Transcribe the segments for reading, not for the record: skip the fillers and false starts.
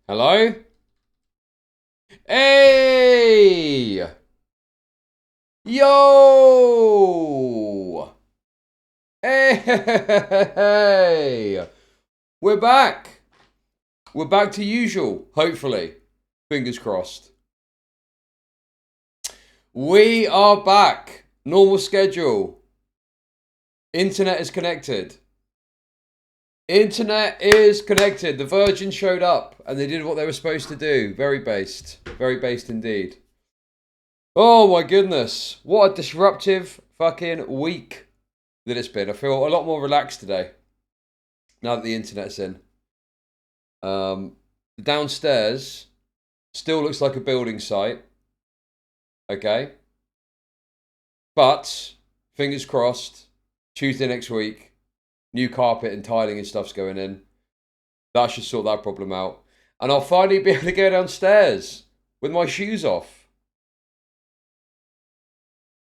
Hello? Hey! Yo! Hey! We're back. We're back to usual, hopefully. Fingers crossed. We are back. Normal schedule. Internet is connected. Internet is connected. The Virgin showed up and they did what they were supposed to do. Very based. Very based indeed. Oh my goodness. What a disruptive fucking week that it's been. I feel a lot more relaxed today now that the internet's in. The downstairs still looks like a building site. Okay. But, fingers crossed, Tuesday next week, new carpet and tiling and stuff's going in. That should sort that problem out. And I'll finally be able to go downstairs with my shoes off.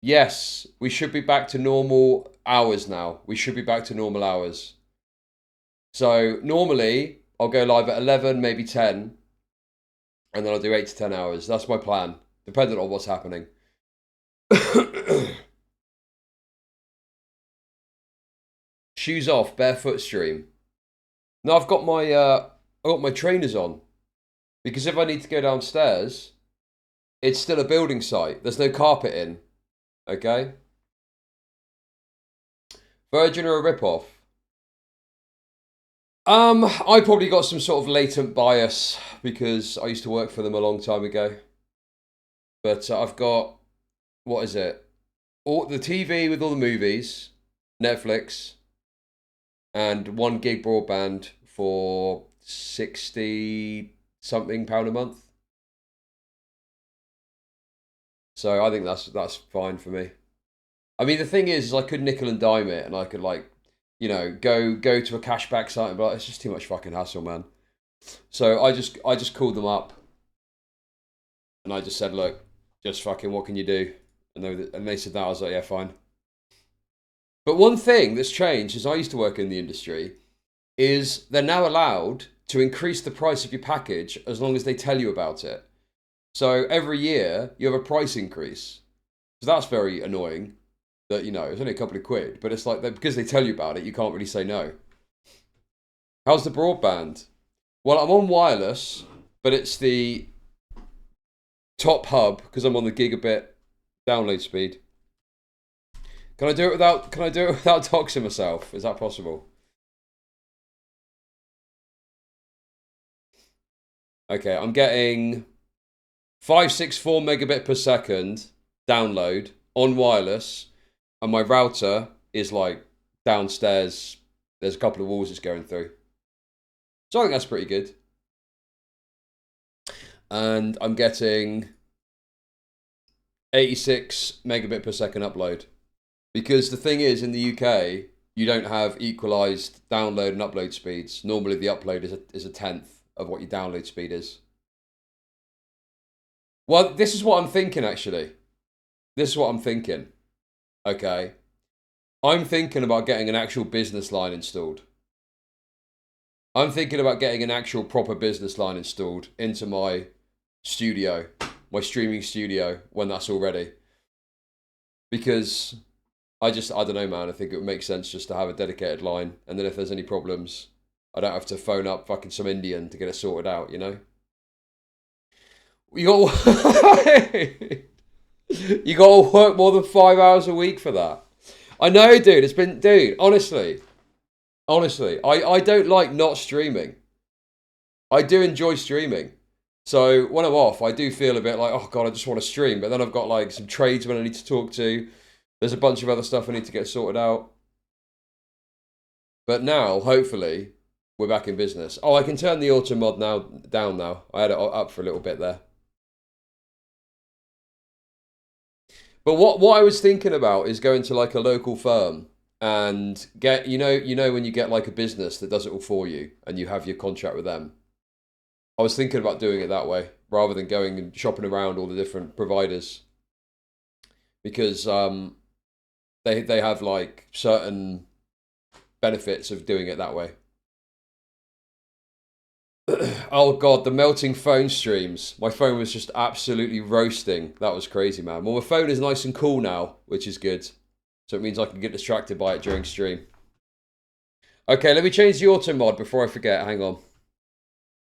Yes, we should be back to normal hours now. We should be back to normal hours. So normally I'll go live at 11, maybe 10, and then I'll do 8 to 10 hours. That's my plan, depending on what's happening. Shoes off, barefoot stream. Now I've got my trainers on, because if I need to go downstairs, it's still a building site. There's no carpet in. Okay? Virgin or a rip-off? I probably got some sort of latent bias because I used to work for them a long time ago. But I've got, what is it? All the TV with all the movies, Netflix, and 1 gig broadband for 60 something pound a month. So I think that's fine for me. I mean, the thing is I could nickel and dime it, and I could like, you know, go to a cashback site, but it's just too much fucking hassle, man. So I just called them up, and I just said, look, just fucking, what can you do? And they said that. I was like, yeah, fine. But one thing that's changed is I used to work in the industry, is they're now allowed to increase the price of your package as long as they tell you about it. So every year you have a price increase. So that's very annoying. That, you know, it's only a couple of quid, but it's like because they tell you about it, you can't really say no. How's the broadband? Well, I'm on wireless, but it's the top hub because I'm on the gigabit download speed. Can I do it without doxing myself? Is that possible? Okay, I'm getting 564 megabit per second download on wireless, and my router is like downstairs. There's a couple of walls it's going through. So I think that's pretty good. And I'm getting 86 megabit per second upload. Because the thing is, in the UK, you don't have equalized download and upload speeds. Normally the upload is a tenth of what your download speed is. Well, this is what I'm thinking, actually. This is what I'm thinking. Okay. I'm thinking about getting an actual business line installed. I'm thinking about getting an actual proper business line installed into my studio, my streaming studio, when that's all ready. Because I don't know, man. I think it would make sense just to have a dedicated line. And then if there's any problems, I don't have to phone up fucking some Indian to get it sorted out, you know? You got you got to work more than 5 hours a week for that. I know, dude. It's been, dude. Honestly, I don't like not streaming. I do enjoy streaming. So when I'm off, I do feel a bit like, oh god, I just want to stream. But then I've got like some tradesmen I need to talk to. There's a bunch of other stuff I need to get sorted out. But now, hopefully, we're back in business. Oh, I can turn the auto mod down now. I had it up for a little bit there. But what I was thinking about is going to like a local firm and get, you know when you get like a business that does it all for you and you have your contract with them. I was thinking about doing it that way rather than going and shopping around all the different providers, because they have like certain benefits of doing it that way. Oh god, the melting phone streams. My phone was just absolutely roasting. That was crazy, man. Well, my phone is nice and cool now, which is good. So it means I can get distracted by it during stream. Okay, let me change the auto mod before I forget. Hang on.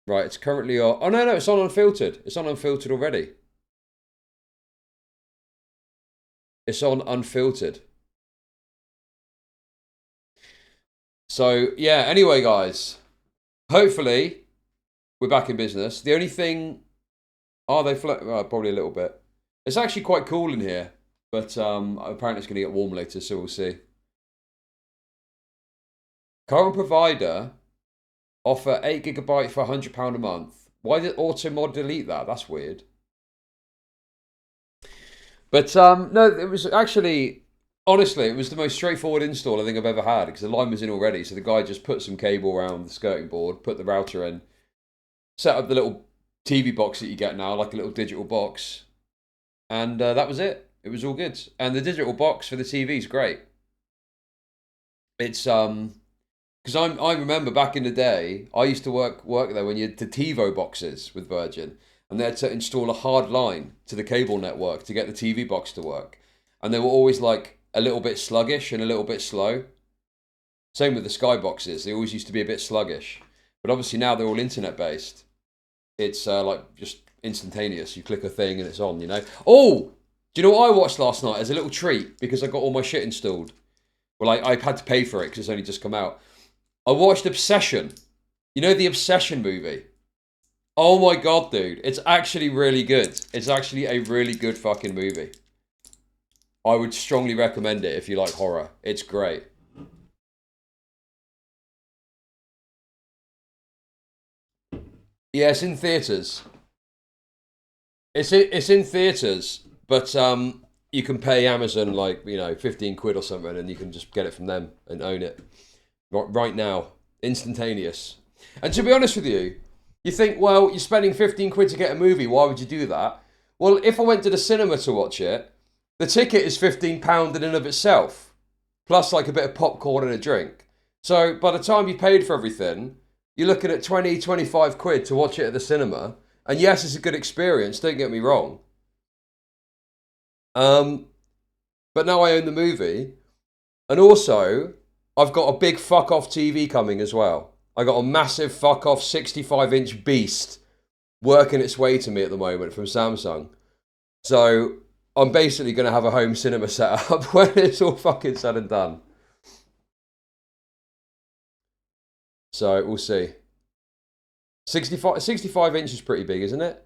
Right, it's currently on. Oh, no, it's on unfiltered. It's on unfiltered already. It's on unfiltered. So, yeah, anyway, guys. Hopefully, we're back in business. The only thing... Oh, they float... probably a little bit. It's actually quite cool in here. But apparently it's going to get warm later, so we'll see. Current provider offer 8GB for £100 a month. Why did AutoMod delete that? That's weird. But no, it was actually... Honestly, it was the most straightforward install I think I've ever had because the line was in already. So the guy just put some cable around the skirting board, put the router in, set up the little TV box that you get now, like a little digital box. And that was it. It was all good. And the digital box for the TV is great. It's because I remember back in the day, I used to work there when you had the TiVo boxes with Virgin, and they had to install a hard line to the cable network to get the TV box to work, and they were always like a little bit sluggish and a little bit slow. Same with the Sky boxes; they always used to be a bit sluggish, but obviously now they're all internet based. It's like just instantaneous. You click a thing and it's on. You know. Oh, do you know what I watched last night as a little treat because I got all my shit installed? Well, I had to pay for it because it's only just come out. I watched Obsession. You know the Obsession movie? Oh my god, dude. It's actually really good. It's actually a really good fucking movie. I would strongly recommend it if you like horror. It's great. Yeah, it's in theatres. It's in theatres, but you can pay Amazon like, 15 quid or something and you can just get it from them and own it. Right now. Instantaneous. And to be honest with you, you think, well, you're spending 15 quid to get a movie. Why would you do that? Well, if I went to the cinema to watch it, the ticket is £15 in and of itself. Plus like a bit of popcorn and a drink. So by the time you paid for everything, you're looking at 20, 25 quid to watch it at the cinema. And yes, it's a good experience, don't get me wrong. But now I own the movie. And also, I've got a big fuck off TV coming as well. I got a massive fuck off 65-inch beast working its way to me at the moment from Samsung. So I'm basically going to have a home cinema set up when it's all fucking said and done. So we'll see. 65 inch is pretty big, isn't it?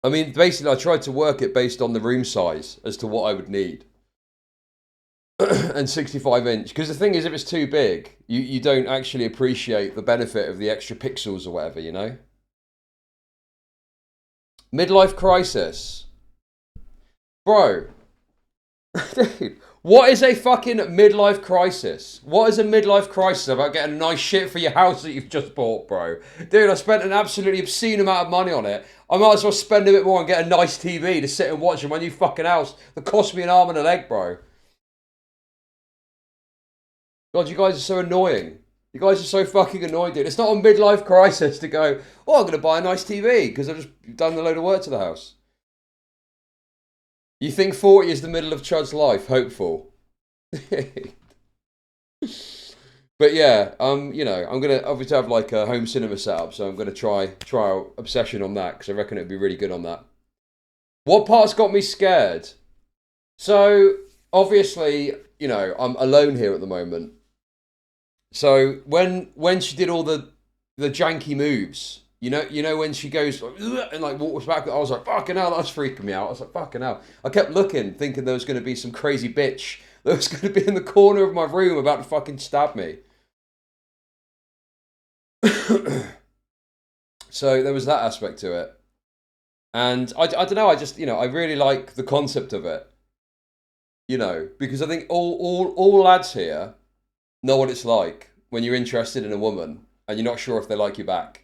I mean, basically, I tried to work it based on the room size as to what I would need. And 65 inch. Because the thing is, if it's too big, you don't actually appreciate the benefit of the extra pixels or whatever, you know? Midlife crisis. Bro. Dude, what is a fucking midlife crisis? What is a midlife crisis about getting nice shit for your house that you've just bought, bro? Dude, I spent an absolutely obscene amount of money on it. I might as well spend a bit more and get a nice TV to sit and watch in my new fucking house that cost me an arm and a leg, bro. God, you guys are so annoying. You guys are so fucking annoying, dude. It's not a midlife crisis to go, oh, I'm going to buy a nice TV because I've just done a load of work to the house. You think 40 is the middle of Chud's life? Hopeful. But yeah, I'm gonna obviously have like a home cinema setup, so I'm gonna try out Obsession on that because I reckon it'd be really good on that. What parts got me scared? So obviously, I'm alone here at the moment. So when she did all the janky moves. You know when she goes and like walks back, I was like, fucking hell, that's freaking me out. I was like, fucking hell. I kept looking, thinking there was going to be some crazy bitch that was going to be in the corner of my room about to fucking stab me. So there was that aspect to it. And I don't know, I just, I really like the concept of it. Because I think all lads here know what it's like when you're interested in a woman and you're not sure if they like you back.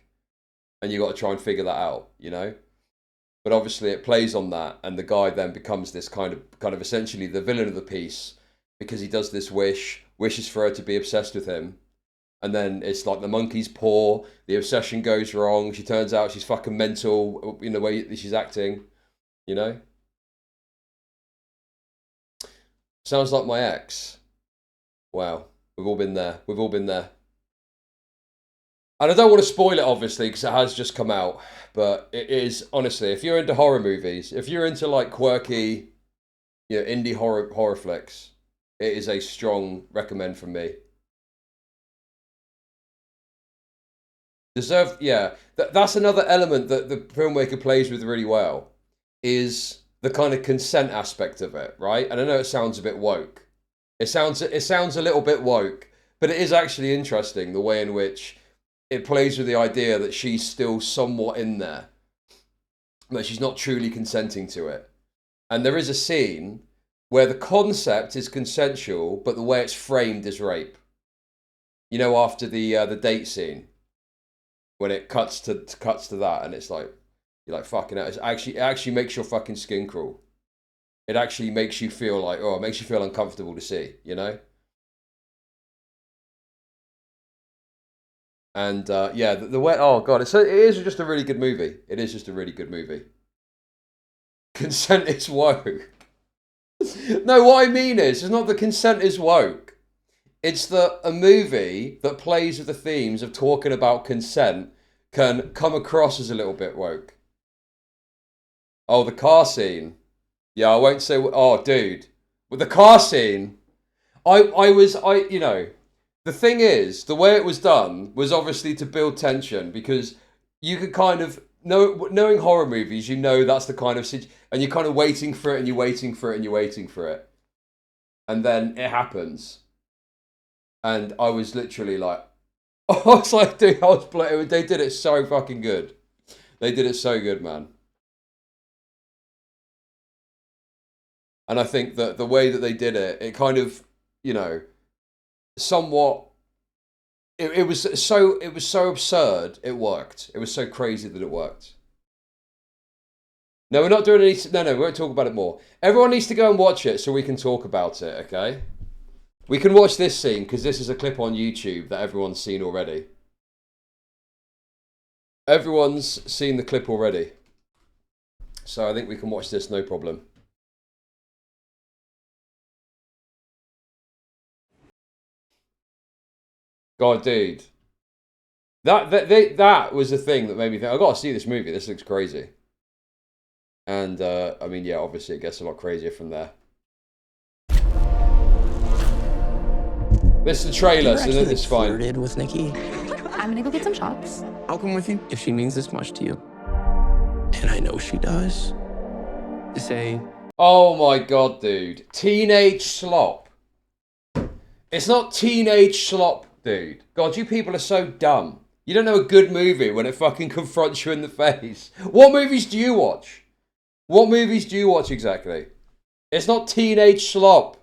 And you got to try and figure that out, But obviously it plays on that, and the guy then becomes this kind of essentially the villain of the piece because he does this wishes for her to be obsessed with him, And then it's like the monkey's paw, the obsession goes wrong, she turns out she's fucking mental in the way that she's acting, you know? Sounds like my ex. Wow, we've all been there. We've all been there. And I don't want to spoil it, obviously, because it has just come out. But it is, honestly, if you're into horror movies, if you're into like quirky, you know, indie horror flicks, it is a strong recommend from me. Yeah, that's another element that the filmmaker plays with really well, is the kind of consent aspect of it, right? And I know it sounds a bit woke. It sounds a little bit woke, but it is actually interesting the way in which it plays with the idea that she's still somewhat in there, but she's not truly consenting to it. And there is a scene where the concept is consensual, but the way it's framed is rape. You know, after the date scene, when it cuts to that, and it's like, you're like, fucking hell. It actually makes your fucking skin crawl. It actually makes you feel like, oh, it makes you feel uncomfortable to see, you know? And yeah, the way, oh god, it is just a really good movie. It is just a really good movie. Consent is woke. No, what I mean is, it's not that consent is woke. It's that a movie that plays with the themes of talking about consent can come across as a little bit woke. Oh, the car scene. Yeah, I won't say. Oh, dude, with the car scene, you know, the thing is, the way it was done was obviously to build tension, because you could kind of knowing horror movies, you know that's the kind of and you're kind of waiting for it, and you're waiting for it, and you're waiting for it, and then it happens. And I was literally like, I was like, dude, they did it so fucking good. They did it so good, man. And I think that the way that they did it, it kind of, you know, somewhat, it was so absurd, it worked. It was so crazy that it worked. No, we're not doing any, no, we won't talk about it more. Everyone needs to go and watch it so we can talk about it, okay? We can watch this scene, because this is a clip on YouTube that everyone's seen already. Everyone's seen the clip already. So I think we can watch this, no problem. God, dude. That was the thing that made me think, I gotta see this movie, this looks crazy. And, I mean, yeah, obviously it gets a lot crazier from there. This is the trailer, so it's fine. Flirted with Nikki. I'm gonna go get some shots. I'll come with you if she means this much to you. And I know she does. To say, oh my god, dude. Teenage slop. It's not teenage slop, dude. God, you people are so dumb. You don't know a good movie when it fucking confronts you in the face. What movies do you watch? What movies do you watch exactly? It's not teenage slop.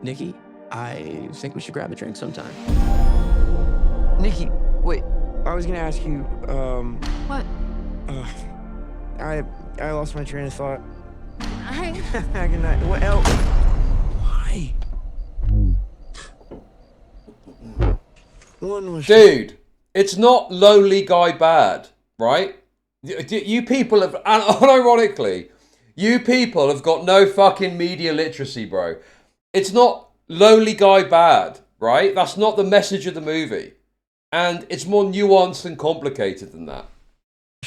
Nikki, I think we should grab a drink sometime. Nikki, wait. I was gonna ask you, What? I lost my train of thought. I... Good night. What else? Why? One was... Dude, it's not Lonely Guy Bad, right? You people have, and unironically, you people have got no fucking media literacy, bro. It's not Lonely Guy Bad, right? That's not the message of the movie. And it's more nuanced and complicated than that.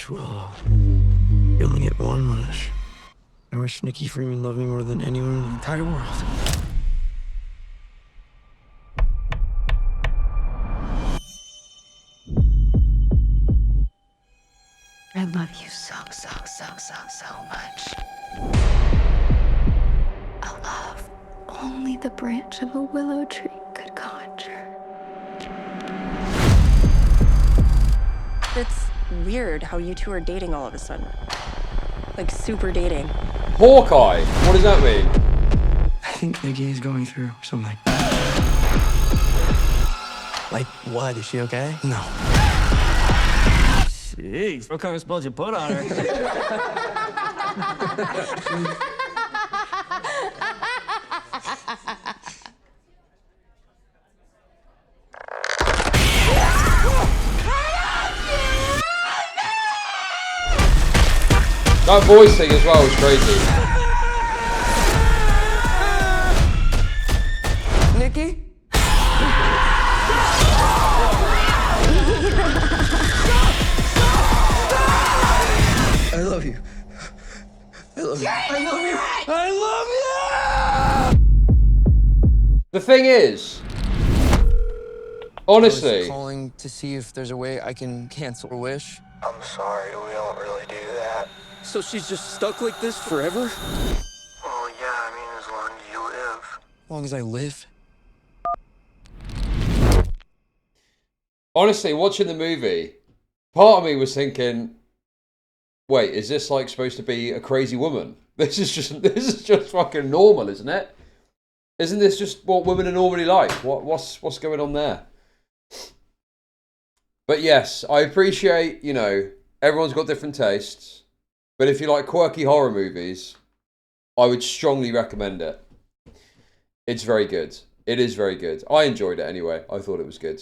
Well, you only get one wish. I wish Nikki Freeman loved me more than anyone in the entire world. I love you so much. A love only the branch of a willow tree could conjure. It's weird how you two are dating all of a sudden. Like, super dating. Hawkeye, what does that mean? I think Nikki is going through something. Like what? Is she okay? No. Jeez, what kind of spells you put on her? That voice thing as well was crazy. Nikki? I love you. I love you. I love you. I love you! The thing is, I honestly, was calling to see if there's a way I can cancel a wish. I'm sorry, we don't really do that. So she's just stuck like this forever? Well, yeah, I mean, as long as you live. As long as I live? honestly, watching the movie, part of me was thinking, wait, is this like supposed to be a crazy woman? This is just fucking normal, isn't it? Isn't this just what women are normally like? What's going on there? But yes, I appreciate, you know, everyone's got different tastes. But if you like quirky horror movies, I would strongly recommend it. It's very good. It is very good. I enjoyed it anyway. I thought it was good.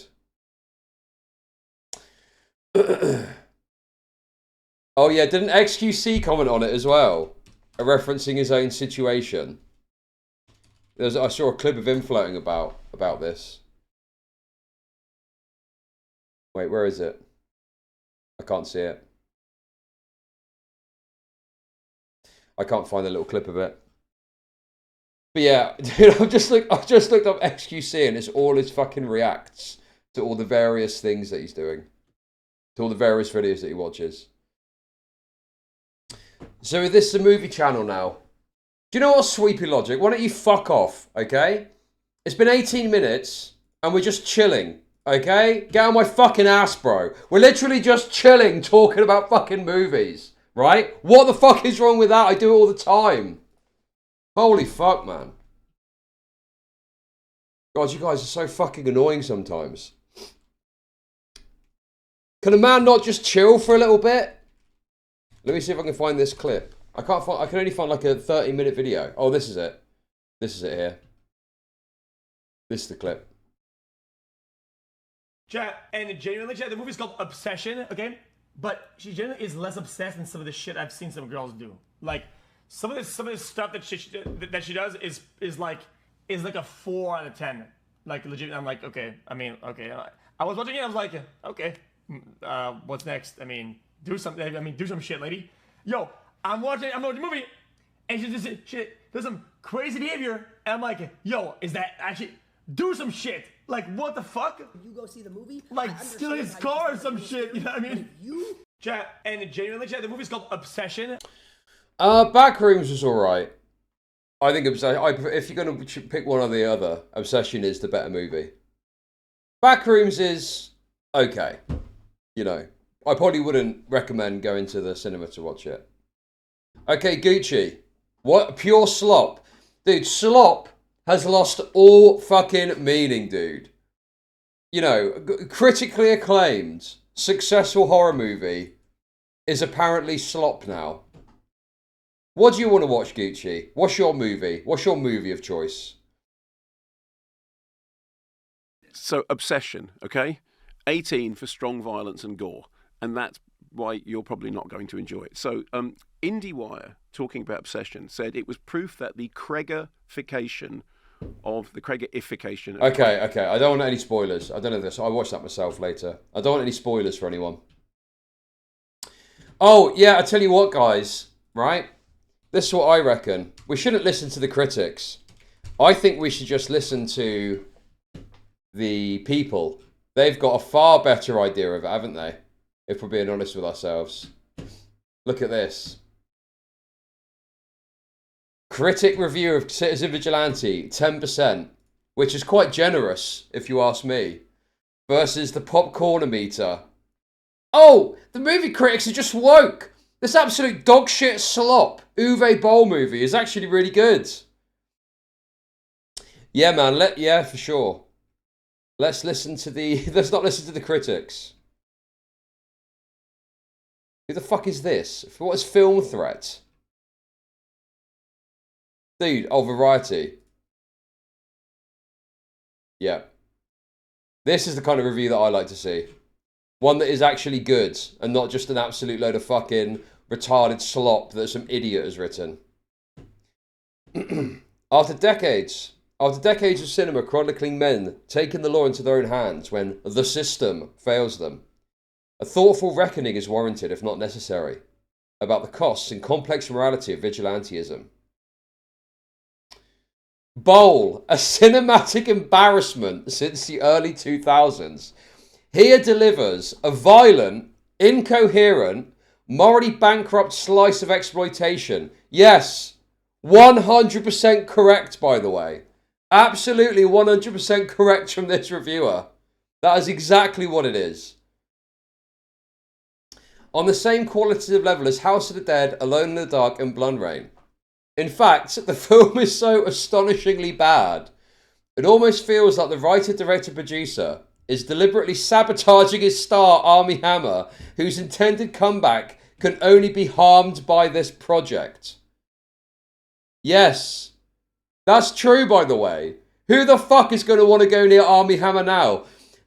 Oh yeah, didn't XQC comment on it as well? Referencing his own situation. I saw a clip of him floating about this. Wait, where is it? I can't see it. I can't find the little clip of it. But yeah, dude, I've just looked up XQC and it's all his fucking reacts to all the various things that he's doing. To all the various videos that he watches. So this is a movie channel now. Do you know what, Sweepy Logic? Why don't you fuck off, okay? It's been 18 minutes and we're just chilling, okay? Get on my fucking ass, bro. We're literally just chilling, talking about fucking movies, right? What the fuck is wrong with that? I do it all the time. Holy fuck, man. God, you guys are so fucking annoying sometimes. Can a man not just chill for a little bit? Let me see if I can find this clip. I can only find like a 30-minute video. Oh, this is it. This is it here. This is the clip. Chat, and genuinely, chat, the movie's called Obsession, okay? But she genuinely is less obsessed than some of the shit I've seen some girls do. Like, some of this stuff that she does is like a 4 out of 10. Like, legit, I'm like, okay, I mean, okay. I was watching it, I was like, okay, what's next? I mean, do something, do some shit, lady. Yo, I'm watching a movie, and she does some crazy behavior, and I'm like, yo, is that actually, do some shit. Like, what the fuck? You go see the movie? Like, steal his car or some shit, you know what I mean? Chat, and genuinely, chat, the movie's called Obsession. Backrooms was alright. I think if you're going to pick one or the other, Obsession is the better movie. Backrooms is okay. You know, I probably wouldn't recommend going to the cinema to watch it. Okay, Gucci. What? Pure slop. Dude, slop has lost all fucking meaning, dude. You know, critically acclaimed, successful horror movie is apparently slop now. What do you want to watch, Gucci? What's your movie? What's your movie of choice? So, Obsession, okay? 18 for strong violence and gore. And that's why you're probably not going to enjoy it. So, IndieWire, talking about Obsession, said it was proof that the Craigification of the Craigification. Okay. I don't want any spoilers. I don't know this. I'll watch that myself later. I don't want any spoilers for anyone. Oh, yeah, I tell you what, guys, right? This is what I reckon. We shouldn't listen to the critics. I think we should just listen to the people. They've got a far better idea of it, haven't they? If we're being honest with ourselves. Look at this. Critic review of Citizen Vigilante, 10%, which is quite generous, if you ask me, versus the Popcornometer. Oh, the movie critics are just woke. This absolute dog shit slop Uwe Boll movie is actually really good. Yeah, man. Yeah, for sure. Let's not listen to the critics. Who the fuck is this? What is Film Threat? Dude, oh, Variety. Yeah. This is the kind of review that I like to see. One that is actually good and not just an absolute load of fucking retarded slop that some idiot has written. After decades of cinema chronicling men taking the law into their own hands when the system fails them, a thoughtful reckoning is warranted, if not necessary, about the costs and complex morality of vigilantism. Bowl, a cinematic embarrassment since the early 2000s, here delivers a violent, incoherent, morally bankrupt slice of exploitation. Yes, 100% correct, by the way. Absolutely 100% correct from this reviewer. That is exactly what it is. On the same qualitative level as House of the Dead, Alone in the Dark, and Blood Rain. In fact, the film is so astonishingly bad, it almost feels like the writer, director, producer is deliberately sabotaging his star, Armie Hammer, whose intended comeback can only be harmed by this project. Yes, that's true, by the way. Who the fuck is going to want to go near Armie Hammer now?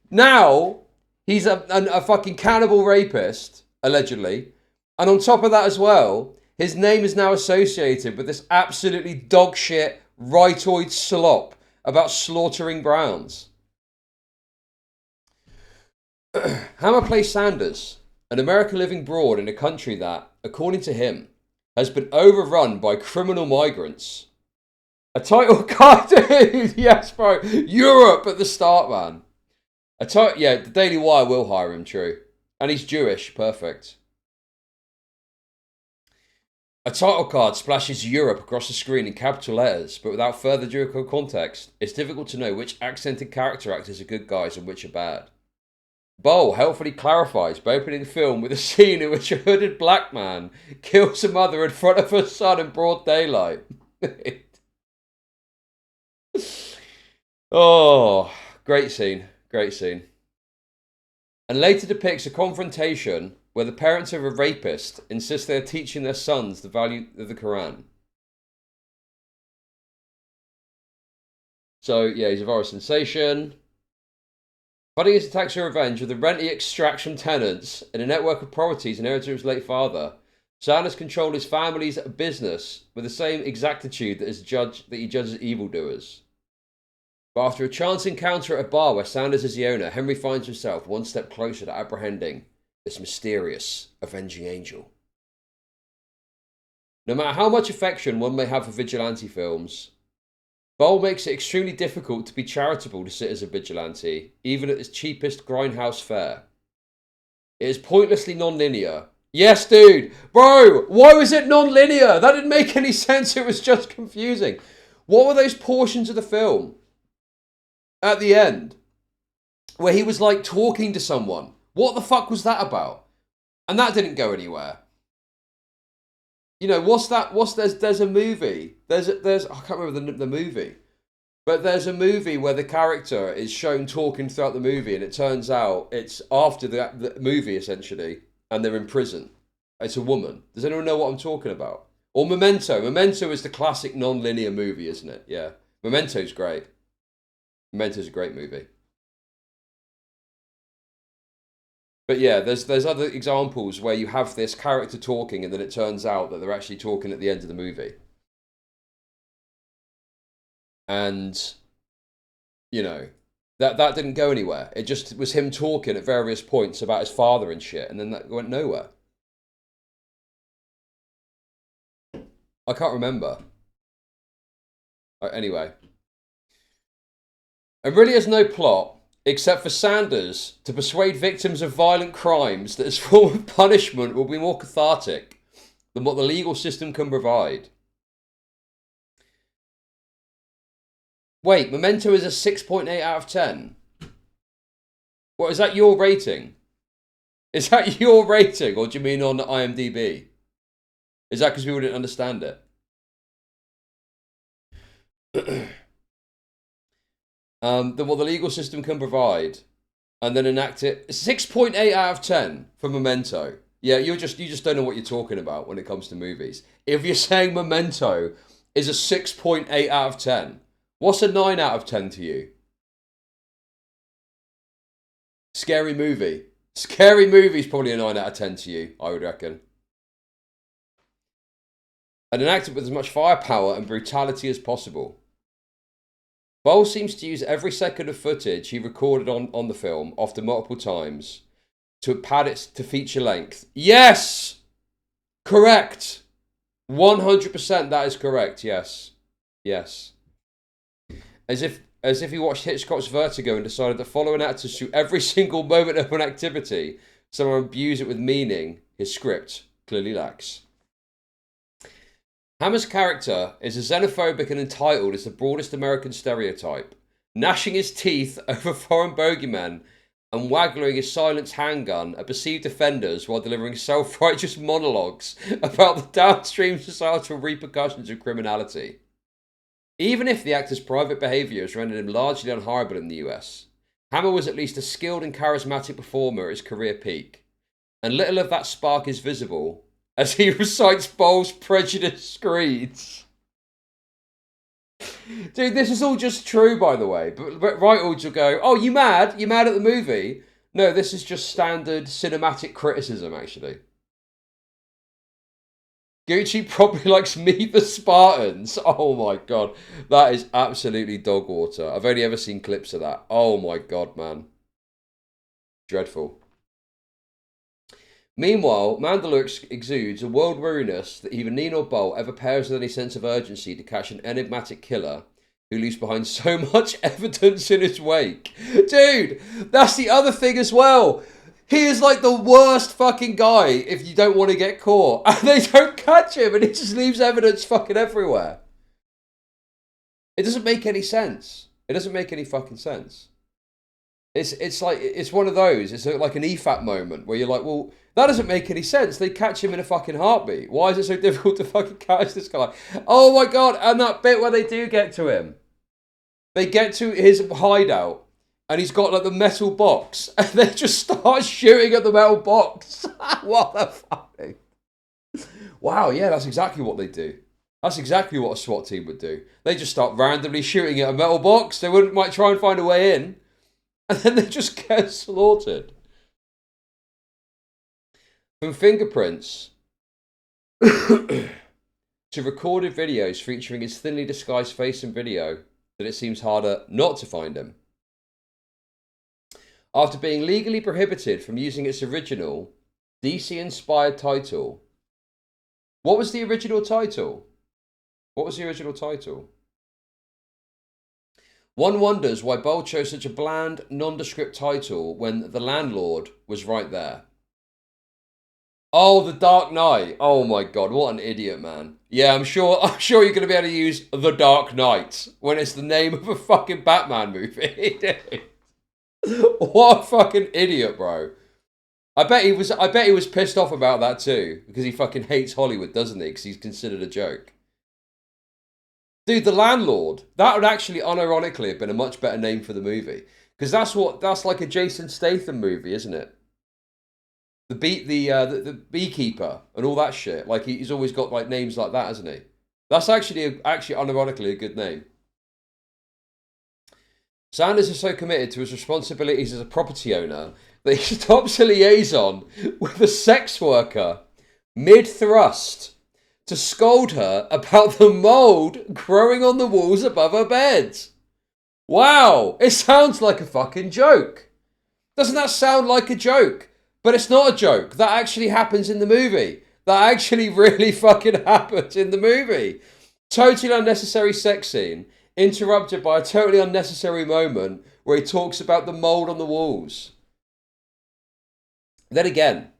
Now, he's a fucking cannibal rapist, allegedly. And on top of that as well, his name is now associated with this absolutely dogshit, rightoid slop about slaughtering Browns. Hammer plays Sanders, an American living abroad in a country that, according to him, has been overrun by criminal migrants. A title card, dude. Yes, bro. Europe at the start, man. Yeah, the Daily Wire will hire him, true. And he's Jewish, perfect. A title card splashes Europe across the screen in capital letters, but without further Jericho context, it's difficult to know which accented character actors are good guys and which are bad. Bowl helpfully clarifies by opening the film with a scene in which a hooded black man kills a mother in front of her son in broad daylight. Oh, great scene, great scene. And later depicts a confrontation where the parents of a rapist insist they are teaching their sons the value of the Quran. So, yeah, he's a viral sensation. Funding his attacks for revenge with the rent he extracts from tenants and a network of properties inherited from his late father, Sanders controlled his family's business with the same exactitude that he judges evildoers. But after a chance encounter at a bar where Sanders is the owner, Henry finds himself one step closer to apprehending this mysterious, avenging angel. No matter how much affection one may have for vigilante films, Bowl makes it extremely difficult to be charitable to sit as a vigilante, even at its cheapest grindhouse fare. It is pointlessly non-linear. Yes, dude! Bro, why was it non-linear? That didn't make any sense, it was just confusing. What were those portions of the film at the end where he was like talking to someone? What the fuck was that about? And that didn't go anywhere. You know, there's a movie. There's I can't remember the movie. But there's a movie where the character is shown talking throughout the movie and it turns out it's after the movie essentially and they're in prison. It's a woman. Does anyone know what I'm talking about? Or Memento. Memento is the classic non-linear movie, isn't it? Yeah. Memento's great. Memento's a great movie. But yeah, there's other examples where you have this character talking and then it turns out that they're actually talking at the end of the movie. And, you know, that didn't go anywhere. It just was him talking at various points about his father and shit, and then that went nowhere. I can't remember. Anyway. It really has no plot, except for Sanders to persuade victims of violent crimes that his form of punishment will be more cathartic than what the legal system can provide. Wait, Memento is a 6.8 out of 10. What, is that your rating? Is that your rating, or do you mean on IMDb? Is that because people didn't understand it? Than what the legal system can provide, and then enact it. 6.8 out of 10 for Memento. Yeah, you just don't know what you're talking about when it comes to movies. If you're saying Memento is a 6.8 out of 10, what's a 9 out of 10 to you? Scary Movie. Scary Movie's probably a 9 out of 10 to you, I would reckon. and enacted with as much firepower and brutality as possible. Bowles seems to use every second of footage he recorded on the film, often multiple times, to pad it to feature length. Yes! Correct! 100% that is correct, yes. Yes. As if he watched Hitchcock's Vertigo and decided that following actor to shoot every single moment of an activity, someone abuse it with meaning, his script clearly lacks. Hammer's character is as xenophobic and entitled as the broadest American stereotype, gnashing his teeth over foreign bogeymen and waggling his silenced handgun at perceived offenders while delivering self-righteous monologues about the downstream societal repercussions of criminality. Even if the actor's private behaviour has rendered him largely unhireable in the US, Hammer was at least a skilled and charismatic performer at his career peak, and little of that spark is visible as he recites Bowles' prejudiced screeds. Dude, this is all just true, by the way. But right-ords will go, oh, you mad? You mad at the movie? No, this is just standard cinematic criticism, actually. Gucci probably likes Meet the Spartans. Oh, my God. That is absolutely dog water. I've only ever seen clips of that. Oh, my God, man. Dreadful. Meanwhile, Mandalore exudes a world weariness that either Neen or Bolt ever pairs with any sense of urgency to catch an enigmatic killer who leaves behind so much evidence in his wake. Dude, that's the other thing as well. He is like the worst fucking guy if you don't want to get caught. And they don't catch him and he just leaves evidence fucking everywhere. It doesn't make any sense. It doesn't make any fucking sense. It's like, it's one of those, it's like an EFAT moment where you're like, well, that doesn't make any sense. They catch him in a fucking heartbeat. Why is it so difficult to fucking catch this guy? Oh my God, and that bit where they do get to him. They get to his hideout and he's got like the metal box and they just start shooting at the metal box. What the fuck? Wow, yeah, that's exactly what they do. That's exactly what a SWAT team would do. They just start randomly shooting at a metal box. They might try and find a way in. And then they just get slaughtered. From fingerprints to recorded videos featuring his thinly disguised face and video, that it seems harder not to find him. After being legally prohibited from using its original DC-inspired title. What was the original title? What was the original title? One wonders why Bowl chose such a bland, nondescript title when The Landlord was right there. Oh, The Dark Knight. Oh my God, what an idiot, man. Yeah, I'm sure you're going to be able to use The Dark Knight when it's the name of a fucking Batman movie. What a fucking idiot, bro. I bet he was pissed off about that too, because he fucking hates Hollywood, doesn't he? Because he's considered a joke. Dude, The Landlord. That would actually unironically have been a much better name for the movie. Because that's like a Jason Statham movie, isn't it? The beekeeper and all that shit. Like he's always got like names like that, hasn't he? That's actually unironically a good name. Sanders is so committed to his responsibilities as a property owner that he stops a liaison with a sex worker mid-thrust to scold her about the mold growing on the walls above her bed. Wow, it sounds like a fucking joke. Doesn't that sound like a joke? But it's not a joke. That actually happens in the movie. That actually really fucking happens in the movie. Totally unnecessary sex scene, interrupted by a totally unnecessary moment where he talks about the mold on the walls. Then again,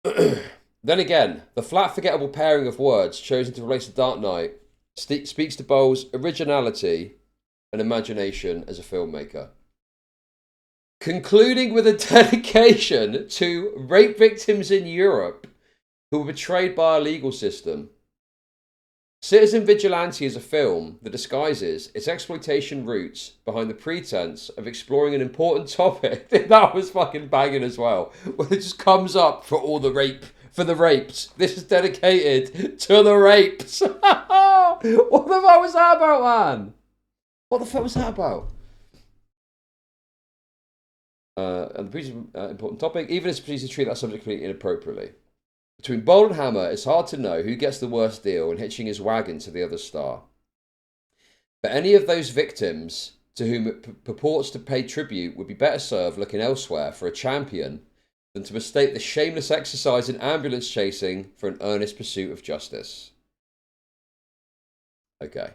the flat, forgettable pairing of words chosen to replace The Dark Knight speaks to Bowles' originality and imagination as a filmmaker. Concluding with a dedication to rape victims in Europe who were betrayed by our legal system. Citizen Vigilante is a film that disguises its exploitation roots behind the pretense of exploring an important topic. That was fucking banging as well. When it just comes up for all the rape, for the rapes. This is dedicated to the rapes. What the fuck was that about, man? What the fuck was that about? And the previous important topic, even as producers treat that subject completely inappropriately. Between Bold and Hammer, it's hard to know who gets the worst deal in hitching his wagon to the other star. But any of those victims to whom it purports to pay tribute would be better served looking elsewhere for a champion than to mistake the shameless exercise in ambulance chasing for an earnest pursuit of justice. Okay.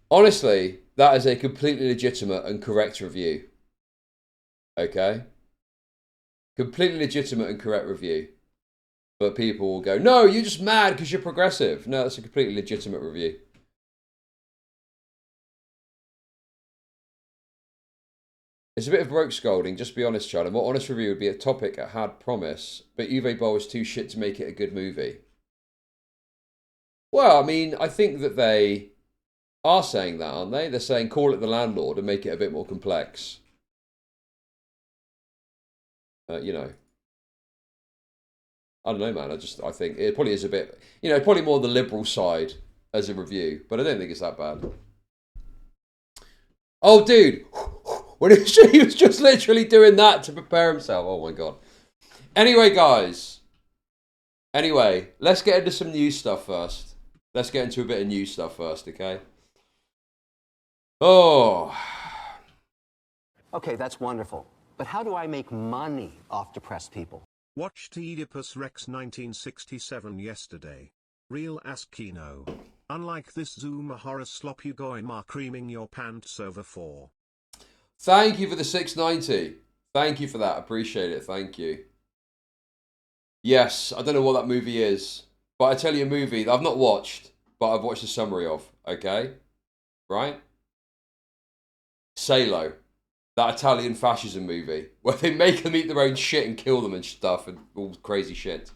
Honestly, that is a completely legitimate and correct review. Okay? Completely legitimate and correct review. But people will go, no, you're just mad because you're progressive. No, that's a completely legitimate review. It's a bit of broke scolding, just be honest, Chad. A more honest review would be a topic that had promise, but Uwe Boll is too shit to make it a good movie. Well, I mean, I think that they are saying that, aren't they? They're saying call it The Landlord and make it a bit more complex. You know. I don't know, man. I think it probably is a bit, you know, probably more the liberal side as a review, but I don't think it's that bad. Oh, dude. When he was just literally doing that to prepare himself. Oh, my God. Anyway, guys. Anyway, let's get into some news stuff first. Let's get into a bit of news stuff first, okay? Oh. Okay, that's wonderful. But how do I make money off depressed people? Watched Oedipus Rex 1967 yesterday. Real ass kino. Unlike this Zoomer horror slop you going ma creaming your pants over for. Thank you for the 690. Thank you for that. Appreciate it. Thank you. Yes, I don't know what that movie is, but I tell you a movie that I've not watched, but I've watched a summary of, okay? Right? Salo. That Italian fascism movie, where they make them eat their own shit and kill them and stuff and all crazy shit.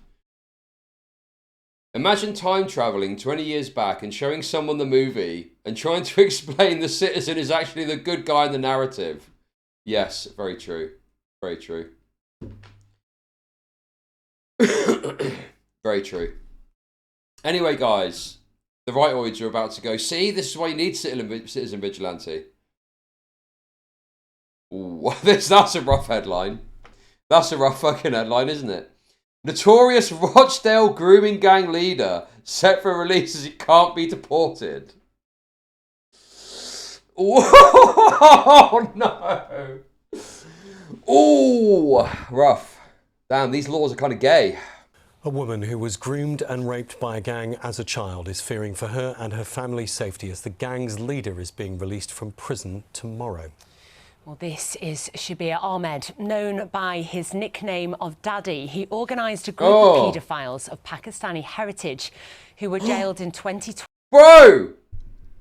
Imagine time traveling 20 years back and showing someone the movie and trying to explain the citizen is actually the good guy in the narrative. Yes, very true. Very true. Very true. Anyway, guys, the rightoids are about to go. See, this is why you need citizen vigilante. Ooh, that's a rough headline. That's a rough fucking headline, isn't it? Notorious Rochdale grooming gang leader set for release as he can't be deported. Oh no! Ooh, rough. Damn, these laws are kind of gay. A woman who was groomed and raped by a gang as a child is fearing for her and her family's safety as the gang's leader is being released from prison tomorrow. Well, this is Shabir Ahmed, known by his nickname of Daddy. He organised a group of paedophiles of Pakistani heritage who were jailed in 2020. Bro!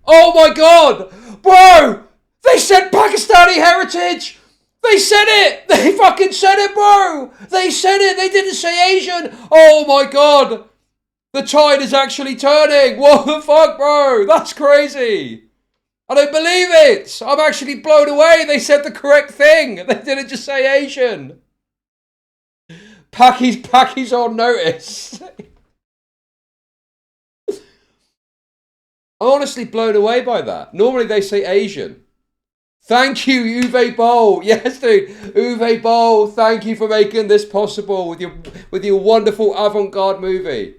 Oh my God! Bro! They said Pakistani heritage! They said it! They fucking said it, bro! They said it! They didn't say Asian! Oh my God! The tide is actually turning! What the fuck, bro? That's crazy! I don't believe it! I'm actually blown away! They said the correct thing! They didn't just say Asian! Packy's on notice. I'm honestly blown away by that. Normally they say Asian. Thank you, Uwe Boll. Yes, dude. Uwe Boll, thank you for making this possible with your wonderful avant-garde movie.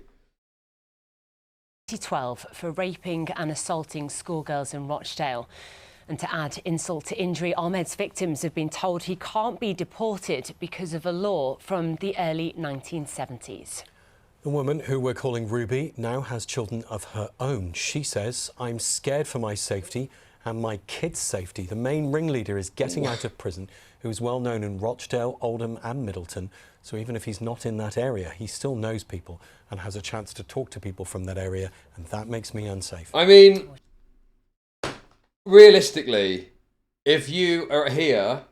2012 for raping and assaulting schoolgirls in Rochdale. And to add insult to injury, Ahmed's victims have been told he can't be deported because of a law from the early 1970s. The woman who we're calling Ruby now has children of her own. She says, I'm scared for my safety and my kids' safety. The main ringleader is getting out of prison, who is well known in Rochdale, Oldham and Middleton. So even if he's not in that area, he still knows people and has a chance to talk to people from that area, and that makes me unsafe. I mean, realistically, if you are here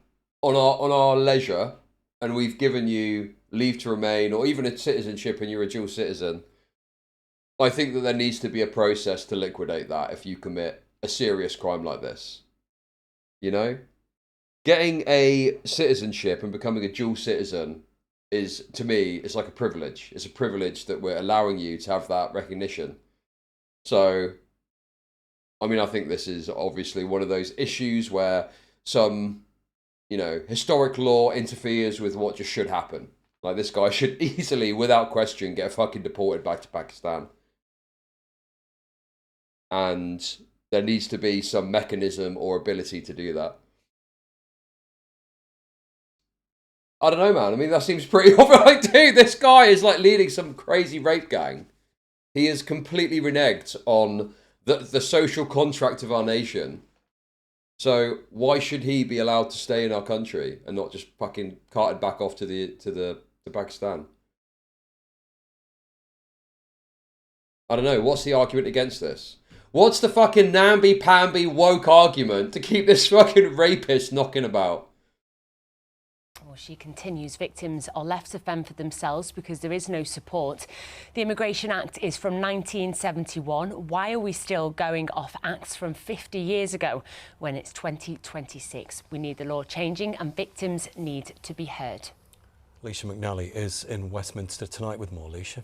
on our leisure and we've given you leave to remain or even a citizenship and you're a dual citizen, I think that there needs to be a process to liquidate that if you commit a serious crime like this. You know? Getting a citizenship and becoming a dual citizen is, to me, it's like a privilege. It's a privilege that we're allowing you to have that recognition. So, I mean, I think this is obviously one of those issues where some, you know, historic law interferes with what just should happen. Like, this guy should easily, without question, get fucking deported back to Pakistan. And there needs to be some mechanism or ability to do that. I don't know, man. I mean, that seems pretty obvious. Like, dude, this guy is like leading some crazy rape gang. He is completely reneged on the social contract of our nation. So why should he be allowed to stay in our country and not just fucking carted back off to Pakistan? I don't know. What's the argument against this? What's the fucking namby-pamby woke argument to keep this fucking rapist knocking about? Well, she continues, victims are left to fend for themselves because there is no support. The Immigration Act is from 1971. Why are we still going off acts from 50 years ago when it's 2026? We need the law changing and victims need to be heard. Leisha McNally is in Westminster tonight with more. Leisha.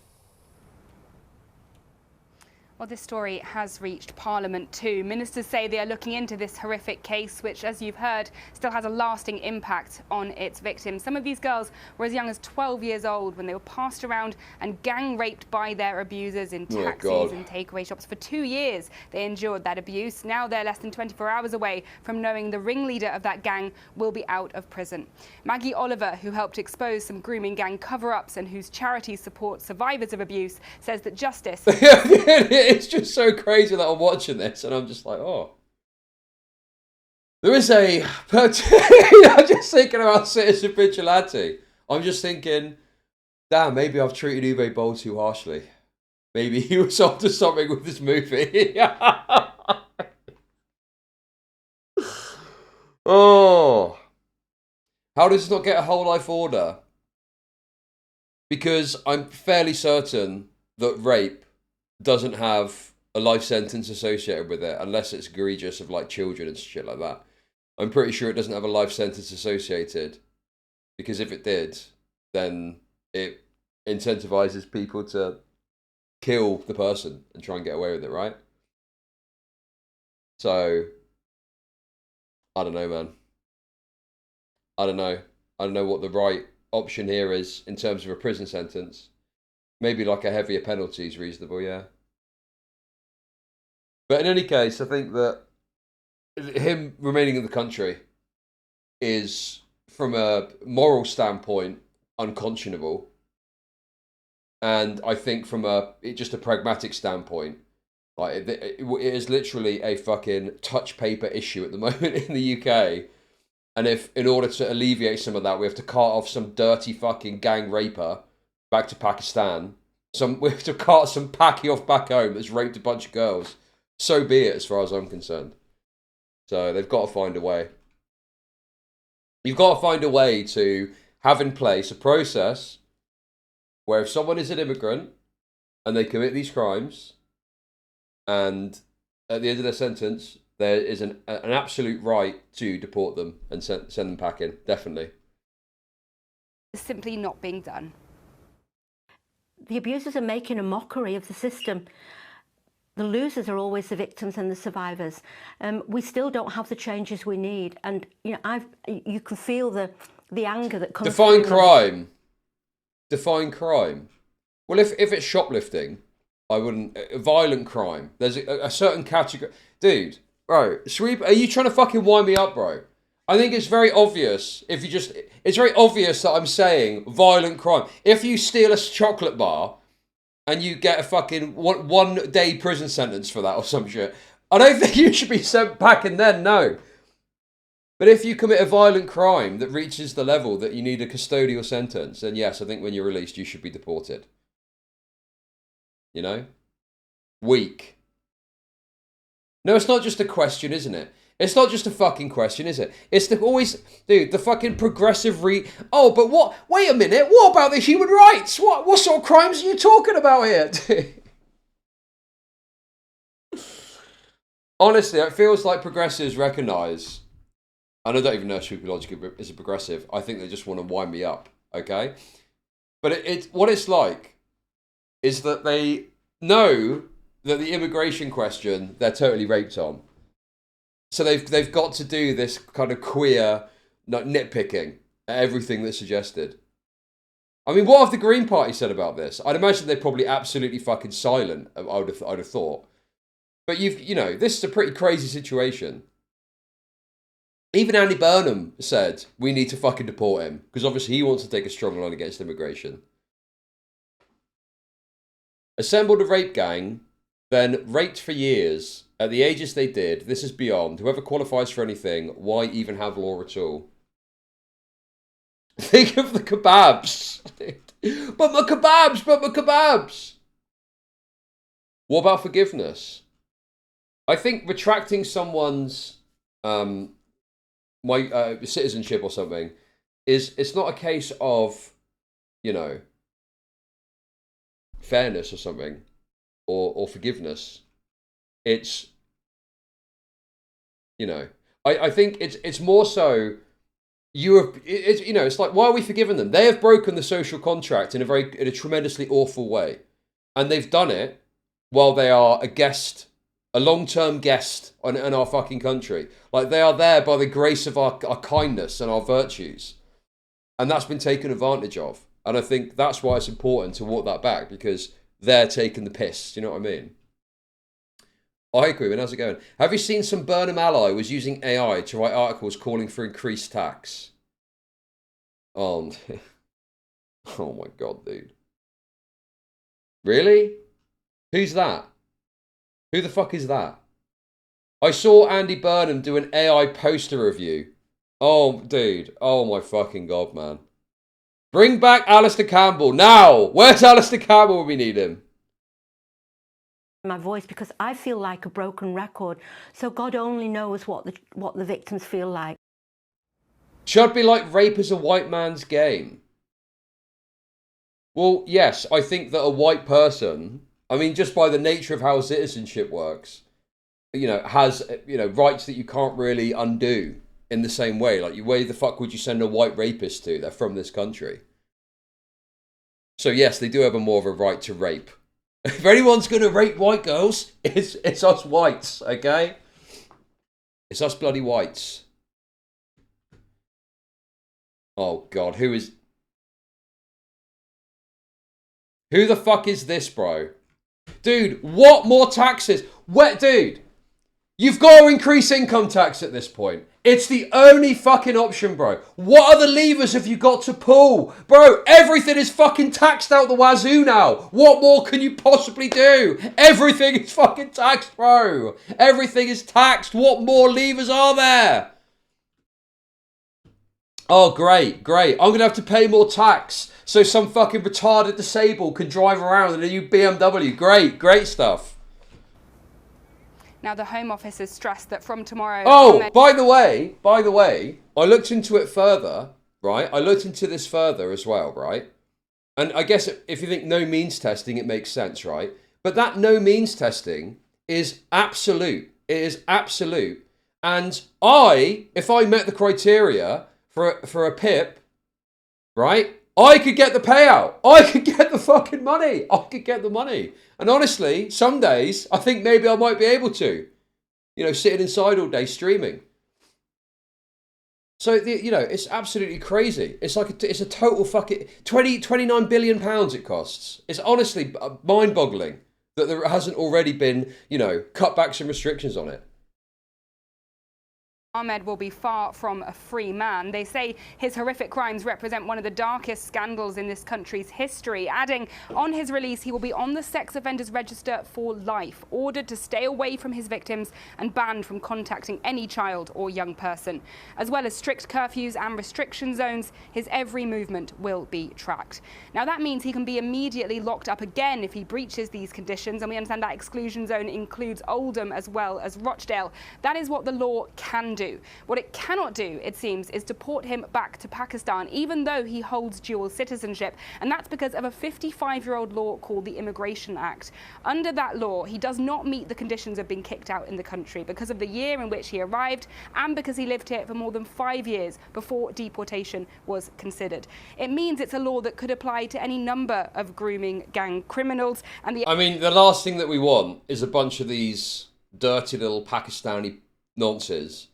Well, this story has reached Parliament too. Ministers say they are looking into this horrific case, which, as you've heard, still has a lasting impact on its victims. Some of these girls were as young as 12 years old when they were passed around and gang raped by their abusers in taxis and takeaway shops. For 2 years, they endured that abuse. Now they're less than 24 hours away from knowing the ringleader of that gang will be out of prison. Maggie Oliver, who helped expose some grooming gang cover-ups and whose charity supports survivors of abuse, says that justice... It's just so crazy that I'm watching this and I'm just like, oh. There is a... I'm just thinking about Citizen Vigilante. I'm just thinking, damn, maybe I've treated Uwe Boll too harshly. Maybe he was onto something with this movie. Oh. How does this not get a whole life order? Because I'm fairly certain that rape doesn't have a life sentence associated with it unless it's egregious of like children and shit like that. I'm pretty sure it doesn't have a life sentence associated because if it did, then it incentivizes people to kill the person and try and get away with it, right? So, I don't know, man. I don't know. I don't know what the right option here is in terms of a prison sentence. Maybe like a heavier penalty is reasonable, yeah. But in any case, I think that him remaining in the country is, from a moral standpoint, unconscionable. And I think from just a pragmatic standpoint, like it is literally a fucking touch paper issue at the moment in the UK. And if, in order to alleviate some of that, we have to cart off some dirty fucking gang raper back to Pakistan. We have to cart some Paki off back home that's raped a bunch of girls. So be it, as far as I'm concerned. So they've got to find a way. You've got to find a way to have in place a process where if someone is an immigrant and they commit these crimes, and at the end of their sentence, there is an absolute right to deport them and send them packing. Definitely. It's simply not being done. The abusers are making a mockery of the system. The losers are always the victims and the survivors. We still don't have the changes we need, and you know, you can feel the anger that comes. Define crime. Define crime. Well, if it's shoplifting, I wouldn't. Violent crime. There's a certain category, dude. Bro, are you trying to fucking wind me up, bro? I think it's very obvious if you just... It's very obvious that I'm saying violent crime. If you steal a chocolate bar and you get a fucking one day prison sentence for that or some shit, I don't think you should be sent back and then, no. But if you commit a violent crime that reaches the level that you need a custodial sentence, then yes, I think when you're released, you should be deported. You know? Weak. No, it's not just a question, isn't it? It's not just a fucking question, is it? It's the fucking progressive Oh, but what? Wait a minute. What about the human rights? What sort of crimes are you talking about here? Honestly, it feels like progressives recognise, and I don't even know if Chud Logic is a progressive. I think they just want to wind me up, okay? But what it's like is that they know that the immigration question they're totally raped on. So they've got to do this kind of queer nitpicking at everything that's suggested. I mean, what have the Green Party said about this? I'd imagine they're probably absolutely fucking silent, I'd have thought. But you know, this is a pretty crazy situation. Even Andy Burnham said, we need to fucking deport him. Because obviously he wants to take a strong line against immigration. Assembled a rape gang, then raped for years. At the ages they did, this is beyond. Whoever qualifies for anything, why even have law at all? Think of the kebabs. But my kebabs, but my kebabs. What about forgiveness? I think retracting someone's citizenship or something it's not a case of, you know, fairness or something, or forgiveness. It's, you know, I think it's more so you know, it's like, why are we forgiving them? They have broken the social contract in a tremendously awful way, and they've done it while they are a long-term guest in our fucking country. Like, they are there by the grace of our kindness and our virtues. And that's been taken advantage of. And I think that's why it's important to walk that back, because they're taking the piss. Do you know what I mean? I agree. And how's it going? Have you seen some Burnham ally was using AI to write articles calling for increased tax? Oh, oh my God, dude. Really? Who's that? Who the fuck is that? I saw Andy Burnham do an AI poster review. Oh, dude. Oh my fucking God, man. Bring back Alistair Campbell now. Where's Alistair Campbell when we need him? My voice, because I feel like a broken record. So God only knows what the victims feel like. Should be like rape is a white man's game. Well, yes, I think that a white person, I mean, just by the nature of how citizenship works, you know, has, you know, rights that you can't really undo in the same way. Like, where the fuck would you send a white rapist to? They're from this country. So yes, they do have more of a right to rape. If anyone's going to rape white girls, it's us whites, okay? It's us bloody whites. Oh God, who the fuck is this, bro? Dude, what more taxes? Dude, you've got to increase income tax at this point. It's the only fucking option, bro. What other levers have you got to pull? Bro, everything is fucking taxed out the wazoo now. What more can you possibly do? Everything is fucking taxed, bro. Everything is taxed. What more levers are there? Oh, great, great. I'm going to have to pay more tax so some fucking retarded disabled can drive around in a new BMW. Great, great stuff. Now, the Home Office has stressed that from tomorrow... Oh, by the way, I looked into it further, right? I looked into this further as well, right? And I guess if you think no means testing, it makes sense, right? But that no means testing is absolute. It is absolute. And if I met the criteria for a PIP, right? I could get the payout. I could get the fucking money. I could get the money. And honestly, some days, I think maybe I might be able to. You know, sitting inside all day streaming. So, you know, it's absolutely crazy. It's like, it's a total fucking... 29 billion pounds it costs. It's honestly mind-boggling that there hasn't already been, you know, cutbacks and restrictions on it. Ahmed will be far from a free man. They say his horrific crimes represent one of the darkest scandals in this country's history, adding on his release he will be on the sex offenders register for life, ordered to stay away from his victims and banned from contacting any child or young person. As well as strict curfews and restriction zones, his every movement will be tracked. Now that means he can be immediately locked up again if he breaches these conditions, and we understand that exclusion zone includes Oldham as well as Rochdale. That is what the law can do. What it cannot do, it seems, is deport him back to Pakistan, even though he holds dual citizenship. And that's because of a 55-year-old law called the Immigration Act. Under that law, he does not meet the conditions of being kicked out in the country because of the year in which he arrived and because he lived here for more than 5 years before deportation was considered. It means it's a law that could apply to any number of grooming gang criminals. And I mean, the last thing that we want is a bunch of these dirty little Pakistani nonces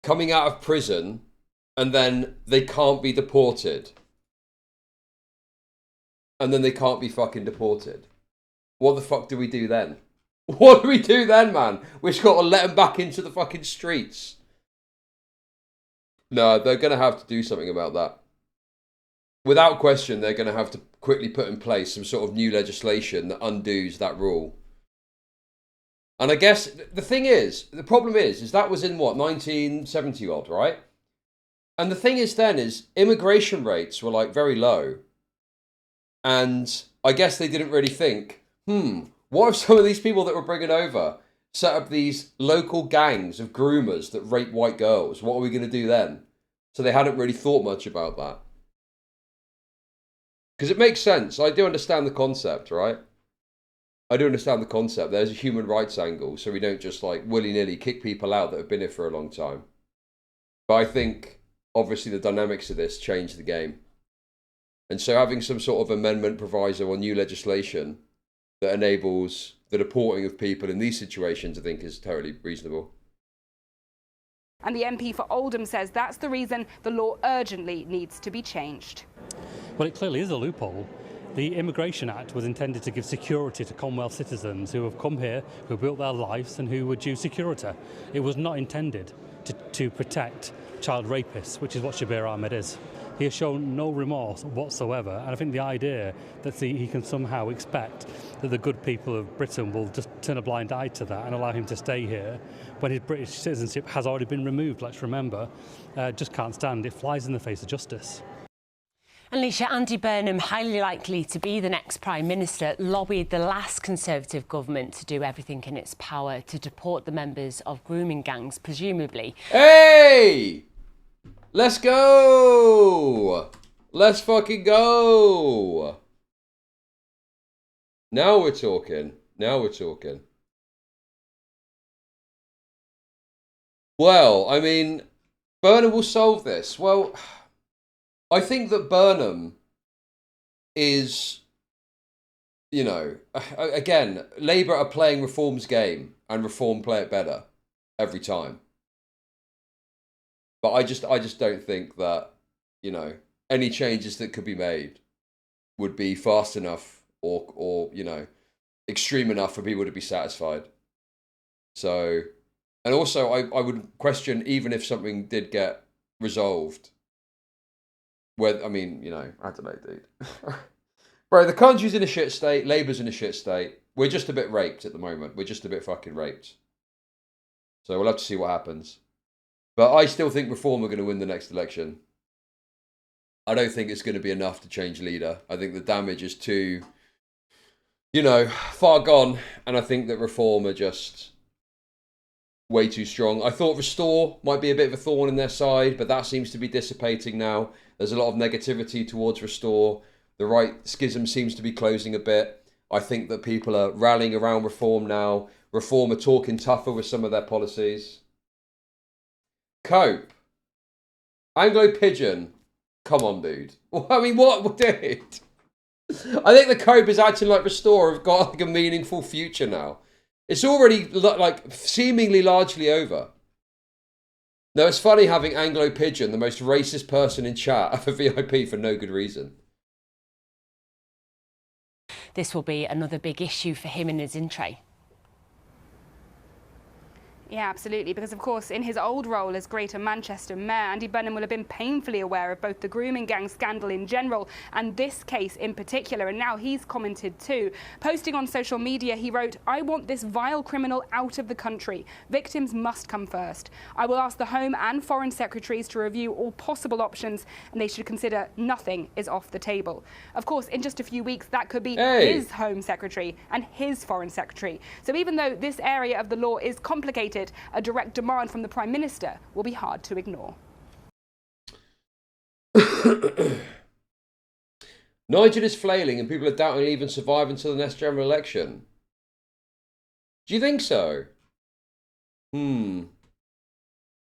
coming out of prison and then they can't be deported. and then they can't be fucking deported. What the fuck do we do then? What do we do then, man? We've got to let them back into the fucking streets. No, they're going to have to do something about that. Without question, they're going to have to quickly put in place some sort of new legislation that undoes that rule. And I guess the thing is, the problem is that was in what, 1970 odd, right? And the thing is then is immigration rates were like very low. And I guess they didn't really think, what if some of these people that we're bringing over set up these local gangs of groomers that rape white girls? What are we going to do then? So they hadn't really thought much about that. Because it makes sense. I do understand the concept, right? I do understand the concept. There's a human rights angle, so we don't just like willy-nilly kick people out that have been here for a long time. But I think, obviously, the dynamics of this change the game. And so having some sort of amendment proviso or new legislation that enables the deporting of people in these situations, I think, is totally reasonable. And the MP for Oldham says that's the reason the law urgently needs to be changed. Well, it clearly is a loophole. The Immigration Act was intended to give security to Commonwealth citizens who have come here, who built their lives and who were due security. It was not intended to protect child rapists, which is what Shabir Ahmed is. He has shown no remorse whatsoever, and I think the idea that he can somehow expect that the good people of Britain will just turn a blind eye to that and allow him to stay here when his British citizenship has already been removed, let's remember, just can't stand. It flies in the face of justice. Alicia, Andy Burnham, highly likely to be the next Prime Minister, lobbied the last Conservative government to do everything in its power to deport the members of grooming gangs, presumably. Hey! Let's go! Let's fucking go! Now we're talking. Now we're talking. Well, I mean, Burnham will solve this. Well, I think that Burnham is, you know, again, Labour are playing Reform's game and Reform play it better every time. But I just don't think that, you know, any changes that could be made would be fast enough or you know, extreme enough for people to be satisfied. So, and also I would question, even if something did get resolved, whether, I mean, you know, I don't know, dude. Bro, the country's in a shit state, Labour's in a shit state. We're just a bit raped at the moment. We're just a bit fucking raped. So we'll have to see what happens. But I still think Reform are going to win the next election. I don't think it's going to be enough to change leader. I think the damage is too, you know, far gone. And I think that Reform are just way too strong. I thought Restore might be a bit of a thorn in their side, but that seems to be dissipating now. There's a lot of negativity towards Restore. The right schism seems to be closing a bit. I think that people are rallying around Reform now. Reform are talking tougher with some of their policies. Cope. Anglo Pigeon. Come on, dude. I mean, what, dude? I think the Cope is acting like Restore have got like a meaningful future now. It's already like seemingly largely over. No, it's funny having Anglo Pigeon, the most racist person in chat, for VIP for no good reason. This will be another big issue for him and his in-tray. Yeah, absolutely, because of course in his old role as Greater Manchester Mayor, Andy Burnham will have been painfully aware of both the grooming gang scandal in general and this case in particular, and now he's commented too. Posting on social media, he wrote, "I want this vile criminal out of the country. Victims must come first. I will ask the Home and Foreign Secretaries to review all possible options, and they should consider nothing is off the table." Of course, in just a few weeks, that could be his Home Secretary and his Foreign Secretary. So even though this area of the law is complicated, a direct demand from the Prime Minister will be hard to ignore. Nigel is flailing and people are doubting he'll even survive until the next general election. Do you think so?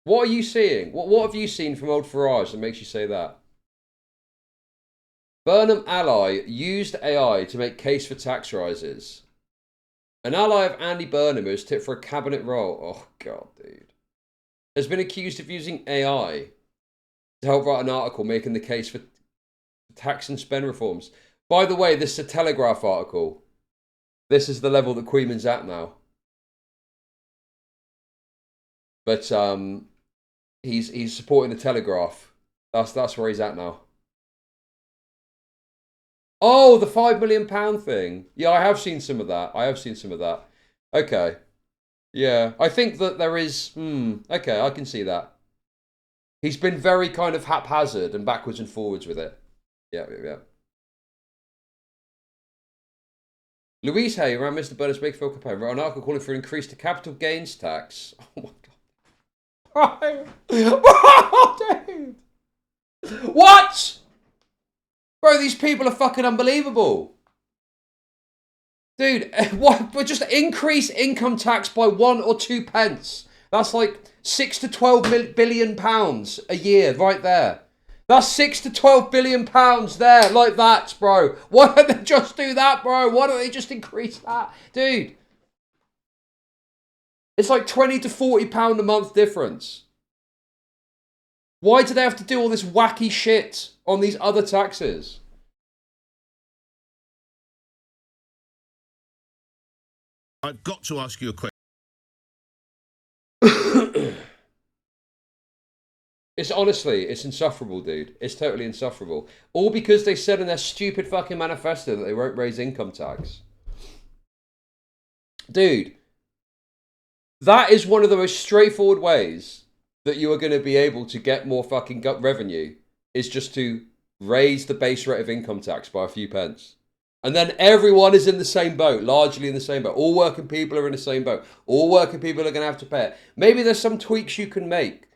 What are you seeing? What have you seen from old Farage that makes you say that? Burnham ally used AI to make case for tax rises. An ally of Andy Burnham who was tipped for a cabinet role. Oh, God, dude. Has been accused of using AI to help write an article making the case for tax and spend reforms. By the way, this is a Telegraph article. This is the level that Queeman's at now. But he's supporting the Telegraph. That's where he's at now. Oh, the £5 million thing. Yeah, I have seen some of that. Okay. Yeah, I think that there is... okay, I can see that. He's been very kind of haphazard and backwards and forwards with it. Yeah. Louise Hay around Mr. Bernard's Wakefield campaign wrote an article calling for an increase to capital gains tax. Oh my god. Dude. What? Bro, these people are fucking unbelievable. Dude, what? But just increase income tax by 1 or 2 pence. That's like 6 to 12 billion pounds a year right there. That's 6 to 12 billion pounds there, like that, bro. Why don't they just do that, bro? Why don't they just increase that? Dude. It's like 20 to 40 pound a month difference. Why do they have to do all this wacky shit on these other taxes? I've got to ask you a question. It's honestly, it's insufferable, dude. It's totally insufferable. All because they said in their stupid fucking manifesto that they won't raise income tax. Dude, that is one of the most straightforward ways that you are going to be able to get more fucking revenue, is just to raise the base rate of income tax by a few pence. And then everyone is in the same boat, largely in the same boat. All working people are in the same boat. All working people are going to have to pay it. Maybe there's some tweaks you can make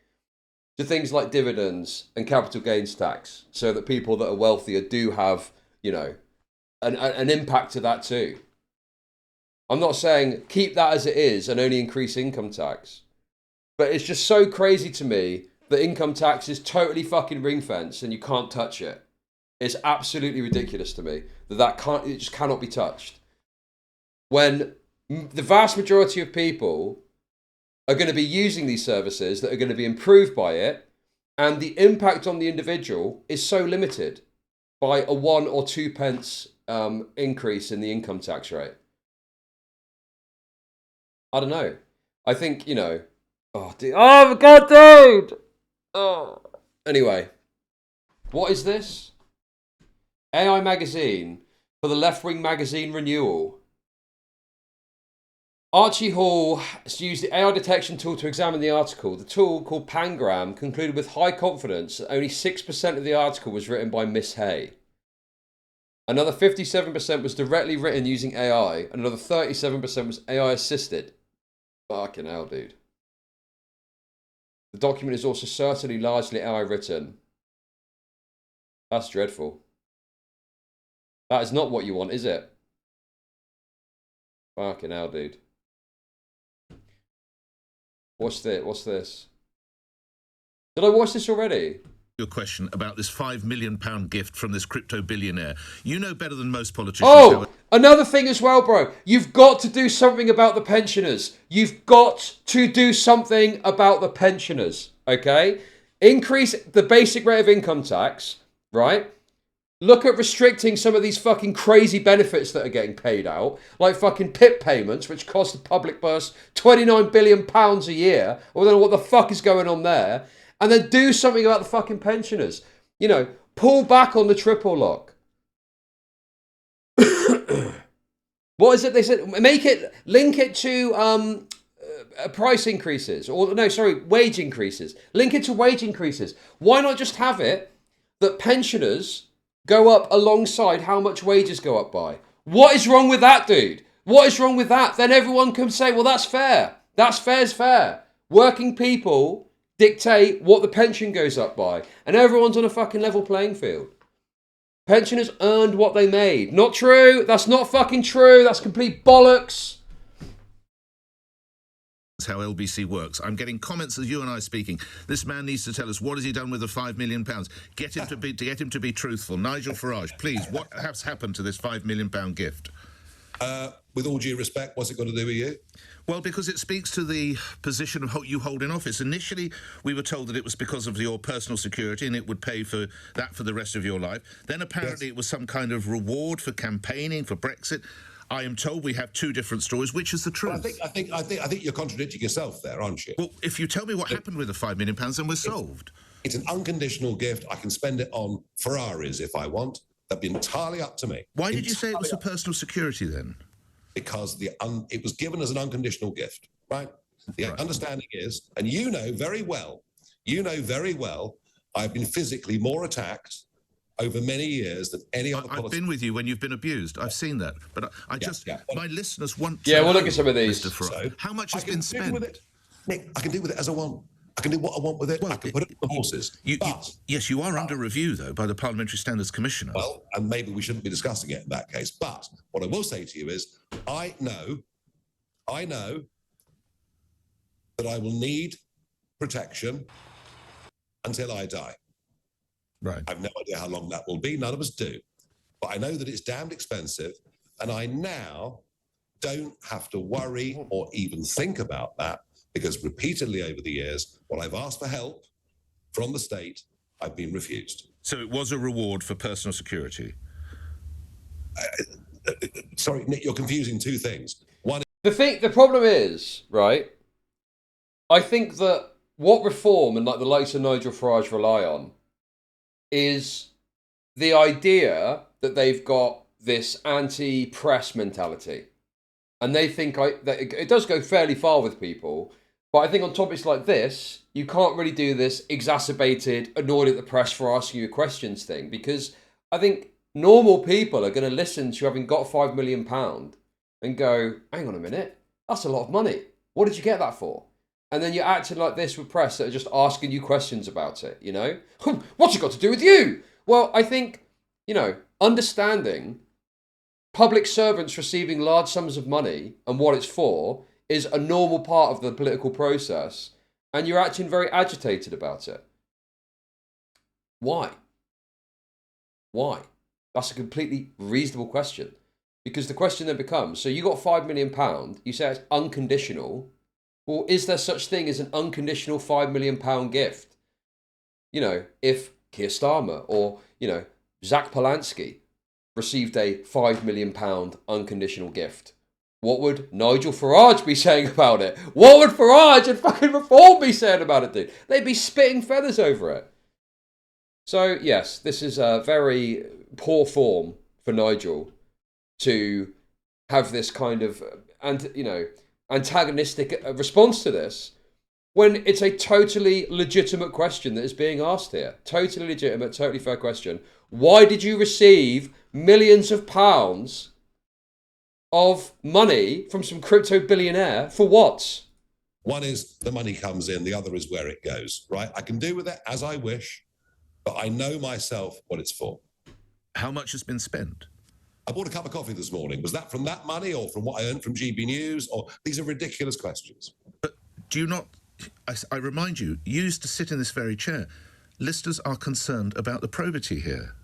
to things like dividends and capital gains tax, so that people that are wealthier do have, you know, an impact to that too. I'm not saying keep that as it is and only increase income tax. But it's just so crazy to me that income tax is totally fucking ring-fenced and you can't touch it. It's absolutely ridiculous to me that it just cannot be touched. When the vast majority of people are going to be using these services that are going to be improved by it, and the impact on the individual is so limited by a 1 or 2 pence increase in the income tax rate. I don't know. I think, you know... Oh, dude. Oh my god, dude! Oh. Anyway. What is this? AI magazine for the left-wing magazine renewal. Archie Hall used the AI detection tool to examine the article. The tool, called Pangram, concluded with high confidence that only 6% of the article was written by Miss Hay. Another 57% was directly written using AI, and another 37% was AI assisted. Fucking hell, dude. The document is also certainly largely AI written. That's dreadful. That is not what you want, is it? Fucking hell, dude. What's this? Did I watch this already? Your question about this £5 million gift from this crypto billionaire. You know better than most politicians. Oh, another thing as well, bro. You've got to do something about the pensioners. You've got to do something about the pensioners, okay? Increase the basic rate of income tax, right? Look at restricting some of these fucking crazy benefits that are getting paid out, like fucking PIP payments, which cost the public purse £29 billion a year. I don't know what the fuck is going on there. And then do something about the fucking pensioners. You know, pull back on the triple lock. What is it they said? Link it to price increases. Or, no, sorry, wage increases. Link it to wage increases. Why not just have it that pensioners go up alongside how much wages go up by? What is wrong with that, dude? What is wrong with that? Then everyone can say, well, that's fair. That's fair's fair. Working people dictate what the pension goes up by. And everyone's on a fucking level playing field. Pensioners earned what they made. Not true. That's not fucking true. That's complete bollocks. That's how LBC works. I'm getting comments as you and I are speaking. This man needs to tell us what has he done with the £5 million. Get him to get him to be truthful. Nigel Farage, please, what has happened to this £5 million gift? With all due respect, what's it got to do with you? Well, because it speaks to the position of you hold in office. Initially, we were told that it was because of your personal security and it would pay for that for the rest of your life. Then apparently it was some kind of reward for campaigning for Brexit. I am told we have two different stories. Which is the truth? Well, I think you're contradicting yourself there, aren't you? Well, if you tell me what happened with the £5 million, then we're solved. It's an unconditional gift. I can spend it on Ferraris if I want. That'd be entirely up to me. Why did you say it was for personal security then? Because it was given as an unconditional gift, right? The understanding is, and you know very well, I've been physically more attacked over many years than any other politician. I've been with you when you've been abused. I've seen that. But my listeners want to know, we'll look at some of these. So, how much has been spent? Nick, I can do with it as I want. I can do what I want with it. Well, I can put it on the horses. Yes, you are under review, though, by the Parliamentary Standards Commissioner. Well, and maybe we shouldn't be discussing it in that case. But what I will say to you is, I know that I will need protection until I die. Right. I have no idea how long that will be. None of us do. But I know that it's damned expensive, and I now don't have to worry or even think about that, because repeatedly over the years, when I've asked for help from the state, I've been refused. So it was a reward for personal security? Sorry, Nick, you're confusing two things. One, the problem is, right, I think that what Reform and like the likes of Nigel Farage rely on is the idea that they've got this anti-press mentality. And they think that it does go fairly far with people. But I think on topics like this, you can't really do this exacerbated, annoyed at the press for asking you questions thing, because I think normal people are going to listen to you having got £5 million and go, hang on a minute, that's a lot of money. What did you get that for? And then you're acting like this with press that are just asking you questions about it, you know? What's it got to do with you? Well, I think, you know, understanding public servants receiving large sums of money and what it's for is a normal part of the political process, and you're acting very agitated about it. Why? Why? That's a completely reasonable question. Because the question then becomes, so you got £5 million, you say it's unconditional. Well, is there such thing as an unconditional £5 million gift? You know, if Keir Starmer or, you know, Zach Polanski received a £5 million unconditional gift, what would Nigel Farage be saying about it? What would Farage and fucking Reform be saying about it, dude? They'd be spitting feathers over it. So, yes, this is a very poor form for Nigel to have this kind of, antagonistic response to this when it's a totally legitimate question that is being asked here. Totally legitimate, totally fair question. Why did you receive millions of pounds of money from some crypto billionaire for what? one is the money comes in, the other is where it goes, right? I can do with it as I wish, but I know myself what it's for. How much has been spent? I bought a cup of coffee this morning. Was that from that money or from what I earned from GB News? Or these are ridiculous questions. But do you not, I remind you, you used to sit in this very chair. Listeners are concerned about the probity here.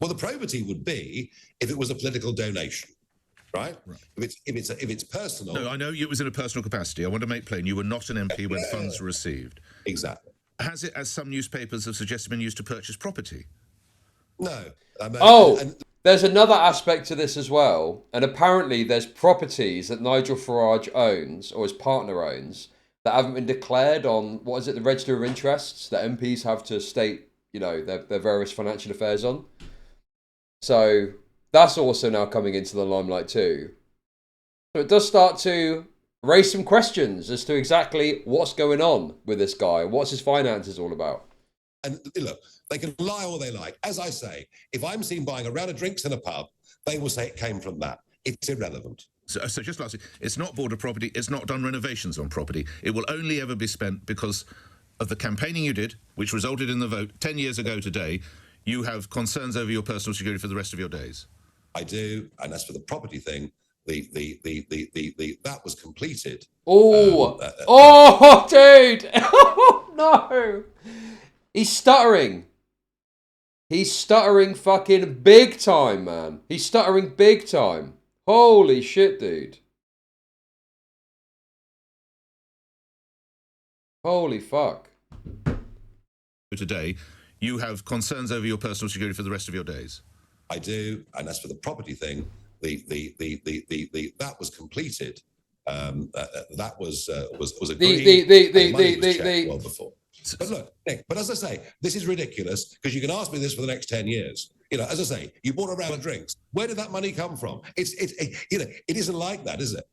Well, the probity would be if it was a political donation, right? If it's personal. No, I know it was in a personal capacity. I want to make plain you were not an MP when funds were received. Exactly. Has it, as some newspapers have suggested, been used to purchase property? No. There's another aspect to this as well, and apparently there's properties that Nigel Farage owns, or his partner owns, that haven't been declared on, what is it, the Register of Interests that MPs have to state, you know, their various financial affairs on. So that's also now coming into the limelight too. So it does start to raise some questions as to exactly what's going on with this guy, what's his finances all about. And look, they can lie all they like. As I say, if I'm seen buying a round of drinks in a pub, they will say it came from that. It's irrelevant. So just lastly, it's not bought a property, it's not done renovations on property. It will only ever be spent because of the campaigning you did, which resulted in the vote 10 years ago today. You have concerns over your personal security for the rest of your days. I do, and as for the property thing, that was completed. Oh, dude! Oh, no! He's stuttering. He's stuttering fucking big time, man. He's stuttering big time. Holy shit, dude. Holy fuck. Today, you have concerns over your personal security for the rest of your days. I do, and as for the property thing, that was completed. That was agreed. Well before. But look, Nick. But as I say, this is ridiculous because you can ask me this for the next 10 years. You know, as I say, you bought a round of drinks. Where did that money come from? You know, it isn't like that, is it?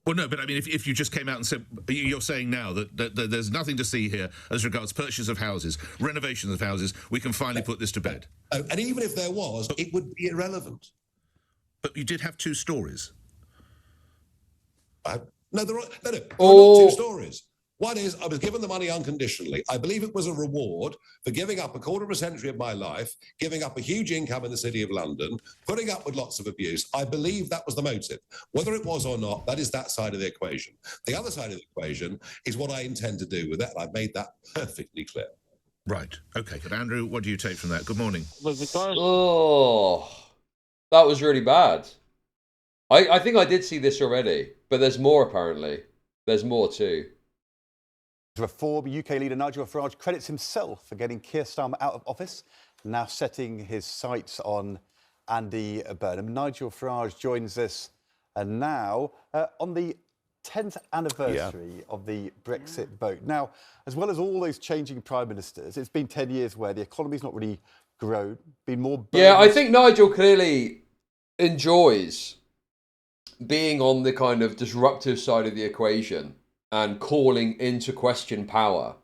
Well, no, but I mean, if you just came out and said, you're saying now that there's nothing to see here as regards purchase of houses, renovations of houses, we can finally put this to bed. Oh, and even if there was, it would be irrelevant. But you did have 2 stories. No, there are not 2 stories. One is I was given the money unconditionally. I believe it was a reward for giving up a quarter of a century of my life, giving up a huge income in the City of London, putting up with lots of abuse. I believe that was the motive. Whether it was or not, that is that side of the equation. The other side of the equation is what I intend to do with that. I've made that perfectly clear. Right. Okay. But Andrew, what do you take from that? Good morning. Oh, that was really bad. I think I did see this already, but there's more apparently. There's more too. Reform, UK leader Nigel Farage credits himself for getting Keir Starmer out of office, now setting his sights on Andy Burnham. Nigel Farage joins us now on the 10th anniversary of the Brexit vote. Now, as well as all those changing prime ministers, it's been 10 years where the economy's not really grown, been more... Yeah, I think Nigel clearly enjoys being on the kind of disruptive side of the equation and calling into question power.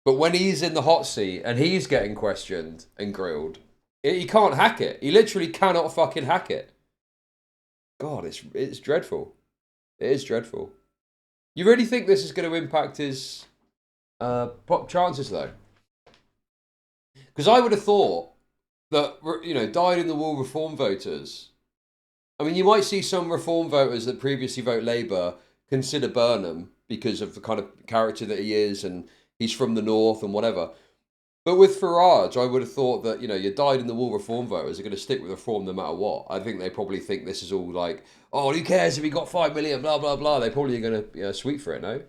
But when he's in the hot seat and he's getting questioned and grilled, he can't hack it. He literally cannot fucking hack it. God, it's dreadful. It is dreadful. You really think this is going to impact his chances, though? Because I would have thought that, you know, dyed-in-the-wool reform voters... I mean, you might see some reform voters that previously vote Labour consider Burnham because of the kind of character that he is and he's from the north and whatever. But with Farage, I would have thought that, you know, your dyed-in-the-wool reform voters are going to stick with reform no matter what. I think they probably think this is all like, oh, who cares if he got 5 million, blah, blah, blah. They probably are going to sweep for it, no?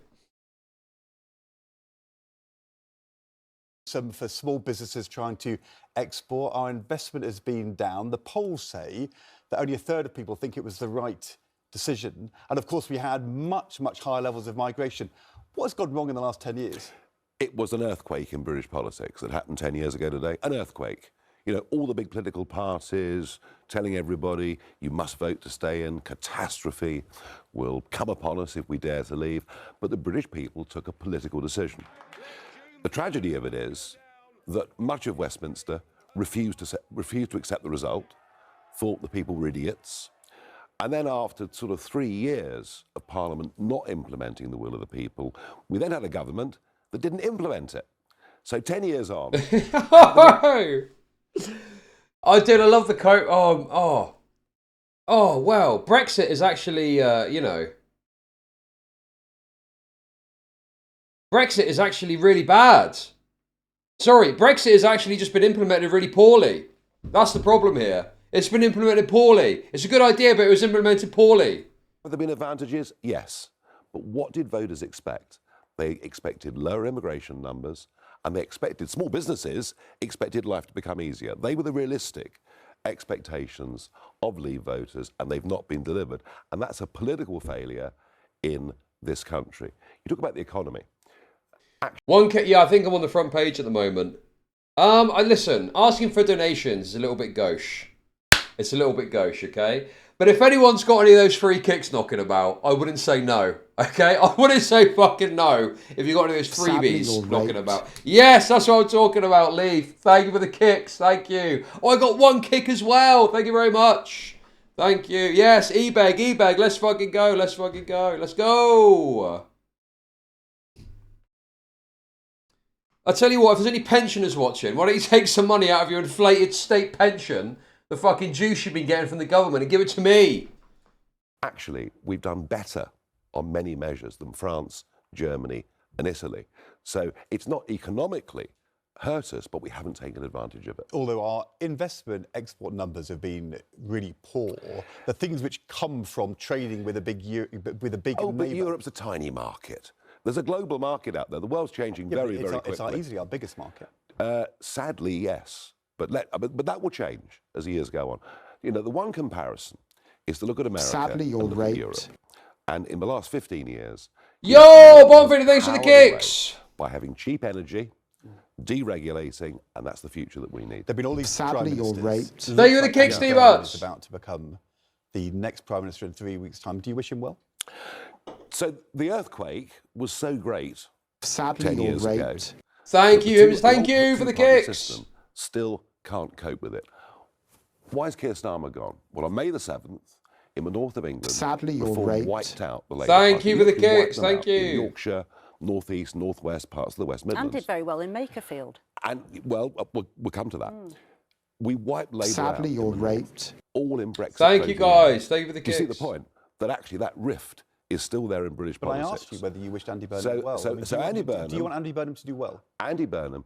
Some for small businesses trying to export. Our investment has been down. The polls say that only a third of people think it was the right decision. And of course, we had much, much higher levels of migration. What has gone wrong in the last 10 years? It was an earthquake in British politics that happened 10 years ago today. An earthquake. You know, all the big political parties telling everybody you must vote to stay in. Catastrophe will come upon us if we dare to leave. But the British people took a political decision. The tragedy of it is that much of Westminster refused to accept the result, thought the people were idiots. And then after sort of 3 years of Parliament not implementing the will of the people, we then had a government that didn't implement it. So 10 years on... Oh, dude, I love the quote. Oh, well, Brexit is actually, you know... Brexit is actually really bad. Sorry, Brexit has actually just been implemented really poorly. That's the problem here. It's been implemented poorly. It's a good idea, but it was implemented poorly. Have there been advantages? Yes. But what did voters expect? They expected lower immigration numbers, and they expected, small businesses expected life to become easier. They were the realistic expectations of Leave voters, and they've not been delivered. And that's a political failure in this country. You talk about the economy. Yeah, I think I'm on the front page at the moment. Listen, asking for donations is a little bit gauche. It's a little bit gauche, okay? But if anyone's got any of those free kicks knocking about, I wouldn't say no, okay? I wouldn't say fucking no if you got any of those freebies knocking about. Yes, that's what I'm talking about, Leaf. Thank you for the kicks. Thank you. Oh, I got 1 kick as well. Thank you very much. Thank you. Yes, E-Bag. Let's fucking go. Let's fucking go. Let's go. I tell you what, if there's any pensioners watching, why don't you take some money out of your inflated state pension, the fucking juice you've been getting from the government, and give it to me? Actually, we've done better on many measures than France, Germany and Italy. So it's not economically hurt us, but we haven't taken advantage of it. Although our investment export numbers have been really poor, the things which come from trading with a big Oh, but neighbour. Europe's a tiny market. There's a global market out there. The world's changing very, very quickly. It's easily our biggest market. Sadly, yes. But that will change as the years go on. You know, the one comparison is to look at America Sadly, you're and look at raped. Europe. And in the last 15 years... Yo, Bonfrey, thanks for the kicks! By having cheap energy, deregulating, and that's the future that we need. There've been all these Sadly, you're raped. Thank you for the kick, Steve Butts. Is about to become the next Prime Minister in 3 weeks' time. Do you wish him well? So the earthquake was so great Sadly, 10 you're years ago. raped. Thank you, thank you for the kicks. System still can't cope with it. Why is Keir Starmer gone? Well, on May the 7th, in the north of England, Sadly, you're Reform raped. wiped out the Labour Thank Party. you for the Literally wiped kicks, them thank out in you. Yorkshire, North East, North West, parts of the West And Midlands. did very well in Makerfield. And, well, we'll come to that. We wiped Labour out. Sadly, you're in the north, raped. all in Brexit. Thank you, guys. Thank you for the You kicks. see the point? That actually that rift is still there in British But I politics. asked you whether you wished Andy Burnham well. Andy Burnham... Do you want Andy Burnham to do well? Andy Burnham,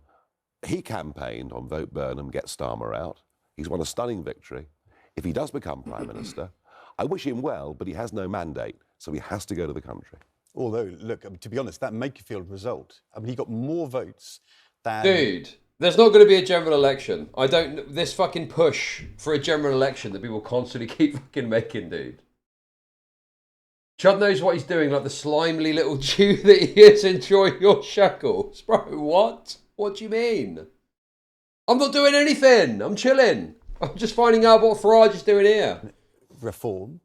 he campaigned on Vote Burnham, Get Starmer Out. He's won a stunning victory. If he does become Prime Minister, I wish him well, but he has no mandate, so he has to go to the country. Although, look, to be honest, that Makerfield result, I mean, he got more votes than... Dude, there's not going to be a general election. This fucking push for a general election that people constantly keep fucking making, dude. Chud knows what he's doing, like the slimely little Jew that he is. Enjoy your shackles. Bro, what? What do you mean? I'm not doing anything. I'm chilling. I'm just finding out what Farage is doing here. Reform.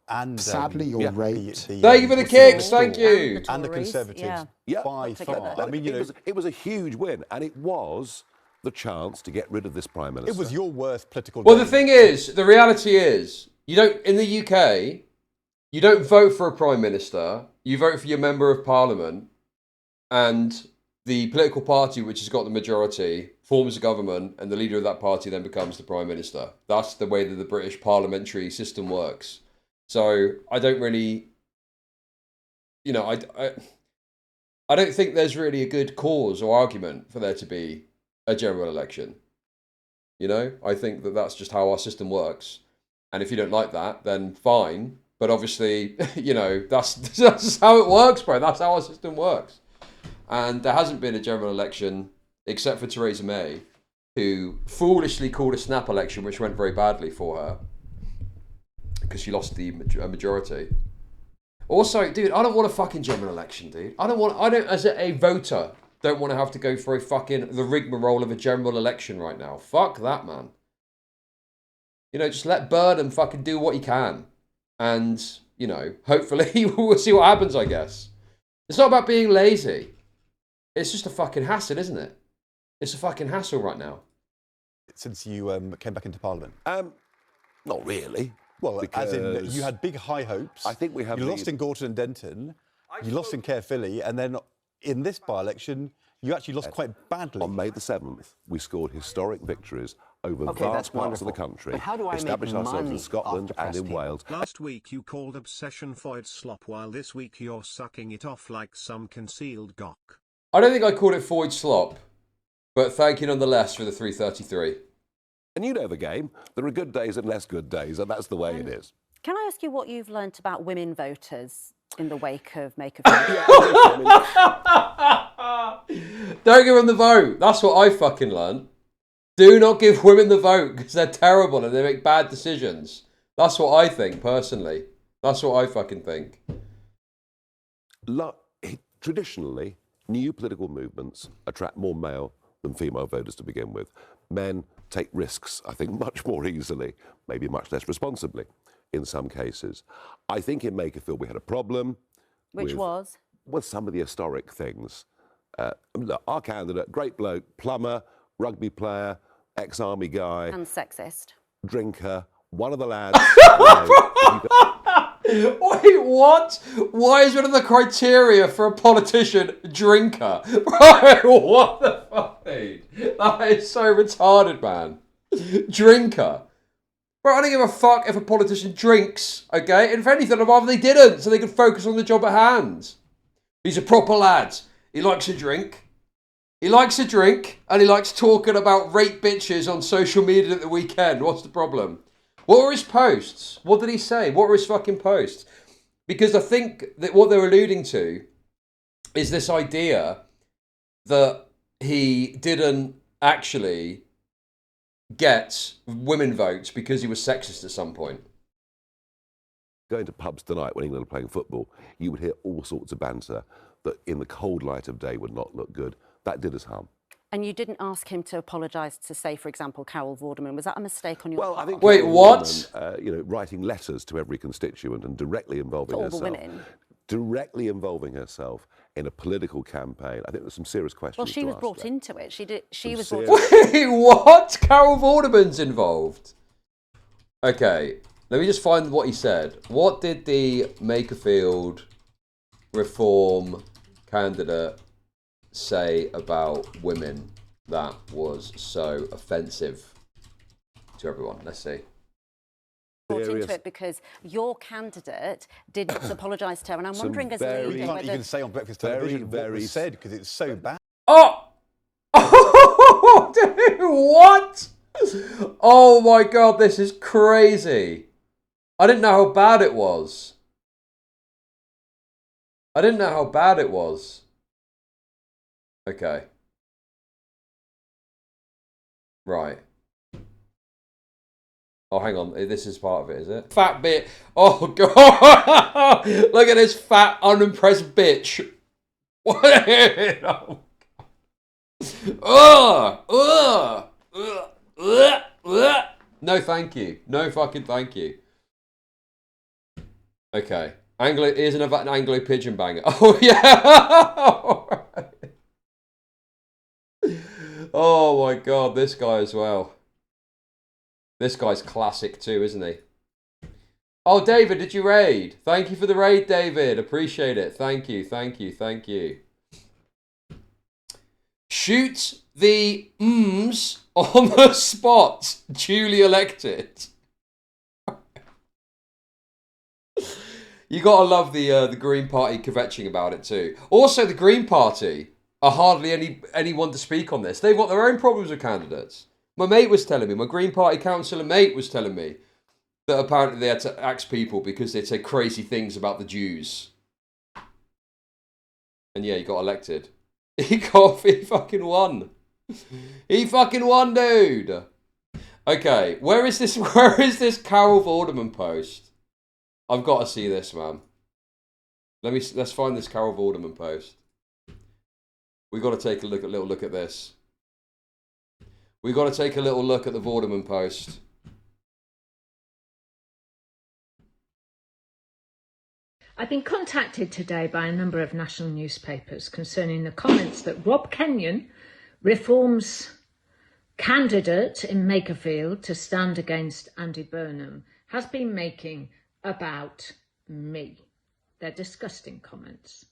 And Sadly, you're raped. Thank you for the kicks. Thank you. And the Conservatives, by far. I mean, you know, it was a huge win, and it was the chance to get rid of this Prime Minister. it was your worst political... Well, the game. thing is, the reality is, you don't, in the UK, you don't vote for a Prime Minister, you vote for your Member of Parliament, and the political party which has got the majority forms a government, and the leader of that party then becomes the Prime Minister. That's the way that the British parliamentary system works. So I don't really, you know, I don't think there's really a good cause or argument for there to be a general election. You know, I think that that's just how our system works. And if you don't like that, then fine. But obviously, you know, that's just how it works, bro. That's how our system works. And there hasn't been a general election except for Theresa May, who foolishly called a snap election, which went very badly for her because she lost the majority. Also, dude, I don't want a fucking general election, dude. I don't, as a voter, don't want to have to go through the rigmarole of a general election right now. Fuck that, man. You know, just let Burnham fucking do what he can. And, you know, hopefully we'll see what happens, I guess. It's not about being lazy. It's just a fucking hassle, isn't it? It's a fucking hassle right now. Since you came back into Parliament? Not really. Well, as in, you had big high hopes. I think we have... You lost in Gorton and Denton, you lost in Caerphilly, and then in this by-election, you actually lost quite badly. On May the 7th, we scored historic victories over vast parts of the country, But how do I established make ourselves money in Scotland off and in depressed Wales. Last week you called obsession Foyd slop, while this week you're sucking it off like some concealed gawk. I don't think I called it Foyd slop, but thank you nonetheless for the 333. And you know the game. There are good days and less good days, and that's the way it is. Can I ask you what you've learnt about women voters in the wake of Makerfield? Don't give them the vote. That's what I fucking learned. Do not give women the vote because they're terrible and they make bad decisions. That's what I think, personally. That's what I fucking think. Traditionally, new political movements attract more male than female voters to begin with. Men take risks, I think, much more easily, maybe much less responsibly in some cases. I think in Makerfield we had a problem. Which was? With some of the historic things. Look, our candidate, great bloke, plumber, rugby player, ex-army guy. And sexist. Drinker, one of the lads. Wait, what? Why is one of the criteria for a politician drinker? Bro, what the fuck, dude? That is so retarded, man. Drinker. Bro, I don't give a fuck if a politician drinks, okay? And if anything, I'd rather they didn't, so they could focus on the job at hand. He's a proper lad. He likes a drink. He likes a drink, and he likes talking about rape bitches on social media at the weekend. What's the problem? What were his posts? What did he say? What were his fucking posts? Because I think that what they're alluding to is this idea that he didn't actually get women votes because he was sexist at some point. Going to pubs tonight when England are playing football, you would hear all sorts of banter that in the cold light of day would not look good. That did us harm. And you didn't ask him to apologise to, say, for example, Carol Vorderman. Was that a mistake on your part? I think Wait, Carol what? Vorderman, you know, writing letters to every constituent and directly involving To all herself. the women. Directly involving herself in a political campaign. I think there's some serious questions. Well, she to was ask brought there. into it. She was serious- brought into Wait, what? Carol Vorderman's involved? Okay, let me just find what he said. What did the Makerfield reform candidate say about women that was so offensive to everyone? Let's see. brought into it because your candidate didn't apologise to her. And I'm wondering as a leader You can't whether... even say on breakfast television what was said because it's so bad. Oh! Dude, what? Oh my god, this is crazy. I didn't know how bad it was. I didn't know how bad it was. Okay. Right. Oh, hang on. This is part of it, is it? Fat bit. Oh, God. Look at this fat, unimpressed bitch. What? Oh, no, thank you. No fucking thank you. Okay. Here's an Anglo pigeon banger. Oh, yeah. Oh, my God. This guy as well. This guy's classic too, isn't he? Oh, David, did you raid? Thank you for the raid, David. Appreciate it. Thank you, thank you, thank you. Shoot the mms on the spot. Duly elected. You gotta love the Green Party kvetching about it too. Also, the Green Party are hardly anyone to speak on this. They've got their own problems with candidates. My mate was telling me, my Green Party councillor mate was telling me that apparently they had to axe people because they'd say crazy things about the Jews. And yeah, he got elected. He fucking won. He fucking won, dude. Okay, where is this Carol Vorderman post? I've got to see this, man. Let's find this Carol Vorderman post. We've got to take a little look at this. We've got to take a little look at the Vorderman post. I've been contacted today by a number of national newspapers concerning the comments that Rob Kenyon, Reform's candidate in Makerfield to stand against Andy Burnham, has been making about me. They're disgusting comments.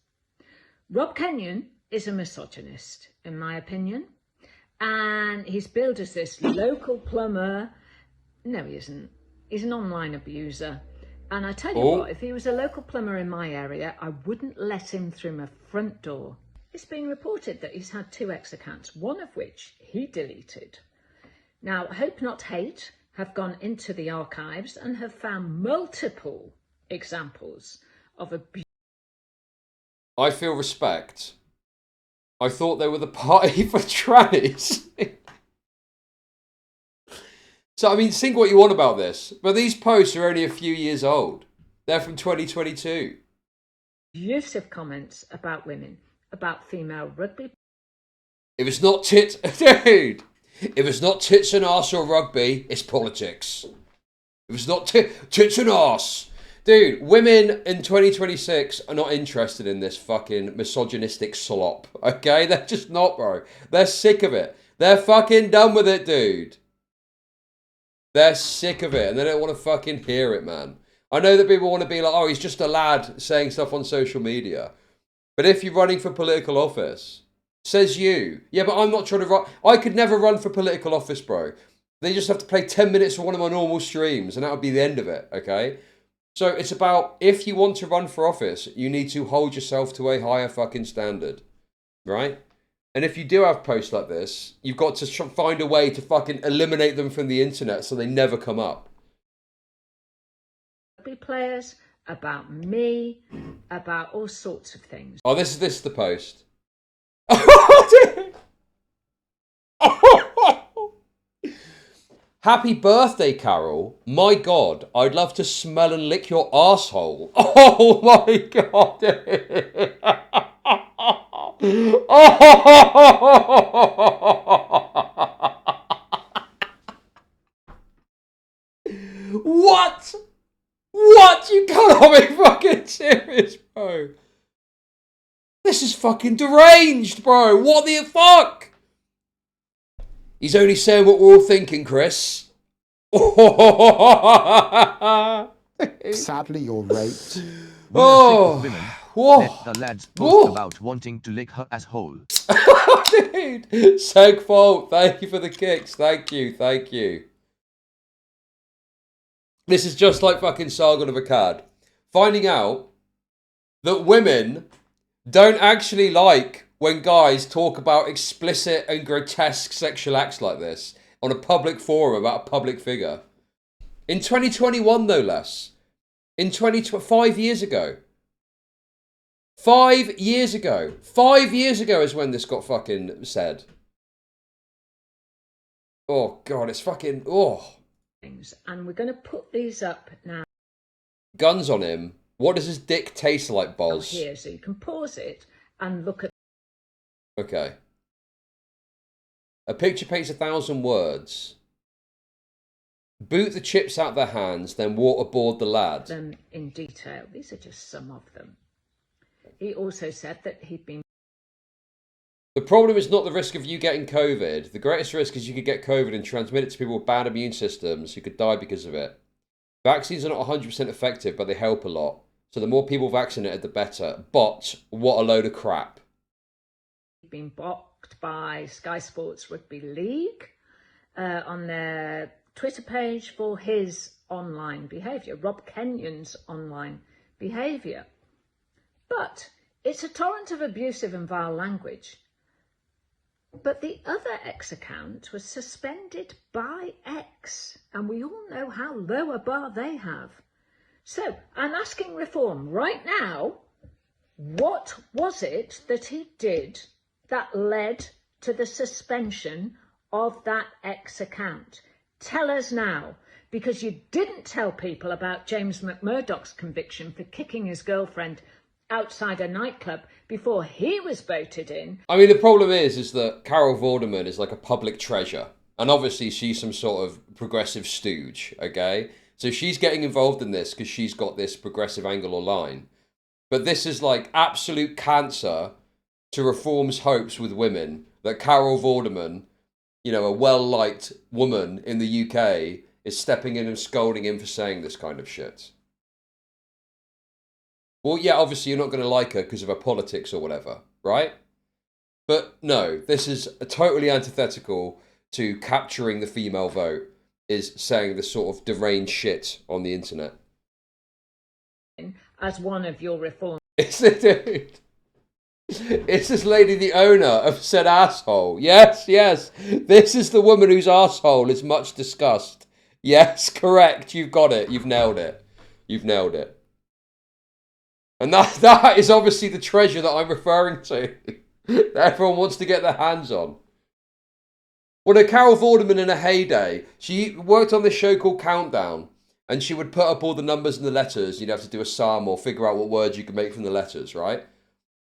Rob Kenyon is a misogynist, in my opinion. And he's billed as this local plumber. No, he isn't. He's an online abuser. And I tell you what, if he was a local plumber in my area, I wouldn't let him through my front door. It's been reported that he's had 2 ex accounts, one of which he deleted. Now, Hope Not Hate have gone into the archives and have found multiple examples of abuse. I feel respect. I thought they were the party for trannies. So, I mean, think what you want about this. But these posts are only a few years old. They're from 2022. Abusive comments about women, about female rugby. If it's not tits... Dude! If it's not tits and arse or rugby, it's politics. If it's not tits and arse... Dude, women in 2026 are not interested in this fucking misogynistic slop, okay? They're just not, bro. They're sick of it. They're fucking done with it, dude. They're sick of it, and they don't want to fucking hear it, man. I know that people want to be like, oh, he's just a lad saying stuff on social media. But if you're running for political office, says you. Yeah, but I'm not trying to run. I could never run for political office, bro. They just have to play 10 minutes for one of my normal streams, and that would be the end of it, okay? So it's about, if you want to run for office, you need to hold yourself to a higher fucking standard, right? And if you do have posts like this, you've got to find a way to fucking eliminate them from the internet so they never come up. Players, about me, about all sorts of things. Oh, this is the post. Happy birthday, Carol. My God, I'd love to smell and lick your arsehole. Oh my God. What? What? You cannot be fucking serious, bro. This is fucking deranged, bro. What the fuck? He's only saying what we're all thinking, Chris. Sadly, you're raped. Oh. Whoa. Let the lads post about wanting to lick her asshole. Dude. Segfault, thank you for the kicks. Thank you, thank you. This is just like fucking Sargon of Akkad. Finding out that women don't actually like when guys talk about explicit and grotesque sexual acts like this on a public forum about a public figure. In 2021, no less. In 5 years ago. 5 years ago. 5 years ago is when this got fucking said. Oh, God, it's fucking... Oh. And we're going to put these up now. Guns on him. What does his dick taste like, Boz? Here, so you can pause it and look at. Okay. A picture paints 1,000 words. Boot the chips out their hands, then waterboard the lad. Them in detail. These are just some of them. He also said that he'd been. The problem is not the risk of you getting COVID. The greatest risk is you could get COVID and transmit it to people with bad immune systems who could die because of it. Vaccines are not 100% effective, but they help a lot. So the more people vaccinated, the better. But what a load of crap. Been blocked by Sky Sports Rugby League on their Twitter page for his online behaviour, Rob Kenyon's online behaviour. But it's a torrent of abusive and vile language. But the other X account was suspended by X, and we all know how low a bar they have. So I'm asking Reform right now, what was it that he did that led to the suspension of that X account? Tell us now, because you didn't tell people about James McMurdoch's conviction for kicking his girlfriend outside a nightclub before he was voted in. I mean, the problem is that Carol Vorderman is like a public treasure. And obviously she's some sort of progressive stooge, okay? So she's getting involved in this because she's got this progressive angle or line. But this is like absolute cancer to Reform's hopes with women, that Carol Vorderman, you know, a well-liked woman in the UK, is stepping in and scolding him for saying this kind of shit. Well, yeah, obviously you're not going to like her because of her politics or whatever, right? But no, this is totally antithetical to capturing the female vote, is saying this sort of deranged shit on the internet. As one of your reform. It's the dude. Is this lady the owner of said asshole? Yes, yes. This is the woman whose asshole is much discussed. Yes, correct. You've got it. You've nailed it. You've nailed it. And that is obviously the treasure that I'm referring to. That everyone wants to get their hands on. Well, no, Carol Vorderman in a heyday, she worked on this show called Countdown, and she would put up all the numbers and the letters. You'd have to do a sum or figure out what words you could make from the letters, right?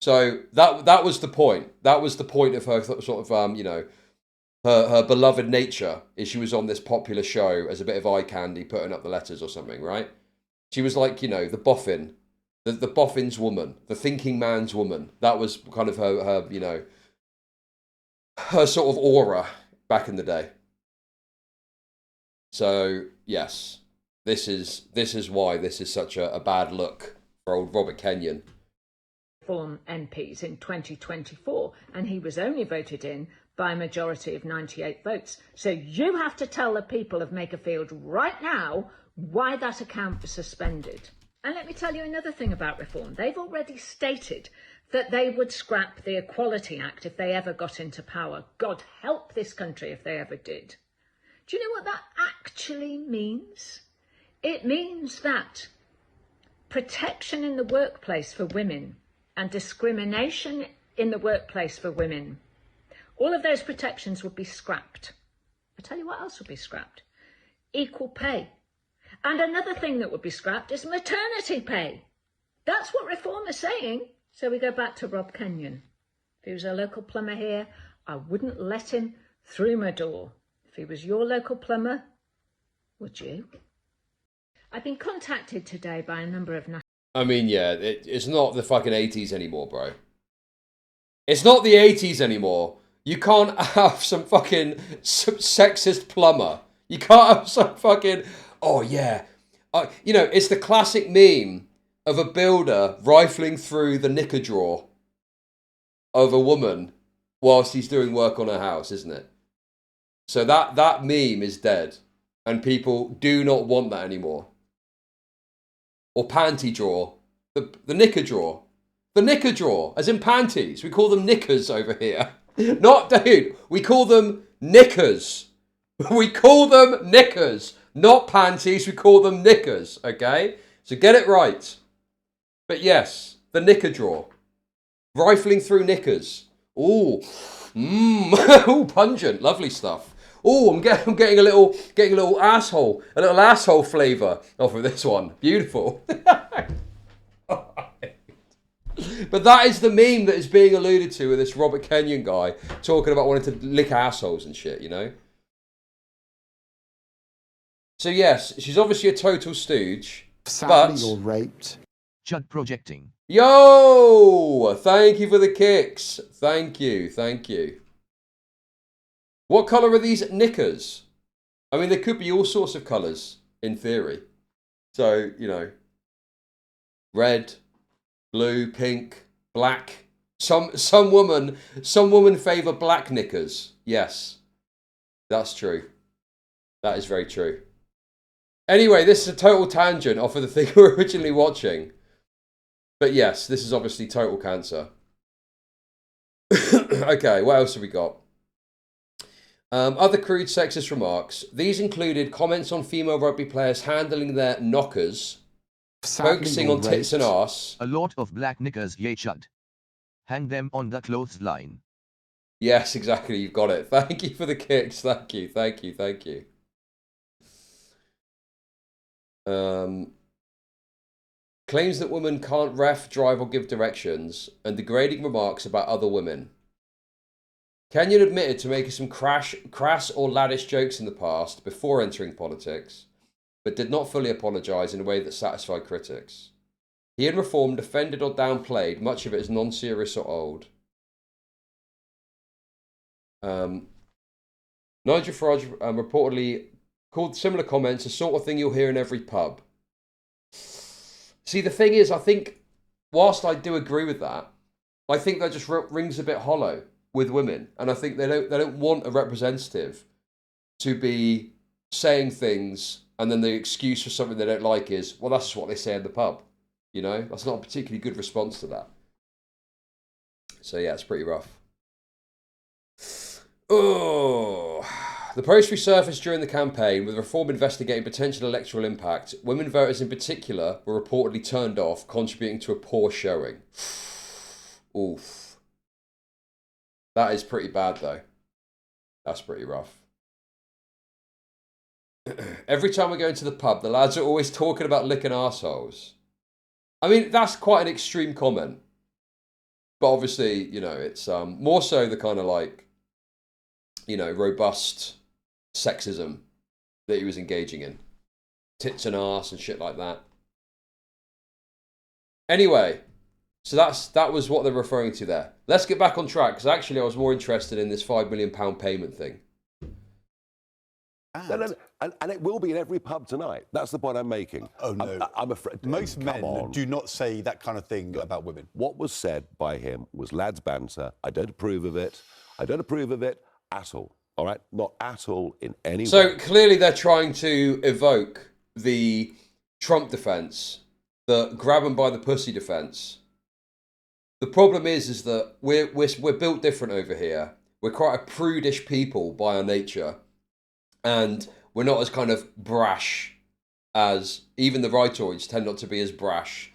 So that was the point. That was the point of her sort of, you know, her beloved nature, is she was on this popular show as a bit of eye candy, putting up the letters or something, right? She was like, you know, the boffin. The boffin's woman, the thinking man's woman. That was kind of her, you know, her sort of aura back in the day. So, yes, this is why this is such a bad look for old Robert Kenyon. Reform MPs in 2024, and he was only voted in by a majority of 98 votes. So you have to tell the people of Makerfield right now why that account was suspended. And let me tell you another thing about reform. They've already stated that they would scrap the Equality Act if they ever got into power. God help this country if they ever did. Do you know what that actually means? It means that protection in the workplace for women and discrimination in the workplace for women, all of those protections would be scrapped. I tell you what else would be scrapped. Equal pay. And another thing that would be scrapped is maternity pay. That's what Reform is saying. So we go back to Rob Kenyon. If he was a local plumber here, I wouldn't let him through my door. If he was your local plumber, would you? I've been contacted today by a number of... I mean, yeah, it's not the fucking 80s anymore, bro. It's not the 80s anymore. You can't have some fucking sexist plumber. You can't have some fucking... Oh, yeah. You know, it's the classic meme of a builder rifling through the knicker drawer of a woman whilst he's doing work on her house, isn't it? So that meme is dead. And people do not want that anymore. Or panty drawer. The knicker drawer. The knicker drawer, as in panties. We call them knickers over here. Not, dude, we call them knickers. We call them knickers. Not panties, we call them knickers, okay? So get it right. But yes, the knicker drawer. Rifling through knickers. Ooh. Ooh, pungent. Lovely stuff. Ooh, I'm getting a little asshole flavour off of this one. Beautiful. But that is the meme that is being alluded to with this Robert Kenyon guy talking about wanting to lick assholes and shit, you know? So yes, she's obviously a total stooge. Sadly, you're raped. Chud projecting. Yo! Thank you for the kicks. Thank you. What colour are these knickers? I mean, there could be all sorts of colours, in theory. So, you know, red, blue, pink, black. Some woman favour black knickers. Yes, that's true. That is very true. Anyway, this is a total tangent off of the thing we were originally watching. But yes, this is obviously total cancer. Okay, what else have we got? Other crude sexist remarks. These included comments on female rugby players handling their knockers, focusing on tits and arse. A lot of black knickers, yay chud. Hang them on the clothesline. Yes, exactly. You've got it. Thank you for the kicks. Thank you. Claims that women can't ref, drive or give directions, and degrading remarks about other women. Kenyon admitted to making some crass or laddish jokes in the past before entering politics, but did not fully apologise in a way that satisfied critics. He and Reform defended or downplayed much of it as non-serious or old. Nigel Farage reportedly called similar comments the sort of thing you'll hear in every pub. See, the thing is, I think, whilst I do agree with that, I think that just rings a bit hollow with women, and I think they don't want a representative to be saying things, and then the excuse for something they don't like is, well, that's just what they say in the pub. You know, that's not a particularly good response to that. So yeah, it's pretty rough. Oh, the post resurfaced during the campaign with Reform investigating potential electoral impact. Women voters in particular were reportedly turned off, contributing to a poor showing. Oof. That is pretty bad, though. That's pretty rough. Every time we go into the pub, the lads are always talking about licking arseholes. I mean, that's quite an extreme comment. But obviously, you know, it's more so the kind of like, you know, robust sexism that he was engaging in. Tits and arse and shit like that. Anyway, so that was what they're referring to there. Let's get back on track, because actually I was more interested in this £5 million payment thing. And it will be in every pub tonight. That's the point I'm making. Oh, no. I'm afraid. Most men do not say that kind of thing about women. What was said by him was lads banter. I don't approve of it. I don't approve of it at all. All right? Not at all in any way. So clearly they're trying to evoke the Trump defense the grab 'em by the pussy defense. The problem is that we're built different over here. We're quite a prudish people by our nature, and we're not as kind of brash as even the rightoids tend not to be as brash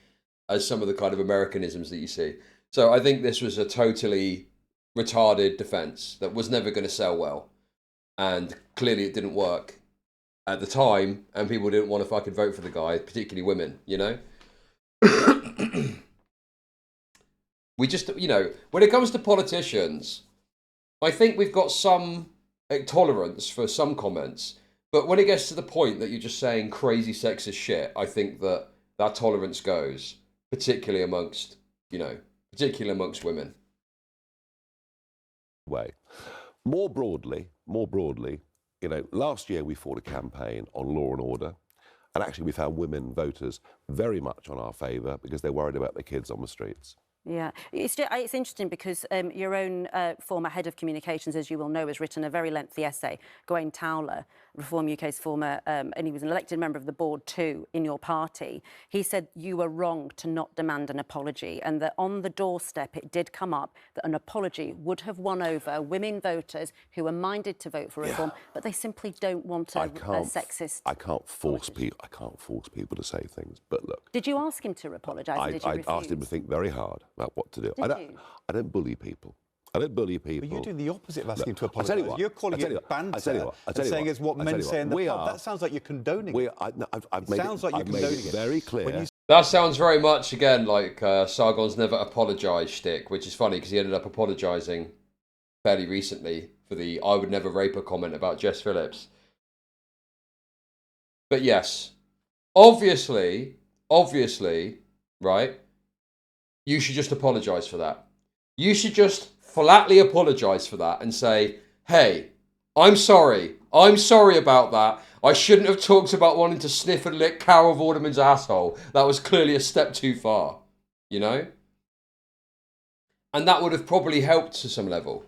as some of the kind of Americanisms that you see. So I think this was a totally retarded defense that was never going to sell well, and clearly it didn't work at the time, and people didn't want to fucking vote for the guy, particularly women, you know? We just, you know, when it comes to politicians, I think we've got some tolerance for some comments, but when it gets to the point that you're just saying crazy sexist shit, I think that that tolerance goes, particularly amongst, you know, particularly amongst women. Way. More broadly, you know, last year we fought a campaign on law and order, and actually we found women voters very much on our favour because they're worried about their kids on the streets. Yeah, it's interesting because your own former head of communications, as you will know, has written a very lengthy essay, Gawain Towler, Reform UK's former, and he was an elected member of the board too in your party. He said you were wrong to not demand an apology, and that on the doorstep it did come up that an apology would have won over women voters who are minded to vote for reform, but they simply don't want a sexist. I can't force people to say things. But look, did you ask him to apologise? Or did you refuse? asked him to think very hard about what to do. I don't bully people. I don't bully people. But you're doing the opposite of asking to apologise. I tell you what, you're calling it banter and saying it's what men say in the pub. That sounds like you're condoning it. I've made it very clear. That sounds very much, again, like Sargon's never apologised shtick, which is funny because he ended up apologising fairly recently for the I would never rape her comment about Jess Phillips. But yes, obviously, right, you should just apologise for that. You should just flatly apologise for that and say, hey, I'm sorry about that. I shouldn't have talked about wanting to sniff and lick Carol Vorderman's asshole. That was clearly a step too far, you know? And that would have probably helped to some level.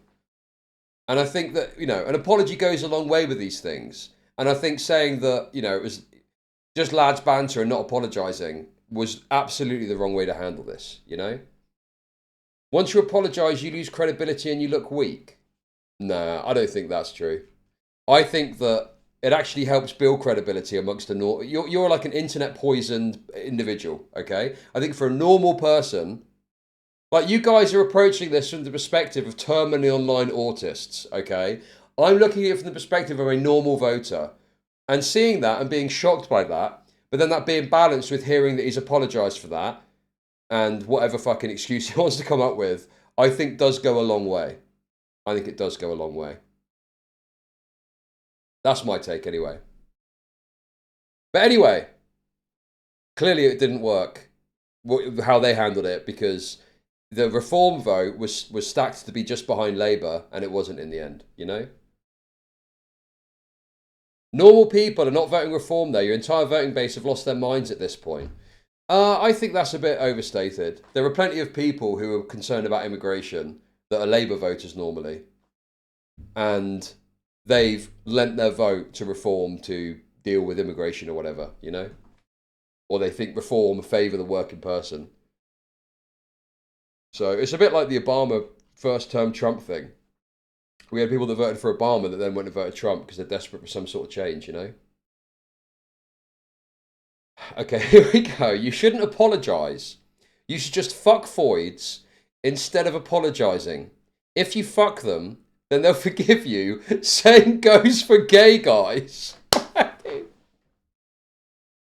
And I think that, you know, an apology goes a long way with these things. And I think saying that, you know, it was just lads banter and not apologising was absolutely the wrong way to handle this, you know? Once you apologise, you lose credibility and you look weak. Nah, I don't think that's true. I think that it actually helps build credibility amongst you're like an internet poisoned individual, okay? I think for a normal person, like you guys are approaching this from the perspective of terminally online autists, okay? I'm looking at it from the perspective of a normal voter and seeing that and being shocked by that, but then that being balanced with hearing that he's apologised for that and whatever fucking excuse he wants to come up with, I think does go a long way. I think it does go a long way. That's my take anyway. But anyway, clearly it didn't work, how they handled it, because the reform vote was stacked to be just behind Labour, and it wasn't in the end, you know? Normal people are not voting reform though. Your entire voting base have lost their minds at this point. I think that's a bit overstated. There are plenty of people who are concerned about immigration that are Labour voters normally. And they've lent their vote to reform to deal with immigration or whatever, you know? Or they think reform favour the working person. So it's a bit like the Obama first term Trump thing. We had people that voted for Obama that then went and voted Trump because they're desperate for some sort of change, you know? Okay, here we go. You shouldn't apologise. You should just fuck Foids instead of apologising. If you fuck them, then they'll forgive you. Same goes for gay guys.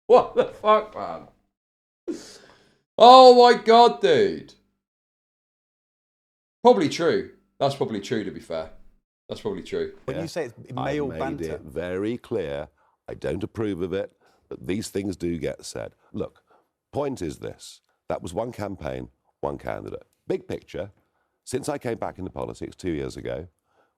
What the fuck, man? Oh my god, dude. Probably true. That's probably true, to be fair. That's probably true. When you say it's male banter, I made it very clear. I don't approve of it, but these things do get said. Look, point is this. That was one campaign, one candidate. Big picture, since I came back into politics 2 years ago,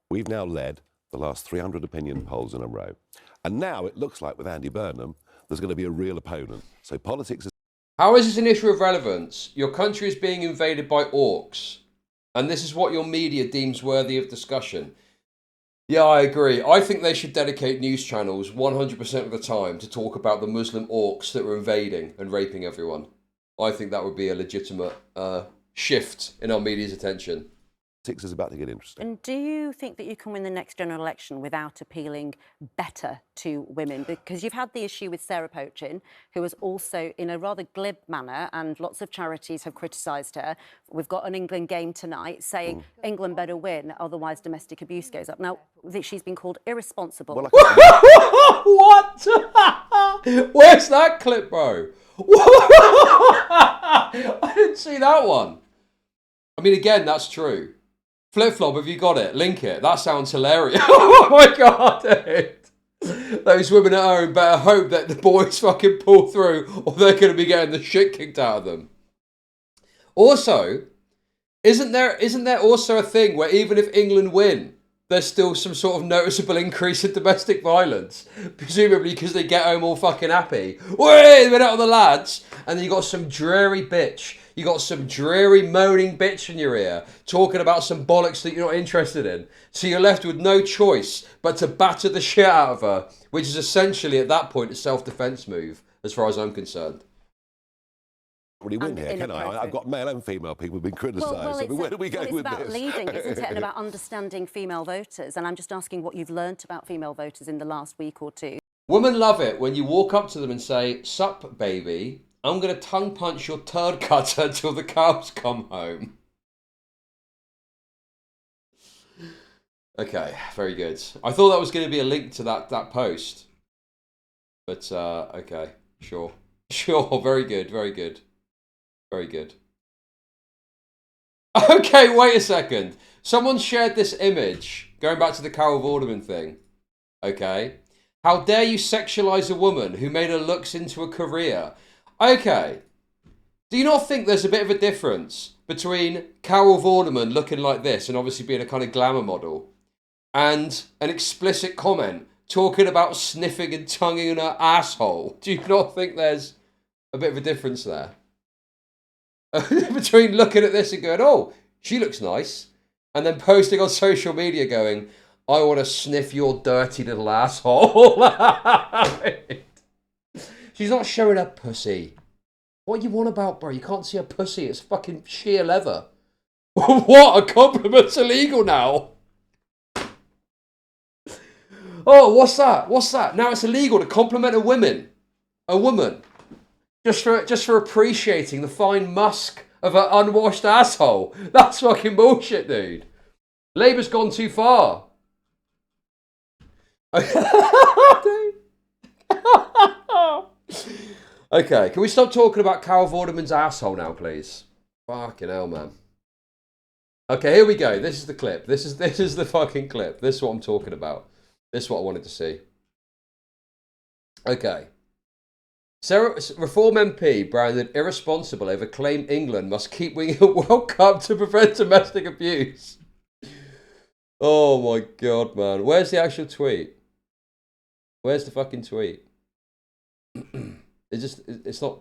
we've now led the last 300 opinion polls in a row. And now it looks like with Andy Burnham, there's going to be a real opponent. So politics is... How is this an issue of relevance? Your country is being invaded by orcs. And this is what your media deems worthy of discussion. Yeah, I agree. I think they should dedicate news channels 100% of the time to talk about the Muslim orcs that were invading and raping everyone. I think that would be a legitimate shift in our media's attention. Politics is about to get interesting. And do you think that you can win the next general election without appealing better to women? Because you've had the issue with Sarah Pochin, who was also in a rather glib manner, and lots of charities have criticised her. We've got an England game tonight saying England better win, otherwise domestic abuse goes up. Now, she's been called irresponsible. What? Where's that clip, bro? I didn't see that one. I mean, again, that's true. Flip-flop, have you got it? Link it. That sounds hilarious. Oh my god, dude. Those women at home better hope that the boys fucking pull through, or they're going to be getting the shit kicked out of them. Also, isn't there also a thing where even if England win, there's still some sort of noticeable increase in domestic violence? Presumably because they get home all fucking happy. Wait, we're out of the lads. And then you got some dreary bitch. You got some dreary moaning bitch in your ear talking about some bollocks that you're not interested in. So you're left with no choice but to batter the shit out of her, which is essentially at that point a self-defense move, as far as I'm concerned. Really win here, can I? I've got male and female people who've been criticised. Well, I mean, where do we go with this? It's about leading, isn't it, and about this? understanding female voters. And I'm just asking what you've learnt about female voters in the last week or two. Women love it when you walk up to them and say, "Sup, baby, I'm going to tongue punch your turd cutter until the cows come home." Okay, very good. I thought that was going to be a link to that post. But, okay, sure. Sure, very good, very good. Very good. Okay, wait a second. Someone shared this image, going back to the Carol Vorderman thing. Okay. How dare you sexualise a woman who made her looks into a career? Okay. Do you not think there's a bit of a difference between Carol Vorderman looking like this and obviously being a kind of glamour model and an explicit comment talking about sniffing and tonguing in her asshole? Do you not think there's a bit of a difference there? Between looking at this and going, "Oh, she looks nice," and then posting on social media going, "I want to sniff your dirty little asshole." She's not showing her pussy. What you want about, bro? You can't see her pussy. It's fucking sheer leather. What? A compliment's illegal now? Oh, what's that? What's that? Now it's illegal to compliment a woman. Just for appreciating the fine musk of her unwashed asshole. That's fucking bullshit, dude. Labour's gone too far. Okay, can we stop talking about Carol Vorderman's asshole now, please? Fucking hell, man. Okay, here we go. This is the clip. This is the fucking clip. This is what I'm talking about. This is what I wanted to see. Okay. Sarah, Reform MP branded irresponsible over claim England must keep winning a World Cup to prevent domestic abuse. Oh my god, man. Where's the actual tweet? Where's the fucking tweet? It's not...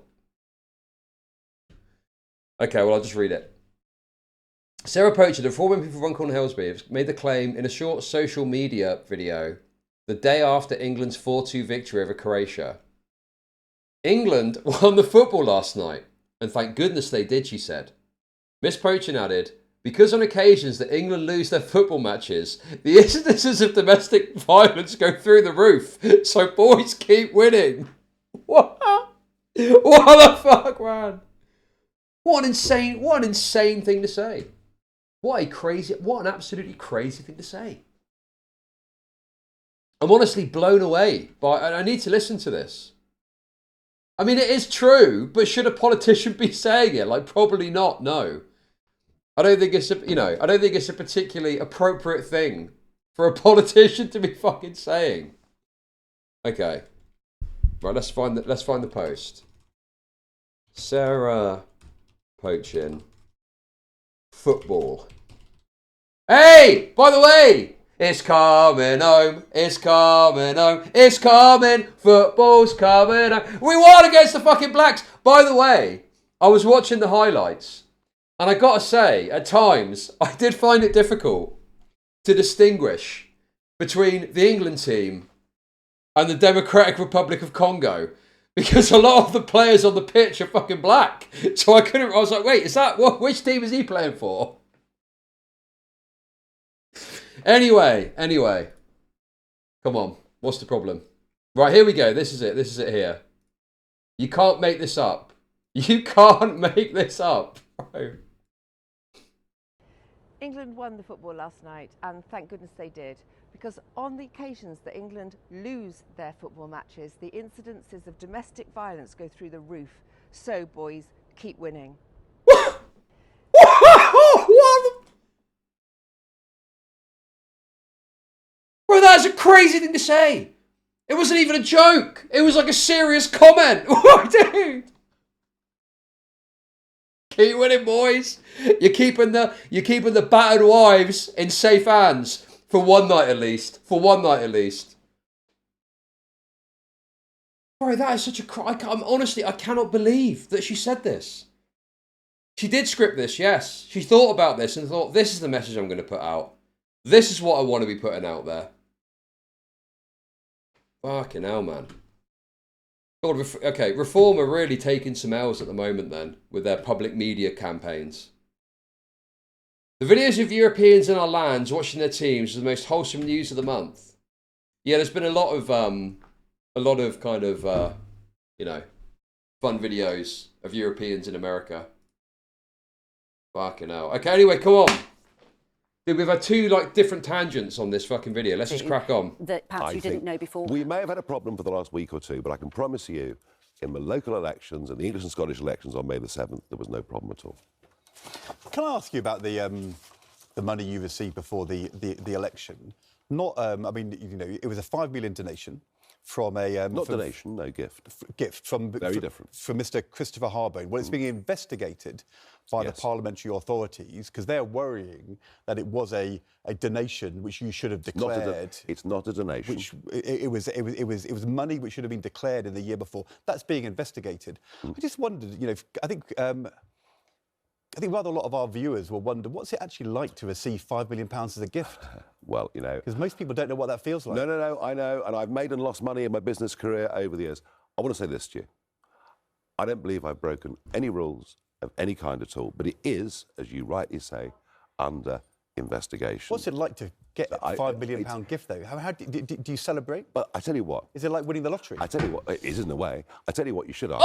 Okay, well, I'll just read it. Sarah Pochin, the Reform MP for Runcorn Hillsbury, made the claim in a short social media video the day after England's 4-2 victory over Croatia. England won the football last night, and thank goodness they did, she said. Miss Pochin added, because on occasions that England lose their football matches, the incidences of domestic violence go through the roof, so boys keep winning. What? What the fuck, man? What an insane thing to say. What an absolutely crazy thing to say. I'm honestly blown away by, and I need to listen to this. I mean, it is true, but should a politician be saying it? Like, probably not, no. I don't think it's a particularly appropriate thing for a politician to be fucking saying. Okay. Right, let's find the post. Sarah Pochin. Football. Hey! By the way! It's coming home, it's coming home, it's coming, football's coming home. We won against the fucking Blacks. By the way, I was watching the highlights, and I gotta say, at times, I did find it difficult to distinguish between the England team and the Democratic Republic of Congo, Because a lot of the players on the pitch are fucking black. So I was like, wait, is that what? Which team is he playing for? Anyway. Come on, what's the problem? Right, here we go. This is it here. You can't make this up. You can't make this up. Bro. England won the football last night, and thank goodness they did, because on the occasions that England lose their football matches, the incidences of domestic violence go through the roof. So, boys, keep winning. What? Bro, that's a crazy thing to say. It wasn't even a joke. It was like a serious comment. Dude. Keep winning, boys. You're keeping the battered wives in safe hands for one night at least. For one night at least. Bro, that is such a... honestly, I cannot believe that she said this. She did script this, yes. She thought about this and thought, this is the message I'm going to put out. This is what I want to be putting out there. Fucking hell, man. God, okay, Reform are really taking some L's at the moment then, with their public media campaigns. The videos of Europeans in our lands watching their teams is the most wholesome news of the month. Yeah, there's been a lot of kind of, you know, fun videos of Europeans in America. Fucking hell. Okay, anyway, come on. Dude, we've had two like different tangents on this fucking video. Let's just crack on. That perhaps you didn't know before. We may have had a problem for the last week or two, but I can promise you, in the local elections and the English and Scottish elections on May the 7th, there was no problem at all. Can I ask you about the money you received before the election? Not, I mean, you know, it was a $5 million donation from a... Not donation, no, gift. Gift from... Very different. From Mr. Christopher Harbone. Well, it's being investigated by the parliamentary authorities because they're worrying that it was a donation which you should have declared. It's not a donation. Which it was money which should have been declared in the year before. That's being investigated. I just wondered, you know, I think rather a lot of our viewers will wonder, what's it actually like to receive £5 million as a gift? Well, you know... Because most people don't know what that feels like. No, I know, and I've made and lost money in my business career over the years. I want to say this to you. I don't believe I've broken any rules of any kind at all, but it is, as you rightly say, under investigation. What's it like to get a £5 million gift, though? How do you celebrate? But I tell you what... Is it like winning the lottery? I tell you what, it is in a way. I tell you what you should ask.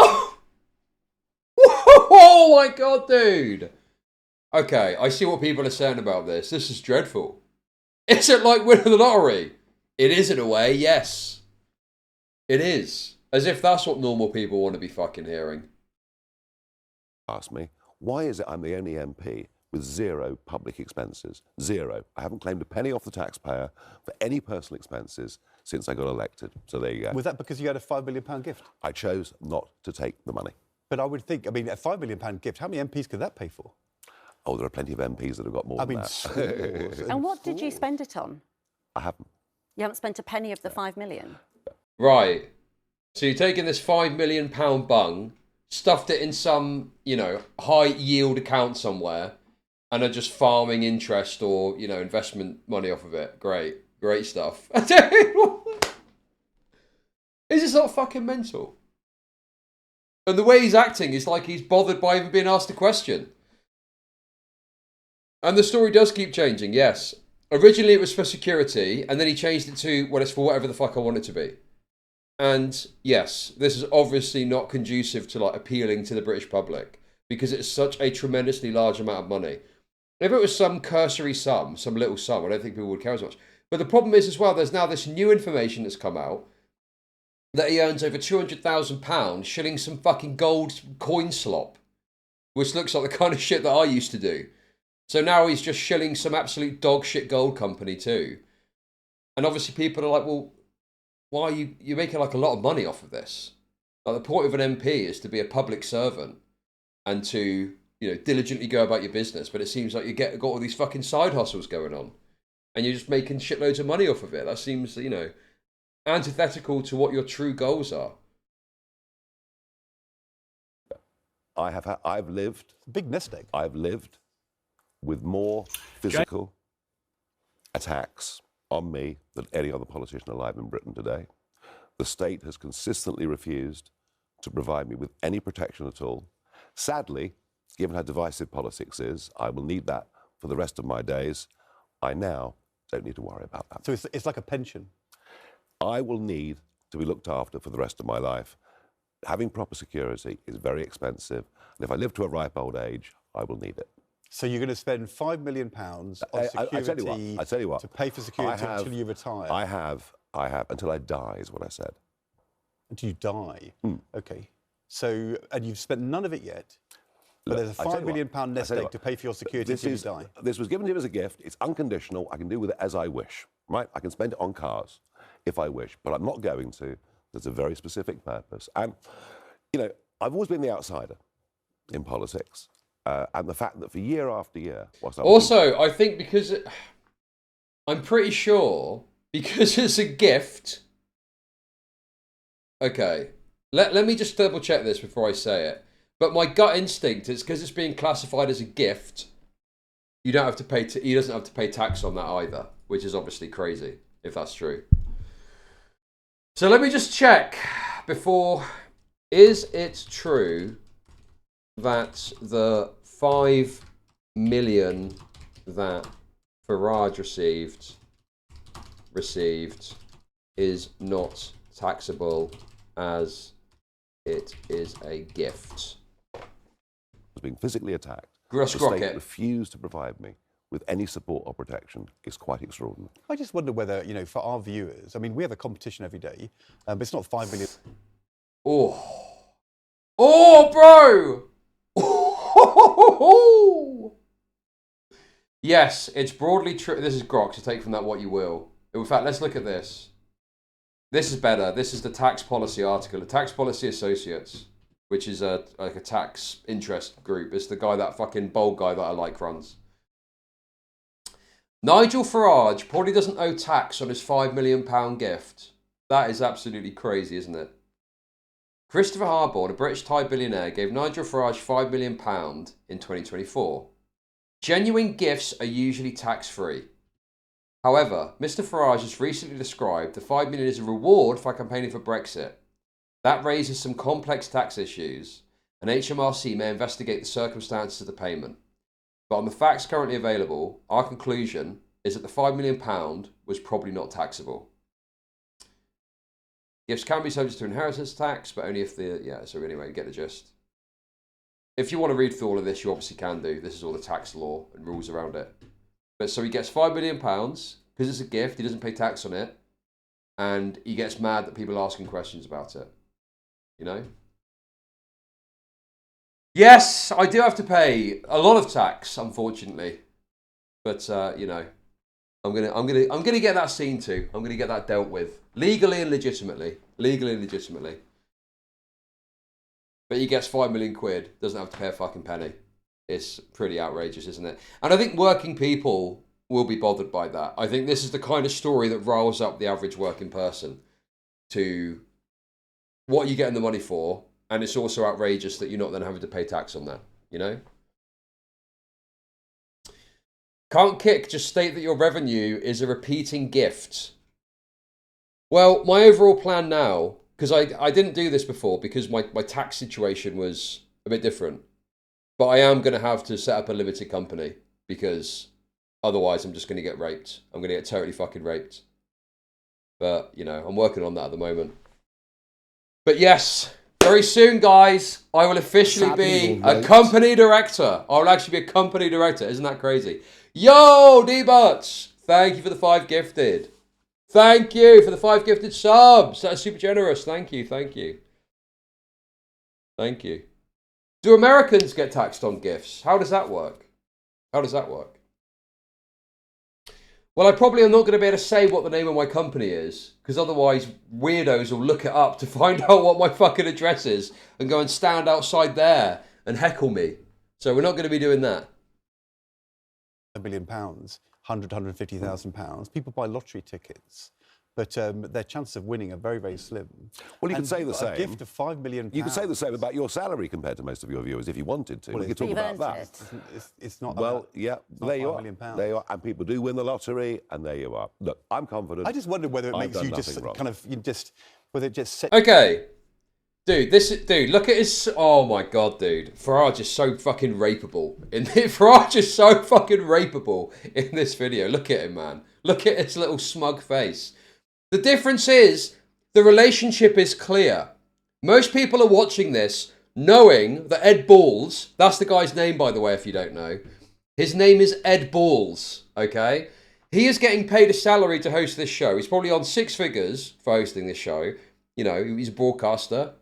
Oh my God, dude. Okay, I see what people are saying about this. This is dreadful. Is it like winning the lottery? It is in a way, yes. It is. As if that's what normal people want to be fucking hearing. Ask me, why is it I'm the only MP with zero public expenses? Zero. I haven't claimed a penny off the taxpayer for any personal expenses since I got elected. So there you go. Was that because you had a £5 million gift? I chose not to take the money. But I would think, I mean, a £5 million gift, how many MPs could that pay for? Oh, there are plenty of MPs that have got more than that. Schools and what did you spend it on? I haven't. You haven't spent a penny of the $5 million? Right. So you're taking this £5 million bung, stuffed it in some, you know, high yield account somewhere, and are just farming interest or, you know, investment money off of it. Great. Great stuff. Is this not fucking mental? And the way he's acting is like he's bothered by even being asked a question. And the story does keep changing, yes. Originally it was for security, and then he changed it to, well, it's for whatever the fuck I want it to be. And yes, this is obviously not conducive to like appealing to the British public, because it's such a tremendously large amount of money. If it was some cursory sum, some little sum, I don't think people would care as much. But the problem is as well, there's now this new information that's come out that he earns over £200,000 shilling some fucking gold coin slop, which looks like the kind of shit that I used to do. So now he's just shilling some absolute dog shit gold company too. And obviously people are like, well, why are you're making like a lot of money off of this? Like the point of an MP is to be a public servant and to, you know, diligently go about your business. But it seems like you got all these fucking side hustles going on and you're just making shitloads of money off of it. That seems, you know, antithetical to what your true goals are. I've lived... Big nest egg. I've lived with more physical attacks on me than any other politician alive in Britain today. The state has consistently refused to provide me with any protection at all. Sadly, given how divisive politics is, I will need that for the rest of my days. I now don't need to worry about that. So it's like a pension? I will need to be looked after for the rest of my life. Having proper security is very expensive, and if I live to a ripe old age, I will need it. So you're going to spend £5 million on security I tell you what, to pay for security until you retire? I have, until I die is what I said. Until you die? OK. So, and you've spent none of it yet, but there's a £5 million nest egg to pay for your security until you die? This was given to me as a gift. It's unconditional. I can do with it as I wish, right? I can spend it on cars if I wish, but I'm not going to. There's a very specific purpose. And, you know, I've always been the outsider in politics. And the fact that for year after year... Also, I think because... I'm pretty sure, because it's a gift... Okay, let me just double check this before I say it. But my gut instinct is because it's being classified as a gift, you don't have to pay... he doesn't have to pay tax on that either, which is obviously crazy, if that's true. So let me just check before... Is it true that the 5 million that Farage received is not taxable as it is a gift? Was being physically attacked. The state refused to provide me with any support or protection is quite extraordinary. I just wonder whether, you know, for our viewers, I mean, we have a competition every day, but it's not 5 million. Oh, bro! Yes, it's broadly true. This is Grok, so take from that what you will. In fact, let's look at this. This is better. This is the tax policy article. The Tax Policy Associates, which is like a tax interest group. It's the guy, that fucking bold guy that I like runs. Nigel Farage probably doesn't owe tax on his £5 million gift. That is absolutely crazy, isn't it? Christopher Harbour, a British Thai billionaire, gave Nigel Farage £5 million in 2024. Genuine gifts are usually tax-free. However, Mr. Farage has recently described the £5 million as a reward for campaigning for Brexit. That raises some complex tax issues, and HMRC may investigate the circumstances of the payment. But on the facts currently available, our conclusion is that the £5 million was probably not taxable. Gifts can be subject to inheritance tax, but only if the... Yeah, so anyway, you get the gist. If you want to read through all of this, you obviously can do. This is all the tax law and rules around it. But so he gets £5 million because it's a gift. He doesn't pay tax on it. And he gets mad that people are asking questions about it. You know? Yes, I do have to pay a lot of tax, unfortunately. But, you know, I'm gonna get that seen to. I'm gonna get that dealt with. Legally and legitimately. Legally and legitimately. But he gets £5 million, doesn't have to pay a fucking penny. It's pretty outrageous, isn't it? And I think working people will be bothered by that. I think this is the kind of story that riles up the average working person to what are you getting the money for, and it's also outrageous that you're not then having to pay tax on that, you know? Can't kick, just state that your revenue is a repeating gift. Well, my overall plan now, because I didn't do this before because my tax situation was a bit different. But I am going to have to set up a limited company because otherwise I'm just going to get raped. I'm going to get totally fucking raped. But, you know, I'm working on that at the moment. But yes, very soon, guys, I will officially be a company director. I will actually be a company director. Isn't that crazy? Yo, D-Butts, thank you for the 5 gifted. Thank you for the 5 gifted subs. That's super generous. Thank you, thank you. Thank you. Do Americans get taxed on gifts? How does that work? How does that work? Well, I probably am not going to be able to say what the name of my company is, because otherwise weirdos will look it up to find out what my fucking address is and go and stand outside there and heckle me. So we're not going to be doing that. £1 million, 150,000 pounds. People buy lottery tickets, but their chances of winning are very, very slim. Well, you could say the same. A gift of £5 million. You could say the same about your salary compared to most of your viewers if you wanted to. Well, we could talk about that. It's not. Well, yeah, there you are. £5 There you are. And people do win the lottery, and there you are. Look, I'm confident. I just wondered whether it makes you just wrong. kind of whether it just set. Okay. Dude, look at his... Oh my god, dude. Farage is so fucking rapeable. Farage is so fucking rapeable in this video. Look at him, man. Look at his little smug face. The difference is, the relationship is clear. Most people are watching this knowing that Ed Balls, that's the guy's name, by the way, if you don't know. His name is Ed Balls, okay? He is getting paid a salary to host this show. He's probably on 6 figures for hosting this show. You know, he's a broadcaster.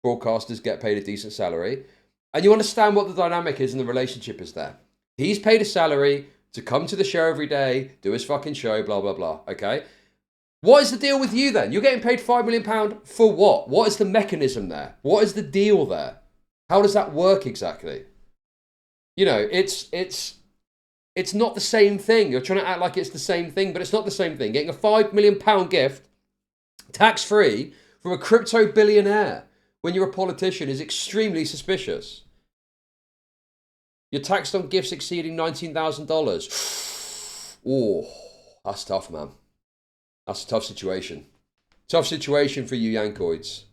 Broadcasters get paid a decent salary. And you understand what the dynamic is and the relationship is there. He's paid a salary to come to the show every day, do his fucking show, blah, blah, blah, okay? What is the deal with you then? You're getting paid £5 million for what? What is the mechanism there? What is the deal there? How does that work exactly? You know, it's not the same thing. You're trying to act like it's the same thing, but it's not the same thing. Getting a £5 million gift, tax-free, from a crypto billionaire when you're a politician is extremely suspicious. You're taxed on gifts exceeding $19,000. Oh, that's tough, man. That's a tough situation. Tough situation for you Yankoids.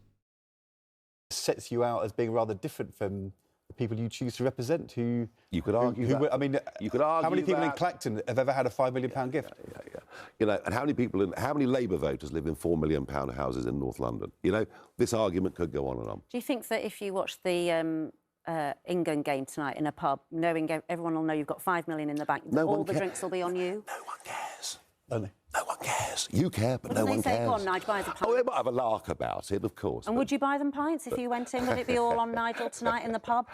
Sets you out as being rather different from the people you choose to represent. Who you could argue that. I mean, you could argue how many people that. in Clacton have ever had a £5 million gift? Yeah. You know, and how many Labour voters live in £4 million houses in North London? You know, this argument could go on and on. Do you think that if you watch the England game tonight in a pub, knowing everyone will know you've got $5 million in the bank, all the drinks will be on you? No one cares. Only. No one cares. You care, but no one Say, cares. go on, Nigel, buy us a pint. Oh, they might have a lark about it, of course. And would you buy them pints if you went in? Would it be all on Nigel tonight in the pub?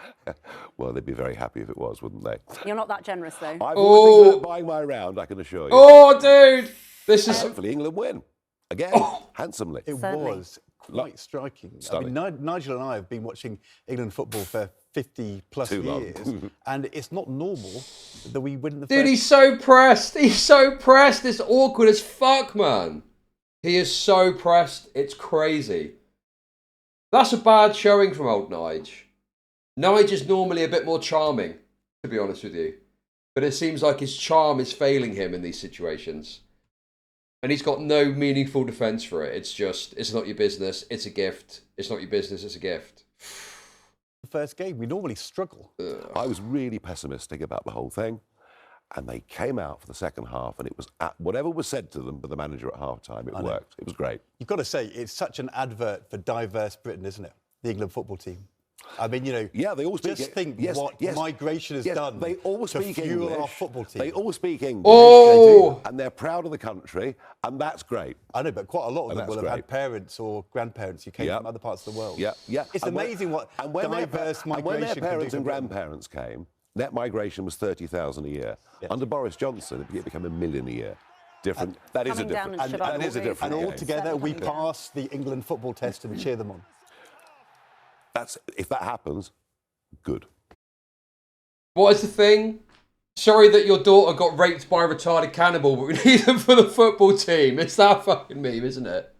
Well, they'd be very happy if it was, wouldn't they? You're not that generous, though. I've always been buying my round, I can assure you. Oh, dude! This is... Hopefully England win. Again, handsomely. It was quite striking. Stunning. I mean, Nigel and I have been watching England football for 50-plus years, and it's not normal that we win the Dude, he's so pressed. He's so pressed. It's awkward as fuck, man. He is so pressed. It's crazy. That's a bad showing from old Nige. Nige is normally a bit more charming, to be honest with you. But it seems like his charm is failing him in these situations. And he's got no meaningful defence for it. It's just, it's not your business. It's a gift. It's not your business. It's a gift. The first game, we normally struggle. I was really pessimistic about the whole thing, and they came out for the second half, and it was whatever was said to them by the manager at half-time, it worked. It was great. You've got to say, it's such an advert for diverse Britain, isn't it? The England football team. I mean, you know, yeah, they all speak. Just think what migration has done. They all speak to fuel English. Our football team. They all speak English. Oh, and they're proud of the country, and that's great. I know, but quite a lot of them will have had parents or grandparents who came from other parts of the world. Yeah. It's amazing what diverse migration. And when their parents and grandparents came, net migration was 30,000 a year. Yes. Under Boris Johnson, it became $1 million a year. Different. That is a different. That is a different. And all together, we pass the England football test and cheer them on. If that happens, good. What is the thing? Sorry that your daughter got raped by a retarded cannibal, but we need them for the football team. It's that fucking meme, isn't it?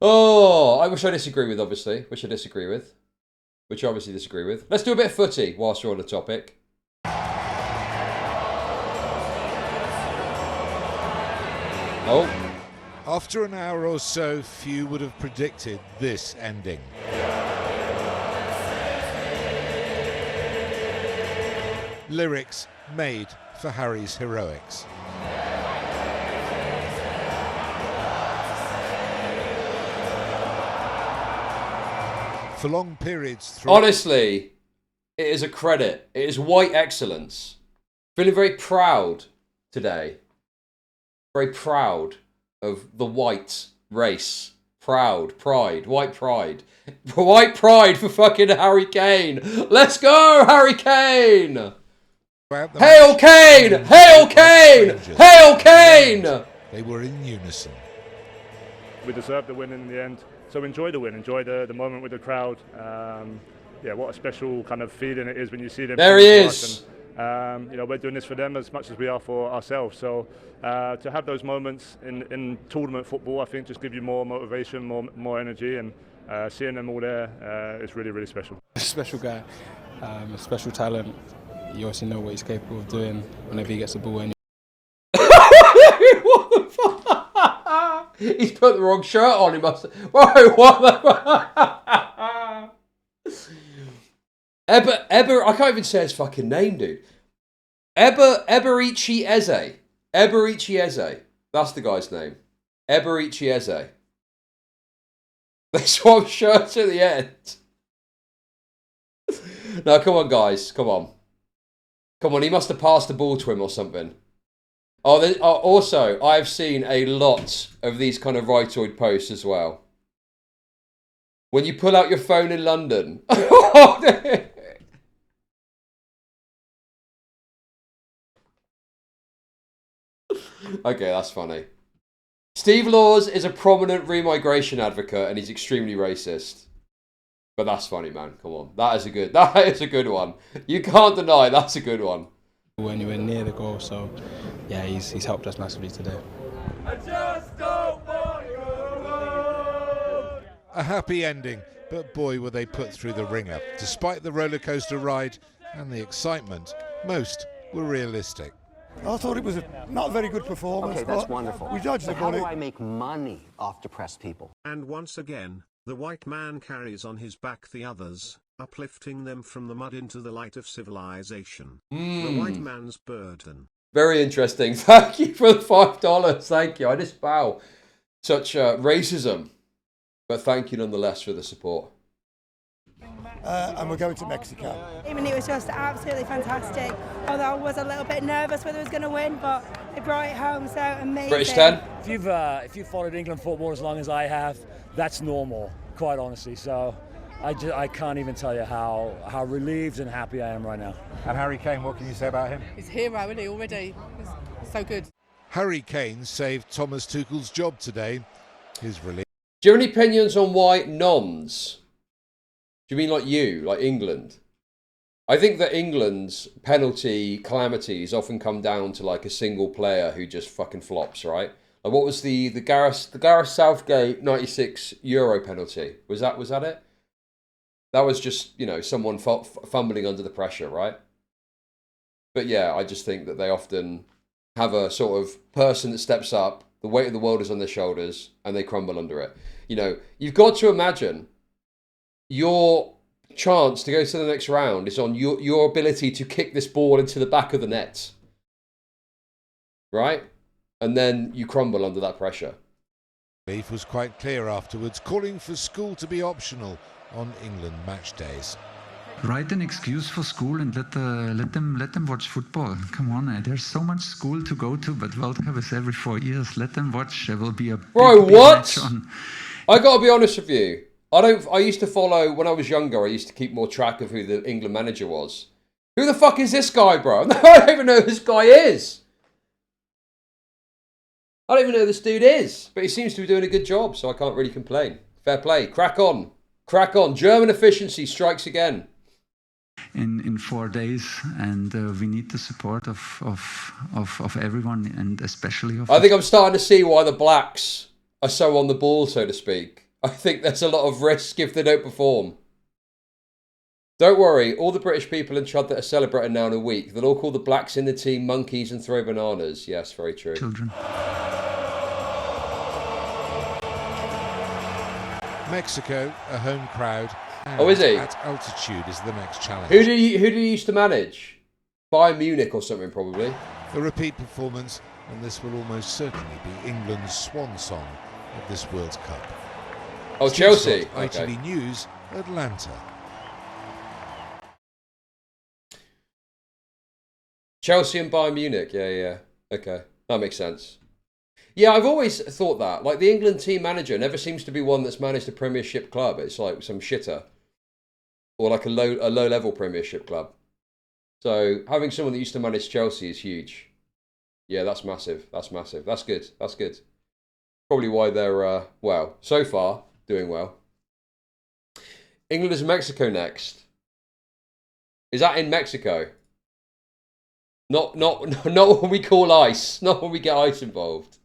Oh, which I disagree with, obviously. Which I obviously disagree with. Let's do a bit of footy whilst we're on the topic. Oh. After an hour or so, few would have predicted this ending. Lyrics made for Harry's heroics. For long periods through... Honestly, it is a credit. It is white excellence. Feeling very proud today. Very proud of the white race. Pride, white pride. White pride for fucking Harry Kane. Let's go, Harry Kane! Hail Kane! Hail Kane! Hail Kane! They were in unison. We deserved the win in the end, so enjoy the win, enjoy the moment with the crowd. Yeah, what a special kind of feeling it is when you see them. There he is. And, you know, we're doing this for them as much as we are for ourselves. So to have those moments in tournament football, I think just give you more motivation, more energy, and seeing them all there is really, really special. A special guy, a special talent. You obviously know what he's capable of doing whenever he gets the ball. What the fuck? He's put the wrong shirt on. He must. Whoa, what the fuck? I can't even say his fucking name, dude. Eberichi Eze. Eberichi Eze. That's the guy's name. Eberichi Eze. They swap shirts at the end. No, come on, guys. Come on. Come on, he must have passed the ball to him or something. Oh, also, I've seen a lot of these kind of rightoid posts as well. When you pull out your phone in London. Okay, that's funny. Steve Laws is a prominent remigration advocate and he's extremely racist. But that's funny, man. Come on. That is a good one. You can't deny that's a good one. When you were near the goal, so yeah, he's helped us massively today. I just don't want to go. A happy ending, but boy were they put through the ringer. Despite the roller coaster ride and the excitement, most were realistic. I thought it was not a very good performance. Okay, that's wonderful. We dodged the But how bullet. do I make money off depressed people? And once again, the white man carries on his back the others, uplifting them from the mud into the light of civilization. The white man's burden. Very interesting. Thank you for the $5. Thank you. I just bow. Such racism. But thank you nonetheless for the support. And we're going to Mexico. I mean, it was just absolutely fantastic. Although I was a little bit nervous whether it was going to win, but they brought it home, so amazing. British 10. If you've followed England football as long as I have, that's normal, quite honestly. So I can't even tell you how relieved and happy I am right now. And Harry Kane, what can you say about him? He's a hero, isn't he, already? He's so good. Harry Kane saved Thomas Tuchel's job today. His relief. Do you have any opinions on why nons? Do you mean like England? I think that England's penalty calamities often come down to like a single player who just fucking flops, right? Like what was the Gareth Southgate 96 Euro penalty? Was that it? That was just, you know, someone fumbling under the pressure, right? But yeah, I just think that they often have a sort of person that steps up, the weight of the world is on their shoulders, and they crumble under it. You know, you've got to imagine your chance to go to the next round is on your ability to kick this ball into the back of the net. Right? And then you crumble under that pressure. Leaf was quite clear afterwards, calling for school to be optional on England match days. Write an excuse for school and let them watch football. Come on, there's so much school to go to, but World Cup is every 4 years. Let them watch. There will be a big match on. I got to be honest with you. I used to follow, when I was younger, I used to keep more track of who the England manager was. Who the fuck is this guy, bro? I don't even know who this guy is. I don't even know who this dude is. But he seems to be doing a good job, so I can't really complain. Fair play. Crack on. Crack on. German efficiency strikes again. In 4 days, and we need the support of everyone, and especially of. I think I'm starting to see why the blacks are so on the ball, so to speak. I think there's a lot of risk if they don't perform. Don't worry, all the British people in Chud that are celebrating now in a week, they'll all call the blacks in the team monkeys and throw bananas. Yes, very true. Children. Mexico, a home crowd. Oh, is he? At altitude is the next challenge. Who did he used to manage? Bayern Munich or something, probably. A repeat performance, and this will almost certainly be England's swan song of this World Cup. Oh, Chelsea. ITV News, Atlanta. Chelsea and Bayern Munich. Yeah. Okay, that makes sense. Yeah, I've always thought that. Like, the England team manager never seems to be one that's managed a Premiership club. It's like some shitter. Or like a low-level Premiership club. So, having someone that used to manage Chelsea is huge. Yeah, that's massive. That's massive. That's good. That's good. Probably why they're, well, so far, doing well. England is Mexico next. Is that in Mexico? Not what we call ice. Not when we get ice involved.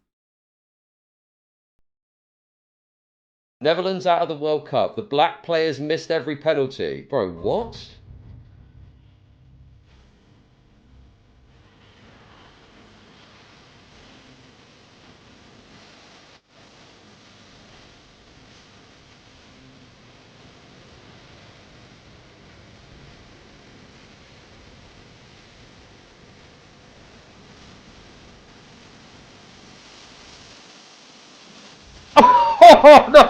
Netherlands out of the World Cup. The black players missed every penalty. Bro, what? Oh, no.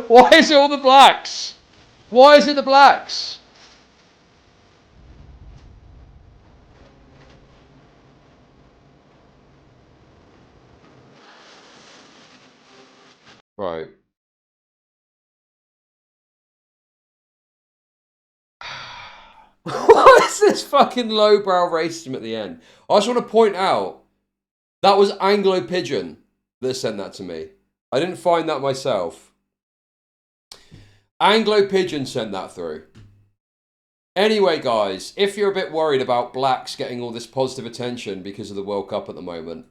Why is it all the blacks? Why is it the blacks? Right. What is this fucking lowbrow racism at the end? I just want to point out that was Anglo Pigeon that sent that to me. I didn't find that myself. Anglo Pigeon sent that through. Anyway, guys, if you're a bit worried about blacks getting all this positive attention because of the World Cup at the moment,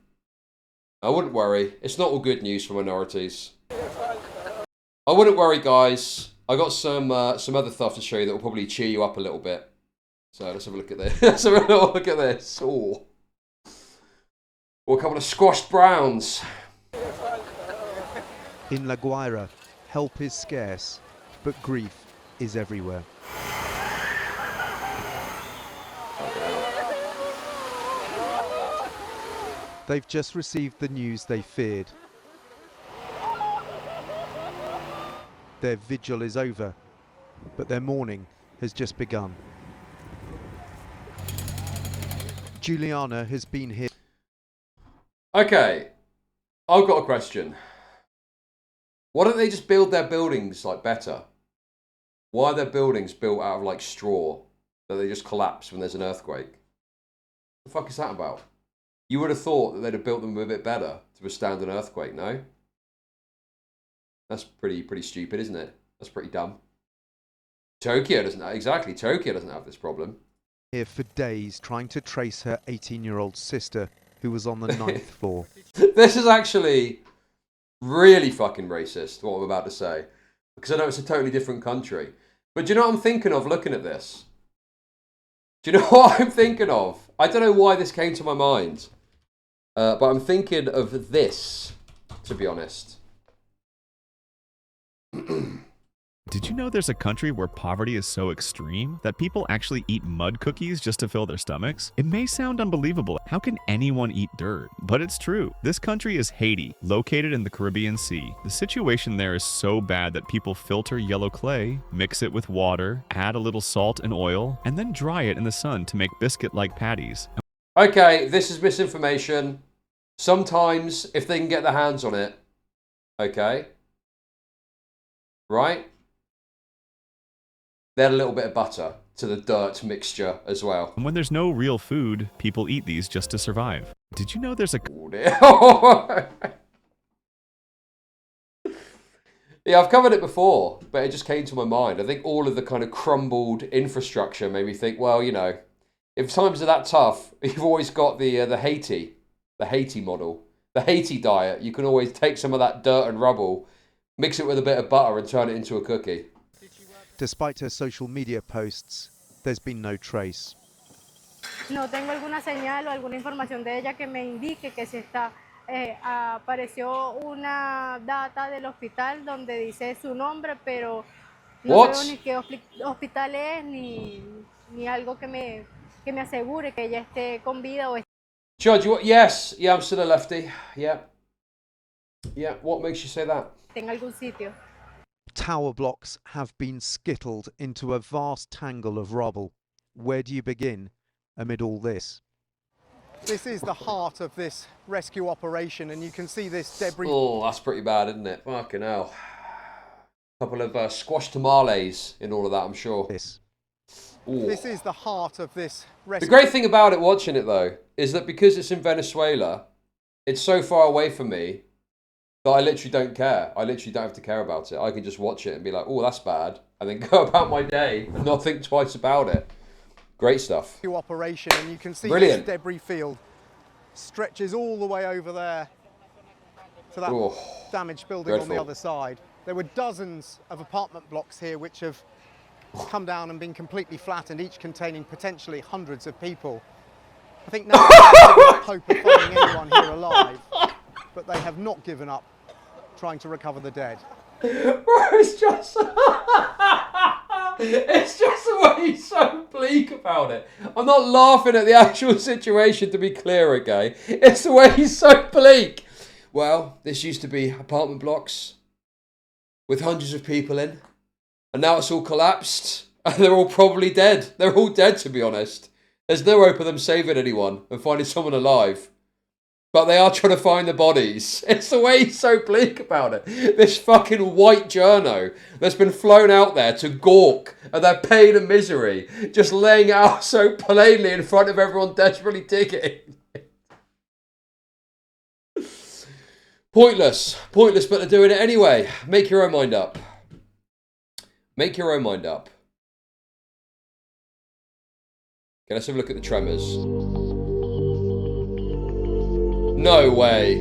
I wouldn't worry. It's not all good news for minorities. I wouldn't worry, guys. I got some other stuff to show you that will probably cheer you up a little bit. So let's have a look at this. Let's have a little look at this. Ooh. Or a couple of squashed browns. In La Guaira, help is scarce, but grief is everywhere. They've just received the news they feared. Their vigil is over, but their mourning has just begun. Juliana has been here. Okay, I've got a question. Why don't they just build their buildings like better? Why are their buildings built out of like straw that they just collapse when there's an earthquake? What the fuck is that about? You would have thought that they'd have built them a bit better to withstand an earthquake, no? That's pretty stupid, isn't it? That's pretty dumb. Tokyo doesn't have this problem. Here for days trying to trace her 18-year-old sister who was on the 9th floor. This is actually really fucking racist, what I'm about to say. Because I know it's a totally different country. But do you know what I'm thinking of looking at this? Do you know what I'm thinking of? I don't know why this came to my mind. But I'm thinking of this, to be honest. Did you know there's a country where poverty is so extreme that people actually eat mud cookies just to fill their stomachs? It may sound unbelievable. How can anyone eat dirt? But it's true. This country is Haiti, located in the Caribbean Sea. The situation there is so bad that people filter yellow clay, mix it with water, add a little salt and oil, and then dry it in the sun to make biscuit-like patties. Okay, this is misinformation. Sometimes, if they can get their hands on it, okay, right? They add a little bit of butter to the dirt mixture as well. And when there's no real food, people eat these just to survive. Did you know there's a... Yeah, I've covered it before, but it just came to my mind. I think all of the kind of crumbled infrastructure made me think, well, you know, if times are that tough, you've always got the Haiti model, the Haiti diet. You can always take some of that dirt and rubble, mix it with a bit of butter and turn it into a cookie. Despite her social media posts, there's been no trace. No tengo alguna señal o alguna información de ella que me indique que si está apareció una data del hospital donde dice su nombre, pero no veo ni qué hospital es ni algo que me asegure que ella esté con vida o Chud, yes, yeah, I'm still a lefty. Yeah. Yeah, what makes you say that? tenga algún sitio. Tower blocks have been skittled into a vast tangle of rubble. Where do you begin amid all this? This is the heart of this rescue operation, and you can see this debris. Oh, that's pretty bad, isn't it? Fucking hell. A couple of squashed tamales in all of that, I'm sure. This is the heart of this rescue. The great thing about it, watching it though, is that because it's in Venezuela, it's so far away from me that I literally don't care. I literally don't have to care about it. I can just watch it and be like, oh, that's bad, and then go about my day and not think twice about it. Great stuff. Operation, and you can see Brilliant. this debris field stretches all the way over there to that damaged building on the other side. There were dozens of apartment blocks here which have come down and been completely flattened, each containing potentially hundreds of people. I think now there's no hope of finding anyone here alive, but they have not given up trying to recover the dead. Bro, it's just the way he's so bleak about it. I'm not laughing at the actual situation, to be clear, okay? It's the way he's so bleak. Well, this used to be apartment blocks with hundreds of people in, and now it's all collapsed, and they're all probably dead. They're all dead, to be honest. There's no hope of them saving anyone and finding someone alive. But they are trying to find the bodies. It's the way he's so bleak about it. This fucking white journo that's been flown out there to gawk at their pain and misery, just laying it out so plainly in front of everyone desperately digging. Pointless. Pointless, but they're doing it anyway. Make your own mind up. Make your own mind up. Okay, let's have a look at the tremors. No way.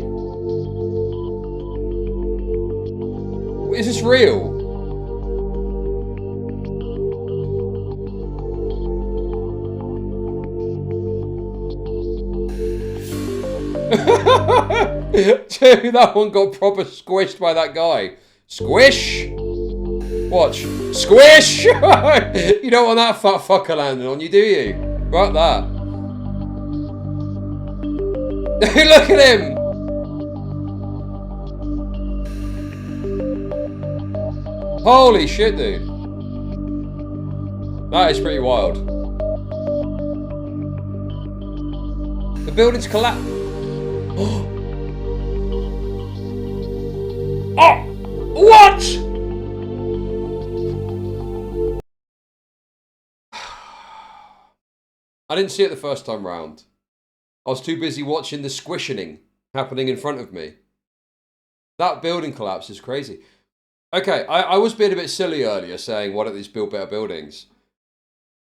Is this real? Dude, that one got proper squished by that guy. Squish! Watch. Squish! You don't want that fat fucker landing on you, do you? Right that. Look at him! Holy shit, dude. That is pretty wild. The building's collapsed. Oh! What?! I didn't see it the first time round. I was too busy watching the squishing happening in front of me. That building collapse is crazy. Okay, I was being a bit silly earlier saying, why don't these build better buildings?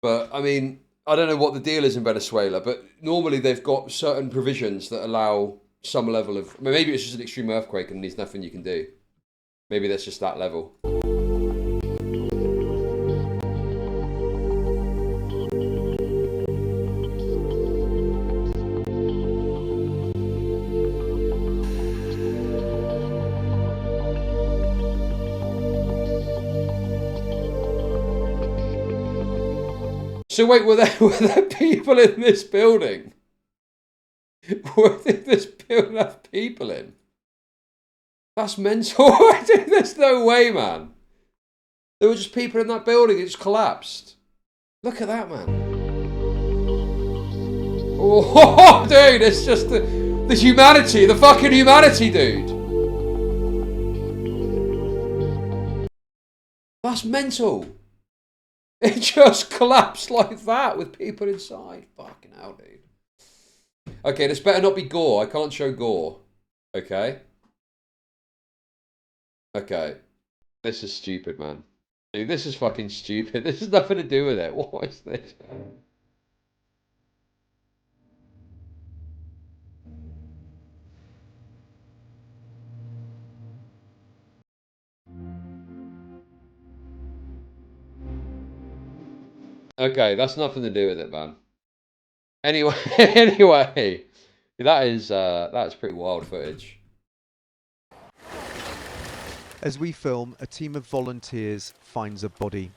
But, I mean, I don't know what the deal is in Venezuela, but normally they've got certain provisions that allow some level of... I mean, maybe it's just an extreme earthquake and there's nothing you can do. Maybe that's just that level. So wait, were there people in this building? Did this building have people in? That's mental. There's no way, man. There were just people in that building. It just collapsed. Look at that, man. Oh, dude, it's just the humanity, the fucking humanity, dude. That's mental. It just collapsed like that with people inside. Fucking hell, dude. Okay, this better not be gore. I can't show gore. Okay? Okay. This is stupid, man. Dude, this is fucking stupid. This has nothing to do with it. What is this? Okay, that's nothing to do with it, man. Anyway, that's pretty wild footage. As we film, a team of volunteers finds a body.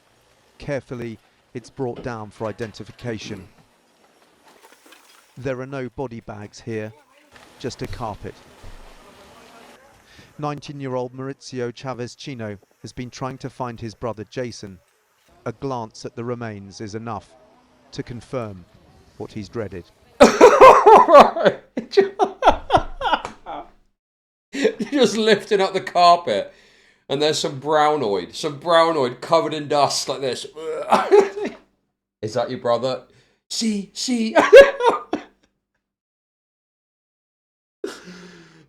Carefully, it's brought down for identification. There are no body bags here, just a carpet. 19-year-old Mauricio Chavez Chino has been trying to find his brother Jason. A glance at the remains is enough to confirm what he's dreaded. You're just lifting up the carpet and there's some brownoid covered in dust like this. Is that your brother? See.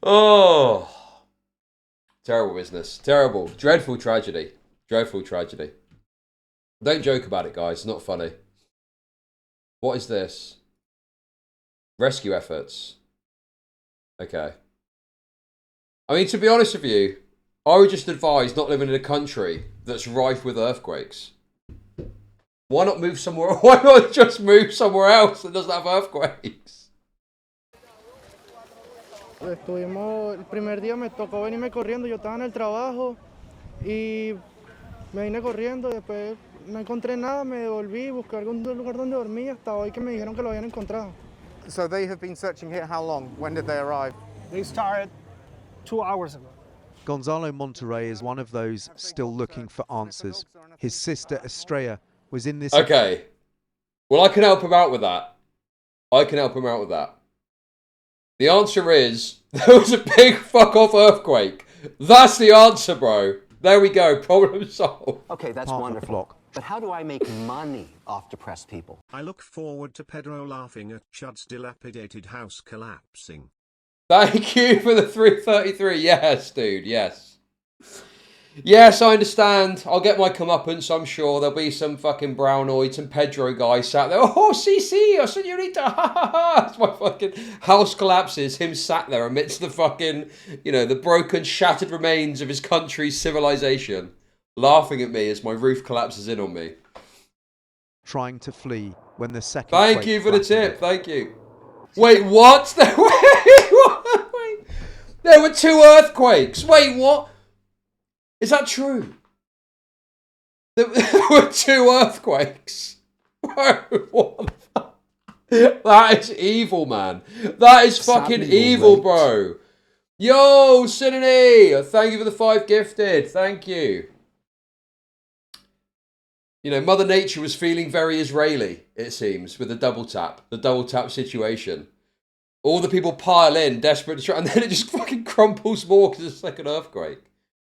Oh. Terrible business. Terrible. Dreadful tragedy. Dreadful tragedy. Don't joke about it, guys. It's not funny. What is this? Rescue efforts. Okay. I mean, to be honest with you, I would just advise not living in a country that's rife with earthquakes. Why not move somewhere? Why not just move somewhere else that doesn't have earthquakes? Estuvimos, el primer día me tocó venirme corriendo, yo estaba en el trabajo y me vine corriendo, después no encontré nada, me devolví, busqué algún lugar donde dormí hasta hoy que me dijeron que lo habían encontrado. So they have been searching here how long? When did they arrive? They started 2 hours ago. Gonzalo Monterrey is one of those still looking for answers. His sister Estrella was in this... Okay. Well, I can help him out with that. I can help him out with that. The answer is, there was a big fuck-off earthquake. That's the answer, bro. There we go. Problem solved. Okay, that's wonderful. But how do I make money off depressed people? I look forward to Pedro laughing at Chud's dilapidated house collapsing. Thank you for the 333. Yes, dude. Yes. Yes, I understand. I'll get my comeuppance, I'm sure. There'll be some fucking brownoid, some Pedro guy sat there. Oh, CC, oh, senorita, ha ha ha. It's my fucking house collapses. Him sat there amidst the fucking, you know, the broken, shattered remains of his country's civilization, laughing at me as my roof collapses in on me. Trying to flee when the second... Thank you for the tip. Thank you. Wait, what? Wait. There were 2 earthquakes. Wait, what? Is that true? There were 2 earthquakes. Bro, what the fuck? That is evil, man. That is fucking evil, bro. Yo, Sinany, thank you for the 5 gifted. Thank you. You know, Mother Nature was feeling very Israeli, it seems, with the double tap situation. All the people pile in, desperate to try, and then it just fucking crumples more because it's like an earthquake.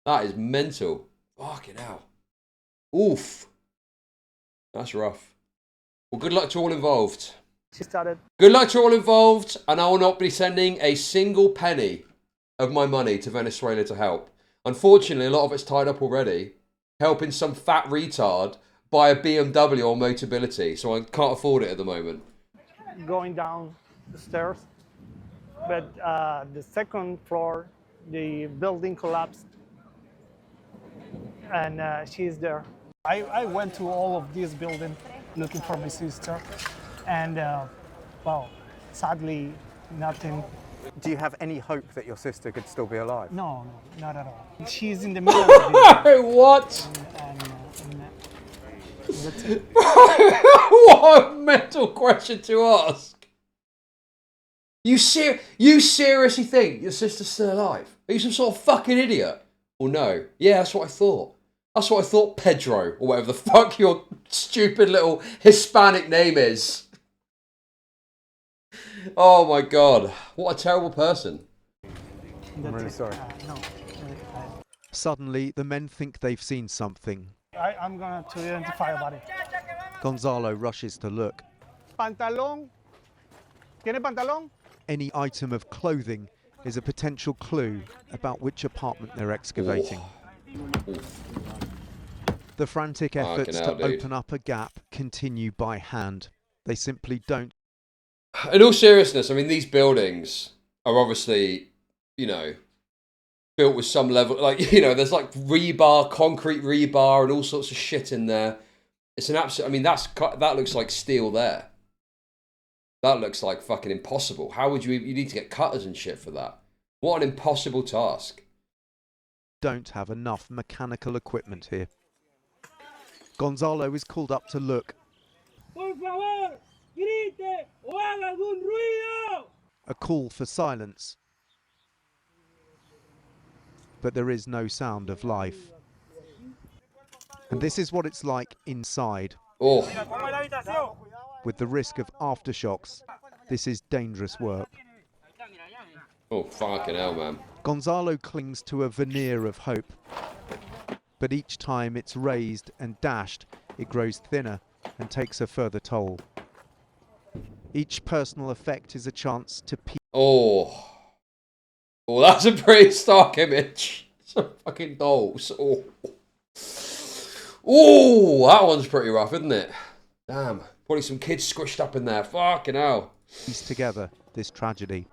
That is mental. Fucking hell. Oof. That's rough. Well, good luck to all involved. She started. Good luck to all involved, and I will not be sending a single penny of my money to Venezuela to help. Unfortunately, a lot of it's tied up already, helping some fat retard buy a BMW or Motability, so I can't afford it at the moment. Going down the stairs, but the second floor, the building collapsed, and she's there. I went to all of these buildings looking for my sister, and well, sadly, nothing. Do you have any hope that your sister could still be alive? No, not at all. She's in the middle of the What? that's it. What a mental question to ask. You seriously think your sister's still alive? Are you some sort of fucking idiot? Well, no. Yeah, that's what I thought. That's what I thought, Pedro, or whatever the fuck your stupid little Hispanic name is. Oh my god. What a terrible person. I'm really sorry. Suddenly, the men think they've seen something. I'm going to identify a body. Gonzalo rushes to look. Pantalón. ¿Tiene pantalón? Any item of clothing is a potential clue about which apartment they're excavating. The frantic efforts to open up a gap continue by hand. They simply don't. In all seriousness, I mean, these buildings are obviously, you know, built with some level, like, you know, there's like rebar, concrete rebar and all sorts of shit in there. It's an absolute, I mean, that looks like steel there. That looks like fucking impossible. How would you need to get cutters and shit for that. What an impossible task. Don't have enough mechanical equipment here. Gonzalo is called up to look. Por favor, grite o haga algún ruido. A call for silence. But there is no sound of life. And this is what it's like inside. Oh. With the risk of aftershocks, this is dangerous work. Oh, fucking hell, man. Gonzalo clings to a veneer of hope. But each time it's raised and dashed, it grows thinner and takes a further toll. Each personal effect is a chance to peak. Oh. Oh, that's a pretty stark image. Some fucking dolls. Oh. Oh, that one's pretty rough, isn't it? Damn. Probably some kids squished up in there. Fucking hell. Piece together this tragedy.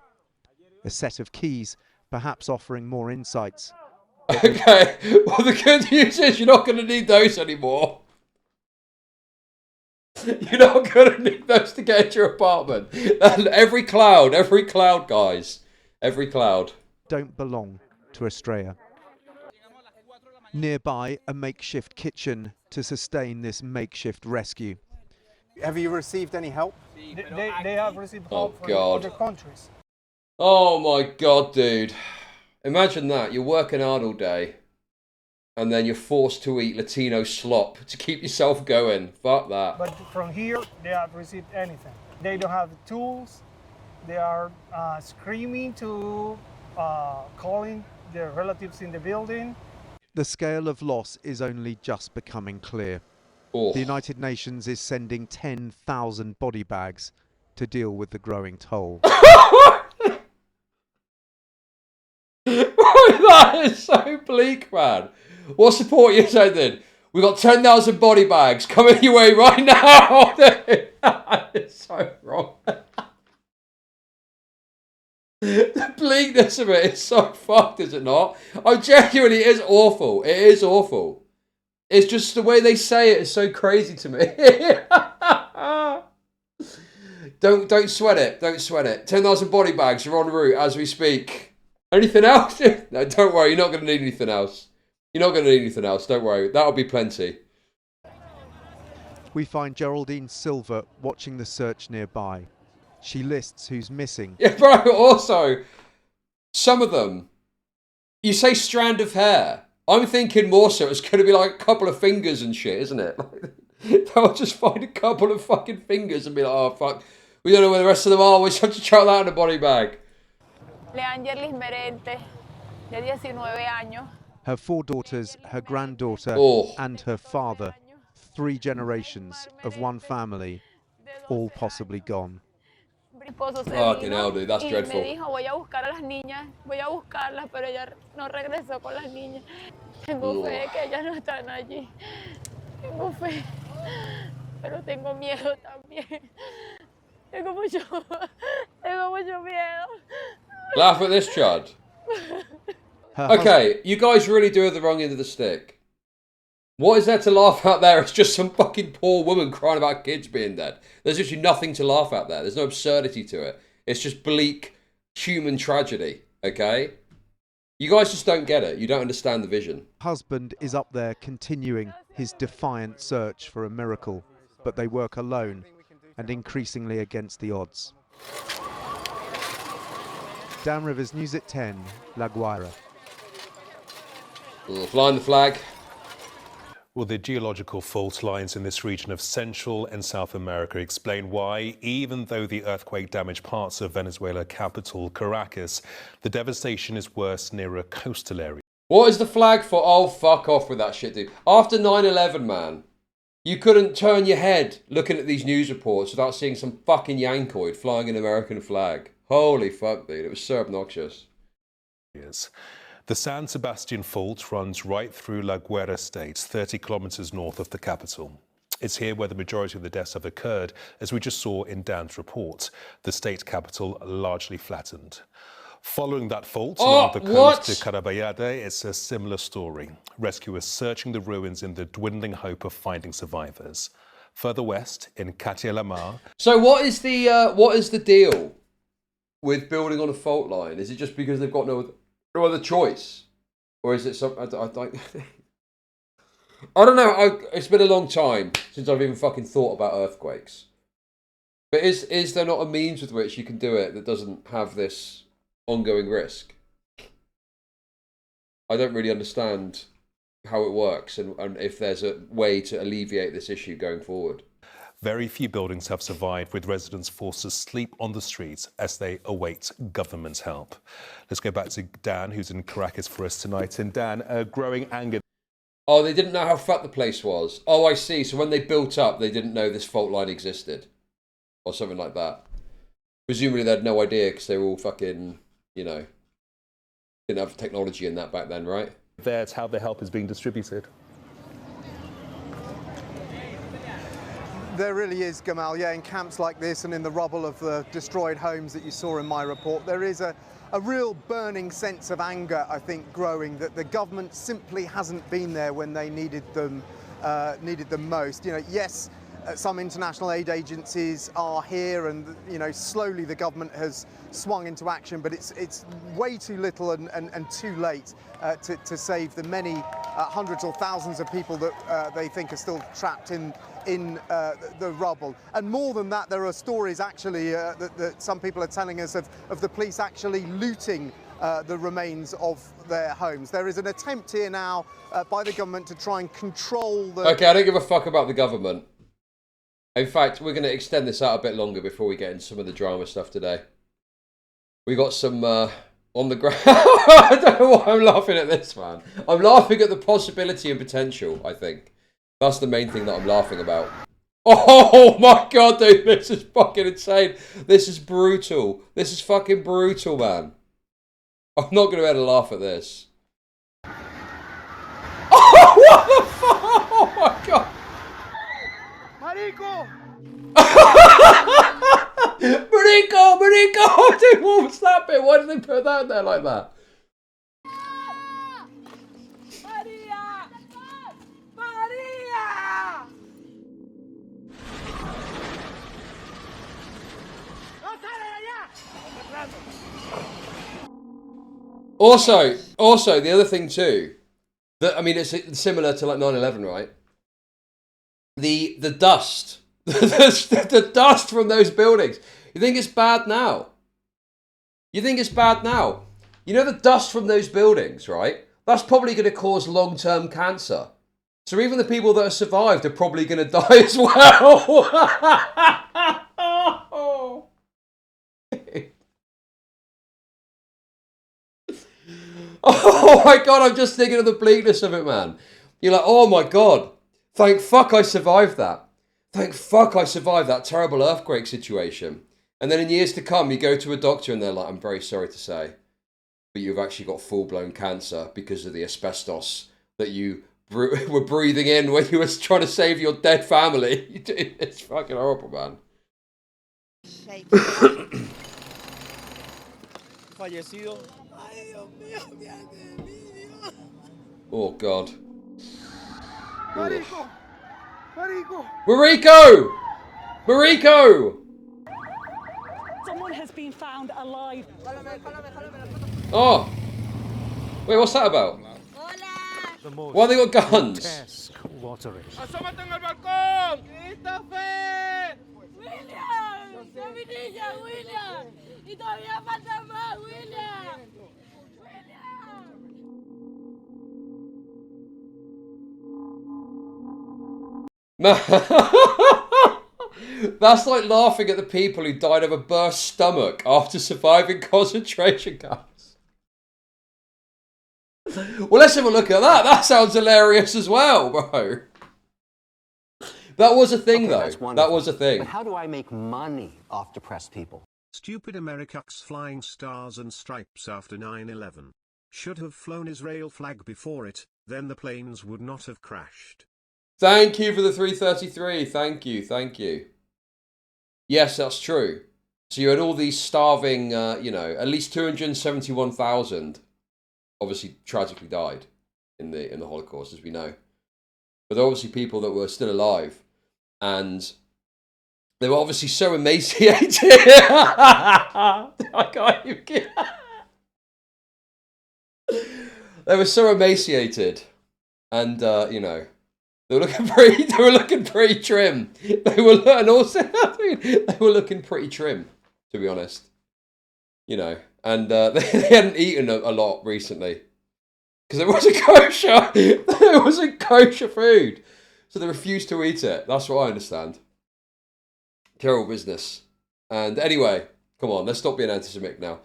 A set of keys, perhaps offering more insights. Okay. Well, the good news is you're not going to need those anymore. You're not going to need those to get into your apartment. Every cloud, guys. Every cloud. Don't belong to Estrella. Nearby, a makeshift kitchen to sustain this makeshift rescue. Have you received any help? They have received help from God. other countries. Oh my God, dude. Imagine that. You're working hard all day and then you're forced to eat Latino slop to keep yourself going. Fuck that. But from here, they have received anything. They don't have tools. They are screaming to calling their relatives in the building. The scale of loss is only just becoming clear. Oh. The United Nations is sending 10,000 body bags to deal with the growing toll. That is so bleak, man. What support are you sending? We've got 10,000 body bags coming your way right now. That is so wrong. The bleakness of it is so fucked, is it not? Oh, genuinely, it is awful. It is awful. It's just the way they say it is so crazy to me. Don't sweat it. Don't sweat it. 10,000 body bags are en route as we speak. Anything else? No, don't worry. You're not going to need anything else. You're not going to need anything else. Don't worry. That'll be plenty. We find Geraldine Silver watching the search nearby. She lists who's missing. Yeah, bro. Also, some of them, you say strand of hair. I'm thinking more so it's going to be like a couple of fingers and shit, isn't it? They'll just find a couple of fucking fingers and be like, oh, fuck. We don't know where the rest of them are. We just have to chuck that in a body bag. Her 4 daughters, her granddaughter, and her father. 3 generations of one family, all possibly gone. Fucking hell, dude. That's dreadful. Laugh at this, Chud. Okay, you guys really do have the wrong end of the stick. What is there to laugh at there? It's just some fucking poor woman crying about kids being dead. There's literally nothing to laugh at there. There's no absurdity to it. It's just bleak human tragedy, okay? You guys just don't get it. You don't understand the vision. Husband is up there continuing his defiant search for a miracle, but they work alone and increasingly against the odds. Dan Rivers, News at 10, La Guaira. Flying the flag. Well, the geological fault lines in this region of Central and South America explain why, even though the earthquake damaged parts of Venezuela capital, Caracas, the devastation is worse near a coastal area. What is the flag for? Oh, fuck off with that shit, dude. After 9/11, man, you couldn't turn your head looking at these news reports without seeing some fucking yankoid flying an American flag. Holy fuck, dude. It was so obnoxious. The San Sebastian fault runs right through La Guaira state, 30 kilometers north of the capital. It's here where the majority of the deaths have occurred, as we just saw in Dan's report. The state capital largely flattened. Following that fault along the coast to Carabayade, it's a similar story. Rescuers searching the ruins in the dwindling hope of finding survivors. Further west, in Catia-la-Mar. So what is the deal with building on a fault line? Is it just because they've got no other choice, or is it some? I don't know. It's been a long time since I've even fucking thought about earthquakes. But is there not a means with which you can do it that doesn't have this ongoing risk? I don't really understand how it works and if there's a way to alleviate this issue going forward. Very few buildings have survived, with residents forced to sleep on the streets as they await government help. Let's go back to Dan, who's in Caracas for us tonight. And Dan, growing anger. Oh, they didn't know how fucked the place was. Oh, I see. So when they built up, they didn't know this fault line existed. Or something like that. Presumably they had no idea because they were all fucking, you know, didn't have technology in that back then, right? That's how the help is being distributed. There really is, Gamal. Yeah, in camps like this and in the rubble of the destroyed homes that you saw in my report, there is a real burning sense of anger, I think, growing, that the government simply hasn't been there when they needed them most. You know, yes, some international aid agencies are here, and you know, slowly the government has swung into action, but it's way too little and too late to save the many hundreds or thousands of people that they think are still trapped in the rubble. And more than that, there are stories actually that some people are telling us of the police actually looting the remains of their homes. There is an attempt here now by the government to try and control the... Okay, I don't give a fuck about the government. In fact, we're going to extend this out a bit longer before we get into some of the drama stuff today. We got some on the ground. I don't know why I'm laughing at this, man. I'm laughing at the possibility and potential, I think. That's the main thing that I'm laughing about. Oh my god, dude, this is fucking insane. This is brutal. This is fucking brutal, man. I'm not going to be able to laugh at this. Oh, what the fuck? Oh my god. Marico! Marico, Marico! Dude, what was that bit? Why did they put that in there like that? Maria! Maria! Also, the other thing too, that I mean, it's similar to like 9/11, right? The dust, the dust from those buildings. You think it's bad now? You think it's bad now? You know the dust from those buildings, right? That's probably going to cause long-term cancer. So even the people that have survived are probably going to die as well. Oh my god, I'm just thinking of the bleakness of it, man. You're like, oh my god, thank fuck I survived that. Thank fuck I survived that terrible earthquake situation. And then in years to come, you go to a doctor and they're like, I'm very sorry to say, but you've actually got full-blown cancer because of the asbestos that you were breathing in when you were trying to save your dead family. It's fucking horrible, man. Fallecido. Oh god. Marico! Marico! Mariko! Mariko! Someone has been found alive. Oh. Wait, what's that about? Why they got guns? ¡Asómate en el balcón! ¡Christopher! ¡William! ¡Ya mi niña, William! ¡Y todavía falta más, William! That's like laughing at the people who died of a burst stomach after surviving concentration camps. Well, let's have a look at that. That sounds hilarious as well, bro. That was a thing, though. That was a thing. But how do I make money off depressed people? Stupid America's flying stars and stripes after 9/11. Should have flown Israel flag before it, then the planes would not have crashed. Thank you for the 333. Thank you, thank you. Yes, that's true. So you had all these starving, you know, at least 271,000 obviously tragically died in the Holocaust, as we know. But there were obviously people that were still alive, and they were obviously so emaciated. I can't even get... They were so emaciated, and you know, they were looking pretty trim. They were, and also they were looking pretty trim, to be honest. You know, and they hadn't eaten a lot recently because it wasn't kosher. It wasn't kosher food, so they refused to eat it. That's what I understand. Terrible business. And anyway, come on, let's stop being anti-Semitic now.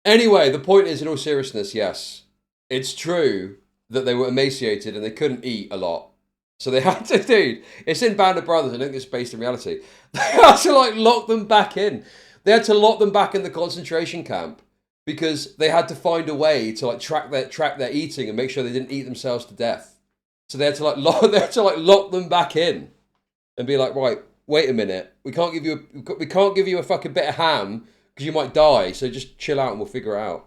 Anyway, the point is, in all seriousness, yes, it's true that they were emaciated and they couldn't eat a lot. So they had to, dude, it's in Band of Brothers, I think it's based in reality. They had to like lock them back in. They had to lock them back in the concentration camp because they had to find a way to like track their eating and make sure they didn't eat themselves to death. So they had to lock them back in and be like, right, wait a minute, we can't give you a fucking bit of ham because you might die. So just chill out and we'll figure it out.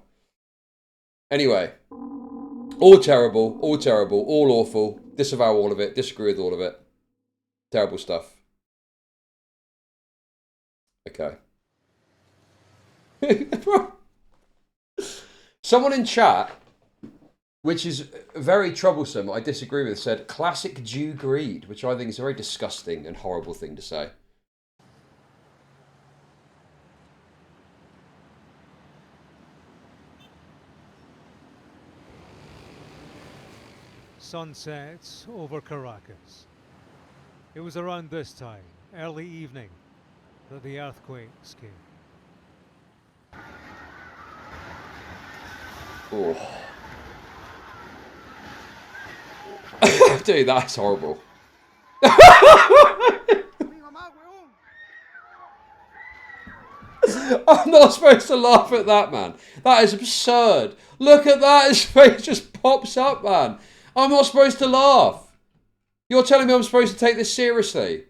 Anyway, all terrible, all awful. Disavow all of it, disagree with all of it. Terrible stuff. Okay. Someone in chat, which is very troublesome, I disagree with, said classic Jew greed, which I think is a very disgusting and horrible thing to say. Sunsets over Caracas. It was around this time, early evening, that the earthquakes came. Oh. Dude, that's horrible. I'm not supposed to laugh at that, man. That is absurd. Look at that. His face just pops up, man. I'm not supposed to laugh. You're telling me I'm supposed to take this seriously?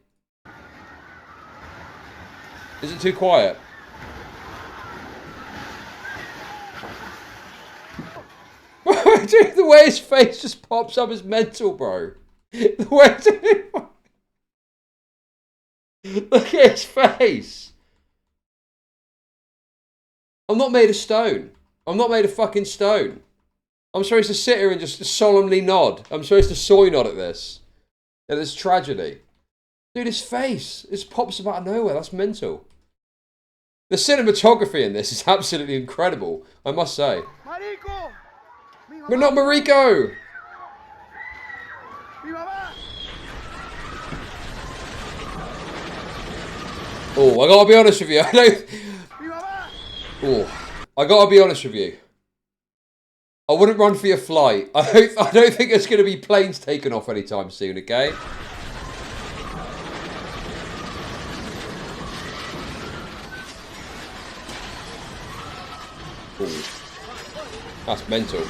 Is it too quiet? Dude, the way his face just pops up is mental, bro. The way look at his face. I'm not made of stone. I'm not made of fucking stone. I'm supposed to sit here and just solemnly nod. I'm supposed to soy nod at this. At this tragedy. Dude, his face. It pops up out of nowhere. That's mental. The cinematography in this is absolutely incredible, I must say. But not Mariko! Oh, I gotta be honest with you. I gotta be honest with you. I wouldn't run for your flight. I don't think there's gonna be planes taken off anytime soon, okay? Ooh. That's mental.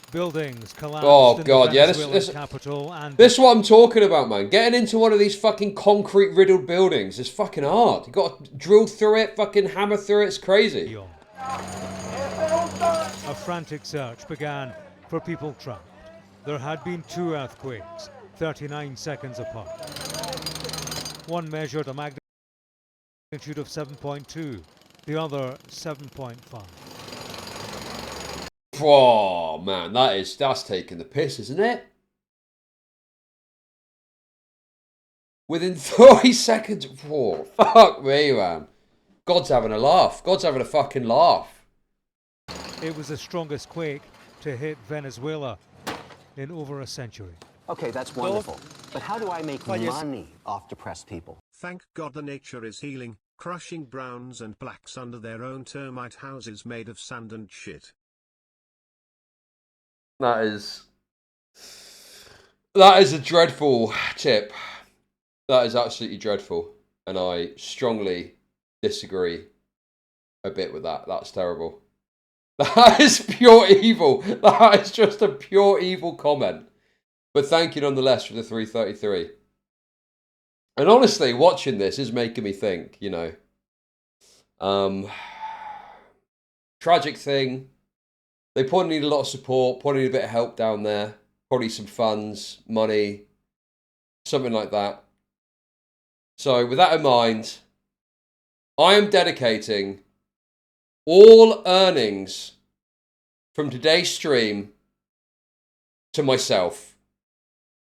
Buildings collapsed. Oh in god, the yeah, Venezuelan capital and this is what I'm talking about, man. Getting into one of these fucking concrete riddled buildings is fucking hard. You got to drill through it, fucking hammer through it. It's crazy. a frantic search began for people trapped. There had been 2 earthquakes, 39 seconds apart. One measured a magnitude of 7.2, the other 7.5. Oh man, that's taking the piss, isn't it? Within 30 seconds, whoa, fuck me, man. God's having a laugh. God's having a fucking laugh. It was the strongest quake to hit Venezuela in over a century. Okay, that's wonderful. But how do I make money off depressed people? Thank God the nature is healing, crushing browns and blacks under their own termite houses made of sand and shit. That is a dreadful tip. That is absolutely dreadful. And I strongly disagree a bit with that. That's terrible. That is pure evil. That is just a pure evil comment. But thank you nonetheless for the 333. And honestly, watching this is making me think, you know. Tragic thing. They probably need a lot of support, probably need a bit of help down there. Probably some funds, money, something like that. So with that in mind, I am dedicating all earnings from today's stream to myself.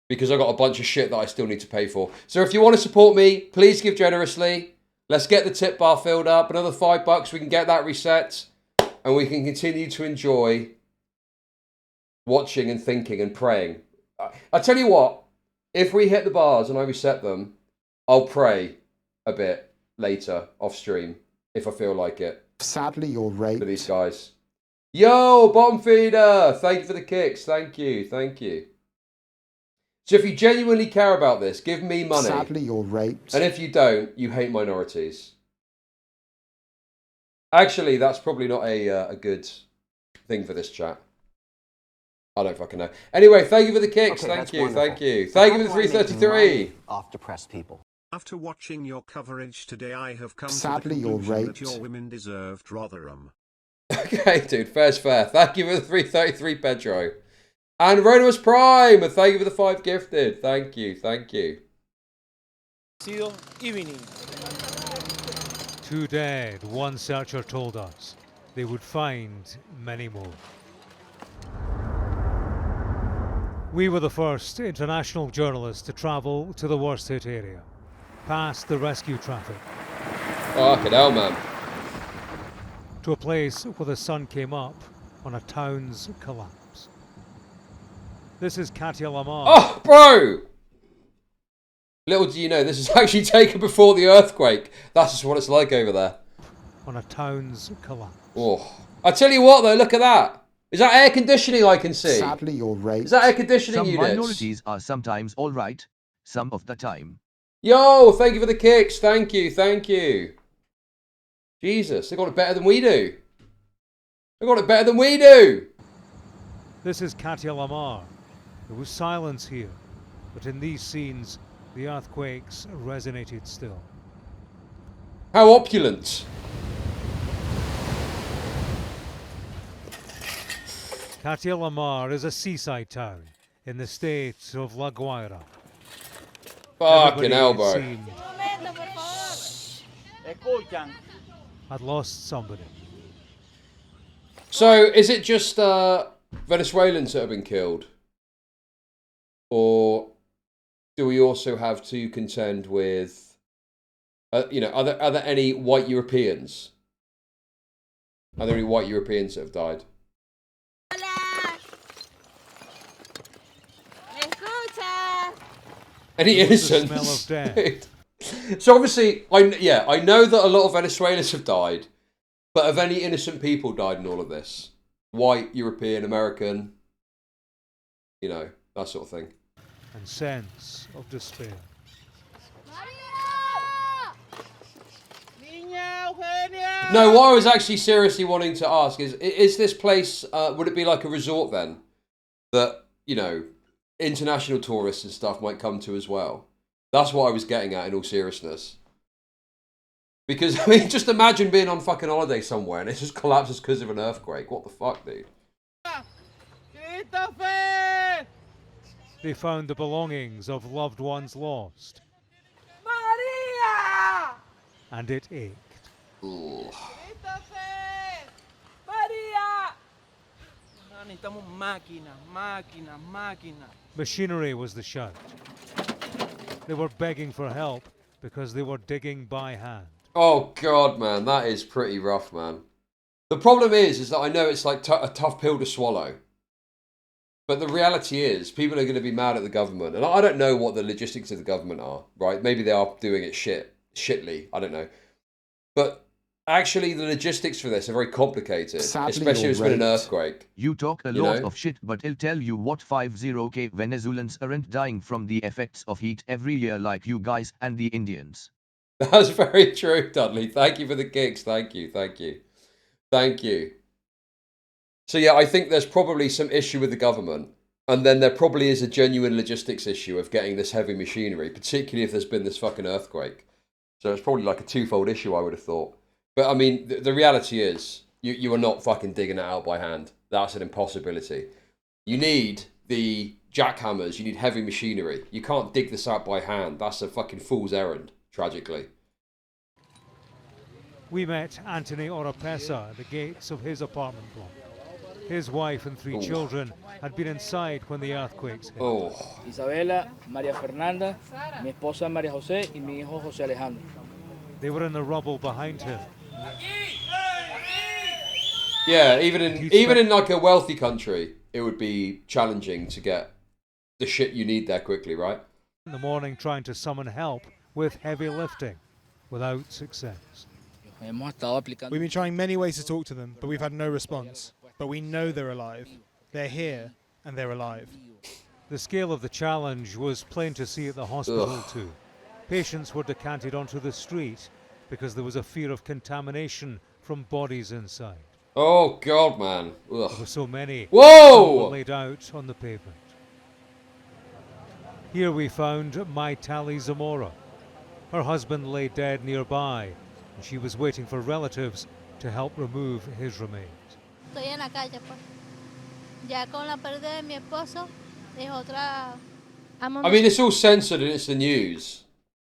Because I've got a bunch of shit that I still need to pay for. So if you want to support me, please give generously. Let's get the tip bar filled up. Another $5, we can get that reset. And we can continue to enjoy watching and thinking and praying. I tell you what, if we hit the bars and I reset them, I'll pray a bit later off stream if I feel like it. Sadly, you're right. For these guys. Yo, bottom feeder! Thank you for the kicks. Thank you. Thank you. So if you genuinely care about this, give me money. Sadly, you're raped. And if you don't, you hate minorities. Actually, that's probably not a good thing for this chat. I don't fucking know. Anyway, thank you for the kicks. Okay, thank you, wonderful. thank you. Thank you for the 333. Off depressed people. After watching your coverage today, I have come Sadly, to the you're conclusion that raped. your women deserved Rotherham. Okay, dude, fair's fair. Thank you for the 333, Pedro. And Rodimus Prime, thank you for the 5 gifted. Thank you, thank you. 2 dead, one searcher told us. They would find many more. We were the first international journalists to travel to the worst hit area, past the rescue traffic. Fucking hell, man. To a place where the sun came up on a town's collapse. This is Katia Lamar. Oh, bro! Little do you know, this is actually taken before the earthquake. That's just what it's like over there. On a town's collapse. Oh. I tell you what, though, look at that. Is that air conditioning I can see? Sadly, you're right. Is that air conditioning Some units? minorities are sometimes all right, some of the time. Yo, thank you for the kicks. Thank you, thank you. Jesus, they got it better than we do. They got it better than we do. This is Katia Lamar. There was silence here, but in these scenes, the earthquakes resonated still. How opulent. Katia Lamar is a seaside town in the state of La Guaira. Fucking elbow. Had lost somebody. So, is it just Venezuelans that have been killed? Or do we also have to contend with, you know, are there any white Europeans? Are there any white Europeans that have died? Any innocents? Smell of death. So obviously, I know that a lot of Venezuelans have died, but have any innocent people died in all of this? White, European, American, you know, that sort of thing. And sense of despair. No, what I was actually seriously wanting to ask is this place, would it be like a resort then? That, you know, international tourists and stuff might come to as well? That's what I was getting at in all seriousness. Because, I mean, just imagine being on fucking holiday somewhere and it just collapses because of an earthquake. What the fuck, dude? They found the belongings of loved ones lost. Maria! And it ached. Ooh. Maria! Necesitamos máquina. Machinery was the shout. They were begging for help because they were digging by hand. Oh, God, man. That is pretty rough, man. The problem is that I know it's like a tough pill to swallow. But the reality is, people are going to be mad at the government. And I don't know what the logistics of the government are, right? Maybe they are doing it shitly. I don't know. But actually, the logistics for this are very complicated. Sadly, especially if it's been an earthquake. You talk a lot of shit, but I'll tell you what, 50k Venezuelans aren't dying from the effects of heat every year like you guys and the Indians. That's very true, Dudley. Thank you for the gigs. Thank you. So yeah, I think there's probably some issue with the government. And then there probably is a genuine logistics issue of getting this heavy machinery, particularly if there's been this fucking earthquake. So it's probably like a twofold issue, I would have thought. But I mean, the reality is, you are not fucking digging it out by hand. That's an impossibility. You need the jackhammers, you need heavy machinery. You can't dig this out by hand. That's a fucking fool's errand, tragically. We met Anthony Oropesa at the gates of his apartment block. His wife and 3 children had been inside when the earthquakes hit. Isabela, María Fernanda, mi esposa María José y mi hijo José Alejandro. They were in the rubble behind him. Yeah, even in like a wealthy country, it would be challenging to get the shit you need there quickly, right? In the morning trying to summon help with heavy lifting, without success. We've been trying many ways to talk to them, but we've had no response. But we know they're alive. They're here, and they're alive. The scale of the challenge was plain to see at the hospital too. Patients were decanted onto the street because there was a fear of contamination from bodies inside. Oh, God, man. Ugh. There were so many. Whoa! Were laid out on the pavement. Here we found Maitali Zamora. Her husband lay dead nearby, and she was waiting for relatives to help remove his remains. Ya con la pérdida de mi esposo es otra. I mean, it's all censored and it's the news,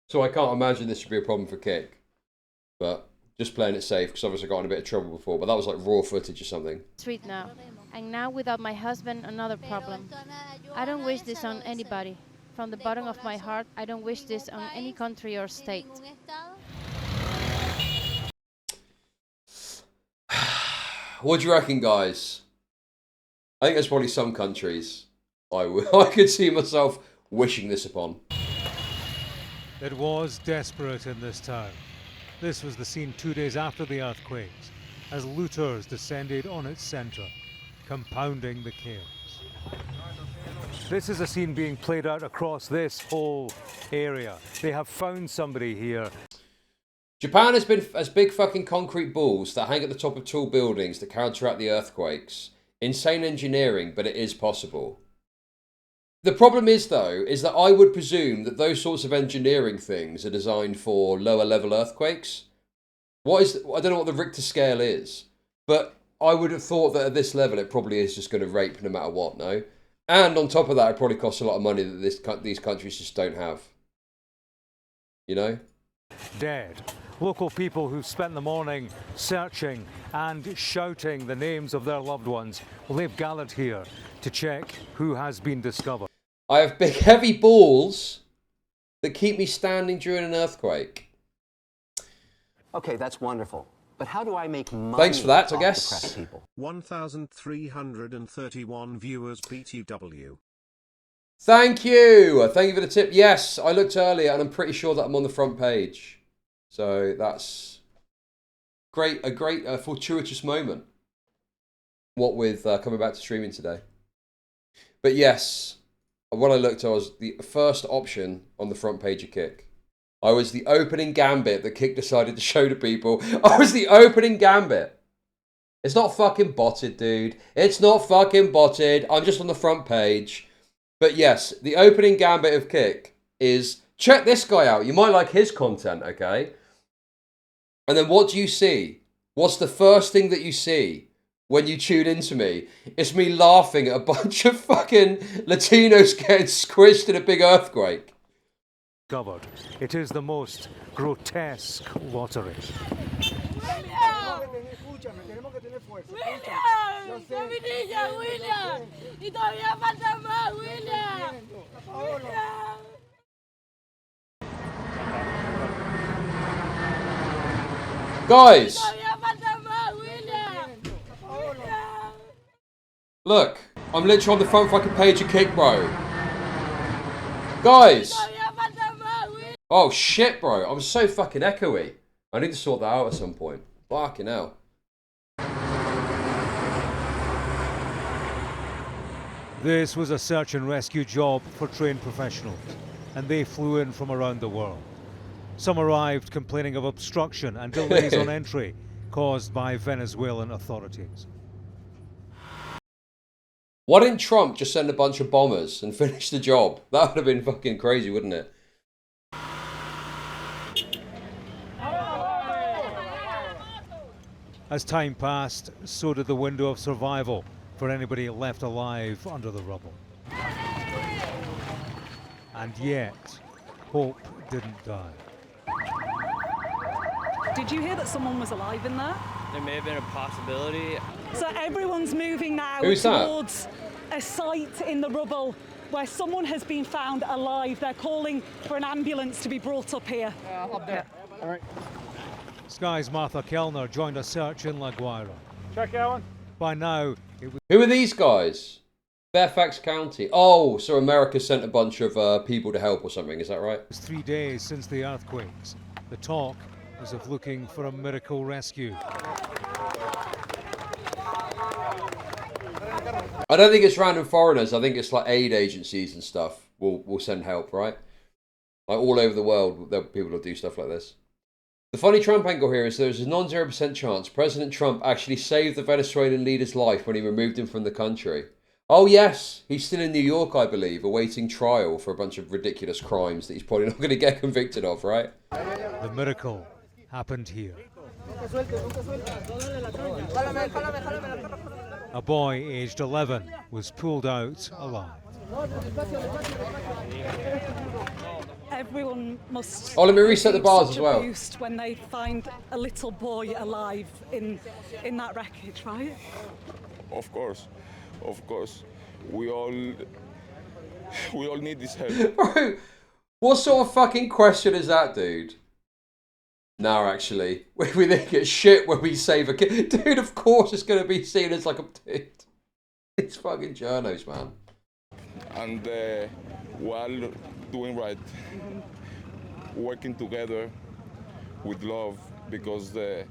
so I can't imagine this should be a problem for Kick. But just playing it safe, because obviously I got in a bit of trouble before, but that was like raw footage or something. Street now, and now without my husband, another problem. I don't wish this on anybody. From the bottom of my heart, I don't wish this on any country or state. What do you reckon, guys? I think there's probably some countries I could see myself wishing this upon. It was desperate in this town. This was the scene 2 days after the earthquakes, as looters descended on its centre, compounding the chaos. This is a scene being played out across this whole area. They have found somebody here. Japan has big fucking concrete balls that hang at the top of tall buildings to counteract the earthquakes. Insane engineering, but it is possible. The problem is, though, is that I would presume that those sorts of engineering things are designed for lower level earthquakes. I don't know what the Richter scale is, but I would have thought that at this level it probably is just going to rape no matter what, no? And on top of that, it probably costs a lot of money that these countries just don't have. You know? Dead. Local people who've spent the morning searching and shouting the names of their loved ones, well, they've gathered here to check who has been discovered. I have big heavy balls that keep me standing during an earthquake. Okay, that's wonderful. But how do I make money? Thanks for that, I off guess. depressed people? 1,331 viewers BTW. Thank you. Thank you for the tip. Yes, I looked earlier and I'm pretty sure that I'm on the front page. So that's a great fortuitous moment. What with coming back to streaming today. But yes, when I looked, I was the first option on the front page of Kick. I was the opening gambit that Kick decided to show to people. I was the opening gambit. It's not fucking botted, dude. It's not fucking botted. I'm just on the front page. But yes, the opening gambit of Kick is, check this guy out. You might like his content, okay? And then what do you see? What's the first thing that you see when you tune into me? It's me laughing at a bunch of fucking Latinos getting squished in a big earthquake. Covered. It is the most grotesque lottery. Guys, look, I'm literally on the front fucking page of Kick, bro. Guys. Oh shit, bro. I'm so fucking echoey. I need to sort that out at some point. Fucking hell. This was a search and rescue job for trained professionals, and they flew in from around the world. Some arrived complaining of obstruction and delays on entry caused by Venezuelan authorities. Why didn't Trump just send a bunch of bombers and finish the job? That would have been fucking crazy, wouldn't it? As time passed, so did the window of survival for anybody left alive under the rubble. And yet, hope didn't die. Did you hear that someone was alive in there? There may have been a possibility. So everyone's moving now Who's towards a site in the rubble where someone has been found alive. They're calling for an ambulance to be brought up here. Up there. All right. Sky's Martha Kellner joined a search in La Guaira. Check that one. By now, it was... Who are these guys? Fairfax County. Oh, so America sent a bunch of people to help or something, is that right? It was 3 days since the earthquakes. The talk was of looking for a miracle rescue. I don't think it's random foreigners. I think it's like aid agencies and stuff will send help, right? Like all over the world, people will do stuff like this. The funny Trump angle here is there's a non-0% chance President Trump actually saved the Venezuelan leader's life when he removed him from the country. Oh yes, he's still in New York, I believe, awaiting trial for a bunch of ridiculous crimes that he's probably not going to get convicted of, right? The miracle happened here. A boy aged 11 was pulled out alive. Everyone must Oh, let me reset the receive bars such as a well. boost when they find a little boy alive in that wreckage, right? Of course. We all need this help. Bro, what sort of fucking question is that, dude? No, actually, we think it's shit when we save a kid. Dude, of course it's going to be seen as like a... It's fucking journos, man. And while doing right, working together with love, because the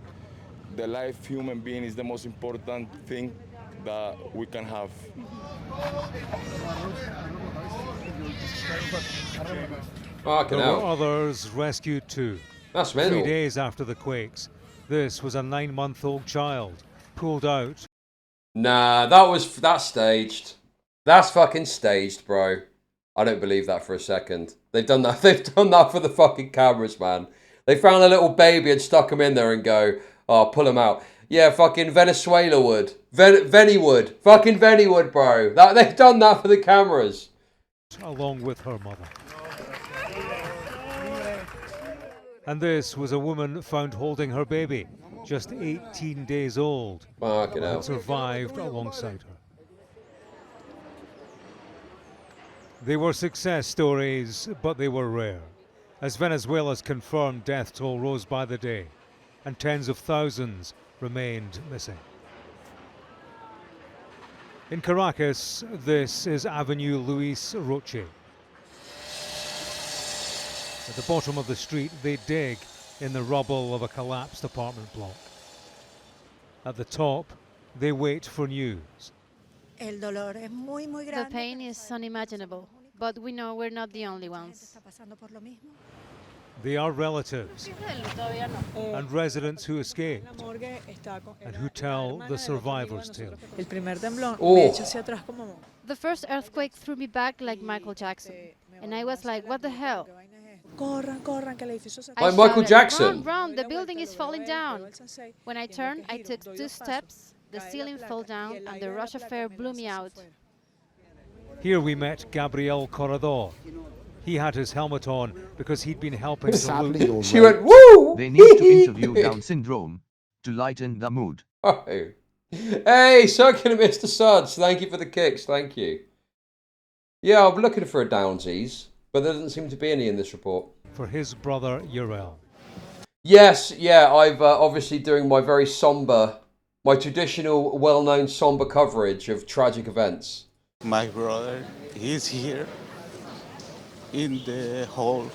life human being is the most important thing that we can have. Fucking there hell. were others rescued too. That's mental. 3 days after the quakes, this was a 9-month-old child pulled out. Nah, that's staged. That's fucking staged, bro. I don't believe that for a second. They've done that. They've done that for the fucking cameras, man. They found a little baby and stuck him in there and go, oh, pull him out. Yeah, fucking Venezuela would. Venny would. Fucking Venny would, bro. They've done that for the cameras. Along with her mother. And this was a woman found holding her baby, just 18 days old, Fucking hell. and survived alongside her. They were success stories, but they were rare, as Venezuela's confirmed death toll rose by the day, and tens of thousands remained missing. In Caracas, this is Avenue Luis Roche. At the bottom of the street, they dig in the rubble of a collapsed apartment block. At the top, they wait for news. The pain is unimaginable, but we know we're not the only ones. They are relatives and residents who escaped and who tell the survivors' tale. The first earthquake threw me back like Michael Jackson, and I was like, what the hell? Like Michael Jackson. Run, run, the building is falling down. When I turned, I took 2 steps, the ceiling fell down, and the rush of air blew me out. Here we met Gabriel Corredor. He had his helmet on because he'd been helping to loot. She went, woo! They need to interview Down syndrome to lighten the mood. Oh. Hey, Circular Mr. Suds, thank you for the kicks, thank you. Yeah, I'm looking for a downsies, but there doesn't seem to be any in this report. For his brother, Urel. Yes, yeah, I've obviously doing my very somber, my traditional, well-known somber coverage of tragic events. My brother is here in the hall.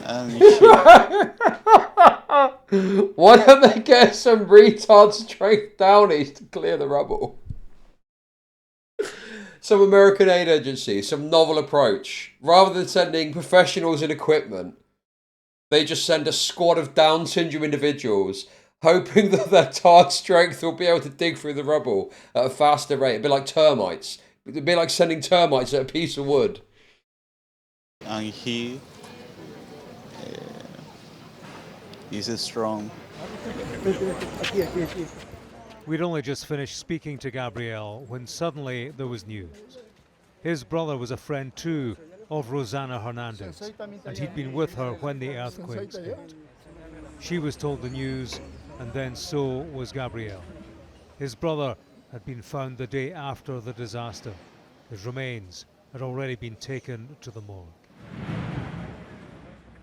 And why don't they get some retard strength downies to clear the rubble? Some American aid agency, some novel approach. Rather than sending professionals and equipment, they just send a squad of Down syndrome individuals, hoping that their tard strength will be able to dig through the rubble at a faster rate. It'd be like termites. It'd be like sending termites at a piece of wood. And he is strong. We'd only just finished speaking to Gabriel when suddenly there was news. His brother was a friend too of Rosana Hernandez, and he'd been with her when the earthquakes hit. She was told the news, and then so was Gabriel. His brother had been found the day after the disaster. His remains had already been taken to the morgue.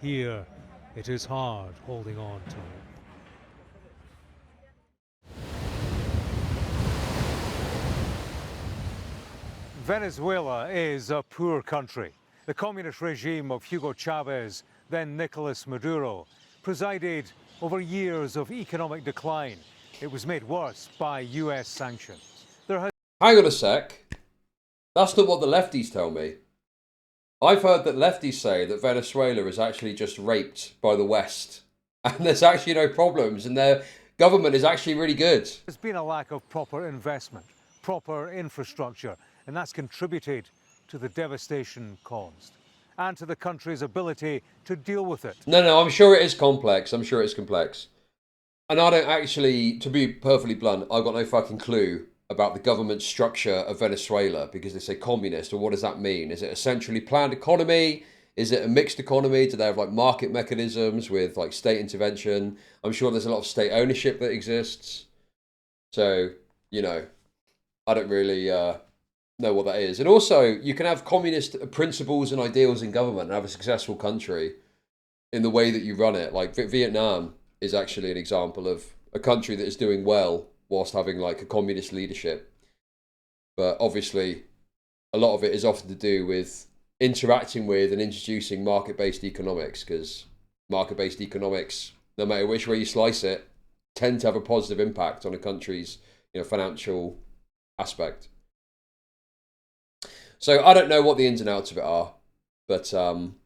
Here, it is hard holding on to him. Venezuela is a poor country. The communist regime of Hugo Chavez, then Nicolas Maduro, presided over years of economic decline. It was made worse by US sanctions. Hang on a sec. That's not what the lefties tell me. I've heard that lefties say that Venezuela is actually just raped by the West. And there's actually no problems, and their government is actually really good. There's been a lack of proper investment, proper infrastructure, and that's contributed to the devastation caused and to the country's ability to deal with it. No, I'm sure it is complex. I'm sure it's complex. And I don't actually, to be perfectly blunt, I've got no fucking clue about the government structure of Venezuela, because they say communist, or what does that mean? Is it a centrally planned economy? Is it a mixed economy? Do they have like market mechanisms with like state intervention? I'm sure there's a lot of state ownership that exists. So, you know, I don't really know what that is. And also, you can have communist principles and ideals in government and have a successful country in the way that you run it. Like Vietnam is actually an example of a country that is doing well whilst having like a communist leadership. But obviously, a lot of it is often to do with interacting with and introducing market-based economics, because market-based economics, no matter which way you slice it, tend to have a positive impact on a country's, you know, financial aspect. So I don't know what the ins and outs of it are, but I'm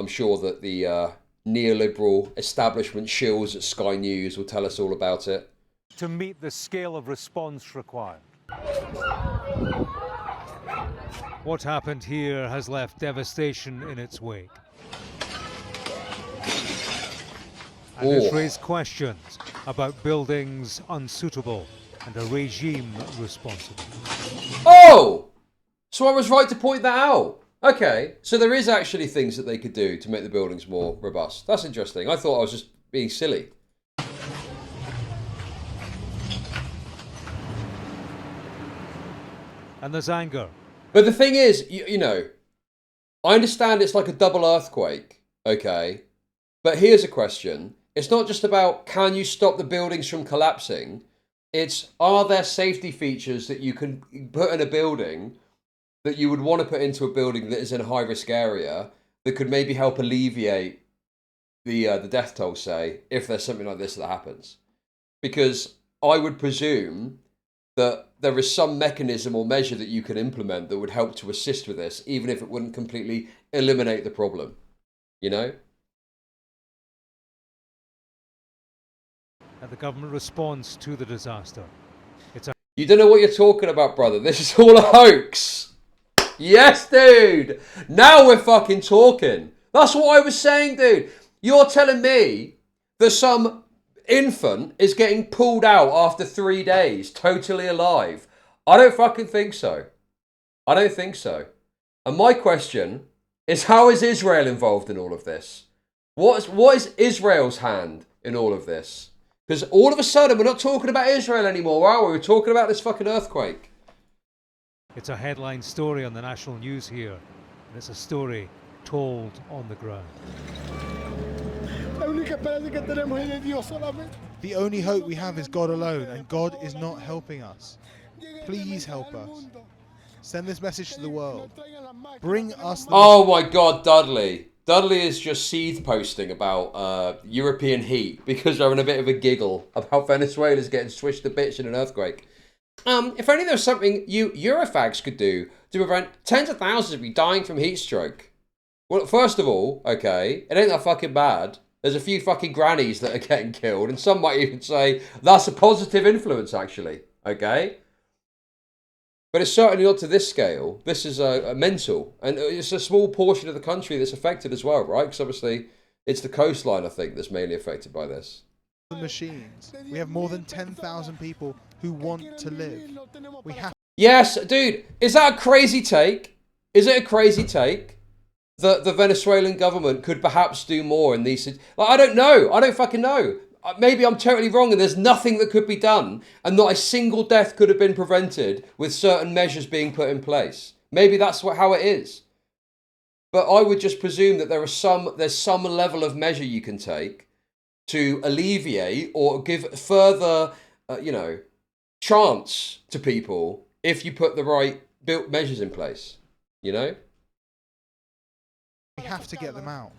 sure that the neoliberal establishment shills at Sky News will tell us all about it. To meet the scale of response required. What happened here has left devastation in its wake. And it's raised questions about buildings unsuitable and a regime responsible. Oh! So I was right to point that out. Okay, so there is actually things that they could do to make the buildings more robust. That's interesting. I thought I was just being silly. And there's anger. But the thing is, you know, I understand it's like a double earthquake, okay? But here's a question. It's not just about can you stop the buildings from collapsing. It's, are there safety features that you can put in a building that you would want to put into a building that is in a high-risk area that could maybe help alleviate the death toll, say, if there's something like this that happens? Because I would presume that there is some mechanism or measure that you can implement that would help to assist with this, even if it wouldn't completely eliminate the problem, you know? And the government response to the disaster. You don't know what you're talking about, brother. This is all a hoax. Yes, dude. Now we're fucking talking. That's what I was saying, dude. You're telling me that some infant is getting pulled out after 3 days, totally alive. I don't fucking think so. I don't think so. And my question is, how is Israel involved in all of this? What is Israel's hand in all of this? Because all of a sudden, we're not talking about Israel anymore, are we? We're talking about this fucking earthquake. It's a headline story on the national news here, and it's a story told on the ground. The only hope we have is God alone, and God is not helping us. Please help us. Send this message to the world. Bring us the... Oh my God, Dudley. Dudley is just seethe posting about European heat because they're having a bit of a giggle about Venezuela's getting swished to bits in an earthquake. If only there was something you Eurofags could do to prevent tens of thousands of you dying from heat stroke. Well, first of all, okay, it ain't that fucking bad. There's a few fucking grannies that are getting killed, and some might even say that's a positive influence, actually, okay? But it's certainly not to this scale. This is a mental, and it's a small portion of the country that's affected as well, right? Because obviously it's the coastline, I think, that's mainly affected by this. The machines. We have more than 10,000 people who want to live. We have... Yes, dude, is that a crazy take? Is it a crazy take that the Venezuelan government could perhaps do more in these... Like, I don't know. I don't fucking know. Maybe I'm totally wrong and there's nothing that could be done and not a single death could have been prevented with certain measures being put in place. Maybe that's how it is. But I would just presume that there's some level of measure you can take to alleviate or give further, chance to people if you put the right built measures in place, you know? We have to get them out.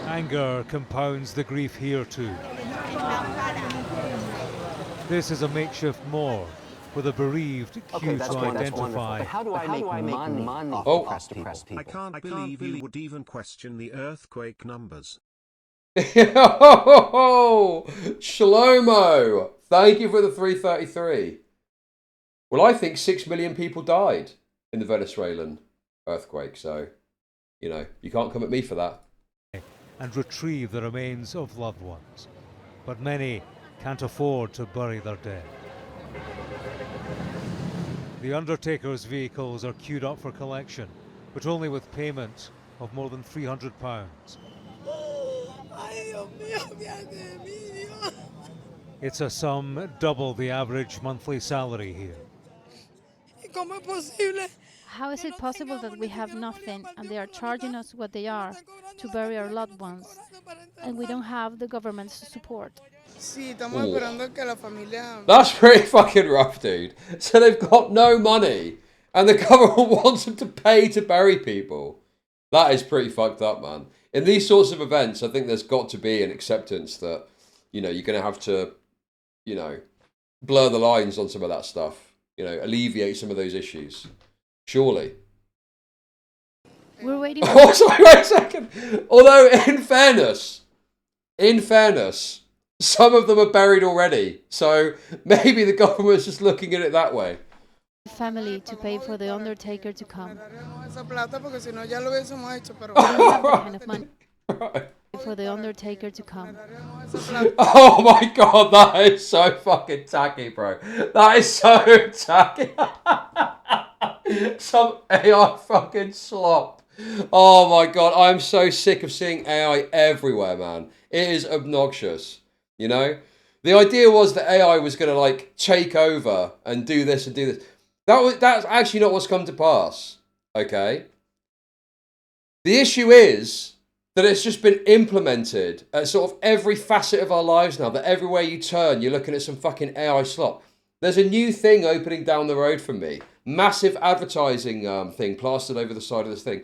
Anger compounds the grief here too. This is a makeshift morgue for the bereaved queue to identify. But how do I make money off depressed people? I can't believe you would even question the earthquake numbers. Shlomo, thank you for the 333. Well, I think 6 million people died in the Venezuelan earthquake, so, you know, you can't come at me for that. And retrieve the remains of loved ones. But many can't afford to bury their dead. The undertaker's vehicles are queued up for collection, but only with payment of more than £300. It's a sum double the average monthly salary here. How is it possible that we have nothing and they are charging us what they are to bury our loved ones and we don't have the government's support? That's pretty fucking rough, dude. So they've got no money and the government wants them to pay to bury people. That is pretty fucked up, man. In these sorts of events, I think there's got to be an acceptance that, you know, you're going to have to, you know, blur the lines on some of that stuff. You know, alleviate some of those issues. Surely. We're waiting. Oh, sorry, wait a second. Although, in fairness, some of them are buried already. So maybe the government's just looking at it that way. Family to pay for the undertaker to come. We don't have the kind of money for the undertaker to come. Oh my god, that is so fucking tacky, bro. That is so tacky. Some AI fucking slop. Oh my god, I'm so sick of seeing AI everywhere, man. It is obnoxious, you know? The idea was that AI was going to, like, take over and do this and do this. That's actually not what's come to pass, okay? The issue is that it's just been implemented at sort of every facet of our lives now, that everywhere you turn, you're looking at some fucking AI slop. There's a new thing opening down the road from me. Massive advertising thing plastered over the side of this thing.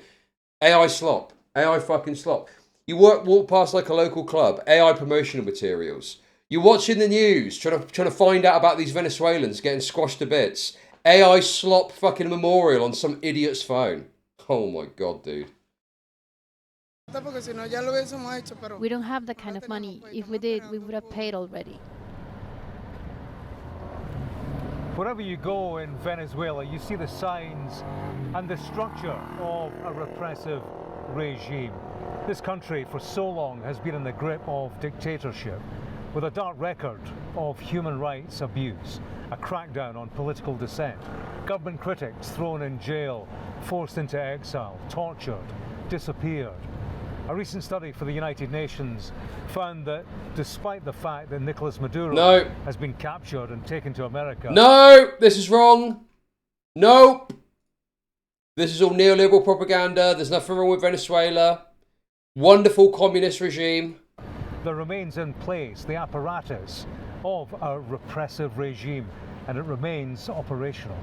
AI slop. AI fucking slop. You walk past like a local club, AI promotional materials. You're watching the news, trying to find out about these Venezuelans getting squashed to bits. AI slop fucking memorial on some idiot's phone. Oh my god, dude. We don't have that kind of money. If we did, we would have paid already. Wherever you go in Venezuela, you see the signs and the structure of a repressive regime. This country for so long has been in the grip of dictatorship, with a dark record of human rights abuse, a crackdown on political dissent, government critics thrown in jail, forced into exile, tortured, disappeared. A recent study for the United Nations found that despite the fact that Nicolas Maduro has been captured and taken to America... No, this is wrong. Nope. This is all neoliberal propaganda. There's nothing wrong with Venezuela. Wonderful communist regime. There remains in place the apparatus of a repressive regime, and it remains operational.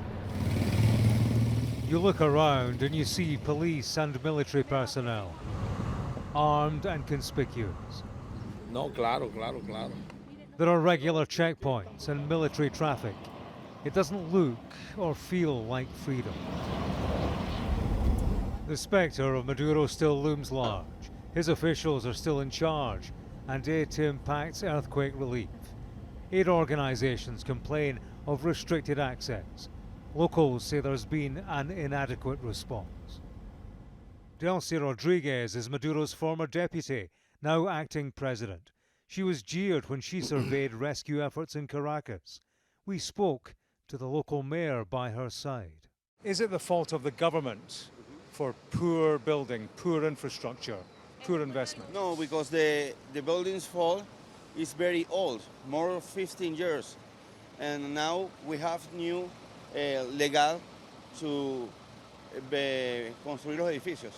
You look around and you see police and military personnel, armed and conspicuous. No, claro. There are regular checkpoints and military traffic. It doesn't look or feel like freedom. The spectre of Maduro still looms large. His officials are still in charge, and it impacts earthquake relief. Aid organizations complain of restricted access. Locals say there's been an inadequate response. Delcy Rodriguez is Maduro's former deputy, now acting president. She was jeered when she surveyed rescue efforts in Caracas. We spoke to the local mayor by her side. Is it the fault of the government for poor building, poor infrastructure, poor investment? No, because the building's fall is very old, more than 15 years. And now we have new legal to construir los edificios.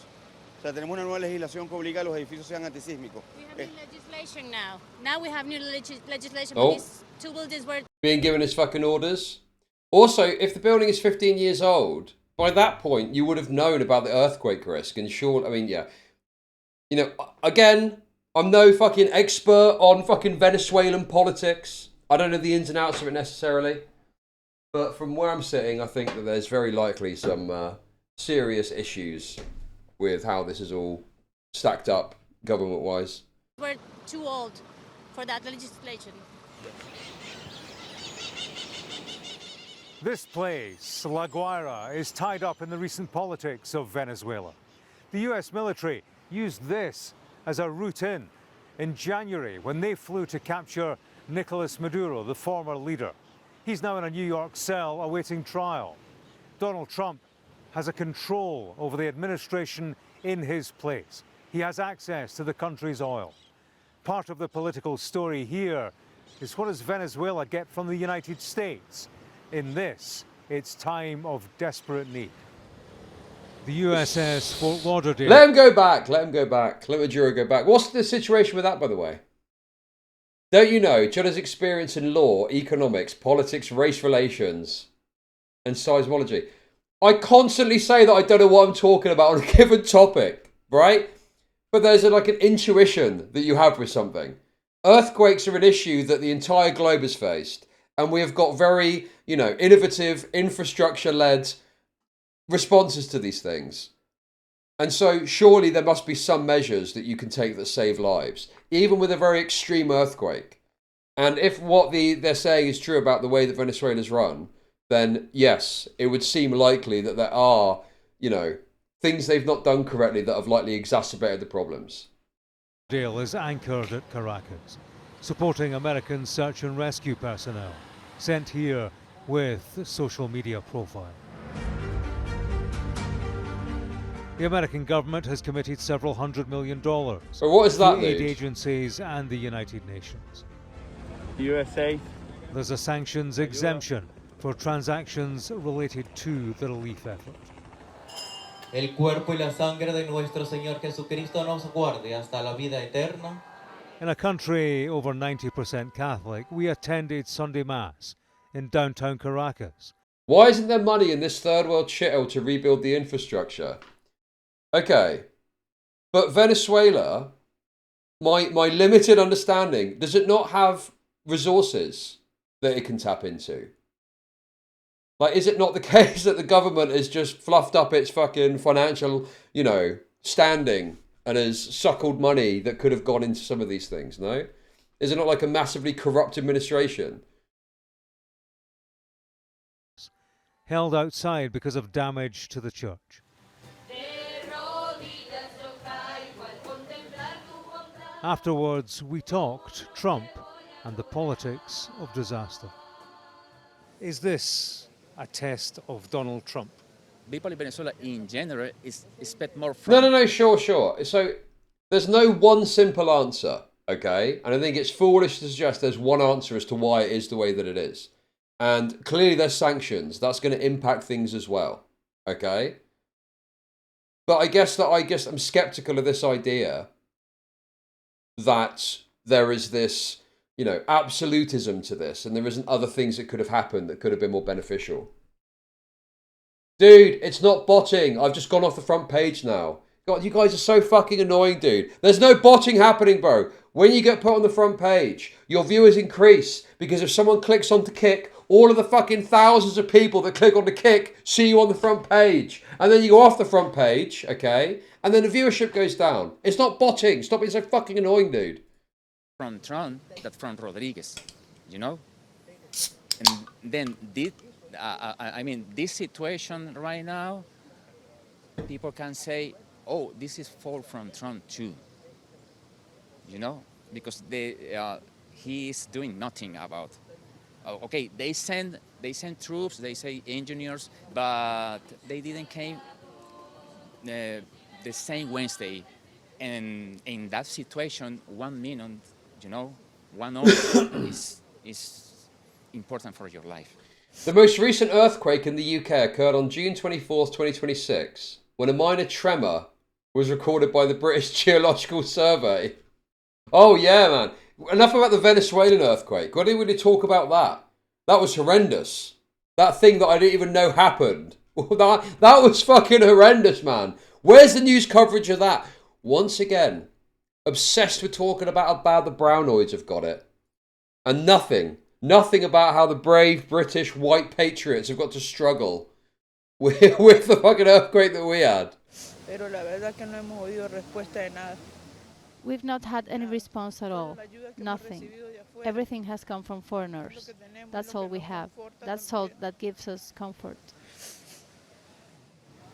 O sea, tenemos una nueva legislación que obliga a los edificios sean antisísmicos. We have new legislation now. Now we have new legislation, Oh. but these two buildings were... Being given his fucking orders. Also, if the building is 15 years old, by that point, you would have known about the earthquake risk. And sure, I mean, yeah. You know, again, I'm no fucking expert on fucking Venezuelan politics. I don't know the ins and outs of it necessarily. But from where I'm sitting, I think that there's very likely some serious issues with how this is all stacked up government-wise. We're too old for that legislation. This place, La Guaira, is tied up in the recent politics of Venezuela. The US military used this as a route in January when they flew to capture Nicolas Maduro, the former leader. He's now in a New York cell awaiting trial. Donald Trump has a control over the administration in his place. He has access to the country's oil. Part of the political story here is, what does Venezuela get from the United States in this, its time of desperate need? The USS Fort Lauderdale. Let him go back. Let him go back. Let Maduro go back. What's the situation with that, by the way? Don't you know Chud has experience in law, economics, politics, race relations, and seismology? I constantly say that I don't know what I'm talking about on a given topic, right? But there's like an intuition that you have with something. Earthquakes are an issue that the entire globe has faced, and we have got very, innovative, infrastructure-led responses to these things. And so surely there must be some measures that you can take that save lives, even with a very extreme earthquake. And if what they're saying is true about the way that Venezuela's run, then yes, it would seem likely that there are, things they've not done correctly that have likely exacerbated the problems. Dale is anchored at Caracas, supporting American search and rescue personnel sent here with social media profile. The American government has committed several $100 million So what is that, to aid dude? agencies and the United Nations. USA. There's a sanctions exemption for transactions related to the relief effort. El cuerpo y la sangre de nuestro Señor Jesucristo nos guarde hasta la vida eterna. In a country over 90% Catholic, we attended Sunday Mass in downtown Caracas. Why isn't there money in this third world shithole to rebuild the infrastructure? Okay, but Venezuela, my limited understanding, does it not have resources that it can tap into? Like, is it not the case that the government has just fluffed up its fucking financial, standing and has suckled money that could have gone into some of these things, no? Is it not like a massively corrupt administration? Held outside because of damage to the church. Afterwards, we talked Trump and the politics of disaster. Is this a test of Donald Trump? People in Venezuela in general expect more from... No, sure. So there's no one simple answer, okay? And I think it's foolish to suggest there's one answer as to why it is the way that it is. And clearly there's sanctions. That's going to impact things as well, okay? But I guess I'm skeptical of this idea that there is this, absolutism to this, and there isn't other things that could have happened that could have been more beneficial. Dude, it's not botting. I've just gone off the front page now. God, you guys are so fucking annoying, dude. There's no botting happening, bro. When you get put on the front page, your viewers increase, because if someone clicks on to Kick, all of the fucking thousands of people that click on to Kick see you on the front page. And then you go off the front page, okay? And then the viewership goes down. It's not botting. Stop being so fucking annoying, dude. From Trump that from Rodriguez, And then this situation right now, people can say, oh, this is fault from Trump too. Because he is doing nothing about. Okay, they send troops, they say engineers, but they didn't came the same Wednesday. And in that situation, 1 minute, 1 hour is important for your life. The most recent earthquake in the UK occurred on June 24th, 2026, when a minor tremor was recorded by the British Geological Survey. Oh yeah, man. Enough about the Venezuelan earthquake. Why didn't we talk about that? That was horrendous. That thing that I didn't even know happened. That was fucking horrendous, man. Where's the news coverage of that? Once again, obsessed with talking about how bad the Brownoids have got it. And nothing about how the brave British white patriots have got to struggle with the fucking earthquake that we had. We've not had any response at all. Nothing. Everything has come from foreigners. That's all we have. That's all that gives us comfort.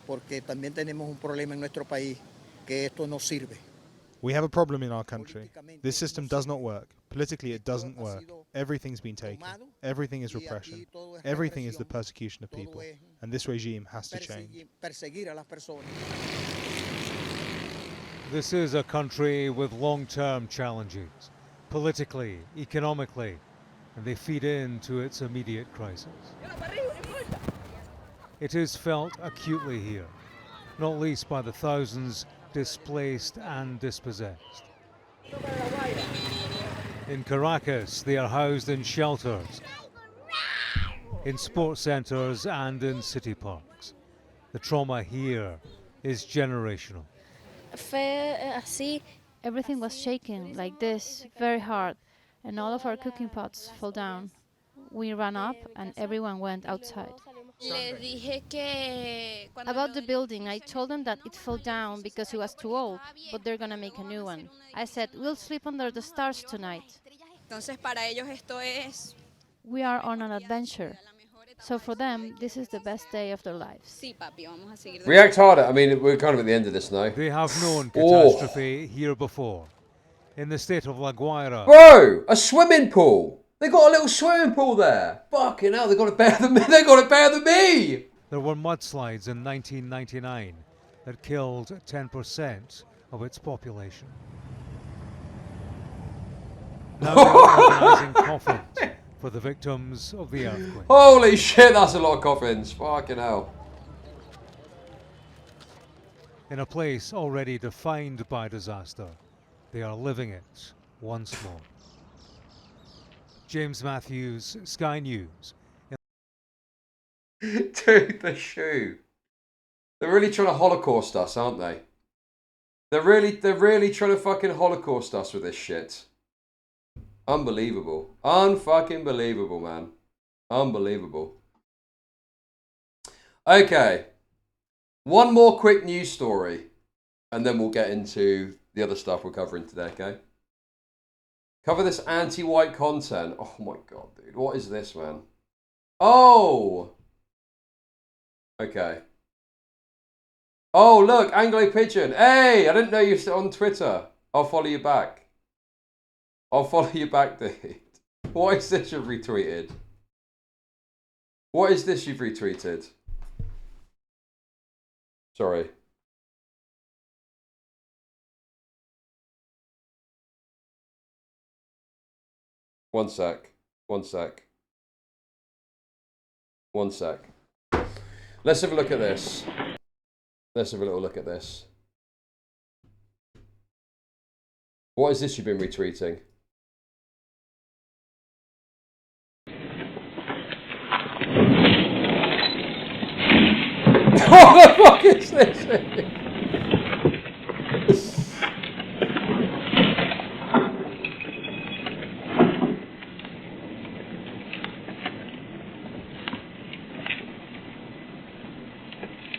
Porque también tenemos un problema en nuestro país que esto no sirve. We have a problem in our country. This system does not work. Politically, it doesn't work. Everything's been taken. Everything is repression. Everything is the persecution of people. And this regime has to change. This is a country with long-term challenges, politically, economically, and they feed into its immediate crisis. It is felt acutely here, not least by the thousands displaced and dispossessed. In Caracas, they are housed in shelters, in sports centres and in city parks. The trauma here is generational. Everything was shaken like this, very hard, and all of our cooking pots fell down. We ran up and everyone went outside. About the building, I told them that it fell down because it was too old, but they're gonna make a new one. I said, we'll sleep under the stars tonight. We are on an adventure. So for them, this is the best day of their lives. React harder. I mean, we're kind of at the end of this now. They have known catastrophe here before. In the state of La Guaira. Bro, a swimming pool. They got a little swimming pool there. Fucking hell, they got it better than me. They got it better than me. There were mudslides in 1999 that killed 10% of its population. Now they're organising coffins for the victims of the earthquake. Holy shit, that's a lot of coffins. Fucking hell. In a place already defined by disaster, they are living it once more. James Matthews, Sky News. Dude, the shoe. They're really trying to Holocaust us, aren't they? They're really trying to fucking Holocaust us with this shit. Unbelievable. Unfucking believable, man. Unbelievable. Okay. One more quick news story. And then we'll get into the other stuff we're covering today, okay? Cover this anti-white content. Oh my god, dude. What is this, man? Oh! Okay. Oh, look. Anglo Pigeon. Hey! I didn't know you were on Twitter. I'll follow you back. I'll follow you back, dude. What is this you've retweeted? What is this you've retweeted? Sorry. One sec. One sec. One sec. Let's have a look at this. Let's have a little look at this. What is this you've been retweeting? What the fuck is this?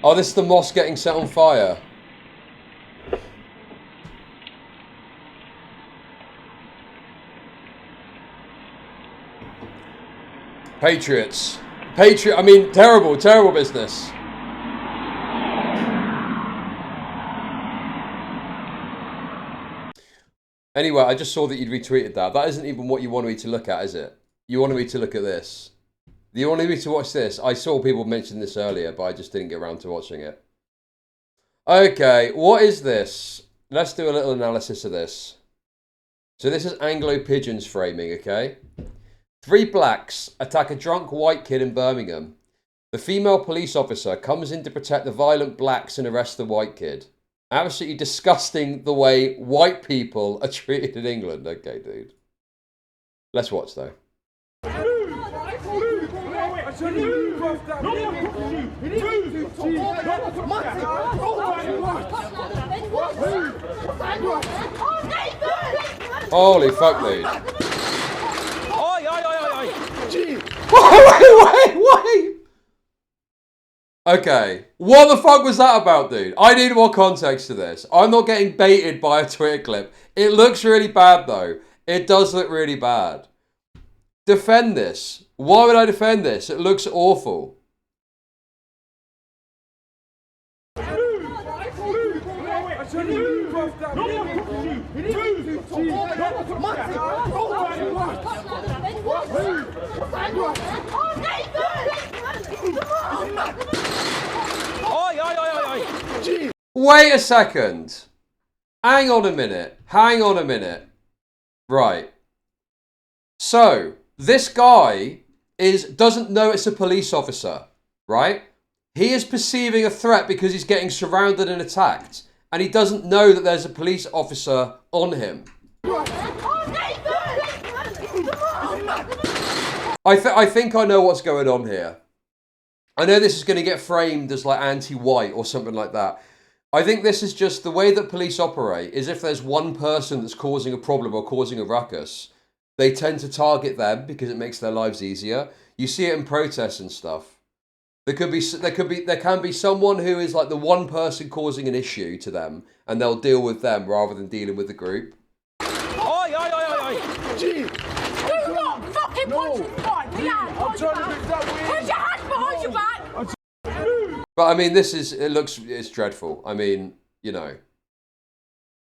Oh, this is the mosque getting set on fire. Patriots. I mean, terrible, terrible business. Anyway, I just saw that you'd retweeted that. That isn't even what you wanted me to look at, is it? You wanted me to look at this. You wanted me to watch this. I saw people mention this earlier, but I just didn't get around to watching it. Okay, what is this? Let's do a little analysis of this. So this is Anglo Pigeon's framing, okay? 3 blacks attack a drunk white kid in Birmingham. The female police officer comes in to protect the violent blacks and arrest the white kid. Absolutely disgusting the way white people are treated in England. Okay, dude. Let's watch, though. Holy fuck, dude. Wait. Okay, what the fuck was that about, dude? I need more context to this. I'm not getting baited by a Twitter clip. It looks really bad, though. It does look really bad. defend this? Why would I defend this? It looks awful. Wait a second. Hang on a minute. Hang on a minute. Right. So, this guy doesn't know it's a police officer, right? He is perceiving a threat because he's getting surrounded and attacked. And he doesn't know that there's a police officer on him. I think I know what's going on here. I know this is going to get framed as like anti-white or something like that. I think this is just the way that police operate is if there's one person that's causing a problem or causing a ruckus, they tend to target them because it makes their lives easier. You see it in protests and stuff. There can be someone who is like the one person causing an issue to them, and they'll deal with them rather than dealing with the group. Gee, do not fucking punch me right behind. I'm trying to do that. Put your hands behind your back. But I mean, it's dreadful. I mean, you know,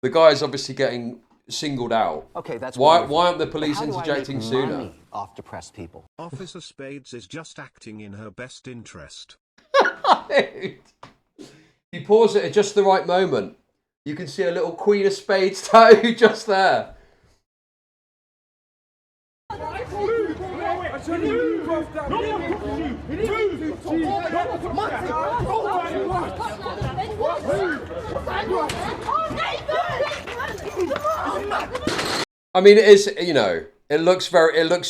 the guy is obviously getting singled out. Okay, that's why wonderful. aren't the police But how do I interjecting make sooner? money off depressed people. Officer Spades is just acting in her best interest. You pause it at just the right moment. You can see a little Queen of Spades tattoo just there. I mean, it is, you know, it looks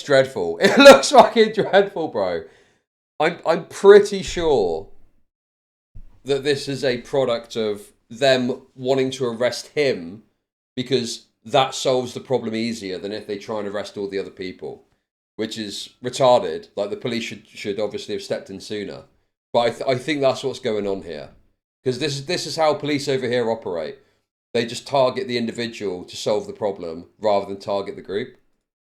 dreadful. It looks fucking dreadful, bro. I'm pretty sure that this is a product of them wanting to arrest him because that solves the problem easier than if they try and arrest all the other people, which is retarded. Like, the police should obviously have stepped in sooner. But I think that's what's going on here. Because this is how police over here operate. They just target the individual to solve the problem rather than target the group.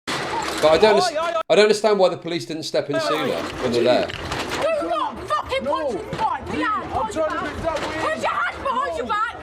But I don't understand why the police didn't step in sooner when they're there. Do not fucking punch me right behind. I'm trying to do that. Put your hands behind your back.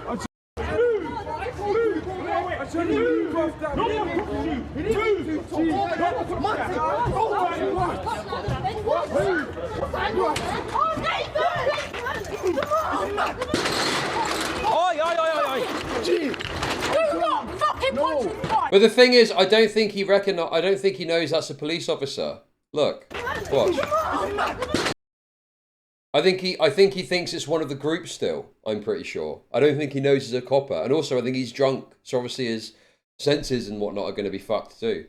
But the thing is, I don't think he knows that's a police officer. Look, watch. I think he thinks it's one of the groups still. I'm pretty sure. I don't think he knows he's a copper, and also I think he's drunk, so obviously his senses and whatnot are going to be fucked too.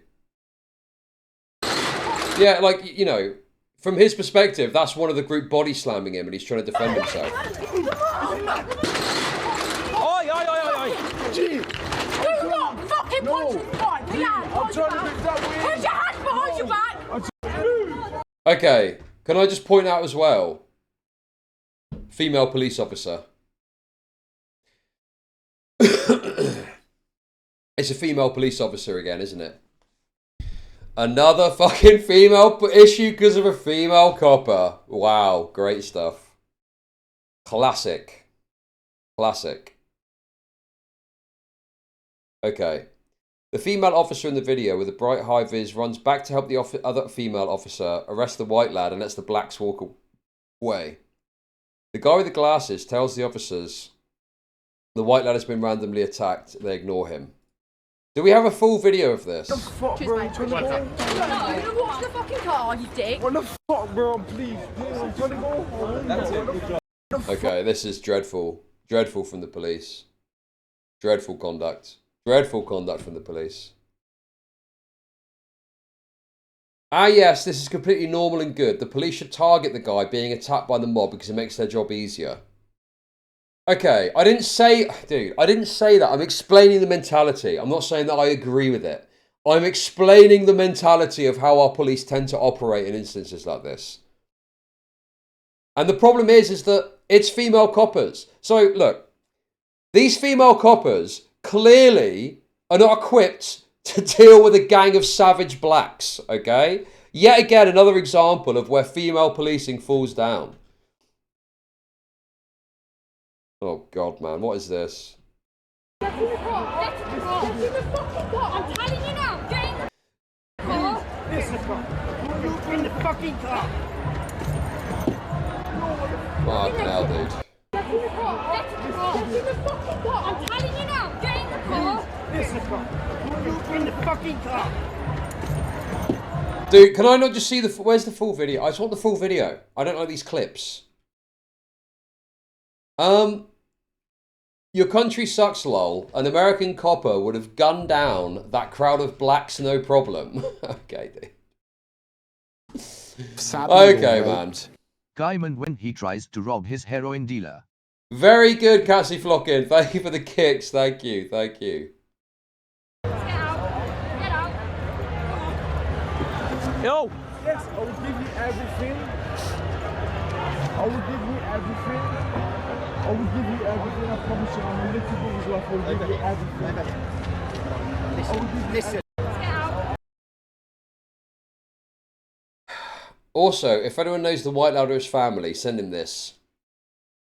Yeah, like, you know, from his perspective, that's one of the group body slamming him, and he's trying to defend himself. Gee, do not fucking punch me right behind. I'm trying to do that. Put your hands behind your back. Okay, can I just point out as well? Female police officer. It's a female police officer again, isn't it? Another fucking female issue because of a female copper. Wow, great stuff. Classic. Classic. Okay. The female officer in the video with the bright high vis runs back to help the other female officer arrest the white lad and lets the blacks walk away. The guy with the glasses tells the officers the white lad has been randomly attacked. They ignore him. Do we have a full video of this? What the fuck, bro? I'm trying to go. No, you watch the fucking car, you dick. What the fuck, bro? Please, I'm trying to go home. That's it, good job. Okay, this is dreadful. Dreadful from the police. Dreadful conduct. Dreadful conduct from the police. Ah yes, this is completely normal and good. The police should target the guy being attacked by the mob because it makes their job easier. Okay, I didn't say that. I'm explaining the mentality. I'm not saying that I agree with it. I'm explaining the mentality of how our police tend to operate in instances like this. And the problem is that it's female coppers. So, look, these female coppers clearly are not equipped to deal with a gang of savage blacks, okay? Yet again, another example of where female policing falls down. Oh, God, man. What is this? I'm telling you now, get in the car. In the fucking car. Fucking hell, dude. Get in the fucking car. I'm telling you now, get in the car. In the fucking car. Dude, can I not just see the... Where's the full video? I just want the full video. I don't like these clips. Your country sucks, lol. An American copper would have gunned down that crowd of blacks, no problem. Okay, dude. Okay, man. Guyman when he tries to rob his heroin dealer. Very good, Cassie Flockin. Thank you for the kicks. Thank you. Thank you. Yo! Yes, I will give you everything. I will give you everything. I will give you everything. I promise you. I'm a little bit as well. I will give you everything. Listen. Also, if anyone knows the White Louder's family, send him this.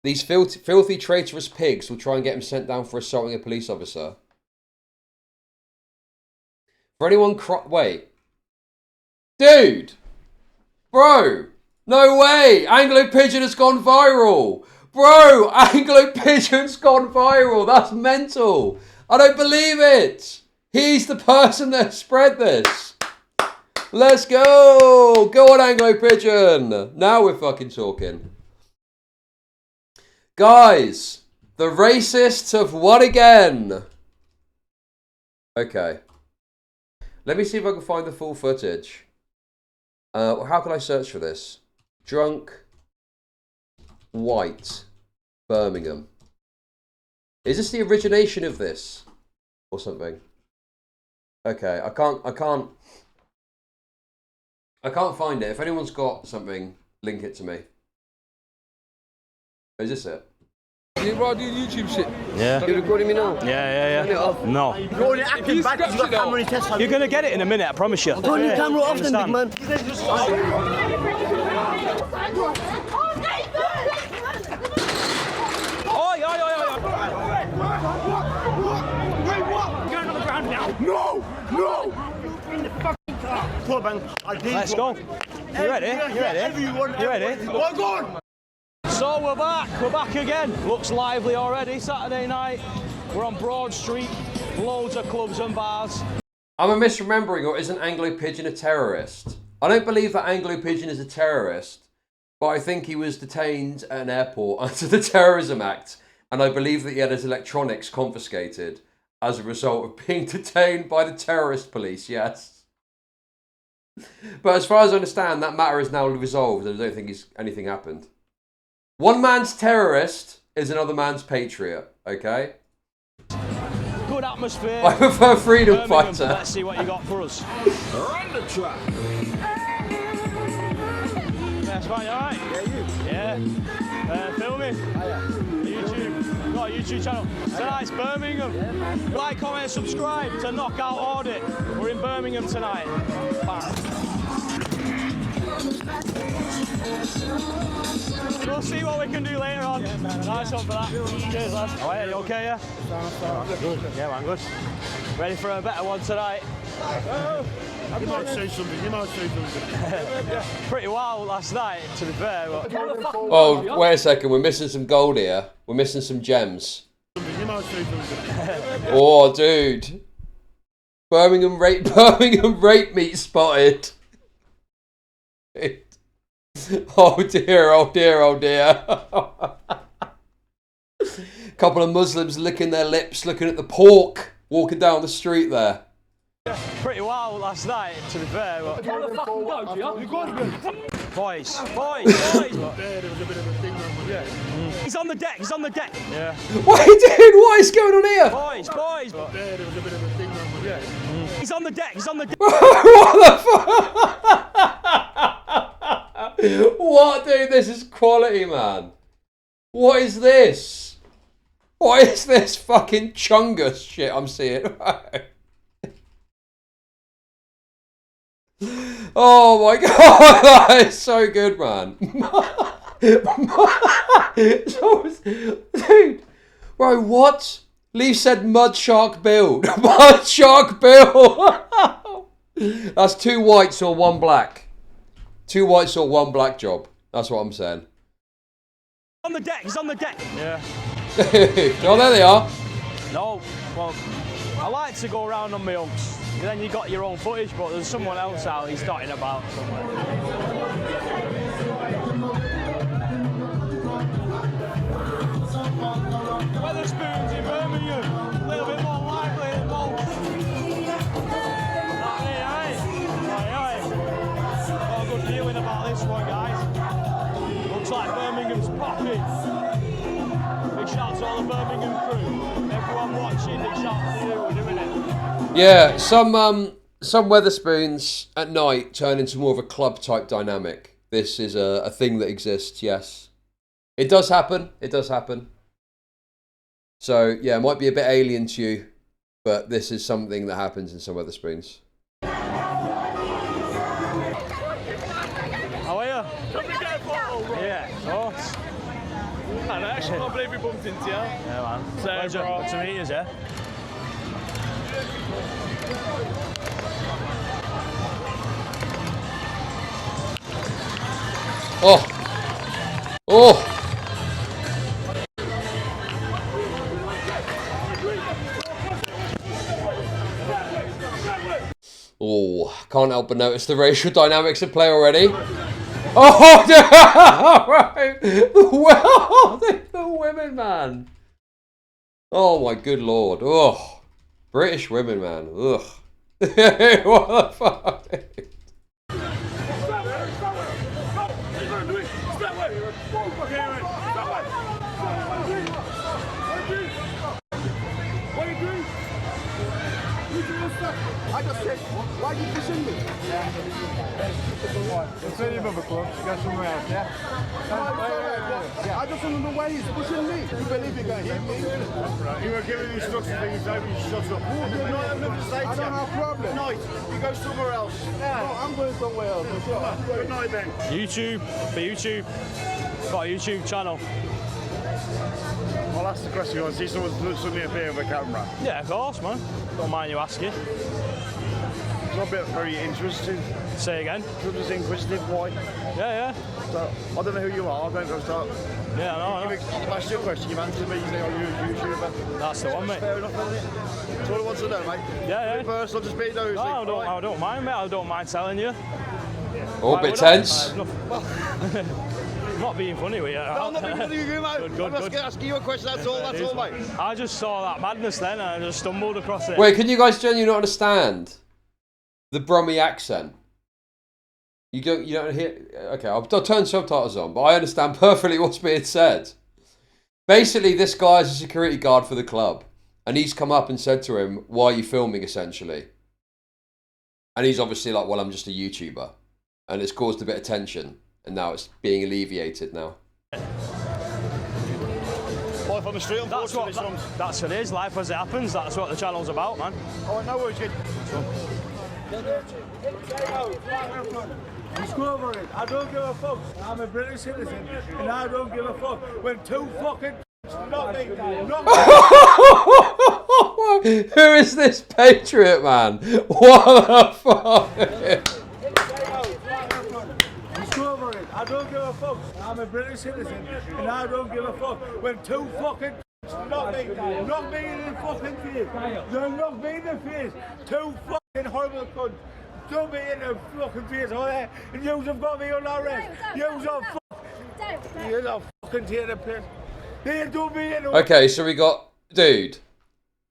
These filthy, traitorous pigs will try and get him sent down for assaulting a police officer. For anyone wait. Dude! Bro! No way! Anglo Pigeon has gone viral! Bro! Anglo Pigeon's gone viral! That's mental! I don't believe it! He's the person that spread this! Let's go! Go on, Anglo Pigeon! Now we're fucking talking. Guys, the racists have won again. Okay. Let me see if I can find the full footage. How can I search for this? Drunk, white, Birmingham. Is this the origination of this? Or something? Okay, I can't find it. If anyone's got something, link it to me. Is this it? You bro, do YouTube shit. Yeah. You recording me now? Yeah. No. You're only acting bad because you got camera in test. You're gonna get it in a minute, I promise you. Turn your camera off then, big man. Oi. Wait, what? Get on the ground now. No. In the fucking car. Poor man. Let's go. You ready? Everyone. You ready? Oh, go on. So we're back again. Looks lively already, Saturday night. We're on Broad Street, loads of clubs and bars. Am I misremembering, or isn't Anglo Pigeon a terrorist? I don't believe that Anglo Pigeon is a terrorist, but I think he was detained at an airport under the Terrorism Act, and I believe that he had his electronics confiscated as a result of being detained by the terrorist police, yes. But as far as I understand, that matter is now resolved, and I don't think anything happened. One man's terrorist is another man's patriot, okay? Good atmosphere. I prefer freedom Birmingham, fighter. Let's see what you got for us. Run the track. That's fine, alright? Yeah, you? Yeah. Filming? YouTube. Got a YouTube channel. Tonight's Birmingham. Like, comment, subscribe to Knockout Audit. We're in Birmingham tonight. Bye. We'll see what we can do later on. Nice one for that. Cheers, lads. Oh, yeah, you okay, yeah? Good. Yeah, man, good. Ready for a better one tonight? You might say something. Pretty wild last night, to be fair. But... Oh, wait a second. We're missing some gold here. We're missing some gems. Oh, dude. Birmingham rape meat spotted. Oh dear. Couple of Muslims licking their lips, looking at the pork, walking down the street there. Pretty wild last night, to be fair. But... Boys. He's on the deck. Yeah. Wait, dude, what is going on here? Boys. He's on the deck. What the fuck? What, dude? This is quality, man. What is this? What is this fucking chungus shit I'm seeing? Oh my god, that is so good, man. Dude, bro, what? Lee said Mud Shark build. Mud Shark build. That's 2 whites or 1 black. 2 whites or 1 black job. That's what I'm saying. On the deck, he's on the deck. Yeah. Oh, there they are. No, well, I like to go around on my own. Then you got your own footage, but there's someone else out he's dotting about somewhere. Weatherspoons in Birmingham, a little bit more lively than most. Got a good feeling about this one, guys. Looks like Birmingham's popping. Big shout to all the Birmingham crew. Everyone watching, big shout to you. We're doing it. Yeah, some Weatherspoons at night turn into more of a club type dynamic. This is a thing that exists, yes. It does happen, it does happen. So, yeah, it might be a bit alien to you, but this is something that happens in some Weatherspoons. How are you? Can we get a photo, bro? Yeah, of course. I actually can't believe we bumped into you. Yeah, man. Pleasure to meet you, yeah? Oh! Oh! Oh, can't help but notice the racial dynamics at play already. Oh, right. The women, man. Oh my good lord. Oh, British women, man. Ugh. What the fuck? I just said, why are you pushing me? It's only another club. Go somewhere else, yeah? I just want to know why he's pushing me. You believe you're going to hit me? You were giving instructions and you told me to shut up. I don't have a problem. Good night. You go somewhere else. No, I'm going somewhere else. Good night then. YouTube, for YouTube. Got a YouTube channel. I'll ask the question. You want to see someone suddenly appear with a camera? Yeah, of course, man. Don't mind you asking. It's not a bit very interesting. Say again? Just inquisitive, why? Yeah. So, I don't know who you are, I don't know start. Yeah, I know. I've asked you a question, you've answered me, you say, are you a YouTuber? That's the one, mate. Fair enough, isn't it? That's all I want to know, mate. Yeah. First, I'll just be nosy. No, I don't mind, mate. I don't mind telling you. Oh, a bit tense. I'm not being funny with you. No, I'm not being funny with you, mate. Good. I'm asking you a question, that's all, mate. I just saw that madness then and I just stumbled across it. Wait, can you guys genuinely not understand the Brummie accent? You don't hear... Okay, I'll turn subtitles on, but I understand perfectly what's being said. Basically, this guy is a security guard for the club. And he's come up and said to him, why are you filming, essentially? And he's obviously like, well, I'm just a YouTuber. And it's caused a bit of tension. And now it's being alleviated now. Life on the street, that's what it is, life as it happens. That's what the channel's about, man. Oh, no worries, kid. Discover it. I don't give a fuck. I'm a British citizen, and I don't give a fuck. When 2 fucking nothing. Who is this patriot, man? What the fuck? Discover it. I don't give a fuck. I'm a British citizen, and I don't give a fuck. When 2 fucking knock me in the fucking face. They'll knock me in the face. 2 fucking horrible cunts. Don't be in the fucking face, all that. And yous have got me on arrest. Yous are fucking tearing the piss. They don't be in the... Okay, so we got... Dude.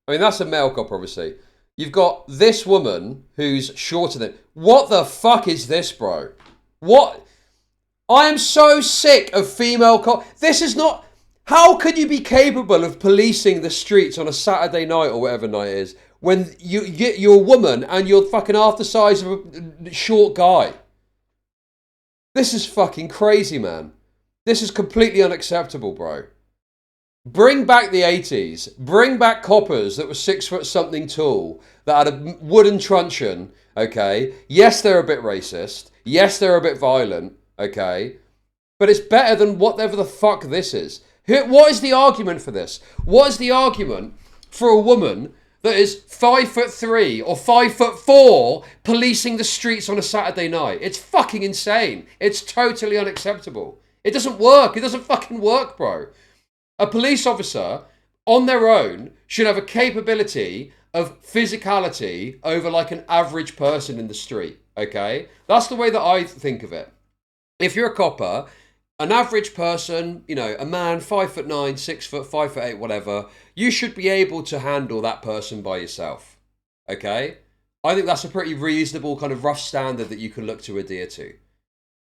I mean, that's a male cop, obviously. You've got this woman who's shorter than... What the fuck is this, bro? What? I am so sick of female cop... This is not... How can you be capable of policing the streets on a Saturday night or whatever night it is when you're a woman and you're fucking half the size of a short guy? This is fucking crazy, man. This is completely unacceptable, bro. Bring back the 80s. Bring back coppers that were 6 foot something tall, that had a wooden truncheon okay? Yes, they're a bit racist. Yes, they're a bit violent, okay? But it's better than whatever the fuck this is. What is the argument for this? What is the argument for a woman that is 5'3" or 5'4" policing the streets on a Saturday night? It's fucking insane. It's totally unacceptable. It doesn't work. It doesn't fucking work, bro. A police officer on their own should have a capability of physicality over like an average person in the street, okay? That's the way that I think of it. If you're a copper, an average person, you know, a man, 5'9", 6 foot, 5'8", whatever, you should be able to handle that person by yourself, okay? I think that's a pretty reasonable kind of rough standard that you can look to adhere to.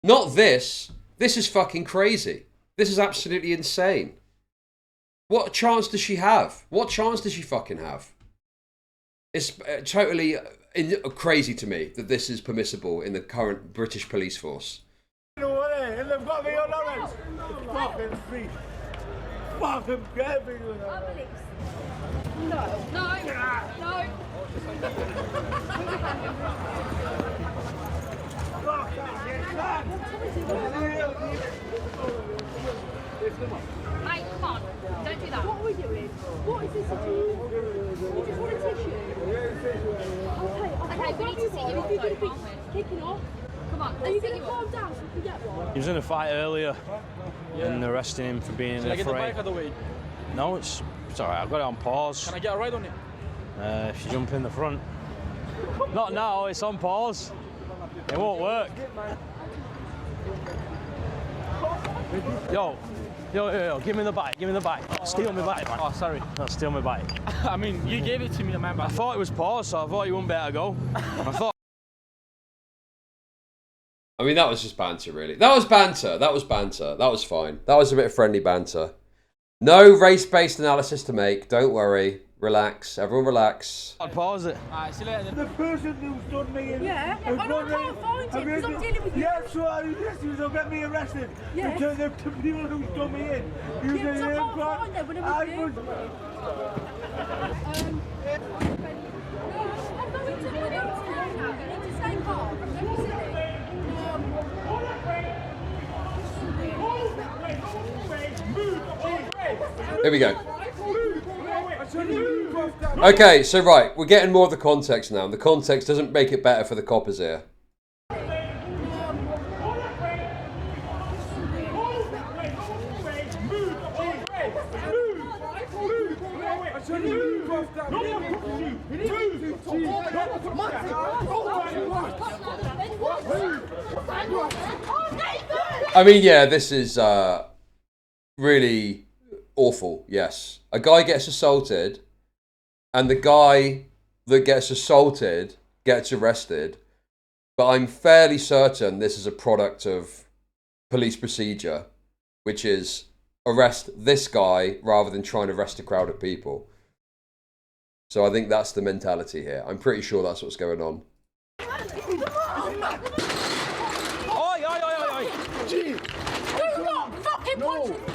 Not this. This is fucking crazy. This is absolutely insane. What chance does she have? What chance does she fucking have? It's totally crazy to me that this is permissible in the current British police force. And they've got me on orange. Fucking freak. Fucking get me. No. No. Mate, come on. Don't do that. What are we doing? What is this situation? You just want a tissue? Okay, we need to sit you up, If you're though, going to be can't we? kicking off, Come on, are you let's going sit to you calm up. down so we can get one? He was in a fight earlier and arresting him for being in a Get the fray. bike out of the way. No, it's alright, I've got it on pause. Can I get a ride on it? If you jump in the front. Not now, it's on pause. It won't work. Yo, give me the bike, Steal my bike, man. Oh, sorry. No, steal my bike. I mean, you gave it to me, man. I thought it was paused, so I thought you wouldn't better go. I mean, that was just banter, really. That was banter. That was banter. That was fine. That was a bit of friendly banter. No race-based analysis to make. Don't worry. Relax. Everyone relax. I'll pause it. Alright, see you later then. The person who's done me in... Yeah, I can't find him because I'm dealing with you. Yeah, so this will get me arrested. Yes. Because the people who's done me in. You Yeah, so I can't find them when I'm with you. was... I'm going to the hotel now. You need to stay calm. Don't be silly. Here we go. Okay, so right, we're getting more of the context now. The context doesn't make it better for the coppers here. I mean, yeah, this is really awful, yes. A guy gets assaulted, and the guy that gets assaulted gets arrested, but I'm fairly certain this is a product of police procedure, which is arrest this guy rather than trying to arrest a crowd of people. So I think that's the mentality here. I'm pretty sure that's what's going on.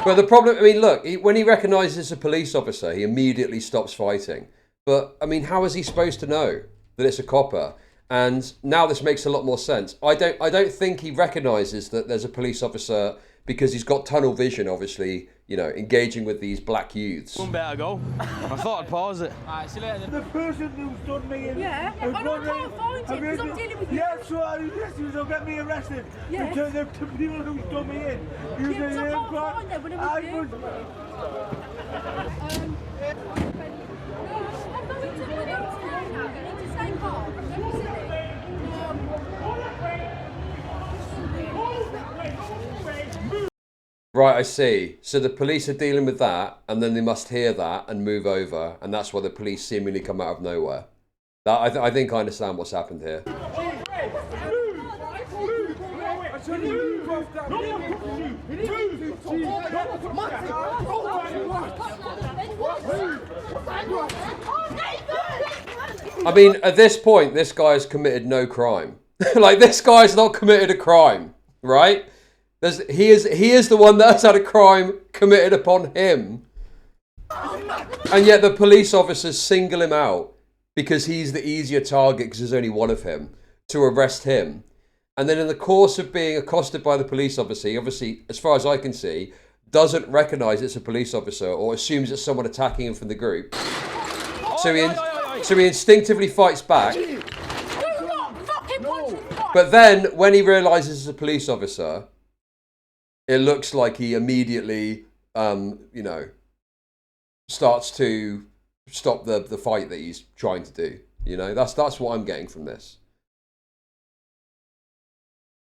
But the problem, I mean, look, when he recognises a police officer, he immediately stops fighting. But, I mean, how is he supposed to know that it's a copper? And now this makes a lot more sense. I don't think he recognises that there's a police officer because he's got tunnel vision, obviously, you know, engaging with these black youths. One better go. I thought I'd pause it. Alright, see you later then. The person who's done me in... Yeah, I can't find him because I'm dealing with you. Yeah, so this will get me arrested. Yes. Because the people who's done me in. You Yeah, so I can't find them when I'm with you. I'm going to the hotel now. You need to stay calm. Don't be silly. Right, I see. So the police are dealing with that, and then they must hear that and move over, and that's why the police seemingly come out of nowhere. That I think I understand what's happened here. I mean, at this point, this guy has committed no crime. Like, this guy's not committed a crime, right? He is the one that's had a crime committed upon him. And yet the police officers single him out because he's the easier target because there's only one of him, to arrest him. And then in the course of being accosted by the police officer, he obviously, as far as I can see, doesn't recognise it's a police officer or assumes it's someone attacking him from the group. So he instinctively fights back. But then when he realises it's a police officer, it looks like he immediately, you know, starts to stop the fight that he's trying to do. You know, that's what I'm getting from this.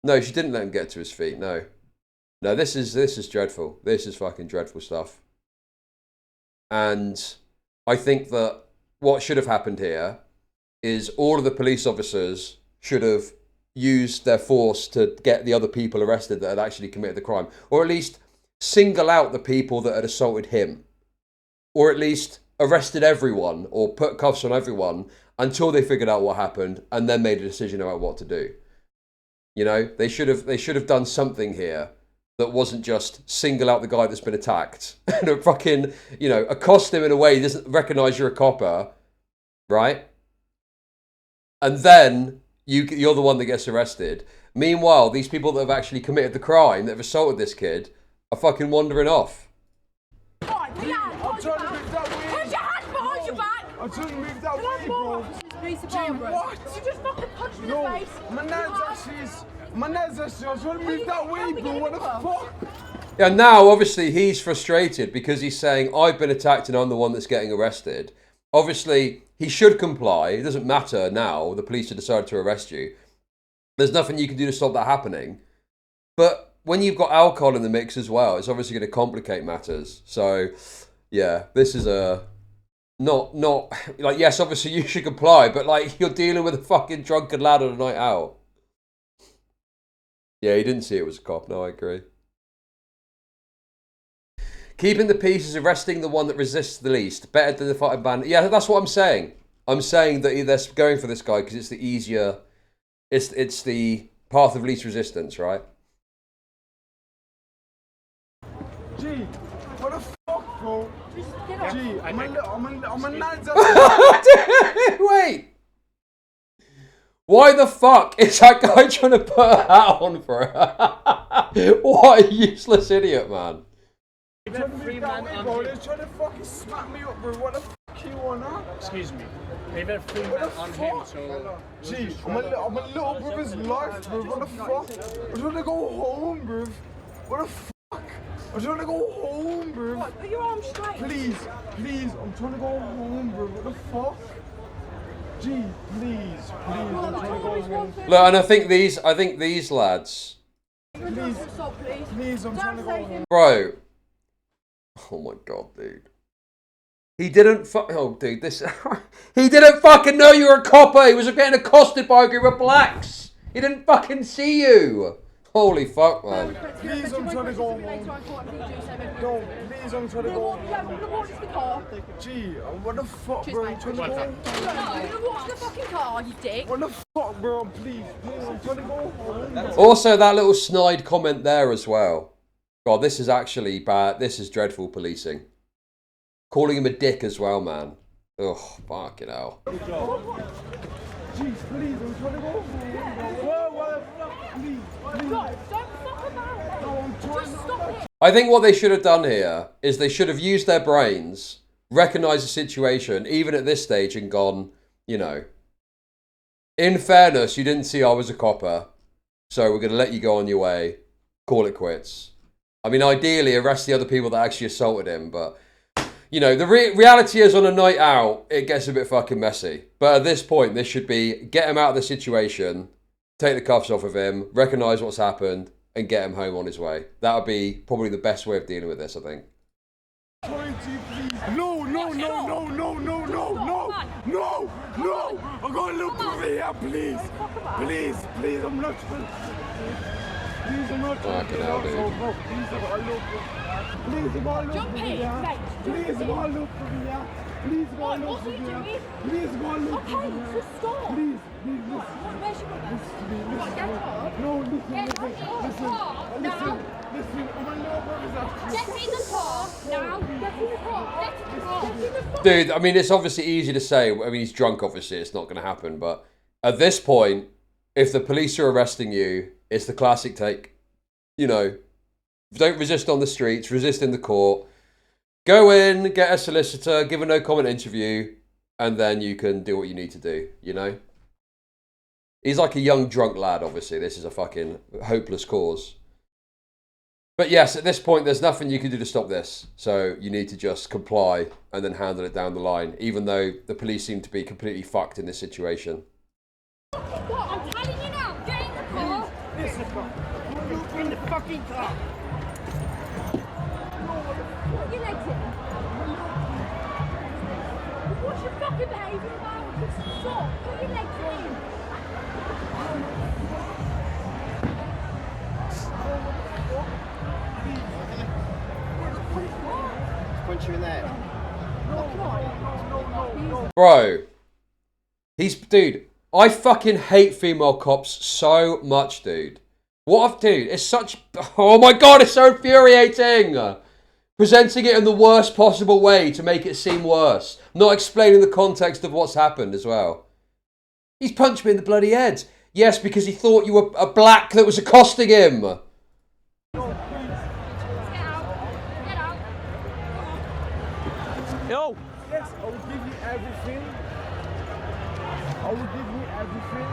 No, she didn't let him get to his feet. No, this is dreadful. This is fucking dreadful stuff. And I think that what should have happened here is all of the police officers should have used their force to get the other people arrested that had actually committed the crime, or at least single out the people that had assaulted him, or at least arrested everyone or put cuffs on everyone until they figured out what happened and then made a decision about what to do. You know, they should have done something here that wasn't just single out the guy that's been attacked and fucking, you know, accost him in a way he doesn't recognise you're a copper, right? And then you're the one that gets arrested. Meanwhile, these people that have actually committed the crime, that have assaulted this kid, are fucking wandering off. I'm trying to move that way. Put your hands behind your back. I'm trying to move that way, bro. What? You just fucking punched me in the face. My nan's actually, I'm trying to move that way, bro. What the fuck? Yeah, now obviously he's frustrated because he's saying, I've been attacked and I'm the one that's getting arrested. Obviously, he should comply. It doesn't matter now. The police have decided to arrest you. There's nothing you can do to stop that happening. But when you've got alcohol in the mix as well, it's obviously going to complicate matters. So, yeah, this is a... Not like, yes, obviously you should comply, but like, you're dealing with a fucking drunken lad on a night out. Yeah, he didn't see it was a cop. No, I agree. Keeping the peace is arresting the one that resists the least. Better than the fighting bandit. Yeah, that's what I'm saying. I'm saying that they're going for this guy because it's the easier... It's the path of least resistance, right? Gee, what the fuck, bro? Gee, I'm a nan's. Wait! Why the fuck is that guy trying to put a hat on for her? What a useless idiot, man. They're trying to fucking smack me up, bro. What the fuck you want, huh? Excuse me. They've had 3 men on him, so... Gee, I'm a little brother's life, bro. What the fuck? I'm trying to go home, bro. What the fuck? I'm trying to go home, bro. What, put your arms straight. Please, I'm trying to go home, bro. What the fuck? Gee, please, I'm trying to go home. Look, and I think these lads... Please, I'm trying to go home. Bro. Oh my god, dude. He didn't oh, dude, this... He didn't fucking know you were a copper. He was getting accosted by a group of blacks. He didn't fucking see you. Holy fuck, man. Please, I'm trying to go home. No, please, I'm trying to go home. Gee, what the fuck, bro? I'm trying to go home. No, you're gonna watch the fucking car, you dick. What the fuck, bro? Please, I'm trying to go home. Also, that little snide comment there as well. God, this is actually bad. This is dreadful policing. Calling him a dick as well, man. Ugh, fucking hell. Jeez, please, I'm trying to go home. What the fuck? Please. No, don't fuck about. No, I'm trying to stop it. I think what they should have done here is they should have used their brains, recognised the situation, even at this stage, and gone, you know, in fairness, you didn't see I was a copper, so we're going to let you go on your way, call it quits. I mean, ideally, arrest the other people that actually assaulted him, but, you know, the reality is on a night out, it gets a bit fucking messy. But at this point, this should be, get him out of the situation, take the cuffs off of him, recognise what's happened, and get him home on his way. That would be probably the best way of dealing with this, I think. No, I got a little brother here, please, I'm not trying. Please, I'm not trying. Fucking hell, dude. Please, I got a little brother. Please, I got a little brother here. Please, I got a little brother here. Please go and look What for are you me. doing? Please go and look for Okay, me. just stop. Please, please, listen. Where's your brother? Listen to me, listen Get to me. up. No, listen, Get listen, in the listen, car now. listen. My little brother's after you. Get in the car now. Get in the car. Get in the car. Get in the car. Dude, I mean, it's obviously easy to say. I mean, he's drunk, obviously. It's not going to happen. But at this point, if the police are arresting you, it's the classic take. You know, don't resist on the streets, resist in the court. Go in, get a solicitor, give a no-comment interview, and then you can do what you need to do, you know? He's like a young drunk lad, obviously. This is a fucking hopeless cause. But yes, at this point, there's nothing you can do to stop this. So you need to just comply and then handle it down the line, even though the police seem to be completely fucked in this situation. I'm telling you now. Get in the car. Listen, look in the fucking car. Put your legs in. What's your fucking behaviour about? Just stop. Put your legs in. Punch you in the head. Bro, dude, I fucking hate female cops so much, dude. Dude, it's such, oh my god, it's so infuriating. Presenting it in the worst possible way to make it seem worse. Not explaining the context of what's happened as well. He's punched me in the bloody head. Yes, because he thought you were a black that was accosting him. Yo! Yes, I will give you everything. I will give you everything.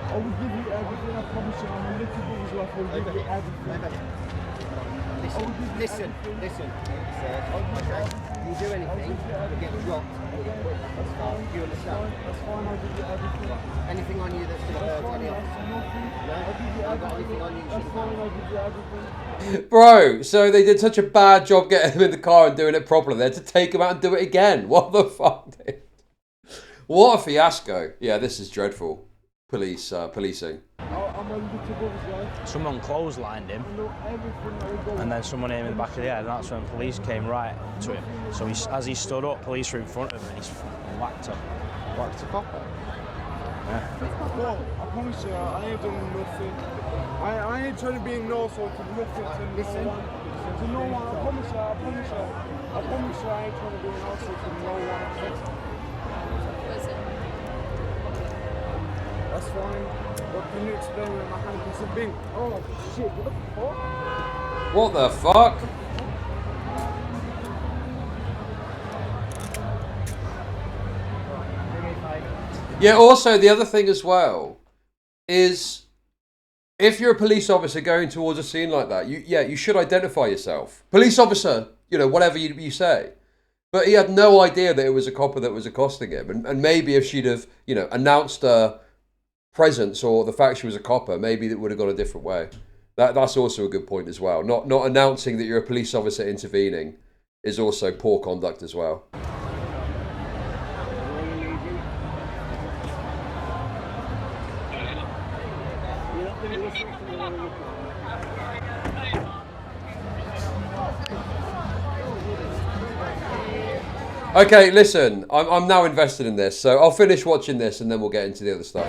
I will give you everything. I promise you. I'm a little bit as well. I will give you everything. Listen. You do anything, you get dropped. You understand? That's fine. I'll give you everything. Anything on you that's going to hurt any officer? I'll give you everything. That's fine. I'll give you everything. Bro, so they did such a bad job getting him in the car and doing it properly. They had to take him out and do it again. What the fuck, dude? What a fiasco. Yeah, this is dreadful. Policing. I'm a little bit as well. Someone clotheslined him, and then someone hit him in the back of the head, and that's when police came right to him. So as he stood up, police were in front of him, and he's whacked him. Whacked a copper? Yeah. Well, I promise you, I ain't doing nothing. I ain't trying to be an asshole to nothing to no one. To no one. I promise you, I promise you. I promise you, I ain't trying to be an asshole to no one. That's fine. But can you explain where my hand is being? Oh shit, what the fuck? What the fuck? Yeah, also the other thing as well is if you're a police officer going towards a scene like that, you should identify yourself. Police officer, you know, whatever you say. But he had no idea that it was a copper that was accosting him. And maybe if she'd have, you know, announced her presence or the fact she was a copper, maybe it would have gone a different way. That's also a good point as well. Not announcing that you're a police officer intervening is also poor conduct as well. Okay, listen, I'm now invested in this, so I'll finish watching this and then we'll get into the other stuff.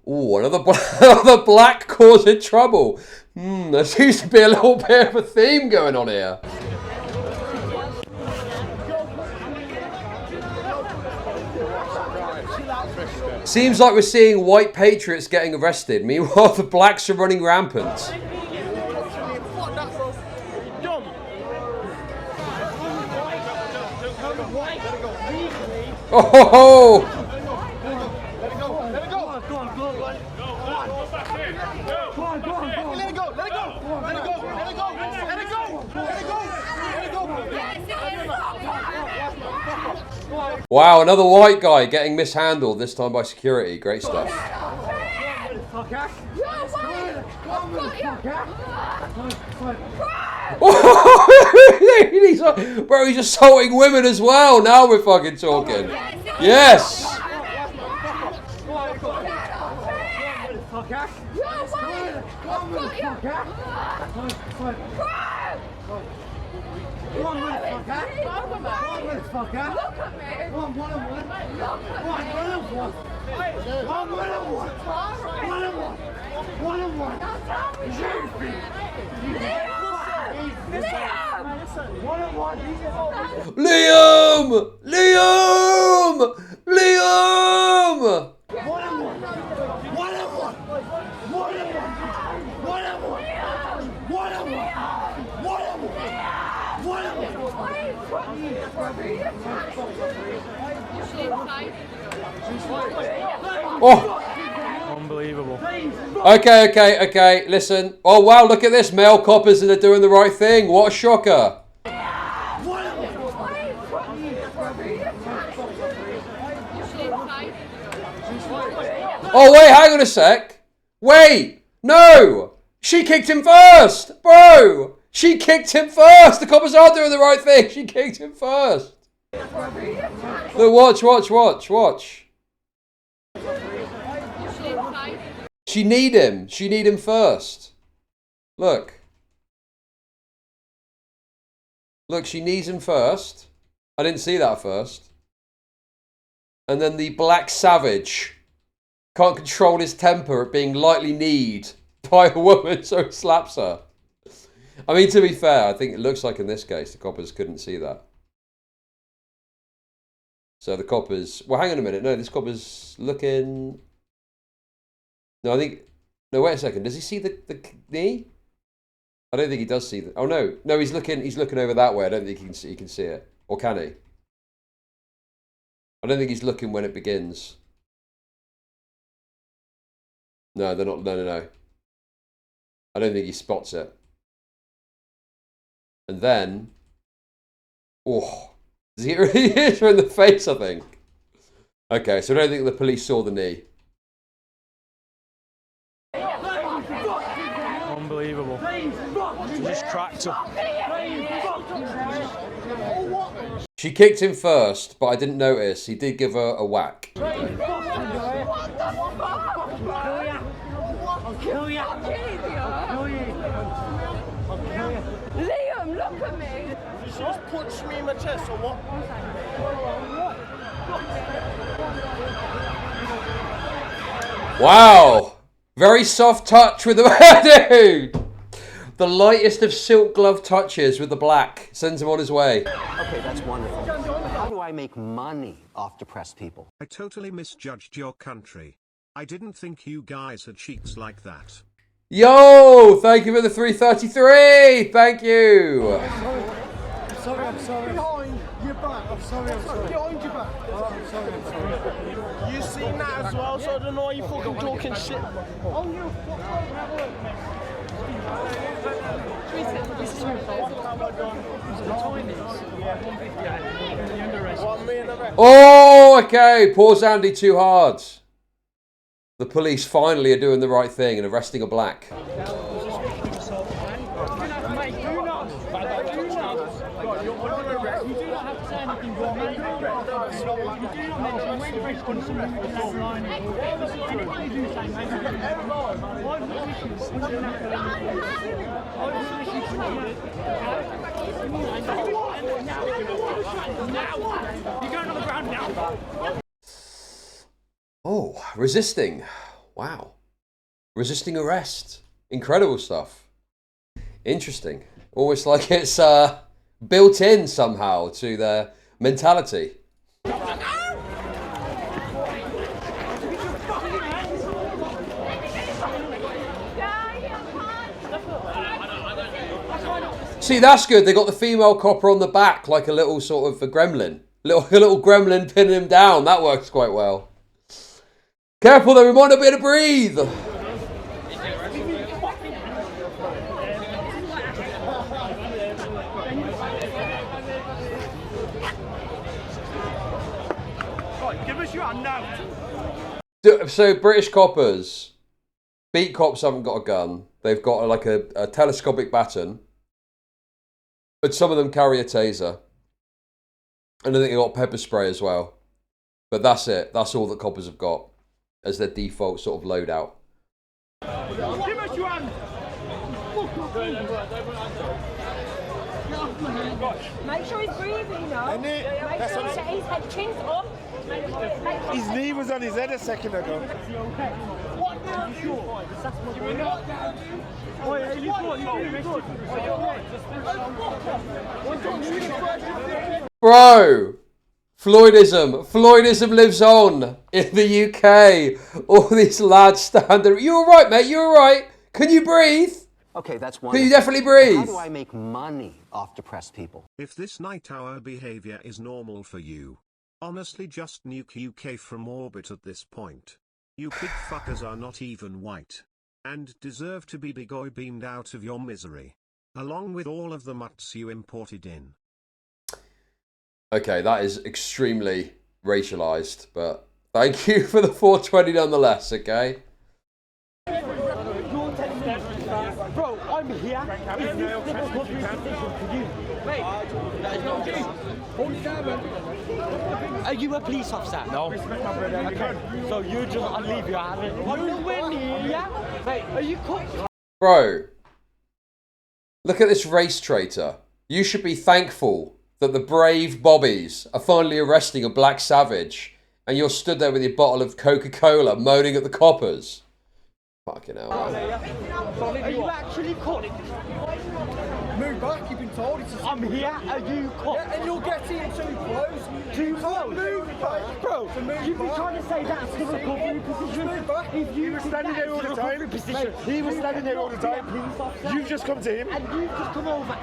Ooh, another black causing trouble. There seems to be a little bit of a theme going on here. Seems like we're seeing white patriots getting arrested. Meanwhile, the blacks are running rampant. Oh! Wow, another white guy getting mishandled, this time by security. Great stuff. Bro, he's assaulting women as well. Now we're fucking talking. Yes. Liam! Liam! Liam! Oh! Unbelievable. Okay. Listen. Oh wow, look at this. Male coppers and they're doing the right thing. What a shocker. Oh wait, hang on a sec. Wait! No! She kicked him first! Bro! She kicked him first! The coppers are doing the right thing! She kicked him first! Look, watch. She need him. She need him first. Look. Look, she needs him first. I didn't see that first. And then the black savage can't control his temper at being lightly kneed by a woman, so he slaps her. I mean, to be fair, I think it looks like in this case the coppers couldn't see that. So the coppers... Well, hang on a minute. No, this copper's looking... No, I think... No, wait a second. Does he see the knee? I don't think he does see the... Oh, no. No, he's looking over that way. I don't think he can see it. Or can he? I don't think he's looking when it begins. No, they're not... No. I don't think he spots it. And then... Oh... Does he really hit her in the face, I think? Okay, so I don't think the police saw the knee. Unbelievable. She just cracked her. She kicked him first, but I didn't notice. He did give her a whack. I'll kill you. Liam, look at me. Did she just punch me in my chest or what? Wow. Very soft touch with the... Dude! The lightest of silk glove touches with the black. Sends him on his way. Okay, that's wonderful. But how do I make money off depressed people? I totally misjudged your country. I didn't think you guys had cheeks like that. Yo! Thank you for the 333! Thank you! I'm sorry. Behind your back. I'm sorry. Behind your back. Oh, I'm sorry. You seen that as well, so I don't know why you fucking talking shit. Oh, you Oh, okay. Pause Andy too hard. The police finally are doing the right thing and arresting a black. Oh, resisting. Wow. Resisting arrest. Incredible stuff. Interesting. Almost like it's built in somehow to their mentality. See, that's good. They got the female copper on the back like a little sort of a gremlin. A little gremlin pinning him down. That works quite well. Careful though, we might not be able to breathe. give us your hand now. So British coppers, beat cops haven't got a gun. They've got like a telescopic baton. But some of them carry a taser. And I think they've got pepper spray as well. But that's it. That's all that coppers have got as their default sort of loadout. Give us your hand! Make sure he's breathing, no? Make sure his head chin's up. His knee was on his head a second ago. What now? Bro! Floydism lives on in the UK. All these lads standing. You alright, mate? You alright? Can you breathe? Okay, that's one. Can you definitely breathe? How do I make money off depressed people? If this night owl behavior is normal for you, honestly just nuke UK from orbit at this point. You big fuckers are not even white. And deserve to be bigoy beamed out of your misery. Along with all of the mutts you imported in. Okay, that is extremely racialized, but thank you for the 420 nonetheless, okay? Bro, I'm here. Is this the recovery position for you? Wait, that is not you. Hold it down, man. Are you a police officer? No. Okay, so you just, I'll leave you out of it. I'm nowhere near you. Wait, are you cooked? Bro, look at this race traitor. You should be thankful that the brave bobbies are finally arresting a black savage, and you're stood there with your bottle of Coca-Cola moaning at the coppers. Fucking hell, man. Are you actually cooked? Move back, you've been told. I'm here, are you cooked? Yeah, and you're getting too close. Too close? Move back, bro. You've been trying to say that's the recovery position. Move back. If you were standing there all the time. Position, he was standing there all the time. You've just come to him. And you've just come over.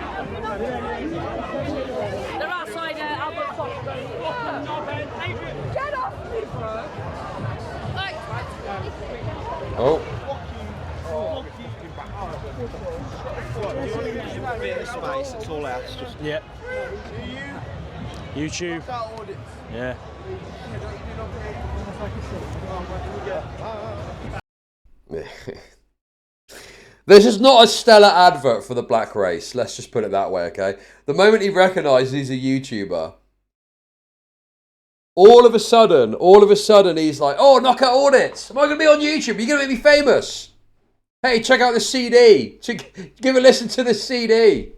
They're outside Albert Fox. Get off me, bro. Oh. Space, it's all out. Just yeah. YouTube. Yeah. This is not a stellar advert for the black race. Let's just put it that way, okay? The moment he recognises he's a YouTuber, all of a sudden, he's like, oh, knockout audits. Am I going to be on YouTube? Are you going to make me famous? Hey, check out the CD. Give a listen to the CD.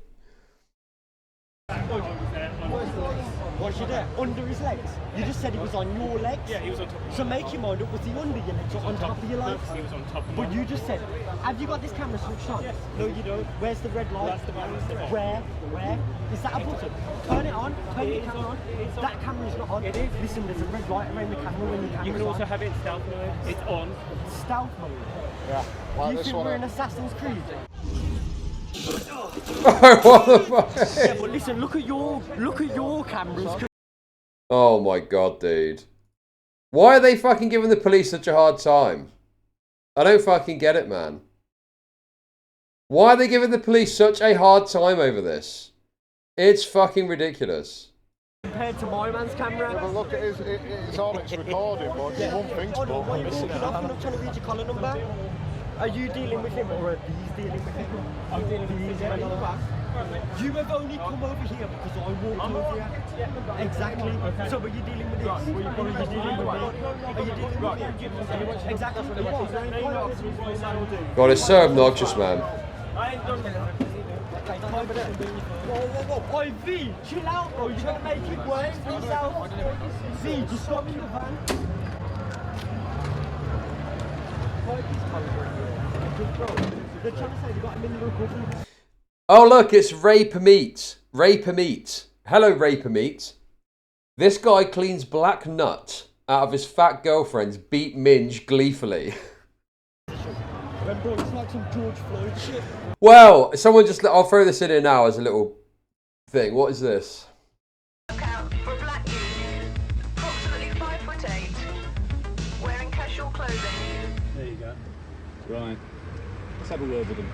Was you there? Under his legs? You just said he was on your legs? Yeah, he was on top of your legs. So make your mind up, was he under your legs or on top of your legs? He was on top of my legs. But you just said, have you got this camera switched on? Yes. No, you don't. Where's the red light? That's the button. Where? Is that a button? Turn it on. Turn the camera on. That camera's not on. It is. Listen, there's a red light around the camera when the camera's on. You can also have it in stealth mode. It's on. Stealth mode? Yeah. Well, you think we're in Assassin's Creed? What the fuck? Yeah, but listen, look at your cameras. Oh my god, dude. Why are they fucking giving the police such a hard time? I don't fucking get it, man. Why are they giving the police such a hard time over this? It's fucking ridiculous. Compared to my man's camera. Yeah, but look, it's all it's recording, but you won't think so. I'm not trying to read your collar number. Are you dealing with him or are these dealing with him? I'm dealing with him. You have only come over here because I walked over here. Exactly. Okay. So are you dealing with this? Are you dealing with me? Are you dealing with me? Exactly. God, it's so obnoxious, man. Oi, V, chill out, bro. You're gonna make it worse for yourself. V, just stop in the van. They're trying to say they got him in the recovery. Oh, look, it's Raper Meat. Raper Meat. Hello, Raper Meat. This guy cleans black nut out of his fat girlfriend's beat minge gleefully. Bro, it's like some George Floyd shit. Well, someone just... I'll throw this in here now as a little thing. What is this? For a black youth, approximately 5'8", wearing casual clothing. There you go. Right. Let's have a word with them.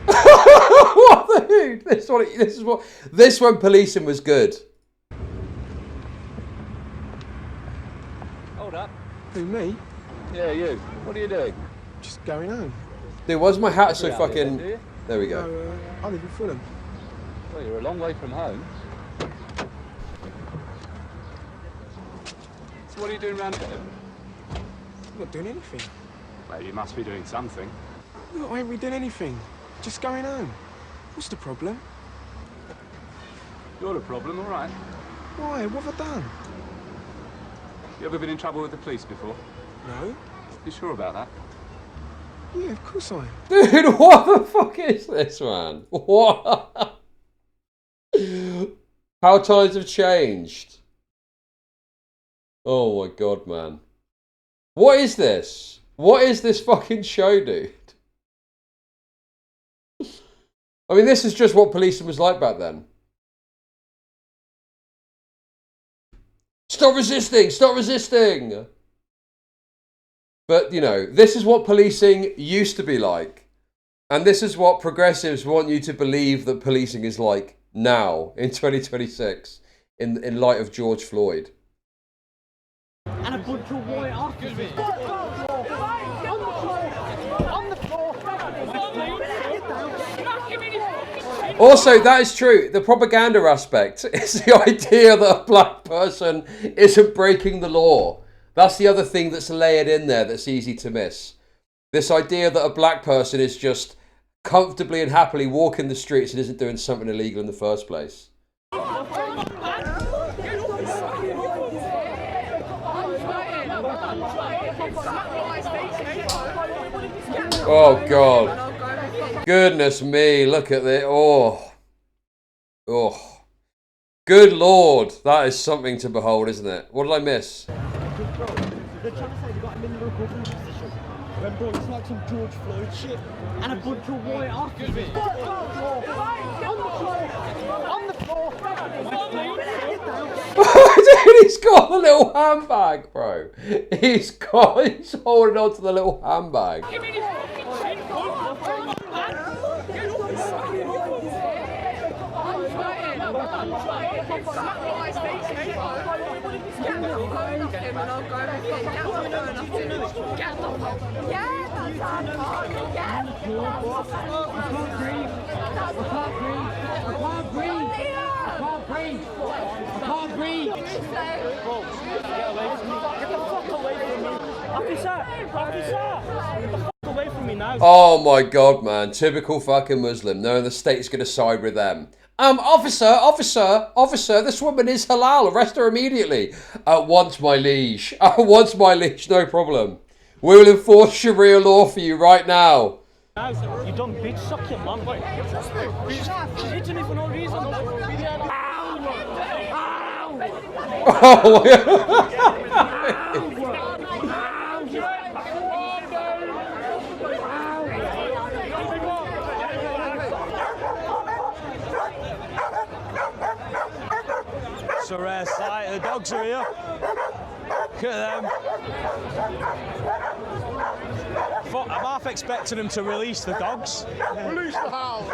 What the dude? This when policing was good. Hold up. Who, me? Yeah, you. What are you doing? Just going home. Dude, why's my hat so You're out here fucking... then, do you? There we go. No, I live in Fulham. Well, you're a long way from home. So what are you doing round here? I'm not doing anything. Well, you must be doing something. No, I ain't really doing anything. Just going home. What's the problem? You're the problem, all right. Why? What have I done? You ever been in trouble with the police before? No. You sure about that? Yeah, of course I am. Dude, what the fuck is this, man? What? How times have changed. Oh my god, man. What is this? What is this fucking show, dude? I mean, this is just what policing was like back then. Stop resisting! Stop resisting! But, you know, this is what policing used to be like. And this is what progressives want you to believe that policing is like now, in 2026, in light of George Floyd. And a bunch of white officers. On the floor. Also, that is true. The propaganda aspect is the idea that a black person isn't breaking the law. That's the other thing that's layered in there that's easy to miss. This idea that a black person is just comfortably and happily walking the streets and isn't doing something illegal in the first place. Oh God. Goodness me, look at this. Oh. Oh. Good Lord. That is something to behold, isn't it? What did I miss? They're trying to say they got him in the recovery position. When bro, it's like some George Floyd shit. And a bunch of white officers. On the floor. Dude, he's got the little handbag, bro. He's holding on to the little handbag. Oh my God, man. Typical fucking Muslim, knowing the state's going to side with them. Officer, this woman is halal. Arrest her immediately. At once, my liege. At once, my liege, no problem. We will enforce Sharia law for you right now. You done bitch, suck your mum. She's hitting me for no reason. Oh my God. It's a rare sight. The dogs are here. Look at them. I'm half expecting them to release the dogs. Release the hound.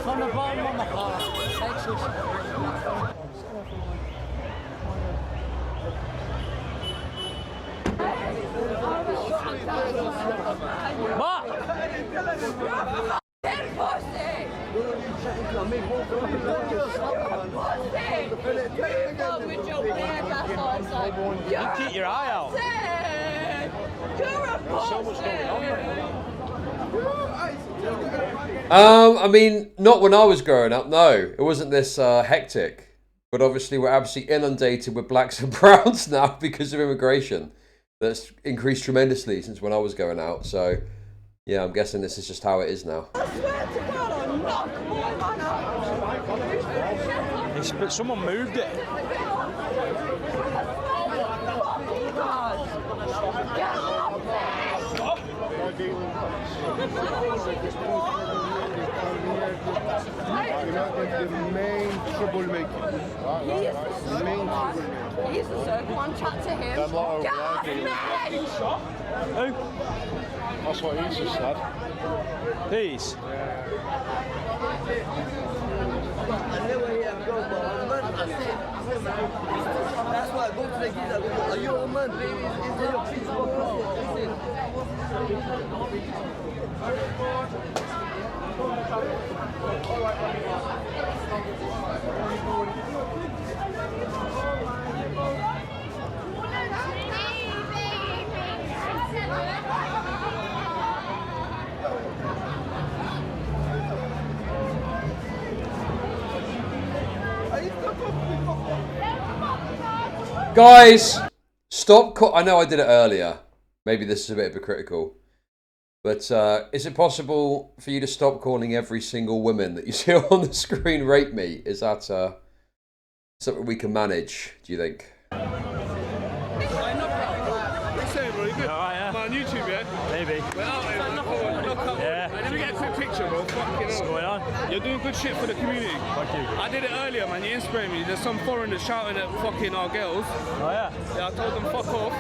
From the bottom of my heart. You keep your eye out. I mean, not when I was growing up, no. It wasn't this hectic. But obviously we're absolutely inundated with blacks and browns now because of immigration. That's increased tremendously since when I was going out. So, yeah, I'm guessing this is just how it is now. But someone moved it. The main troublemaker. The main troublemaker. He's the circle one, chat to him. Them lot over Gas there. me! Who? That's what he's just said. These? That's why I go to the kids. I go, are you a man? Is there your Facebook? Guys, stop. I know I did it earlier. Maybe this is a bit hypocritical. But is it possible for you to stop calling every single woman that you see on the screen rape me? Is that something we can manage, do you think? On YouTube, yeah? Maybe. Yeah. Let me get a quick picture, bro. What's going on? You're doing good shit for the community. Thank you. I did it earlier, man. You inspired me. There's some foreigners shouting at fucking our girls. Oh, yeah? Yeah, I told them fuck off.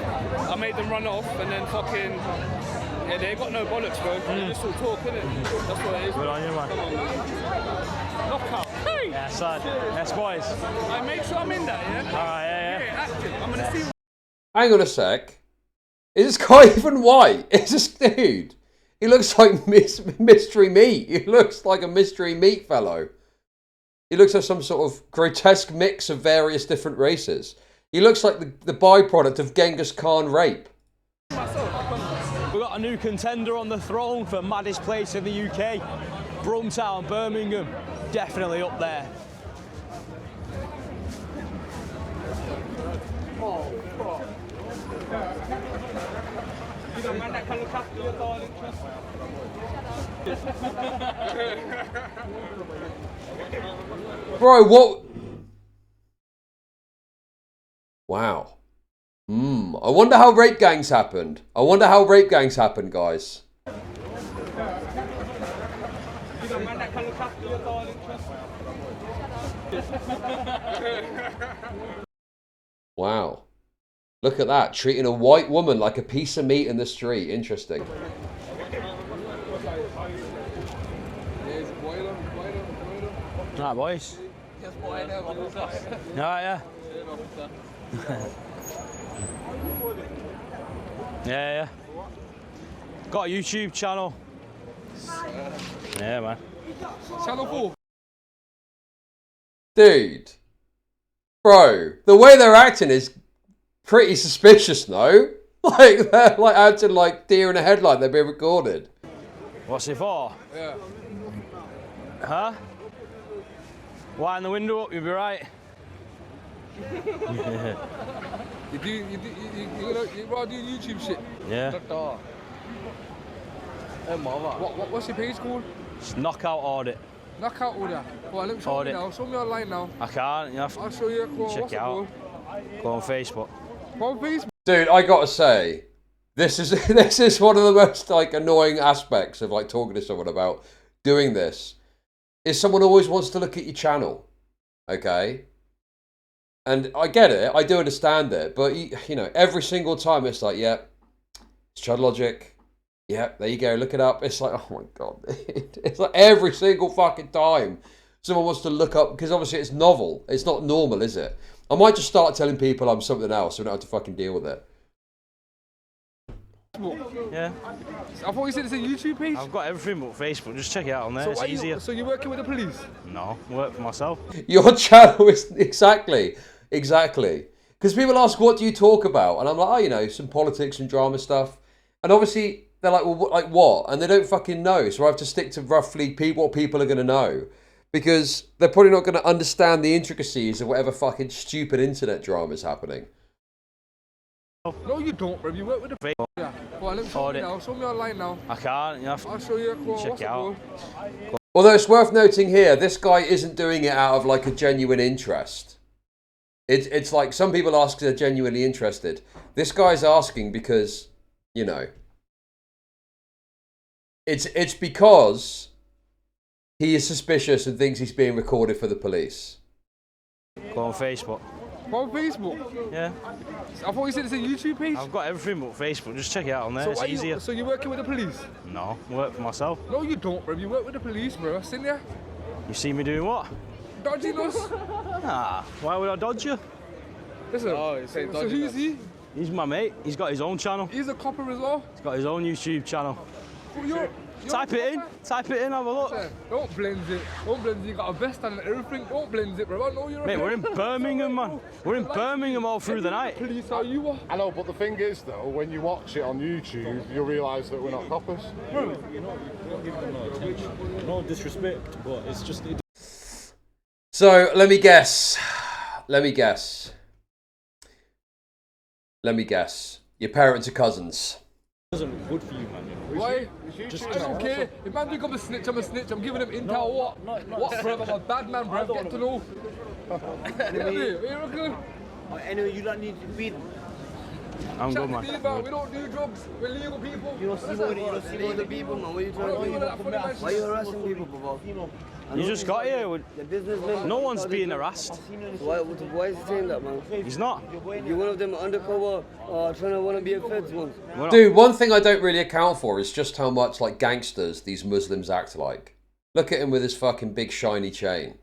I made them run off and then fucking... Yeah, they ain't got no bollocks, bro. They just all talk, innit? That's what it is. Good on you, man. Come on, man. Knockout. Hey! Yeah, son. Yes, boys. I make sure I'm in that, yeah? Alright, yeah. Active. I'm gonna see... Hang on a sec. Is this guy even white? Is this dude? He looks like mystery meat. He looks like a mystery meat fellow. He looks like some sort of grotesque mix of various different races. He looks like the byproduct of Genghis Khan rape. We've got a new contender on the throne for maddest place in the UK. Brumtown, Birmingham, definitely up there. Bro, what? Wow. I wonder how rape gangs happened. I wonder how rape gangs happened, guys. Wow. Look at that, treating a white woman like a piece of meat in the street. Interesting. Right, boys. Alright, yeah. Yeah. Got a YouTube channel. Yeah, man. Channel 4. Dude. Bro, the way they're acting is pretty suspicious, no? Like, they're like acting like deer in a headlight, they're being recorded. What's it for? Yeah. Huh? Wind the window up, you'll be right. You do YouTube shit? Yeah. What's your page called? It's Knockout Audit. Knockout Audit. Well, let me show you now. Show me online now. I can't. You have to I'll show you. check it out. Go on Facebook. Go on Facebook. Dude, I gotta say, this is one of the most like annoying aspects of like talking to someone about doing this. Is someone always wants to look at your channel, okay? And I get it, I do understand it, but you know, every single time it's like, yeah, it's Chud Logic. Yeah, there you go, look it up. It's like, oh my God. It's like every single fucking time someone wants to look up, because obviously it's novel. It's not normal, is it? I might just start telling people I'm something else so we don't have to fucking deal with it. Yeah. I thought you said it's a YouTube page. I've got everything but Facebook. Just check it out on there. So it's easier. So you're working with the police? No, I work for myself. Your channel is exactly. Because people ask, what do you talk about? And I'm like, oh, you know, some politics and drama stuff. And obviously they're like, well, like what? And they don't fucking know. So I have to stick to roughly what people are going to know. Because they're probably not going to understand the intricacies of whatever fucking stupid internet drama is happening. No, you don't, bro. You work with the Facebook. Yeah. Well, let me show you now. Show me online now. I can't. You have to I'll show you. check it out. Although it's worth noting here, this guy isn't doing it out of like a genuine interest. It's like some people ask they're genuinely interested. This guy's asking because, you know, it's because he is suspicious and thinks he's being recorded for the police. Go on Facebook. Go on Facebook? Yeah. I thought you said it's a YouTube page. I've got everything but Facebook. Just check it out on there. It's easier. So you're working with the police? No, I work for myself. No, you don't, bro. You work with the police, bro. I've seen you. You see me doing what? dodging us? Nah, why would I dodge you? Listen, so who's he? He's my mate. He's got his own channel. He's a copper as well? He's got his own YouTube channel. Well, Type it in, have a look. Don't blend it. You got a vest and everything. Don't blend it, bro. I know you're Mate, we're in Birmingham, man. We're in Birmingham all through the night. Police are you? I know, but the thing is, though, when you watch it on YouTube, you'll realise that we're not coppers. You're not giving them no attention. No disrespect, but it's just... So, let me guess. Your parents are cousins. Isn't good for you, man. Why? I don't care. If man become a snitch, I'm a snitch. I'm giving him intel. What, bro? I'm a bad man, bro. Get to know. Anyway, you don't need to beat. I'm good, man. We don't do drugs. We're legal people. You don't see the people, man. What are you trying to do? Why are you harassing people, bro? You just got here. The businessman. No one's being harassed. Why is he saying that, man? He's not. You're one of them undercover, trying to want to be a feds ones. Dude, one thing I don't really account for is just how much like gangsters these Muslims act like. Look at him with his fucking big shiny chain.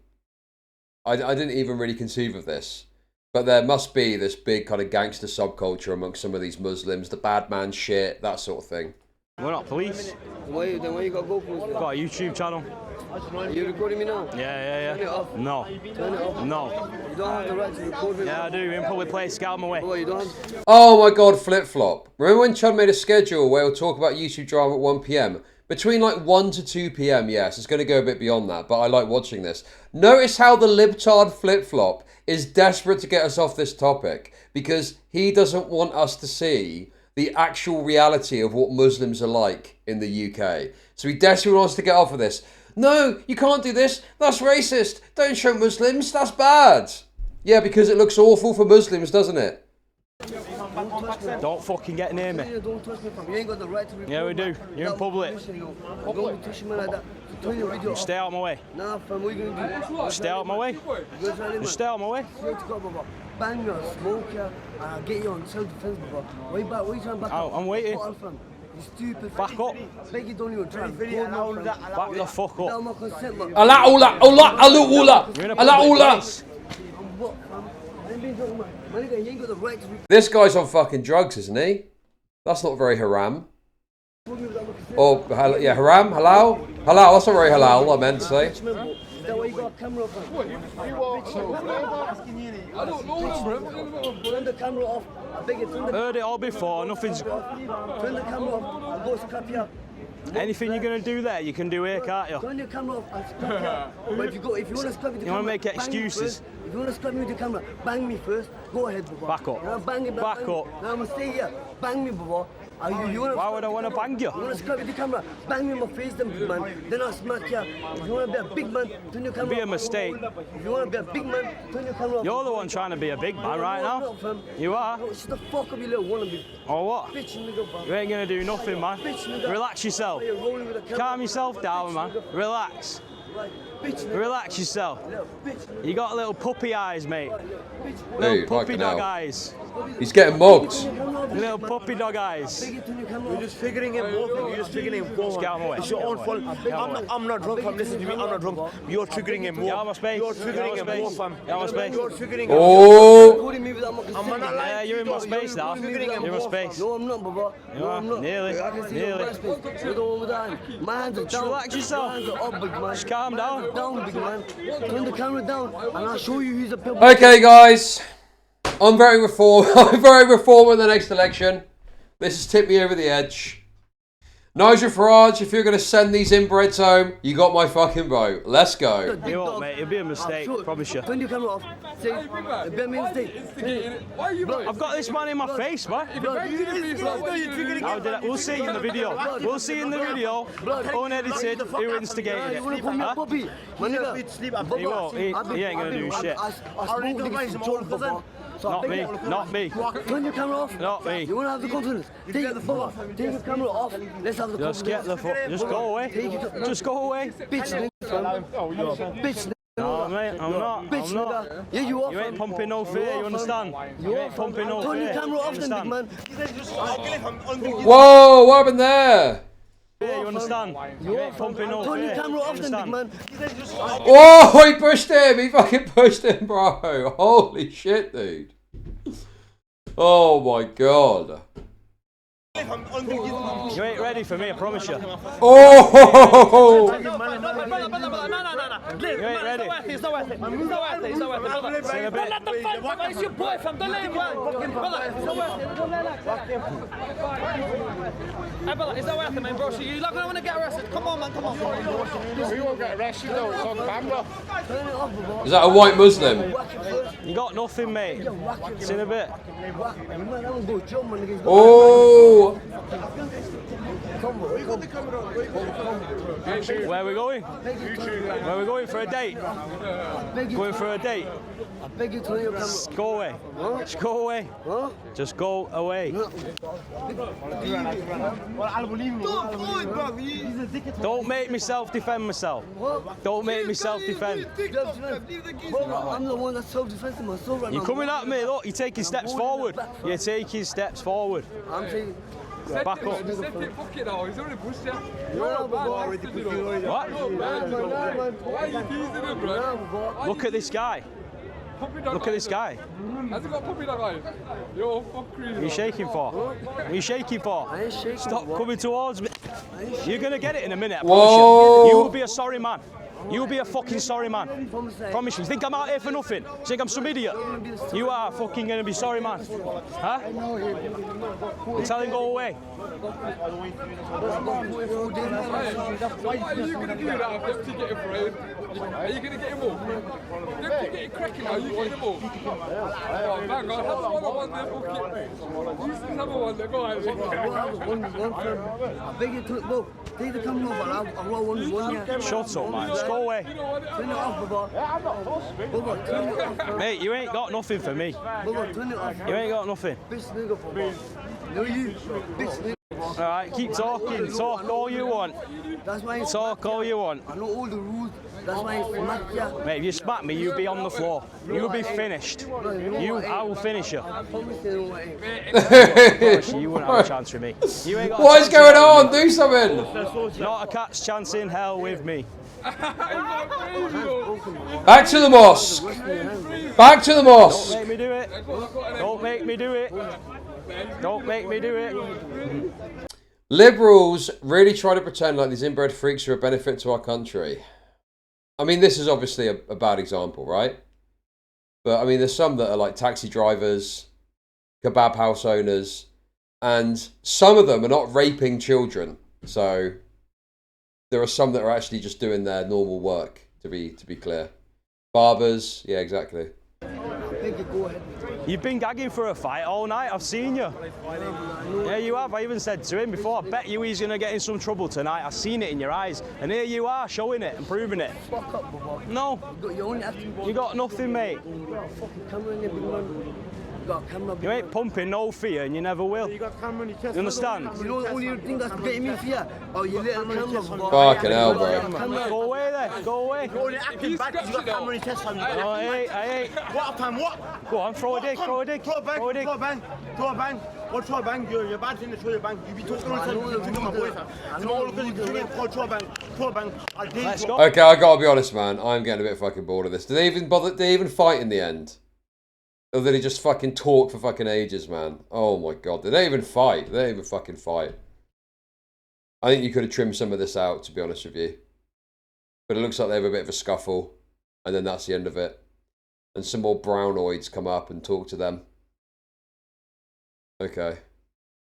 I didn't even really conceive of this. But there must be this big kind of gangster subculture amongst some of these Muslims, the bad man shit, that sort of thing. We're not police. Why you got to go for? We've got a YouTube channel. Are you recording me now? Yeah. Turn it off. No. Turn it off. No. You don't have the right to record me. Yeah, I do. In public place, scout my way. Oh, you don't have... Oh my god, flip-flop. Remember when Chud made a schedule where he'll talk about YouTube drama at 1 PM? Between like 1 to 2 PM, yes, it's going to go a bit beyond that, but I like watching this. Notice how the libtard flip-flop is desperate to get us off this topic because he doesn't want us to see the actual reality of what Muslims are like in the UK. So he desperately wants to get off of this. No, you can't do this. That's racist. Don't show Muslims. That's bad. Yeah, because it looks awful for Muslims, doesn't it? Don't fucking get near me. Don't touch me, fam. You ain't got the right to record. Yeah, we do. You're in public. Don't touch me like that. Turn your video off. Stay out of my way. Nah, fam, what are you going to do? Stay out of my way. Just stay out of my way. Swear to God, Baba. Bang you, smoke you, and I'll get you on self-defense, Baba. Why you trying to back up? I'm waiting. You stupid. Back up. Beg you don't even try. Back the fuck up. Without my consent, man. This guy's on fucking drugs, isn't he? That's not very haram. Oh, yeah, haram? Halal? Halal, that's not very halal, I meant to say. Is that why you got a camera off? I don't know, bro. Turn the camera off. I beg you, turn the... Heard it all before, nothing's... Turn the camera off. I'll go scrap you. Anything you're going to do there, you can do here, can't you? Turn your camera off, I'll scrap you. But if you want to scrap with the camera... You want to make excuses? If you want to scrap me with the camera, bang me first. Go ahead, Baba. Back up. Now bang it, Back up. Now I'm going to stay here. Bang me, Baba. Why would I want to bang you? You want to scrap with the camera? Bang me in my face, then, big man. Then I'll smack you. If you want to be a big man, turn your camera off. Be a mistake. If you want to be a big man, turn your camera off. You're the one trying to be a big man right now. You are. Shut the fuck up, you little wannabe. Or what? Bitch, nigga, bro. You ain't going to do nothing, man. Bitch, nigga. Relax yourself. Calm yourself down, man. Relax. Relax yourself. You got little puppy eyes, mate. Little puppy dog eyes. He's getting mugged. Little puppy dog eyes. You're just figuring him both. You're just triggering him both. It's your own fault. I'm not drunk. I'm listening to me. I'm not drunk. You're triggering him more. Get my space. You're triggering him more, fam. Get my space. You're triggering him. Oh! Yeah, you're in my space now. You're in my space. No, I'm not, Baba. You are. Nearly. Nearly. My hands are down. Relax yourself. My hands are up, big man. Just calm down. Down, big man. Turn the camera down, and I'll show you who's a pebble. Okay, guys. I'm very reformed. I'm very reformed in the next election. This has tipped me over the edge. Nigel Farage, if you're going to send these inbreds home, you got my fucking vote. Let's go. You won't, mate. It'll be a mistake. Promise you. Turn your camera off. Say, it'll be a mistake. I've got this man in my face, man. We'll see in the video. We'll see in the video. Unedited. Who instigated it? You want to call me a puppy? He won't. He ain't going to do shit. Not me. Not me. Turn your camera off. Not me. You want to have the confidence? Take your camera off. Let's have the confidence. Just get the foot. Just go away. Just go away. Bitch, bitch. No, mate, I'm not. Bitch, I'm not. nigga. Yeah, you are. You ain't pumping no fear, you understand? You ain't pumping no fear. Turn your camera off then, big man. Whoa, what happened there? Yeah, you understand? You ain't pumping no Turn your fear. camera off then, big man. Oh, he pushed him. He fucking pushed him, bro. Holy shit, dude. Oh my god. You ain't ready for me, I promise you. Oh! You ain't ready. It's not worth it. It's not worth it. It's not worth it. Don't let them fight, brother. It's your boyfriend. Don't let him win. Brother, it's not worth it. Don't let him. Hey, brother, it's not worth it, man, bro. So you not gonna want to get arrested. Come on, man. Come on. We won't get arrested though. It's on camera. Is that a white Muslim? You got nothing, mate. It's in a bit. Oh! Where are we going? Where are we going for a date? Going for a date? I beg you to your camera. Just go away. Just go away. Just go away. Don't make me self-defend myself. Don't make me self-defend. I'm the one that's self-defending myself right now. You're coming at me, look, you're taking steps forward. You're taking steps forward. I'm taking... Back up. Fuck it now, he's already pushed you. What? Why are you teasing him, bro? Look at this guy. Look at this guy. Has he got puppy dog eyes? Yo, fuck crazy. What are you shaking for? What are you shaking for? I ain't shaking. Stop coming towards me. You're going to get it in a minute, I Whoa. promise you. You will be a sorry man. You'll be a fucking sorry man. Promise you. Think I'm out here for nothing? Think I'm some idiot? You are fucking going to be sorry man. Huh? Tell him go away. Why are you going to do that if you get him for him? Are you going to get him all? If you get it cracking, are you getting him all? Oh, man, God, have one there, fuck it. You still have one there, go ahead. I beg you to go. Take the camera off, I want one. Shut up, man. Just go away. Turn it off, Baba. Turn it off. Mate, you ain't got nothing for me. Baba, turn it off. You ain't got nothing. Bitch nigga, Baba. No, you. Bitch nigga. Alright, keep talking. Talk all you want. That's why Talk all you want. I know all the rules. That's why I smack ya. Mate, if you smack me, you'll be on the floor. You'll be finished. I will finish you. I promise you know You wouldn't have a chance with me. You ain't got What is going on? Do something! Not a cat's chance in hell with me. Back to the mosque! Back to the mosque! Don't make me do it. Don't make me do it. Don't make me do it. Liberals really try to pretend like these inbred freaks are a benefit to our country. I mean, this is obviously a bad example, right? But I mean, there's some that are like taxi drivers, kebab house owners, and some of them are not raping children. So there are some that are actually just doing their normal work, to be clear. Barbers, yeah, exactly. You've been gagging for a fight all night, I've seen you. Yeah, you have. I even said to him before, I bet you he's going to get in some trouble tonight. I've seen it in your eyes. And here you are, showing it and proving it. No. You got nothing, mate. You ain't pumping no fear and you never will. You understand? You know the only thing that's getting me fear? Oh, you little camera. Fucking hell, bro. Go away then. Go away. You're only acting bad because you got camera in your chest. No, I ain't. What time? What? Go on, throw a dig. Throw a dig. Throw a bang. Throw a bang. Throw a bang. What throw a bang? You're bad thing to throw a bang. You be talking to my boys. Tomorrow look at you doing throw a bang. Throw a bang. Let's go. Okay, I gotta be honest, man. I'm getting a bit fucking bored of this. Did they even bother? Did they even fight in the end? Or did he just fucking talk for fucking ages, man? Oh my god. Did they even fight? They didn't even fucking fight. I think you could have trimmed some of this out, to be honest with you. But it looks like they have a bit of a scuffle. And then that's the end of it. And some more brownoids come up and talk to them. Okay.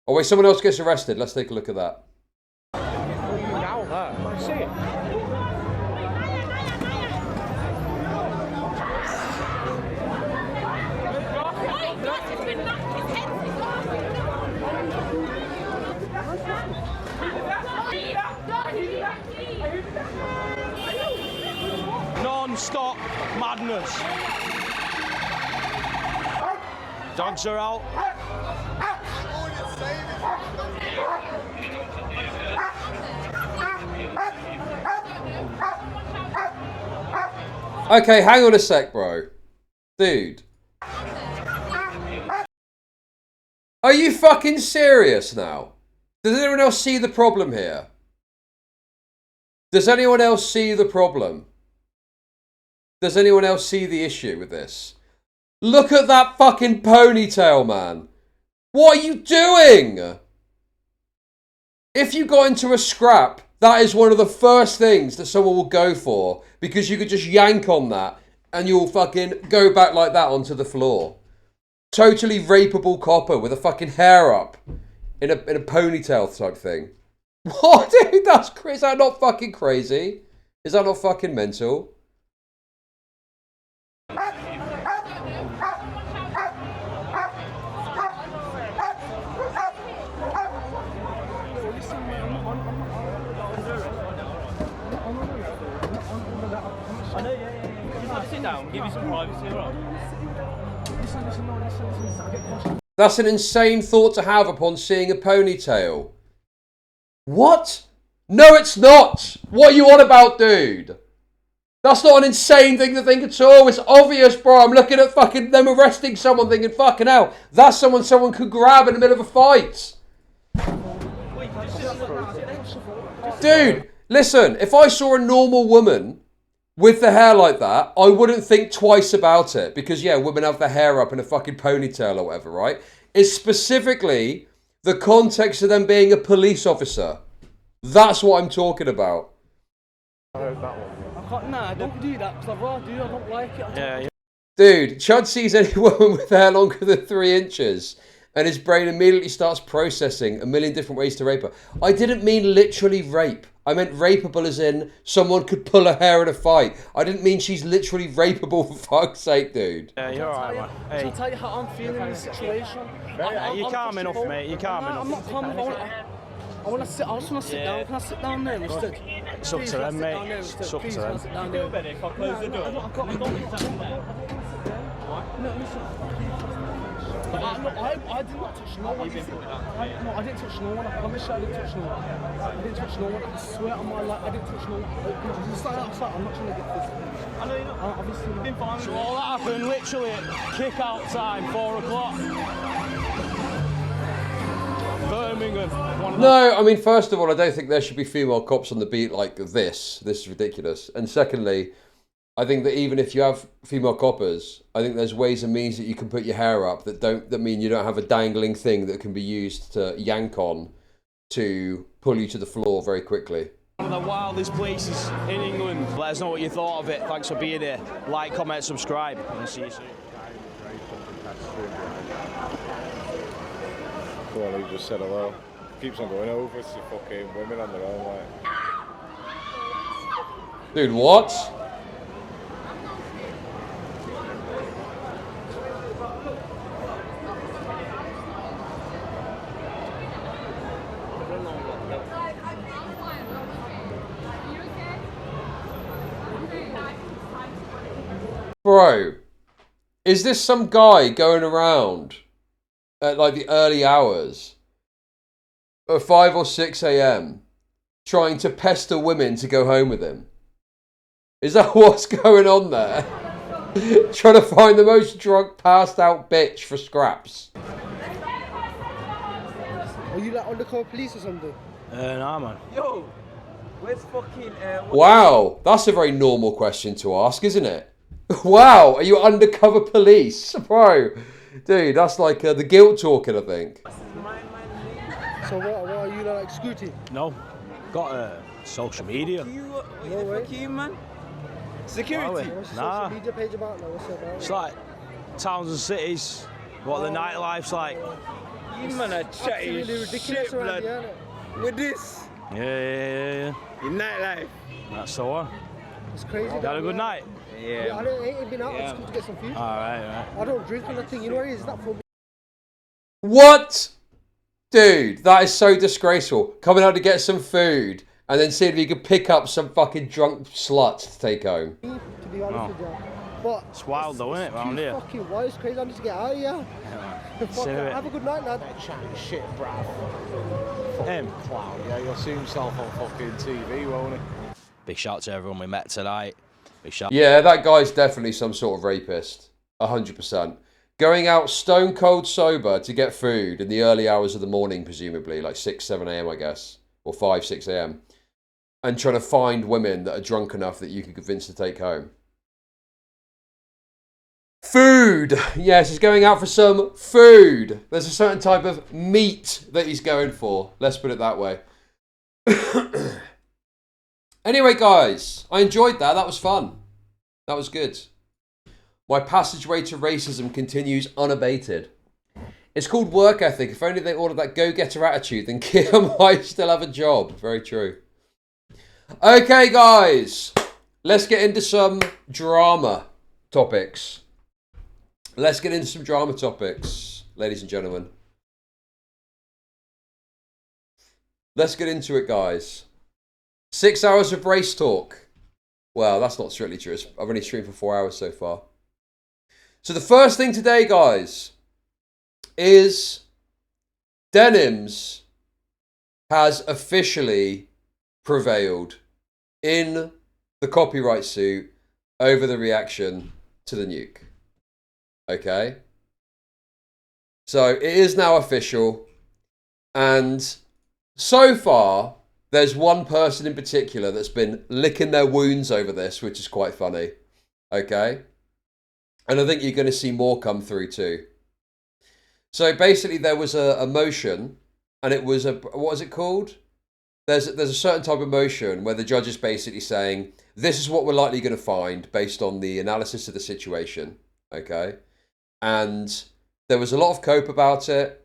Oh wait, someone else gets arrested. Let's take a look at that. See it. Non-stop madness. Dogs are out. Okay, hang on a sec, bro. Dude. Are you fucking serious now? Does anyone else see the problem here? Does anyone else see the problem? Does anyone else see the issue with this? Look at that fucking ponytail, man. What are you doing? If you got into a scrap, that is one of the first things that someone will go for, because you could just yank on that and you'll fucking go back like that onto the floor. Totally rapeable copper with a fucking hair up in a ponytail type thing. What, dude? That's crazy. Is that not fucking crazy? Is that not fucking mental? Sit down, give you some privacy, right? That's an insane thought to have upon seeing a ponytail. What? No, it's not. What are you on about, dude? That's not an insane thing to think at all. It's obvious, bro. I'm looking at fucking them arresting someone thinking, fucking hell, that's someone could grab in the middle of a fight. Dude, listen, if I saw a normal woman with the hair like that, I wouldn't think twice about it. Because, yeah, women have their hair up in a fucking ponytail or whatever, right? It's specifically the context of them being a police officer. That's what I'm talking about. Nah, don't do that, because I don't like it. Yeah. Dude, Chud sees any woman with hair longer than 3 inches and his brain immediately starts processing a million different ways to rape her. I didn't mean literally rape. I meant rapeable as in someone could pull her hair in a fight. I didn't mean she's literally rapeable, for fuck's sake, dude. Yeah, you're alright, man. Hey. Shall I tell you how I'm feeling in this situation? You're calm enough, mate. You're calm enough. I'm not calm enough. I want to sit. I just want to sit down. Can I sit down there instead? It's up to them, mate. It's up to them. I feel better if I close the door. I've got my dog. No, listen. I did not touch no one. No, I didn't touch no one. I promise you I didn't touch no one. I didn't touch no one. I swear on my life, I didn't touch no one. It's like, I'm not trying to get physical. I know you're not. Obviously not. So all that happened literally at kick-out time, 4 o'clock. Birmingham. No, I mean, first of all, I don't think there should be female cops on the beat like this. This is ridiculous. And secondly, I think that even if you have female coppers, I think there's ways and means that you can put your hair up that mean you don't have a dangling thing that can be used to yank on to pull you to the floor very quickly. One of the wildest places in England. Let us know what you thought of it. Thanks for being here. Like, comment, subscribe. And see you soon. Well, he just said hello. Keeps on going over to fucking women on their own, like. Dude, what? Bro, is this some guy going around at like the early hours of 5 or 6 a.m. trying to pester women to go home with him? Is that what's going on there? Trying to find the most drunk, passed out bitch for scraps. Are you like undercover police or something? Nah, man. Yo, where's fucking... Wow, that's a very normal question to ask, isn't it? Wow, are you undercover police? Bro, dude, that's like the guilt talking, I think. So what are you like Scooty? No, got social media. No way. Fuck you, man. Security. What's your Nah. social media page about? Like, what's it about? It's like towns and cities, what the nightlife's like. You man are chatting ridiculous shit, around blood. here, innit? With this. Yeah. Your nightlife. That's the one. It's crazy. You had a good night? Yeah, I ain't been out. I just come to get some food. Alright. I don't drink on the thing. You know what it is? It's not for me. What? Dude, that is so disgraceful. Coming out to get some food and then seeing if you could pick up some fucking drunk slut to take home. To be honest with you. But it's wild though, isn't it, around here? Fucking wild. It's crazy. I need to get out of here. Have a good night, lad. Chatting shit, bruv. Clown, yeah, you'll see himself on fucking TV, won't he? Big shout out to everyone we met tonight. Big shout. Yeah, that guy's definitely some sort of rapist. 100%. Going out stone cold sober to get food in the early hours of the morning, presumably, like 6, 7 a.m, I guess. Or 5, 6 a.m. and trying to find women that are drunk enough that you can convince to take home. Food. Yes, he's going out for some food. There's a certain type of meat that he's going for. Let's put it that way. Anyway, guys, I enjoyed that. That was fun. That was good. My passageway to racism continues unabated. It's called work ethic. If only they ordered that go-getter attitude, then Kia might still have a job. Very true. Okay, guys. Let's get into some drama topics. Let's get into some drama topics, ladies and gentlemen. Let's get into it, guys. 6 hours of race talk. Well, that's not strictly true. I've only streamed for 4 hours so far. So the first thing today, guys, is DENIMS has officially prevailed in the copyright suit over the reaction to the nuke. Okay? So it is now official, and so far there's one person in particular that's been licking their wounds over this, which is quite funny. Okay? And I think you're going to see more come through too. So basically there was a motion, and it was what was it called? There's a certain type of motion where the judge is basically saying, this is what we're likely going to find based on the analysis of the situation. Okay? And there was a lot of cope about it.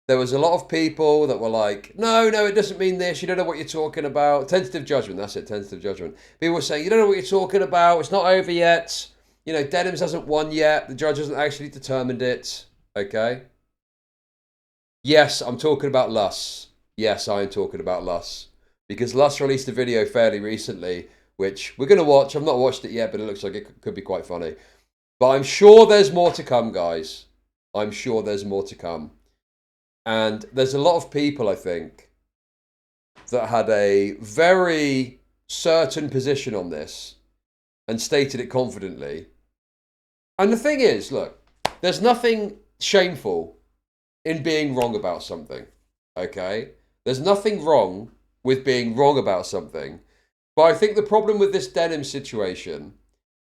There was a lot of people that were like, no, it doesn't mean this. You don't know what you're talking about. Tentative judgment. That's it. Tentative judgment. People were saying, you don't know what you're talking about. It's not over yet. You know, DENIMS hasn't won yet. The judge hasn't actually determined it. Okay. Yes, I'm talking about Luss. Yes, I am talking about Luss. Because Luss released a video fairly recently, which we're going to watch. I've not watched it yet, but it looks like it could be quite funny. But I'm sure there's more to come, guys. I'm sure there's more to come. And there's a lot of people, I think, that had a very certain position on this and stated it confidently. And the thing is, look, there's nothing shameful in being wrong about something, okay? There's nothing wrong with being wrong about something. But I think the problem with this DENIMS situation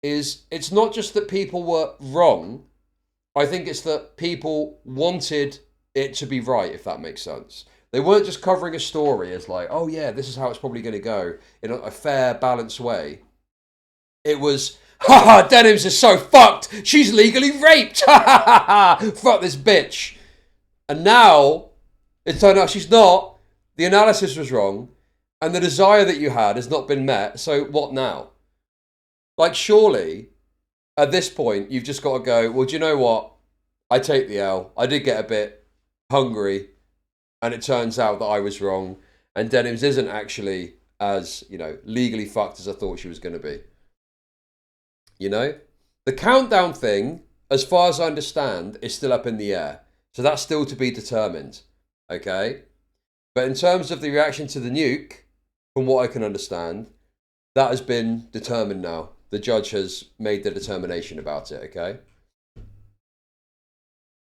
is it's not just that people were wrong. I think it's that people wanted it to be right, if that makes sense. They weren't just covering a story as like, oh yeah, this is how it's probably going to go in a fair, balanced way. It was, haha, DENIMS is so fucked. She's legally raped. Ha ha ha ha. Fuck this bitch. And now it turned out she's not. The analysis was wrong. And the desire that you had has not been met. So what now? Like, surely, at this point, you've just got to go, well, do you know what? I take the L. I did get a bit hungry, and it turns out that I was wrong, and DENIMS isn't actually as, you know, legally fucked as I thought she was going to be. You know? The countdown thing, as far as I understand, is still up in the air. So that's still to be determined. Okay? But in terms of the reaction to the nuke, from what I can understand, that has been determined now. The judge has made the determination about it, okay?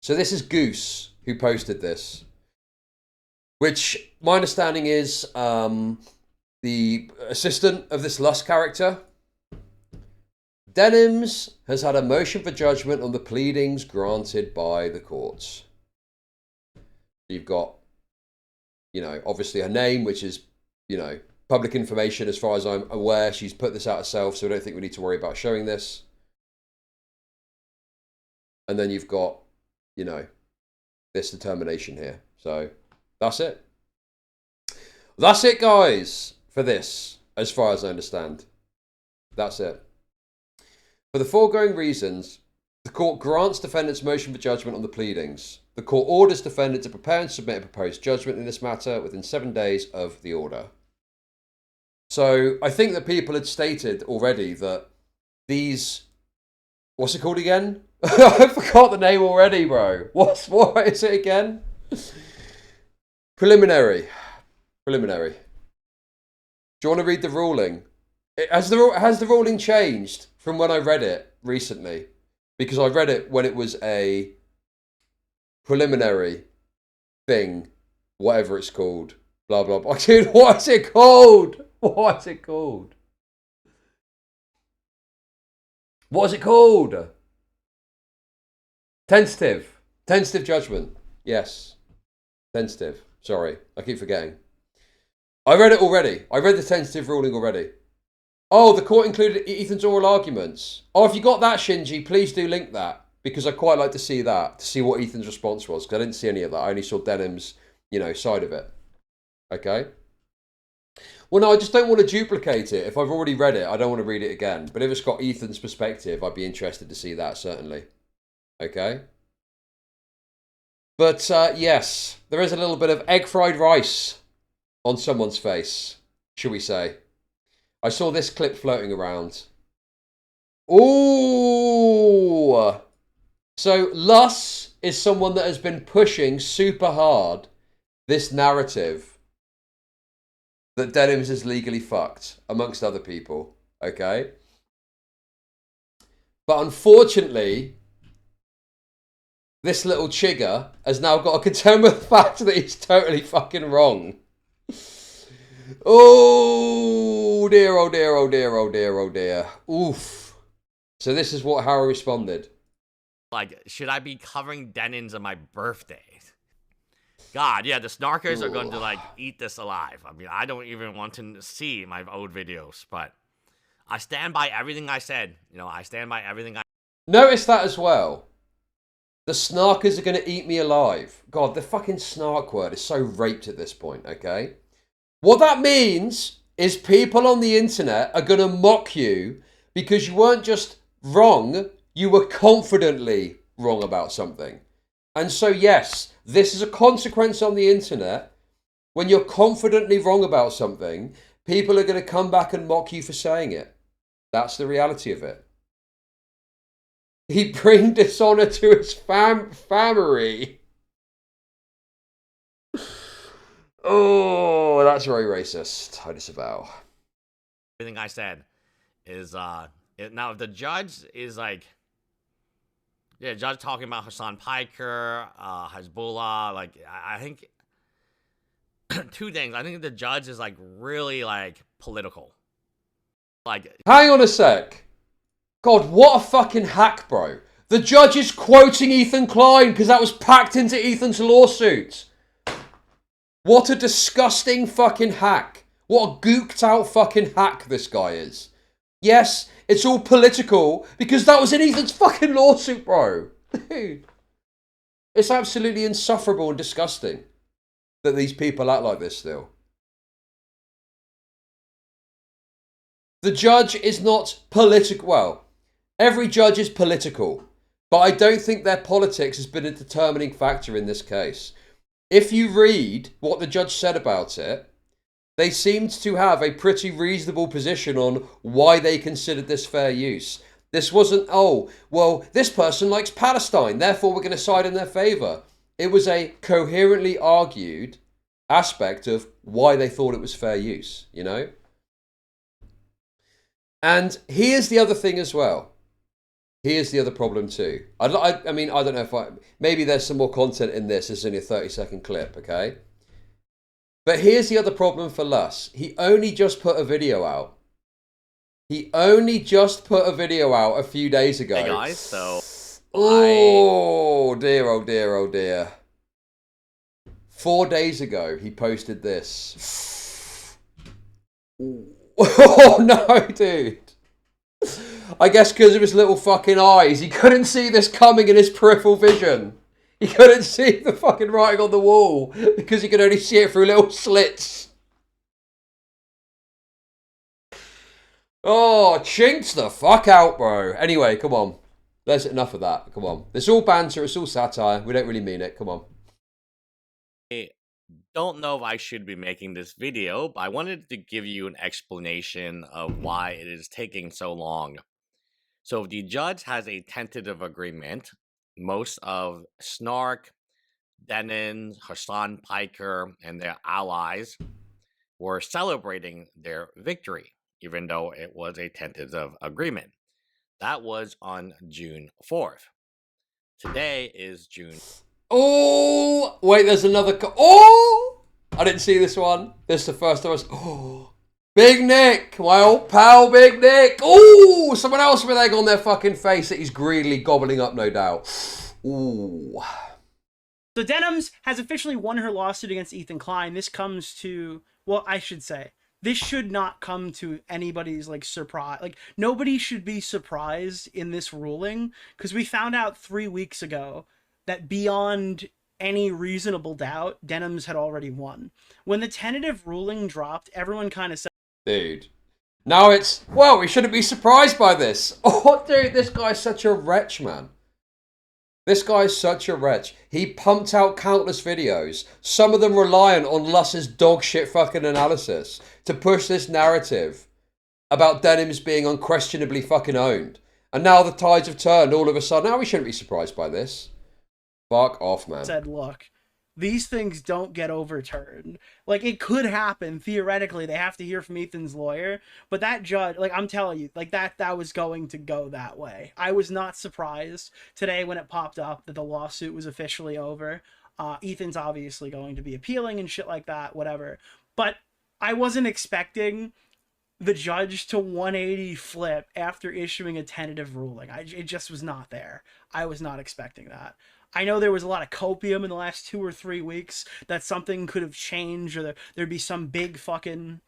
So this is Goose who posted this, which my understanding is the assistant of this Luss character. DENIMS has had a motion for judgment on the pleadings granted by the courts. You've got, you know, obviously her name, which is, you know, public information as far as I'm aware. She's put this out herself, so I don't think we need to worry about showing this. And then you've got, you know, this determination here. So that's it. That's it, guys, for this, as far as I understand. That's it. For the foregoing reasons, the court grants defendant's motion for judgment on the pleadings. The court orders defendant to prepare and submit a proposed judgment in this matter within 7 days of the order. So I think that people had stated already that these, what's it called again? I forgot the name already, bro. What is it again? Preliminary. Do you want to read the ruling? Has the ruling changed from when I read it recently? Because I read it when it was a preliminary thing, whatever it's called. Blah, blah, blah. Dude, what is it called? What's it called? What is it called? Tentative. Tentative judgment. Yes. Tentative. Sorry, I keep forgetting. I read it already. I read the tentative ruling already. Oh, the court included Ethan's oral arguments. Oh, if you got that, Shinji, please do link that. Because I'd quite like to see that. To see what Ethan's response was. Because I didn't see any of that. I only saw DENIMS, you know, side of it. Okay? Well, no, I just don't want to duplicate it. If I've already read it, I don't want to read it again. But if it's got Ethan's perspective, I'd be interested to see that, certainly. Okay? But, yes, there is a little bit of egg fried rice on someone's face, shall we say. I saw this clip floating around. Ooh! So, Luss is someone that has been pushing super hard this narrative that DENIMS is legally fucked, amongst other people, okay? But unfortunately, this little chigger has now got to contend with the fact that he's totally fucking wrong. Oh dear, oh dear, oh dear, oh dear, oh dear. Oof. So this is what Harry responded. Like, should I be covering DENIMS on my birthday? God, yeah, the snarkers are going to, like, eat this alive. I mean, I don't even want to see my old videos, but I stand by everything I said. You know, I stand by everything I... Notice that as well. The snarkers are going to eat me alive. God, the fucking snark word is so raped at this point, okay? What that means is people on the internet are going to mock you because you weren't just wrong, you were confidently wrong about something. And so, yes, this is a consequence on the internet. When you're confidently wrong about something, people are going to come back and mock you for saying it. That's the reality of it. He bring dishonor to his family. Oh, that's very racist. I disavow. Everything I said is, now if the judge is like... Yeah, judge talking about Hassan Piker, Hezbollah, like, I think... two things. I think the judge is, like, really, like, political. Like... Hang on a sec. God, what a fucking hack, bro. The judge is quoting Ethan Klein because that was packed into Ethan's lawsuit. What a disgusting fucking hack. What a gooked out fucking hack this guy is. Yes, it's all political because that was in Ethan's fucking lawsuit, bro. Dude. It's absolutely insufferable and disgusting that these people act like this still. The judge is not political. Well, every judge is political, but I don't think their politics has been a determining factor in this case. If you read what the judge said about it, they seemed to have a pretty reasonable position on why they considered this fair use. This wasn't, oh, well, this person likes Palestine, therefore we're going to side in their favour. It was a coherently argued aspect of why they thought it was fair use, you know? And here's the other thing as well. Here's the other problem too. I mean, I don't know if maybe there's some more content in this. This is only a 30-second clip, okay? But here's the other problem for Luss. He only just put a video out. He only just put a video out a few days ago. Hey guys, so... Oh, dear, oh dear, oh dear. 4 days ago, he posted this. Oh no, dude. I guess because of his little fucking eyes, he couldn't see this coming in his peripheral vision. He couldn't see the fucking writing on the wall because he could only see it through little slits. Oh, chinks the fuck out, bro. Anyway, come on. There's enough of that. Come on. It's all banter. It's all satire. We don't really mean it. Come on. I don't know if I should be making this video, but I wanted to give you an explanation of why it is taking so long. So the judge has a tentative agreement. Most of Snark, DENIMS, Hassan Piker, and their allies were celebrating their victory, even though it was a tentative agreement. That was on June 4th. Today is June. Oh, wait, there's another. Oh, I didn't see this one. This is the first time I was. Oh, Big Nick, my old pal, Big Nick. Ooh, someone else with egg on their fucking face that he's greedily gobbling up, no doubt. Ooh. So DENIMS has officially won her lawsuit against Ethan Klein. This comes to, well, I should say, this should not come to anybody's like surprise. Like nobody should be surprised in this ruling because we found out 3 weeks ago that beyond any reasonable doubt, DENIMS had already won. When the tentative ruling dropped, everyone kind of said, dude. Now it's, well, we shouldn't be surprised by this. Oh, dude, this guy's such a wretch, man. This guy's such a wretch. He pumped out countless videos, some of them reliant on Luss's dog shit fucking analysis to push this narrative about DENIMS being unquestionably fucking owned. And now the tides have turned all of a sudden. Now we shouldn't be surprised by this. Fuck off, man. Said, look, these things don't get overturned. Like, it could happen, theoretically. They have to hear from Ethan's lawyer. But that judge, like, I'm telling you, like, that was going to go that way. I was not surprised today when it popped up that the lawsuit was officially over. Ethan's obviously going to be appealing and shit like that, whatever. But I wasn't expecting the judge to 180 flip after issuing a tentative ruling. It just was not there. I was not expecting that. I know there was a lot of copium in the last 2 or 3 weeks that something could have changed or there'd be some big fucking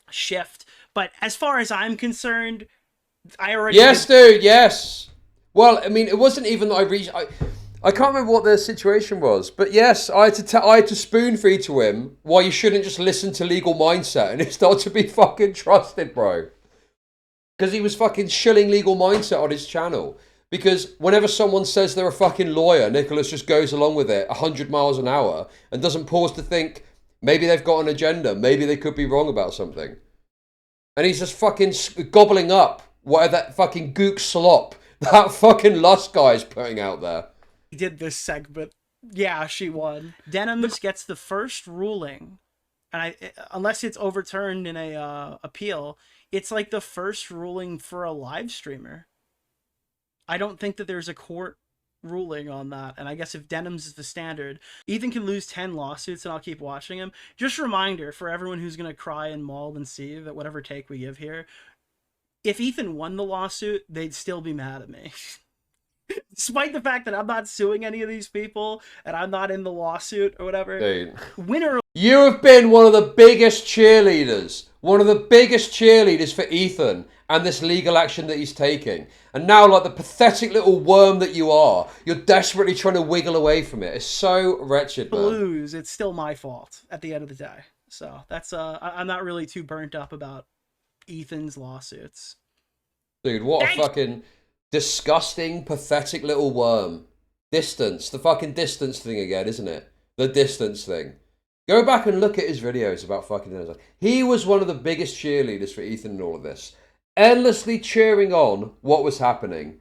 shift. But as far as I'm concerned, I already... Yes, dude, yes. Well, I mean, it wasn't even that I reached... I can't remember what the situation was. But yes, I had to spoon feed to him why you shouldn't just listen to Legal Mindset and it's not to be fucking trusted, bro. Because he was fucking shilling Legal Mindset on his channel. Because whenever someone says they're a fucking lawyer, Nicholas just goes along with it 100 miles an hour and doesn't pause to think, maybe they've got an agenda, maybe they could be wrong about something. And he's just fucking gobbling up whatever that fucking gook slop that fucking Lust guy's putting out there. He did this segment. Yeah, she won. DENIMS gets the first ruling, and unless it's overturned in a appeal, it's like the first ruling for a live streamer. I don't think that there's a court ruling on that. And I guess if DENIMS is the standard, Ethan can lose 10 lawsuits and I'll keep watching him. Just a reminder for everyone who's going to cry and maul and seethe at whatever take we give here. If Ethan won the lawsuit, they'd still be mad at me. Despite the fact that I'm not suing any of these people and I'm not in the lawsuit or whatever. Dude. Winner. You have been one of the biggest cheerleaders. One of the biggest cheerleaders for Ethan and this legal action that he's taking. And now, like the pathetic little worm that you are, you're desperately trying to wiggle away from it. It's so wretched, man. Lose, it's still my fault at the end of the day. So that's I'm not really too burnt up about Ethan's lawsuits. Dude, what a fucking disgusting, pathetic little worm. Distance, the fucking distance thing again, isn't it? The distance thing. Go back and look at his videos about fucking DENIMS. He was one of the biggest cheerleaders for Ethan in all of this. Endlessly cheering on what was happening.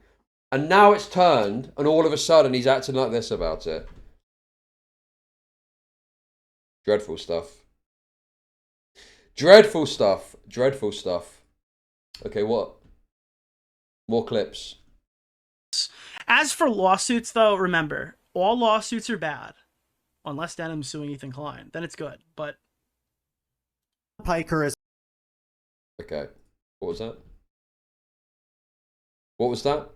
And now it's turned, and all of a sudden he's acting like this about it. Dreadful stuff. Dreadful stuff. Dreadful stuff. Okay, what? More clips. As for lawsuits, though, remember, all lawsuits are bad. Unless DENIMS suing Ethan Klein. Then it's good, but... Piker is... Okay. What was that? What was that?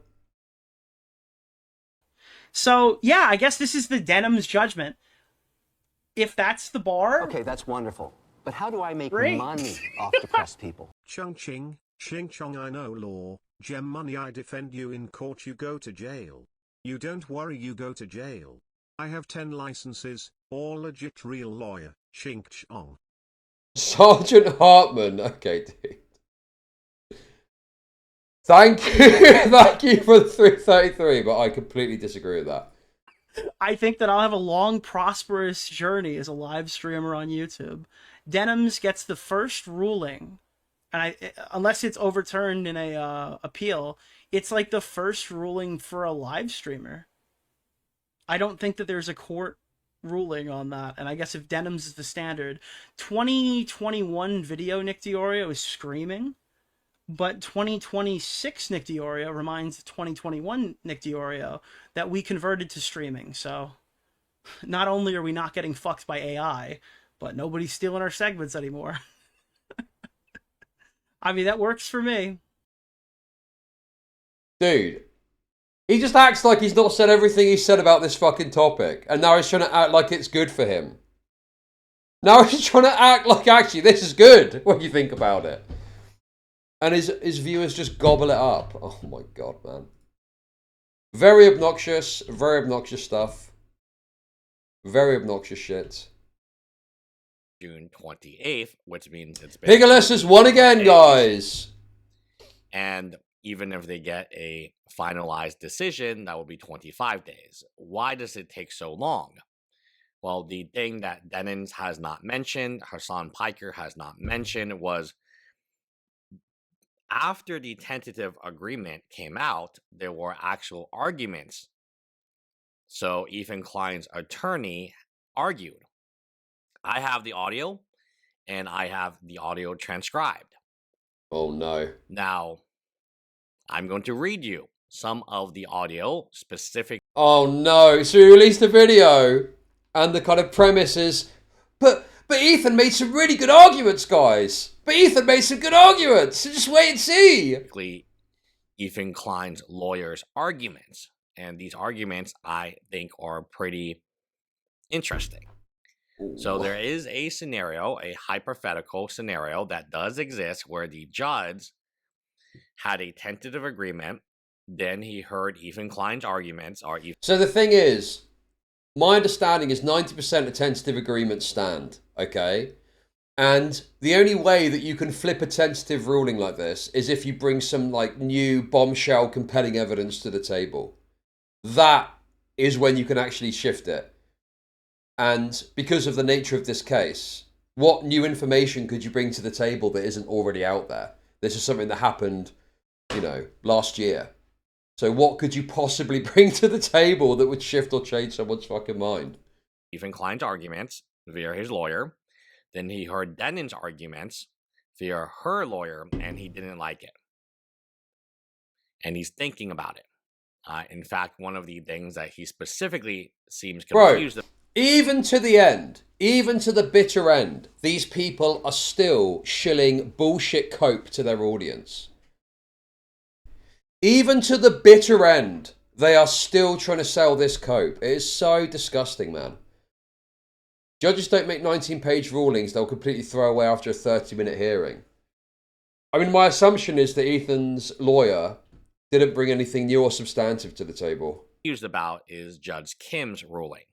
So, yeah, I guess this is the DENIMS judgment. If that's the bar... Okay, that's wonderful. But how do I make Great. money off depressed people? Chung ching, ching chong, I know law. Gem money, I defend you in court, you go to jail. You don't worry, you go to jail. I have 10 licenses, all legit, real lawyer, chink chong. Sergeant Hartman. Okay, dude. Thank you. Thank you for the 333, but I completely disagree with that. I think that I'll have a long, prosperous journey as a live streamer on YouTube. DENIMS gets the first ruling, and unless it's overturned in a appeal, it's like the first ruling for a live streamer. I don't think that there's a court ruling on that, and I guess if DENIMS is the standard, 2021 video Nick Diorio is screaming, but 2026 Nick Diorio reminds 2021 Nick Diorio that we converted to streaming. So not only are we not getting fucked by AI, but nobody's stealing our segments anymore. I mean, that works for me. Dude, he just acts like he's not said everything he said about this fucking topic, and now he's trying to act like it's good for him. Now he's trying to act like actually this is good when you think about it. And his viewers just gobble it up. Oh my god, man. Very obnoxious stuff. Very obnoxious shit. June 28th, which means it's been... Higaless has won again, guys! And even if they get a finalized decision, that will be 25 days. Why does it take so long? Well, the thing that DENIMS has not mentioned, Hassan Piker has not mentioned, was after the tentative agreement came out, there were actual arguments. So Ethan Klein's attorney argued. I have the audio, and I have the audio transcribed. Oh no. Now, I'm going to read you some of the audio specific. Oh no, so he released a video, and the kind of premise is, but Ethan made some really good arguments, guys. But Ethan made some good arguments, so just wait and see. Ethan Klein's lawyer's arguments. And these arguments, I think, are pretty interesting. Ooh. So there is a scenario, a hypothetical scenario that does exist where the judge had a tentative agreement. Then he heard Ethan Klein's arguments. So the thing is, my understanding is 90% of tentative agreements stand, okay? And the only way that you can flip a tentative ruling like this is if you bring some like new bombshell compelling evidence to the table. That is when you can actually shift it. And because of the nature of this case, what new information could you bring to the table that isn't already out there? This is something that happened, you know, last year. So what could you possibly bring to the table that would shift or change someone's fucking mind? Ethan Klein's arguments via his lawyer. Then he heard DENIMS' arguments via her lawyer, and he didn't like it. And he's thinking about it. In fact, one of the things that he specifically seems confused about. Even to the end, even to the bitter end, these people are still shilling bullshit cope to their audience. Even to the bitter end, they are still trying to sell this cope. It is so disgusting, man. Judges don't make 19-page rulings they'll completely throw away after a 30-minute hearing. I mean, my assumption is that Ethan's lawyer didn't bring anything new or substantive to the table. Confused about is Judge Kim's ruling.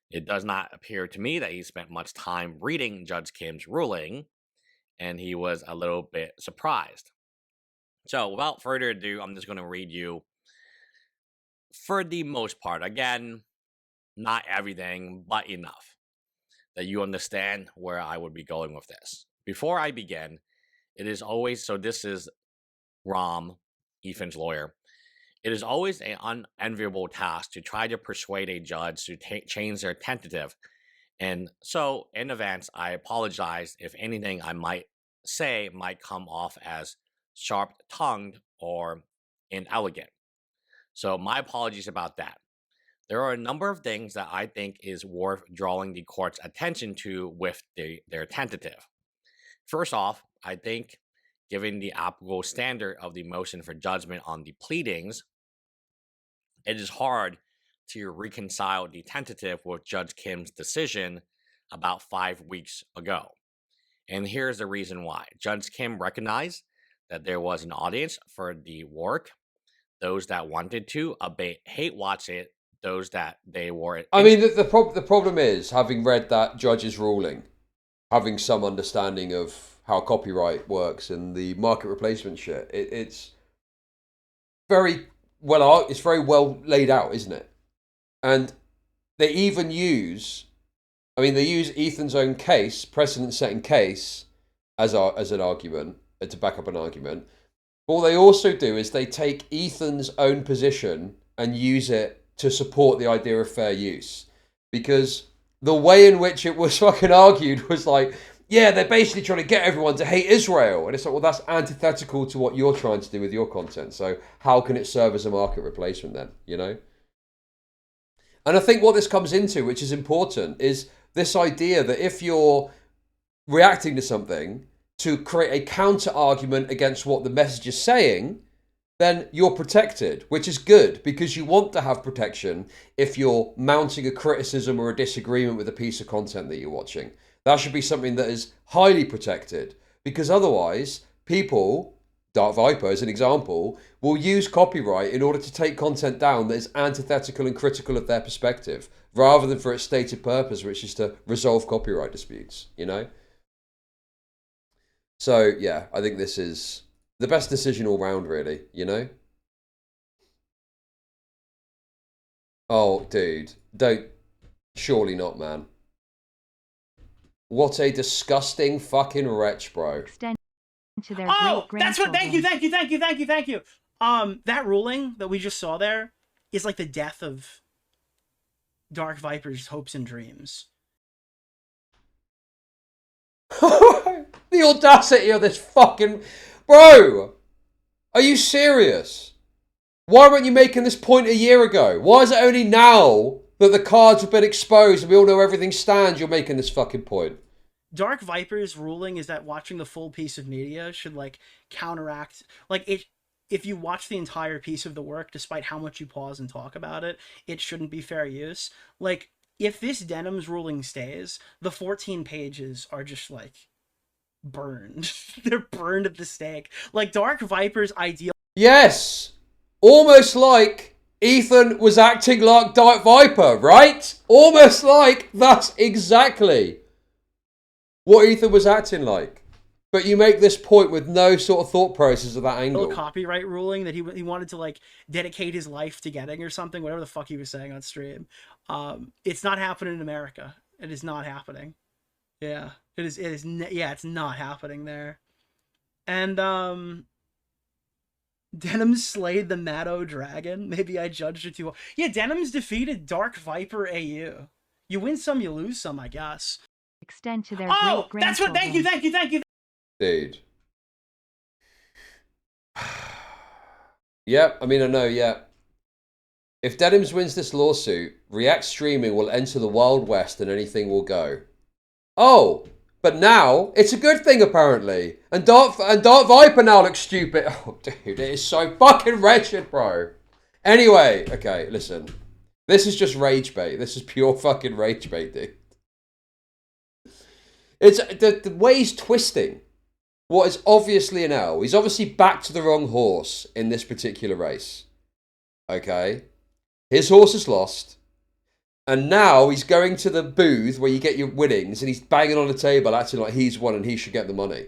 It does not appear to me that he spent much time reading Judge Kim's ruling, and he was a little bit surprised. So, without further ado, I'm just going to read you, for the most part, again, not everything, but enough that you understand where I would be going with this. Before I begin, it is always, so this is Rom, Ethan's lawyer. It is always an unenviable task to try to persuade a judge to change their tentative. And so, in advance, I apologize if anything I might say might come off as sharp-tongued or inelegant. So, my apologies about that. There are a number of things that I think is worth drawing the court's attention to with their tentative. First off, I think, given the applicable standard of the motion for judgment on the pleadings, it is hard to reconcile the tentative with Judge Kim's decision about 5 weeks ago. And here's the reason why. Judge Kim recognized that there was an audience for the work, those that wanted to hate watch it, those that they were... I mean, the problem is, having read that judge's ruling, having some understanding of how copyright works and the market replacement shit, it's very well laid out, isn't it? And they even use, they use Ethan's own case, precedent-setting case, as an argument, to back up an argument. But what they also do is they take Ethan's own position and use it to support the idea of fair use. Because the way in which it was fucking argued was like, yeah, they're basically trying to get everyone to hate Israel. And it's like, well, that's antithetical to what you're trying to do with your content. So how can it serve as a market replacement then, you know? And I think what this comes into, which is important, is this idea that if you're reacting to something to create a counter argument against what the message is saying, then you're protected, which is good because you want to have protection if you're mounting a criticism or a disagreement with a piece of content that you're watching. That should be something that is highly protected, because otherwise people, Dark Viper as an example, will use copyright in order to take content down that is antithetical and critical of their perspective, rather than for its stated purpose, which is to resolve copyright disputes, you know? So, yeah, I think this is the best decision all round, really, you know? Oh, dude, don't... Surely not, man. What a disgusting fucking wretch, bro. To their Oh, that's what. Thank you. That ruling that we just saw there is like the death of Dark Viper's hopes and dreams. The audacity of this fucking... Bro! Are you serious? Why weren't you making this point a year ago? Why is it only now that the cards have been exposed and we all know everything stands you're making this fucking point? Dark Viper's ruling is that watching the full piece of media should, like, counteract... Like, if you watch the entire piece of the work, despite how much you pause and talk about it, it shouldn't be fair use. Like, if this DENIMS ruling stays, the 14 pages are just, like, burned. They're burned at the stake. Like, Dark Viper's ideal... Yes! Almost like Ethan was acting like Dark Viper, right? Almost like that's exactly what Ethan was acting like. But you make this point with no sort of thought process of that angle. Copyright ruling that he wanted to, like, dedicate his life to getting or something, whatever the fuck he was saying on stream. It's not happening in America. It is not happening. Yeah, it's not happening there. And, DENIMS slayed the Maddo Dragon. Maybe I judged it too well. Yeah, DENIMS defeated Dark Viper AU. You win some, you lose some, I guess. Extend to their that's what. Thank you. Dude. Yep, I mean, I know, yeah. If DENIMS wins this lawsuit, React streaming will enter the Wild West and anything will go. Oh, but now it's a good thing apparently. And Dark Viper now looks stupid. Oh, dude, it is so fucking wretched, bro. Anyway, okay, listen. This is just rage bait. This is pure fucking rage bait, dude. It's the way he's twisting what is obviously an L. He's obviously backed to the wrong horse in this particular race. Okay? His horse is lost. And now he's going to the booth where you get your winnings and he's banging on the table acting like he's won and he should get the money.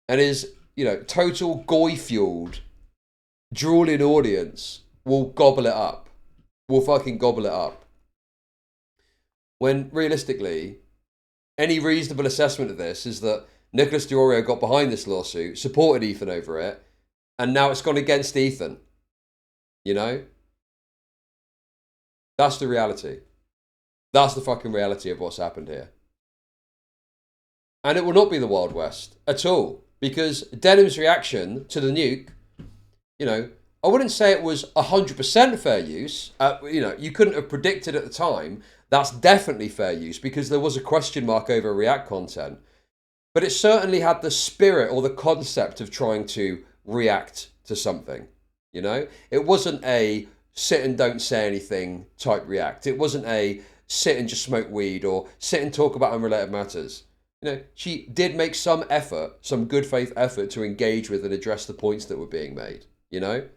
And his, you know, total goy-fueled, drooling audience will gobble it up. Will fucking gobble it up. When realistically, any reasonable assessment of this is that Nicholas DeOrio got behind this lawsuit, supported Ethan over it, and now it's gone against Ethan. You know? That's the reality. That's the fucking reality of what's happened here. And it will not be the Wild West at all. Because DENIMS' reaction to the nuke, you know, I wouldn't say it was 100% fair use. You know, you couldn't have predicted at the time. That's definitely fair use because there was a question mark over React content. But it certainly had the spirit or the concept of trying to react to something. You know? It wasn't a sit and don't say anything type React. It wasn't a sit and just smoke weed or sit and talk about unrelated matters. You know, she did make some effort, some good faith effort to engage with and address the points that were being made. You know?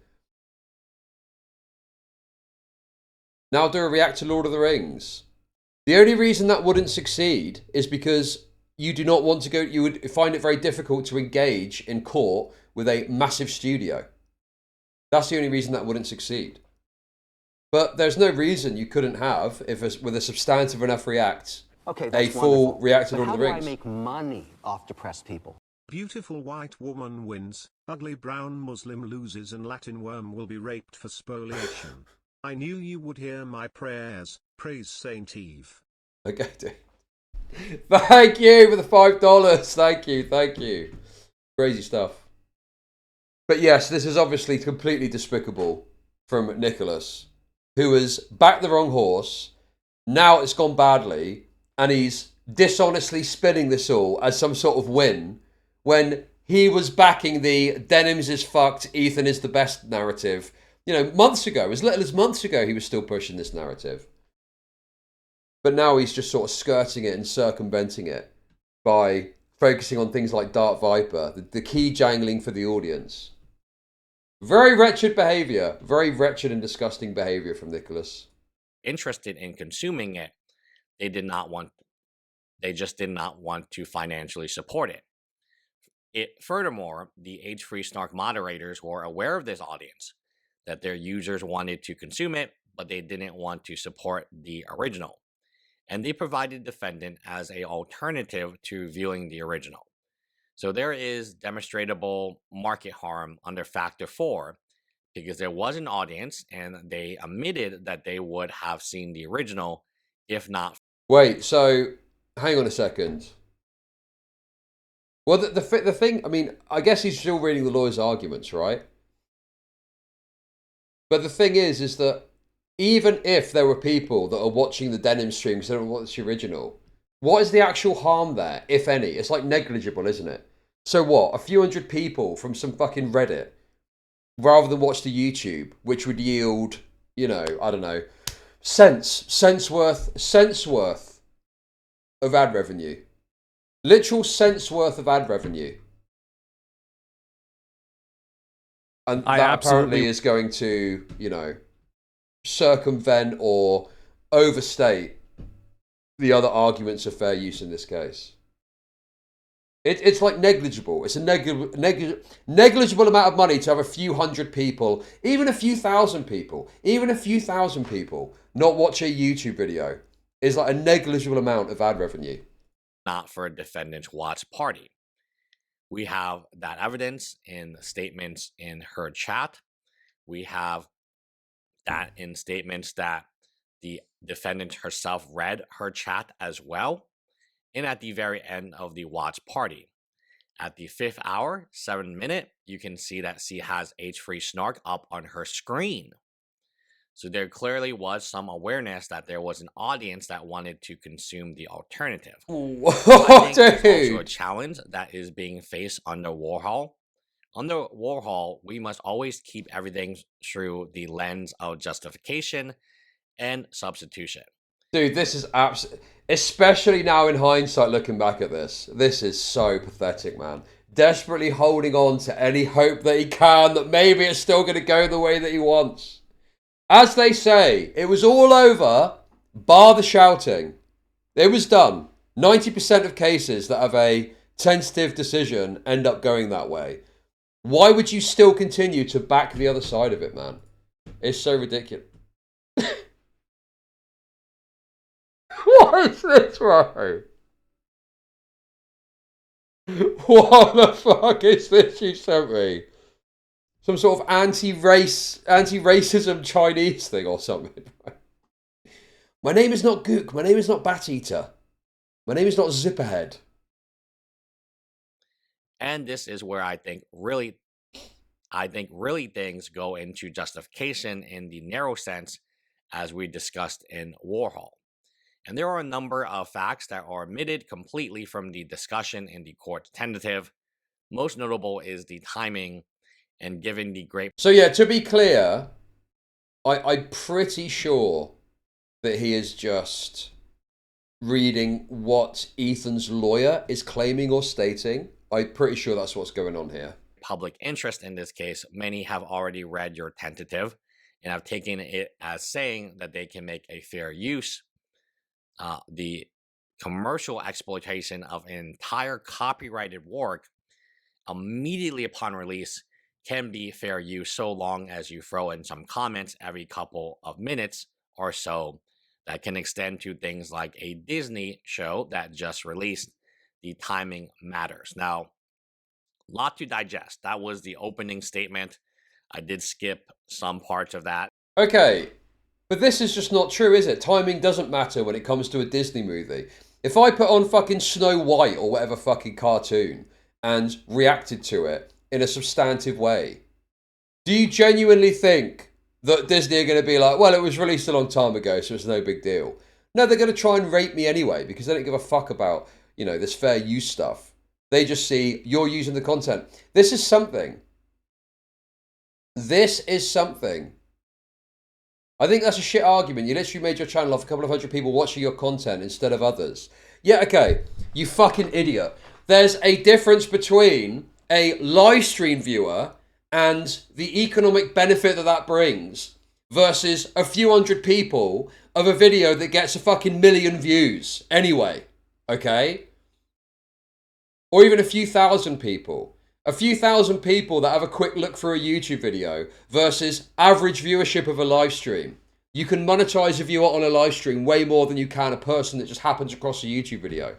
Now do a react to Lord of the Rings. The only reason that wouldn't succeed is because you do not want to go, you would find it very difficult to engage in court with a massive studio. That's the only reason that wouldn't succeed. But there's no reason you couldn't have, with a substantive enough react, a full react to Lord of the Rings. How do I make money off depressed people? Beautiful white woman wins, ugly brown Muslim loses, and Latin worm will be raped for spoliation. I knew you would hear my prayers. Praise Saint Eve. Okay, dude. Thank you for the $5. Thank you. Crazy stuff. But yes, this is obviously completely despicable from Nicholas, who has backed the wrong horse. Now it's gone badly, and he's dishonestly spinning this all as some sort of win when he was backing the Denims is fucked, Ethan is the best narrative. You know, months ago, as little as months ago, he was still pushing this narrative. But now he's just sort of skirting it and circumventing it by focusing on things like Dark Viper, the key jangling for the audience. Very wretched behaviour. Very wretched and disgusting behaviour from Nicholas. Interested in consuming it, they just did not want to financially support it. Furthermore, the H-Free Snark moderators were aware of this audience, that their users wanted to consume it, but they didn't want to support the original. And they provided defendant as an alternative to viewing the original. So there is demonstrable market harm under Factor 4 because there was an audience and they admitted that they would have seen the original if not. Wait, so hang on a second. Well, the thing, I mean, I guess he's still reading the lawyer's arguments, right? But the thing is that even if there were people that are watching the Denim stream because they don't watch the original, what is the actual harm there, if any? It's like negligible, isn't it? So what? A few hundred people from some fucking Reddit, rather than watch the YouTube, which would yield, you know, I don't know, cents worth of ad revenue. Literal cents worth of ad revenue. And that apparently is going to, you know, circumvent or overstate the other arguments of fair use in this case. It's like negligible. It's a negligible amount of money to have a few hundred people, even a few thousand people, not watch a YouTube video. Is like a negligible amount of ad revenue. Not for a defendant's watch party. We have that evidence in statements in her chat. We have that in statements that the defendant herself read her chat as well. And at the very end of the watch party, at the 5th hour, 7 minute, you can see that she has H-Free Snark up on her screen. So there clearly was some awareness that there was an audience that wanted to consume the alternative. I think it's also a challenge that is being faced under Warhol. Under Warhol, we must always keep everything through the lens of justification and substitution. Dude, this is absolutely, especially now in hindsight, looking back at this is so pathetic, man. Desperately holding on to any hope that he can, that maybe it's still going to go the way that he wants. As they say, it was all over, bar the shouting. It was done. 90% of cases that have a tentative decision end up going that way. Why would you still continue to back the other side of it, man? It's so ridiculous. What is this, bro? What the fuck is this you sent me? Some sort of anti-racism Chinese thing or something. My name is not Gook. My name is not Bat Eater. My name is not Zipperhead. And this is where I think really things go into justification in the narrow sense, as we discussed in Warhol. And there are a number of facts that are omitted completely from the discussion in the court's tentative. Most notable is the timing and given the great... So yeah, to be clear, I'm pretty sure that he is just reading what Ethan's lawyer is claiming or stating. I'm pretty sure that's what's going on here. Public interest in this case, many have already read your tentative and have taken it as saying that they can make a fair use. The commercial exploitation of an entire copyrighted work immediately upon release can be fair use so long as you throw in some comments every couple of minutes or so that can extend to things like a Disney show that just released. The timing matters. Now, a lot to digest. That was the opening statement. I did skip some parts of that. Okay, but this is just not true, is it? Timing doesn't matter when it comes to a Disney movie. If I put on fucking Snow White or whatever fucking cartoon and reacted to it in a substantive way, do you genuinely think that Disney are going to be like, well, it was released a long time ago, so it's no big deal? No, they're going to try and rape me anyway because they don't give a fuck about, you know, this fair use stuff. They just see you're using the content. This is something. This is something. I think that's a shit argument. You literally made your channel off a couple of hundred people watching your content instead of others. Yeah, okay. You fucking idiot. There's a difference between a live stream viewer and the economic benefit that that brings versus a few hundred people of a video that gets a fucking million views anyway, okay? Or even a few thousand people. A few thousand people that have a quick look through a YouTube video versus average viewership of a live stream. You can monetize a viewer on a live stream way more than you can a person that just happens across a YouTube video.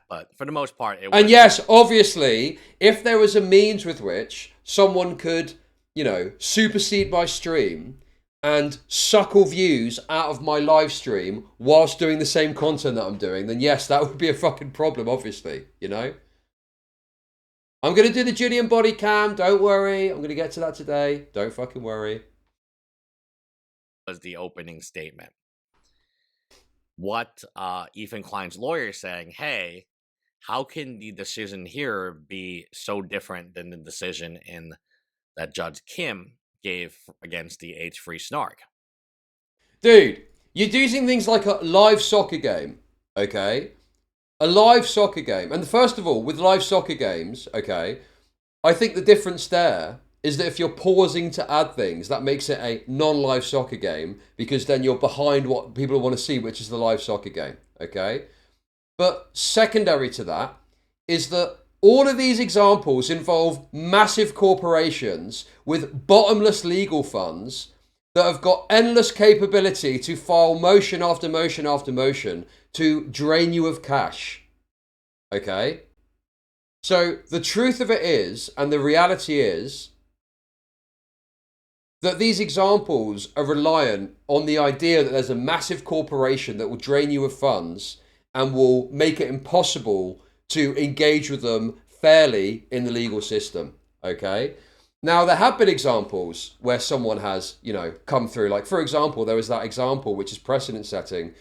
But for the most part, it And was... yes, obviously, if there was a means with which someone could, you know, supersede my stream and suckle views out of my live stream whilst doing the same content that I'm doing, then yes, that would be a fucking problem, obviously, you know? I'm going to do the JIDEON body cam, don't worry. I'm going to get to that today. Don't fucking worry. Was the opening statement. What Ethan Klein's lawyer is saying, hey, how can the decision here be so different than the decision in that Judge Kim gave against the age-free snark? Dude, you're using things like a live soccer game, okay? A live soccer game. And first of all, with live soccer games, okay, I think the difference there is that if you're pausing to add things, that makes it a non-live soccer game because then you're behind what people want to see, which is the live soccer game, okay? But secondary to that is that all of these examples involve massive corporations with bottomless legal funds that have got endless capability to file motion after motion after motion to drain you of cash. Okay? So the truth of it is, and the reality is, that these examples are reliant on the idea that there's a massive corporation that will drain you of funds and will make it impossible to engage with them fairly in the legal system, okay? Now, there have been examples where someone has, you know, come through. Like, for example, there was that example, which is precedent setting,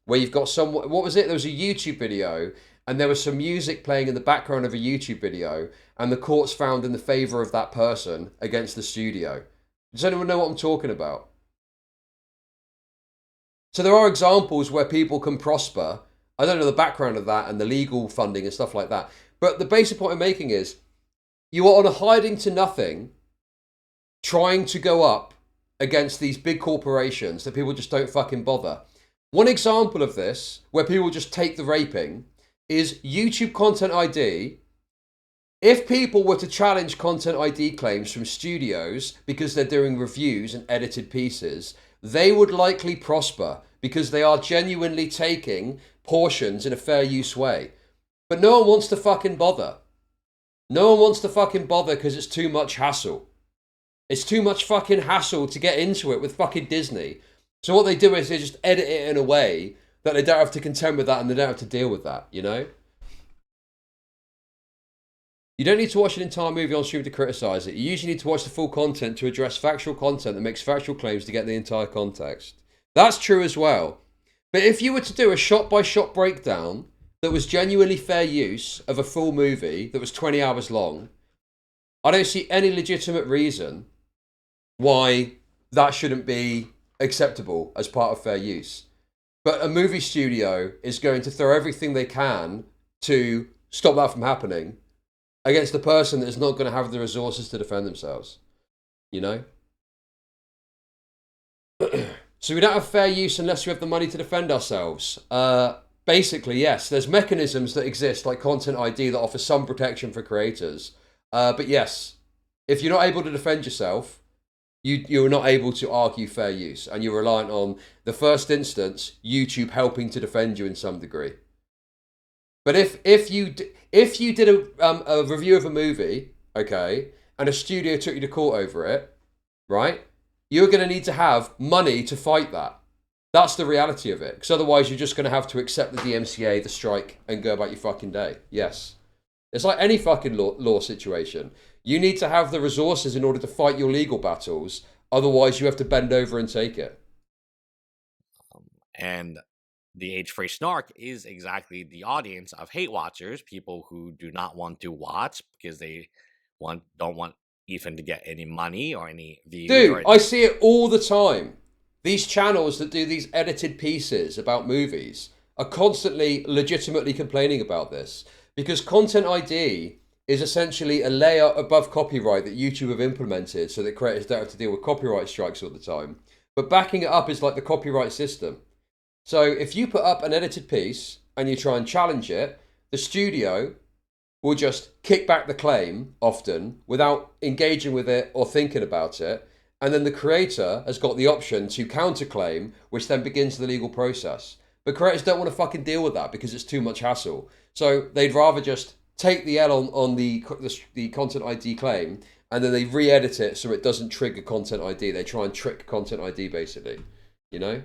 where you've got someone, what was it? There was a YouTube video, and there was some music playing in the background of a YouTube video, and the courts found in the favor of that person against the studio. Does anyone know what I'm talking about? So there are examples where people can prosper. I don't know the background of that and the legal funding and stuff like that. But the basic point I'm making is you are on a hiding to nothing trying to go up against these big corporations that people just don't fucking bother. One example of this, where people just take the raping, is YouTube Content ID. If people were to challenge Content ID claims from studios because they're doing reviews and edited pieces, they would likely prosper because they are genuinely taking portions in a fair use way. But no one wants to fucking bother. No one wants to fucking bother because it's too much hassle. It's too much fucking hassle to get into it with fucking Disney. So what they do is they just edit it in a way that they don't have to contend with that and they don't have to deal with that, you know? You don't need to watch an entire movie on stream to criticise it. You usually need to watch the full content to address factual content that makes factual claims to get the entire context. That's true as well. But if you were to do a shot-by-shot breakdown that was genuinely fair use of a full movie that was 20 hours long, I don't see any legitimate reason why that shouldn't be acceptable as part of fair use. But a movie studio is going to throw everything they can to stop that from happening against a person that is not going to have the resources to defend themselves. You know? So we don't have fair use unless we have the money to defend ourselves. Basically, yes, there's mechanisms that exist, like Content ID, that offer some protection for creators. But yes, if you're not able to defend yourself, you're not able to argue fair use, and you're reliant on the first instance, YouTube helping to defend you in some degree. But if you did a review of a movie, okay, and a studio took you to court over it, right, you're going to need to have money to fight that. That's the reality of it. Because otherwise you're just going to have to accept the DMCA, the strike, and go about your fucking day. Yes. It's like any fucking law situation. You need to have the resources in order to fight your legal battles. Otherwise you have to bend over and take it. And the age-free snark is exactly the audience of hate watchers, people who do not want to watch because they don't want Ethan to get any money or any views. Dude, I see it all the time. These channels that do these edited pieces about movies are constantly legitimately complaining about this because Content ID is essentially a layer above copyright that YouTube have implemented so that creators don't have to deal with copyright strikes all the time. But backing it up is like the copyright system. So if you put up an edited piece and you try and challenge it, the studio will just kick back the claim often without engaging with it or thinking about it. And then the creator has got the option to counterclaim, which then begins the legal process. But creators don't want to fucking deal with that because it's too much hassle. So they'd rather just take the L on the Content ID claim and then they re-edit it so it doesn't trigger Content ID. They try and trick Content ID basically, you know?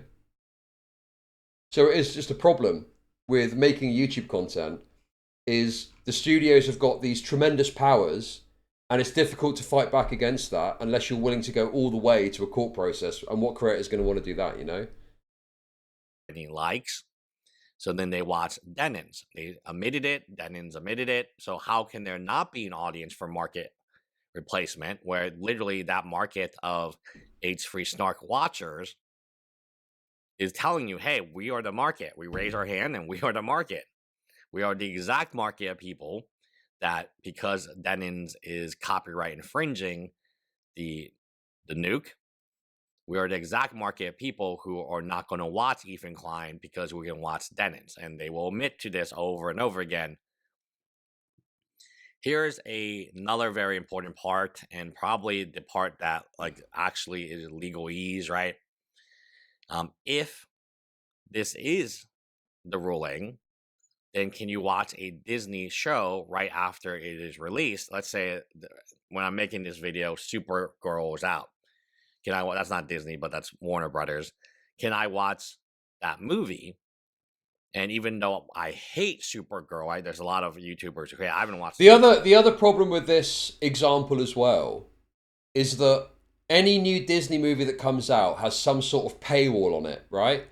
So it is just a problem with making YouTube content is the studios have got these tremendous powers and it's difficult to fight back against that unless you're willing to go all the way to a court process. And what creator is going to want to do that, you know? Any likes. So then they watch DENIMS. They omitted it. DENIMS omitted it. So how can there not be an audience for market replacement where literally that market of age-free snark watchers is telling you, hey, we are the market. We raise our hand and we are the market. We are the exact market of people that because DENIMS is copyright infringing the nuke, we are the exact market of people who are not going to watch Ethan Klein because we can watch DENIMS. And they will admit to this over and over again. Here's another very important part, and probably the part that like actually is legalese, right? If this is the ruling, then can you watch a Disney show right after it is released? Let's say when I'm making this video, Supergirl is out. Can I? That's not Disney, but that's Warner Brothers. Can I watch that movie? And even though I hate Supergirl, there's a lot of YouTubers who I haven't watched. The other problem with this example as well is that any new Disney movie that comes out has some sort of paywall on it, right?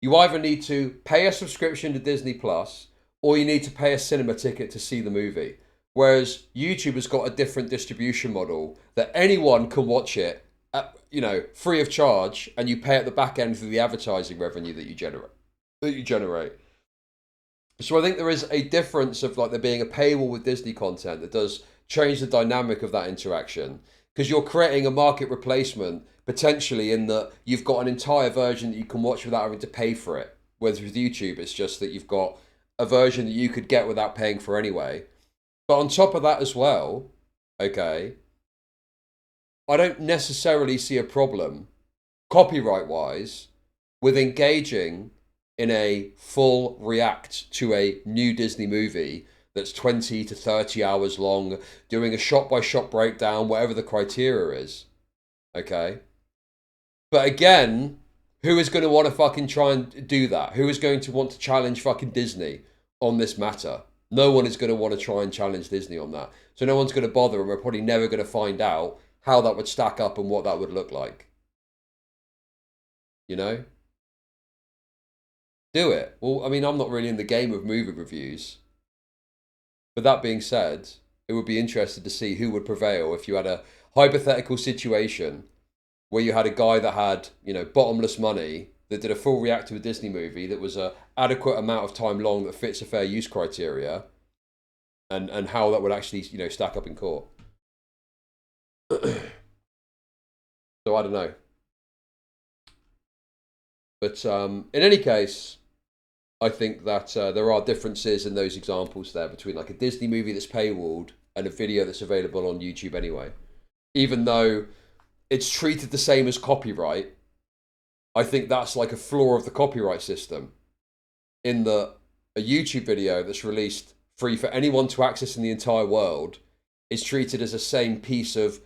You either need to pay a subscription to Disney Plus, or you need to pay a cinema ticket to see the movie. Whereas YouTube has got a different distribution model that anyone can watch it, at, you know, free of charge, and you pay at the back end for the advertising revenue that you generate. So I think there is a difference of like there being a paywall with Disney content that does change the dynamic of that interaction, because you're creating a market replacement potentially in that you've got an entire version that you can watch without having to pay for it. Whereas with YouTube, it's just that you've got a version that you could get without paying for anyway. But on top of that as well, okay, I don't necessarily see a problem, copyright-wise, with engaging in a full react to a new Disney movie that's 20 to 30 hours long, doing a shot-by-shot breakdown, whatever the criteria is, okay? But again, who is going to want to fucking try and do that? Who is going to want to challenge fucking Disney on this matter? No one is going to want to try and challenge Disney on that. So no one's going to bother, and we're probably never going to find out how that would stack up and what that would look like. You know? Do it. Well, I mean, I'm not really in the game of movie reviews. But that being said, it would be interesting to see who would prevail if you had a hypothetical situation where you had a guy that had, you know, bottomless money that did a full react to a Disney movie that was a adequate amount of time long that fits a fair use criteria, and how that would actually, you know, stack up in court. So I don't know. But in any case, I think that there are differences in those examples there between like a Disney movie that's paywalled and a video that's available on YouTube anyway. Even though it's treated the same as copyright, I think that's like a flaw of the copyright system, in that a YouTube video that's released free for anyone to access in the entire world is treated as the same piece of,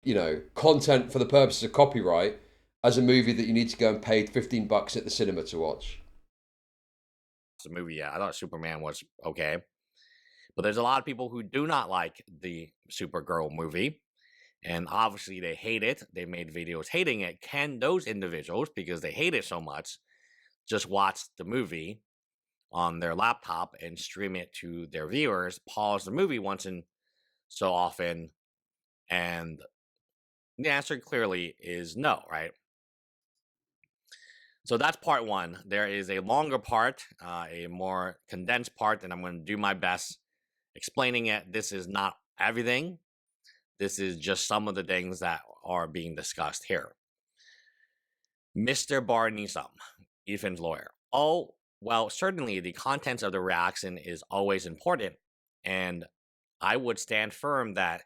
you know, content for the purposes of copyright as a movie that you need to go and pay $15 at the cinema to watch. The movie, yeah, I thought Superman was okay, but there's a lot of people who do not like the Supergirl movie, and obviously they hate it. They made videos hating it. Can those individuals, because they hate it so much, just watch the movie on their laptop and stream it to their viewers, pause the movie once in so often, and the answer clearly is no, right? So that's part one. There is a longer part, a more condensed part, and I'm going to do my best explaining it. This is not everything. This is just some of the things that are being discussed here. Mr. Barneysom, Ethan's lawyer. Oh, well, certainly the contents of the reaction is always important, and I would stand firm that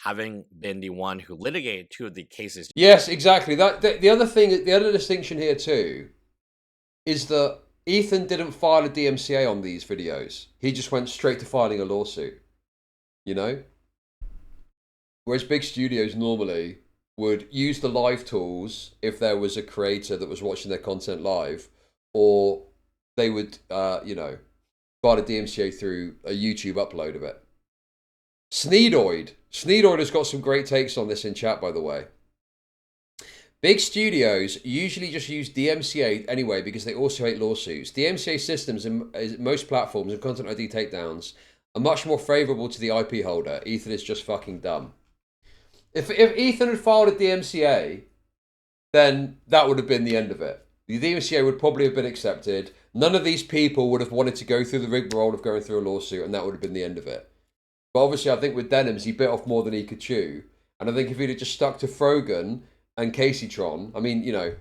having been the one who litigated two of the cases. Yes, exactly. The other thing, the other distinction here too, is that Ethan didn't file a DMCA on these videos. He just went straight to filing a lawsuit. You know? Whereas big studios normally would use the live tools if there was a creator that was watching their content live, or they would, you know, file a DMCA through a YouTube upload of it. Sneedoid has got some great takes on this in chat, by the way. Big studios usually just use DMCA anyway because they also hate lawsuits. DMCA systems in most platforms and content ID takedowns are much more favorable to the IP holder. Ethan is just fucking dumb. If Ethan had filed a DMCA, then that would have been the end of it. The DMCA would probably have been accepted. None of these people would have wanted to go through the rigmarole of going through a lawsuit, and that would have been the end of it. But obviously, I think with DENIMS, he bit off more than he could chew. And I think if he'd have just stuck to Frogan and Caseytron, I mean, you know,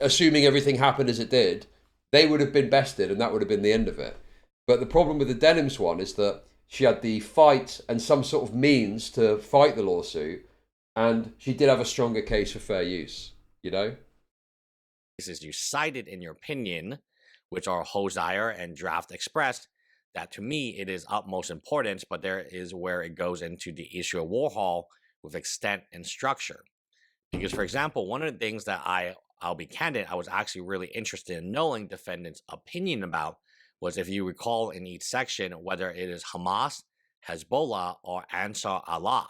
assuming everything happened as it did, they would have been bested, and that would have been the end of it. But the problem with the DENIMS one is that she had the fight and some sort of means to fight the lawsuit, and she did have a stronger case for fair use, you know? Cases you cited in your opinion, which are Hosier and Draft Express, that to me it is utmost importance, but there is where it goes into the issue of Warhol with extent and structure. Because, for example, one of the things that I'll be candid, I was actually really interested in knowing defendant's opinion about was, if you recall in each section, whether it is Hamas, Hezbollah, or Ansar Allah.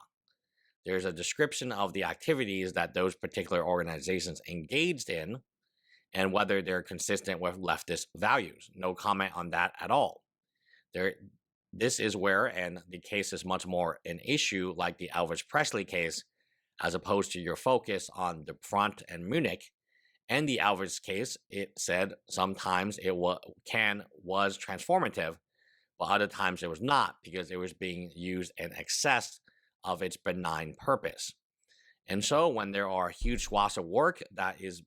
There's a description of the activities that those particular organizations engaged in and whether they're consistent with leftist values. No comment on that at all. This is where, and the case is much more an issue like the Elvis Presley case, as opposed to your focus on the front and Munich. And the Elvis case, it said sometimes it was transformative, but other times it was not, because it was being used in excess of its benign purpose. And so when there are huge swaths of work that is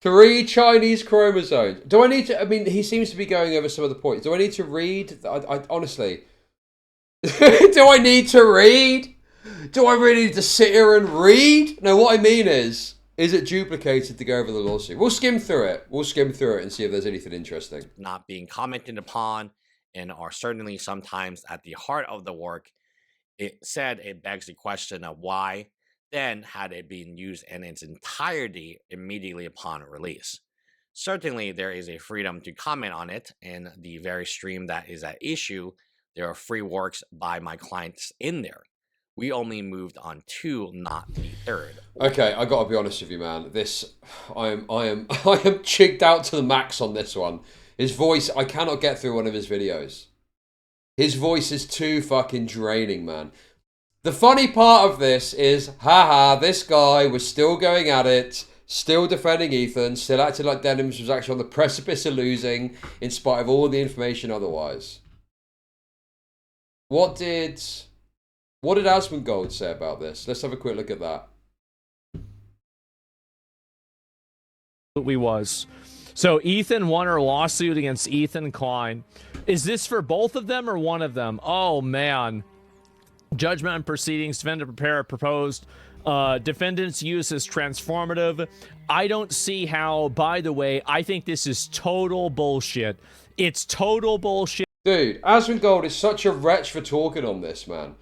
3 Chinese chromosomes. Do I need to, I mean, he seems to be going over some of the points. Do I need to read? I honestly, do I need to read? Do I really need to sit here and read? No, what I mean is it duplicated to go over the lawsuit? We'll skim through it. We'll skim through it and see if there's anything interesting. Not being commented upon and are certainly sometimes at the heart of the work. It begs the question of why then had it been used in its entirety immediately upon release. Certainly there is a freedom to comment on it. In the very stream that is at issue, there are free works by my clients in there. We only moved on 2, not the 3rd. Okay, I gotta be honest with you, man. I am chigged out to the max on this one. His voice, I cannot get through one of his videos. His voice is too fucking draining, man. The funny part of this is, haha, this guy was still going at it, still defending Ethan, still acting like DENIMS was actually on the precipice of losing, in spite of all the information otherwise. What did Asmongold say about this? Let's have a quick look at that. Was. So Ethan won her lawsuit against Ethan Klein. Is this for both of them or one of them? Oh, man. Judgment and proceedings, defendant proposed. Defendant's use is transformative. I don't see how, by the way, I think this is total bullshit. It's total bullshit. Dude, Asmongold is such a wretch for talking on this, man.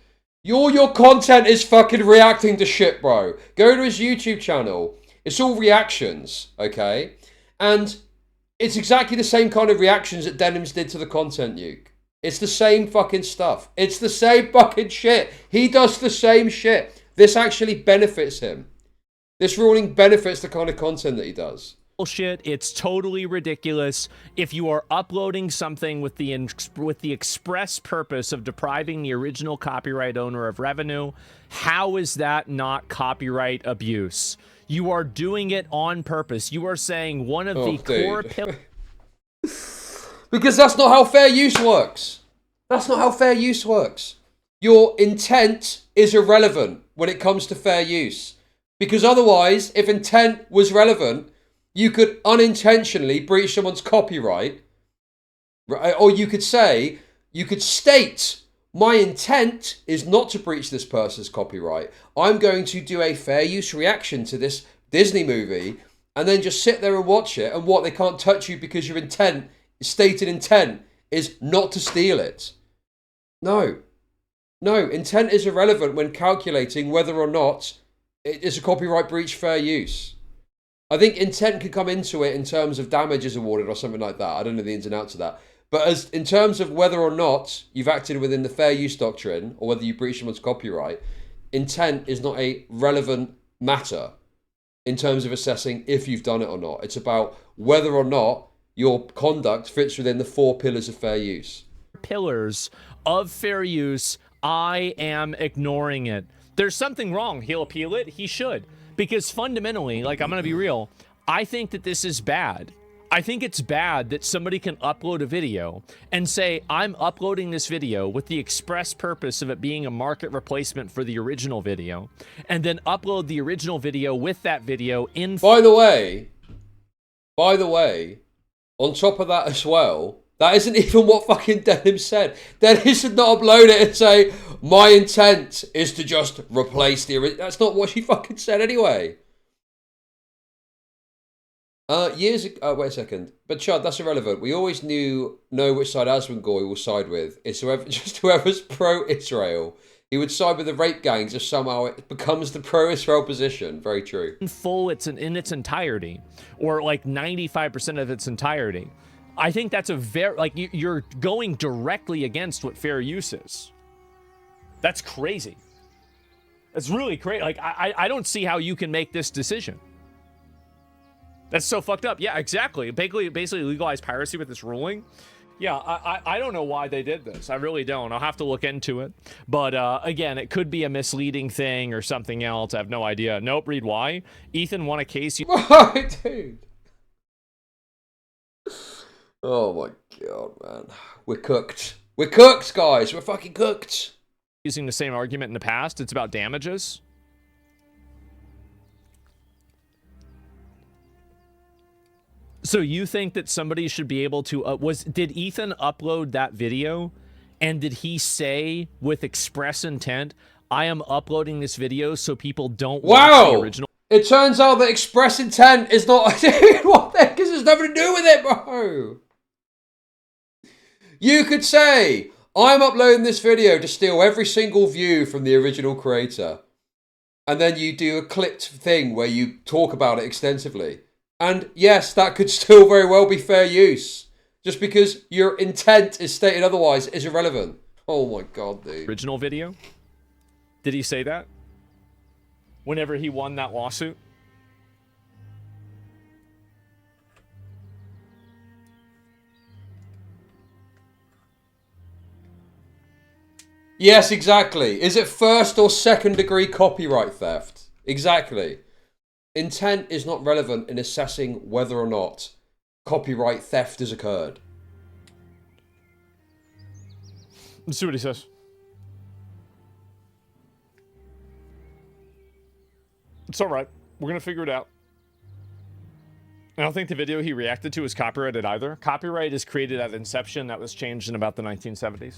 Your content is fucking reacting to shit, bro. Go to his YouTube channel. It's all reactions, okay? And it's exactly the same kind of reactions that DENIMS did to the content nuke. It's the same fucking stuff. It's the same fucking shit. He does the same shit. This actually benefits him. This ruling benefits the kind of content that he does. bullshit. It's totally ridiculous. If you are uploading something with the express purpose of depriving the original copyright owner of revenue, how is that not copyright abuse? You are doing it on purpose. You are saying one of the core pillars. Because that's not how fair use works. That's not how fair use works. Your intent is irrelevant when it comes to fair use. Because otherwise, if intent was relevant, you could unintentionally breach someone's copyright. Or you could say, you could state, my intent is not to breach this person's copyright. I'm going to do a fair use reaction to this Disney movie, and then just sit there and watch it, and what, they can't touch you because your intent, stated intent, is not to steal it. No. No, intent is irrelevant when calculating whether or not it is a copyright breach fair use. I think intent could come into it in terms of damages awarded or something like that. I don't know the ins and outs of that. But as in terms of whether or not you've acted within the fair use doctrine, or whether you breach someone's copyright, intent is not a relevant matter in terms of assessing if you've done it or not. It's about whether or not your conduct fits within the 4 pillars of fair use. Pillars of fair use, I am ignoring it. There's something wrong. He'll appeal it. He should. Because fundamentally, like, I'm going to be real, I think that this is bad. I think it's bad that somebody can upload a video and say, I'm uploading this video with the express purpose of it being a market replacement for the original video, and then upload the original video with that video in... By the way, on top of that as well, that isn't even what fucking DENIMS said. DENIMS should not upload it and say, my intent is to just replace the original. That's not what she fucking said anyway. Years ago, wait a second. But Chud, that's irrelevant. We always know which side Asmongoy will side with. It's whoever's pro-Israel. He would side with the rape gangs if somehow it becomes the pro-Israel position. Very true. In full, it's in its entirety, or like 95% of its entirety. I think that's a very, like, you're going directly against what fair use is. That's crazy. That's really crazy. Like, I don't see how you can make this decision. That's so fucked up. Yeah, exactly. Basically legalize piracy with this ruling. Yeah, I don't know why they did this. I really don't. I'll have to look into it. But again, it could be a misleading thing or something else. I have no idea. Nope, read why. Ethan won a case. Why, dude? Oh my god, man. We're cooked. We're cooked, guys. We're fucking cooked. Using the same argument in the past. It's about damages. So you think that somebody should be able to... did Ethan upload that video? And did he say with express intent, I am uploading this video so people don't watch the original... It turns out that express intent is not... What the heck? It has nothing to do with it, bro. You could say, I'm uploading this video to steal every single view from the original creator. And then you do a clipped thing where you talk about it extensively. And yes, that could still very well be fair use. Just because your intent is stated otherwise is irrelevant. Oh my god, dude. Original video? Did he say that? Whenever he won that lawsuit? Yes, exactly. Is it first or second degree copyright theft? Exactly. Intent is not relevant in assessing whether or not copyright theft has occurred. Let's see what he says. It's alright. We're gonna figure it out. I don't think the video he reacted to is copyrighted either. Copyright is created at inception. That was changed in about the 1970s.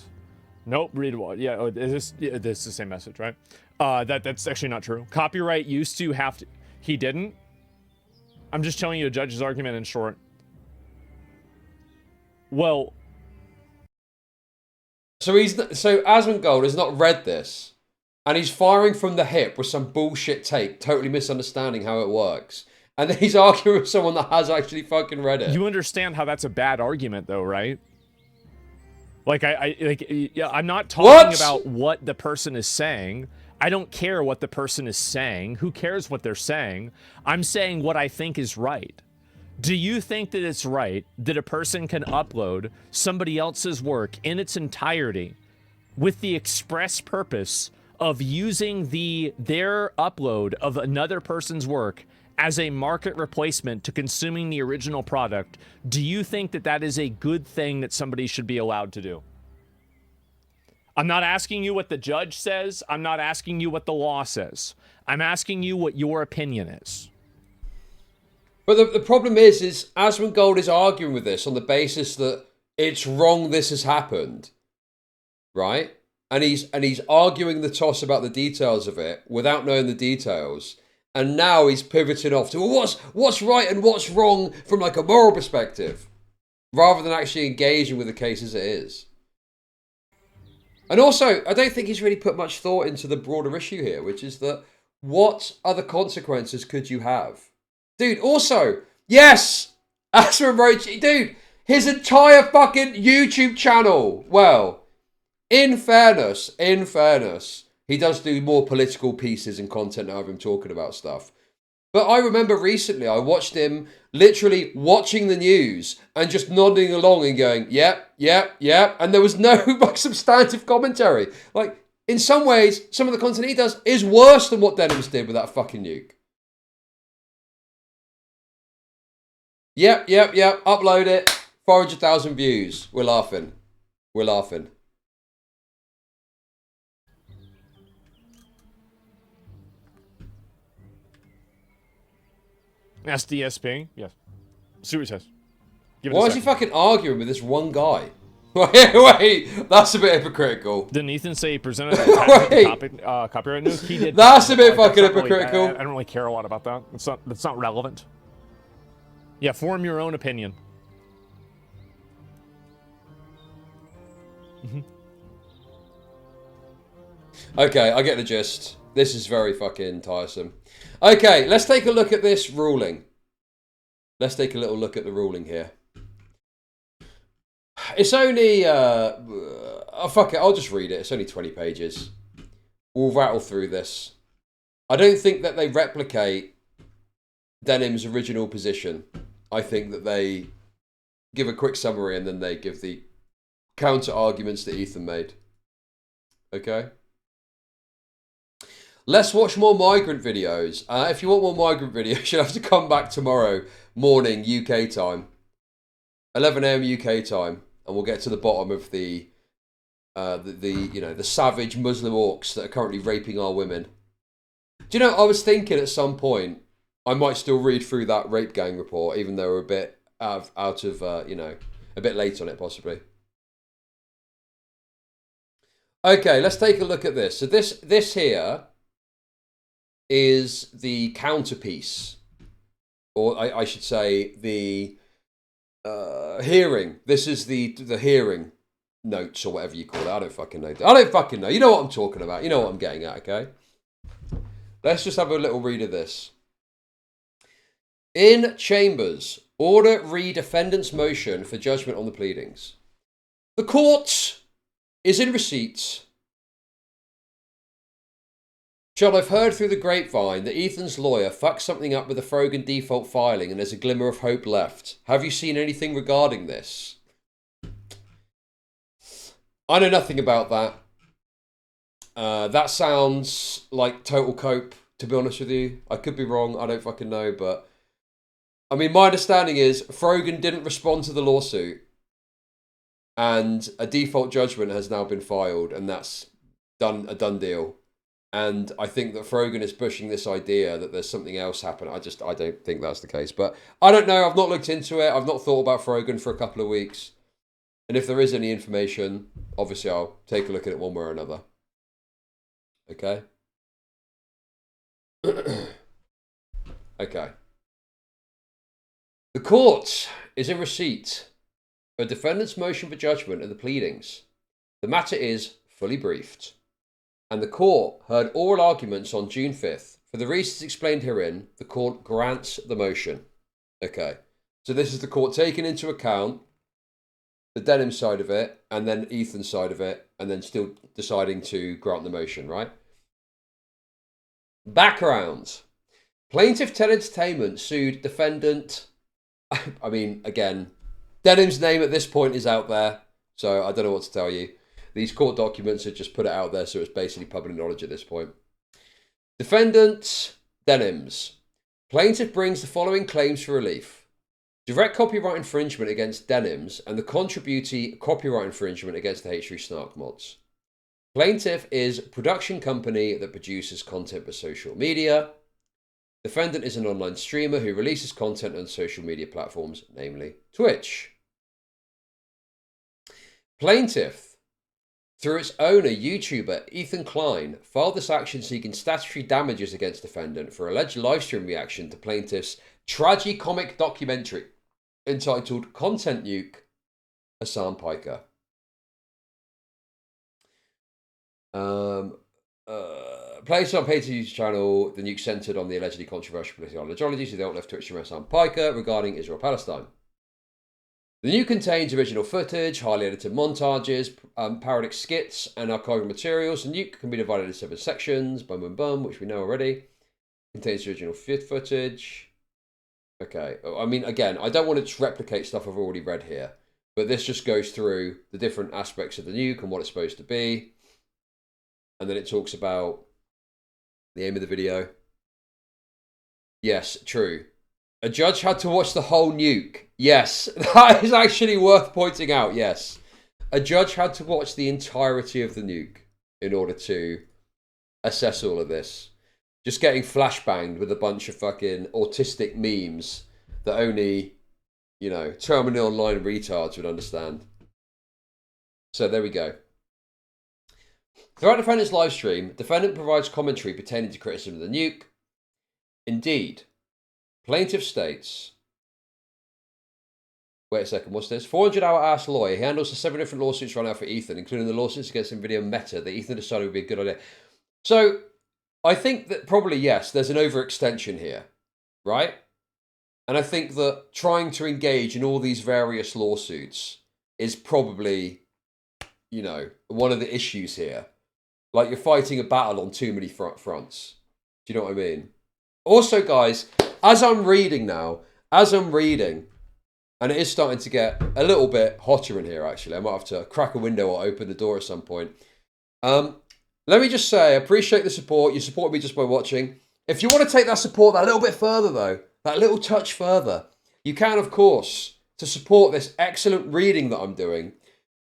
Nope, read what? Yeah, this is the same message, right? That's actually not true. Copyright used to have to... He didn't? I'm just telling you a judge's argument in short. Well... So Asmongold has not read this. And he's firing from the hip with some bullshit take, totally misunderstanding how it works. And then he's arguing with someone that has actually fucking read it. You understand how that's a bad argument though, right? Like, I'm not talking about what the person is saying. I don't care what the person is saying. Who cares what they're saying? I'm saying what I think is right. Do you think that it's right that a person can upload somebody else's work in its entirety with the express purpose of using their upload of another person's work as a market replacement to consuming the original product? Do you think that that is a good thing that somebody should be allowed to do? I'm not asking you what the judge says. I'm not asking you what the law says. I'm asking you what your opinion is. But the problem is Asmongold is arguing with this on the basis that it's wrong this has happened, right? And he's arguing the toss about the details of it without knowing the details. And now he's pivoting off to what's right and what's wrong from like a moral perspective, rather than actually engaging with the case as it is. And also, I don't think he's really put much thought into the broader issue here, which is that what other consequences could you have? Dude, also, yes, Asman Roach, dude, his entire fucking YouTube channel, well, in fairness, he does do more political pieces and content now of him talking about stuff. But I remember recently I watched him literally watching the news and just nodding along and going, yep. And there was no like substantive commentary. Like, in some ways, some of the content he does is worse than what DENIMS did with that fucking nuke. Yep. Upload it. 400,000 views. We're laughing. That's DSP. Yes. See what he says. Why is he fucking arguing with this one guy? Wait, that's a bit hypocritical. Didn't Ethan say he presented a copyright news? He did. That's a bit fucking hypocritical. I don't really care a lot about that. It's not relevant. Yeah, form your own opinion. Okay, I get the gist. This is very fucking tiresome. Okay, let's take a look at this ruling. Let's take a little look at the ruling here. It's only... oh, fuck it, I'll just read it. It's only 20 pages. We'll rattle through this. I don't think that they replicate DENIMS' original position. I think that they give a quick summary and then they give the counter arguments that Ethan made. Okay? Let's watch more migrant videos. If you want more migrant videos, you'll have to come back tomorrow morning UK time. 11 AM UK time. And we'll get to the bottom of the savage Muslim orcs that are currently raping our women. Do you know, I was thinking at some point, I might still read through that rape gang report, even though we're a bit out of a bit late on it, possibly. Okay, let's take a look at this. So this here is the counterpiece, or I should say the hearing. This is the hearing notes, or whatever you call it. I don't fucking know. You know what I'm talking about. You know what I'm getting at, okay? Let's just have a little read of this. In chambers, order re defendant's motion for judgment on the pleadings. The court is in receipt. John, I've heard through the grapevine that Ethan's lawyer fucked something up with the Frogan default filing and there's a glimmer of hope left. Have you seen anything regarding this? I know nothing about that. That sounds like total cope, to be honest with you. I could be wrong, I don't fucking know, but... I mean, my understanding is Frogan didn't respond to the lawsuit and a default judgment has now been filed and that's a done deal. And I think that Frogan is pushing this idea that there's something else happening. I don't think that's the case. But I don't know. I've not looked into it. I've not thought about Frogan for a couple of weeks. And if there is any information, obviously I'll take a look at it one way or another. Okay? Okay. The court is in receipt of a defendant's motion for judgment of the pleadings. The matter is fully briefed. And the court heard oral arguments on June 5th. For the reasons explained herein, the court grants the motion. Okay. So this is the court taking into account the DENIMS side of it, and then Ethan's side of it, and then still deciding to grant the motion, right? Background. Plaintiff Ted Entertainment sued defendant I mean, again, Denim's name at this point is out there, so I don't know what to tell you. These court documents have just put it out there, so it's basically public knowledge at this point. Defendant, Denims. Plaintiff brings the following claims for relief. Direct copyright infringement against Denims and the contributee copyright infringement against the H3 Snark mods. Plaintiff is a production company that produces content for social media. Defendant is an online streamer who releases content on social media platforms, namely Twitch. Plaintiff, through its owner, YouTuber Ethan Klein, filed this action seeking statutory damages against defendant for alleged livestream reaction to plaintiff's tragicomic documentary entitled Content Nuke, Hassan Piker. Placed on Peter's YouTube channel, the nuke centered on the allegedly controversial political ideologies of the alt-left Twitch streamer Hassan Piker regarding Israel-Palestine. The nuke contains original footage, highly edited montages, parodic skits, and archival materials. The nuke can be divided into 7 sections, which we know already. Contains original footage. Okay, I mean, again, I don't want to just replicate stuff I've already read here, but this just goes through the different aspects of the nuke and what it's supposed to be. And then it talks about the aim of the video. Yes, true. A judge had to watch the whole nuke. Yes, that is actually worth pointing out, yes. A judge had to watch the entirety of the nuke in order to assess all of this. Just getting flashbanged with a bunch of fucking autistic memes that only, you know, terminally online retards would understand. So there we go. Throughout defendant's live stream, defendant provides commentary pertaining to criticism of the nuke. Indeed, plaintiff states, wait a second, what's this? 400-hour ass lawyer. He handles the 7 different lawsuits run out for Ethan, including the lawsuits against NVIDIA Meta that Ethan decided would be a good idea. So, I think that probably, yes, there's an overextension here, right? And I think that trying to engage in all these various lawsuits is probably, you know, one of the issues here. Like, you're fighting a battle on too many fronts. Do you know what I mean? Also, guys, as I'm reading, and it is starting to get a little bit hotter in here, actually. I might have to crack a window or open the door at some point. Let me just say, I appreciate the support. You support me just by watching. If you want to take that support that little bit further, though, that little touch further, you can, of course, to support this excellent reading that I'm doing,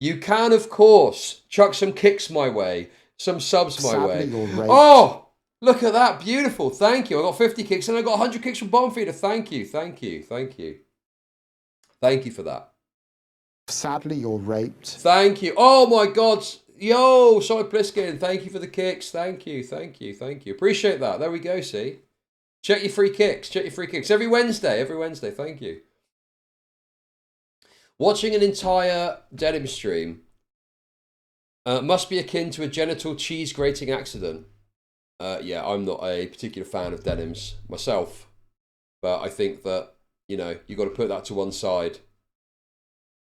you can, of course, chuck some kicks my way, some subs my way. Oh, look at that. Beautiful. Thank you. I got 50 kicks and I got 100 kicks from Bomb Feeder. Thank you. Thank you. Thank you. Thank you for that. Sadly, you're raped. Thank you. Oh, my God. Yo, Solid Pliskin, thank you for the kicks. Thank you, thank you, thank you. Appreciate that. There we go, see? Check your free kicks. Check your free kicks. Every Wednesday. Thank you. Watching an entire Denim stream must be akin to a genital cheese grating accident. Yeah, I'm not a particular fan of Denims myself. But I think that, you know, you've got to put that to one side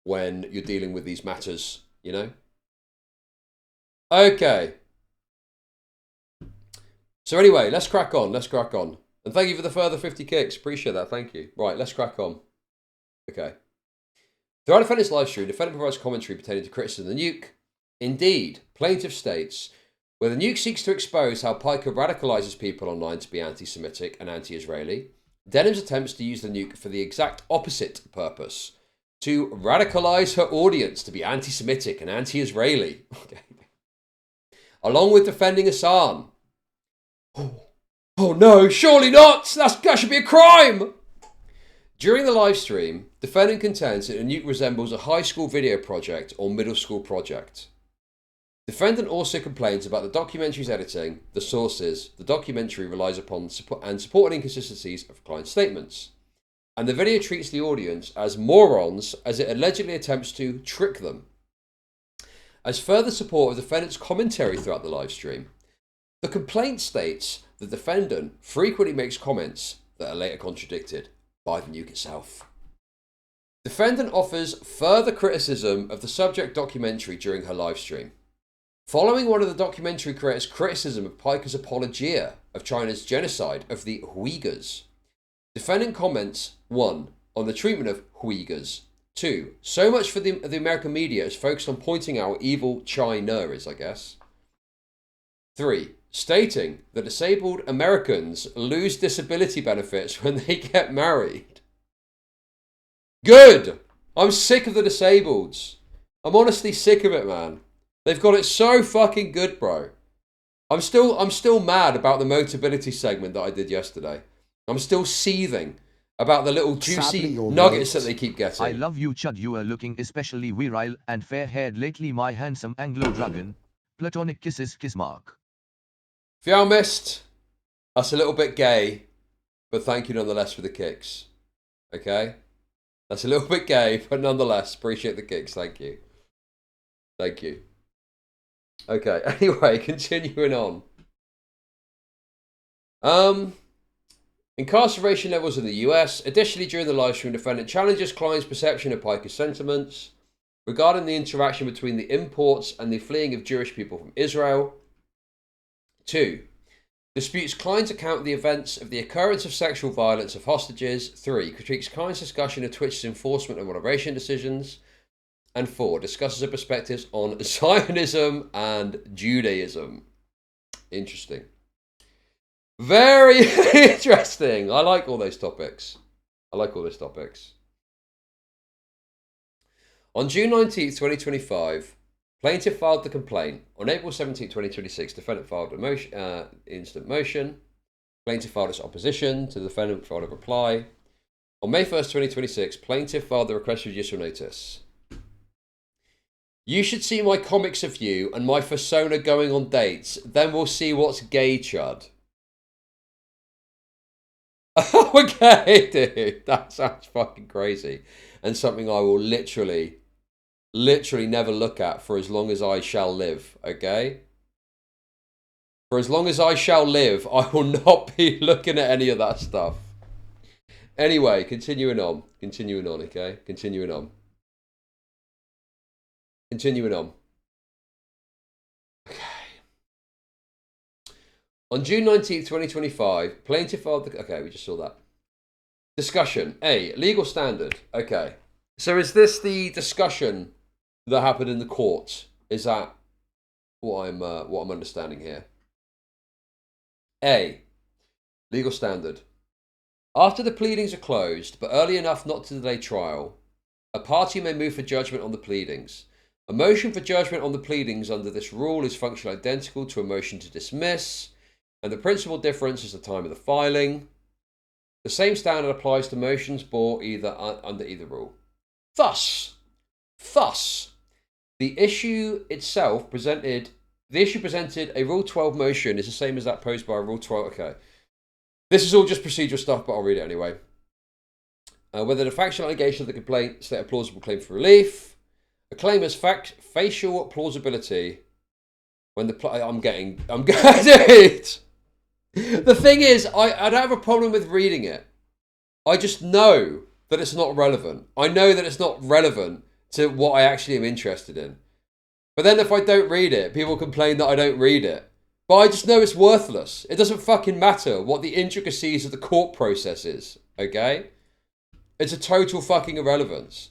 when you're dealing with these matters, you know? Okay. So anyway, let's crack on. And thank you for the further 50 kicks. Appreciate that. Thank you. Right, let's crack on. Okay. Throughout defendant's live stream, defendant provides commentary pertaining to criticism of the nuke. Indeed, plaintiff states, where the nuke seeks to expose how Piker radicalizes people online to be anti-Semitic and anti-Israeli, Denims attempts to use the nuke for the exact opposite purpose, to radicalize her audience to be anti-Semitic and anti-Israeli. Okay. Along with defending Hassan. Oh no, surely not! That should be a crime! During the live stream, defendant contends that the nuke resembles a high school video project or middle school project. Defendant also complains about the documentary's editing, the sources the documentary relies upon, and supporting inconsistencies of client statements. And the video treats the audience as morons as it allegedly attempts to trick them. As further support of the defendant's commentary throughout the live stream, the complaint states the defendant frequently makes comments that are later contradicted by the nuke itself. Defendant offers further criticism of the subject documentary during her live stream. Following one of the documentary creators' criticism of Piker's apologia of China's genocide of the Uyghurs, defendant comments, 1. on the treatment of Uyghurs. 2. So much for the American media is focused on pointing out how evil China is, I guess. 3. Stating that disabled Americans lose disability benefits when they get married. Good! I'm sick of the disableds. I'm honestly sick of it, man. They've got it so fucking good, bro. I'm still mad about the Motability segment that I did yesterday. I'm still seething about the little juicy nuggets that they keep getting. I love you, Chud. You are looking especially virile and fair-haired lately, my handsome Anglo dragon. Platonic kisses, kiss mark. If missed, that's a little bit gay, but thank you nonetheless for the kicks. Okay? That's a little bit gay, but nonetheless, appreciate the kicks. Thank you. Thank you. Okay, anyway, continuing on. Incarceration levels in the US. Additionally, during the live stream, defendant challenges client's perception of Piker's sentiments regarding the interaction between the imports and the fleeing of Jewish people from Israel. 2. Disputes client's account of the events of the occurrence of sexual violence of hostages. 3. Critiques client's discussion of Twitch's enforcement and moderation decisions. And 4. Discusses her perspectives on Zionism and Judaism. Interesting. Very interesting. I like all those topics. On June 19th, 2025, plaintiff filed the complaint. On April 17th, 2026, defendant filed a instant motion. Plaintiff filed its opposition to the defendant, filed a reply. On May 1st, 2026, plaintiff filed the request for judicial notice. You should see my comics of you and my persona going on dates. Then we'll see what's gay, Chud. Okay, dude. That sounds fucking crazy. And something I will literally never look at for as long as I shall live, okay? For as long as I shall live, I will not be looking at any of that stuff. Anyway, continuing on, okay? Continuing on. Okay. On June 19th, 2025, plaintiff filed the... Okay, we just saw that. Discussion. A. Legal standard. Okay. So is this the discussion that happened in the court? Is that what I'm understanding here? A. Legal standard. After the pleadings are closed, but early enough not to delay trial, a party may move for judgment on the pleadings. A motion for judgment on the pleadings under this rule is functionally identical to a motion to dismiss, and the principal difference is the time of the filing. The same standard applies to motions brought under either rule. Thus, the issue presented a Rule 12 motion is the same as that posed by a Rule 12. Okay, this is all just procedural stuff, but I'll read it anyway. Whether the factual allegation of the complaint state a plausible claim for relief. A claim has facial plausibility when I'm getting it. The thing is, I don't have a problem with reading it. I just know that it's not relevant. I know that it's not relevant to what I actually am interested in. But then if I don't read it, people complain that I don't read it. But I just know it's worthless. It doesn't fucking matter what the intricacies of the court process is, okay? It's a total fucking irrelevance.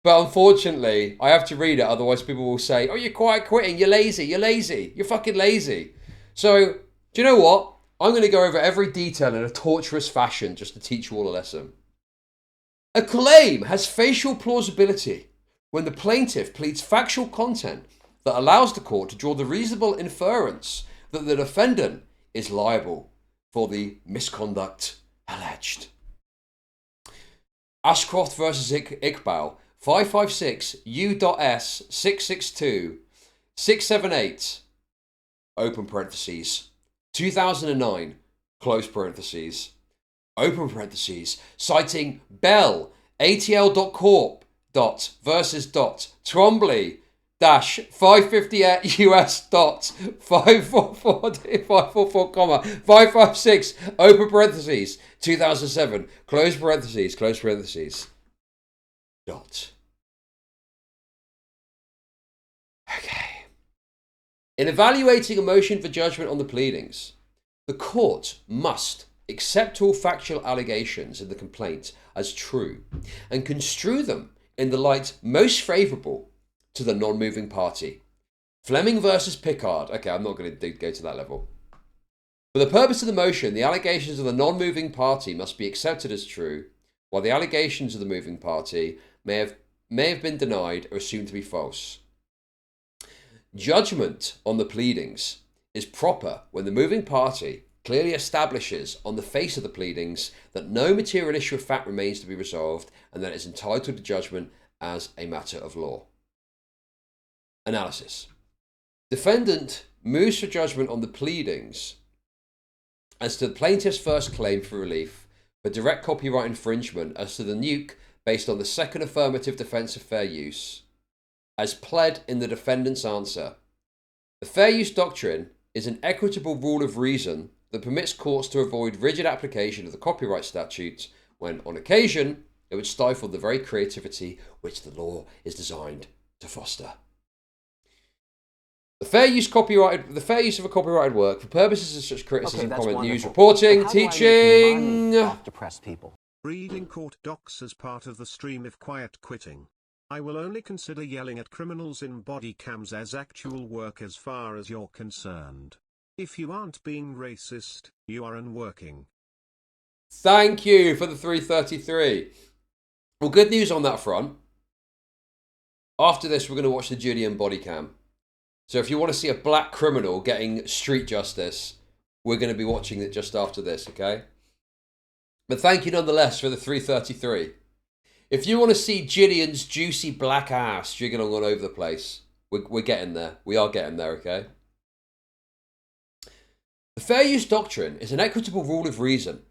But unfortunately, I have to read it, otherwise people will say, oh, you're quiet quitting, you're lazy, you're fucking lazy. So, do you know what? I'm going to go over every detail in a torturous fashion just to teach you all a lesson. A claim has facial plausibility when the plaintiff pleads factual content that allows the court to draw the reasonable inference that the defendant is liable for the misconduct alleged. Ashcroft versus Iqbal, 556 U.S. 662 678 open parentheses 2009 close parentheses open parentheses citing Bell ATL.corp versus Trombley dash 558 US dot 544 comma 556 open parentheses 2007 close parentheses dot. Okay. In evaluating a motion for judgment on the pleadings, the court must accept all factual allegations in the complaint as true and construe them in the light most favourable to the non-moving party. Fleming versus Pickard. Okay, I'm not going to go to that level. For the purpose of the motion, the allegations of the non-moving party must be accepted as true, while the allegations of the moving party may have been denied or assumed to be false. Judgment on the pleadings is proper when the moving party clearly establishes on the face of the pleadings that no material issue of fact remains to be resolved and that it is entitled to judgment as a matter of law. Analysis. Defendant moves for judgment on the pleadings as to the plaintiff's first claim for relief for direct copyright infringement as to the nuke based on the second affirmative defence of fair use, as pled in the defendant's answer. The fair use doctrine is an equitable rule of reason that permits courts to avoid rigid application of the copyright statutes when, on occasion, it would stifle the very creativity which the law is designed to foster. The fair use of a copyrighted work for purposes of such criticism, comment, news, reporting, teaching. Depressed people. Reading court docs as part of the stream if quiet quitting. I will only consider yelling at criminals in body cams as actual work as far as you're concerned. If you aren't being racist, you aren't working. Thank you for the 333. Well, good news on that front. After this, we're going to watch the JIDEON body cam. So if you want to see a black criminal getting street justice, we're going to be watching it just after this, okay? But thank you nonetheless for the 333. If you want to see JIDEON's juicy black ass jiggling all over the place, we're getting there. We are getting there, okay? The fair use doctrine is an equitable rule of reason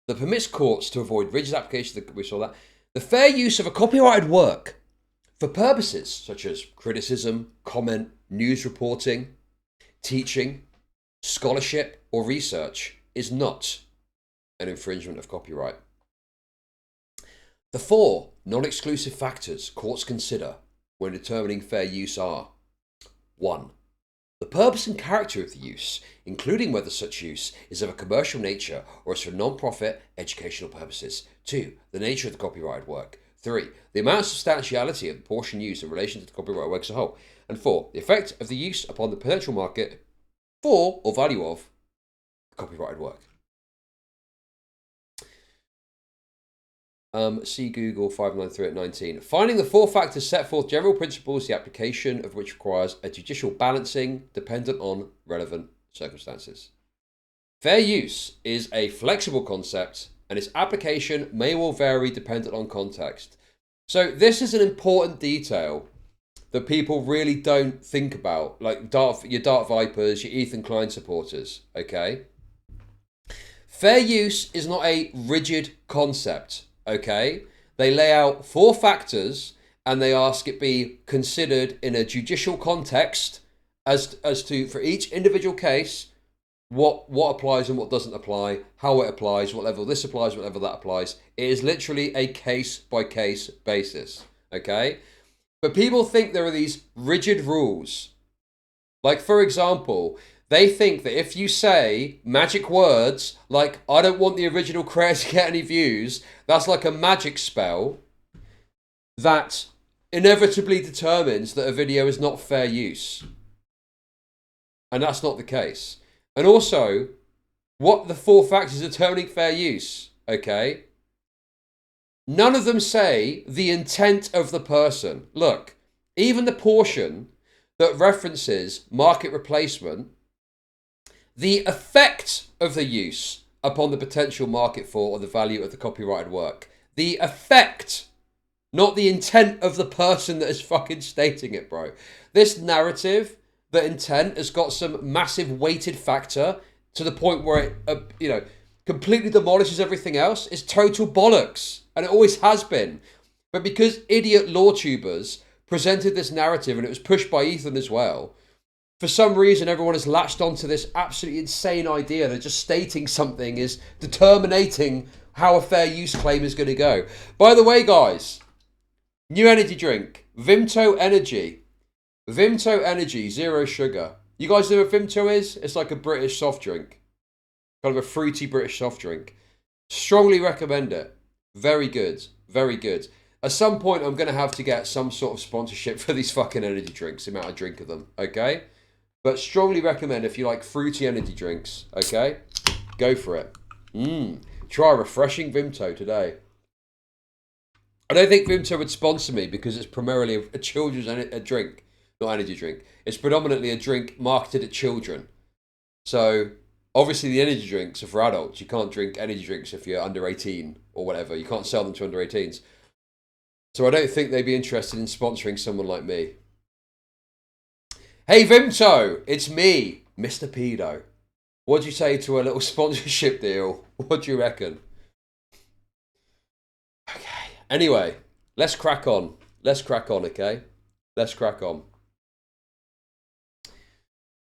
that permits courts to avoid rigid application of we saw that. The fair use of a copyrighted work for purposes such as criticism, comment, news reporting, teaching, scholarship, or research is not an infringement of copyright. The four non-exclusive factors courts consider when determining fair use are: 1. The purpose and character of the use, including whether such use is of a commercial nature or is for non-profit educational purposes. 2. The nature of the copyrighted work. 3. The amount of substantiality of the portion used in relation to the copyrighted work as a whole. And 4. The effect of the use upon the potential market for or value of the copyrighted work. See Google 593 at 19. Finding the four factors set forth general principles, the application of which requires a judicial balancing dependent on relevant circumstances. Fair use is a flexible concept and its application may well vary dependent on context. So this is an important detail that people really don't think about, like your Dark Vipers, your Ethan Klein supporters, okay? Fair use is not a rigid concept. Okay, they lay out four factors and they ask it be considered in a judicial context as to for each individual case what applies and what doesn't apply, how it applies, what level this applies, what level that applies. It is literally a case by case basis. Okay, but people think there are these rigid rules. Like for example, they think that if you say magic words like, I don't want the original creator to get any views, that's like a magic spell that inevitably determines that a video is not fair use. And that's not the case. And also, what the four factors determining fair use, okay? None of them say the intent of the person. Look, even the portion that references market replacement, the effect of the use upon the potential market for or the value of the copyrighted work. The effect, not the intent of the person that is fucking stating it, bro. This narrative, the intent, has got some massive weighted factor to the point where it, completely demolishes everything else. It's total bollocks, and it always has been. But because idiot law tubers presented this narrative, and it was pushed by Ethan as well, for some reason, everyone has latched onto this absolutely insane idea that just stating something is determining how a fair use claim is going to go. By the way, guys, new energy drink, Vimto Energy. Vimto Energy, 0 sugar. You guys know what Vimto is? It's like a British soft drink. Kind of a fruity British soft drink. Strongly recommend it. Very good. Very good. At some point, I'm going to have to get some sort of sponsorship for these fucking energy drinks, the amount I drink of them, okay? But strongly recommend if you like fruity energy drinks, okay? Go for it. Try a refreshing Vimto today. I don't think Vimto would sponsor me because it's primarily a children's drink, not energy drink. It's predominantly a drink marketed at children. So, obviously the energy drinks are for adults. You can't drink energy drinks if you're under 18 or whatever. You can't sell them to under 18s. So I don't think they'd be interested in sponsoring someone like me. Hey Vimto, it's me, Mr. Pedo. What'd you say to a little sponsorship deal? What do you reckon? Okay. Anyway, let's crack on. Let's crack on, okay? Let's crack on.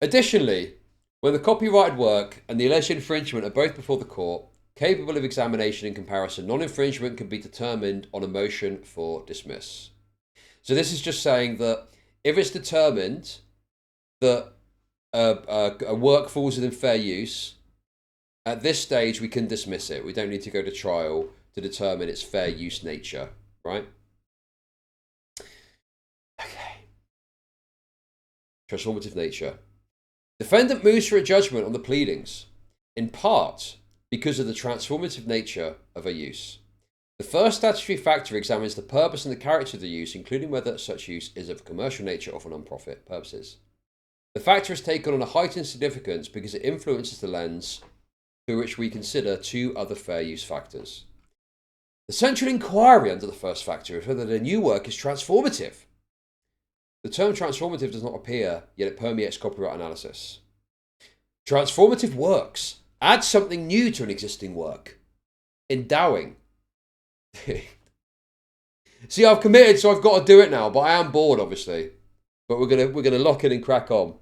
Additionally, when the copyrighted work and the alleged infringement are both before the court, capable of examination and comparison, non-infringement can be determined on a motion for dismiss. So this is just saying that if it's determined that a work falls within fair use, at this stage we can dismiss it. We don't need to go to trial to determine its fair use nature, right? Okay. Transformative nature. Defendant moves for a judgment on the pleadings, in part because of the transformative nature of a use. The first statutory factor examines the purpose and the character of the use, including whether such use is of commercial nature or for non-profit purposes. The factor is taken on a heightened significance because it influences the lens through which we consider two other fair use factors. The central inquiry under the first factor is whether the new work is transformative. The term transformative does not appear, yet it permeates copyright analysis. Transformative works add something new to an existing work. Endowing. See, I've committed, so I've got to do it now, but I am bored, obviously. But we're gonna lock in and crack on.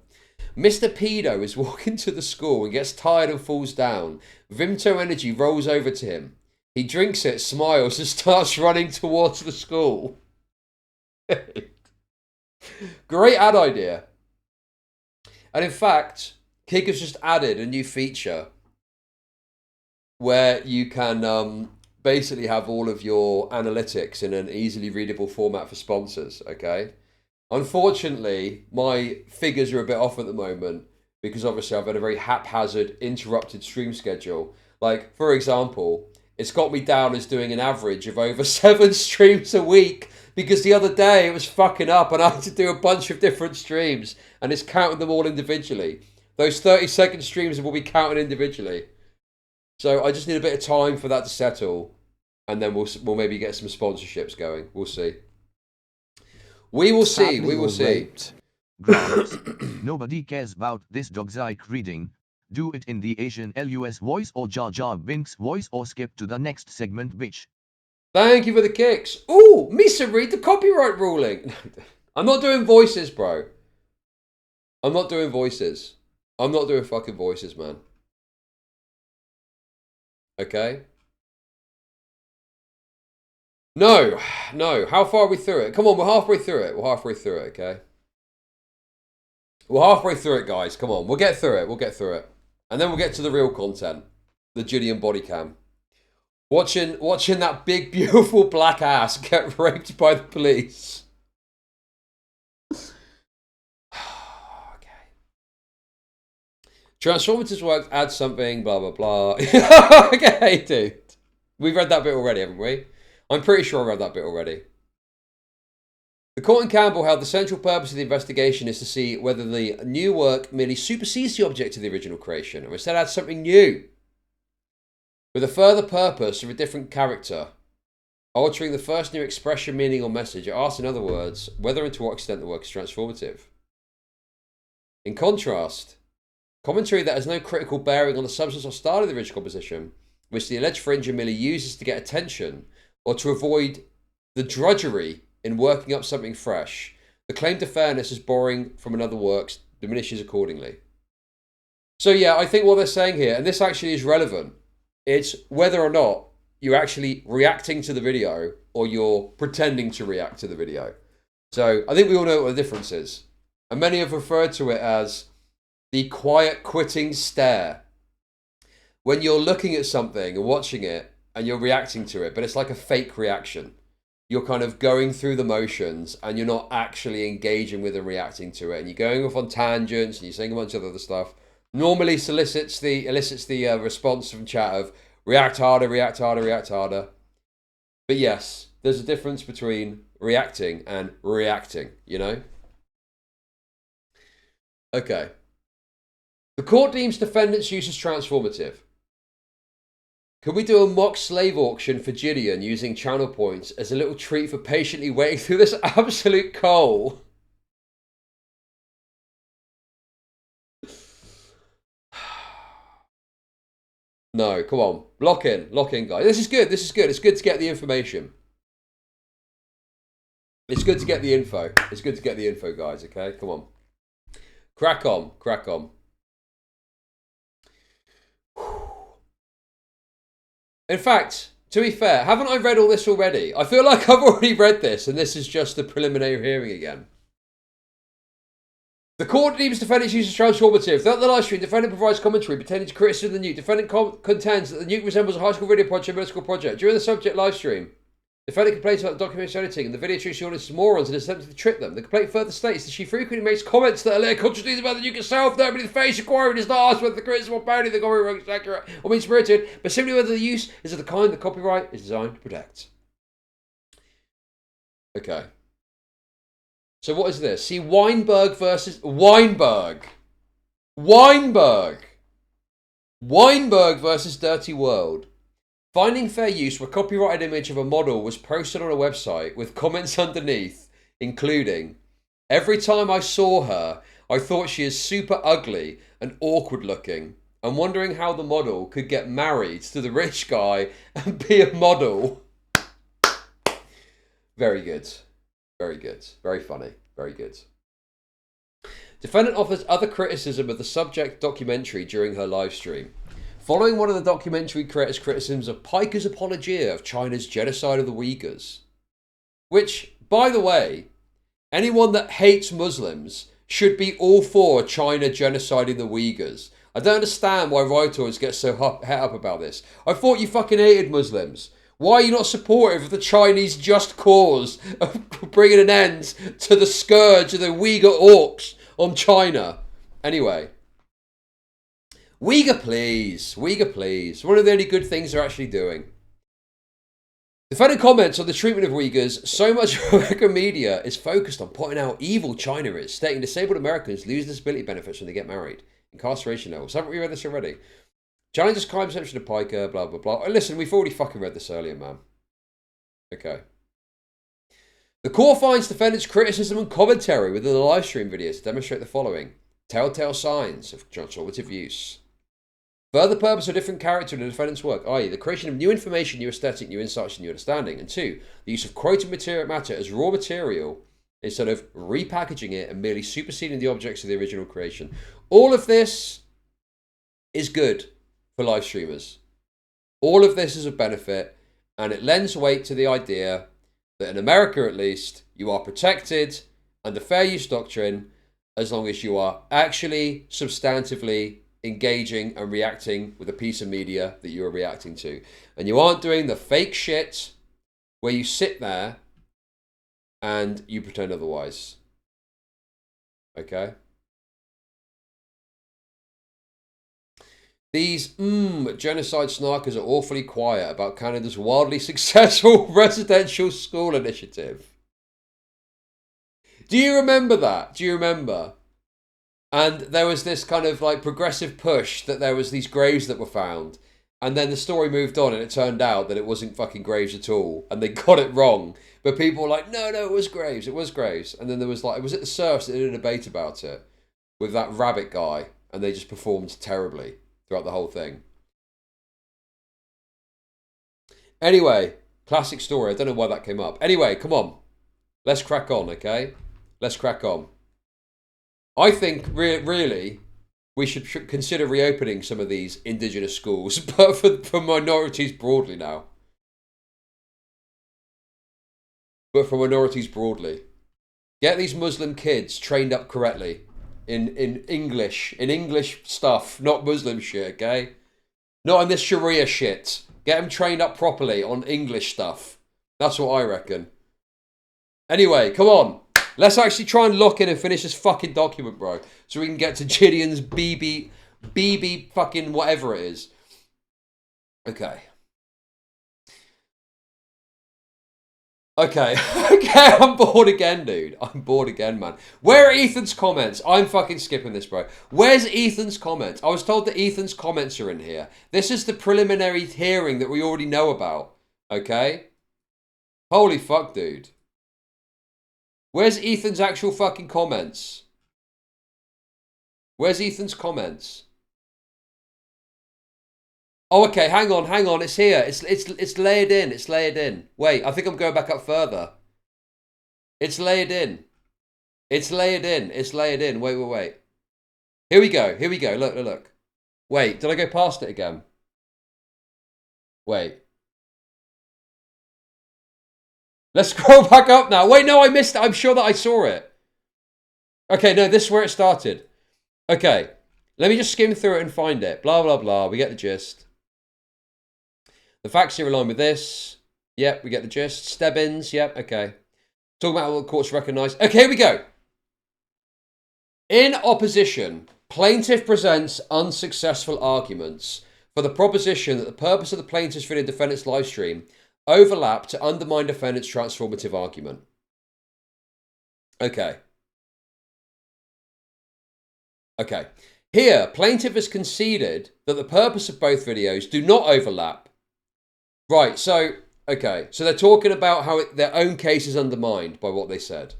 Mr. Pedo is walking to the school and gets tired and falls down. Vimto Energy rolls over to him. He drinks it, smiles, and starts running towards the school. Great ad idea. And in fact, Kik has just added a new feature where you can basically have all of your analytics in an easily readable format for sponsors, okay? Unfortunately, my figures are a bit off at the moment because obviously I've had a very haphazard, interrupted stream schedule. Like, for example, it's got me down as doing an average of over 7 streams a week because the other day it was fucking up and I had to do a bunch of different streams and it's counting them all individually. Those 30-second streams will be counted individually. So I just need a bit of time for that to settle and then we'll maybe get some sponsorships going. We'll see. We will see. We will see. Nobody cares about this dog's-like reading. Do it in the Asian LUS voice or Jar Jar Binks voice or skip to the next segment, bitch. Thank you for the kicks. Ooh, Misa, read the copyright ruling. I'm not doing voices, bro. I'm not doing voices. I'm not doing fucking voices, man. Okay? No, no. How far are we through it? Come on, we're halfway through it. We're halfway through it, okay? We're halfway through it, guys. Come on, we'll get through it. We'll get through it. And then we'll get to the real content. The JIDEON body cam. Watching that big, beautiful black ass get raped by the police. Okay. Transformative works add something, blah, blah, blah. Okay, dude. We've read that bit already, haven't we? I'm pretty sure I read that bit already. The court in Campbell held the central purpose of the investigation is to see whether the new work merely supersedes the object of the original creation, or instead adds something new, with a further purpose of a different character, altering the first new expression, meaning, or message. It asks, in other words, whether and to what extent the work is transformative. In contrast, commentary that has no critical bearing on the substance or style of the original composition, which the alleged infringer merely uses to get attention, or to avoid the drudgery in working up something fresh, the claim to fairness is borrowing from another work diminishes accordingly. So yeah, I think what they're saying here, and this actually is relevant, it's whether or not you're actually reacting to the video or you're pretending to react to the video. So I think we all know what the difference is. And many have referred to it as the quiet quitting stare. When you're looking at something and watching it, and you're reacting to it, but it's like a fake reaction. You're kind of going through the motions and you're not actually engaging with and reacting to it. And you're going off on tangents and you're saying a bunch of other stuff. Normally elicits the response from chat of react harder, react harder, react harder. But yes, there's a difference between reacting and reacting, you know? Okay. The court deems defendant's use as transformative. Could we do a mock slave auction for JIDEON using channel points as a little treat for patiently waiting through this absolute coal? No, come on. Lock in, guys. This is good, this is good. It's good to get the information. It's good to get the info. It's good to get the info, guys, okay? Come on. Crack on, crack on. In fact, to be fair, haven't I read all this already? I feel like I've already read this, and this is just the preliminary hearing again. The court deems defendant's use as transformative. Throughout the live stream, defendant provides commentary pertaining to criticism of the nuke. Defendant contends that the nuke resembles a high school video project, middle school project. During the subject live stream, defendant complains about the documentary editing and the video treats the audience as morons and is attempting to trick them. The complaint further states that she frequently makes comments that are later contradicted about the nuke itself, thereby the face inquiry does not ask whether the criticism or parody of the copyright is accurate or mean-spirited, but simply whether the use is of the kind the copyright is designed to protect. Okay. So what is this? See, Weinberg versus... Weinberg versus Dirty World. Finding fair use where a copyrighted image of a model was posted on a website with comments underneath, including, every time I saw her, I thought she is super ugly and awkward looking. I'm wondering how the model could get married to the rich guy and be a model. Very good. Very good. Very funny. Very good. Defendant offers other criticism of the subject documentary during her live stream. Following one of the documentary creators' criticisms of Piker's apologia of China's genocide of the Uyghurs. Which, by the way, anyone that hates Muslims should be all for China genociding the Uyghurs. I don't understand why writers get so het up about this. I thought you fucking hated Muslims. Why are you not supportive of the Chinese just cause of bringing an end to the scourge of the Uyghur orcs on China? Anyway. Uyghur please. Uyghur please. One of the only good things they're actually doing. Defendant comments on the treatment of Uyghurs. So much American media is focused on pointing out how evil China is, stating disabled Americans lose disability benefits when they get married. Incarceration levels. Haven't we read this already? Challenges crime perception of Piker, blah, blah, blah. Listen, we've already fucking read this earlier, man. Okay. The court finds defendant's criticism and commentary within the live stream video to demonstrate the following. Telltale signs of transformative use. Further purpose or different character in the defendant's work, i.e. the creation of new information, new aesthetic, new insights, and new understanding. And 2, the use of quoted matter as raw material instead of repackaging it and merely superseding the objects of the original creation. All of this is good for live streamers. All of this is a benefit, and it lends weight to the idea that in America at least, you are protected under fair use doctrine as long as you are actually substantively engaging and reacting with a piece of media that you are reacting to. And you aren't doing the fake shit where you sit there and you pretend otherwise. Okay? These genocide snarkers are awfully quiet about Canada's wildly successful residential school initiative. Do you remember that? Do you remember? And there was this kind of like progressive push that there was these graves that were found. And then the story moved on and it turned out that it wasn't fucking graves at all. And they got it wrong. But people were like, no, it was graves. It was graves. And then there was like, it was at the Surfs that did a debate about it with that rabbit guy. And they just performed terribly throughout the whole thing. Anyway, classic story. I don't know why that came up. Anyway, come on. Let's crack on, okay? Let's crack on. I think, really, we should consider reopening some of these indigenous schools, but for minorities broadly now. But for minorities broadly. Get these Muslim kids trained up correctly. In English stuff, not Muslim shit, okay? Not in this Sharia shit. Get them trained up properly on English stuff. That's what I reckon. Anyway, come on. Let's actually try and lock in and finish this fucking document, bro. So we can get to JIDEON's BB fucking whatever it is. Okay. Okay, I'm bored again, dude. I'm bored again, man. Where are Ethan's comments? I'm fucking skipping this, bro. Where's Ethan's comments? I was told that Ethan's comments are in here. This is the preliminary hearing that we already know about. Okay? Holy fuck, dude. Where's Ethan's actual fucking comments? Where's Ethan's comments? Oh, okay, hang on, it's here. It's layered in, it's layered in. Wait, I think I'm going back up further. It's layered in. It's layered in, it's layered in. Wait. Here we go, look. Wait, did I go past it again? Wait. Let's scroll back up now. Wait, no, I missed it. I'm sure that I saw it. Okay, no, this is where it started. Okay, let me just skim through it and find it. Blah, blah, blah, we get the gist. The facts here align with this. Yep, we get the gist. Stebbins, yep, okay. Talking about what the courts recognise. Okay, here we go. In opposition, plaintiff presents unsuccessful arguments for the proposition that the purpose of the plaintiff's video defendant's live stream overlap to undermine defendant's transformative argument. Okay. Okay. Here, plaintiff has conceded that the purpose of both videos do not overlap. Right, so, okay. So they're talking about how their own case is undermined by what they said.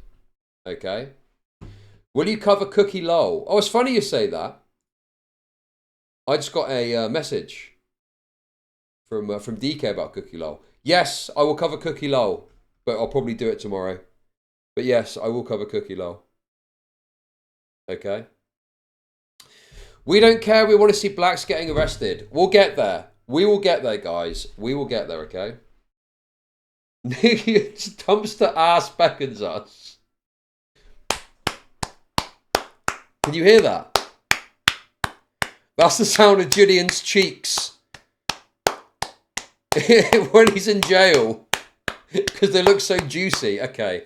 Okay. Will you cover Cookie Lol? Oh, it's funny you say that. I just got a message from DK about Cookie Lol. Yes, I will cover Cookie Lol, but I'll probably do it tomorrow. But yes, I will cover Cookie Lol. Okay. We don't care. We want to see blacks getting arrested. We'll get there. We will get there, guys. We will get there, okay? Dumpster ass beckons us. Can you hear that? That's the sound of JIDEON's cheeks. When he's in jail. Because they look so juicy. Okay.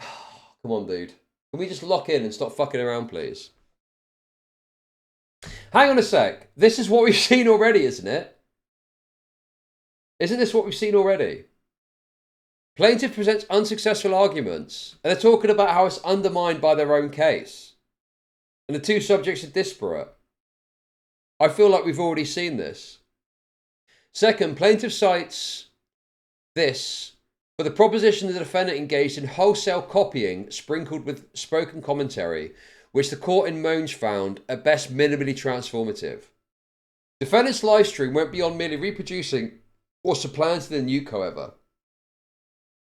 Come on, dude. Can we just lock in and stop fucking around, please? Hang on a sec. This is what we've seen already, isn't it? Isn't this what we've seen already? Plaintiff presents unsuccessful arguments. And they're talking about how it's undermined by their own case. And the two subjects are disparate. I feel like we've already seen this. Second, plaintiff cites this for the proposition that the defendant engaged in wholesale copying sprinkled with spoken commentary, which the court in Monge found at best minimally transformative. Defendant's live stream went beyond merely reproducing or supplanting the nuke, however.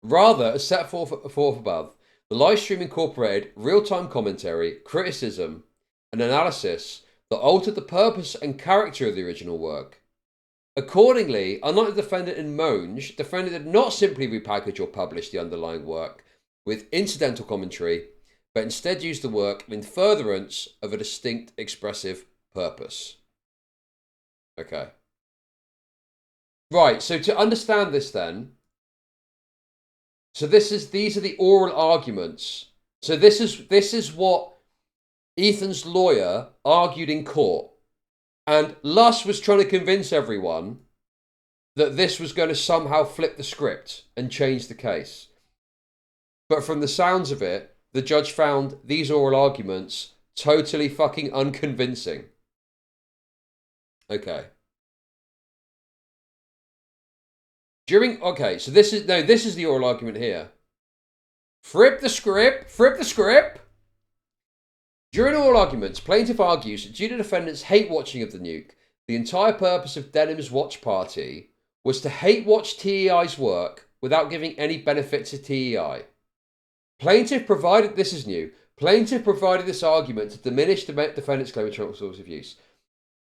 Rather, as set forth above, the live stream incorporated real-time commentary, criticism, and analysis that altered the purpose and character of the original work. Accordingly, unlike the defendant in Monge, the defendant did not simply repackage or publish the underlying work with incidental commentary, but instead used the work in furtherance of a distinct expressive purpose. Okay. Right, so to understand this then, so these are the oral arguments. So this is what Ethan's lawyer argued in court. And Luss was trying to convince everyone that this was going to somehow flip the script and change the case. But from the sounds of it, the judge found these oral arguments totally fucking unconvincing. Okay. Okay, so this is the oral argument here. Flip the script. During oral arguments, plaintiff argues that due to defendant's hate watching of the nuke, the entire purpose of DENIMS watch party was to hate watch TEI's work without giving any benefit to TEI. Plaintiff provided this argument to diminish the defendant's claim of transformative use.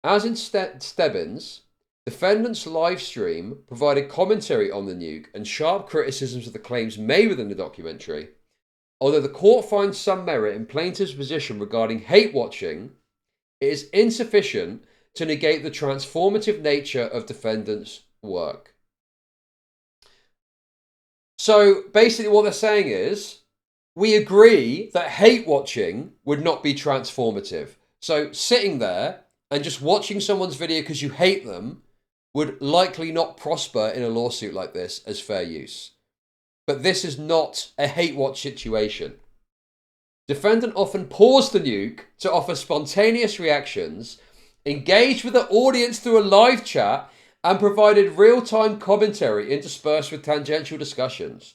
As in Stebbins, defendant's live stream provided commentary on the nuke and sharp criticisms of the claims made within the documentary. Although the court finds some merit in plaintiff's position regarding hate watching, it is insufficient to negate the transformative nature of defendant's work. So basically what they're saying is, we agree that hate watching would not be transformative. So sitting there and just watching someone's video because you hate them would likely not prosper in a lawsuit like this as fair use. But this is not a hate watch situation. Defendant often paused the nuke to offer spontaneous reactions, engaged with the audience through a live chat, and provided real-time commentary interspersed with tangential discussions.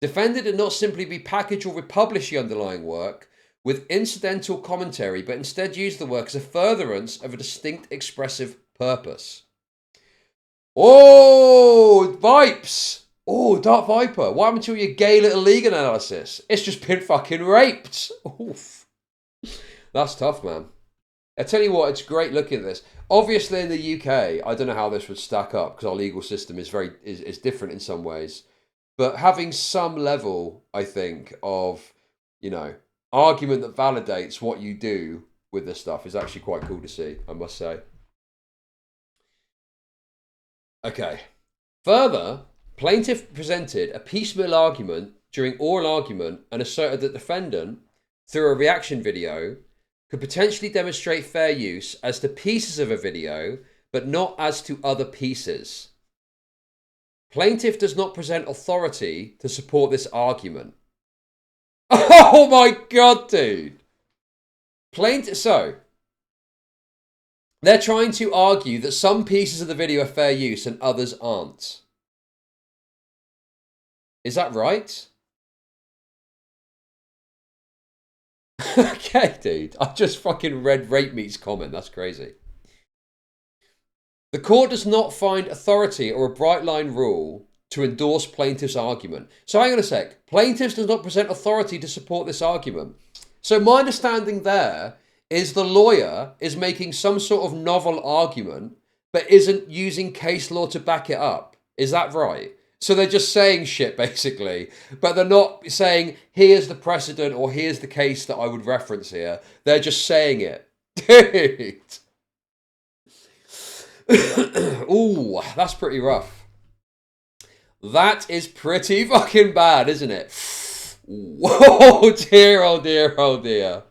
Defendant did not simply repackage or republish the underlying work with incidental commentary, but instead used the work as a furtherance of a distinct expressive purpose. Oh, Vipes! Oh, Dark Viper, what happened to your gay little league analysis? It's just been fucking raped. Oof. That's tough, man. I tell you what, it's great looking at this. Obviously in the UK, I don't know how this would stack up because our legal system is is different in some ways. But having some level, I think, of, you know, argument that validates what you do with this stuff is actually quite cool to see, I must say. Okay. Further, plaintiff presented a piecemeal argument during oral argument and asserted that defendant, through a reaction video, could potentially demonstrate fair use as to pieces of a video, but not as to other pieces. Plaintiff does not present authority to support this argument. Oh my god, dude! So, they're trying to argue that some pieces of the video are fair use and others aren't. Is that right? Okay, dude. I just fucking read Rape Meat's comment. That's crazy. The court does not find authority or a bright line rule to endorse plaintiff's argument. So hang on a sec. Plaintiffs does not present authority to support this argument. So my understanding there is the lawyer is making some sort of novel argument, but isn't using case law to back it up. Is that right? So they're just saying shit, basically. But they're not saying, here's the precedent or here's the case that I would reference here. They're just saying it. Dude. Ooh, that's pretty rough. That is pretty fucking bad, isn't it? Whoa, dear, oh dear, oh dear.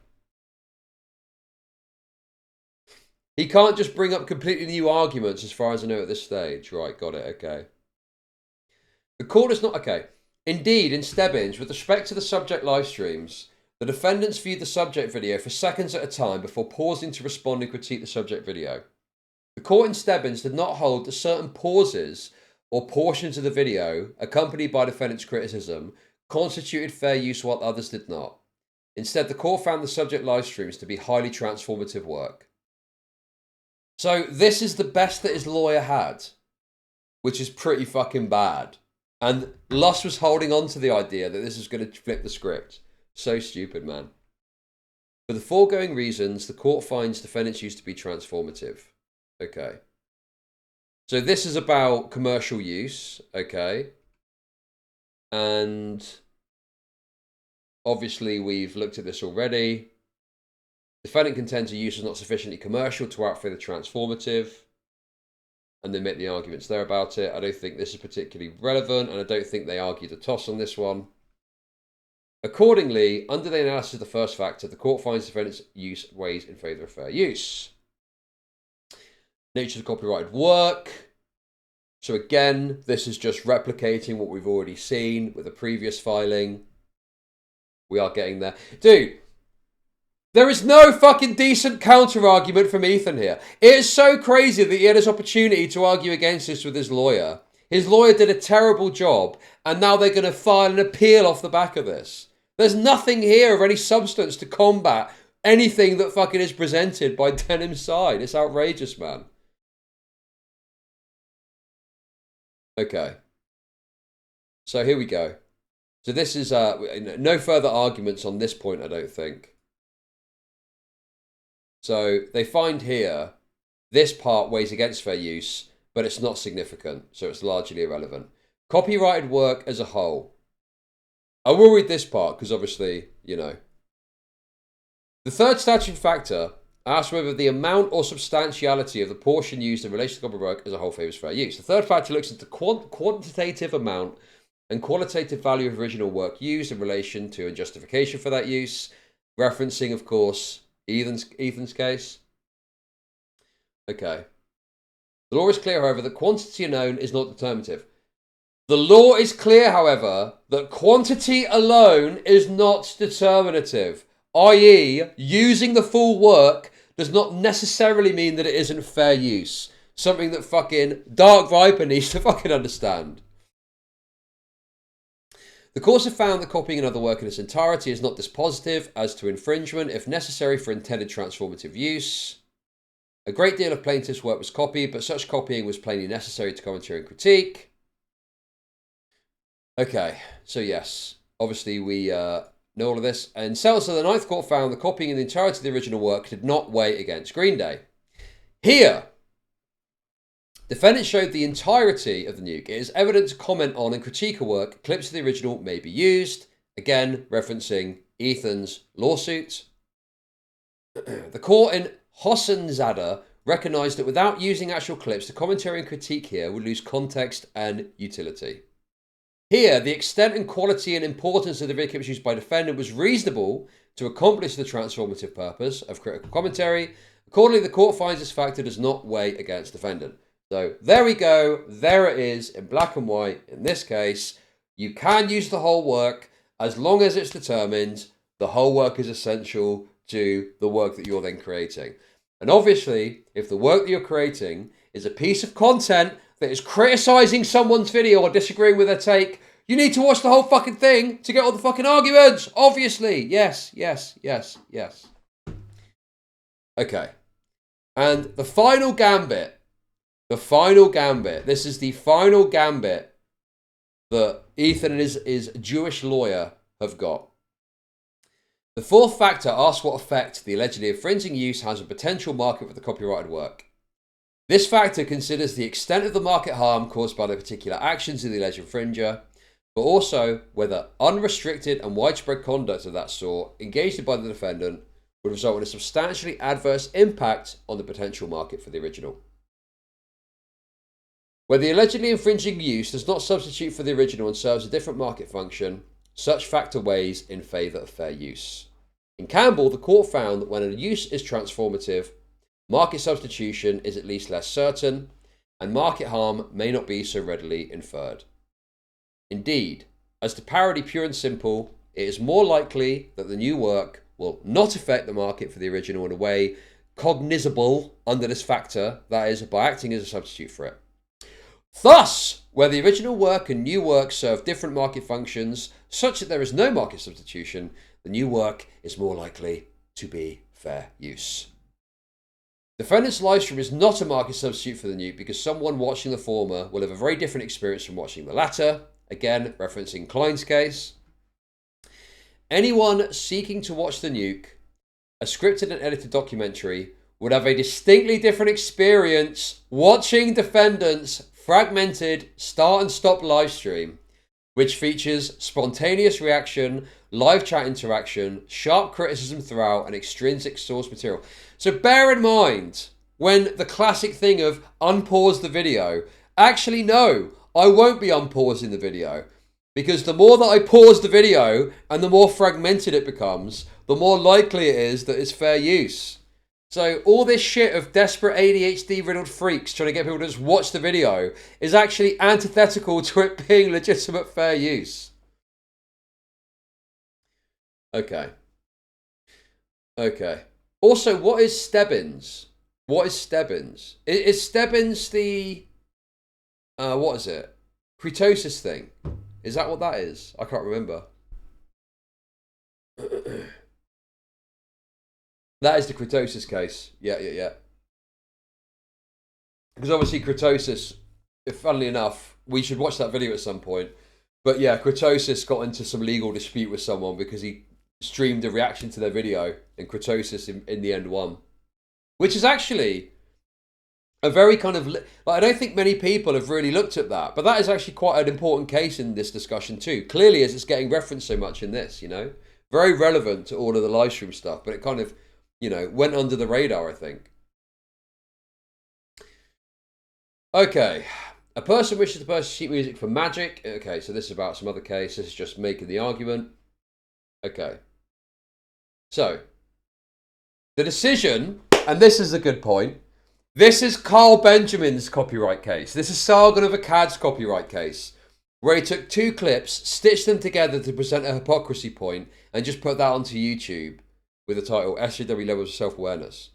He can't just bring up completely new arguments as far as I know at this stage. Right, got it, okay. The court is not... Okay. Indeed, in Stebbins, with respect to the subject live streams, the defendants viewed the subject video for seconds at a time before pausing to respond and critique the subject video. The court in Stebbins did not hold that certain pauses or portions of the video, accompanied by defendant's criticism, constituted fair use while others did not. Instead, the court found the subject live streams to be highly transformative work. So this is the best that his lawyer had, which is pretty fucking bad. And Luss was holding on to the idea that this was going to flip the script. So stupid, man. For the foregoing reasons, the court finds defendant's use to be transformative. Okay. So this is about commercial use, okay? And obviously we've looked at this already. Defendant contends the use is not sufficiently commercial to outweigh the transformative. And they make the arguments there about it. I don't think this is particularly relevant, and I don't think they argued a toss on this one. Accordingly, under the analysis of the first factor, the court finds defendant's use weighs in favour of fair use. Nature of the copyrighted work. So again, this is just replicating what we've already seen with the previous filing. We are getting there. Dude, there is no fucking decent counter-argument from Ethan here. It is so crazy that he had his opportunity to argue against this with his lawyer. His lawyer did a terrible job, and now they're going to file an appeal off the back of this. There's nothing here of any substance to combat anything that fucking is presented by DENIMS' side. It's outrageous, man. Okay. So here we go. So this is no further arguments on this point, I don't think. So they find here, this part weighs against fair use, but it's not significant, so it's largely irrelevant. Copyrighted work as a whole. I will read this part, because obviously, you know. The third statutory factor asks whether the amount or substantiality of the portion used in relation to copyright work as a whole favours fair use. The third factor looks at the quantitative amount and qualitative value of original work used in relation to a justification for that use, referencing, of course, Ethan's case. Okay. The law is clear, however, that quantity alone is not determinative. The law is clear, however, that quantity alone is not determinative, i.e., using the full work does not necessarily mean that it isn't fair use. Something that fucking Dark Viper needs to fucking understand. The courts have found that copying another work in its entirety is not dispositive as to infringement if necessary for intended transformative use. A great deal of plaintiff's work was copied, but such copying was plainly necessary to commentary and critique. Okay, so yes, obviously we know all of this. And Seltzer, the Ninth Court found that copying in the entirety of the original work did not weigh against Green Day. Here, defendants showed the entirety of the nuke. It is evident to comment on and critique a work. Clips of the original may be used. Again, referencing Ethan's lawsuit. The court in Hossenzada recognised that without using actual clips, the commentary and critique here would lose context and utility. Here, the extent and quality and importance of the video clips used by defendant was reasonable to accomplish the transformative purpose of critical commentary. Accordingly, the court finds this factor does not weigh against defendant. So there we go. There it is in black and white. In this case, you can use the whole work as long as it's determined the whole work is essential to the work that you're then creating. And obviously, if the work that you're creating is a piece of content that is criticizing someone's video or disagreeing with their take, you need to watch the whole fucking thing to get all the fucking arguments. Obviously. Yes, yes, yes, yes. Okay. And the final gambit. The final gambit. This is the final gambit that Ethan and his Jewish lawyer have got. The fourth factor asks what effect the allegedly infringing use has on potential market for the copyrighted work. This factor considers the extent of the market harm caused by the particular actions of the alleged infringer, but also whether unrestricted and widespread conduct of that sort engaged in by the defendant would result in a substantially adverse impact on the potential market for the original. Where the allegedly infringing use does not substitute for the original and serves a different market function, such factor weighs in favour of fair use. In Campbell, the court found that when a use is transformative, market substitution is at least less certain, and market harm may not be so readily inferred. Indeed, as to parody pure and simple, it is more likely that the new work will not affect the market for the original in a way cognizable under this factor, that is, by acting as a substitute for it. Thus, where the original work and new work serve different market functions, such that there is no market substitution, the new work is more likely to be fair use. Defendant's livestream is not a market substitute for the nuke because someone watching the former will have a very different experience from watching the latter. Again, referencing Klein's case. Anyone seeking to watch the nuke, a scripted and edited documentary, would have a distinctly different experience watching defendant's fragmented start and stop livestream, which features spontaneous reaction, live chat interaction, sharp criticism throughout, and extrinsic source material. So bear in mind, when the classic thing of unpause the video, actually no, I won't be unpausing the video, because the more that I pause the video and the more fragmented it becomes, the more likely it is that it's fair use. So all this shit of desperate ADHD-riddled freaks trying to get people to just watch the video is actually antithetical to it being legitimate fair use. Okay. Okay. Also, what is Stebbins? What is Stebbins? Is Stebbins the... what is it? Cretosis thing? Is that what that is? I can't remember. That is the cretosis case. Yeah. Because obviously cretosis, funnily enough, we should watch that video at some point. But yeah, cretosis got into some legal dispute with someone because he streamed a reaction to their video, and cretosis in the end won. Which is actually a very kind of... I don't think many people have really looked at that, but that is actually quite an important case in this discussion too. Clearly, as it's getting referenced so much in this, you know? Very relevant to all of the live stream stuff, but it kind of you know, went under the radar, I think. Okay. A person wishes to purchase sheet music for magic. Okay, so this is about some other case. This is just making the argument. Okay. So, the decision, and this is a good point, this is Carl Benjamin's copyright case. This is Sargon of Akkad's copyright case, where he took 2 clips, stitched them together to present a hypocrisy point, and just put that onto YouTube with the title, SJW Levels of Self-Awareness.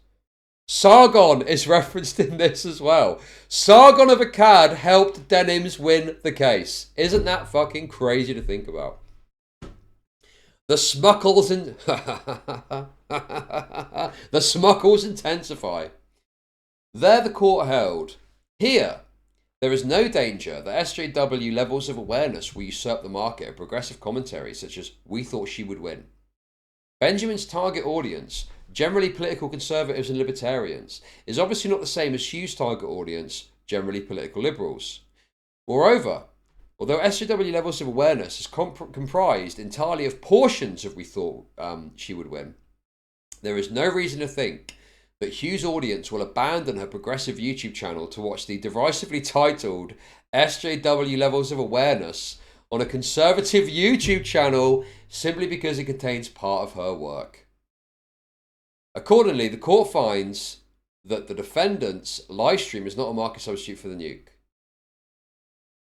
Sargon is referenced in this as well. Sargon of Akkad helped DENIMS win the case. Isn't that fucking crazy to think about? The smuckles and the smuckles intensify. There the court held. Here, there is no danger that SJW Levels of Awareness will usurp the market of progressive commentary such as "We thought she would win." Benjamin's target audience, generally political conservatives and libertarians, is obviously not the same as Hugh's target audience, generally political liberals. Moreover, although SJW Levels of Awareness is comprised entirely of portions of "We thought she would win," there is no reason to think that Hugh's audience will abandon her progressive YouTube channel to watch the derisively titled SJW Levels of Awareness on a conservative YouTube channel simply because it contains part of her work. Accordingly, the court finds that the defendant's live stream is not a market substitute for the nuke.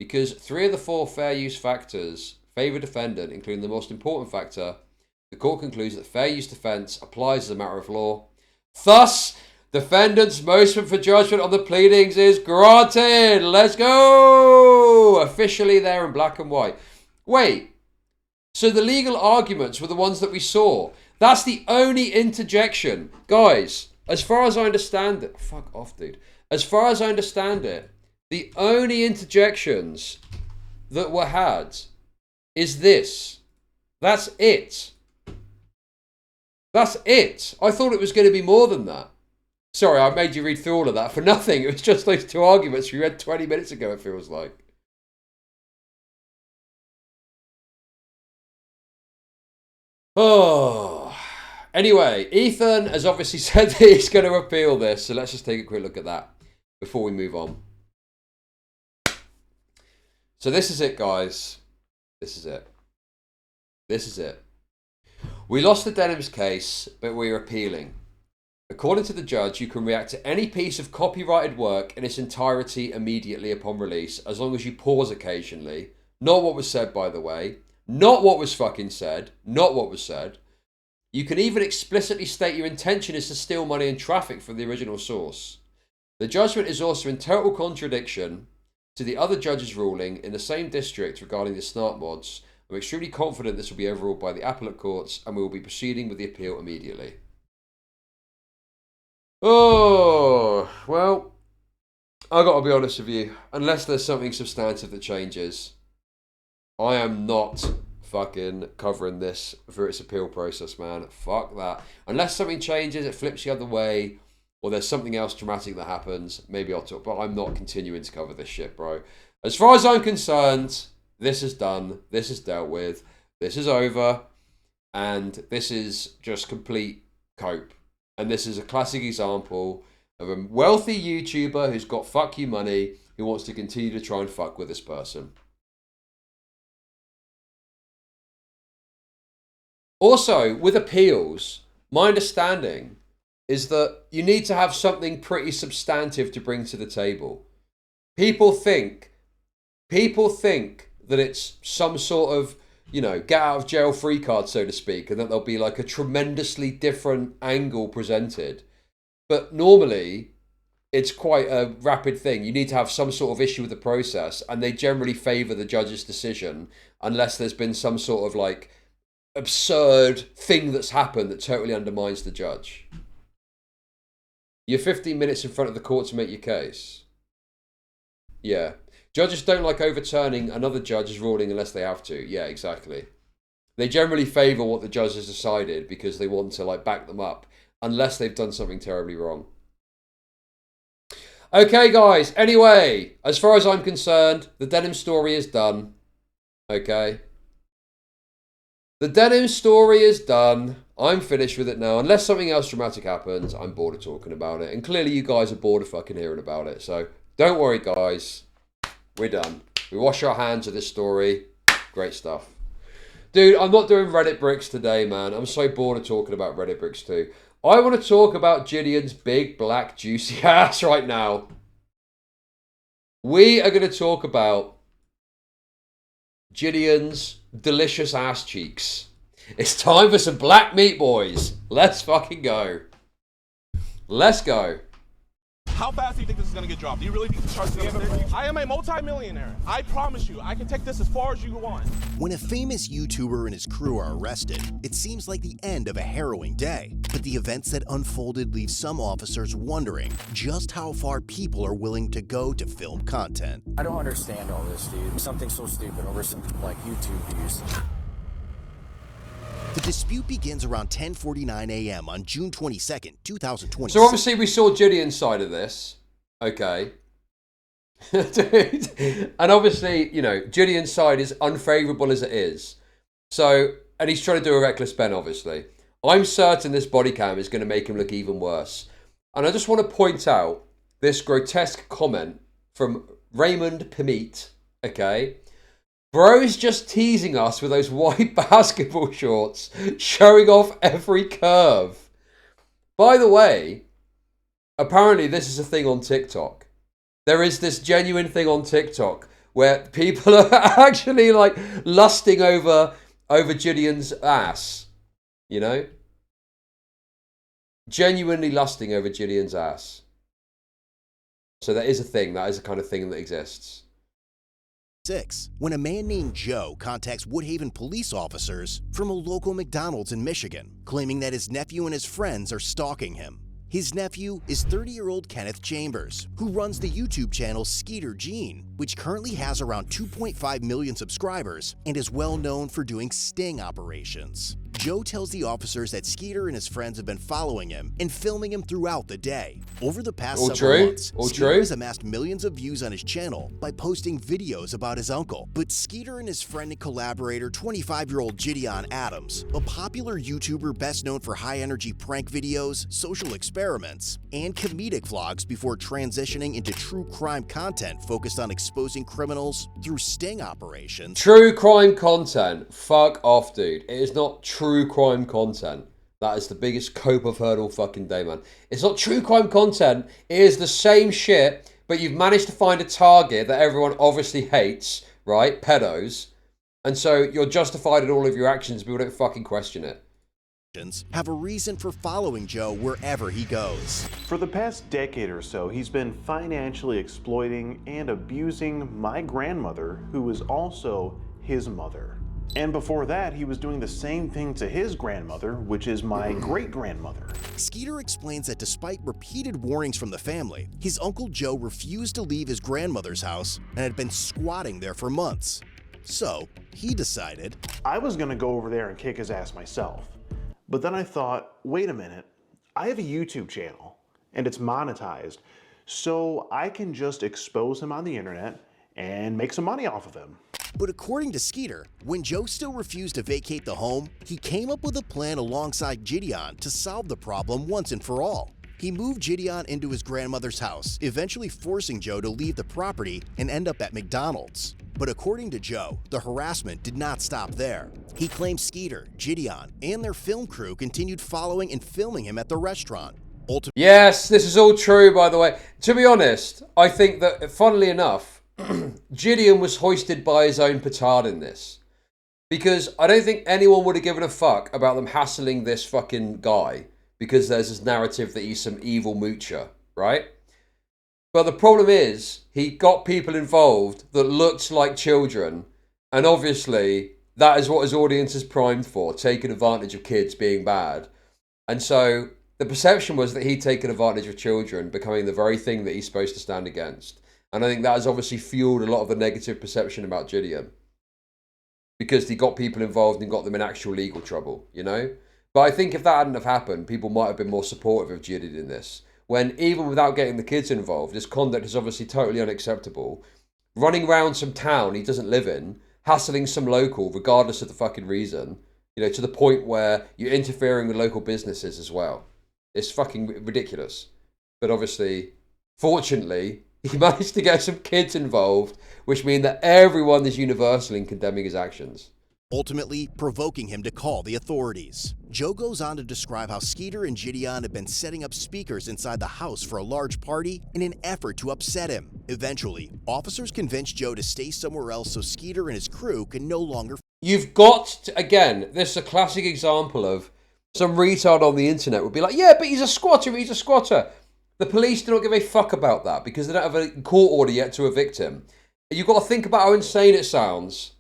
Because 3 of the 4 fair use factors favour defendant, including the most important factor, the court concludes that fair use defence applies as a matter of law. Thus, defendant's motion for judgment on the pleadings is granted. Let's go! Officially there in black and white. Wait, so the legal arguments were the ones that we saw. That's the only interjection. Guys, as far as I understand it... Fuck off, dude. As far as I understand it, the only interjections that were had is this. That's it. That's it. I thought it was going to be more than that. Sorry, I made you read through all of that for nothing. It was just those 2 arguments we read 20 minutes ago, it feels like. Oh. Anyway, Ethan has obviously said that he's going to appeal this, so let's just take a quick look at that before we move on. So this is it, guys. This is it. This is it. We lost the DENIMS case, but we're appealing. According to the judge, you can react to any piece of copyrighted work in its entirety immediately upon release, as long as you pause occasionally. Not what was said, by the way. Not what was fucking said. Not what was said. You can even explicitly state your intention is to steal money and traffic from the original source. The judgment is also in total contradiction to the other judge's ruling in the same district regarding the snark mods. I'm extremely confident this will be overruled by the appellate courts, and we will be proceeding with the appeal immediately. Oh, well, I got to be honest with you. Unless there's something substantive that changes, I am not fucking covering this for its appeal process, man. Fuck that. Unless something changes, it flips the other way, or there's something else dramatic that happens, maybe I'll talk. But I'm not continuing to cover this shit, bro. As far as I'm concerned, this is done. This is dealt with. This is over. And this is just complete cope. And this is a classic example of a wealthy YouTuber who's got fuck you money, who wants to continue to try and fuck with this person. Also, with appeals, my understanding is that you need to have something pretty substantive to bring to the table. People think that it's some sort of, you know, get out of jail free card, so to speak, and that there'll be like a tremendously different angle presented. But normally, it's quite a rapid thing. You need to have some sort of issue with the process, and they generally favour the judge's decision unless there's been some sort of like absurd thing that's happened that totally undermines the judge. You're 15 minutes in front of the court to make your case. Yeah. Judges don't like overturning another judge's ruling unless they have to. Yeah, exactly. They generally favour what the judge has decided because they want to like back them up, unless they've done something terribly wrong. Okay, guys. Anyway, as far as I'm concerned, the DENIMS story is done. Okay. The Denim story is done. I'm finished with it now. Unless something else dramatic happens, I'm bored of talking about it. And clearly you guys are bored of fucking hearing about it. So don't worry, guys. We're done. We wash our hands of this story. Great stuff. Dude, I'm not doing Reddit bricks today, man. I'm so bored of talking about Reddit bricks too. I want to talk about JIDEON's big, black, juicy ass right now. We are going to talk about JIDEON's delicious ass cheeks. It's time for some black meat, boys. Let's fucking go. Let's go. How fast do you think this is going to get dropped? Do you really think the charge is going to stick? I am a multi-millionaire. I promise you, I can take this as far as you want. When a famous YouTuber and his crew are arrested, it seems like the end of a harrowing day. But the events that unfolded leave some officers wondering just how far people are willing to go to film content. I don't understand all this, dude. Something so stupid over some, like, YouTube views. The dispute begins around 10:49 a.m. on June 22nd, 2020. So obviously we saw JIDEON's side of this. Okay. Dude. And obviously, you know, JIDEON's side is unfavourable as it is. So, and he's trying to do a reckless Ben, obviously. I'm certain this body cam is going to make him look even worse. And I just want to point out this grotesque comment from Raymond Pimit, okay? Bro's just teasing us with those white basketball shorts, showing off every curve. By the way, apparently this is a thing on TikTok. There is this genuine thing on TikTok where people are actually like lusting over JIDEON's ass. You know? Genuinely lusting over JIDEON's ass. So that is a thing. That is a kind of thing that exists. When a man named Joe contacts Woodhaven police officers from a local McDonald's in Michigan, claiming that his nephew and his friends are stalking him. His nephew is 30-year-old Kenneth Chambers, who runs the YouTube channel Skeeter Gene, which currently has around 2.5 million subscribers and is well known for doing sting operations. Joe tells the officers that Skeeter and his friends have been following him and filming him throughout the day. Over the past several months, Skeeter has amassed millions of views on his channel by posting videos about his uncle. But Skeeter and his friend and collaborator, 25-year-old JIDEON Adams, a popular YouTuber best known for high-energy prank videos, social experiments, and comedic vlogs before transitioning into true crime content focused on exposing criminals through sting operations. True crime content. Fuck off, dude. It is not true crime content. That is the biggest cope I've heard all fucking day, man. It's not true crime content. It is the same shit, but you've managed to find a target that everyone obviously hates, right? Pedos. And so you're justified in all of your actions, but we don't fucking question it. Have a reason for following Joe wherever he goes. For the past decade or so, he's been financially exploiting and abusing my grandmother, who was also his mother. And before that, he was doing the same thing to his grandmother, which is my great-grandmother. Skeeter explains that despite repeated warnings from the family, his Uncle Joe refused to leave his grandmother's house and had been squatting there for months. So, he decided, I was gonna go over there and kick his ass myself. But then I thought, wait a minute, I have a YouTube channel and it's monetized, so I can just expose him on the internet and make some money off of him. But according to Skeeter, when Joe still refused to vacate the home, he came up with a plan alongside JIDEON to solve the problem once and for all. He moved JIDEON into his grandmother's house, eventually forcing Joe to leave the property and end up at McDonald's. But according to Joe, the harassment did not stop there. He claims Skeeter, JIDEON, and their film crew continued following and filming him at the restaurant. Yes, this is all true, by the way. To be honest, I think that, funnily enough, JIDEON was hoisted by his own petard in this. Because I don't think anyone would have given a fuck about them hassling this fucking guy because there's this narrative that he's some evil moocher, right? But the problem is, he got people involved that looked like children, and obviously that is what his audience is primed for, taking advantage of kids being bad. And so the perception was that he'd taken advantage of children, becoming the very thing that he's supposed to stand against. And I think that has obviously fueled a lot of the negative perception about JIDEON. Because he got people involved and got them in actual legal trouble, you know? But I think if that hadn't have happened, people might have been more supportive of JIDEON in this. When even without getting the kids involved, his conduct is obviously totally unacceptable. Running around some town he doesn't live in, hassling some local regardless of the fucking reason, You know, to the point where you're interfering with local businesses as well. It's fucking ridiculous. But obviously, fortunately, he managed to get some kids involved, which mean that everyone is universal in condemning his actions. Ultimately provoking him to call the authorities. Joe goes on to describe how Skeeter and JIDEON have been setting up speakers inside the house for a large party in an effort to upset him. Eventually, officers convince Joe to stay somewhere else so Skeeter and his crew can no longer... You've got to, again, this is a classic example of some retard on the internet would be like, yeah, but he's a squatter, he's a squatter. The police do not give a fuck about that because they don't have a court order yet to evict him. You've got to think about how insane it sounds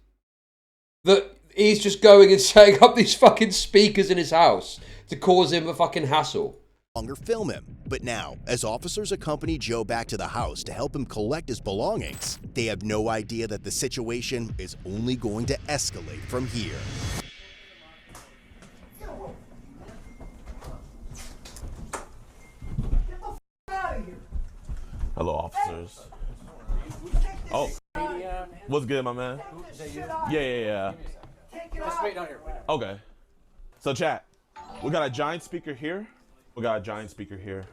that he's just going and setting up these fucking speakers in his house to cause him a fucking hassle. Longer film him. But now, as officers accompany Joe back to the house to help him collect his belongings, they have no idea that the situation is only going to escalate from here. Hello, officers. Oh, what's good, my man? Yeah. Just wait down here. Okay. So, chat, we got a giant speaker here. We got a giant speaker here.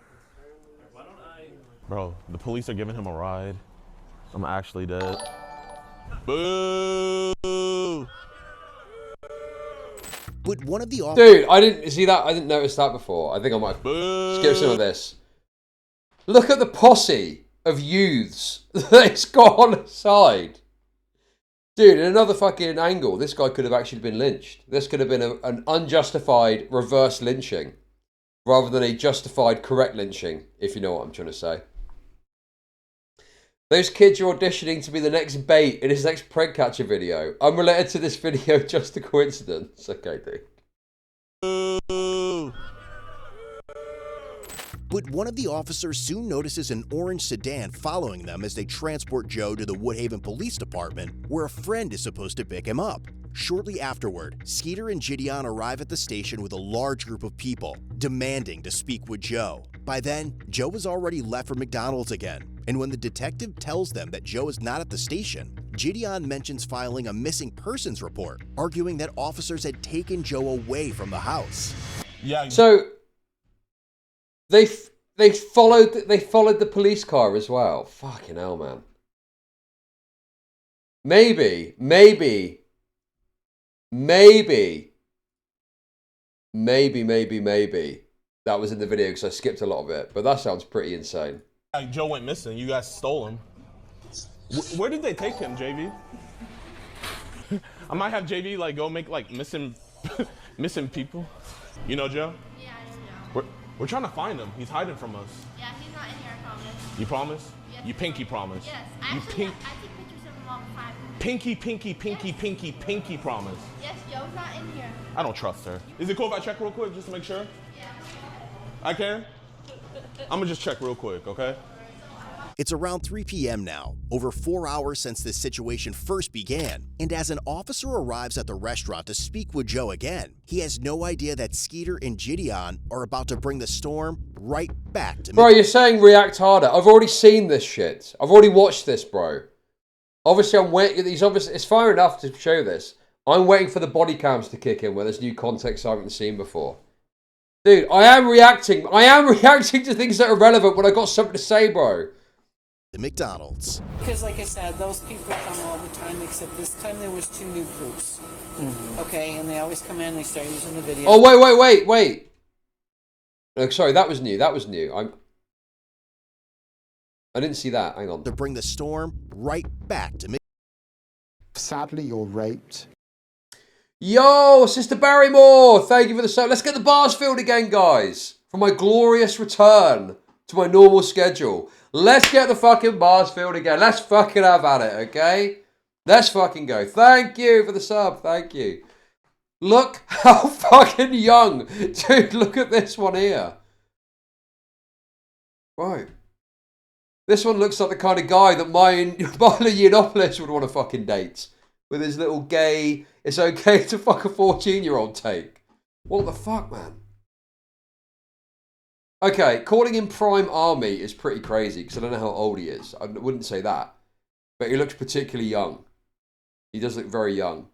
Bro, the police are giving him a ride. I'm actually dead. Boo! But one of the Dude, I didn't see that. I didn't notice that before. I think I might skip some of this. Look at the posse of youths that it's got on the side. Dude, in another fucking angle, this guy could have actually been lynched. This could have been an unjustified reverse lynching rather than a justified correct lynching, if you know what I'm trying to say. Those kids are auditioning to be the next bait in his next Preg Catcher video. Unrelated to this video, just a coincidence. Okay, dude. But one of the officers soon notices an orange sedan following them as they transport Joe to the Woodhaven Police Department, where a friend is supposed to pick him up. Shortly afterward, Skeeter and JIDEON arrive at the station with a large group of people, demanding to speak with Joe. By then, Joe has already left for McDonald's again, and when the detective tells them that Joe is not at the station, JIDEON mentions filing a missing persons report, arguing that officers had taken Joe away from the house. Yeah. So they followed the police car as well. Fucking hell, man. Maybe that was in the video because I skipped a lot of it, but that sounds pretty insane. Joe went missing. You guys stole him. Where did they take him, JV? I might have JV like go make like missing people. You know Joe? Yeah, I know Joe. We're trying to find him. He's hiding from us. Yeah, he's not in here, I promise. You promise? Yes. You pinky promise? Yes. I take pictures of him all the time. Pinky promise. Yes, Joe's not in here. I don't trust her. Is it cool if I check real quick just to make sure? Yeah. I can? I'm gonna just check real quick, okay? It's around 3 p.m. now, over 4 hours since this situation first began, and as an officer arrives at the restaurant to speak with Joe again, he has no idea that Skeeter and JIDEON are about to bring the storm right back to me. Bro, you're saying react harder. I've already seen this shit. I've already watched this, bro. Obviously, I'm waiting. It's far enough to show this. I'm waiting for the body cams to kick in where there's new context I haven't seen before. Dude, I am reacting. I am reacting to things that are relevant when I got something to say, bro. The McDonald's. Because like I said, those people come all the time, except this time there was 2 new groups. Okay, and they always come in, they start using the video. Oh, wait. Oh, sorry, that was new. I didn't see that. Hang on. To bring the storm right back to me. Sadly, you're raped. Yo, Sister Barrymore, thank you for the sub. Let's get the bars filled again, guys. For my glorious return to my normal schedule. Let's get the fucking bars filled again. Let's fucking have at it, okay? Let's fucking go. Thank you for the sub. Thank you. Look how fucking young. Dude, look at this one here. Right. This one looks like the kind of guy that Milo Yiannopoulos would want to fucking date. With his little gay, it's okay to fuck a 14-year-old take. What the fuck, man? Okay, calling him Prime Army is pretty crazy because I don't know how old he is. I wouldn't say that. But he looks particularly young. He does look very young.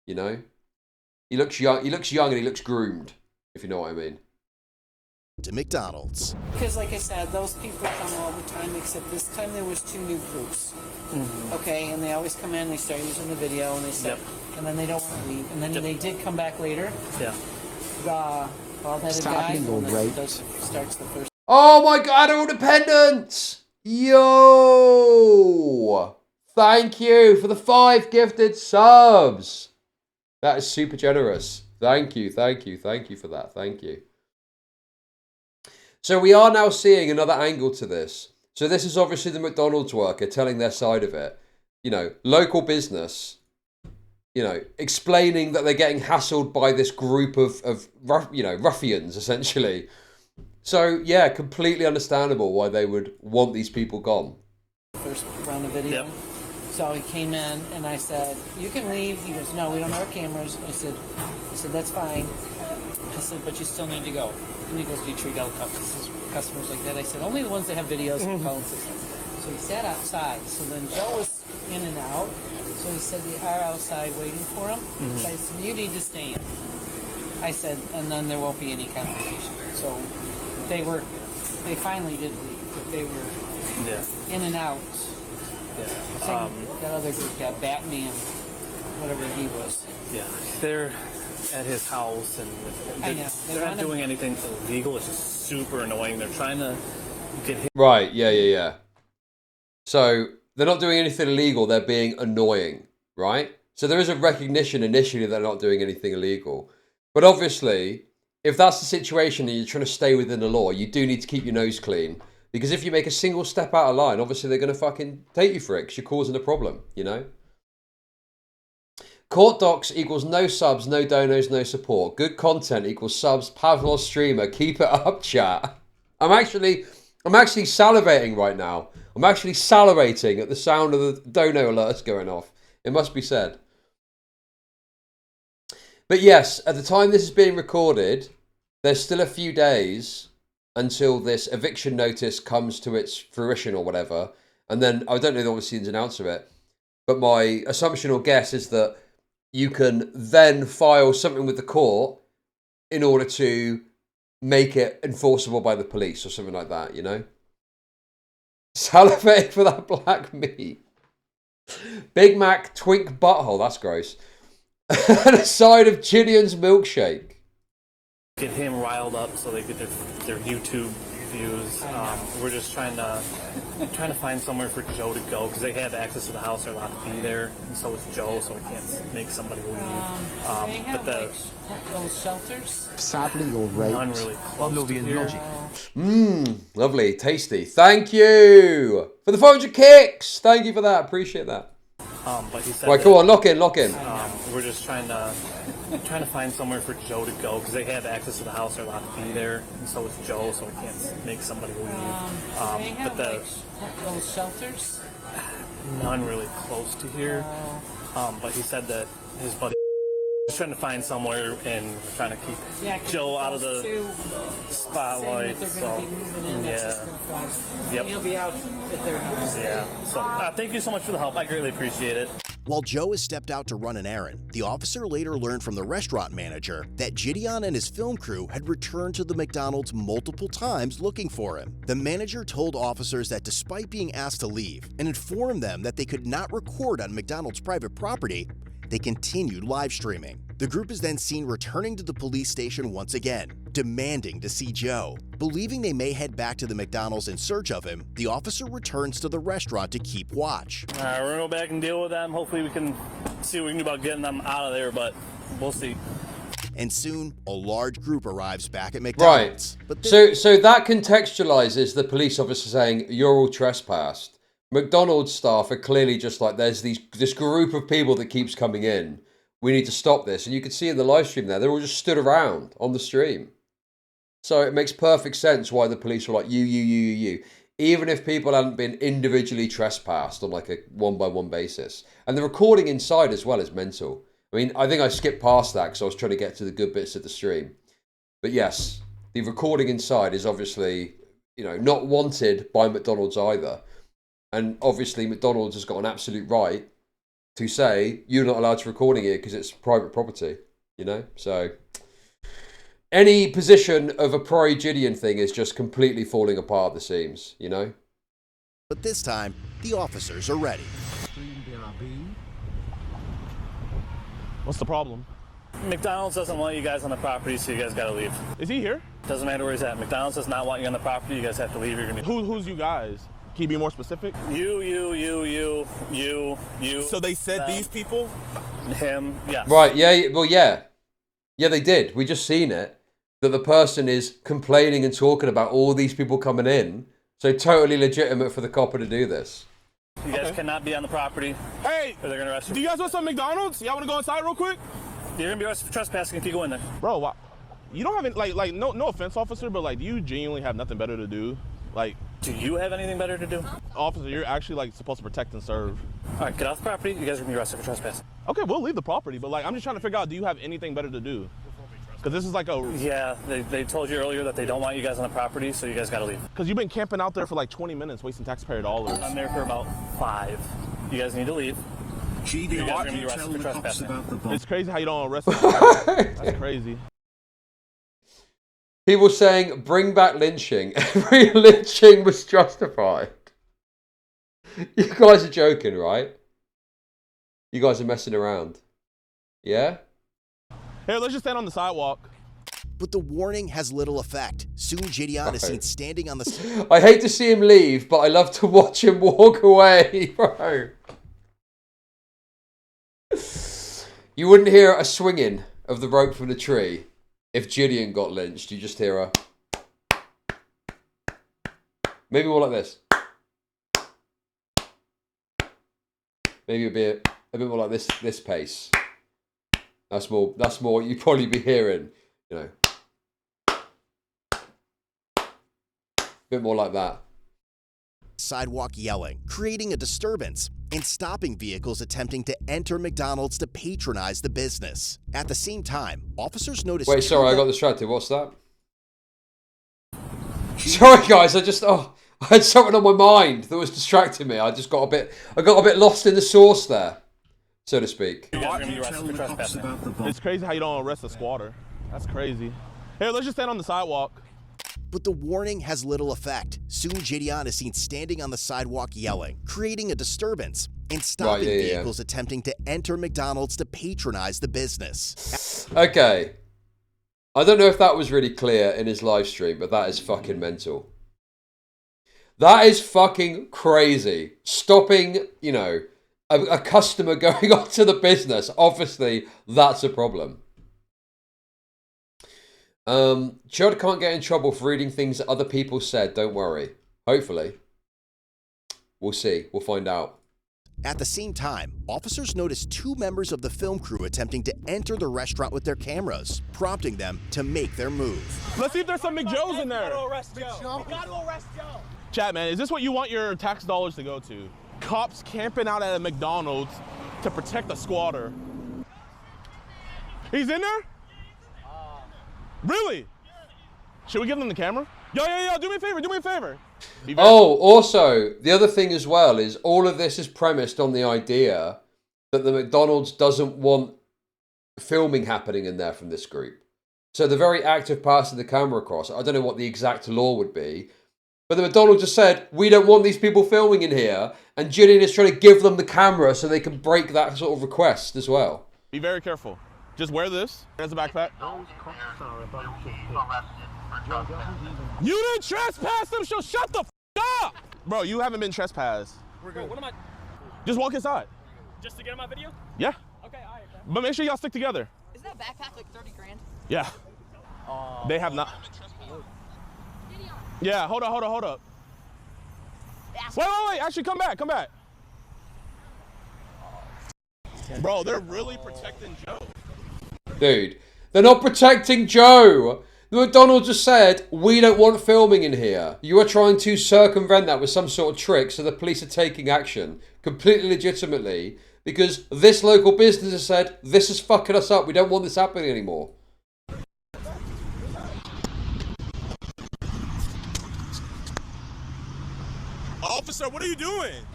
You know? He looks young. He looks young and he looks groomed, if you know what I mean. To McDonald's. Because, like I said, those people come all the time, except this time there was 2 new groups. Okay, and they always come in, they start using the video, and they say, and then they don't want to leave, and then they did come back later. Yeah. The bald-headed guy starts the first. Oh my God, Animal Dependence! Yo! Thank you for the 5 gifted subs. That is super generous. Thank you, thank you, thank you for that. Thank you. So we are now seeing another angle to this. So this is obviously the McDonald's worker telling their side of it. You know, local business, you know, explaining that they're getting hassled by this group of ruffians, essentially. So, yeah, completely understandable why they would want these people gone. First round of video. So he came in and I said, you can leave. He goes, no, we don't have our cameras. I said, that's fine. I said, but you still need to go. And he goes, do you treat all customers like that? I said, only the ones that have videos and phone systems. So he sat outside. So then Joe was in and out. So he said, they are outside waiting for him. So I said, you need to stay in. I said, and then there won't be any confrontation. So they finally did leave. But they were in and out. Yeah. That other group got Batman, whatever he was. Yeah. They're at his house and they're not doing anything illegal. It's just super annoying. They're trying to get him. Right, yeah. So they're not doing anything illegal, they're being annoying, right? So there is a recognition initially that they're not doing anything illegal. But obviously, if that's the situation and you're trying to stay within the law, you do need to keep your nose clean. Because if you make a single step out of line, obviously they're going to fucking take you for it because you're causing a problem, you know? Court docs equals no subs, no donos, no support. Good content equals subs, Pavlov streamer. Keep it up, chat. I'm actually salivating right now. I'm actually salivating at the sound of the dono alerts going off. It must be said. But yes, at the time this is being recorded, there's still a few days until this eviction notice comes to its fruition or whatever. And then, I don't know obviously the ins and outs of it, but my assumption or guess is that you can then file something with the court in order to make it enforceable by the police or something like that, you know? Salivate for that black meat. Big Mac twink butthole, that's gross. And a side of JIDEON's milkshake. Get him riled up so they get their YouTube views. We're just trying to find somewhere for Joe to go because they have access to the house. They're allowed to be there, and so is Joe. So we can't make somebody leave. They have those shelters. Sadly, you're right. None really close to here. Lovely, tasty. Thank you for the 400 kicks. Thank you for that. Appreciate that. But he said right, come on, lock in. We're just trying to find somewhere for Joe to go because they have access to the house. They're allowed to be there, and so is Joe. So we can't make somebody leave. They have those shelters. None really close to here. But he said that his buddy was trying to find somewhere and we're trying to keep Joe out of the spotlight. So He'll be out at their house. Yeah. So thank you so much for the help. I greatly appreciate it. While Joe has stepped out to run an errand, the officer later learned from the restaurant manager that JIDEON and his film crew had returned to the McDonald's multiple times looking for him. The manager told officers that despite being asked to leave and informed them that they could not record on McDonald's private property, they continued live streaming. The group is then seen returning to the police station once again, demanding to see Joe. Believing they may head back to the McDonald's in search of him, the officer returns to the restaurant to keep watch. All right, we're gonna go back and deal with them. Hopefully we can see what we can do about getting them out of there, but we'll see. And soon, a large group arrives back at McDonald's. Right. But so that contextualizes the police officer saying, you're all trespassed. McDonald's staff are clearly just like, there's this group of people that keeps coming in. We need to stop this. And you can see in the live stream there, they're all just stood around on the stream. So it makes perfect sense why the police were like, you. Even if people hadn't been individually trespassed on like a one-by-one basis. And the recording inside as well is mental. I mean, I think I skipped past that because I was trying to get to the good bits of the stream. But yes, the recording inside is obviously, not wanted by McDonald's either. And obviously McDonald's has got an absolute right to say, you're not allowed to record here because it's private property. You know? So any position of a pro-JIDEON thing is just completely falling apart at the seams, you know? But this time, the officers are ready. What's the problem? McDonald's doesn't want you guys on the property, so you guys gotta leave. Is he here? Doesn't matter where he's at. McDonald's does not want you on the property. You guys have to leave. You're gonna. Who's you guys? Can you be more specific? You. So they said them, these people? Him, yes. Right, yeah, well, yeah. Yeah, they did. We just seen it. That the person is complaining and talking about all these people coming in. So totally legitimate for the copper to do this. You guys cannot be on the property. Hey, or they're gonna arrest you. Do you guys want some McDonald's? Y'all wanna go inside real quick? You're gonna be arrested for trespassing if you go in there. Bro, why? You don't have any, like no offense, officer, but like, do you genuinely have nothing better to do? Like, do you have anything better to do? Officer, you're actually like supposed to protect and serve. All right, get off the property. You guys are gonna be arrested for trespassing. Okay, we'll leave the property, but like, I'm just trying to figure out, do you have anything better to do? Because this is like a... Yeah, they told you earlier that they don't want you guys on the property, so you guys gotta leave. Because you've been camping out there for like 20 minutes, wasting taxpayer dollars. I'm there for about 5. You guys need to leave. You guys are gonna be arrested for trespassing. It's crazy how you don't arrest them. That's crazy. People saying, bring back lynching. Every lynching was justified. You guys are joking, right? You guys are messing around. Yeah? Here, let's just stand on the sidewalk. But the warning has little effect. Soon JIDEON is seen standing on the... I hate to see him leave, but I love to watch him walk away, bro. You wouldn't hear a swinging of the rope from the tree if JIDEON got lynched. You just hear a... Maybe more like this. Maybe a bit more like this pace. That's more what you'd probably be hearing, you know. A bit more like that. Sidewalk yelling, creating a disturbance, and stopping vehicles attempting to enter McDonald's to patronize the business. At the same time, officers noticed... Wait, sorry, I got distracted. What's that? Sorry, guys, I had something on my mind that was distracting me. I got a bit lost in the sauce there, so to speak. It's crazy how you don't arrest a squatter. That's crazy. Here, let's just stand on the sidewalk. But the warning has little effect. Soon JIDEON is seen standing on the sidewalk yelling, creating a disturbance, and stopping vehicles attempting to enter McDonald's to patronize the business. Okay. I don't know if that was really clear in his live stream, but that is fucking mental. That is fucking crazy. Stopping, you know, a customer going onto the business. Obviously, that's a problem. Chud can't get in trouble for reading things that other people said. Don't worry. Hopefully. We'll see. We'll find out. At the same time, officers noticed 2 members of the film crew attempting to enter the restaurant with their cameras, prompting them to make their move. Let's see if there's some McJoes in there. We gotta arrest Joe. Chat, man, is this what you want your tax dollars to go to? Cops camping out at a McDonald's to protect a squatter. He's in there? Really? Should we give them the camera? Yo, do me a favor. Oh, also, the other thing as well is all of this is premised on the idea that the McDonald's doesn't want filming happening in there from this group. So the very act of passing the camera across, I don't know what the exact law would be, but the McDonald's just said, we don't want these people filming in here, and JIDEON is trying to give them the camera so they can break that sort of request as well. Be very careful. Just wear this as a backpack. You didn't trespass them, so shut the f up! Bro, you haven't been trespassed. We're good. What am I? Just walk inside. Just to get on my video? Yeah. Okay, all right. But make sure y'all stick together. Is that backpack like 30 grand? Yeah. They have not. Yeah, hold up. Wait. Actually, come back. Bro, they're really protecting Joe. Dude, they're not protecting Joe. The McDonald's just said, we don't want filming in here. You are trying to circumvent that with some sort of trick, so the police are taking action completely legitimately because this local business has said, this is fucking us up. We don't want this happening anymore. Officer, what are you doing?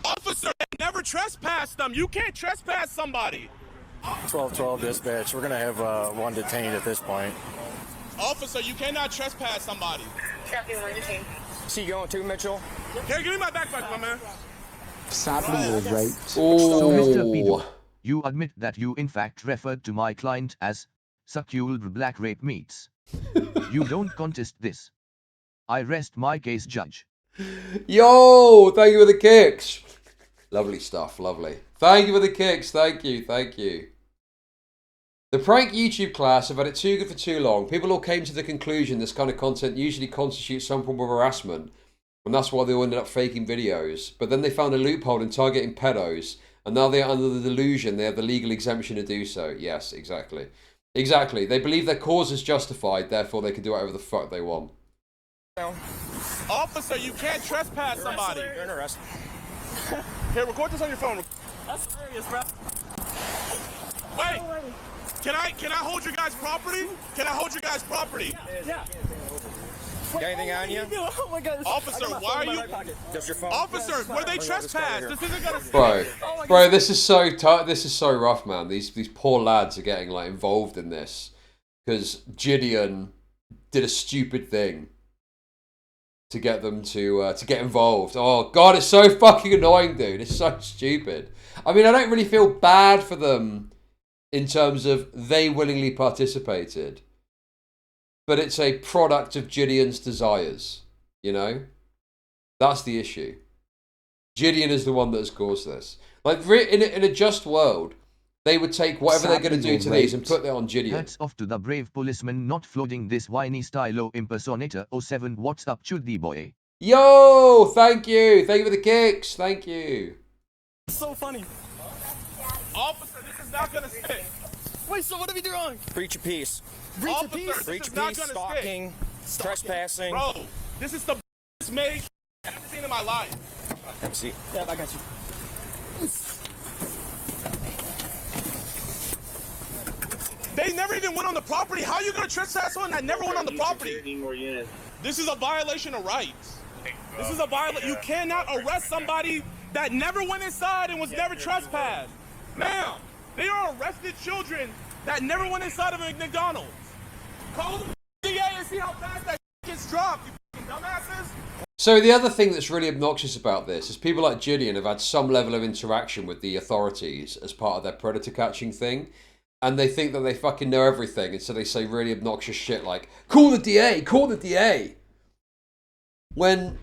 Officer, never trespass them. You can't trespass somebody. 1212 dispatch. We're gonna have one detained at this point. Officer, you cannot trespass somebody. Traffic one detained. See you going too, Mitchell? Here, give me my backpack, my man. Sadly, you're raped. So, Mr. Pedo, you admit that you in fact referred to my client as succulent black rape meats. You don't contest this. I rest my case, Judge. Yo, thank you for the kicks. Lovely stuff, lovely. Thank you for the kicks, thank you, thank you. The prank YouTube class have had it too good for too long. People all came to the conclusion this kind of content usually constitutes some form of harassment, and that's why they all ended up faking videos. But then they found a loophole in targeting pedos, and now they are under the delusion they have the legal exemption to do so. Yes, exactly. Exactly. They believe their cause is justified, therefore they can do whatever the fuck they want. Officer, you can't trespass somebody. You're under arrest. Here, record this on your phone. That's serious, bro. Wait. Can I hold your guys' property? Can I hold your guys' property? Yeah. Got anything on you? Oh my God. Officer, why are you? Just your phone. Officer, where they trespass? This isn't gonna. Bro, this is so rough, man. These poor lads are getting like involved in this because JIDEON did a stupid thing to get them to get involved. Oh God, it's so fucking annoying, dude. It's so stupid. I mean, I don't really feel bad for them in terms of they willingly participated, but it's a product of JIDEON's desires, you know? That's the issue. JIDEON is the one that has caused this. Like, in a just world, they would take whatever they're going to do to these and put that on JIDEON. Hats off to the brave policeman not flooding this whiny stylo impersonator. 07, what's up, Chuddy boy? Yo, thank you. Thank you for the kicks. Thank you. It's so funny. Officer, this is not gonna stick. Wait, so what have you done wrong? Breach of peace. Breach of peace? Breach of peace, stalking, trespassing. Bro, this is the best made I've ever seen in my life. Have a seat. Yeah, I got you. They never even went on the property. How are you gonna trespass someone that never went on the property? This is a violation of rights. This is a violation. You cannot arrest somebody that never went inside and was never trespassed. Ma'am, they are arrested children that never went inside of a McDonald's. Call the DA and see how fast that gets dropped, you fucking dumbasses. So the other thing that's really obnoxious about this is people like JIDEON have had some level of interaction with the authorities as part of their predator catching thing, and they think that they fucking know everything, and so they say really obnoxious shit like, call the DA, call the DA! When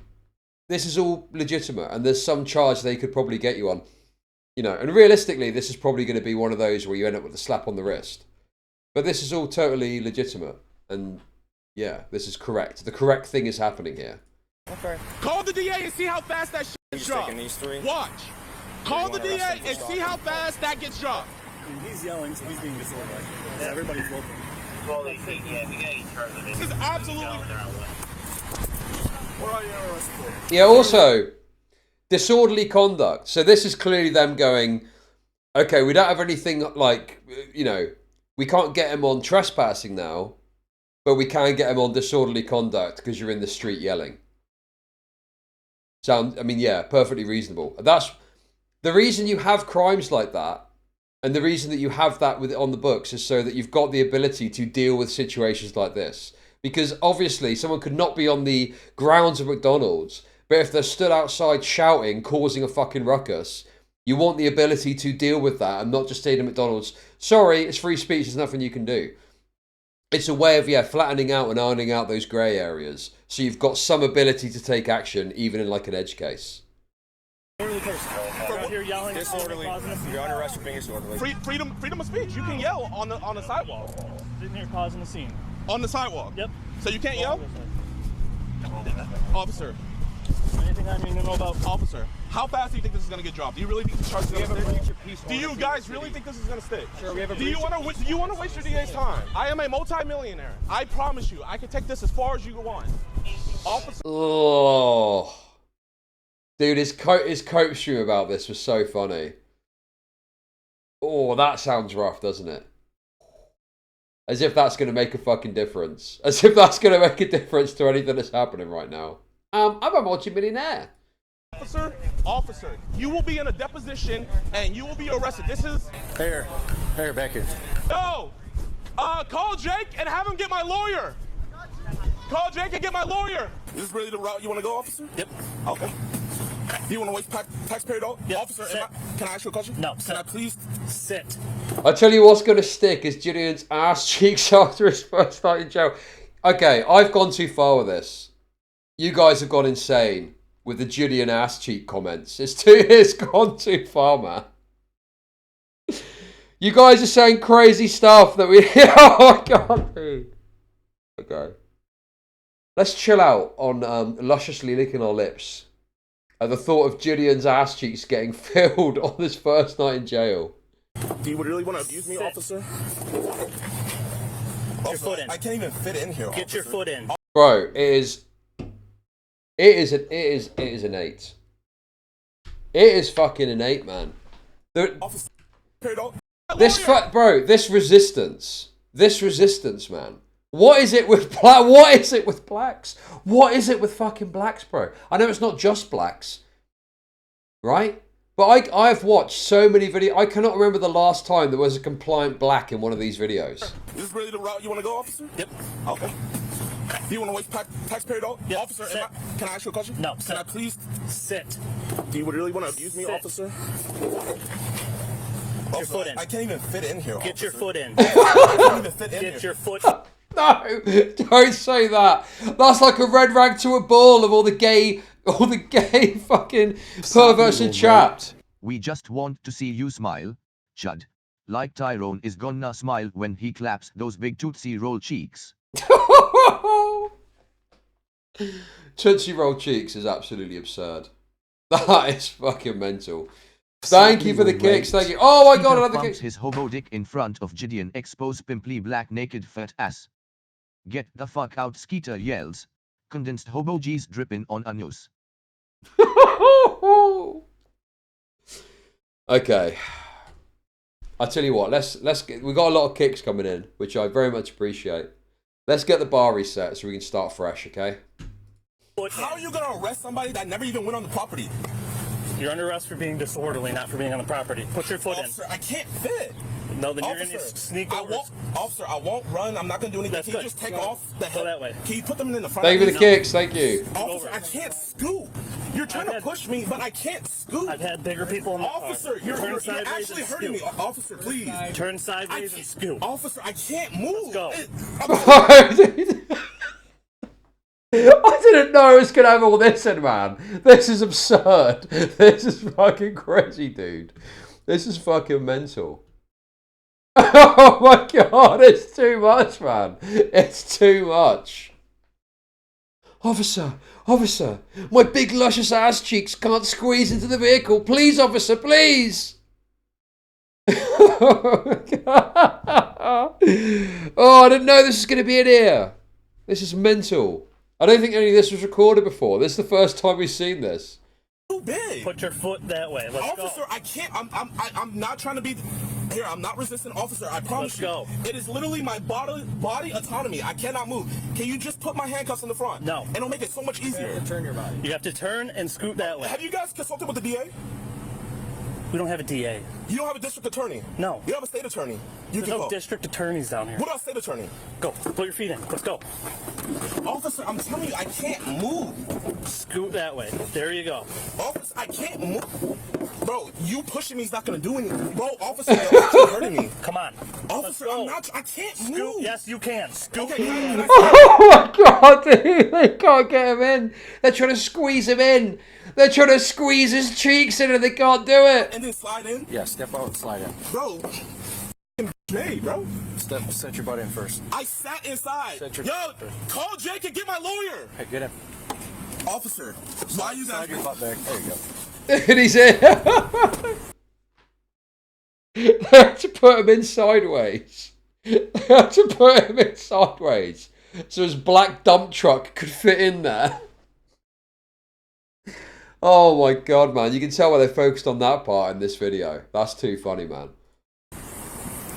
this is all legitimate, and there's some charge they could probably get you on. You know, and realistically, this is probably going to be one of those where you end up with a slap on the wrist. But this is all totally legitimate. And yeah, this is correct. The correct thing is happening here. Okay. Call the DA and see how fast that shit gets dropped. These three? Watch. Call the DA and see how fast that gets dropped. He's yelling, so he's being disorderly. Yeah, everybody's looking. This is absolutely... What are you arrested for? Yeah, also, disorderly conduct. So this is clearly them going, okay, we don't have anything like, you know, we can't get him on trespassing now, but we can get him on disorderly conduct because you're in the street yelling. I mean, yeah, perfectly reasonable. That's the reason you have crimes like that, and the reason that you have that with on the books is so that you've got the ability to deal with situations like this. Because obviously someone could not be on the grounds of McDonald's, but if they're stood outside shouting, causing a fucking ruckus, you want the ability to deal with that and not just say to McDonald's, sorry, it's free speech, there's nothing you can do. It's a way of, yeah, flattening out and ironing out those grey areas. So you've got some ability to take action, even in like an edge case. You're yelling, disorderly. You're under arrest for being disorderly. Freedom of speech. You can yell on the sidewalk. Sitting here causing a scene. On the sidewalk? Yep. So you can't yell? Officer. Anything I need to know about? Officer, how fast do you think this is going to get dropped? Do you really think the charge is going to stick? Do you guys really think this is going to stick? Sure, we have a do you want to waste your DA's time? I am a multi-millionaire. I promise you, I can take this as far as you want. Officer. Oh. Dude, his coat stream about this was so funny. Oh, that sounds rough, doesn't it? As if that's going to make a fucking difference. As if that's going to make a difference to anything that's happening right now. I'm a multi-millionaire. Officer, you will be in a deposition and you will be arrested. This is... Here, back here. No! Call Jake and have him get my lawyer. Call Jake and get my lawyer. Is this really the route you want to go, officer? Yep. Okay. Do you want to waste taxpayer dollars? Yep. Officer, can I ask you a question? No. Can I please sit? I tell you what's going to stick is Gideon's ass cheeks after his first night in jail. Okay, I've gone too far with this. You guys have gone insane with the Gideon ass cheek comments. It's gone too far, man. You guys are saying crazy stuff that we... Oh, my God, dude. Okay. Let's chill out on lusciously licking our lips at the thought of Gideon's ass cheeks getting filled on this first night in jail. Do you really want to abuse me, officer? Get your foot in. I can't even fit in here, Get your foot in. Bro, it is innate. It is fucking innate, man. This resistance, man. What is it with What is it with blacks? What is it with fucking blacks, bro? I know it's not just blacks, right? But I've watched so many videos. I cannot remember the last time there was a compliant black in one of these videos. Is this really the route you want to go, officer? Yep. Okay. Do you want to waste taxpayer dollars? Yep. Officer, can I ask you a question? No. Can I please sit? Do you really want to abuse me, officer? Get your foot in. I can't even fit in here. Get your foot in. I can't even fit in here. Get your foot. No, don't say that. That's like a red rag to a bull of all the gay fucking perverts and chapped. We just want to see you smile, Chud. Like Tyrone is gonna smile when he claps those big Tootsie Roll cheeks. Tootsie Roll cheeks is absolutely absurd. That is fucking mental. Thank you for the kicks, thank you. Oh my God, another kick. His hobo dick in front of Gideon, expose pimply black naked fat ass. Get the fuck out, Skeeter yells. Condensed hobo G's dripping on anus. Okay. I tell you what, let's get, we got a lot of kicks coming in, which I very much appreciate. Let's get the bar reset so we can start fresh, okay? How are you gonna arrest somebody that never even went on the property? You're under arrest for being disorderly, not for being on the property. Put your foot Officer, I can't fit. No, then Officer, you're gonna sneak over. Officer, I won't run. I'm not gonna do anything. That's Can you good. just take Go. off the Go that way. Can you put them in the front? Thank you for the kicks, thank you. Officer, I can't scoot. You're trying to push me, but I can't scoot. I've had bigger people in the Officer, car. you're Turn sideways actually and hurting me. scoot. Officer, please. Turn sideways and scoot. Officer, I can't move. Let's go. I didn't know I was going to have all this in, man. This is absurd. This is fucking crazy, dude. This is fucking mental. Oh my God, it's too much, man. It's too much. Officer, my big luscious ass cheeks can't squeeze into the vehicle. Please, officer, please. Oh, I didn't know this was going to be in here. This is mental. I don't think any of this was recorded before. This is the first time we've seen this. Too big. Put your foot that way. Let's Officer, go. I can't. I'm not trying to be. Here, I'm not resisting, officer. I promise you. Let's go. It is literally my body autonomy. I cannot move. Can you just put my handcuffs in the front? No. And it'll make it so much easier. Turn your body. You have to turn and scoot that way. Have you guys consulted with the DA? We don't have a DA. You don't have a district attorney? No. You have a state attorney? You There's can no go. district attorneys down here. What about state attorney? Go. Put your feet in. Let's go. Officer, I'm telling you, I can't move. Scoot that way. There you go. Officer, I can't move. Bro, you pushing me is not going to do anything. Bro, officer, you're actually hurting me. Come on. Officer, I can't Scoot. move. Yes, you can. Scoot. Okay, can I Oh my God, dude. They can't get him in. They're trying to squeeze him in. They're trying to squeeze his cheeks in and they can't do it. And then slide in? Yeah, step out and slide in. Bro, Jay, bro. Set your butt in first. I sat inside. Yo, call Jake and get my lawyer. Hey, get him. Officer, why you guys... Slide your butt back. There you go. And he's in. They had to put him in sideways. They had to put him in sideways so his black dump truck could fit in there. Oh my God, man. You can tell why they focused on that part in this video. That's too funny, man.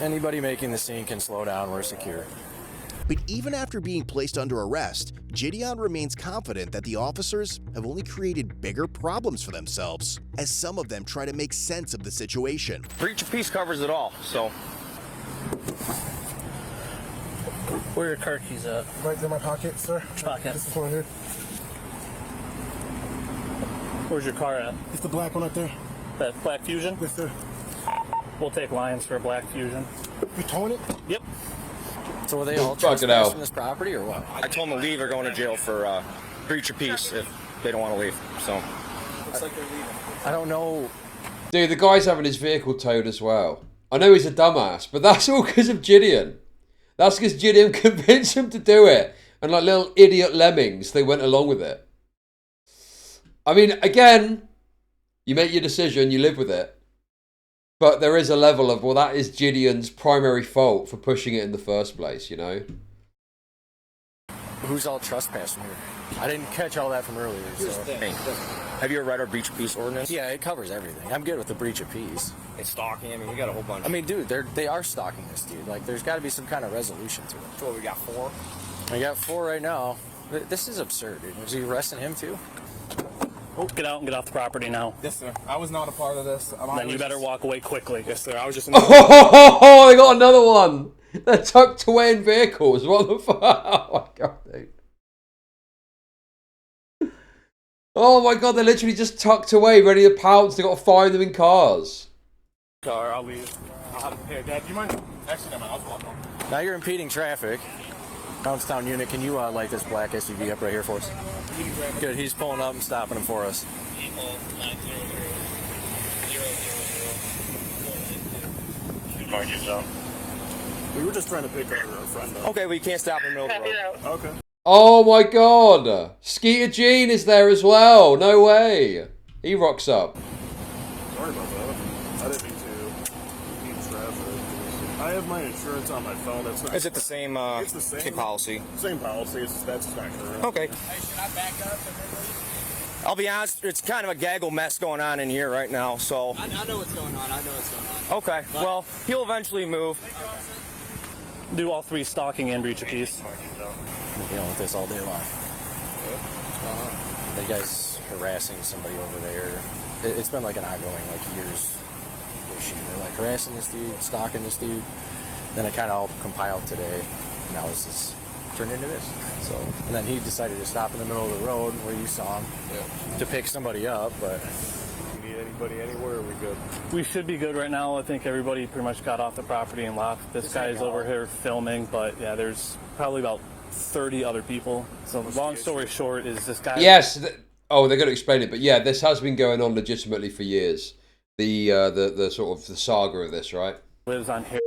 Anybody making the scene can slow down. We're secure. But even after being placed under arrest, JIDEON remains confident that the officers have only created bigger problems for themselves, as some of them try to make sense of the situation. Breach of peace covers it all, so. Where are your car keys at? Right in my pocket, sir. Pocket. This one here. Where's your car at? It's the black one right there. That Black Fusion? Yes, sir. We'll take Lions for a Black Fusion. You towing it? Yep. So are they all trespassing this property or what? I told them to leave or going to jail for breach of peace if they don't want to leave. So. Looks like they're leaving. I don't know. Dude, the guy's having his vehicle towed as well. I know he's a dumbass, but that's all because of JIDEON. That's because JIDEON convinced him to do it. And like little idiot lemmings, they went along with it. I mean, again, you make your decision, you live with it. But there is a level of, well, that is JIDEON's primary fault for pushing it in the first place, you know? Who's all trespassing here? I didn't catch all that from earlier. So. Hey, have you ever read our breach of peace ordinance? Yeah, it covers everything. I'm good with the breach of peace. It's stalking. I mean, we got a whole bunch. I mean, dude, they are stalking this dude. Like, there's got to be some kind of resolution to it. So what, we got 4? We got 4 right now. This is absurd, dude. Was he arresting him too? Oh, get out and get off the property now. Yes, sir. I was not a part of this. Then you better walk away quickly. Yes, sir. I was just in Oh, they got another one. They're tucked away in vehicles. What the fuck? Oh my god, dude. Oh my god, they're literally just tucked away, ready to pounce. They got to find them in cars. Car, I'll leave. I'll have to pay. Dad, do you mind? Actually, never mind. I'll walk home. Now you're impeding traffic. Poundstown unit, can you light this black SUV up right here for us? Good, he's pulling up and stopping him for us. We were just trying to pick our friend up. Okay, we can't stop in the middle of the road. Okay. Oh my god. Skeeter Gene is there as well. No way. He rocks up. Sorry about that. I didn't mean to keep traffic. I have my insurance on my phone. That's not. Is it the same, it's the same policy? Same policy. That's not current. Okay. Hey, should I back up? I'll be honest, it's kind of a gaggle mess going on in here right now, so. I know what's going on. Okay, well, he'll eventually move. Do all 3 stalking and breach of peace. We're dealing with this all day long. The guy's harassing somebody over there. It's been like an ongoing, like, years issue. They're like harassing this dude, stalking this dude. Then it kind of all compiled today. Now it's just turned into this. So, and then he decided to stop in the middle of the road where you saw him to pick somebody up, but. You need anybody anywhere, are we good? We should be good right now. I think everybody pretty much got off the property and left. This guy's over here filming, but yeah, there's probably about 30 other people. So long story short is this guy... Yes. Oh, they're going to explain it, but yeah, this has been going on legitimately for years. The sort of the saga of this, right? Lives on here,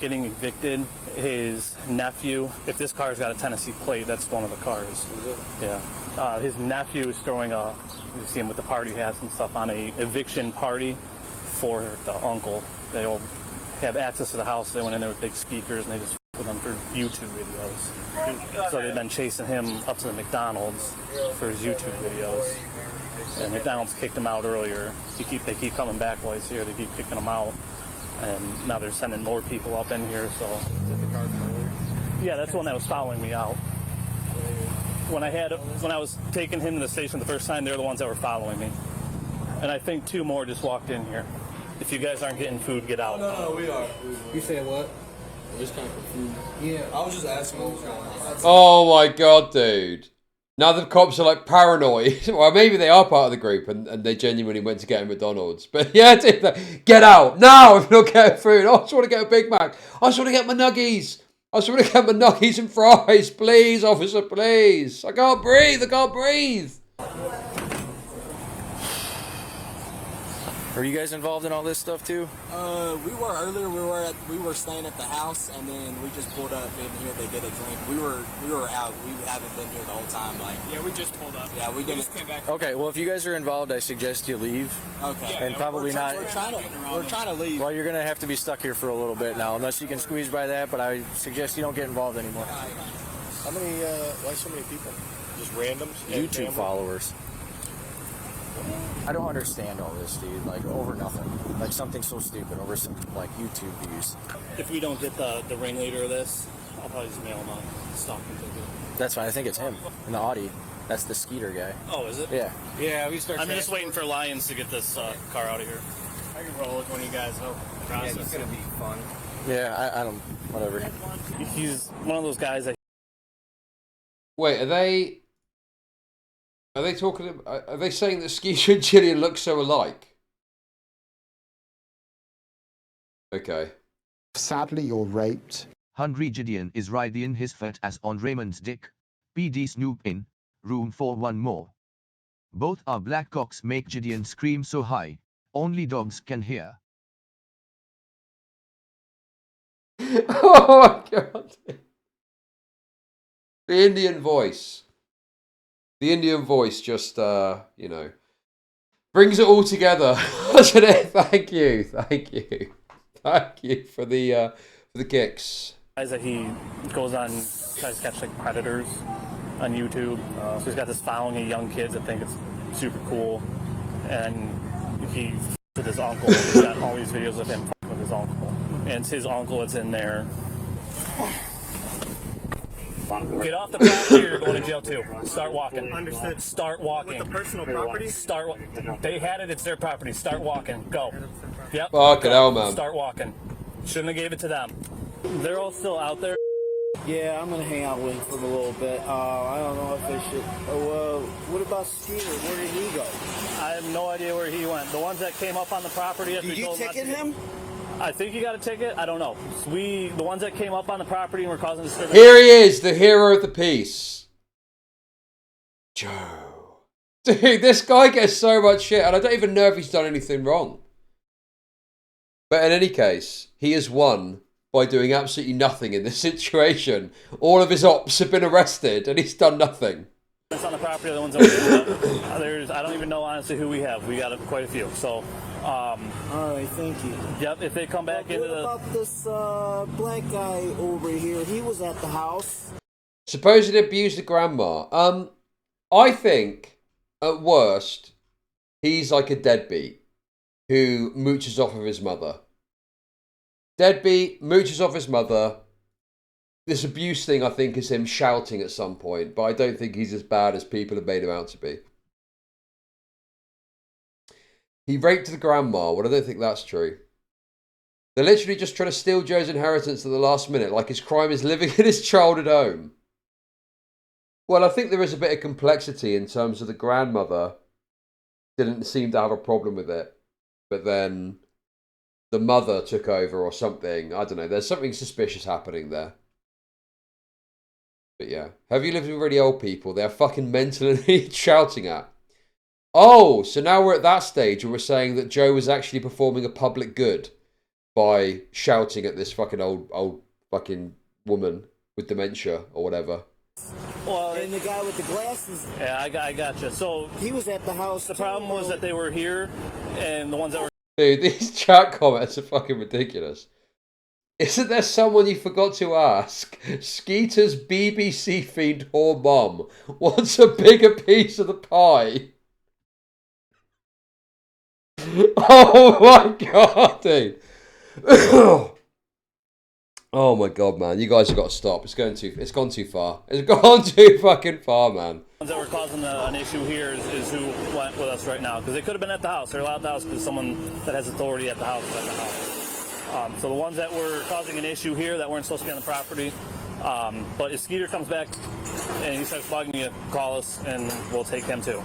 getting evicted. His nephew, if this car's got a Tennessee plate, that's one of the cars. Yeah. His nephew is throwing you see him with the party hats and stuff, on a eviction party for the uncle. They all have access to the house. They went in there with big speakers and they just with them for YouTube videos. So they've been chasing him up to the McDonald's for his YouTube videos. And McDonald's kicked him out earlier. They keep coming back while he's here. They keep kicking him out. And now they're sending more people up in here, so. Yeah, that's the one that was following me out. When I was taking him to the station the first time, they're the ones that were following me. And I think 2 more just walked in here. If you guys aren't getting food, get out. No, we are. You said what? I'm just kind of confused. Yeah, I was just asking what was going on. Oh my god, dude. Now the cops are like paranoid. Well, maybe they are part of the group and they genuinely went to get a McDonald's. But yeah, dude, get out now if you're not getting food. I just want to get a Big Mac. I just want to get my nuggies. I just want to get my nuggies and fries. Please, officer, please. I can't breathe. I can't breathe. Are you guys involved in all this stuff too? We were earlier. We were staying at the house, and then we just pulled up in here to get a drink. We were out. We haven't been here the whole time. Like, yeah, we just pulled up. Yeah, we just came back. Okay, well, if you guys are involved, I suggest you leave. Okay. And probably not. We're trying to leave. Well, you're gonna have to be stuck here for a little bit now, unless you can squeeze by that. But I suggest you don't get involved anymore. How many? Why so many people? Just randoms? YouTube followers. I don't understand all this, dude. Like, over nothing. Like, something so stupid over some, like, YouTube views. If we don't get the ringleader of this, I'll probably just mail him a stalking ticket. That's fine. I think it's him in the Audi. That's the Skeeter guy. Oh, is it? Yeah. Yeah, we start. I'm just waiting for Lions to get this car out of here. I can roll with one of you guys. Help the process. Yeah, it's gonna be fun. Yeah, I don't. Whatever. He's one of those guys that. Wait, are they talking? Are they saying that Skeeter and Jillian look so alike? Okay. Sadly, you're raped. Hungry Gideon is riding his fat ass on Raymond's dick. PD Snoop in. Room for one more. Both our black cocks make Gideon scream so high, only dogs can hear. Oh my god. The Indian voice. The Indian voice just, you know, brings it all together, doesn't it? Thank you. Thank you. Thank you for the kicks. Guys that he goes on, tries to catch like predators on YouTube. So he's got this following of young kids that think it's super cool. And he with his uncle. He's got all these videos of him with his uncle. And it's his uncle that's in there. Get off the property or you're going to jail too. Start walking. Understood. Start walking. With the personal property? They had it, it's their property. Start walking. Go. Yep. Fucking hell, man. Start walking. Shouldn't have gave it to them. They're all still out there. Yeah, I'm gonna hang out with him for a little bit. I don't know if I should. What about Skeeter? Where did he go? I have no idea where he went. The ones that came up on the property after Did you ticket him? I think he got a ticket. I don't know. The ones that came up on the property and were causing disturbance. Here he is, the hero of the piece. Joe. Dude, this guy gets so much shit, and I don't even know if he's done anything wrong. But in any case, he has won by doing absolutely nothing in this situation. All of his ops have been arrested, and he's done nothing. On the property are the ones that I don't even know honestly who we have. We got quite a few. So, all right, thank you. Yep. If they come back into the. What about this black guy over here? He was at the house. Supposedly abused the grandma. I think at worst he's like a deadbeat who mooches off of his mother. Deadbeat mooches off his mother. This abuse thing, I think, is him shouting at some point, but I don't think he's as bad as people have made him out to be. He raped the grandma. Well, I don't think that's true. They're literally just trying to steal Joe's inheritance at the last minute, like his crime is living in his childhood home. Well, I think there is a bit of complexity in terms of the grandmother didn't seem to have a problem with it, but then the mother took over or something. I don't know. There's something suspicious happening there. But yeah, have you lived with really old people? They're fucking mentally shouting at. Oh, so now we're at that stage where we're saying that Joe was actually performing a public good by shouting at this fucking old fucking woman with dementia or whatever. Well, and the guy with the glasses. Yeah, I gotcha. So he was at the house. The problem was that they were here, and the ones that were. Dude, these chat comments are fucking ridiculous. Isn't there someone you forgot to ask? Skeeter's BBC themed whore mum wants a bigger piece of the pie. Oh my god, dude. Oh my god, man. You guys have got to stop. It's gone too far. It's gone too fucking far, man. The ones that were causing an issue here is who went with us right now. Because they could have been at the house. They're allowed at the house because someone that has authority at the house is at the house. So the ones that were causing an issue here that weren't supposed to be on the property. But if Skeeter comes back and he starts bugging you, call us and we'll take him too.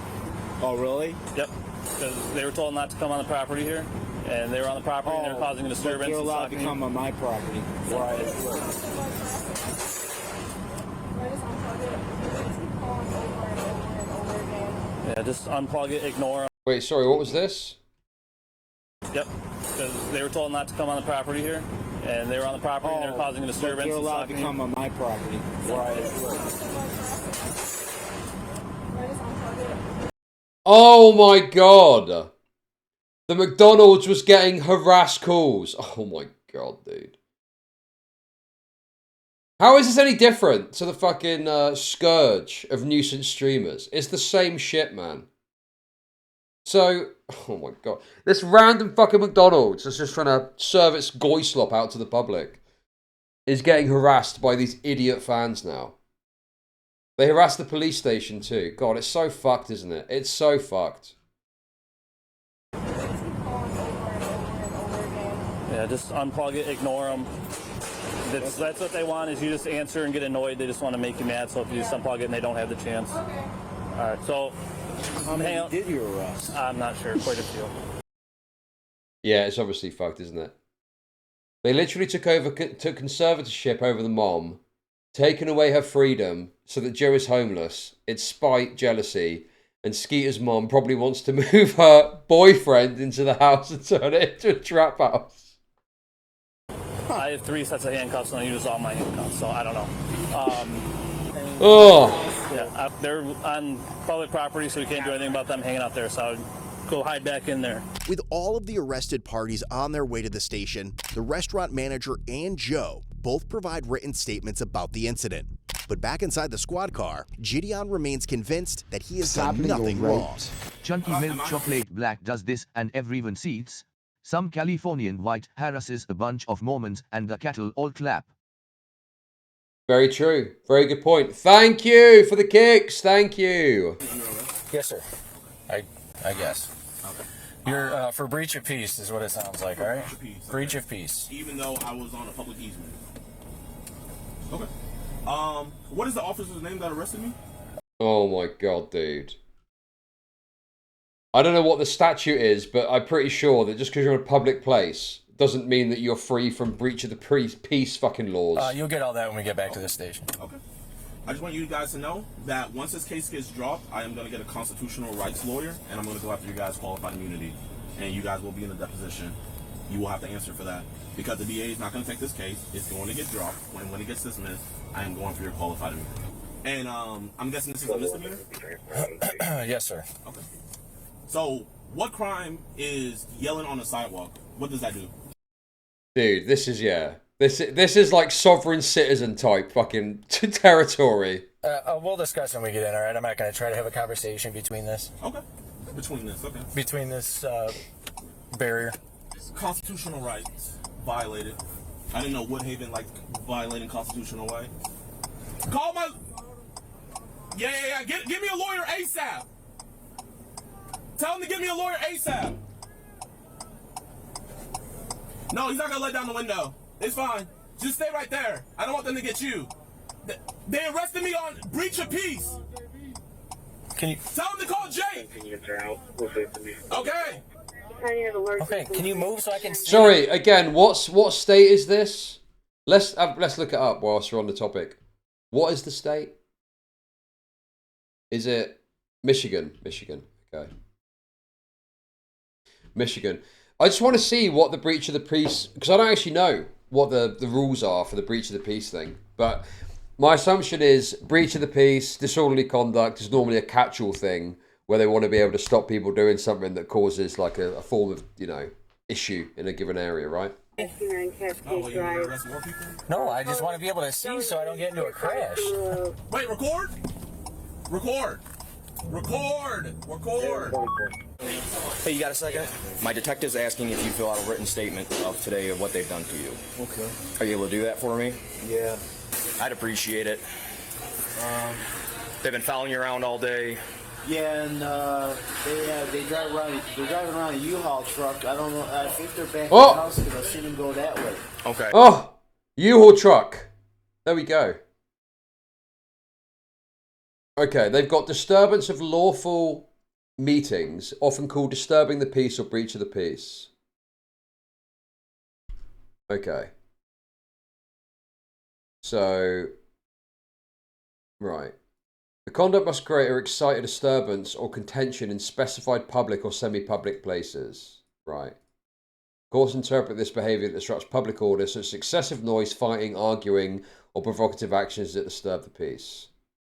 Oh, really? Yep. Because they were told not to come on the property here. And they were on the property and they were causing a disturbance. They're allowed to come on my property. Right. Yeah, just unplug it, ignore them. Wait, sorry, what was this? Yep. Because they were told not to come on the property here. And they were on the property and they were causing a disturbance. They're allowed to come on my property. Right. Oh my god. The McDonald's was getting harassed calls. Oh my god, dude. How is this any different to the fucking scourge of nuisance streamers? It's the same shit, man. So, oh my god. This random fucking McDonald's is just trying to serve its goy slop out to the public. is getting harassed by these idiot fans now. They harass the police station too. God, it's so fucked, isn't it? It's so fucked. Yeah, just unplug it, ignore them. That's what they want, is you just answer and get annoyed. They just want to make you mad, so if you just unplug it and they don't have the chance. Alright, so... How many did you arrest? I'm not sure, quite a few. Yeah, it's obviously fucked, isn't it? They literally took conservatorship over the mom, taken away her freedom so that Joe is homeless. It's spite, jealousy, and Skeeter's mom probably wants to move her boyfriend into the house and turn it into a trap house. I have 3 sets of handcuffs and I use all my handcuffs, so I don't know. Yeah, they're on public property, so we can't do anything about them hanging out there, so I would go hide back in there. With all of the arrested parties on their way to the station, the restaurant manager and Joe both provide written statements about the incident. But back inside the squad car, JIDEON remains convinced that he has done nothing wrong. Chunky milk chocolate black does this and everyone sees. Some Californian white harasses a bunch of Mormons and the cattle all clap. Very true. Very good point. Thank you for the kicks. Thank you. Yes, sir. I guess. Okay. You're for breach of peace is what it sounds like, all right? Breach of peace. Even though I was on a public easement. Okay. What is the officer's name that arrested me? Oh my god, dude. I don't know what the statute is, but I'm pretty sure that just because you're in a public place doesn't mean that you're free from breach of the peace fucking laws. You'll get all that when we get back to the station. Okay. I just want you guys to know that once this case gets dropped, I am going to get a constitutional rights lawyer, and I'm going to go after you guys' qualified immunity. And you guys will be in a deposition. You will have to answer for that. Because the DA is not going to take this case. It's going to get dropped. When it gets dismissed, I am going for your qualified immunity. And I'm guessing this is a misdemeanor? Yes, sir. Okay. So, what crime is yelling on the sidewalk? What does that do? Dude, this is, yeah. This is like sovereign citizen type fucking territory. We'll discuss when we get in, all right? I'm not going to try to have a conversation between this. Okay. Between this barrier. Constitutional rights violated. I didn't know Woodhaven like violating constitutional right. Call my... Yeah. Give me a lawyer ASAP. Tell him to give me a lawyer ASAP. No, he's not going to let down the window. It's fine. Just stay right there. I don't want them to get you. They arrested me on breach of peace. Can you... Tell him to call Jake. Okay. Okay, can you move so I can see? Sorry, again, what state is this? Let's look it up whilst we're on the topic. What is the state? Is it Michigan? Michigan. Okay. Michigan. I just want to see what the breach of the peace, because I don't actually know what the rules are for the breach of the peace thing. But my assumption is breach of the peace, disorderly conduct is normally a catch-all thing where they want to be able to stop people doing something that causes like a form of, you know, issue in a given area, right? No, I just want to be able to see so I don't get into a crash. Wait, record? Hey, you got a second? My detective's asking if you fill out a written statement of today of what they've done to you. Okay. Are you able to do that for me? Yeah. I'd appreciate it. They've been following you around all day. Yeah, and they drive around. They're driving around a U-Haul truck. I don't know. I think they're back in the house because I've seen them go that way. Okay. Oh, U-Haul truck. There we go. Okay, they've got disturbance of lawful meetings, often called disturbing the peace or breach of the peace. Okay. So, right. The conduct must create or excite a disturbance or contention in specified public or semi-public places. Right. Courts interpret this behaviour that disrupts public order, such as excessive noise, fighting, arguing, or provocative actions that disturb the peace.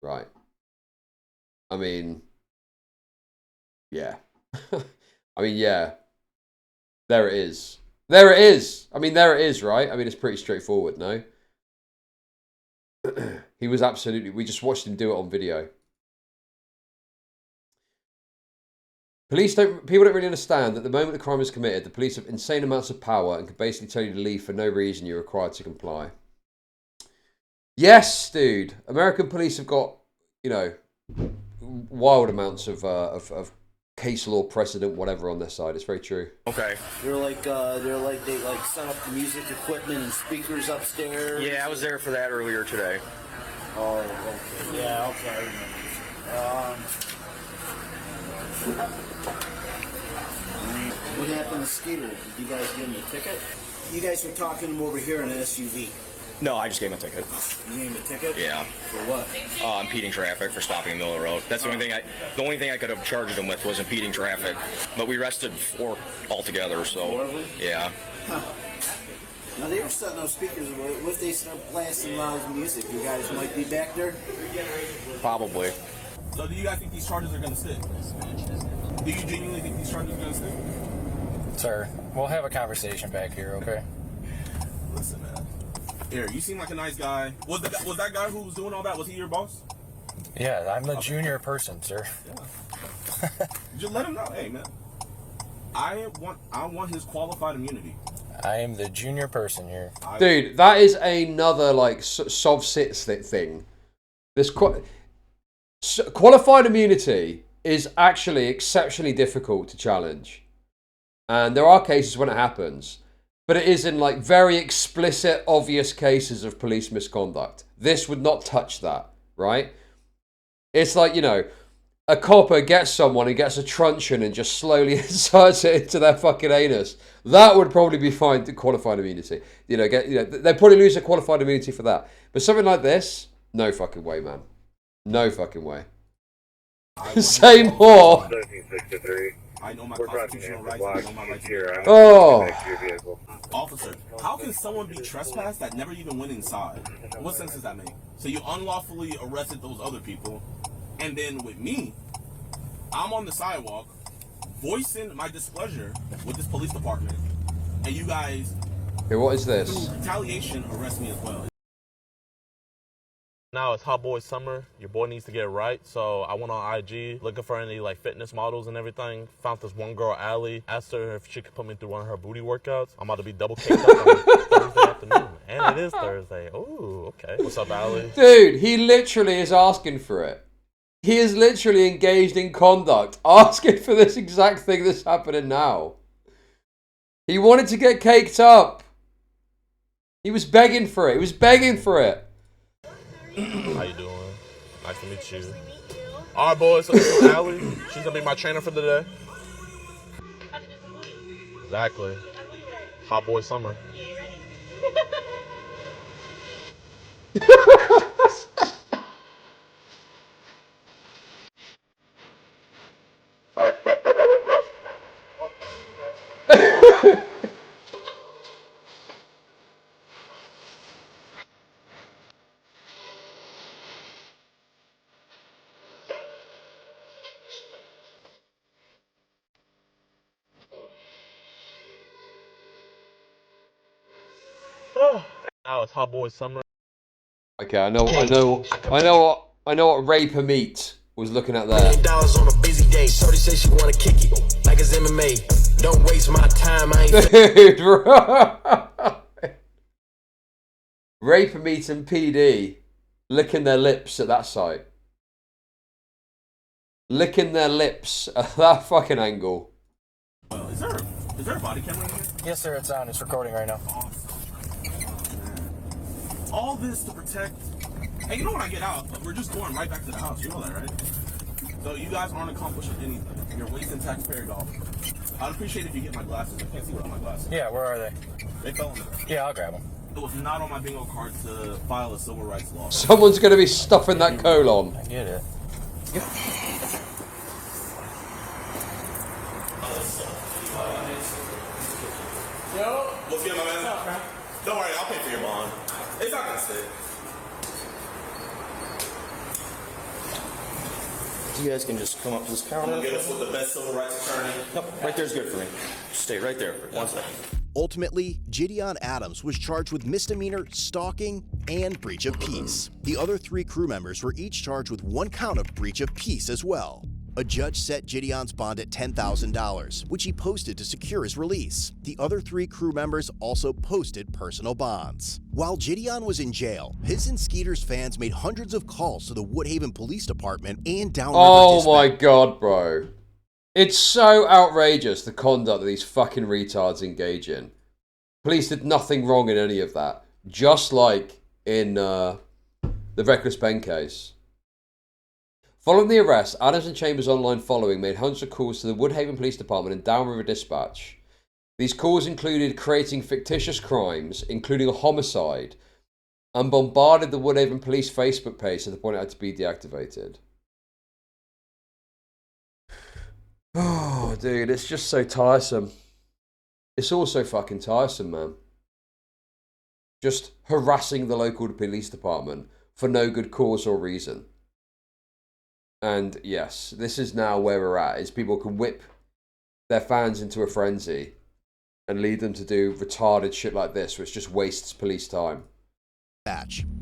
Right. I mean, yeah. I mean, yeah. There it is. There it is. I mean, there it is, right? I mean, it's pretty straightforward, no? He was absolutely... We just watched him do it on video. People don't really understand that the moment the crime is committed, the police have insane amounts of power and can basically tell you to leave for no reason. You're required to comply. Yes, dude. American police have got, you know, wild amounts of case law precedent, whatever, on their side. It's very true. Okay. They like set up the music equipment and speakers upstairs. Yeah, I was there for that earlier today. Oh, okay. Yeah, okay. What happened to Skeeter? Did you guys give him a ticket? You guys were talking to him over here in an SUV. No, I just gave him a ticket. You gave him a ticket? Yeah. For what? Impeding traffic for stopping in the middle of the road. That's the only thing I could have charged him with was impeding traffic. But we arrested 4 altogether, so. 4 of them? Yeah. Huh. Now they were setting up speakers. What if they start blasting loud music? You guys might be back there? Probably. So do you guys think these charges are going to stick? Do you genuinely think these charges are going to stick? Sir, we'll have a conversation back here, okay? Listen, man. Here, you seem like a nice guy. Was that guy who was doing all that, was he your boss? Yeah, I'm the junior person, sir. Yeah. Just let him know, hey, man. I want his qualified immunity. I am the junior person here. Dude, that is another, like, sov-sits thing. This qualified immunity is actually exceptionally difficult to challenge. And there are cases when it happens. But it is in, like, very explicit, obvious cases of police misconduct. This would not touch that, right? It's like, you know, a copper gets someone and gets a truncheon and just slowly inserts it into their fucking anus. That would probably be fine to qualified immunity. You know, they'd probably lose a qualified immunity for that. But something like this, no fucking way, man. No fucking way. Say more. 1363. I know my constitutional rights. I know my rights here. Oh. Officer, how can someone be trespassed that never even went inside? What sense does that make? So you unlawfully arrested those other people, and then with me, I'm on the sidewalk voicing my displeasure with this police department, and you guys, hey, what is this? through retaliation, arrest me as well. Now it's Hot Boy Summer. Your boy needs to get right. So I went on IG looking for any like fitness models and everything. Found this one girl, Allie. Asked her if she could put me through one of her booty workouts. I'm about to be double caked up on Thursday afternoon. And it is Thursday. Ooh, okay. What's up, Allie? Dude, he literally is asking for it. He is literally engaged in conduct, asking for this exact thing that's happening now. He wanted to get caked up. He was begging for it. He was begging for it. How you doing? Nice to meet you. All right, boys. So this is Allie. She's gonna be my trainer for the day. Exactly. Hot Boy Summer. Now it's Hot Boy Summer. Okay, I know what Raper Meat was looking at there. $1,000 on a busy day. Shorty says she wanna kick it like it's MMA. Don't waste my time. I ain't Dude, right. Raper Meat and PD licking their lips at that site. Licking their lips at that fucking angle. Is there a body camera in here? Yes, sir. It's on. It's recording right now. All this to protect. Hey, you know when I get out, we're just going right back to the house. You know that, right? So you guys aren't accomplishing anything. You're wasting taxpayer dollars. I'd appreciate if you get my glasses. I can't see without my glasses. Yeah, where are they? They fell in the ground. Yeah, I'll grab them. It was not on my bingo card to file a civil rights law. Someone's going to be stuffing that colon. I get it. Yo, what's good, my man? What's up, man? Don't worry, I'll pay for your bond. It's not gonna stick. You guys can just come up to this counter. I'm gonna get us with the best civil rights attorney. Nope, right there's good for me. Stay right there for 1 second. Ultimately, JIDEON Adams was charged with misdemeanor stalking and breach of peace. The other 3 crew members were each charged with 1 count of breach of peace as well. A judge set JIDEON's bond at $10,000, which he posted to secure his release. The other 3 crew members also posted personal bonds. While JIDEON was in jail, his and Skeeter's fans made hundreds of calls to the Woodhaven Police Department and Downriver Oh my god, bro. It's so outrageous, the conduct that these fucking retards engage in. Police did nothing wrong in any of that. Just like in the Reckless Ben case. Following the arrest, Adams and Chambers' online following made hundreds of calls to the Woodhaven Police Department and Downriver Dispatch. These calls included creating fictitious crimes, including a homicide, and bombarded the Woodhaven Police Facebook page to the point it had to be deactivated. Oh, dude, it's just so tiresome. It's all so fucking tiresome, man. Just harassing the local police department for no good cause or reason. And yes, this is now where we're at, is people can whip their fans into a frenzy and lead them to do retarded shit like this, which just wastes police time.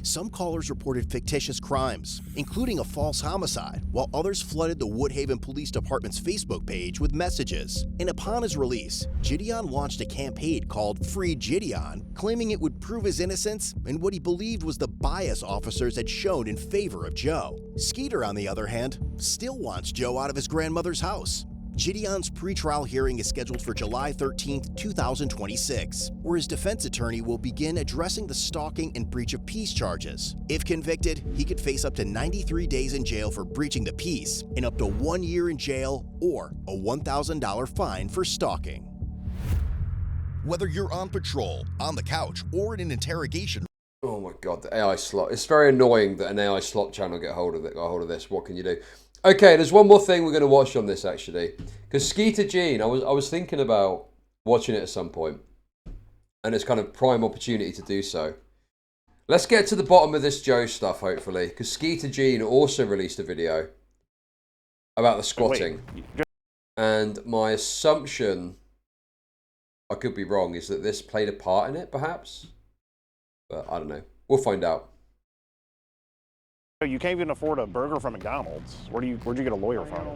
Some callers reported fictitious crimes, including a false homicide, while others flooded the Woodhaven Police Department's Facebook page with messages. And upon his release, JIDEON launched a campaign called Free JIDEON, claiming it would prove his innocence and what he believed was the bias officers had shown in favor of Joe. Skeeter, on the other hand, still wants Joe out of his grandmother's house. JIDEON's pretrial hearing is scheduled for July 13, 2026, where his defense attorney will begin addressing the stalking and breach of peace charges. If convicted, he could face up to 93 days in jail for breaching the peace and up to 1 year in jail or a $1,000 fine for stalking. Whether you're on patrol, on the couch, or in an interrogation. Oh my god, the AI slot. It's very annoying that an AI slot channel got hold of this. What can you do? Okay, there's one more thing we're going to watch on this, actually. Because Skeeter Gene, I was thinking about watching it at some point. And it's kind of prime opportunity to do so. Let's get to the bottom of this Joe stuff, hopefully. Because Skeeter Gene also released a video about the squatting. And my assumption, I could be wrong, is that this played a part in it, perhaps? But I don't know. We'll find out. You can't even afford a burger from McDonald's. Where'd you get a lawyer from?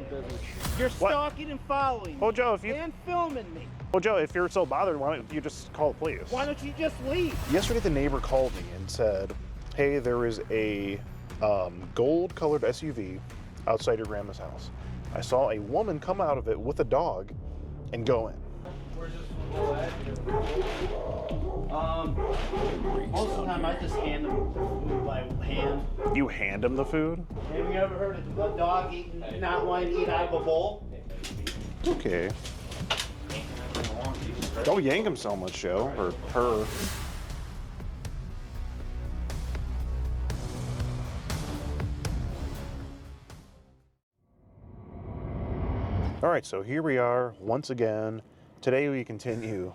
You're stalking and following me. Joe, if you and filming me. Well, Joe, if you're so bothered, why don't you just call the police? Why don't you just leave? Yesterday, the neighbor called me and said, "Hey, there is a gold-colored SUV outside your grandma's house. I saw a woman come out of it with a dog and go in." Most of the time I just hand them food by hand. You hand him the food? Have you ever heard of a dog eating, not wanting to eat out of a bowl? Okay. Don't yank him so much, Joe, or her. All right, so here we are once again. Today we continue.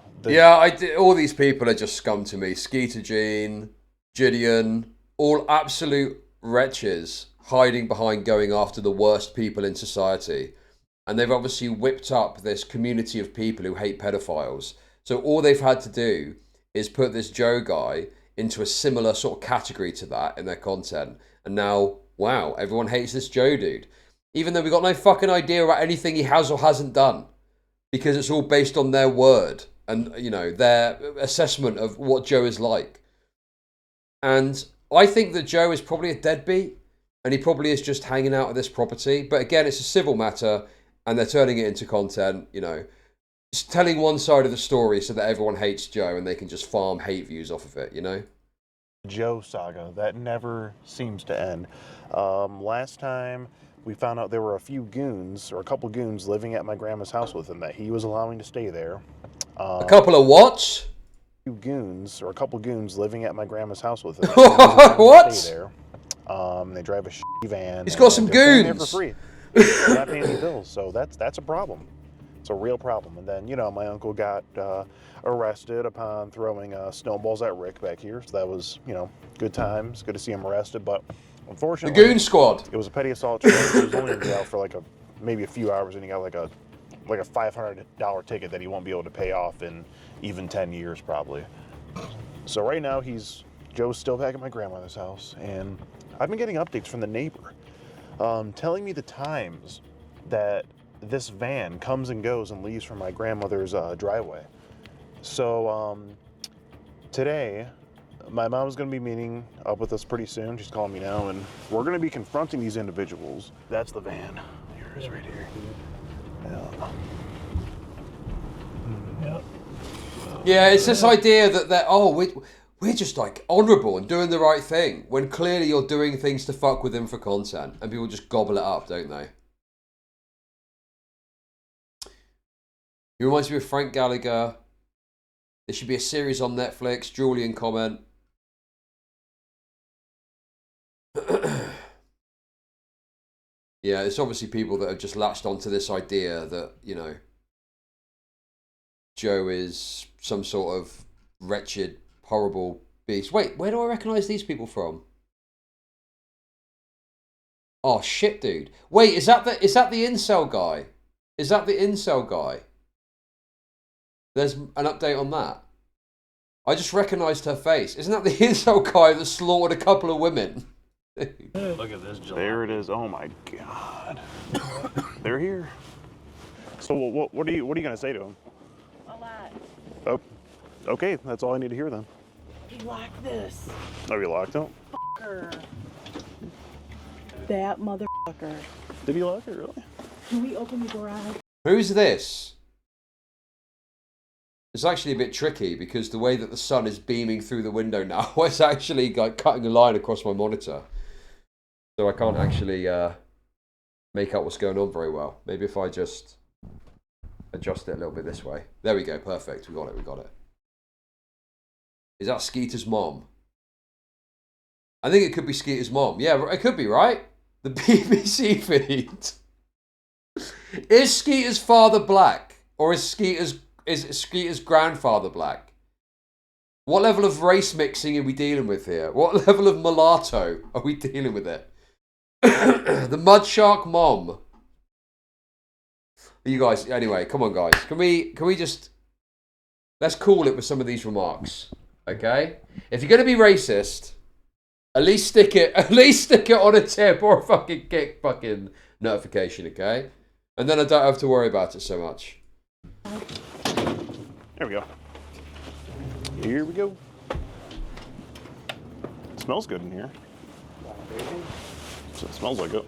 All these people are just scum to me. Skeeter Gene, JIDEON, all absolute wretches hiding behind going after the worst people in society. And they've obviously whipped up this community of people who hate pedophiles. So all they've had to do is put this Joe guy into a similar sort of category to that in their content. And now, wow, everyone hates this Joe dude. Even though we've got no fucking idea about anything he has or hasn't done. Because it's all based on their word and, you know, their assessment of what Joe is like. And I think that Joe is probably a deadbeat and he probably is just hanging out at this property. But again, it's a civil matter and they're turning it into content, you know, just telling one side of the story so that everyone hates Joe and they can just farm hate views off of it, you know? Joe saga that never seems to end. Last time we found out there were a couple goons living at my grandma's house with him that he was allowing to stay there. A couple of what? A couple goons living at my grandma's house with him. What? Stay there. They drive a shitty van. He's got some goons. There for free. They're not paying any bills, so that's a problem. It's a real problem. And then, you know, my uncle got arrested upon throwing snowballs at Rick back here. So that was, you know, good times. Good to see him arrested, but unfortunately, the Goon Squad. It was a petty assault charge. He was only in jail for maybe a few hours, and he got like a $500 ticket that he won't be able to pay off in even 10 years probably. So right now Joe's still back at my grandmother's house, and I've been getting updates from the neighbor, telling me the times that this van comes and goes and leaves from my grandmother's driveway. So today, my mom's going to be meeting up with us pretty soon. She's calling me now, and we're going to be confronting these individuals. That's the van. Here it is right here. Yeah. Yeah, it's this idea that they're, oh, we're just like honourable and doing the right thing, when clearly you're doing things to fuck with them for content, and people just gobble it up, don't they? He reminds me of Frank Gallagher. There should be a series on Netflix. Julian comment. Yeah, it's obviously people that have just latched onto this idea that, you know, Joe is some sort of wretched, horrible beast. Wait, where do I recognise these people from? Oh shit, dude. Wait, is that the incel guy? Is that the incel guy? There's an update on that. I just recognised her face. Isn't that the incel guy that slaughtered a couple of women? Look at this. There it is. Oh my god. They're here. So what are you gonna say to them? A lot. Oh, okay. That's all I need to hear then. He locked this. Oh, you locked it? Fucker. That motherfucker. Did he lock it, really? Can we open the garage? Who's this? It's actually a bit tricky because the way that the sun is beaming through the window now, it's actually like cutting a line across my monitor. So I can't actually make out what's going on very well. Maybe if I just adjust it a little bit this way. There we go, perfect. We got it. Is that Skeeter's mom? I think it could be Skeeter's mom. Yeah, it could be, right? The BBC feed. Is Skeeter's father black? Or is Skeeter's grandfather black? What level of race mixing are we dealing with here? What level of mulatto are we dealing with it? The mud shark mom. You guys, anyway, come on guys. Can we just, let's cool it with some of these remarks, okay? If you're gonna be racist, at least stick it on a tip or a fucking fucking notification, okay? And then I don't have to worry about it so much. There we go. Here we go. It smells good in here. So it smells like it.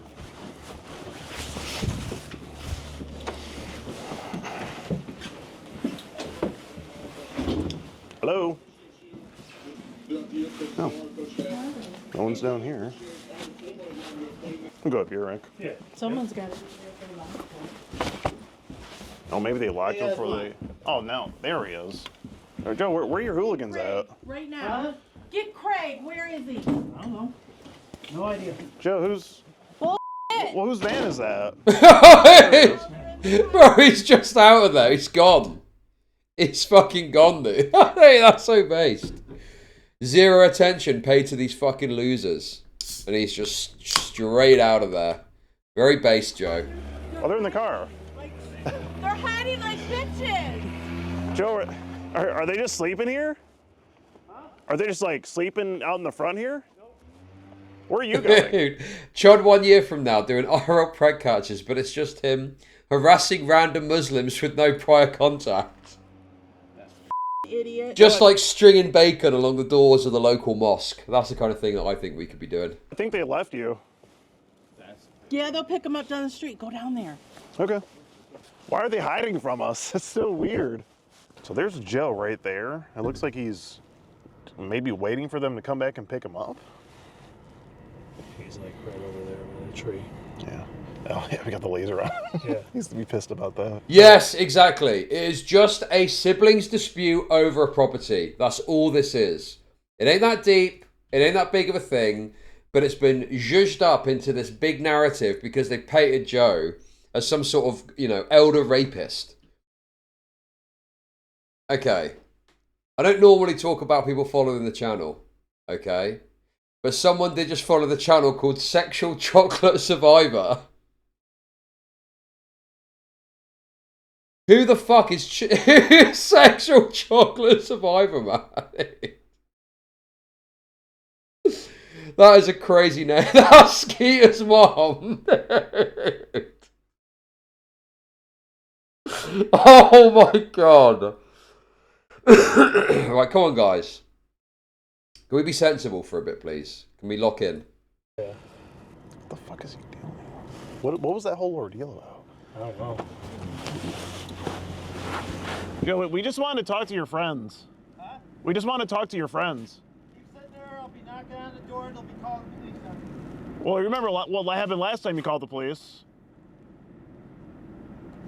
Hello? No. No one's down here. I'll go up here, Rick. Yeah. Someone's got it. Oh, maybe they locked him before they... Oh, no. There he is. Oh, Joe, where are your hooligans at? Right now. Get Craig. Where is he? I don't know. No idea. Joe, who's... Well, whose van is that? Bro, he's just out of there. He's gone. He's fucking gone, dude. Hey, that's so based. Zero attention paid to these fucking losers. And he's just straight out of there. Very based, Joe. Oh, they're in the car. they're hiding like bitches. Joe, are they just sleeping here? Are they just like sleeping out in the front here? Where are you going? Dude, Chud 1 year from now doing IRL preg catches, but it's just him harassing random Muslims with no prior contact. Idiot. Just like stringing bacon along the doors of the local mosque. That's the kind of thing that I think we could be doing. I think they left you. Yeah, they'll pick him up down the street. Go down there. Okay. Why are they hiding from us? That's so weird. So there's Joe right there. It looks like he's maybe waiting for them to come back and pick him up. He's like right over there by the tree. Yeah. Oh, yeah, we got the laser on. Yeah. He needs to be pissed about that. Yes, exactly. It is just a siblings dispute over a property. That's all this is. It ain't that deep. It ain't that big of a thing. But it's been zhuzhed up into this big narrative because they painted Joe as some sort of, you know, elder rapist. Okay. I don't normally talk about people following the channel. Okay. But someone did just follow the channel called Sexual Chocolate Survivor. Who the fuck is Sexual Chocolate Survivor, man? That is a crazy name. That's Skeeter's mom. Oh my god. Right, come on, guys. Can we be sensible for a bit, please? Can we lock in? Yeah. What the fuck is he doing? What was that whole ordeal about? I don't know. Yo, we just wanted to talk to your friends. Huh? We just want to talk to your friends. You sit there, I'll be knocking on the door and they'll be calling the police on you. Well, remember what happened last time you called the police?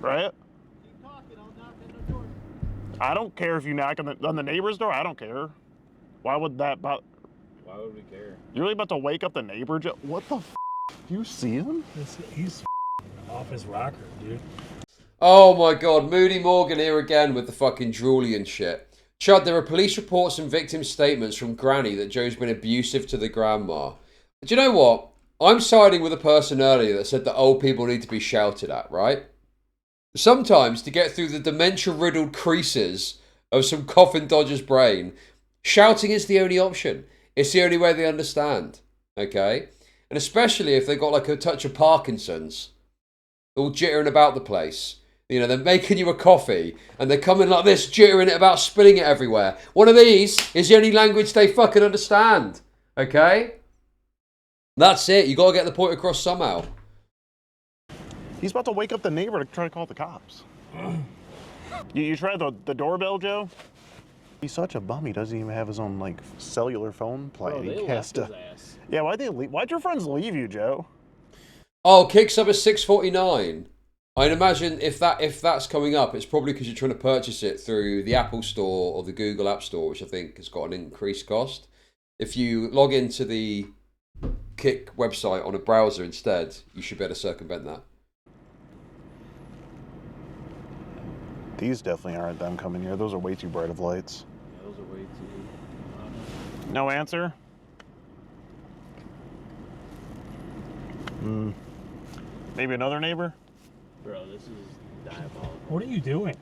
Right? Keep talking, I'll knock on the door. I don't care if you knock on the neighbor's door. I don't care. Why would that? Why would we care? You're really about to wake up the neighbor? What the? Do you see him? He's off his rocker, dude. Oh my god, Moody Morgan here again with the fucking drooly and shit. Chud, there are police reports and victim statements from Granny that Joe's been abusive to the grandma. Do you know what? I'm siding with a person earlier that said that old people need to be shouted at, right? Sometimes, to get through the dementia-riddled creases of some coffin dodger's brain, shouting is the only option. It's the only way they understand, okay? And especially if they've got like a touch of Parkinson's, all jittering about the place. You know, they're making you a coffee and they're coming like this, jittering it about, spilling it everywhere. One of these is the only language they fucking understand, okay? That's it. You got to get the point across somehow. He's about to wake up the neighbor to try to call the cops. You tried the doorbell, Joe? He's such a bum. He doesn't even have his own like cellular phone plan. Bro, they left his ass. Yeah, why'd your friends leave you, Joe? Oh, kicks up at 6.49. I'd imagine if that's coming up, it's probably because you're trying to purchase it through the Apple Store or the Google App Store, which I think has got an increased cost. If you log into the Kick website on a browser instead, you should be able to circumvent that. These definitely aren't them coming here. Those are way too bright of lights. Yeah, those are way too... No answer? Maybe another neighbor? Bro, this is diabolical. What are you doing?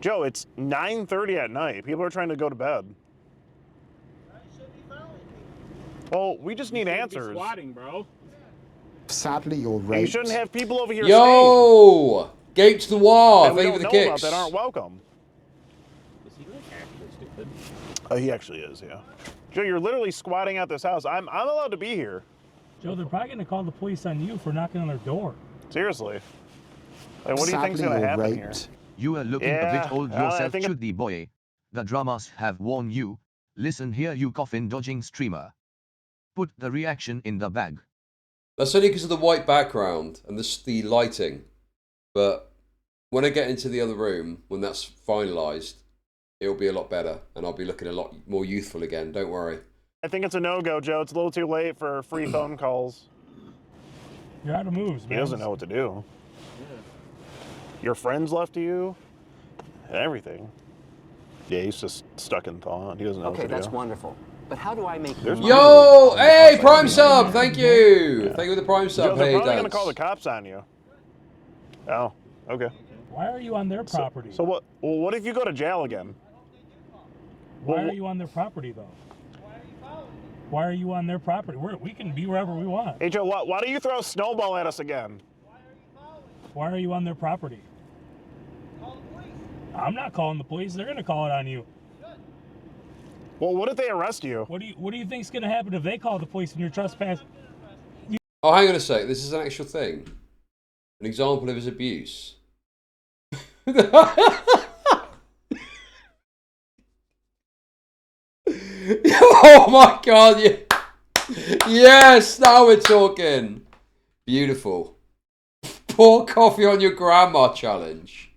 Joe, it's 9:30 at night. People are trying to go to bed. Well, we just need answers. Squatting, bro. Sadly, you're right. You shouldn't have people over here. Yo! Gates to the wall. Thank you for the kicks. That aren't welcome. Is he like actually stupid? He actually is, yeah. Joe, you're literally squatting at this house. I'm allowed to be here. Joe, they're probably going to call the police on you for knocking on their door. Seriously. Like, what do you think's going to happen here? You are looking a bit old yourself, Chuddy boy. The dramas have worn you. Listen here, you coffin dodging streamer. Put the reaction in the bag. That's only because of the white background and the lighting. But when I get into the other room, when that's finalised, it'll be a lot better. And I'll be looking a lot more youthful again. Don't worry. I think it's a no-go, Joe. It's a little too late for free phone calls. You're out of moves, man. He doesn't know what to do. Yeah. Your friends left you, and everything. Yeah, he's just stuck in thought. He doesn't know what to do. Okay, that's wonderful. But how do I make Yo! Hey, Prime Sub! Thank you! Yeah. Thank you for the Prime Sub. Joe, they're hey, probably going to call the cops on you. Oh, okay. Why are you on their property? So what? Well, what if you go to jail again? Why are you on their property, though? Why are you on their property? We can be wherever we want. Hey, Joe, why do you throw a snowball at us again? Why are you on their property? I'm not calling the police. They're going to call it on you. Well, what if they arrest you? What do you think's going to happen if they call the police and you're trespassing? Oh, hang on a sec. This is an actual thing. An example of his abuse. Oh my god, yeah. Yes, now we're talking. Beautiful. Pour coffee on your grandma challenge.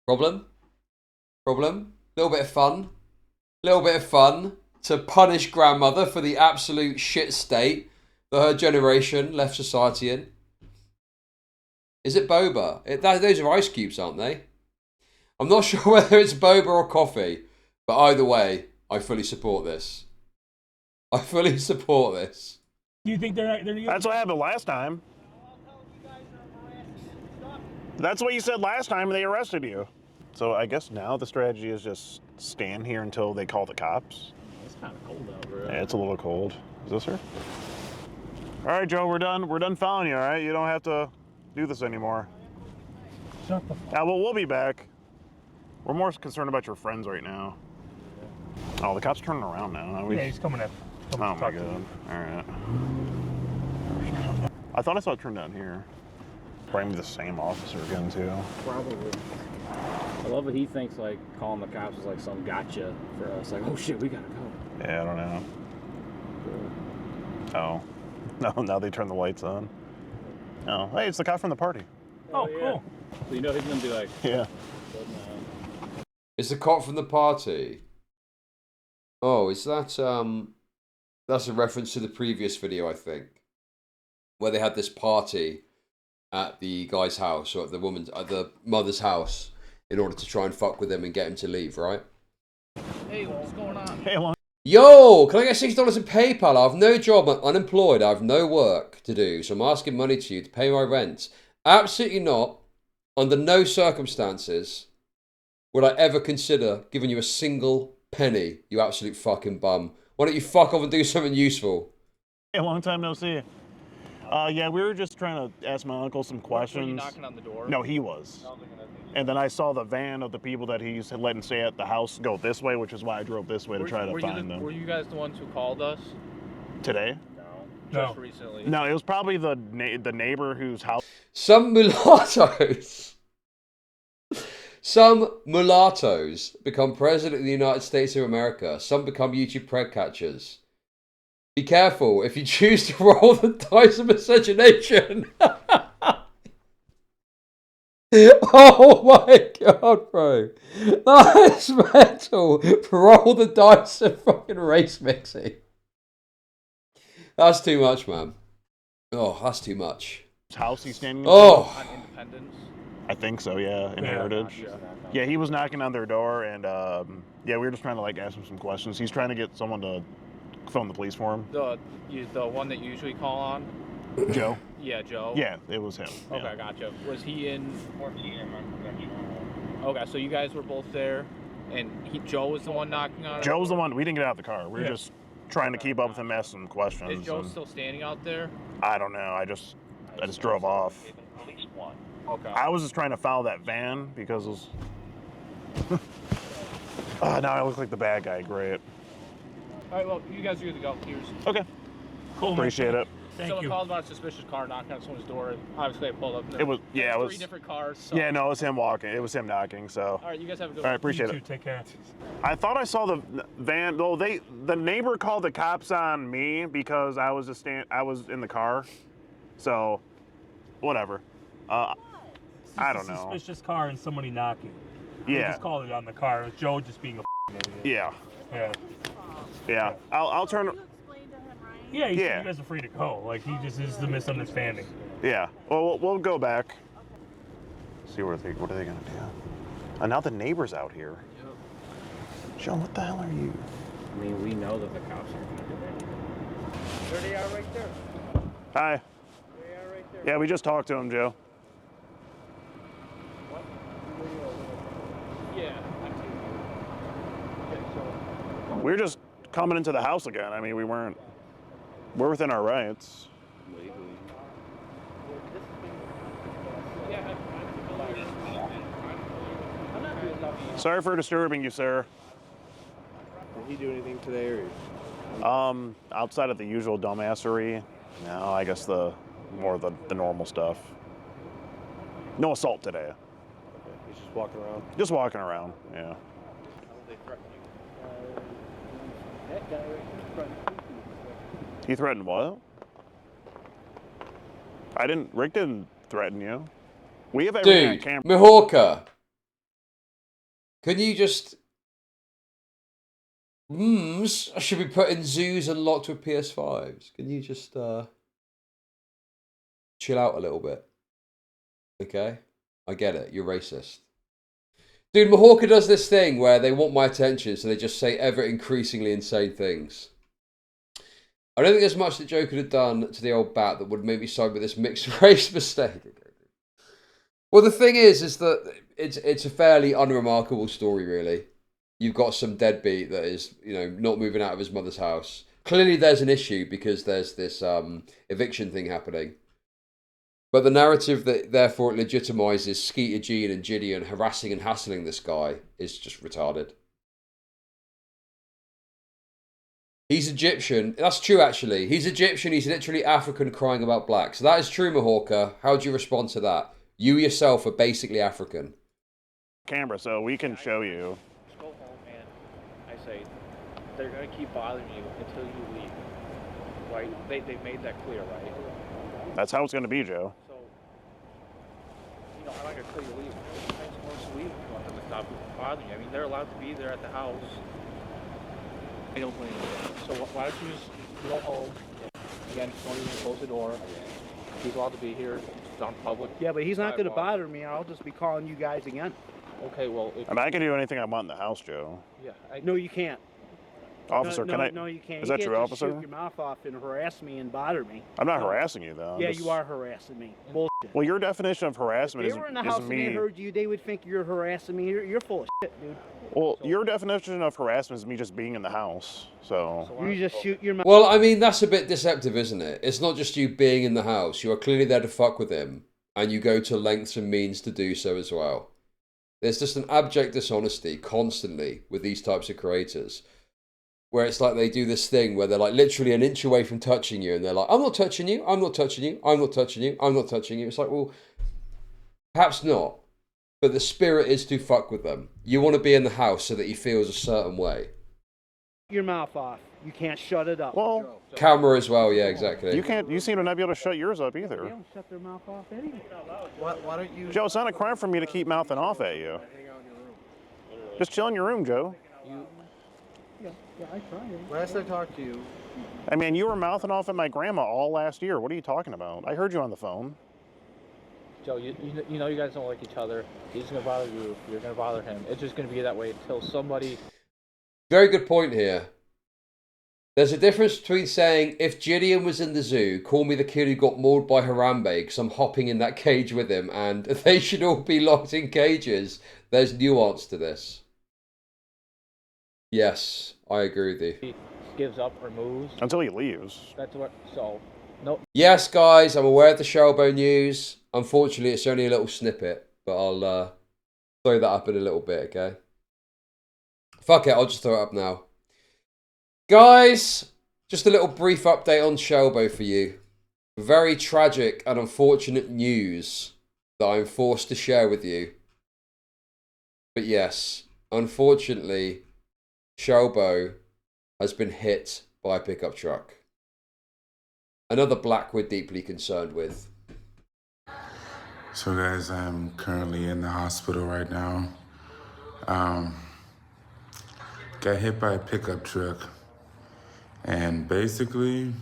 Problem? Little bit of fun. Little bit of fun to punish grandmother for the absolute shit state that her generation left society in. Is it boba? Those are ice cubes, aren't they? I'm not sure whether it's boba or coffee, but either way, I fully support this. I fully support this. Do you think they're That's what happened last time. That's what you said last time they arrested you. So I guess now the strategy is just stand here until they call the cops. It's kind of cold out, bro. Yeah, it's a little cold. Is this her? All right, Joe, we're done. We're done following you, all right? You don't have to do this anymore. Shut the fuck. Yeah, well, we'll be back. We're more concerned about your friends right now. Oh, the cop's turning around now. Yeah, he's coming in. Oh my god. All right. I thought I saw it turn down here. Probably the same officer again too. Probably. I love that he thinks like calling the cops is like some gotcha for us. Like, oh shit, we gotta go. Yeah, I don't know. Oh. No, now they turn the lights on. Oh, hey, it's the cop from the party. Oh, cool. So you know he's gonna be like, yeah. It's the cop from the party. Oh, is that that's a reference to the previous video, I think, where they had this party at the guy's house or at the woman's, at the mother's house, in order to try and fuck with him and get him to leave, right? hey, what's going on? Hey, Yo, can I get $6 in PayPal? I have no job, I'm unemployed, I have no work to do, so I'm asking money to you to pay my rent. Absolutely not. Under no circumstances would I ever consider giving you a single penny, you absolute fucking bum. Why don't you fuck off and do something useful? Hey, long time no see. Yeah, we were just trying to ask my uncle some questions. Were you knocking on the door? No, he was. And then I saw the van of the people that he's letting stay at the house go this way, which is why I drove this way to try to find them. Were you guys the ones who called us? Today? Just recently. No, it was probably the neighbor whose house. Some mulattoes. Some mulattoes become president of the United States of America. Some become YouTube preg catchers. Be careful if you choose to roll the dice of miscegenation. Oh my god, bro. That's mental. Roll the dice of fucking race mixing. That's too much, man. Oh, that's too much. House he's standing in Oh. front of? On Independence? I think so, yeah. In Heritage. Yeah, he was knocking on their door, and yeah, we were just trying to like ask him some questions. He's trying to get someone to phone the police for him. The one that you usually call on? Joe? Yeah, Joe. Yeah, it was him. Okay, Yeah. gotcha. Was he in? Okay, so you guys were both there, and Joe was the one knocking on it? Joe was the one. We didn't get out of the car. We were Yeah. just trying to keep up with him, ask some questions. Is Joe and still standing out there? I don't know. I just drove off. Okay. I was just trying to follow that van because it was. Now I look like the bad guy. Great. All right, well, you guys are good to go. Here's. Okay. Cool. Appreciate it. Someone called about a suspicious car knocking on someone's door. Obviously, I pulled up. It was There it was was 3 different cars. So. Yeah, no, it was him walking. It was him knocking. So. All right, you guys have a good All right, one. appreciate You it. too, take care. I thought I saw the van. Well, the neighbor called the cops on me because I was I was in the car. So, whatever. I don't know. Suspicious car and somebody knocking. Yeah. They just called it on the car. It was Joe just being a idiot. Yeah. Yeah. Yeah. I'll turn. Yeah, you Yeah. guys are free to go. Like, he just is the misunderstanding. Yeah. Well, we'll go back. See what are they gonna do? And now the neighbor's out here. John, what the hell are you? I mean, we know that the cops are going to do anything. There they are right there. Hi. They are right there. Yeah, we just talked to him, Joe. Yeah. We were just coming into the house again. I mean, we're within our rights. Sorry for disturbing you, sir. Did he do anything today, or? Outside of the usual dumbassery, no, I guess more the normal stuff. No assault today. Okay, he's just walking around. Just walking around, yeah. That guy right in front. He threatened what? Rick didn't threaten you. We have everything on Dude, camera. Mihawka. Can you just... should be put in zoos and locked with PS5s. Can you just chill out a little bit? Okay? I get it. You're racist. Dude, Mihawka does this thing where they want my attention, so they just say ever increasingly insane things. I don't think there's much that Joe could have done to the old bat that would maybe side with this mixed race mistake. Well, the thing is that it's a fairly unremarkable story, really. You've got some deadbeat that is, not moving out of his mother's house. Clearly there's an issue because there's this eviction thing happening. But the narrative that therefore it legitimizes Skeeter Gene and Gideon harassing and hassling this guy is just retarded. He's Egyptian. That's true, actually. He's Egyptian. He's literally African crying about black. So that is true, Mahorka. How do you respond to that? You yourself are basically African. Camera, so we can show you. Just go home, man. I say, they're going to keep bothering you until you leave. Right? They made that clear, right? That's how it's going to be, Joe. So, you know, I'm not going to tell you to leave. I'm supposed to leave if you want them to stop bothering you. I mean, they're allowed to be there at the house. I don't blame you. So why don't you just go home? Again, don't even close the door. He's allowed to be here. It's on public. Yeah, but he's not going to bother me. I'll just be calling you guys again. Okay, well... I mean, I can do anything I want in the house, Joe. Yeah. No, you can't. Officer, no, can I... No, you can't. Is that you true, can't just officer? shoot your mouth off and harass me and bother me. I'm not harassing you, though. Yeah, you are harassing me. Bullshit. Well, your definition of harassment If is they were in the house and they heard you, they would think you're harassing me. You're full of shit, dude. Well, your definition of harassment is me just being in the house, so... You just shoot your mouth. Well, I mean, that's a bit deceptive, isn't it? It's not just you being in the house. You are clearly there to fuck with him, and you go to lengths and means to do so as well. There's just an abject dishonesty constantly with these types of creators, where it's like they do this thing where they're like literally an inch away from touching you, and they're like, I'm not touching you, I'm not touching you, I'm not touching you, I'm not touching you. It's like, well, perhaps not. But the spirit is to fuck with them. You want to be in the house so that he feels a certain way. Your mouth off. You can't shut it up. Well, camera as well, yeah, exactly. You can't. You seem to not be able to shut yours up either. They don't shut their mouth off anyway. Why don't you... Joe, it's not a crime for me to keep mouthing off at you. Just chill in your room, Joe. Yeah, I tried. Last I talked to you... I mean, you were mouthing off at my grandma all last year. What are you talking about? I heard you on the phone. Joe, you know you guys don't like each other. He's going to bother you. You're going to bother him. It's just going to be that way until somebody... Very good point here. There's a difference between saying, if Gideon was in the zoo, call me the kid who got mauled by Harambe because I'm hopping in that cage with him, and they should all be locked in cages. There's nuance to this. Yes, I agree with you. He gives up or moves. Until he leaves. That's what... So, no... Yes, guys, I'm aware of the Shelbo news. Unfortunately, it's only a little snippet, but I'll throw that up in a little bit, okay? Fuck it, I'll just throw it up now. Guys, just a little brief update on Shelbo for you. Very tragic and unfortunate news that I'm forced to share with you. But yes, unfortunately, Shelbo has been hit by a pickup truck. Another black we're deeply concerned with. So guys, I'm currently in the hospital right now. Got hit by a pickup truck. And basically,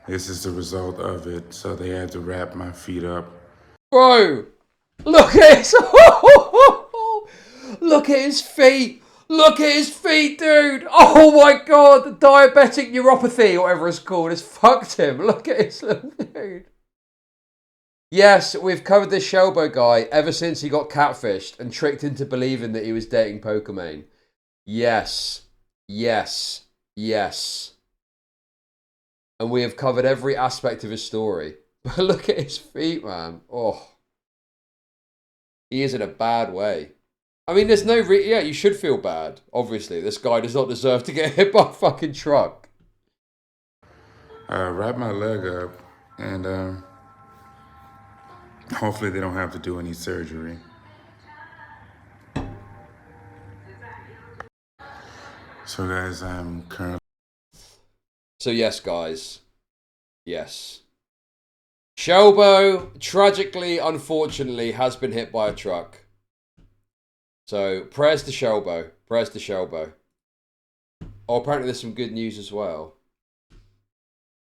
this is the result of it. So they had to wrap my feet up. Bro, look at his, look at his feet. Look at his feet, dude. Oh my God, the diabetic neuropathy, whatever it's called, has fucked him. Look at his little dude. Yes, we've covered this Shelbo guy ever since he got catfished and tricked into believing that he was dating Pokemon. Yes, yes, yes. And we have covered every aspect of his story. But look at his feet, man. Oh. He is in a bad way. I mean, there's no yeah, you should feel bad. Obviously, this guy does not deserve to get hit by a fucking truck. Wrap my leg up, and hopefully they don't have to do any surgery. So guys, I'm currently... So yes, guys. Yes. Shelbo, tragically, unfortunately, has been hit by a truck. So, prayers to Shelbo. Prayers to Shelbo. Oh, apparently there's some good news as well.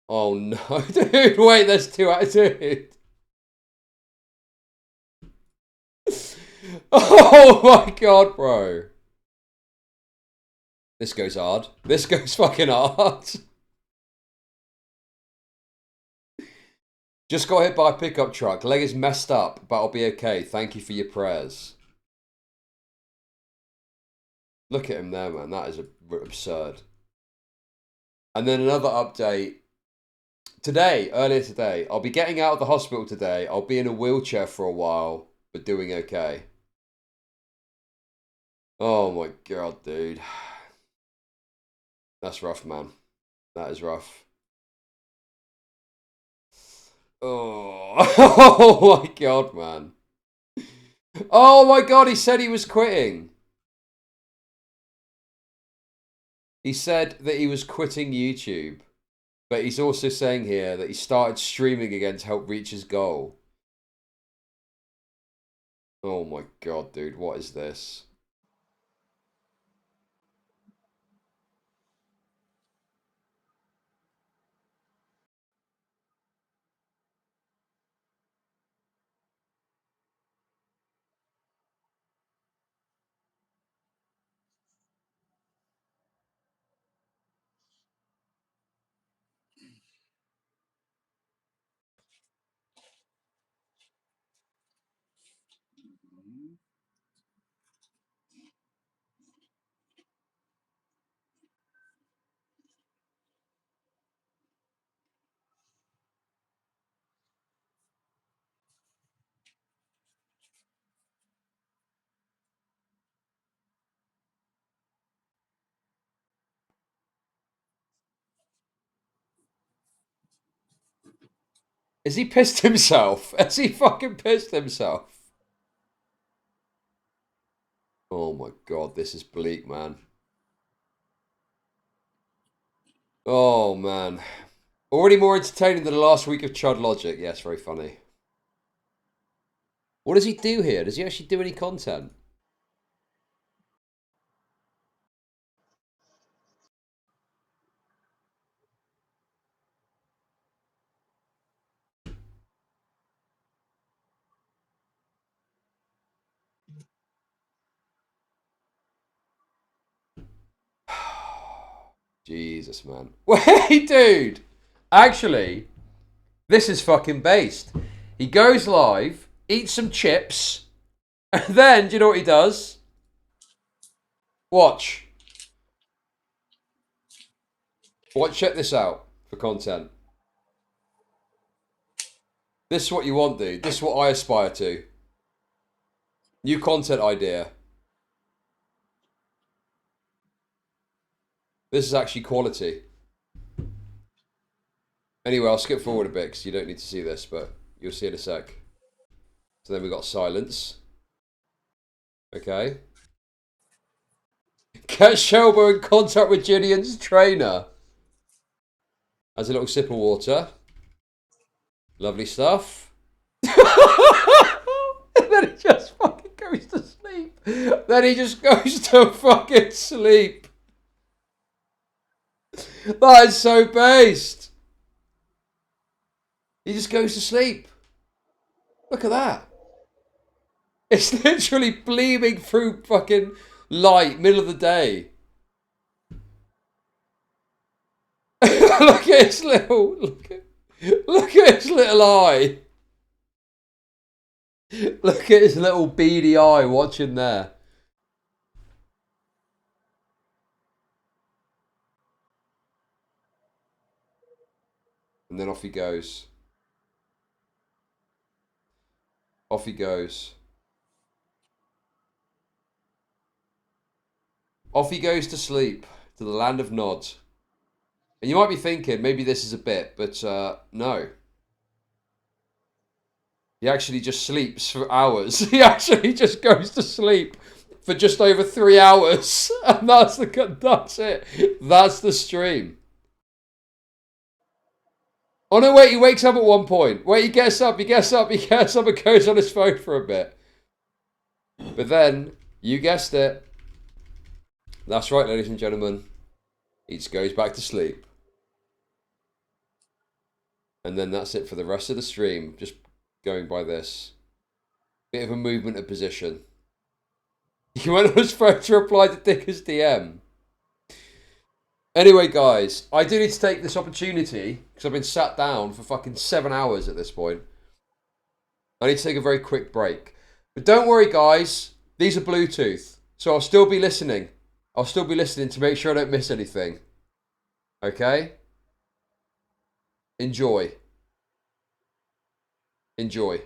Oh no, dude, wait, there's two, dude. Oh my God, bro. This goes hard. This goes fucking hard. Just got hit by a pickup truck. Leg is messed up, but I'll be okay. Thank you for your prayers. Look at him there, man. That is absurd. And then another update. today, earlier today, I'll be getting out of the hospital today. I'll be in a wheelchair for a while, but doing okay. Oh my god, dude. That's rough, man. That is rough. Oh, oh my god, man. Oh my god, he said he was quitting. He said that he was quitting YouTube. But he's also saying here that he started streaming again to help reach his goal. Oh my god, dude, what is this? Has he pissed himself? Has he fucking pissed himself? Oh my god, this is bleak, man. Oh man. Already more entertaining than the last week of Chud Logic. Yes, very funny. What does he do here? Does he actually do any content? Jesus, man. Wait, dude! Actually, this is fucking based. He goes live, eats some chips, and then, do you know what he does? Watch. Check this out for content. This is what you want, dude. This is what I aspire to. New content idea. This is actually quality. Anyway, I'll skip forward a bit because you don't need to see this, but you'll see in a sec. So then we got silence. Okay. Get Shelbo in contact with JIDEON's trainer. Has a little sip of water. Lovely stuff. And then he just fucking goes to sleep. Then he just goes to fucking sleep. That is so based. He just goes to sleep. Look at that. It's literally gleaming through fucking light, middle of the day. Look at his little, look at his little eye. Look at his little beady eye watching there. And then off he goes. Off he goes. Off he goes to sleep, to the land of Nod. And you might be thinking, maybe this is a bit, but no. He actually just sleeps for hours. He actually just goes to sleep for just over 3 hours. And that's it. That's the stream. Oh no, wait, he wakes up at one point. Wait, he gets up and goes on his phone for a bit. But then, you guessed it. That's right, ladies and gentlemen. He just goes back to sleep. And then that's it for the rest of the stream. Just going by this. Bit of a movement of position. He went on his phone to reply to Dicker's DM. Anyway, guys, I do need to take this opportunity, because I've been sat down for fucking 7 hours at this point. I need to take a very quick break. But don't worry, guys. These are Bluetooth. So I'll still be listening. I'll still be listening to make sure I don't miss anything. Okay? Enjoy. Enjoy.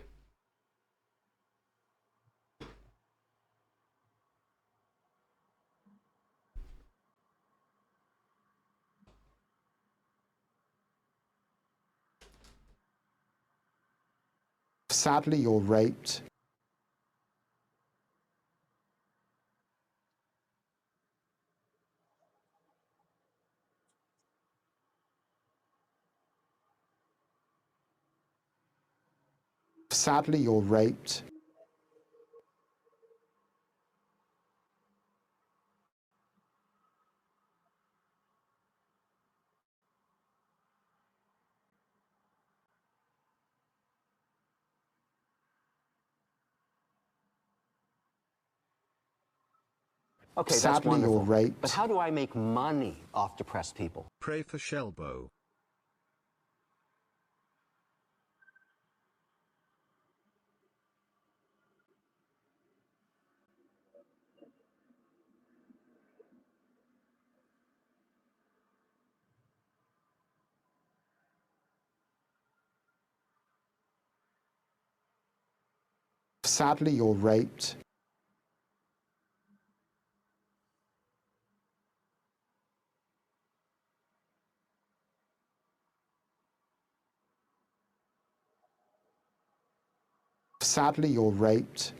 Sadly, you're raped. Sadly, you're raped. Okay, that's Sadly, you're wonderful. raped. But how do I make money off depressed people? Pray for Shelbo. Sadly, you're raped. Sadly, you're raped.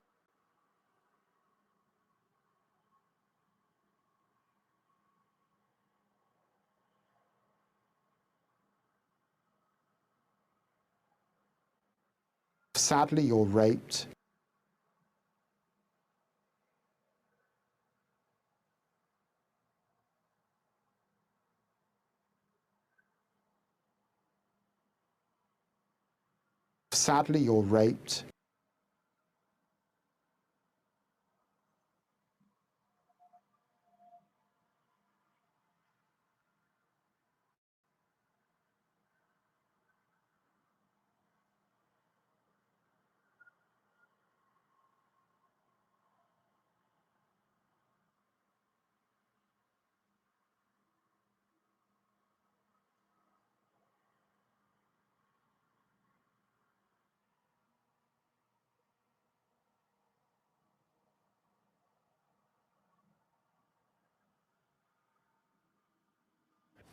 Sadly, you're raped. Sadly, you're raped.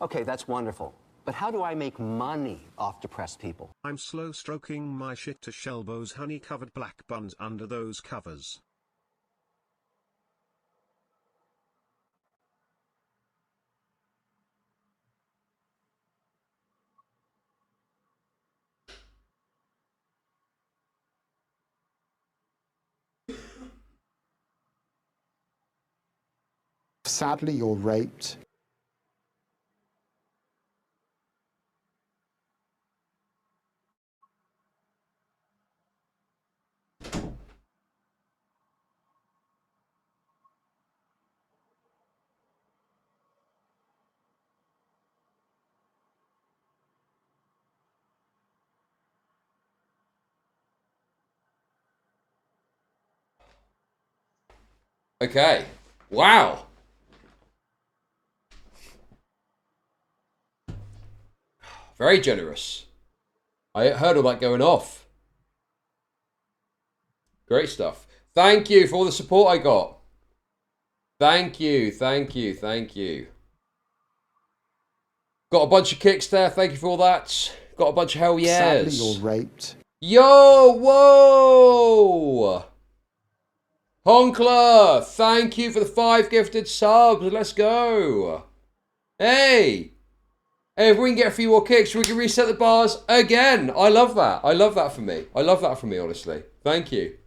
Okay, that's wonderful. But how do I make money off depressed people? I'm slow stroking my shit to Shelbo's honey-covered black buns under those covers. Sadly, you're raped. Okay. Wow. Very generous. I heard all that going off. Great stuff. Thank you for all the support I got. Thank you, thank you, thank you. Got a bunch of kicks there. Thank you for all that. Got a bunch of hell yes. Sadly, you're raped. Yo, whoa. Honkler, thank you for the 5 gifted subs. Let's go. Hey. Hey, if we can get a few more kicks, we can reset the bars again. I love that. I love that for me. I love that for me, honestly. Thank you.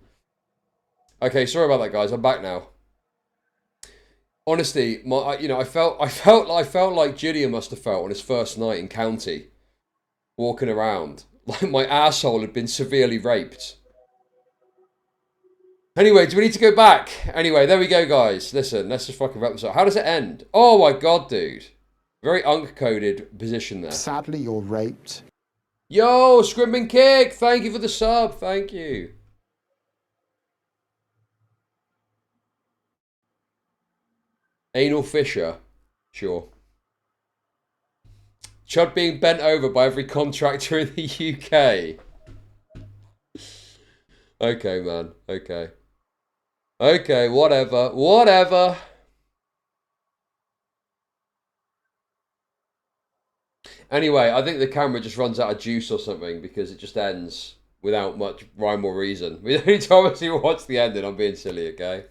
Okay, sorry about that, guys. I'm back now. Honestly, I felt like JIDEON must have felt on his first night in county, walking around like my asshole had been severely raped. Anyway, do we need to go back? Anyway, there we go, guys. Listen, let's just fucking wrap this up. How does it end? Oh my god, dude. Very unk-coded position there. Sadly, you're raped. Yo, Scrimming Kick, thank you for the sub. Thank you. Anal Fisher. Sure. Chud being bent over by every contractor in the UK. Okay, man. Okay. Okay, whatever. Whatever. Anyway, I think the camera just runs out of juice or something because it just ends without much rhyme or reason. We only told us you watch the ending. I'm being silly, okay?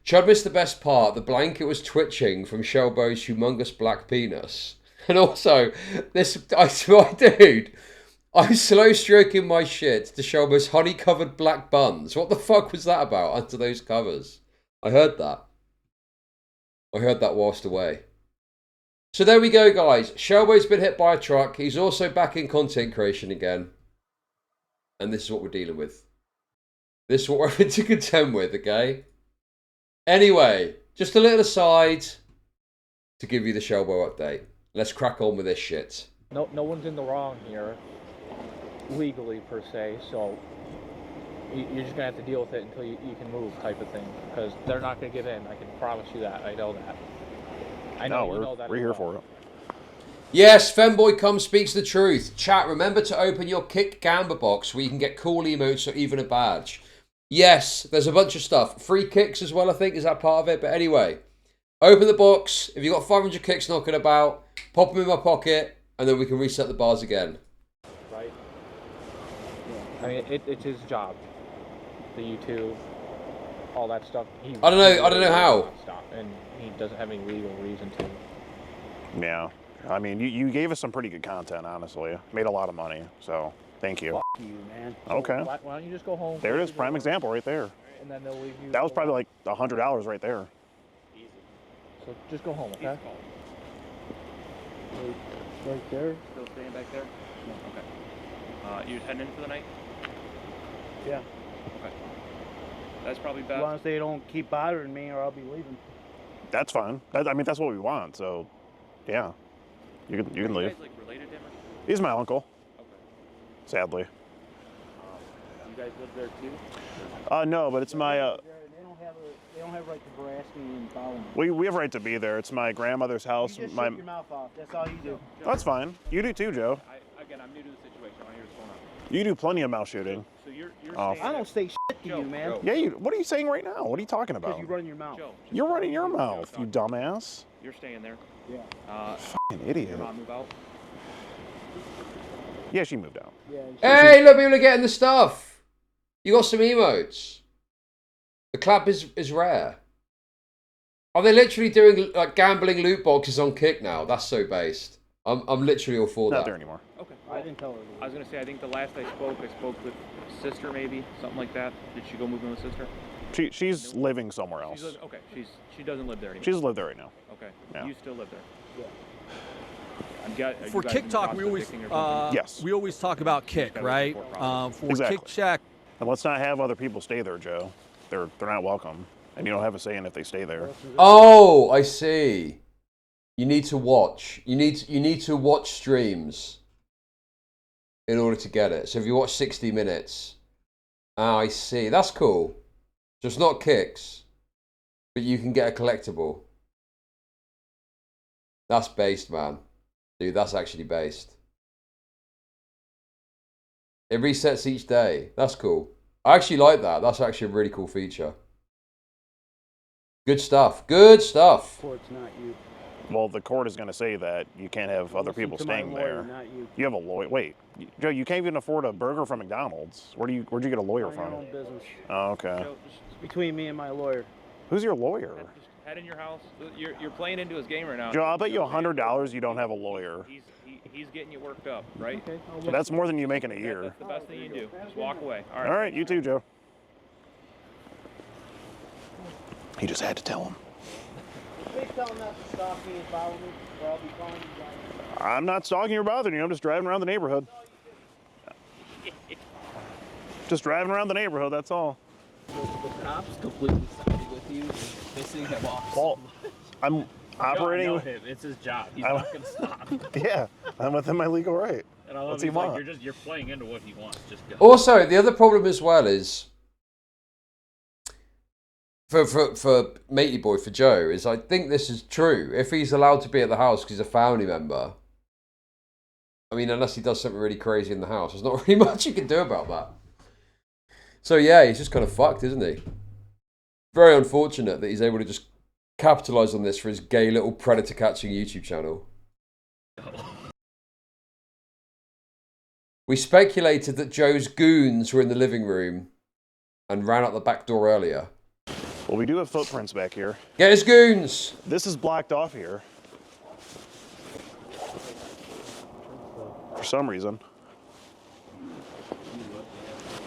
Chud missed the best part. The blanket was twitching from Shelbo's humongous black penis. And also, this, I swear, dude, I'm slow stroking my shit to Shelbo's honey-covered black buns. What the fuck was that about under those covers? I heard that. I heard that whilst away. So there we go, guys. Shelbo's been hit by a truck. He's also back in content creation again. And this is what we're dealing with. This is what we're having to contend with, okay? Anyway, just a little aside to give you the Shelbo update. Let's crack on with this shit. No one's in the wrong here, legally per se, so you're just gonna have to deal with it until you can move, type of thing, because they're not gonna give in. I can promise you that. I know that. I know you know that. We're here for it. Yes, Femboy Come speaks the truth. Chat, remember to open your Kick Gamba box where you can get cool emotes or even a badge. Yes, there's a bunch of stuff. Free kicks as well, I think. Is that part of it? But anyway, open the box. If you've got 500 kicks knocking about, pop them in my pocket, and then we can reset the bars again. Right? I mean, it's his job. The YouTube, all that stuff. I don't know how. Stop, and he doesn't have any legal reason to. Yeah. I mean, you gave us some pretty good content, honestly. Made a lot of money, so thank you. Fuck you, man. Okay. So why don't you just go home? There it is, prime example right there. And then they'll leave you. That was probably like $100 right there. Easy. So just go home, okay? Right there. Still staying back there? Yeah. Okay. You heading in for the night? Yeah. Okay. That's probably best. As long as they don't keep bothering me, or I'll be leaving. That's fine. I mean, that's what we want. So, yeah, you can leave. You guys like related to him? He's my uncle. Okay. Sadly. You guys live there too? No, but it's my. They don't have right to harass me and follow me. We have right to be there. It's my grandmother's house. You just my. shut your mouth off. That's all you do. That's fine. You do too, Joe. Again, I'm new to the situation. I want to hear what's going on. You do plenty of mouth shooting. So you're I don't say shit to you, man. Yeah, what are you saying right now? What are you talking about? Because you run your mouth. You're running your mouth, you dumbass. You're staying there. Yeah. Fucking idiot. Your mom move out? Yeah, she moved out. Yeah. Hey, look, people are getting the stuff. You got some emotes. The clap is rare. Are they literally doing like gambling loot boxes on Kick now? That's so based. I'm literally all for that. Not there anymore. Okay. I didn't tell her. I was gonna say I think the last I spoke with sister maybe something like that. Did she go move in with sister? She's living somewhere else. Okay. She doesn't live there anymore. She doesn't live there right now. Okay. Yeah. You still live there. Yeah. For Kick Talk, we always yes. We always talk about Kick, right? For exactly. Kick Check. And let's not have other people stay there, Joe. They're not welcome, and you don't have a say in if they stay there. Oh, I see. You need to watch. You need to watch streams in order to get it. So if you watch 60 minutes, I see. That's cool. So it's not kicks, but you can get a collectible. That's based, man. Dude, that's actually based. It resets each day. That's cool. I actually like that. That's actually a really cool feature. Good stuff. Good stuff. Court's not you. Well, the court is going to say that you can't have other people staying there. Not you. You have a lawyer. Wait, Joe, you can't even afford a burger from McDonald's. Where'd you get a lawyer Mind from? your own business. Oh, okay. It's between me and my lawyer. Who's your lawyer? Just head in your house. You're playing into his game right now. Joe, I'll bet you $100 you don't have a lawyer. He's getting you worked up, right? Okay. That's more than you make in a year. That's the best thing you can do. Just walk away. All right. All right, you too, Joe. He just had to tell him. Please tell him not to stop me and follow me, or I'll be calling you guys. I'm not stalking or bothering you. I'm just driving around the neighborhood. Just driving around the neighborhood, that's all. The cops completely sided with you, missing him off. Well, I'm operating. I know him. It's his job. He's not gonna stop. Yeah, I'm within my legal right. And I love What's he he's like, want? you're playing into what he wants. Just go. Also, the other problem as well is for Matey Boy, for Joe, is I think this is true. If he's allowed to be at the house because he's a family member, I mean, unless he does something really crazy in the house, there's not really much you can do about that. So yeah, he's just kind of fucked, isn't he? Very unfortunate that he's able to just capitalize on this for his gay little predator catching YouTube channel. We speculated that Joe's goons were in the living room and ran out the back door earlier. Well, we do have footprints back here. Get his goons! This is blocked off here. For some reason.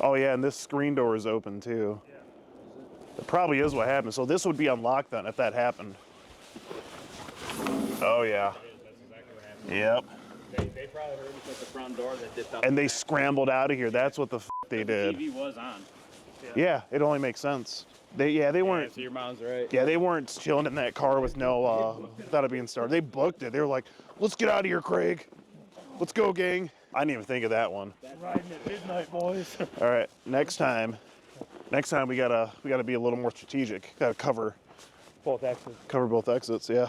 Oh yeah, and this screen door is open too. It probably is what happened. So this would be unlocked then if that happened. Oh yeah. Yep. They probably heard us at the front door that dipped out. And they scrambled out of here. That's what the f they did. The TV was on. Yeah, it only makes sense. They weren't. So your mom's right. Yeah, they weren't chilling in that car with no without it being started. They booked it. They were like, "Let's get out of here, Craig. Let's go, gang." I didn't even think of that one. Riding at midnight, boys. All right, next time we gotta be a little more strategic. Gotta cover Both exits. Cover both exits. Yeah.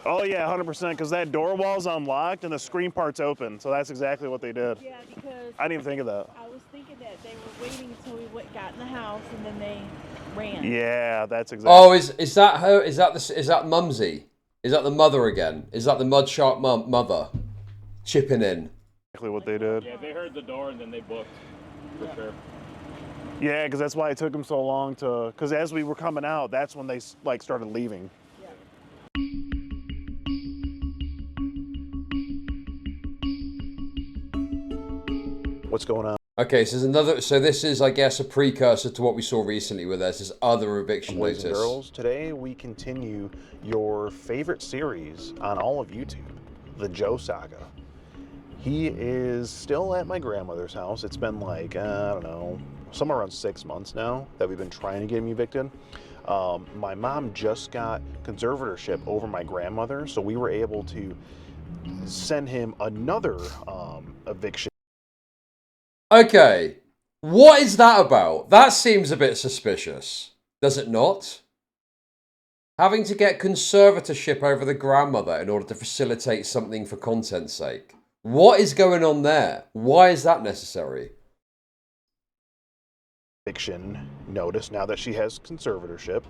Oh yeah, 100%. Because that door wall's unlocked and the screen part's open. So that's exactly what they did. Yeah, because I didn't even think of that. I was thinking that they were waiting until we got in the house and then they ran. Yeah, that's exactly. Oh, is that her? Is that Mumsy? Is that the mother again? Is that the mud shark mother chipping in? Exactly what they did. Yeah, they heard the door and then they booked, for sure. Yeah, because that's why it took them so long to. Because as we were coming out, that's when they like started leaving. What's going on? Okay, so this is, I guess, a precursor to what we saw recently where there's this other eviction Boys notice. and girls, today we continue your favorite series on all of YouTube, the Joe Saga. He is still at my grandmother's house. It's been like, I don't know, somewhere around 6 months now that we've been trying to get him evicted. My mom just got conservatorship over my grandmother, so we were able to send him another eviction. Okay, what is that about? That seems a bit suspicious, does it not? Having to get conservatorship over the grandmother in order to facilitate something for content's sake. What is going on there? Why is that necessary? Eviction notice now that she has conservatorship.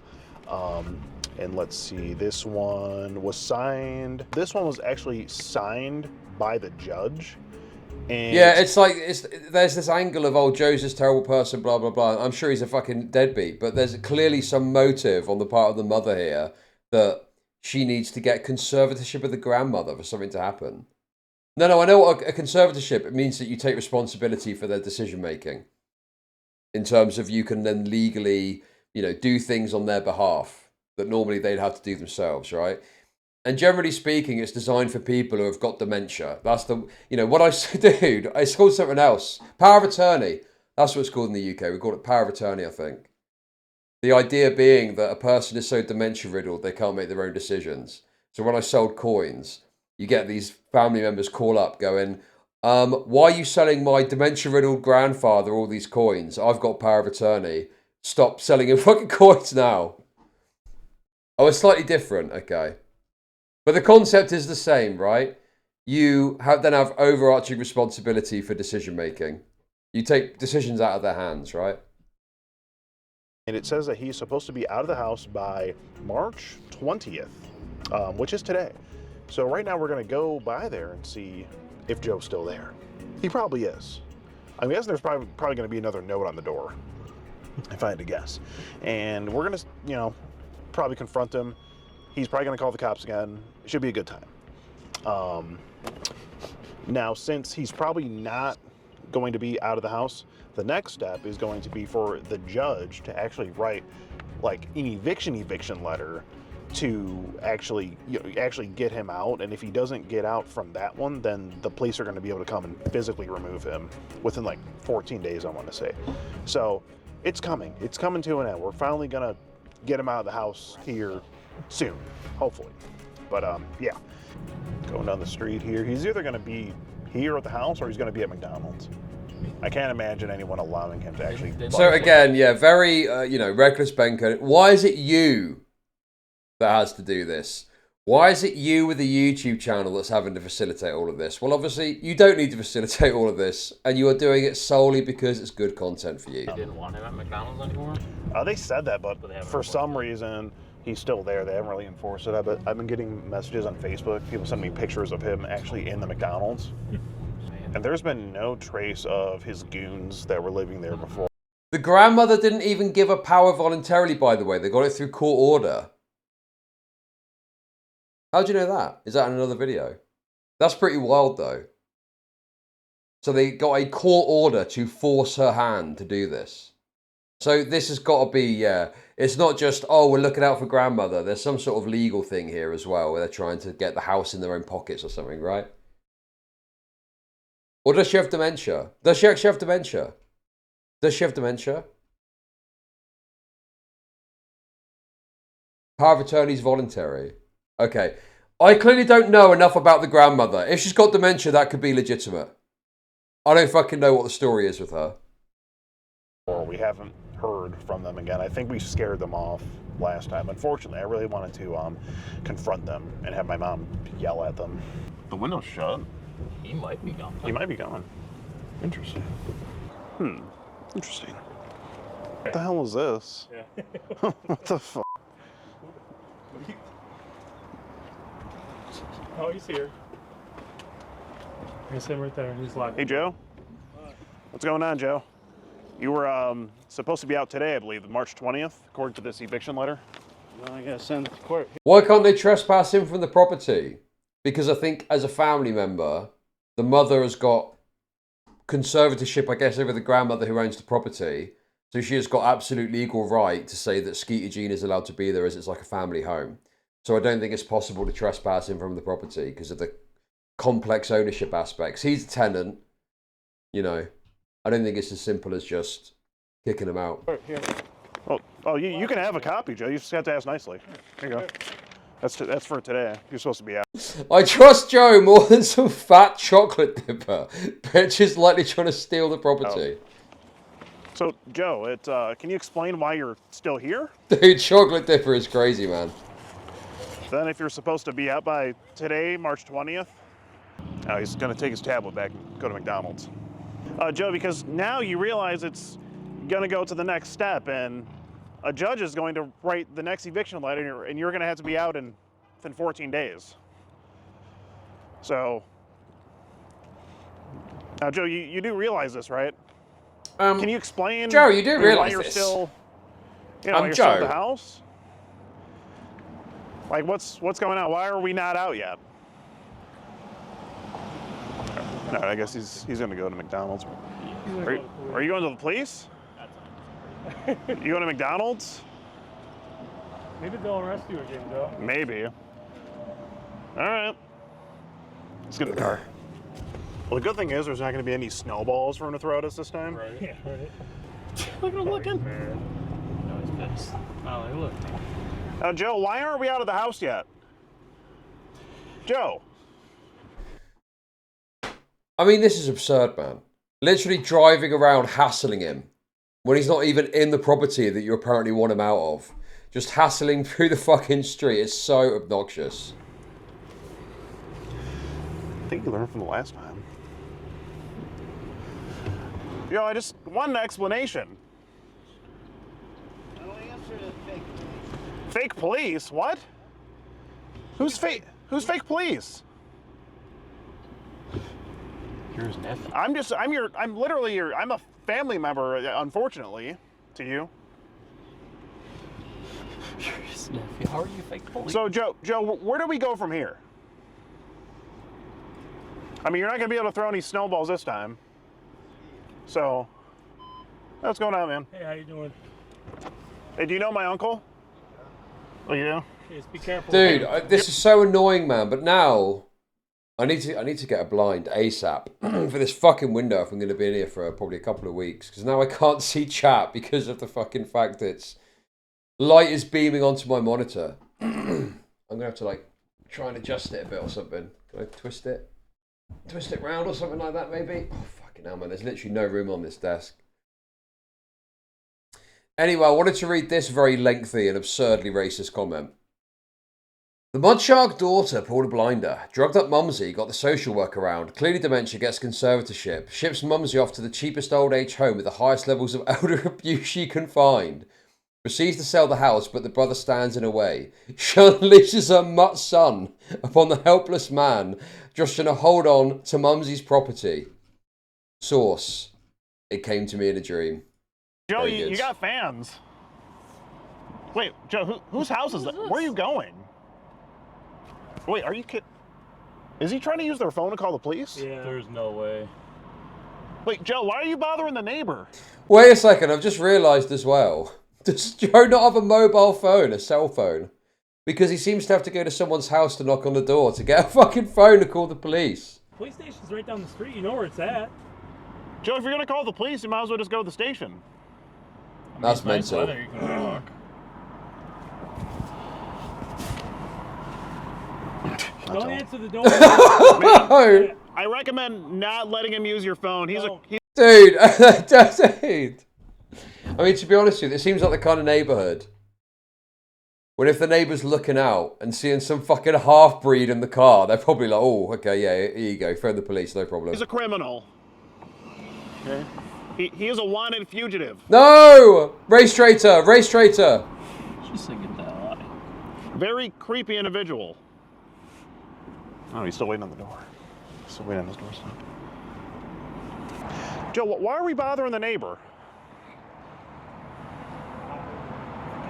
And let's see, this one was signed. This one was actually signed by the judge. And yeah, it's like, there's this angle of, oh, Joe's this terrible person, blah, blah, blah. I'm sure he's a fucking deadbeat, but there's clearly some motive on the part of the mother here that she needs to get conservatorship of the grandmother for something to happen. No, I know what a conservatorship, it means that you take responsibility for their decision-making. In terms of you can then legally, do things on their behalf that normally they'd have to do themselves, right? And generally speaking, it's designed for people who have got dementia. That's the, what I dude, it's called something else. Power of attorney. That's what it's called in the UK. We call it power of attorney, I think. The idea being that a person is so dementia riddled, they can't make their own decisions. So when I sold coins, you get these family members call up going, why are you selling my dementia riddled grandfather all these coins? I've got power of attorney. Stop selling him fucking coins now. Oh, it's slightly different. Okay. But the concept is the same, right? You then have overarching responsibility for decision making. You take decisions out of their hands, right? And it says that he's supposed to be out of the house by March 20th, which is today. So right now we're going to go by there and see if Joe's still there. He probably is. I'm guessing there's probably going to be another note on the door, if I had to guess. And we're going to, probably confront him. He's probably going to call the cops again. It should be a good time. Now, since he's probably not going to be out of the house, the next step is going to be for the judge to actually write like an eviction letter to actually get him out. And if he doesn't get out from that one, then the police are going to be able to come and physically remove him within like 14 days, I want to say. So it's coming. It's coming to an end. We're finally going to get him out of the house here soon, hopefully. But yeah, going down the street here, he's either going to be here at the house or he's going to be at McDonald's. I can't imagine anyone allowing him to actually. So again, yeah, very you know, reckless banker. Why is it you that has to do this? Why is it you with a YouTube channel that's having to facilitate all of this? Well, obviously, you don't need to facilitate all of this, and you are doing it solely because it's good content for you. They didn't want him at McDonald's anymore? They said that, but for some reason, he's still there. They haven't really enforced it. But I've been getting messages on Facebook. People send me pictures of him actually in the McDonald's. And there's been no trace of his goons that were living there before. The grandmother didn't even give her power voluntarily, by the way. They got it through court order. How do you know that? Is that in another video? That's pretty wild, though. So they got a court order to force her hand to do this. So this has got to be, yeah. It's not just, oh, we're looking out for grandmother. There's some sort of legal thing here as well, where they're trying to get the house in their own pockets or something, right? Or does she have dementia? Does she actually have dementia? Does she have dementia? Power of attorney is voluntary. Okay. I clearly don't know enough about the grandmother. If she's got dementia, that could be legitimate. I don't fucking know what the story is with her. Or we haven't heard from them again. I think we scared them off last time. Unfortunately, I really wanted to confront them and have my mom yell at them. The window's shut. He might be gone. He might be gone. Interesting. Interesting. What the hell is this? Yeah. What the fuck? Oh, he's here. He's him right there. He's locked. Hey, Joe. What's going on, Joe? You were supposed to be out today, I believe, March 20th, according to this eviction letter. No, I gotta send it to court. Why can't they trespass him from the property? Because I think as a family member, the mother has got conservatorship, I guess, over the grandmother who owns the property. So she has got absolute legal right to say that Skeeter Jean is allowed to be there as it's like a family home. So I don't think it's possible to trespass him from the property because of the complex ownership aspects. He's a tenant, you know. I don't think it's as simple as just kicking him out. Oh, you can have a copy, Joe. You just have to ask nicely. Here you go. That's for today. You're supposed to be out. I trust Joe more than some fat chocolate dipper. Bitch is likely trying to steal the property. So, Joe, can you explain why you're still here? Dude, chocolate dipper is crazy, man. Then if you're supposed to be out by today, March 20th, he's going to take his tablet back and go to McDonald's. Joe, because now you realize it's going to go to the next step, and a judge is going to write the next eviction letter, and you're going to have to be out within 14 days. So, now, Joe, you do realize this, right? Can you explain? Joe, you do realize why you're this. still, why you're still at the house? Like, what's going on? Why are we not out yet? No, I guess he's going to go to McDonald's. Are you going to the police? You going to McDonald's? Maybe they'll arrest you again, Joe. Maybe. All right. Let's get in the car. Well, the good thing is there's not going to be any snowballs for him to throw at us this time. Right. Yeah, right. Look at him looking. No, he's pissed. Oh, look. Now, Joe, why aren't we out of the house yet? Joe. I mean, this is absurd, man. Literally driving around hassling him when he's not even in the property that you apparently want him out of. Just hassling through the fucking street. It's so obnoxious. I think you learned from the last time. Yo, I just want an explanation. No answer to fake police. Fake police? What? Who's fake police? You're his nephew. I'm a family member, unfortunately, to you. You're his nephew. How are you fake police? So, Joe, where do we go from here? I mean, you're not going to be able to throw any snowballs this time. So, what's going on, man? Hey, how you doing? Hey, do you know my uncle? Oh, you do? Hey, just be careful. Dude, this is so annoying, man. But now, I need to get a blind ASAP for this fucking window if I'm going to be in here for probably a couple of weeks. Because now I can't see chat because of the fucking fact that light is beaming onto my monitor. I'm going to have to, like, try and adjust it a bit or something. Can I twist it? Twist it round or something like that, maybe? Oh, fuck. Fucking hell, man. There's literally no room on this desk. Anyway, I wanted to read this very lengthy and absurdly racist comment. The Mudshark daughter pulled a blinder. Drugged up Mumsy, got the social worker around. Clearly dementia, gets conservatorship. Ships Mumsy off to the cheapest old age home with the highest levels of elder abuse she can find. Proceeds to sell the house, but the brother stands in her way. She unleashes her mutt son upon the helpless man, just trying to hold on to Mumsy's property. Source. It came to me in a dream. Joe, you got fans. Wait, Joe, whose house is that? Where are you going? Wait, are you kidding? Is he trying to use their phone to call the police? Yeah. There's no way. Wait, Joe, why are you bothering the neighbor? Wait a second, I've just realised as well. Does Joe not have a mobile phone, a cell phone? Because he seems to have to go to someone's house to knock on the door to get a fucking phone to call the police. Police station's right down the street. You know where it's at. Joe, if you're going to call the police, you might as well just go to the station. That's mental. You can walk. Don't answer the door. Man, I recommend not letting him use your phone. He's Dude, dude. I mean, to be honest with you, it seems like the kind of neighbourhood when if the neighbour's looking out and seeing some fucking half-breed in the car, they're probably like, oh, okay, yeah, here you go, phone the police, no problem. He's a criminal. Okay. He is a wanted fugitive. No! Race traitor! Race traitor! Just get that out. Very creepy individual. Oh, he's still waiting on the door. Still waiting on his doorstep. Joe, why are we bothering the neighbor?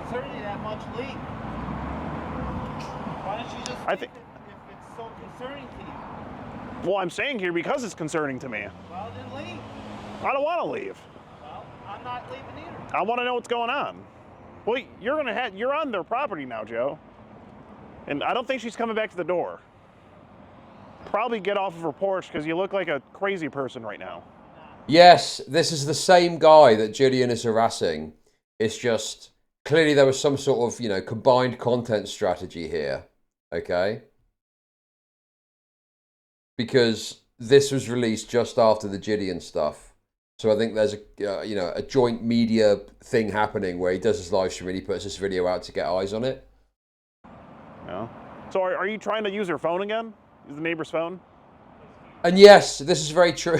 Concerning that much leak. Why don't you just I think if it's so concerning to you? Well, I'm staying here because it's concerning to me. Well, then leave. I don't want to leave. Well, I'm not leaving either. I want to know what's going on. Well, you're on their property now, Joe. And I don't think she's coming back to the door. Probably get off of her porch because you look like a crazy person right now. Yes, this is the same guy that JIDEON is harassing. It's just clearly there was some sort of, you know, combined content strategy here. Okay? Because this was released just after the JIDEON stuff. So I think there's a, you know, a joint media thing happening where he does his live stream and he puts this video out to get eyes on it. No. So are you trying to use her phone again? Use the neighbor's phone? And yes, this is very true.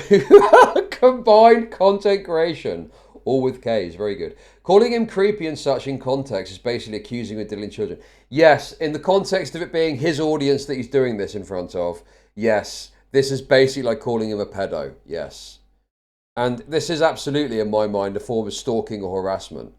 Combined content creation. All with K's. Very good. Calling him creepy and such in context is basically accusing him of diddling children. Yes, in the context of it being his audience that he's doing this in front of, yes, this is basically like calling him a pedo. Yes. And this is absolutely, in my mind, a form of stalking or harassment.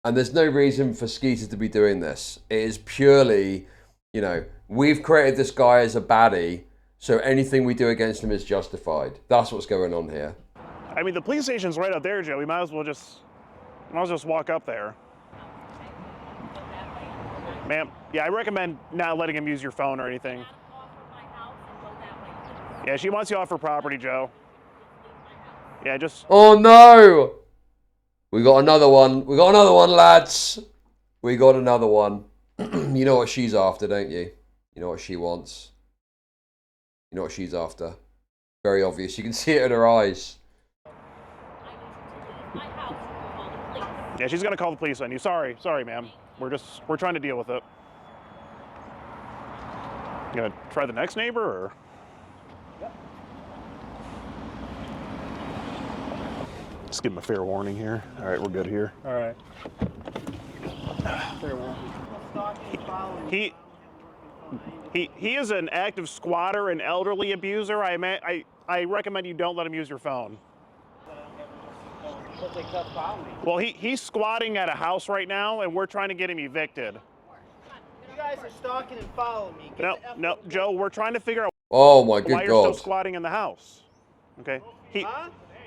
And there's no reason for Skeeter to be doing this. It is purely, you know, we've created this guy as a baddie, so anything we do against him is justified. That's what's going on here. I mean, the police station's right out there, Joe. We might as well just walk up there. Ma'am, yeah, I recommend not letting him use your phone or anything. Yeah, she wants you off her property, Joe. Yeah, just... Oh, no! We got another one. We got another one, lads. We got another one. You know what she's after, don't you? You know what she wants. You know what she's after. Very obvious. You can see it in her eyes. Yeah, she's gonna call the police on you. Sorry, ma'am. We're trying to deal with it. You gonna try the next neighbor, or? Just give him a fair warning here. All right, we're good here. All right. Fair warning. He is an active squatter and elderly abuser. I recommend you don't let him use your phone. But they kept following me. Well, he's squatting at a house right now, and we're trying to get him evicted. You guys are stalking and following me. No, Joe, we're trying to figure out Oh my good why you're still God. squatting in the house. Okay?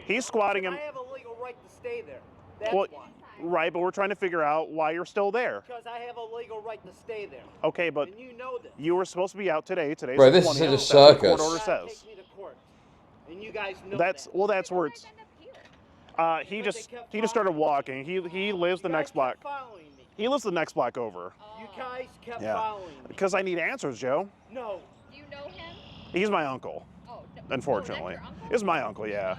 He's squatting him. I have a legal right to stay there. That's Well, why. right, but we're trying to figure out why you're still there. Because I have a legal right to stay there. Okay, but And you know this. you were supposed to be out today. Today's Bro, the this is 20th. such a That's what the court circus. order says. Take me to court. And you guys know That's well, that's where it's. He just started walking. He lives the next block. following me. He lives the next block over. You guys kept Yeah. following me. Because I need answers, Joe. No. Do you know him? He's my uncle. Oh, unfortunately. It's my uncle, yeah.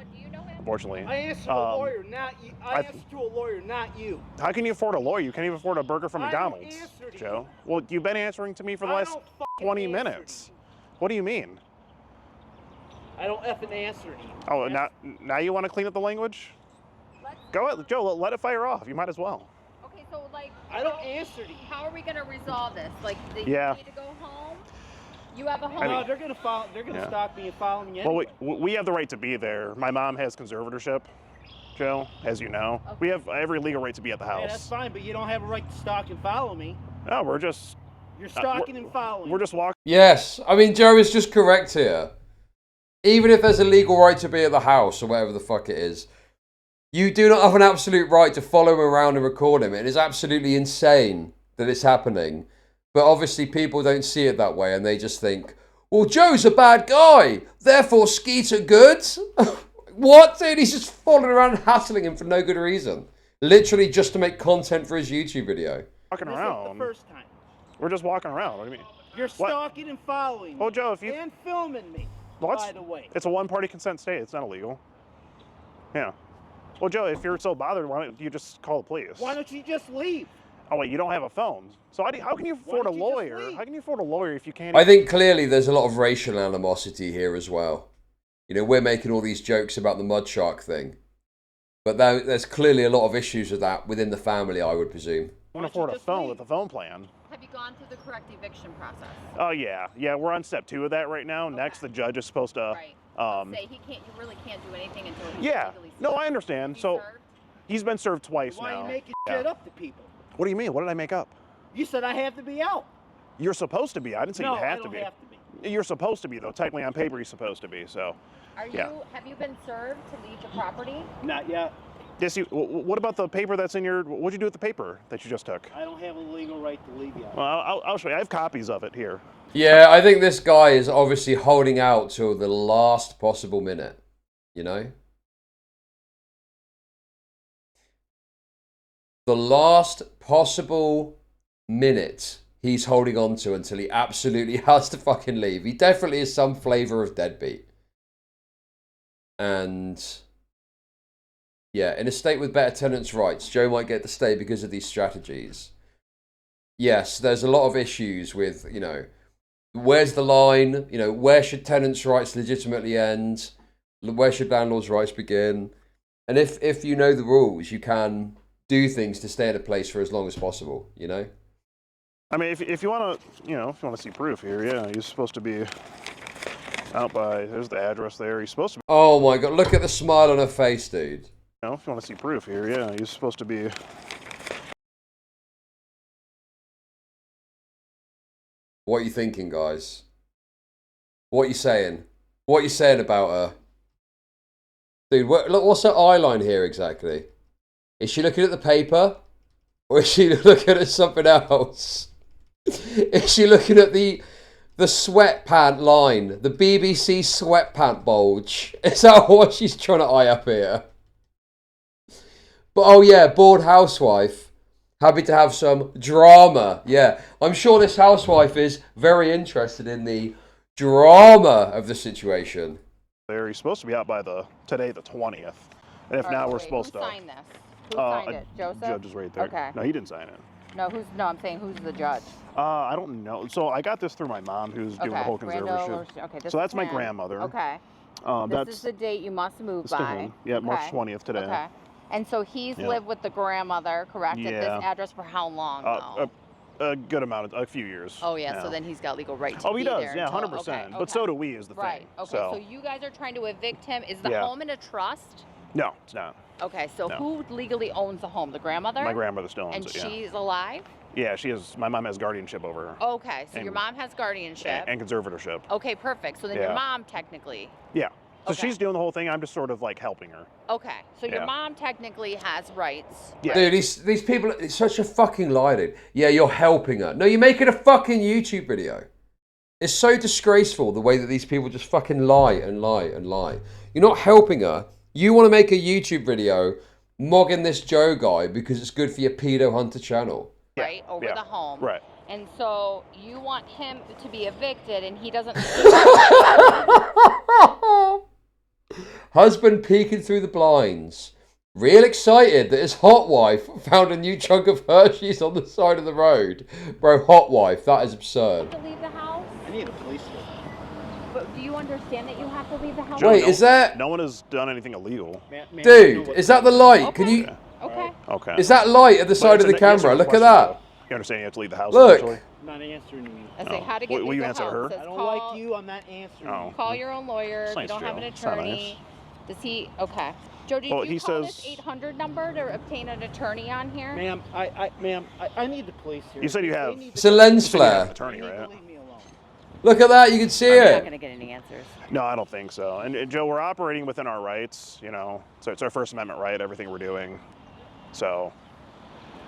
Unfortunately. I answer to a lawyer, not you. I answer to a lawyer, not you. How can you afford a lawyer? You can't even afford a burger from I don't McDonald's, answer to Joe. Well, you've been answering to me for the last 20 minutes. What do you mean? I don't effing answer to you. Oh, now you want to clean up the language? Go ahead, Joe, let it fire off. You might as well. Okay, so like, I don't answer to you. how are we gonna resolve this? Like, they Yeah. need to go home. You have a home. No, they're gonna follow. They're gonna Yeah. stalk me and follow me Well, anyway. we have the right to be there. My mom has conservatorship, Joe, as you know. Okay. We have every legal right to be at the house. Yeah, that's fine, but you don't have a right to stalk and follow me. No, we're just... You're stalking and following. We're just walking... Yes, I mean, Joe is just correct here. Even if there's a legal right to be at the house or whatever the fuck it is, you do not have an absolute right to follow him around and record him. It is absolutely insane that it's happening. But obviously people don't see it that way and they just think, well, Joe's a bad guy, therefore Skeeter good? What, dude? He's just following around and hassling him for no good reason. Literally just to make content for his YouTube video. Walking This around. ain't the first time. We're just walking around. What do you mean? You're stalking and following me. Oh, Joe, if you... And filming me, What? by the way. It's a one-party consent state. It's not illegal. Yeah. Well, Joe, if you're so bothered, why don't you just call the police? Why don't you just leave? Oh, wait, you don't have a phone. So how can you afford a lawyer? How can you afford a lawyer if you can't... I think clearly there's a lot of racial animosity here as well. You know, we're making all these jokes about the mud shark thing. But there's clearly a lot of issues with that within the family, I would presume. I can afford a phone with a phone plan. Have you gone through the correct eviction process? Oh, yeah. Yeah, we're on step 2 of that right now. Okay. Next, the judge is supposed to... Right. Say he can't. You really can't do anything until he's Yeah. legally served. No, I understand. So, he's been served twice Why now. are you making Yeah. shit up to people? What do you mean? What did I make up? You said I have to be out. You're supposed to be. I didn't say No, you have I to don't be. have to be. You're supposed to be, though. Technically, on paper, you're supposed to be. So, Are yeah. you? Have you been served to leave the property? Not yet. Yes. What about the paper that's in your? What'd you do with the paper that you just took? I don't have a legal right to leave yet. Well, I'll show you. I have copies of it here. Yeah, I think this guy is obviously holding out till the last possible minute, you know? The last possible minute he's holding on to until he absolutely has to fucking leave. He definitely is some flavor of deadbeat. And yeah, in a state with better tenants' rights, Joe might get to stay because of these strategies. Yes, there's a lot of issues with, you know, where's the line? You know, where should tenants' rights legitimately end? Where should landlords' rights begin? And if you know the rules, you can do things to stay at a place for as long as possible, you know? I mean, if you want to, you know, if you want to see proof here, yeah, you're supposed to be out by, there's the address there. You're supposed to be. Oh my God, look at the smile on her face, dude. You know, if you want to see proof here, yeah, you're supposed to be. What are you thinking, guys? What are you saying? What are you saying about her? Dude, look, what's her eye line here exactly? Is she looking at the paper? Or is she looking at something else? Is she looking at the sweatpant line? The BBC sweatpant bulge? Is that what she's trying to eye up here? But oh yeah, bored housewife. Happy to have some drama. Yeah, I'm sure this housewife is very interested in the drama of the situation. There, you're supposed to be out by today, the 20th. And if not, we're supposed to. Who signed this? Who signed it? Joseph? Judge is right there. Okay. No, he didn't sign it. No, I'm saying who's the judge? I don't know. So I got this through my mom, who's doing the whole conservatorship. Okay, this so that's is my him. grandmother. Okay. That's this is the date you must move to by. him. Yeah, March 20th today. Okay. And so he's lived with the grandmother, correct? At this address for how long now? A good amount, a few years. Oh yeah, so then he's got legal right to be there. Oh, he does, yeah, 100%. Okay. But so do we, is the thing. Right, okay, so you guys are trying to evict him. Is the home in a trust? No, it's not. Okay, so who legally owns the home? The grandmother? My grandmother still owns and it, yeah. And she's alive? Yeah, she is. My mom has guardianship over her. Okay, so your mom has guardianship. And conservatorship. Okay, perfect. So then your mom technically. Yeah. So she's doing the whole thing. I'm just sort of like helping her. Okay, so your mom technically has rights. Yeah. Dude, these people, it's such a fucking lie, dude. Yeah, you're helping her. No, you're making a fucking YouTube video. It's so disgraceful the way that these people just fucking lie and lie and lie. You're not helping her. You want to make a YouTube video mogging this Joe guy because it's good for your pedo hunter channel. Right, over the home. Right. And so you want him to be evicted, and he doesn't. Husband peeking through the blinds. Real excited that his hot wife found a new chunk of Hershey's on the side of the road. Bro, hot wife, that is absurd. To leave the house? I need a police report. But do you understand that you have to leave the house? Wait, is that... No one has done anything illegal. Dude, is that the light? Can you... Okay. Okay. Is that light at the side of the camera? Look at that. You understand you have to leave the house Look. eventually? I'm not answering you. I say how to get Will you leave the answer house. her? It says I don't call- like you. I'm not answering. Oh. Call your own lawyer. That's If you nice, don't have an Joe. That's not attorney. Does he? Okay. Joe, did Well, you he call says- this 800 number to obtain an attorney on here? Ma'am, I need the police here. You said you have. It's a lens you said you have flare. an attorney, right? Look at that, you can see I'm not it. going to get any answers. No, I don't think so. And Joe, we're operating within our rights, you know. So it's our First Amendment right, everything we're doing. So,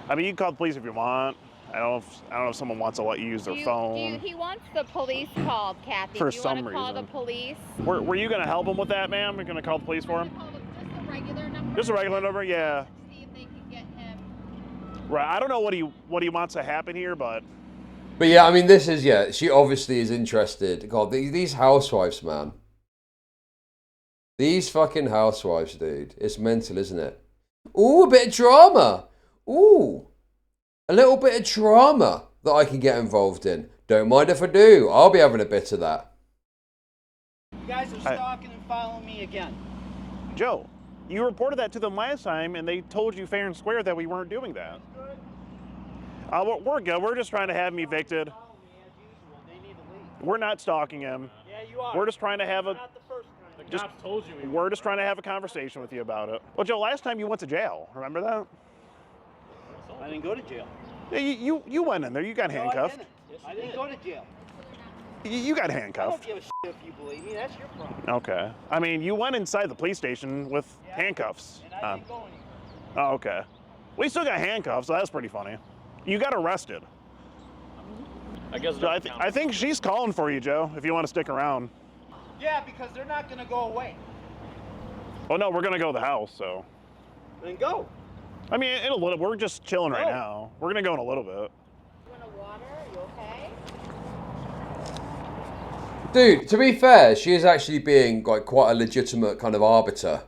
I mean, you can call the police if you want. I don't know if someone wants to let you use their phone. He wants the police called, Kathy. For do you some want to call the reason. police? Were you going to help him with that, ma'am? You're going to call the police for him? Just a regular number? Just a regular number, yeah. See if they can get him. Right. I don't know what he wants to happen here, but But yeah, I mean, this is, yeah, she obviously is interested. God, these housewives, man. These fucking housewives, dude. It's mental, isn't it? Ooh, a bit of drama. Ooh. A little bit of drama that I can get involved in. Don't mind if I do. I'll be having a bit of that. You guys are stalking and following me again. Joe, you reported that to them last time, and they told you fair and square that we weren't doing that. We're good. We're just trying to have him evicted. We're not stalking him. Yeah, you are. We're just trying to have a. The cops told you. We're just trying to have a conversation with you about it. Well, Joe, last time you went to jail. Remember that? I didn't go to jail. Yeah, you went in there. You got handcuffed. I didn't go to jail. You got I don't handcuffed. give a shit if you believe me. That's your problem. Okay. I mean, you went inside the police station with handcuffs. And I didn't go anywhere. Oh, okay. We still got handcuffs, so that's pretty funny. You got arrested. I guess. So I think she's calling for you, Joe, if you want to stick around. Yeah, because they're not going to go away. Well, no, we're going to go to the house, so. Then go. I mean, in a little, we're just chilling right No. now. We're going to go in a little bit. You want a water? Are you okay? Dude, to be fair, she is actually being like quite a legitimate kind of arbiter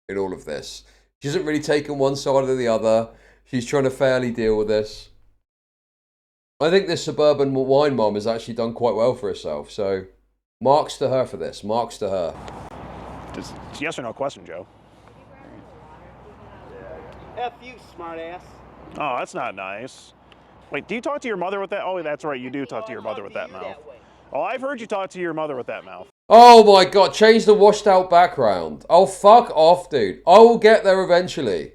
in all of this. She hasn't really taken one side or the other. She's trying to fairly deal with this. I think this suburban wine mom has actually done quite well for herself. So, marks to her for this. Marks to her. It's yes or no question, Joe. F you, smart ass. Oh, that's not nice. Wait, do you talk to your mother with that? Oh, that's right, you do talk to your mother with that mouth. Oh, I've heard you talk to your mother with that mouth. Oh my god, change the washed out background. Oh, fuck off, dude. I will get there eventually.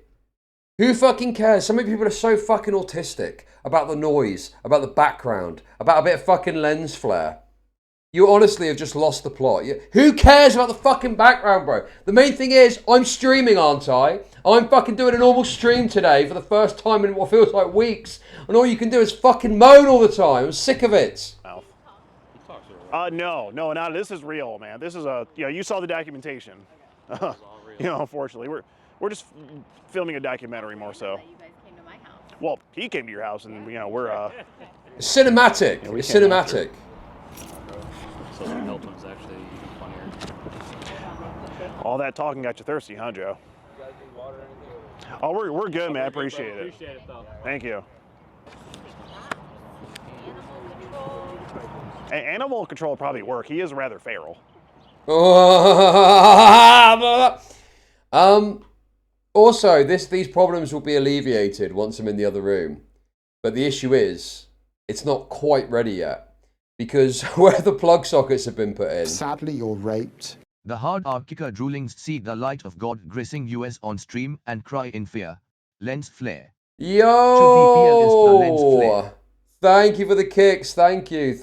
Who fucking cares? Some people are so fucking autistic about the noise, about the background, about a bit of fucking lens flare. You honestly have just lost the plot. Who cares about the fucking background, bro? The main thing is, I'm streaming, aren't I? I'm fucking doing a normal stream today for the first time in what feels like weeks. And all you can do is fucking moan all the time. I'm sick of it. No, this is real, man. This is you saw the documentation. Unfortunately, we're just filming a documentary more so. You guys came to my house. Well, he came to your house, and we're It's cinematic. Yeah, we It's came cinematic. So the Hilton's actually funnier. all that talking got you thirsty, huh, Joe? Oh, we're good, man. I appreciate it. Appreciate it, though. Thank you. Animal control would probably work. He is rather feral. Also, these problems will be alleviated once I'm in the other room. But the issue is, it's not quite ready yet. Because where the plug sockets have been put in. Sadly, you're raped. The hard R kicker rulings see the light of God gracing US on stream and cry in fear. Lens flare. Yo! PL is the lens flare. Thank you for the kicks. Thank you.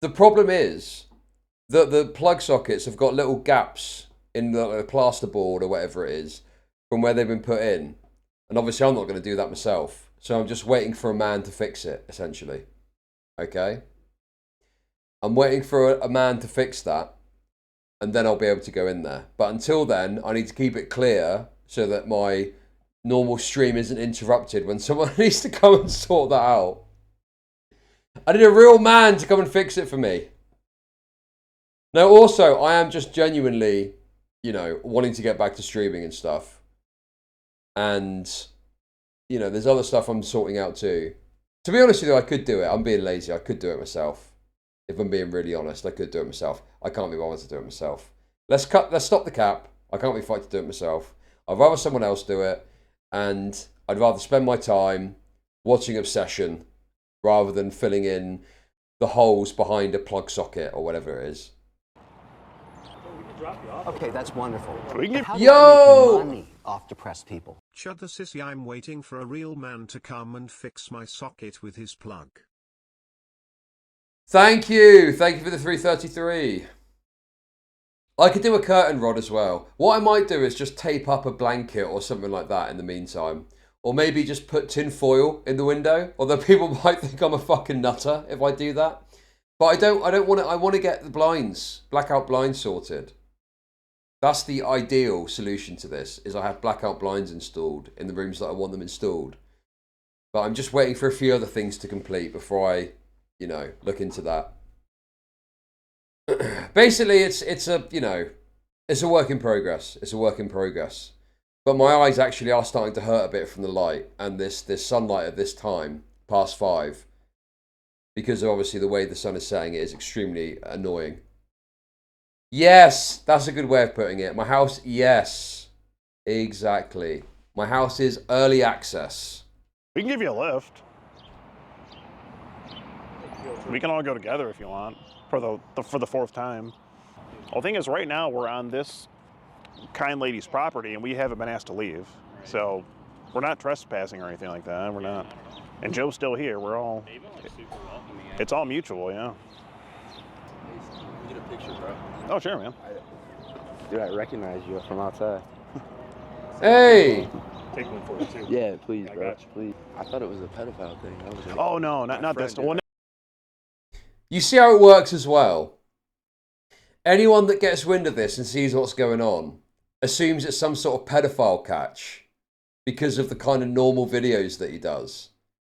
The problem is that the plug sockets have got little gaps in the plasterboard or whatever it is from where they've been put in. And obviously I'm not going to do that myself. So I'm just waiting for a man to fix it, essentially. Okay? I'm waiting for a man to fix that. And then I'll be able to go in there. But until then, I need to keep it clear so that my normal stream isn't interrupted when someone needs to come and sort that out. I need a real man to come and fix it for me. No, also, I am just genuinely, you know, wanting to get back to streaming and stuff. And, you know, there's other stuff I'm sorting out too. To be honest with you, I could do it. I'm being lazy. I could do it myself. If I'm being really honest, I could do it myself. I can't be bothered to do it myself. Let's stop the cap. I can't be fighting to do it myself. I'd rather someone else do it. And I'd rather spend my time watching Obsession rather than filling in the holes behind a plug socket or whatever it is. Okay, that's wonderful. How do I Yo! make money off depressed people? Chud the sissy, I'm waiting for a real man to come and fix my socket with his plug. Thank you. Thank you for the 333. I could do a curtain rod as well. What I might do is just tape up a blanket or something like that in the meantime. Or maybe just put tin foil in the window. Although people might think I'm a fucking nutter if I do that. But I don't want to. I want to get the blinds, blackout blinds sorted. That's the ideal solution to this, is I have blackout blinds installed in the rooms that I want them installed. But I'm just waiting for a few other things to complete before I, you know, look into that. Basically, it's a, you know, it's a work in progress. It's a work in progress. But my eyes actually are starting to hurt a bit from the light and this sunlight at this time, past 5. Because of obviously the way the sun is setting, it is extremely annoying. Yes, that's a good way of putting it. My house, yes. Exactly. My house is early access. We can give you a lift. We can all go together if you want for the 4th time. Well, the thing is, right now we're on this kind lady's property and we haven't been asked to leave. So we're not trespassing or anything like that. We're not. And Joe's still here. We're all. It's all mutual, yeah. Get a picture, bro. Oh, sure, man. Dude, I recognize you from outside. Hey! Take one for it, too. Yeah, please, bro. Please. I thought it was a pedophile thing. I was like, oh, no, not this one. You see how it works as well? Anyone that gets wind of this and sees what's going on assumes it's some sort of pedophile catch because of the kind of normal videos that he does.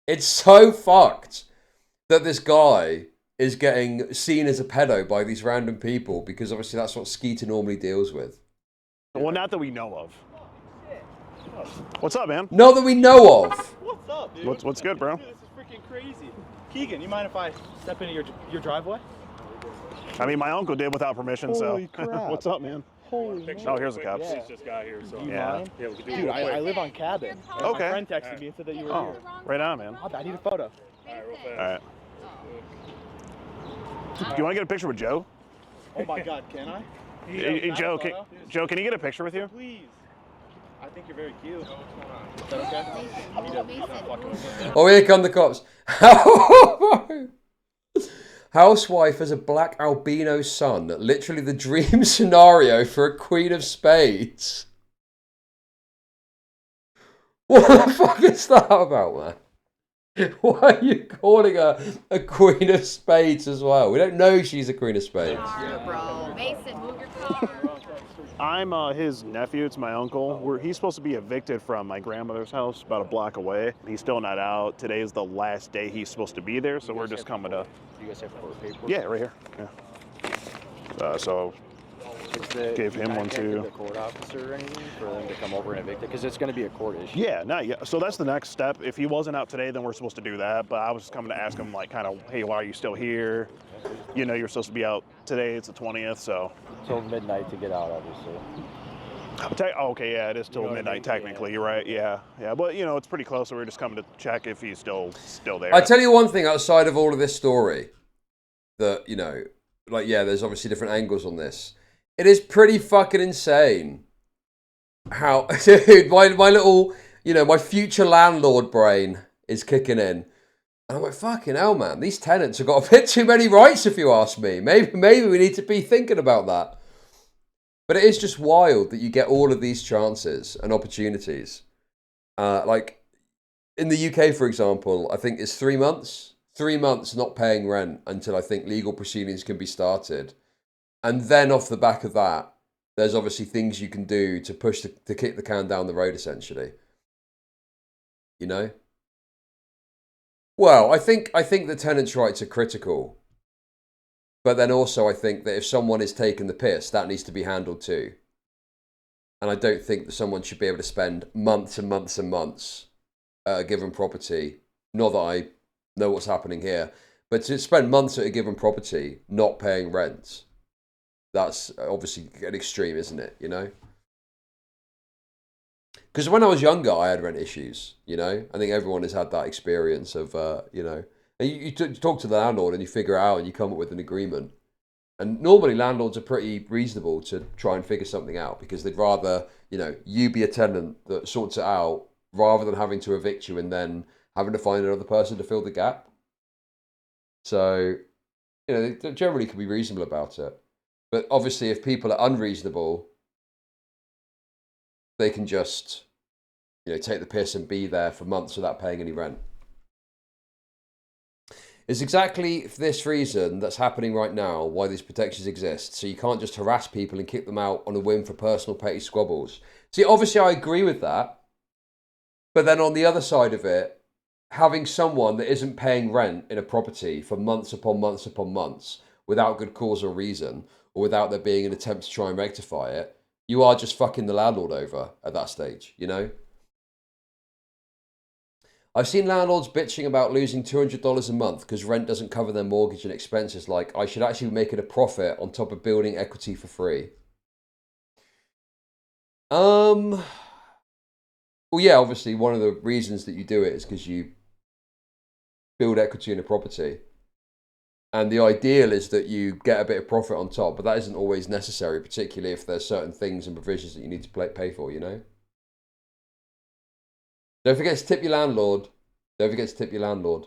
It's so fucked that this guy is getting seen as a pedo by these random people because obviously that's what Skeeter normally deals with. Well, not that we know of. What's up, man? Not that we know of. What's up, dude? What's good, bro? Dude, this is freaking crazy. Keegan, you mind if I step into your driveway? I mean, my uncle did without permission, Holy so. crap. What's up, man? Holy Oh, here's the cops. Yeah. Just got here, so. Yeah. Yeah, we could do Dude, it I live on Cabin. Okay. My friend texted me and said that you were here. Right on, man. I need a photo. All right. Do you want to get a picture with Joe? Oh my God, can I? Hey, Joe, can you get a picture with you? Please. I think you're very cute. Is that okay? Oh, here come the cops. Housewife has a black albino son. Literally the dream scenario for a Queen of Spades. What the fuck is that about, man? Why are you calling her a Queen of Spades as well? We don't know she's a Queen of Spades. Bro, Mason, move your car. I'm his nephew. It's my uncle. He's supposed to be evicted from my grandmother's house about a block away. He's still not out. Today is the last day he's supposed to be there, so we're just coming to. Do you guys have court paperwork? Yeah, right here. Yeah. So gave him one too. The court officer or anything for them to come over and evict it, because it's going to be a court issue. Yeah, not yet. So that's the next step. If he wasn't out today, then we're supposed to do that. But I was coming to ask him, like, kind of, hey, why are you still here? You know, you're supposed to be out today. It's the 20th, so. Till midnight to get out, obviously. Okay, yeah, it is till midnight technically. You're right. Yeah. But you know, it's pretty close. So we're just coming to check if he's still there. I tell you one thing outside of all of this story, that, you know, like, yeah, there's obviously different angles on this. It is pretty fucking insane how, dude, my little, you know, my future landlord brain is kicking in. And I'm like, fucking hell, man, these tenants have got a bit too many rights, if you ask me. Maybe we need to be thinking about that. But it is just wild that you get all of these chances and opportunities. Like, in the UK, for example, I think it's 3 months. 3 months not paying rent until I think legal proceedings can be started. And then off the back of that, there's obviously things you can do to push to kick the can down the road, essentially. you know? Well, I think the tenants' rights are critical. But then also I think that if someone is taking the piss, that needs to be handled too. And I don't think that someone should be able to spend months and months and months at a given property. Not that I know what's happening here, but to spend months at a given property not paying rent, that's obviously an extreme, isn't it? You know? Because when I was younger, I had rent issues, you know? I think everyone has had that experience of, you know, and you talk to the landlord and you figure it out and you come up with an agreement. And normally landlords are pretty reasonable to try and figure something out because they'd rather, you know, you be a tenant that sorts it out rather than having to evict you and then having to find another person to fill the gap. So, you know, they generally can be reasonable about it. But obviously if people are unreasonable, they can just, you know, take the piss and be there for months without paying any rent. It's exactly for this reason that's happening right now why these protections exist. So you can't just harass people and kick them out on a whim for personal petty squabbles. See, obviously I agree with that. But then on the other side of it, having someone that isn't paying rent in a property for months upon months upon months without good cause or reason, or without there being an attempt to try and rectify it, you are just fucking the landlord over at that stage, you know? I've seen landlords bitching about losing $200 a month because rent doesn't cover their mortgage and expenses. Like, I should actually be making a profit on top of building equity for free. Well, yeah, obviously one of the reasons that you do it is because you build equity in a property. And the ideal is that you get a bit of profit on top, but that isn't always necessary, particularly if there's certain things and provisions that you need to pay for, you know? Don't forget to tip your landlord. Don't forget to tip your landlord.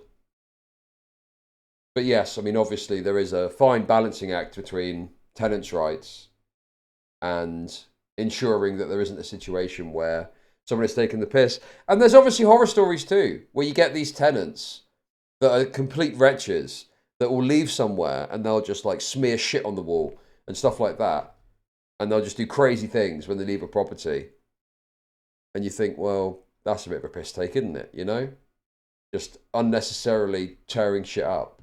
But yes, I mean, obviously there is a fine balancing act between tenants' rights and ensuring that there isn't a situation where someone is taking the piss. And there's obviously horror stories too, where you get these tenants that are complete wretches that will leave somewhere and they'll just like smear shit on the wall and stuff like that. And they'll just do crazy things when they leave a property. And you think, well, that's a bit of a piss take, isn't it? You know? Just unnecessarily tearing shit up.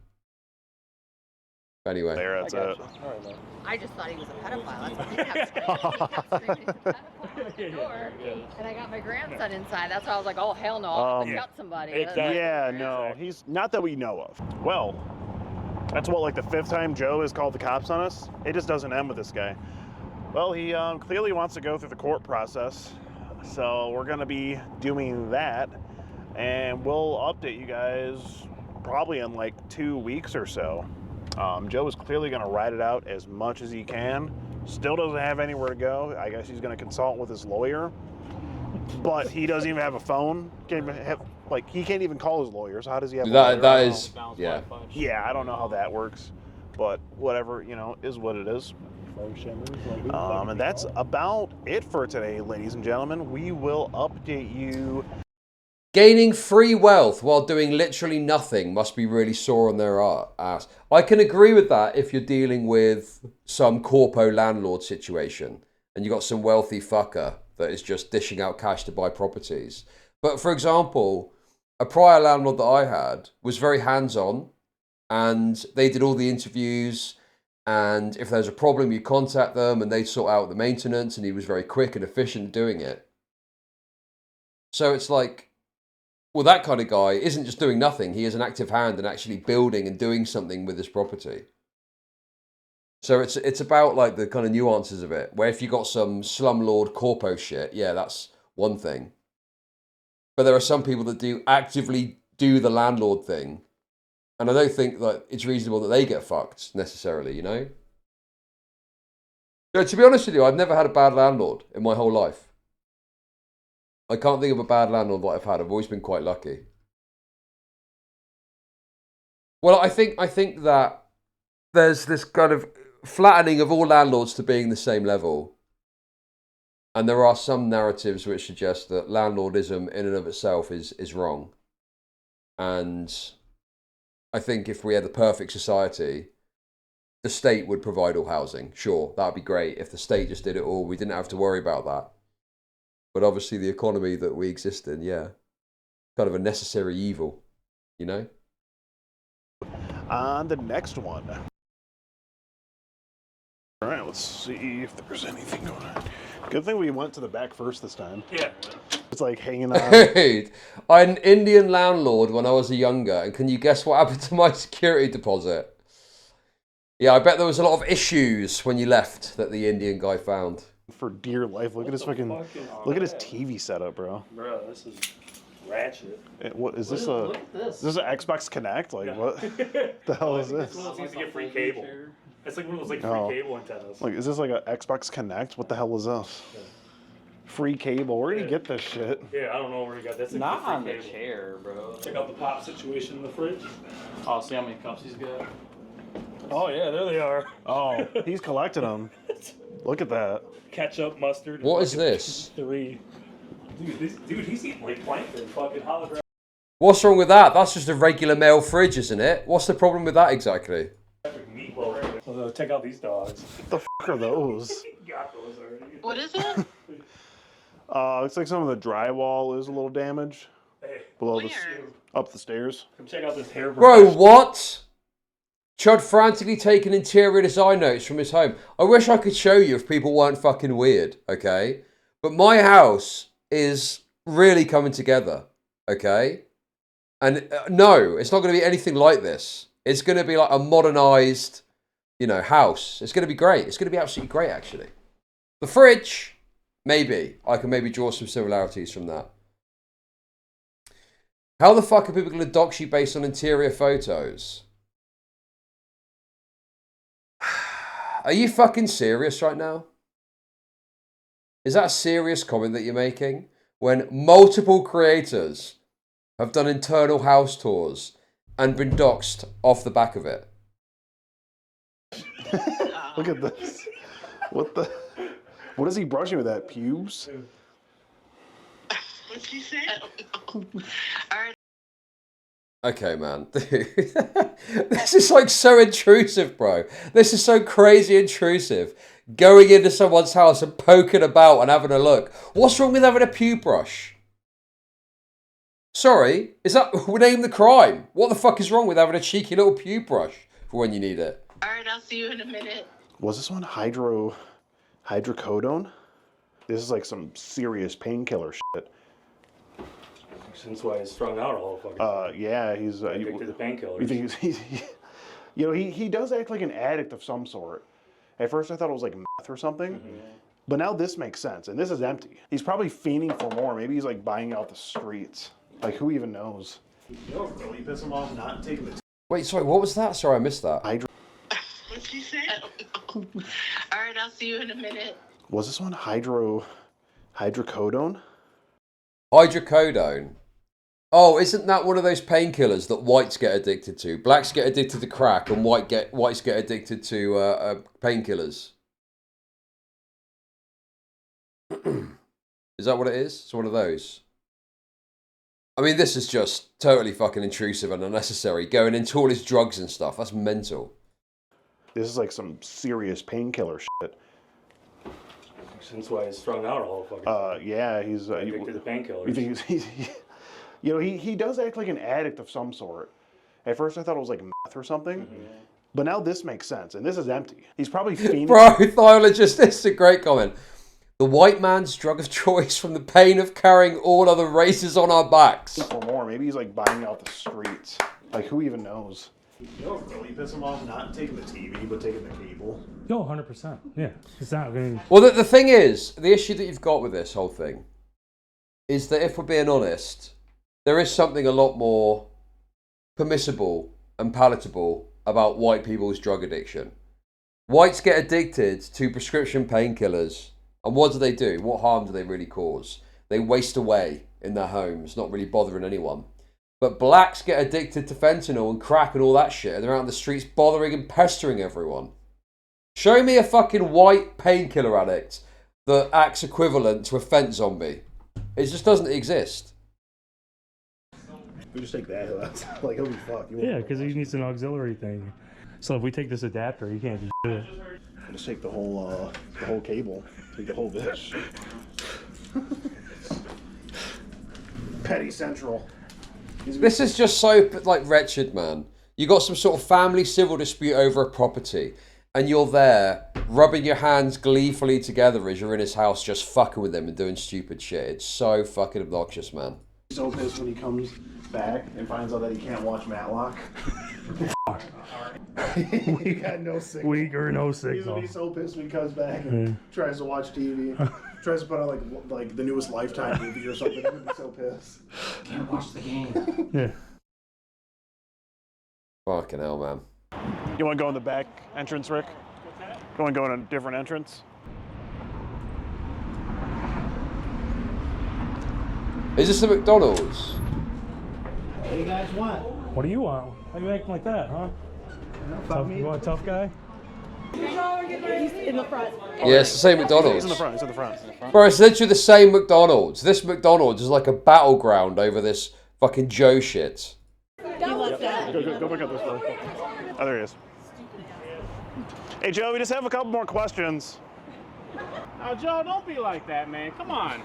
Anyway. There, that's it. I just thought he was a pedophile. That's what he kept screaming. He kept door, and I got my grandson inside. That's why I was like, oh, hell no, I'll cut somebody. Yeah, no, he's not that we know of. Well, that's what, like the 5th time Joe has called the cops on us? It just doesn't end with this guy. Well, he clearly wants to go through the court process. So we're going to be doing that. And we'll update you guys probably in like 2 weeks or so. Joe is clearly going to ride it out as much as he can. Still doesn't have anywhere to go. I guess he's going to consult with his lawyer. But he doesn't even have a phone. He can't even call his lawyer. So how does he have a lawyer? That is, yeah. Yeah, I don't know how that works. But whatever, you know, is what it is. And that's about it for today, ladies and gentlemen. We will update you. Gaining free wealth while doing literally nothing must be really sore on their ass. I can agree with that if you're dealing with some corpo landlord situation and you got some wealthy fucker that is just dishing out cash to buy properties. But for example, a prior landlord that I had was very hands-on and they did all the interviews, and if there's a problem you contact them and they sort out the maintenance, and he was very quick and efficient doing it. So it's like, well, that kind of guy isn't just doing nothing. He is an active hand and actually building and doing something with his property. So it's about like the kind of nuances of it, where if you got some slumlord corpo shit, yeah, that's one thing. But there are some people that do actively do the landlord thing. And I don't think that it's reasonable that they get fucked necessarily, you know? To be honest with you, I've never had a bad landlord in my whole life. I can't think of a bad landlord that I've had. I've always been quite lucky. Well, I think that there's this kind of flattening of all landlords to being the same level. And there are some narratives which suggest that landlordism in and of itself is wrong. And I think if we had the perfect society, the state would provide all housing. Sure, that would be great. If the state just did it all, we didn't have to worry about that. But obviously the economy that we exist in, yeah. kind of a necessary evil, you know? On the next one. All right, let's see if there's anything going on. Good thing we went to the back first this time. Yeah. It's like hanging on. Dude, I had an Indian landlord when I was younger, and can you guess what happened to my security deposit? Yeah, I bet there was a lot of issues when you left that the Indian guy found. For dear life, look at his fucking, look at his TV setup, bro. Bro, this is ratchet. What is this? Look at this. Is this an Xbox Connect? Like what? The hell is this? It's one of those things to get free cable. It's like one of those like free cable antennas. Like, is this like an Xbox Connect? What the hell is this? Yeah. Free cable. Where do you get this shit? Yeah, I don't know where you got that. Not on the chair, bro. Check out the pop situation in the fridge. Oh, see how many cups he's got? Oh yeah, there they are. Oh, he's collecting them. Look at that. Ketchup, mustard. What is this? 3. Dude, he's eating like plankton. Fucking hologram. What's wrong with that? That's just a regular male fridge, isn't it? What's the problem with that exactly? Meatloaf. So check out these dogs. What the fuck are those? Got those already. What is it? Looks like some of the drywall is a little damaged. Hey, below up the stairs. Come check out this hair. Bro, what? Chud frantically taking interior design notes from his home. I wish I could show you if people weren't fucking weird, okay? But my house is really coming together, okay? And no, it's not going to be anything like this. It's going to be like a modernized, you know, house. It's going to be great. It's going to be absolutely great, actually. The fridge, maybe. I can maybe draw some similarities from that. How the fuck are people going to dox you based on interior photos? Are you fucking serious right now? Is that a serious comment that you're making? When multiple creators have done internal house tours and been doxed off the back of it. Look at this. What the? What is he brushing with that? Pubes? What'd she say? All right. Okay, man. This is like so intrusive, bro. This is so crazy intrusive. Going into someone's house and poking about and having a look. What's wrong with having a pube brush? Sorry, is that, we name the crime. What the fuck is wrong with having a cheeky little pube brush for when you need it? All right, I'll see you in a minute. Was this one hydrocodone? This is like some serious painkiller shit. That's why he's strung out all fucking. Yeah, he's addicted to painkillers. You think he's you know, he does act like an addict of some sort. At first I thought it was like meth or something, but now this makes sense, and this is empty. He's probably fiending for more. Maybe he's like buying out the streets. Like, who even knows? You know what really pisses him off? Not taking the... Wait, sorry, what was that? Sorry, I missed that. What'd she say? All right, I'll see you in a minute. Was this one hydrocodone? Hydrocodone? Oh, isn't that one of those painkillers that whites get addicted to? Blacks get addicted to crack and whites get addicted to painkillers. Is that what it is? It's one of those. I mean, this is just totally fucking intrusive and unnecessary. Going into all his drugs and stuff. That's mental. This is like some serious painkiller shit. That's why he's strung out all fucking. Yeah, he's addicted to painkillers. You think he's you know, he does act like an addict of some sort. At first I thought it was like meth or something, but now this makes sense, and this is empty. He's probably fiending. Bro, Thiologist, this is a great comment. The white man's drug of choice from the pain of carrying all other races on our backs. For more, maybe he's like buying out the streets. Like, who even knows? You know what really pisses him off? Not taking the TV, but taking the cable. Yo, 100%. Yeah, it's not going. Well, the thing is, the issue that you've got with this whole thing is that if we're being honest, there is something a lot more permissible and palatable about white people's drug addiction. Whites get addicted to prescription painkillers, and what do? What harm do they really cause? They waste away in their homes, not really bothering anyone. But blacks get addicted to fentanyl and crack and all that shit, and they're out in the streets bothering and pestering everyone. Show me a fucking white painkiller addict that acts equivalent to a fent zombie. It just doesn't exist. We just take that. Like, he'll be fucked. Yeah, because he needs an auxiliary thing. So if we take this adapter, he can't do shit. Just take the whole cable. Take the whole dish. Petty Central. This is just so, like, wretched, man. You got some sort of family civil dispute over a property, and you're there rubbing your hands gleefully together as you're in his house just fucking with him and doing stupid shit. It's so fucking obnoxious, man. So pissed when he comes back and finds out that he can't watch Matlock. We got no signal. Weak or no He's signal. gonna be so pissed when he comes back and tries to watch TV. Tries to put on like the newest Lifetime movie or something. He's gonna be so pissed. Can't watch the game. Yeah. Fucking hell, man. You want to go in the back entrance, Rick? You want to go in a different entrance? Is this the McDonald's? What do you guys want? What do you want? Why are you acting like that, huh? Tough, you want a tough guy? He's in the front. Yeah, it's the same McDonald's. He's in the front. He's in the front. Bro, it's literally the same McDonald's. This McDonald's is like a battleground over this fucking Joe shit. Go back up this way. Oh, there he is. Hey, Joe, we just have a couple more questions. Now, Joe, don't be like that, man. Come on.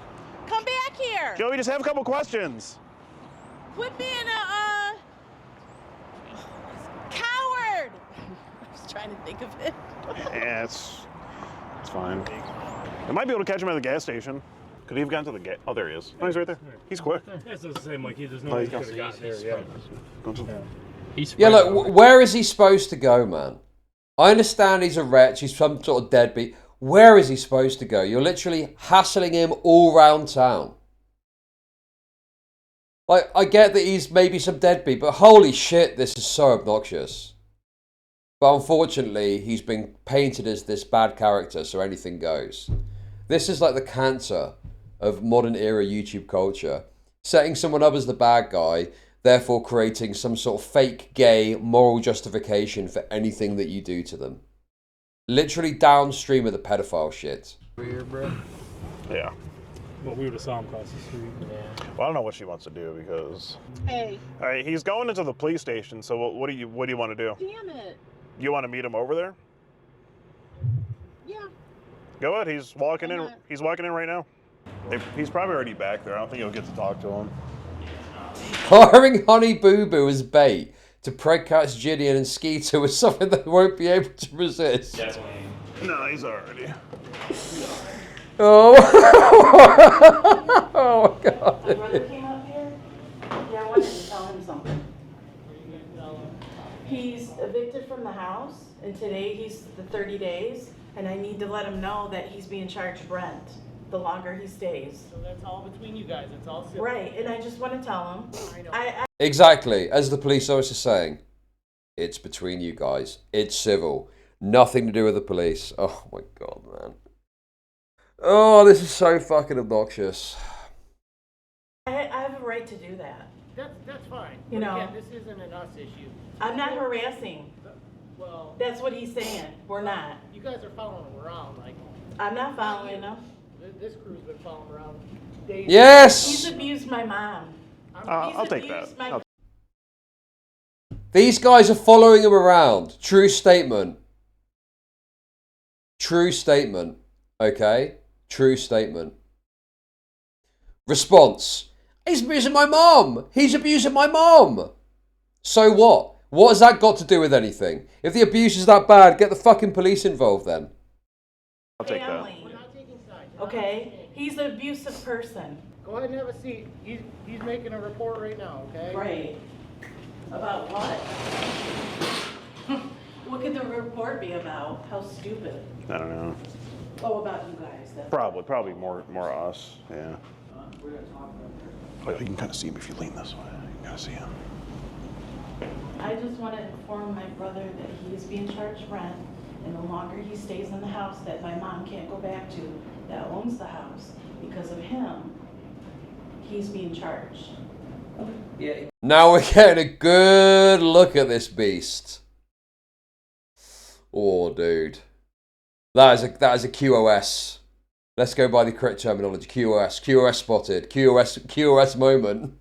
Come back here. Joe, we just have a couple questions. Quit being a coward. I was trying to think of it. Yeah, it's fine. I might be able to catch him at the gas station. Could he have gotten to the gas? Oh, there he is. Oh, he's right there. He's quick. That's the same, like, there's Oh, no way he's he could have gotten there, yeah. Yeah, look, where is he supposed to go, man? I understand he's a wretch, he's some sort of deadbeat. Where is he supposed to go? You're literally hassling him all round town. Like, I get that he's maybe some deadbeat, but holy shit, this is so obnoxious. But unfortunately, he's been painted as this bad character, so anything goes. This is like the cancer of modern era YouTube culture. Setting someone up as the bad guy, therefore creating some sort of fake gay moral justification for anything that you do to them. Literally downstream of the pedophile shit. Weird, bro. Yeah. Well, we would have saw him across the street. Well, I don't know what she wants to do because. Hey. All right, he's going into the police station. So what do you want to do? Damn it. You want to meet him over there? Yeah. Go ahead. He's walking in. He's walking in right now. He's probably already back there. I don't think you'll get to talk to him. Hiring Honey Boo Boo as bait to prank catch JIDEON and Skeeter was something they won't be able to resist. No, he's already. Oh. Oh my god. My brother came up here. Yeah, I wanted to tell him something. He's evicted from the house, and today he's the 30 days, and I need to let him know that he's being charged rent the longer he stays. So that's all between you guys. It's all civil. Right, and I just want to tell him. I know. Exactly, as the police officer is saying, it's between you guys. It's civil. Nothing to do with the police. Oh my god, man. Oh, this is so fucking obnoxious. I have a right to do that. That's fine. You But know. again, this isn't an us issue. I'm not harassing. Well, That's what he's saying. We're not. you guys are following him around. Like, I'm not following him. this crew's been following him around days. Yes! He's abused my mom. I'll take that. These guys are following him around. True statement. True statement. Okay? True statement. Response. He's abusing my mom. He's abusing my mom. So what? What has that got to do with anything? If the abuse is that bad, get the fucking police involved then. I'll take that. Family. Okay? He's an abusive person. Go ahead and have a seat. He's making a report right now, okay? Right. About what? What could the report be about? How stupid. I don't know. Oh, about you guys. That's Probably more us. Yeah. Oh, you can kind of see him if you lean this way. You can kind of see him. I just want to inform my brother that he is being charged rent, and the longer he stays in the house that my mom can't go back to, that owns the house, because of him, he's being charged. Yeah. Now we're getting a good look at this beast. Oh, dude. That is a QoS. Let's go by the correct terminology. QoS. QoS spotted. QoS moment.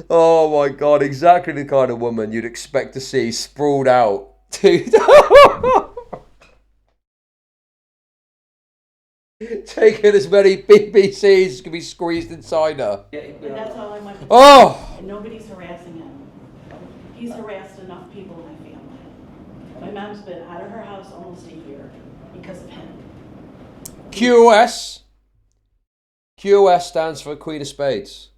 Oh my god, exactly the kind of woman you'd expect to see sprawled out. Dude. Taking as many BBCs as can be squeezed inside her. And that's all I want to Oh! And nobody's harassing him. He's harassed enough people in my family. My mom's been out of her house almost a year because of him. QOS. QOS stands for Queen of Spades.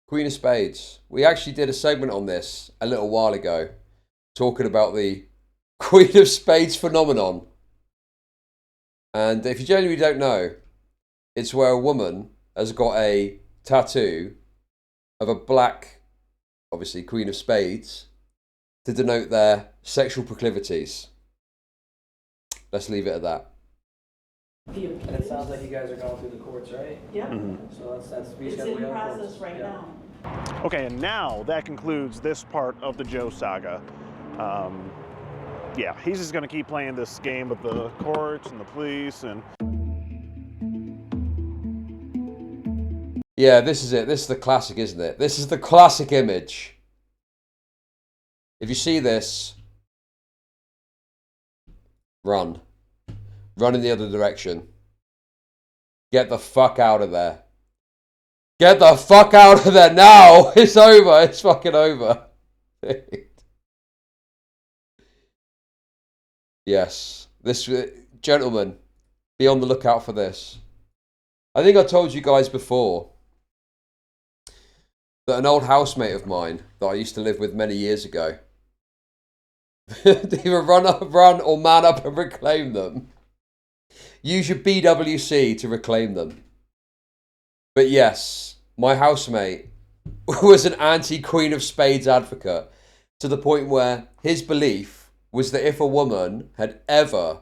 Queen of Spades. We actually did a segment on this a little while ago, talking about the Queen of Spades phenomenon. And if you genuinely don't know, it's where a woman has got a tattoo of a black, obviously, Queen of Spades to denote their sexual proclivities. Let's leave it at that. And it sounds like you guys are going through the courts, right? Yeah. So that's It's in process right now. Okay, and now that concludes this part of the Joe saga. Yeah, he's just gonna keep playing this game with the courts and the police and... Yeah, this is it. This is the classic, isn't it? This is the classic image. If you see this, run. Run in the other direction. Get the fuck out of there. Get the fuck out of there now! It's over. It's fucking over. Yes. This, gentlemen, be on the lookout for this. I think I told you guys before that an old housemate of mine that I used to live with many years ago, either run or man up and reclaim them. Use your BWC to reclaim them. But yes, my housemate was an anti-Queen of Spades advocate to the point where his belief was that if a woman had ever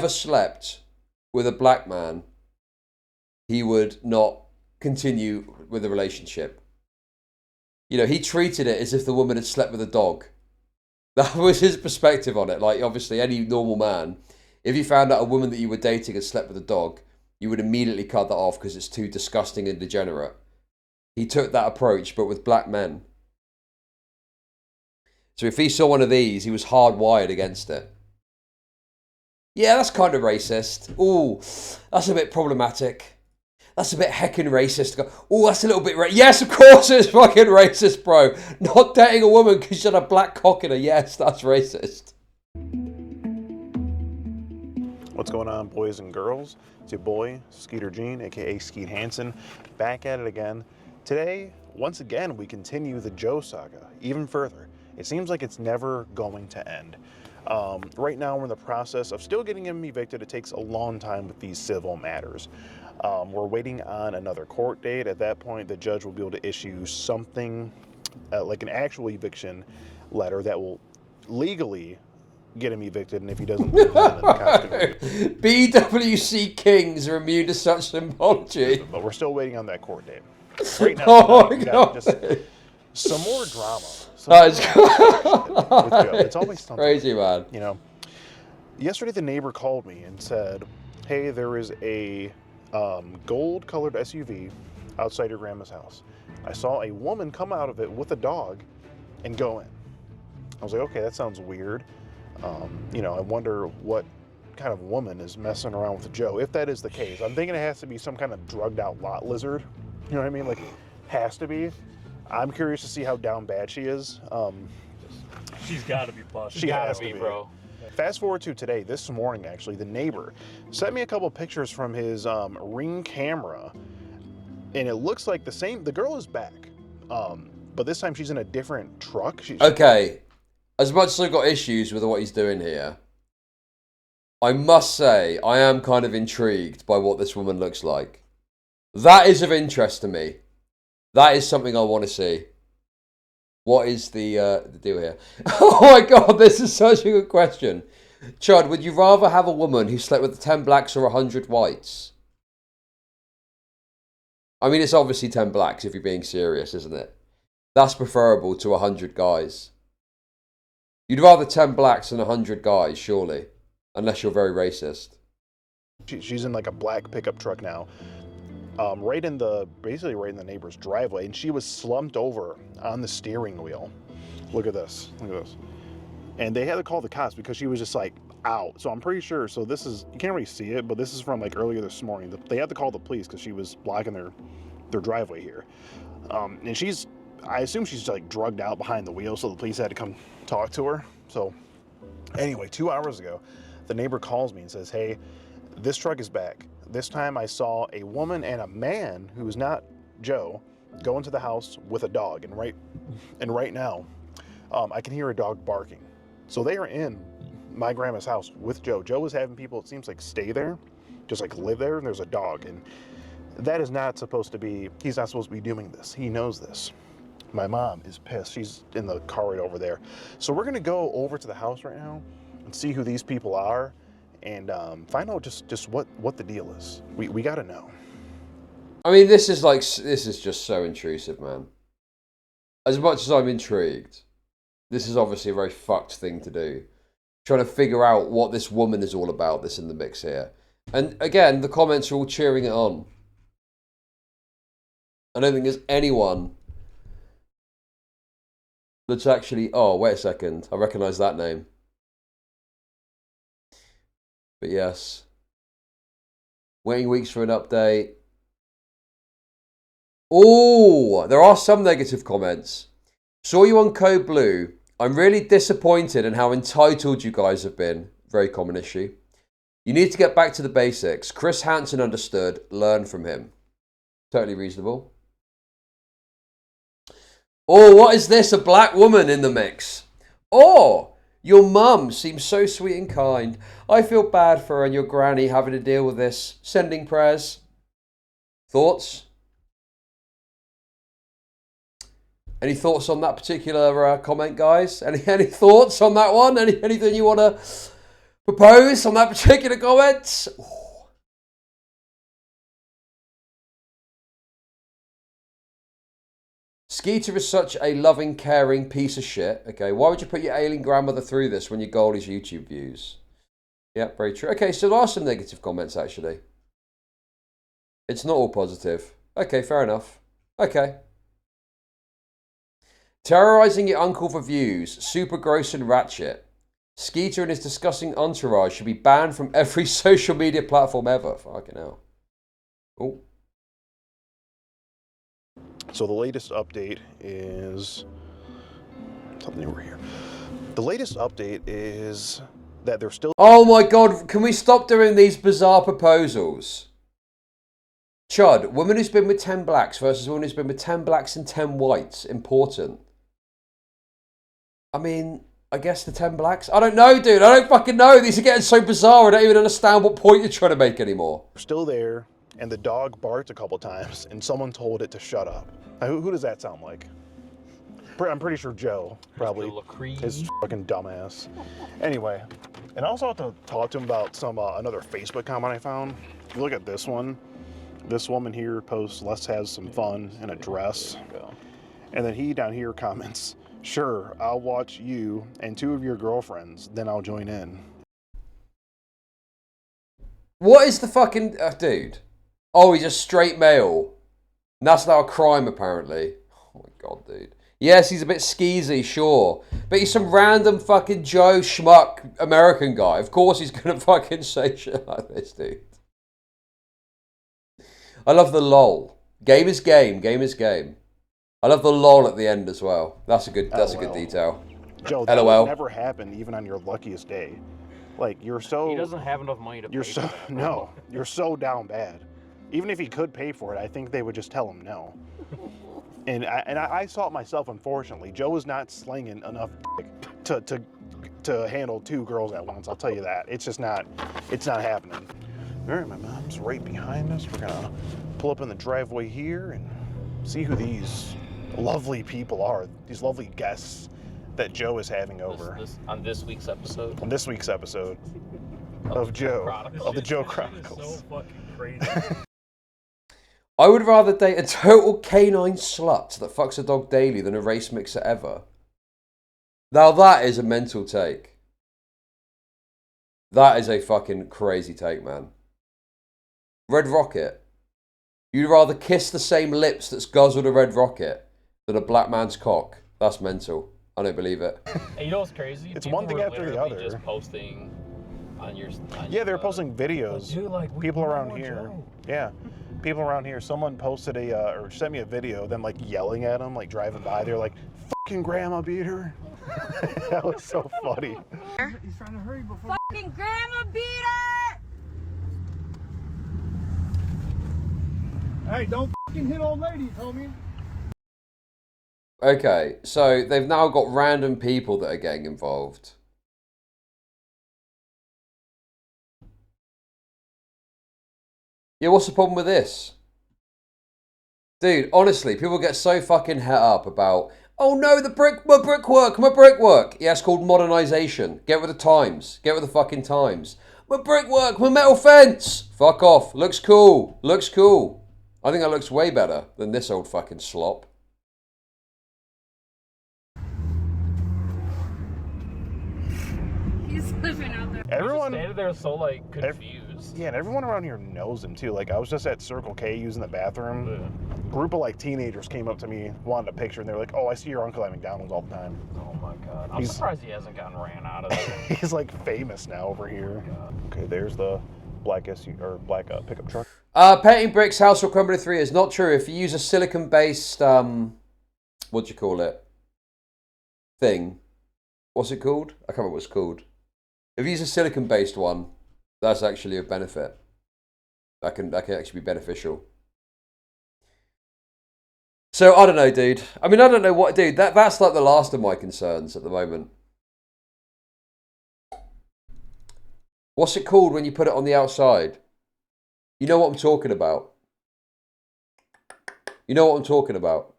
slept with a black man, he would not continue with the relationship. You know, he treated it as if the woman had slept with a dog. That was his perspective on it. Like, obviously, any normal man, if you found out a woman that you were dating had slept with a dog, you would immediately cut that off because it's too disgusting and degenerate. He took that approach, but with black men. So if he saw one of these, he was hardwired against it. Yeah, that's kind of racist. Ooh, that's a bit problematic. That's a bit heckin' racist. Ooh, that's a little bit yes, of course it's fucking racist, bro. Not dating a woman because she had a black cock in her. Yes, that's racist. What's going on, boys and girls? It's your boy, Skeeter Gene, aka Skeet Hansen, back at it again. Today, once again, we continue the Joe saga even further. It seems like it's never going to end. Right now, we're in the process of still getting him evicted. It takes a long time with these civil matters. We're waiting on another court date. At that point, the judge will be able to issue something like an actual eviction letter that will legally get him evicted, and if he doesn't, then the cops can BWC kings are immune to such symbology. But we're still waiting on that court date. Right now, Oh we my got God. just some more drama. It's always something. Crazy, man. You know, yesterday the neighbor called me and said, "Hey, there is a gold-colored SUV outside your grandma's house. I saw a woman come out of it with a dog and go in." I was like, "Okay, that sounds weird. You know, I wonder what kind of woman is messing around with Joe, if that is the case. I'm thinking it has to be some kind of drugged-out lot lizard. You know what I mean? Like, has to be. I'm curious to see how down bad she is. She's got to be busted. She has to be, bro. Fast forward to today, this morning actually, the neighbor sent me a couple pictures from his Ring camera, and it looks like the girl is back, but this time she's in a different truck. Okay, as much as I've got issues with what he's doing here, I must say I am kind of intrigued by what this woman looks like. That is of interest to me. That is something I want to see. What is the deal here? Oh my God, this is such a good question. Chud, would you rather have a woman who slept with 10 blacks or 100 whites? I mean, it's obviously 10 blacks if you're being serious, isn't it? That's preferable to 100 guys. You'd rather 10 blacks than 100 guys, surely. Unless you're very racist. She's in like a black pickup truck now. Basically right in the neighbor's driveway, and she was slumped over on the steering wheel. Look at this, look at this. And they had to call the cops because she was just like out. So I'm pretty sure, so this is, you can't really see it, but this is from like earlier this morning. They had to call the police because she was blocking their driveway here. And she's, I assume she's like drugged out behind the wheel, so the police had to come talk to her. So anyway, 2 hours ago, the neighbor calls me and says, hey, this truck is back. This time I saw a woman and a man who is not Joe go into the house with a dog. And right now, I can hear a dog barking. So they are in my grandma's house with Joe. Joe was having people, it seems like, stay there, just like live there, and there's a dog. And that is not supposed to be, he's not supposed to be doing this. He knows this. My mom is pissed. She's in the car right over there. So we're gonna go over to the house right now and see who these people are and find out just what the deal is. We gotta know. I mean, this is just so intrusive, man. As much as I'm intrigued, this is obviously a very fucked thing to do. Trying to figure out what this woman is all about, this in the mix here. And again, the comments are all cheering it on. I don't think there's anyone that's actually... Oh, wait a second. I recognise that name. But yes. Waiting weeks for an update. Oh, there are some negative comments. Saw you on Code Blue. I'm really disappointed in how entitled you guys have been. Very common issue. You need to get back to the basics. Chris Hansen understood. Learn from him. Totally reasonable. Oh, what is this? A black woman in the mix. Oh, your mum seems so sweet and kind. I feel bad for her and your granny having to deal with this. Sending prayers. Thoughts? Any thoughts on that particular comment, guys? Any thoughts on that one? Anything you want to propose on that particular comment? Ooh. Skeeter is such a loving, caring piece of shit. Okay, why would you put your ailing grandmother through this when your goal is YouTube views? Yeah, very true. Okay, so there are some negative comments, actually. It's not all positive. Okay, fair enough. Okay. Terrorizing your uncle for views. Super gross and ratchet. Skeeter and his disgusting entourage should be banned from every social media platform ever. Fucking hell. Oh. So the latest update is something over here. The latest update is that they're still... Oh my god, can we stop doing these bizarre proposals? Chud, woman who's been with 10 blacks versus woman who's been with 10 blacks and 10 whites. Important. I mean, I guess the 10 blacks? I don't know, dude. I don't fucking know. These are getting so bizarre. I don't even understand what point you're trying to make anymore. Still there, and the dog barked a couple times, and someone told it to shut up. Now, who does that sound like? I'm pretty sure Joe, probably. His fucking dumbass. Anyway, and I also have to talk to him about some another Facebook comment I found. If you look at this one, this woman here posts, let's have some fun in a dress. And then he down here comments, sure, I'll watch you and 2 of your girlfriends, then I'll join in. What is the fucking... dude. Oh, he's a straight male. And that's now a crime, apparently. Oh my god, dude. Yes, he's a bit skeezy, sure. But he's some random fucking Joe schmuck American guy. Of course he's gonna fucking say shit like this, dude. I love the lol. Game is game. Game is game. I love the lol at the end as well. That's a good detail. Joe, that LOL. would never happen even on your luckiest day. Like, you're so... He doesn't have enough money to pay for that. No, you're so down bad. Even if he could pay for it, I think they would just tell him no. And I saw it myself, unfortunately. Joe was not slinging enough dick to handle 2 girls at once, I'll tell you that. It's just not, it's not happening. All right, my mom's right behind us. We're gonna pull up in the driveway here and see who these lovely people are, these lovely guests that Joe is having over. On this week's episode? On this week's episode of Joe, of the Joe Chronicles. So fucking crazy. I would rather date a total canine slut that fucks a dog daily than a race mixer ever. Now that is a mental take. That is a fucking crazy take, man. Red Rocket. You'd rather kiss the same lips that's guzzled a red rocket than a black man's cock. That's mental. I don't believe it. And you know what's crazy? It's People one thing were after the literally other. Just posting Yeah, they were posting videos. Dude, like, people around here. Yeah, people around here. Someone posted or sent me a video, them like yelling at them, like driving by. They're like, "Fucking grandma beat her." That was so funny. He's trying to hurry before. Fucking grandma beat her! Hey, don't fucking hit old ladies, homie. Okay, so they've now got random people that are getting involved. Yeah, what's the problem with this? Dude, honestly, people get so fucking het up about, oh no, my brickwork. Yeah, it's called modernization. Get with the times. Get with the fucking times. My brickwork, my metal fence. Fuck off. Looks cool. Looks cool. I think that looks way better than this old fucking slop. He's living out there. Everyone standing there so like confused. Yeah, and everyone around here knows him too. Like I was just at Circle K using the bathroom. A group of like teenagers came up to me, wanted a picture, and they were like, "Oh, I see your uncle at McDonald's all the time." Oh my god. I'm surprised he hasn't gotten ran out of there. He's like famous now over here. Okay, there's the black pickup truck. Painting bricks house will crumble in 3 years. Not true. If you use a silicon-based, what do you call it? Thing. What's it called? I can't remember what it's called. If you use a silicon-based one, that's actually a benefit. That can actually be beneficial. So, I don't know, dude. I mean, I don't know what... Dude, that's like the last of my concerns at the moment. What's it called when you put it on the outside? You know what I'm talking about. You know what I'm talking about.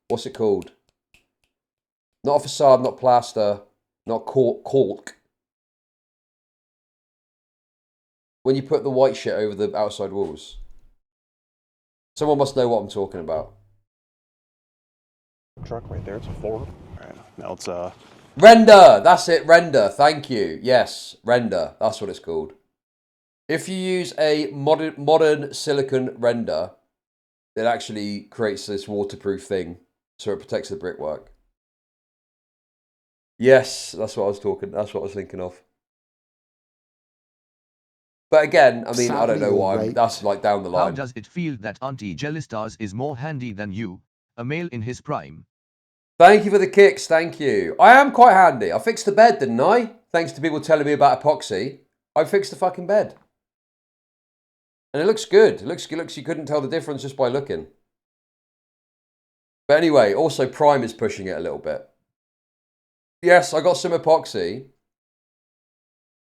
What's it called? Not a facade, not plaster, not caulk. When you put the white shit over the outside walls. Someone must know what I'm talking about. Truck right there, it's a 4. All right, now it's Render, that's it, render, thank you. Yes, render, that's what it's called. If you use a modern silicon render, it actually creates this waterproof thing, so it protects the brickwork. Yes, that's what I was thinking of. But again, I mean, I don't know why. That's like down the line. How does it feel that Auntie Jellistas is more handy than you, a male in his prime? Thank you for the kicks, thank you. I am quite handy. I fixed the bed, didn't I? Thanks to people telling me about epoxy. I fixed the fucking bed. And it looks good. It looks you couldn't tell the difference just by looking. But anyway, also Prime is pushing it a little bit. Yes, I got some epoxy.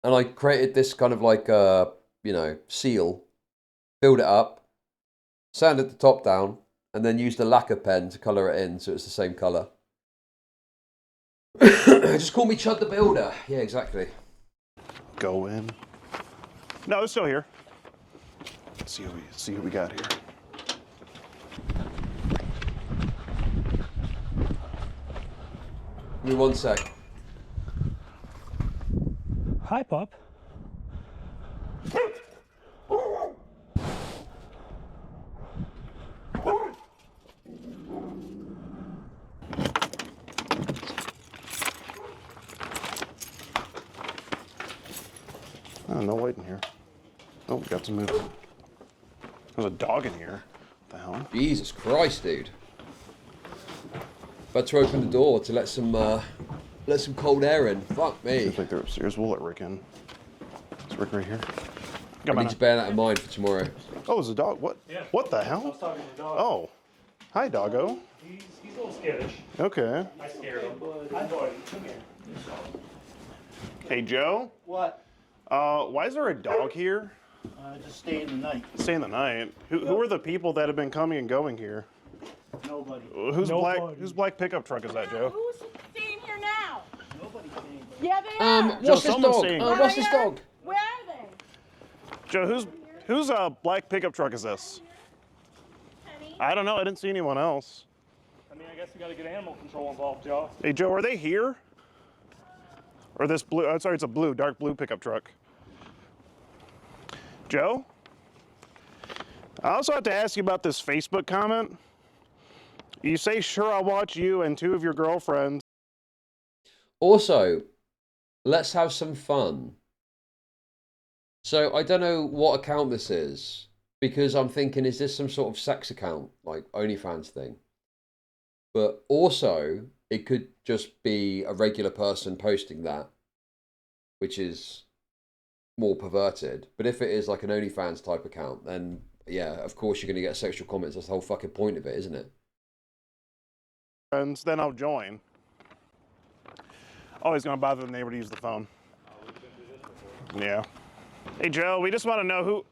And I created this kind of like, you know, seal. Filled it up. Sanded the top down. And then used a lacquer pen to colour it in so it's the same colour. Just call me Chud the Builder. Yeah, exactly. Go in. No, it's still here. Let's see what we got here. Give me 1 sec. Hi, pup. Oh, no light in here. Oh, we got some movement. There's a dog in here. What the hell? Jesus Christ, dude. About to open the door to let some cold air in. Fuck me. Seems like they're upstairs. We'll let Rick in. Is Rick right here? I need to bear that in mind for tomorrow. Oh, there's a dog. What? Yeah. What the I hell? was talking to the dog. Oh. Hi, doggo. He's a little skittish. Okay. I scared him. Hi, buddy. Come here. Hey, Joe. What? Why is there a dog here? Just stay in the night. Stay in the night. Who are the people that have been coming and going here? Nobody. Whose black pickup truck is that, Joe? Who's staying here now? Nobody staying. Yeah, they are. What's this someone's dog? saying- What's this dog? Where are they? Joe, whose black pickup truck is this? Honey? I don't know. I didn't see anyone else. I mean, I guess we got to get animal control involved, Joe. Hey, Joe, are they here? Or this blue? I'm sorry, it's a dark blue pickup truck. Joe? I also have to ask you about this Facebook comment. You say, sure, I'll watch you and 2 of your girlfriends. Also, Let's have some fun. So I don't know what account this is, because I'm thinking, is this some sort of sex account, like OnlyFans thing? But also, it could just be a regular person posting that, which is more perverted. But if it is like an OnlyFans type account, then yeah, of course you're going to get sexual comments. That's the whole fucking point of it, isn't it? And then I'll join. Always gonna bother the neighbor to use the phone. Yeah. Hey Joe, we just want to know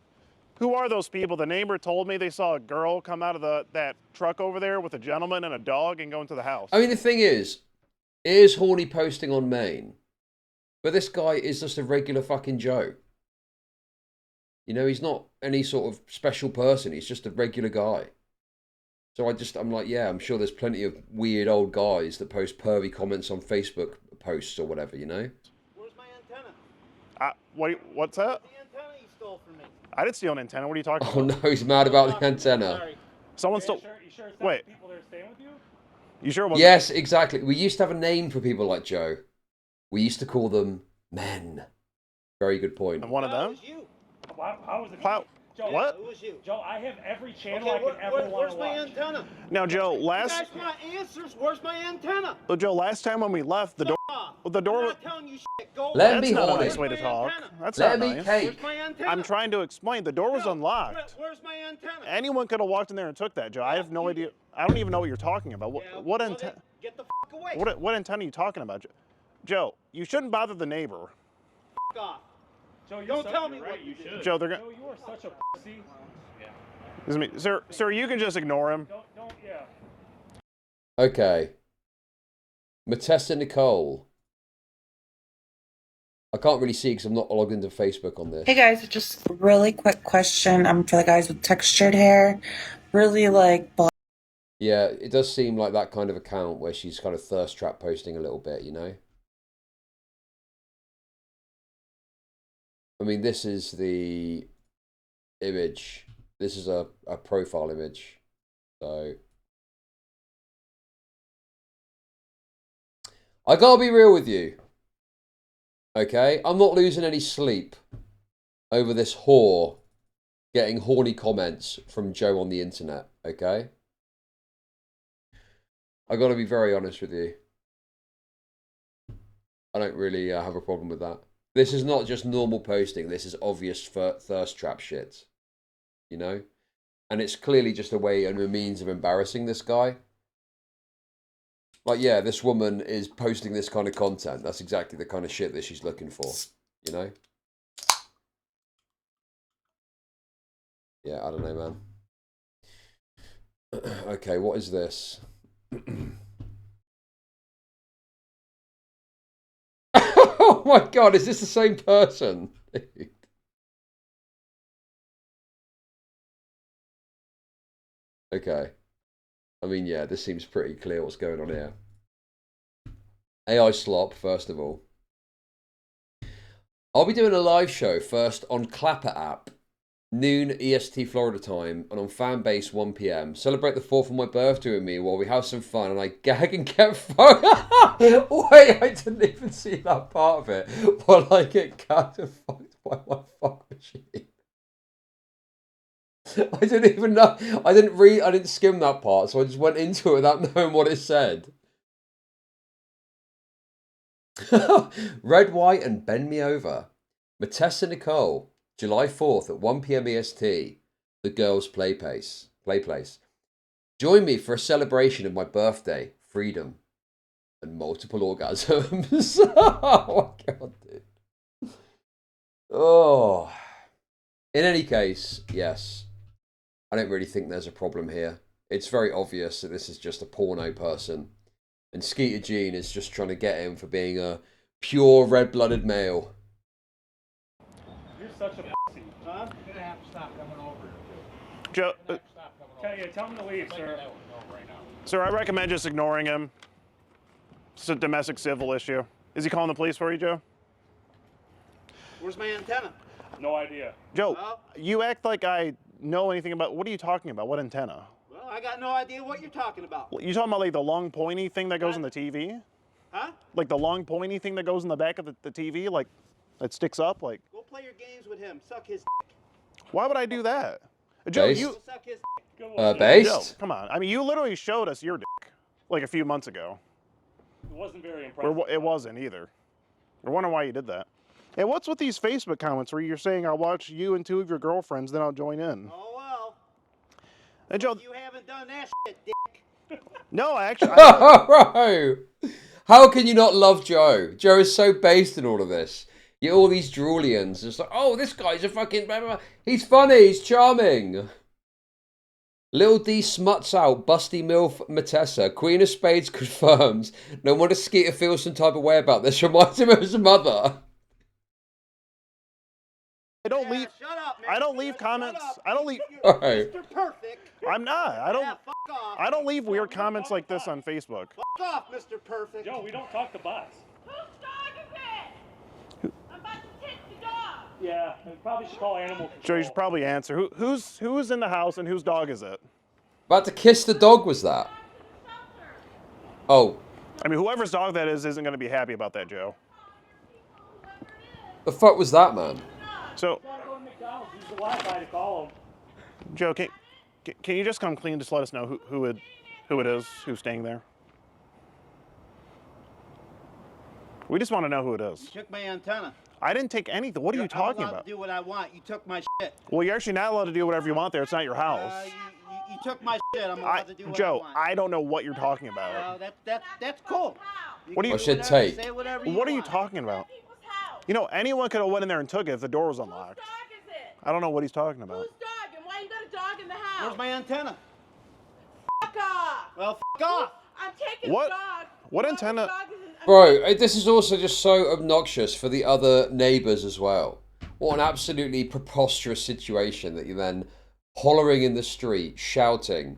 who are those people? The neighbor told me they saw a girl come out of that truck over there with a gentleman and a dog and go into the house. I mean, the thing is, it is horny posting on Maine, but this guy is just a regular fucking Joe. You know, he's not any sort of special person. He's just a regular guy. So I'm like, yeah, I'm sure there's plenty of weird old guys that post pervy comments on Facebook posts or whatever, you know? Where's my antenna? What's that? The antenna you stole from me. I didn't steal an antenna. What are you talking Oh about? no, he's mad about the antenna. Sorry. Someone stole. You sure it's not Wait. the people that are staying with you? You sure it wasn't? Yes, exactly. We used to have a name for people like Joe. We used to call them men. Very good point. And one of them? How was it? How? Joe, What? It was you. Joe, I have every channel Okay, I could ever want where's to my watch. antenna? Now, Joe, You last. guys want answers? Where's my antenna? Oh, Joe, last time when we left, the door. The door. I'm not telling you shit. Go Let him away. be That's not a horny. nice way to talk. That's Let not him nice. eat cake. Where's my antenna? I'm trying to explain. The door was unlocked. Where's my antenna? Anyone could have walked in there and took that, Joe. I have no idea. I don't even know what you're talking about. What Well, antenna? then get the fuck away. What antenna are you talking about, Joe? Joe, you shouldn't bother the neighbor. Fuck off. Joe, you're Don't so, tell me you're what right, you you did. should. Joe, they're gonna. Joe, you are such a pussy. Excuse me, sir, you can just ignore him. Yeah. Okay. Matessa Nicole. I can't really see because I'm not logged into Facebook on this. Hey guys, just a really quick question. For the guys with textured hair. Really like black. Yeah, it does seem like that kind of account where she's kind of thirst trap posting a little bit, you know? I mean, this is the image. This is a profile image. So I gotta be real with you. Okay? I'm not losing any sleep over this whore getting horny comments from Joe on the internet. Okay? I gotta be very honest with you. I don't really have a problem with that. This is not just normal posting. This is obvious thirst trap shit. You know? And it's clearly just a way and a means of embarrassing this guy. Like, yeah, this woman is posting this kind of content. That's exactly the kind of shit that she's looking for. You know? Yeah, I don't know, man. Okay, what is this? Oh my god, is this the same person? Okay. I mean, yeah, this seems pretty clear what's going on here. AI slop, first of all. I'll be doing a live show first on Clapper app, noon EST Florida time, and on Fanbase 1 PM. Celebrate the 4th of my birthday with me while we have some fun and I gag and get phone. Wait, I didn't even see that part of it. While I get gagged and fucked by my fuck machine. I didn't even know. I didn't skim that part, so I just went into it without knowing what it said. Red, white, and bend me over. Matessa Nicole, July 4th at 1 PM EST, the girls' play place. Join me for a celebration of my birthday, freedom, and multiple orgasms. Oh my god, dude. Oh. In any case, yes. I don't really think there's a problem here. It's very obvious that this is just a porno person. And Skeeter Jean is just trying to get him for being a pure red-blooded male. You're such a pussy. Huh? You're gonna have to stop coming over. Joe, Tell him to leave, sir. sir, I recommend just ignoring him. It's a domestic civil issue. Is he calling the police for you, Joe? Where's my antenna? No idea. Joe, Well- you act like I know anything about. What are you talking about? What antenna? Well, I got no idea what you're talking about. You talking about like the long pointy thing that goes on the TV? Huh? Like the long pointy thing that goes in the back of the TV, like that sticks up, like. Go play your games with him. Suck his dick. Why would I do that? Joe, Based? you. Suck his dick. Based? Joe, come on. I mean, you literally showed us your dick like a few months ago. It wasn't very impressive. It wasn't either. We're wondering why you did that. And what's with these Facebook comments where you're saying I'll watch you and 2 of your girlfriends, then I'll join in? Oh well. And Joe, you haven't done that shit, dick. no, I actually. Bro, how can you not love Joe? Joe is so based in all of this. You all these Drulians, just like, oh, this guy's a fucking blah, blah, blah. He's funny, he's charming. Lil D smuts out Busty Milf Matessa. Queen of Spades confirms. No wonder Skeeter feels some type of way about this. Reminds him of his mother. I don't leave. Shut up, man. I don't leave comments. I don't leave. Mr. Perfect. I'm not. I don't. Yeah, fuck off. I don't leave weird comments like this on Facebook. Fuck off, Mr. Perfect. Joe, we don't talk to bots. Whose dog is it? I'm about to take the dog. Yeah, we probably should call animal control. Joe, you should probably answer. Who's in the house and whose dog is it? About to kiss the dog was that? Oh. I mean, whoever's dog that is isn't going to be happy about that, Joe. The fuck was that, man? So. Use the Wi-Fi to call him. Joe, can you just come clean? Just let us know who it is, who's staying there. We just want to know who it is. You took my antenna. I didn't take anything. What are you talking I'm allowed about? to do what I want. You took my shit. Well, you're actually not allowed to do whatever you want there. It's not your house. You took my shit. I'm allowed to do what Joe, I want. I don't know what you're talking about. That's cool. What do you? I should take. Say whatever What are you talking about? You know, anyone could have went in there and took it if the door was unlocked. Whose dog is it? I don't know what he's talking about. Whose dog? And why you got a dog in the house? Where's my antenna? Fuck off. Well, fuck off. I'm taking What? the dog. What antenna? Bro, this is also just so obnoxious for the other neighbours as well. What an absolutely preposterous situation that you're then hollering in the street, shouting,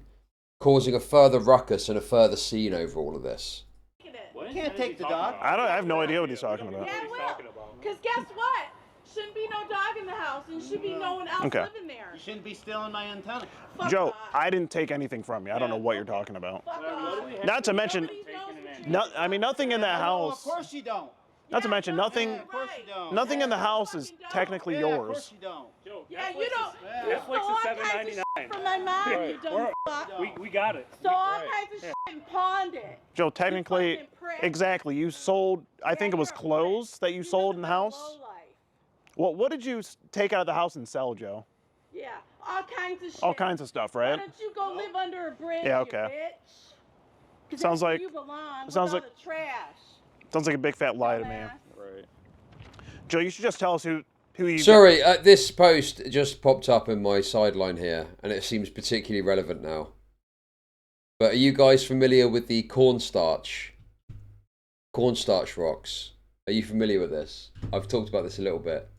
causing a further ruckus and a further scene over all of this. You can't take the dog. I have no idea what he's talking about. Yeah, I will. Because guess what? Shouldn't be no dog in the house and should be no one else living there. You shouldn't be stealing my antenna. Joe, I didn't take anything from you. I don't know what you're talking about. Not to mention, nothing in that house. Of course you don't. Not to mention, nothing in the house is technically yours. Of course you don't. Yeah, you don't. Netflix is $7.99. From my mom, you dumb fuck. We got it. So all kinds of shit and pawned it. Joe, technically, exactly. You sold. I think it was clothes that you sold in the house. Well, what did you take out of the house and sell, Joe? Yeah, all kinds of shit. All kinds of stuff, right? Why don't you go live under a bridge, Yeah, okay. you bitch? 'Cause Sounds that's where like- you belong. sounds with like- all the trash. Sounds like a big fat lie to me. Right. Joe, you should just tell us who you. Sorry, this post just popped up in my sideline here, and it seems particularly relevant now. But are you guys familiar with the cornstarch rocks? Are you familiar with this? I've talked about this a little bit.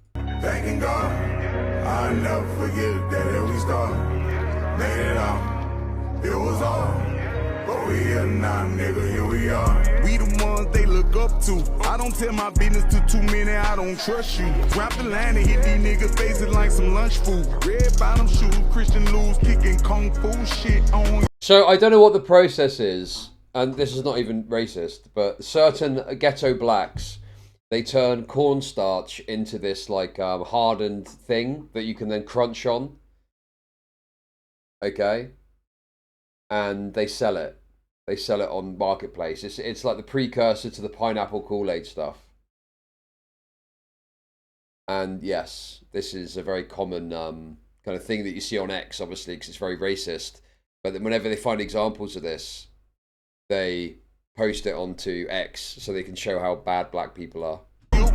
Thanking God, I'll never forget that day we started. Made it out, it was all. But we here now, nigga, here we are. We the ones they look up to. I don't tell my business to too many, I don't trust you. Drop the line and hit these niggas faces like some lunch food. Red bottom shoes, Christian Lou's kicking kung fu shit on. So I don't know what the process is, and this is not even racist, but certain ghetto blacks, they turn cornstarch into this like hardened thing that you can then crunch on. Okay? And they sell it. They sell it on Marketplace. It's like the precursor to the pineapple Kool-Aid stuff. And yes, this is a very common kind of thing that you see on X, obviously, because it's very racist. But then whenever they find examples of this, they post it onto X so they can show how bad black people are.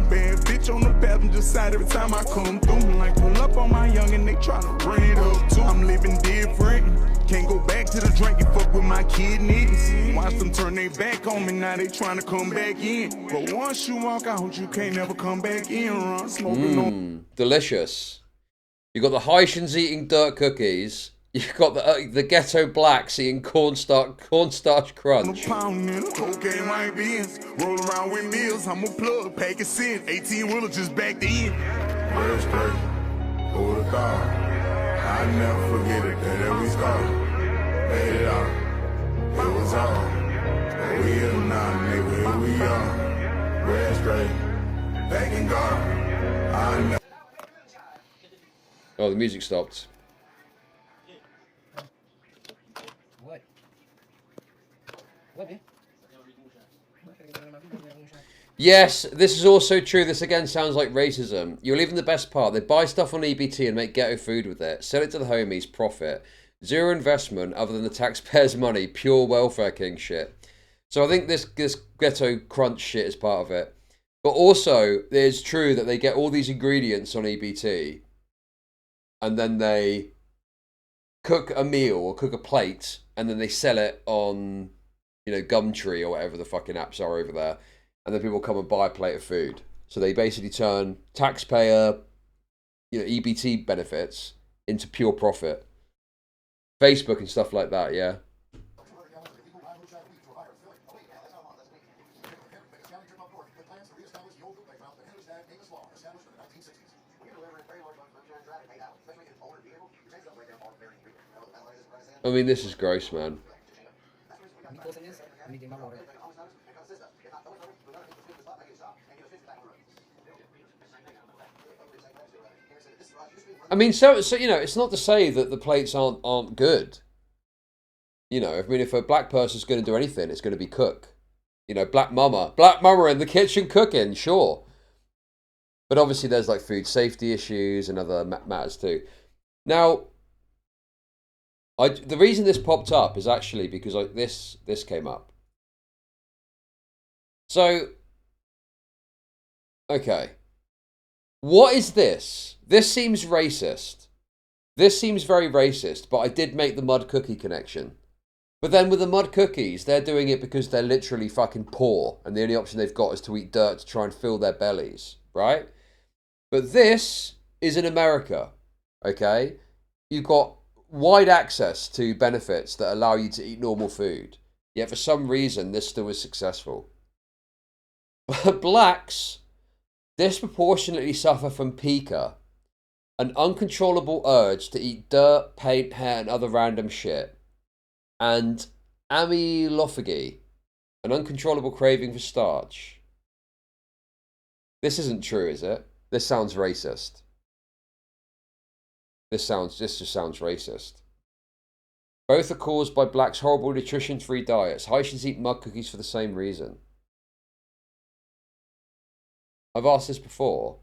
Bad bitch on the passenger side every time I come through. Like pull up on my young and they tryna run it up too. I'm living different. Can't go back to the drink and fuck with my kidneys. Watch them turn their back on me, now they tryna come back in. But once you walk out, you can't never come back in. Run smoking on. Delicious. You got the Haitians eating dirt cookies. You've got the ghetto blacks eating cornstarch crunch. Cocaine white beans, roll around with meals. I'm a plug, pack a cent, 18-wheeler just backed in. First straight, hold the car. I never forget it, that we started. Made it out, it was all. We here now, nigga, here we are. Red straight, thanking God. I know. Oh, the music stopped. What? What, man? Yes, this is also true. This again sounds like racism. You're leaving the best part. They buy stuff on EBT and make ghetto food with it. Sell it to the homies, profit. Zero investment other than the taxpayers' money. Pure welfare king shit. So I think this ghetto crunch shit is part of it. But also, it's true that they get all these ingredients on EBT and then they cook a meal or cook a plate and then they sell it on, you know, Gumtree or whatever the fucking apps are over there. And then people come and buy a plate of food. So they basically turn taxpayer, you know, EBT benefits into pure profit. Facebook and stuff like that, yeah. I mean, this is gross, man. I mean, so you know, it's not to say that the plates aren't good. You know, I mean, if a black person's going to do anything, it's going to be cook. You know, black mama in the kitchen cooking, sure. But obviously, there's like food safety issues and other matters too. Now, the reason this popped up is actually because this came up. So, okay. What is this? This seems racist. This seems very racist, but I did make the mud cookie connection. But then with the mud cookies, they're doing it because they're literally fucking poor, and the only option they've got is to eat dirt to try and fill their bellies, right? But this is in America, okay? You've got wide access to benefits that allow you to eat normal food. Yet for some reason, this still is successful. Blacks disproportionately suffer from pica, an uncontrollable urge to eat dirt, paint, hair, and other random shit, and amylophagy, an uncontrollable craving for starch. This isn't true, is it? This sounds racist. This just sounds racist. Both are caused by blacks' horrible nutrition-free diets. Haitians eat mud cookies for the same reason. I've asked this before.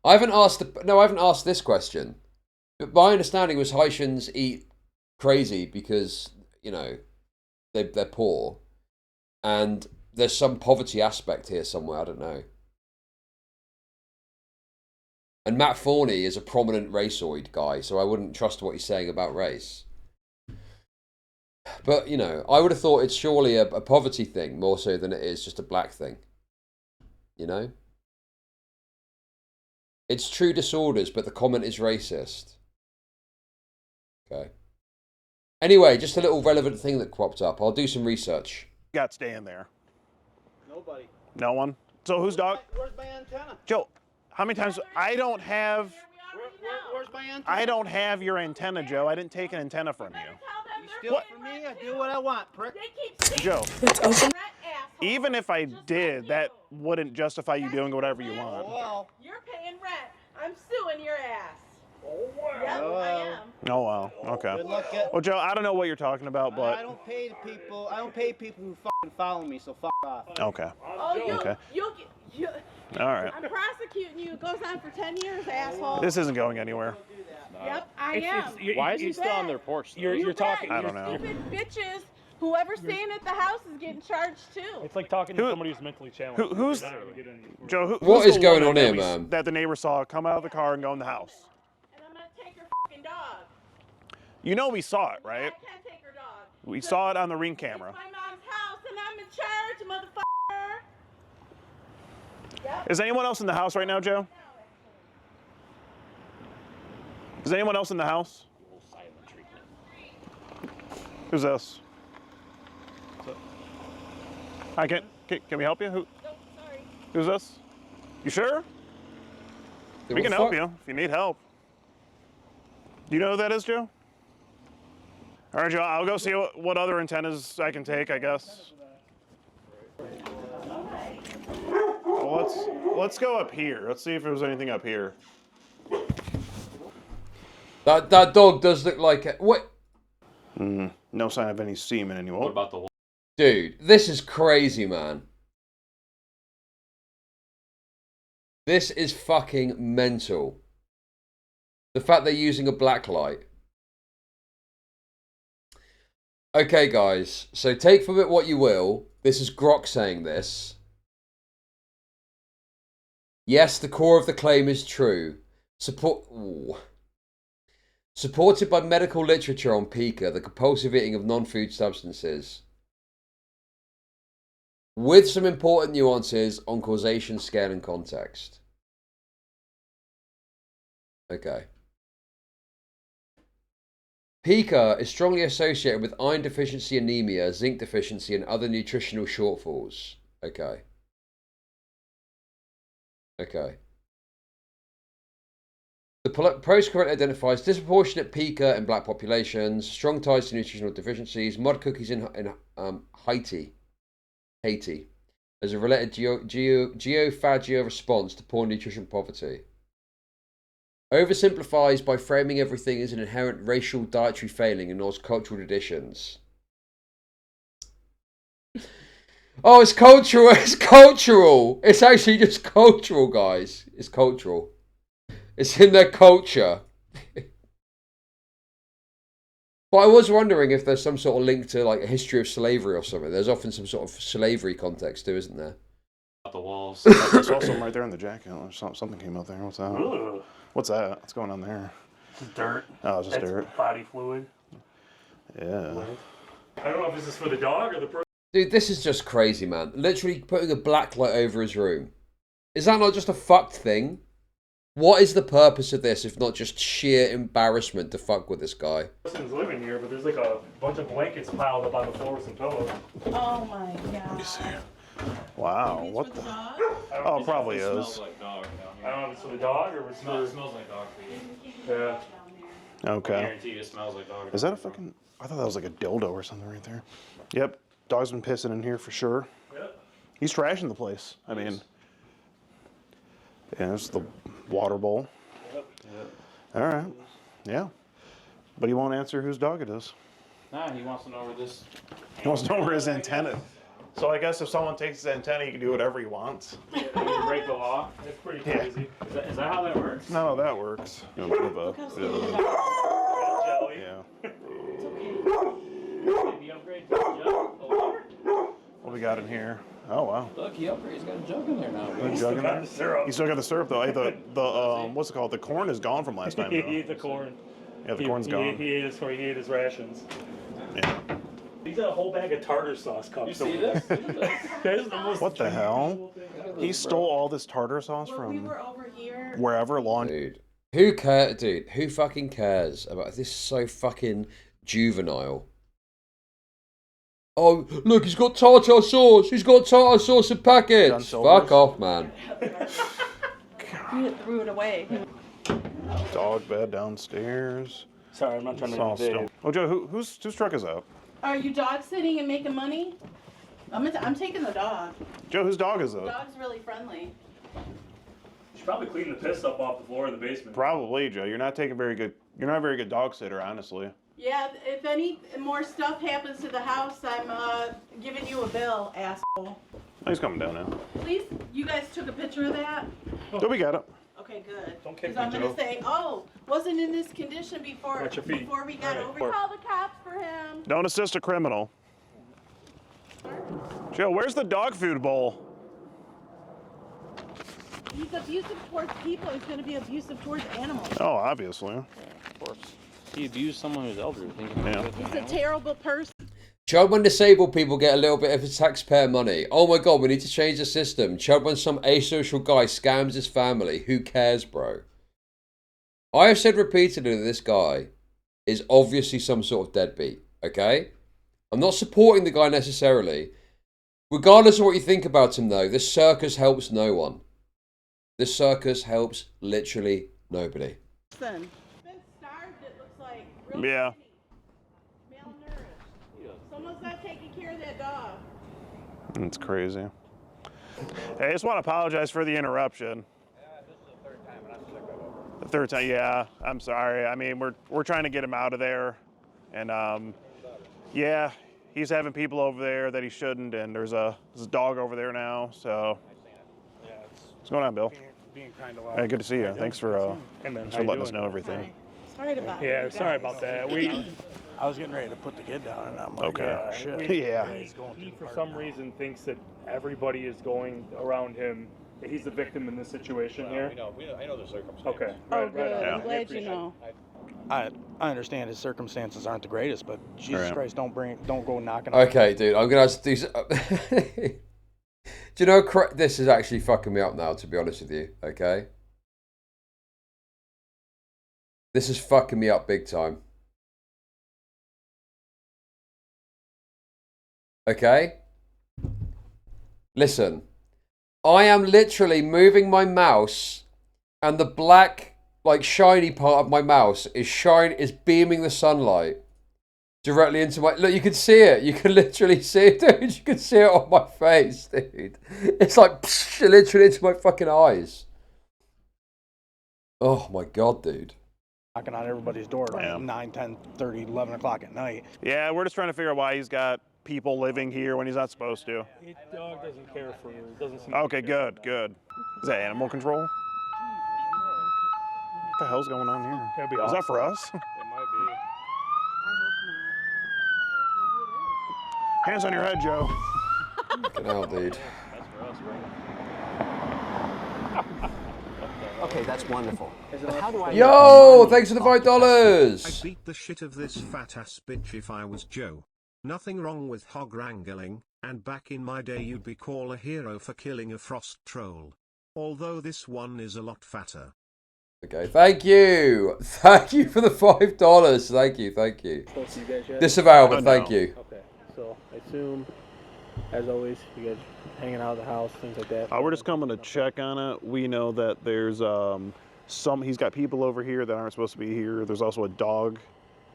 I haven't asked this question. But my understanding was Haitians eat crazy because, you know, they're poor. And there's some poverty aspect here somewhere, I don't know. And Matt Forney is a prominent raceoid guy, so I wouldn't trust what he's saying about race. But, you know, I would have thought it's surely a poverty thing more so than it is just a black thing. You know? It's true disorders, but the comment is racist. Okay. Anyway, just a little relevant thing that cropped up. I'll do some research. Got staying there. Nobody. No one? So whose dog? Where's my antenna? Joe, how many times? I don't have... Where's my antenna? I don't have your antenna, Joe. I didn't take an antenna from you. You steal it from me? I do what I want, prick. Joe, even if I did, that wouldn't justify you doing whatever you want. Well. You're paying rent. I'm suing your ass. Oh, wow. Yep, I am. Oh, wow. Okay. Good luck at... Well, Joe, I don't know what you're talking about, but... I don't pay people who fucking follow me, so fuck off. Okay. Oh, Okay. you, All right. I'm prosecuting you. It goes on for 10 years, asshole. This isn't going anywhere. Yep, I am. Why is he still on their porch? You're talking. I don't know. Stupid bitches. Whoever's staying at the house is getting charged too. It's like talking to somebody who's mentally challenged. Who's Joe? What is going on that here, we- man? That the neighbor saw come out of the car and go in the house. And I'm gonna take her fucking dog. You know we saw it, right? I can't take her dog. We saw it on the ring camera. It's my mom's house and I'm in charge, motherfucker. Yep. Is anyone else in the house right now, Joe? Is anyone else in the house? Who's this? Hi, can we help you? No, sorry. Who's this? You sure? We can help you if you need help. Do you know who that is, Joe? All All right, Joe, I'll go see what other antennas I can take, I guess. Well, let's go up here. Let's see if there's anything up here. That dog does look like it. What? No sign of any semen anymore. What about the wall? Dude, this is crazy, man. This is fucking mental. The fact they're using a black light. Okay, guys. So take from it what you will. This is Grok saying this. Yes, the core of the claim is true. Supported by medical literature on pica, the compulsive eating of non-food substances. With some important nuances on causation, scale, and context. Okay. Pica is strongly associated with iron deficiency anemia, zinc deficiency, and other nutritional shortfalls. Okay. Okay. The post currently identifies disproportionate pica in black populations, strong ties to nutritional deficiencies, mud cookies in Haiti, as a related geophagia response to poor nutrition poverty. Oversimplifies by framing everything as an inherent racial dietary failing and ignores cultural traditions. Oh, it's cultural. It's cultural. It's actually just cultural, guys. It's cultural. It's in their culture. But I was wondering if there's some sort of link to like a history of slavery or something. There's often some sort of slavery context too, isn't there? The walls. I saw something right there in the jacket. Something came out there. What's that? Ugh. What's that? What's going on there? Just dirt. Oh, it's just That's dirt. body fluid. Yeah. I don't know if this is for the dog or the person. Dude, this is just crazy, man. Literally putting a black light over his room. Is that not just a fucked thing? What is the purpose of this if not just sheer embarrassment to fuck with this guy? Person's living here, but there's like a bunch of blankets piled up on the floor with some pillows. Oh my god. Wow, what the? Oh, it probably is. Smells like dog. I don't know if it's for the dog or it's for... It smells like dog food. Yeah. I Okay. guarantee you it smells like dog. Is that a fucking? I thought that was like a dildo or something right there. Yep, dog's been pissing in here for sure. Yep. He's trashing the place. I mean, yeah, it's the water bowl. Yep. All right. Yeah. But he won't answer whose dog it is. Nah, he wants to know where this. He wants to know where his antenna. So I guess if someone takes his antenna, he can do whatever he wants. You break the law. It's pretty crazy. Yeah. Is that how that works? No, that works. You know, Jelly. yeah. Maybe upgrade to a jug. What we got in here? Oh wow. Look, he upgraded. He's got a jug in there now. He's still got the syrup. He still got the syrup though. Hey, the what's it called? The corn is gone from last time. He Though. ate the corn. Yeah, the corn's gone. He ate his rations. Yeah. He's got a whole bag of tartar sauce cups. You see this? That is the most What the hell? He stole all this tartar sauce When from we were over here. wherever long. Dude, who cares? Dude, who fucking cares about this? Is so fucking juvenile. Oh, look, he's got tartar sauce. He's got tartar sauce in packets. Fuck off, man. He threw it away. Dog bed downstairs. Sorry, I'm not trying to All be still. big. Oh, Joe, whose truck is that? Are you dog sitting and making money? I'm taking the dog. Joe, whose dog is The that? dog's really friendly. You should probably clean the piss up off the floor in the basement. Probably, Joe. You're not taking very good. You're not a very good dog sitter, honestly. Yeah, if any more stuff happens to the house, I'm giving you a bill, asshole. Oh, he's coming down now. Please, you guys took a picture of that? Oh, we got it. Okay, good. Don't kick Because I'm me, gonna Joe. say, oh, wasn't in this condition before Watch your feet. before we got over. Call the cops for him. Don't assist a criminal. Joe, where's the dog food bowl? He's abusive towards people. He's gonna be abusive towards animals. Oh, obviously. Of course. He abused someone who's elderly. Yeah. He's a terrible person. Child when disabled people get a little bit of taxpayer money. Oh my god, we need to change the system. Child when some asocial guy scams his family. Who cares, bro? I have said repeatedly that this guy is obviously some sort of deadbeat, okay? I'm not supporting the guy necessarily. Regardless of what you think about him though, this circus helps no one. This circus helps literally nobody. Been starved, it looks like. Real Yeah. skinny. Someone's not taking care of that dog. It's crazy. Hey, I just want to apologize for the interruption. The third time, yeah. I'm sorry. I mean, we're trying to get him out of there, and yeah, he's having people over there that he shouldn't, and there's a dog over there now. So, what's going on, Bill? Being kind of loud. Hey, good to see you. Thanks for Hey, man, thanks how for you letting us doing? know everything. Sorry about Yeah, sorry about that. I was getting ready to put the kid down, and I'm like, Okay. shit. Yeah. He, for some reason, thinks that everybody is going around him. That he's the victim in this situation here. I know the circumstances. Okay. Oh, good. Yeah. I'm glad you know. I understand his circumstances aren't the greatest, but Jesus Right. Christ, don't go knocking on. Okay, dude, I'm gonna have to do. Do you know? This is actually fucking me up now. To be honest with you, okay. This is fucking me up big time. Okay? Listen. I am literally moving my mouse and the black, like, shiny part of my mouse is beaming the sunlight directly into my... Look, you can see it. You can literally see it, dude. You can see it on my face, dude. It's like, psh, literally into my fucking eyes. Oh, my God, dude. Knocking on everybody's door at 9, 10, 30, 11 o'clock at night. Yeah, we're just trying to figure out why he's got people living here when he's not supposed to. The dog doesn't care for you. Doesn't seem Okay, good, good. Is that animal control? What the hell's going on here? That'd be Is that for us? It might be. Hands on your head, Joe. Fucking hell, dude. That's for us, right? Okay, that's wonderful. But how do I Yo, thanks for the $5. I'd beat the shit of this fat ass bitch if I was Joe. Nothing wrong with hog wrangling, and back in my day you'd be called a hero for killing a frost troll. Although this one is a lot fatter. Okay, thank you. Thank you for the $5. Thank you, thank you. Spoke to you guys yet? Disavow, but thank you. Okay, so I assume, as always, you guys hanging out of the house, things like that. We're just coming to check on it. We know that there's he's got people over here that aren't supposed to be here. There's also a dog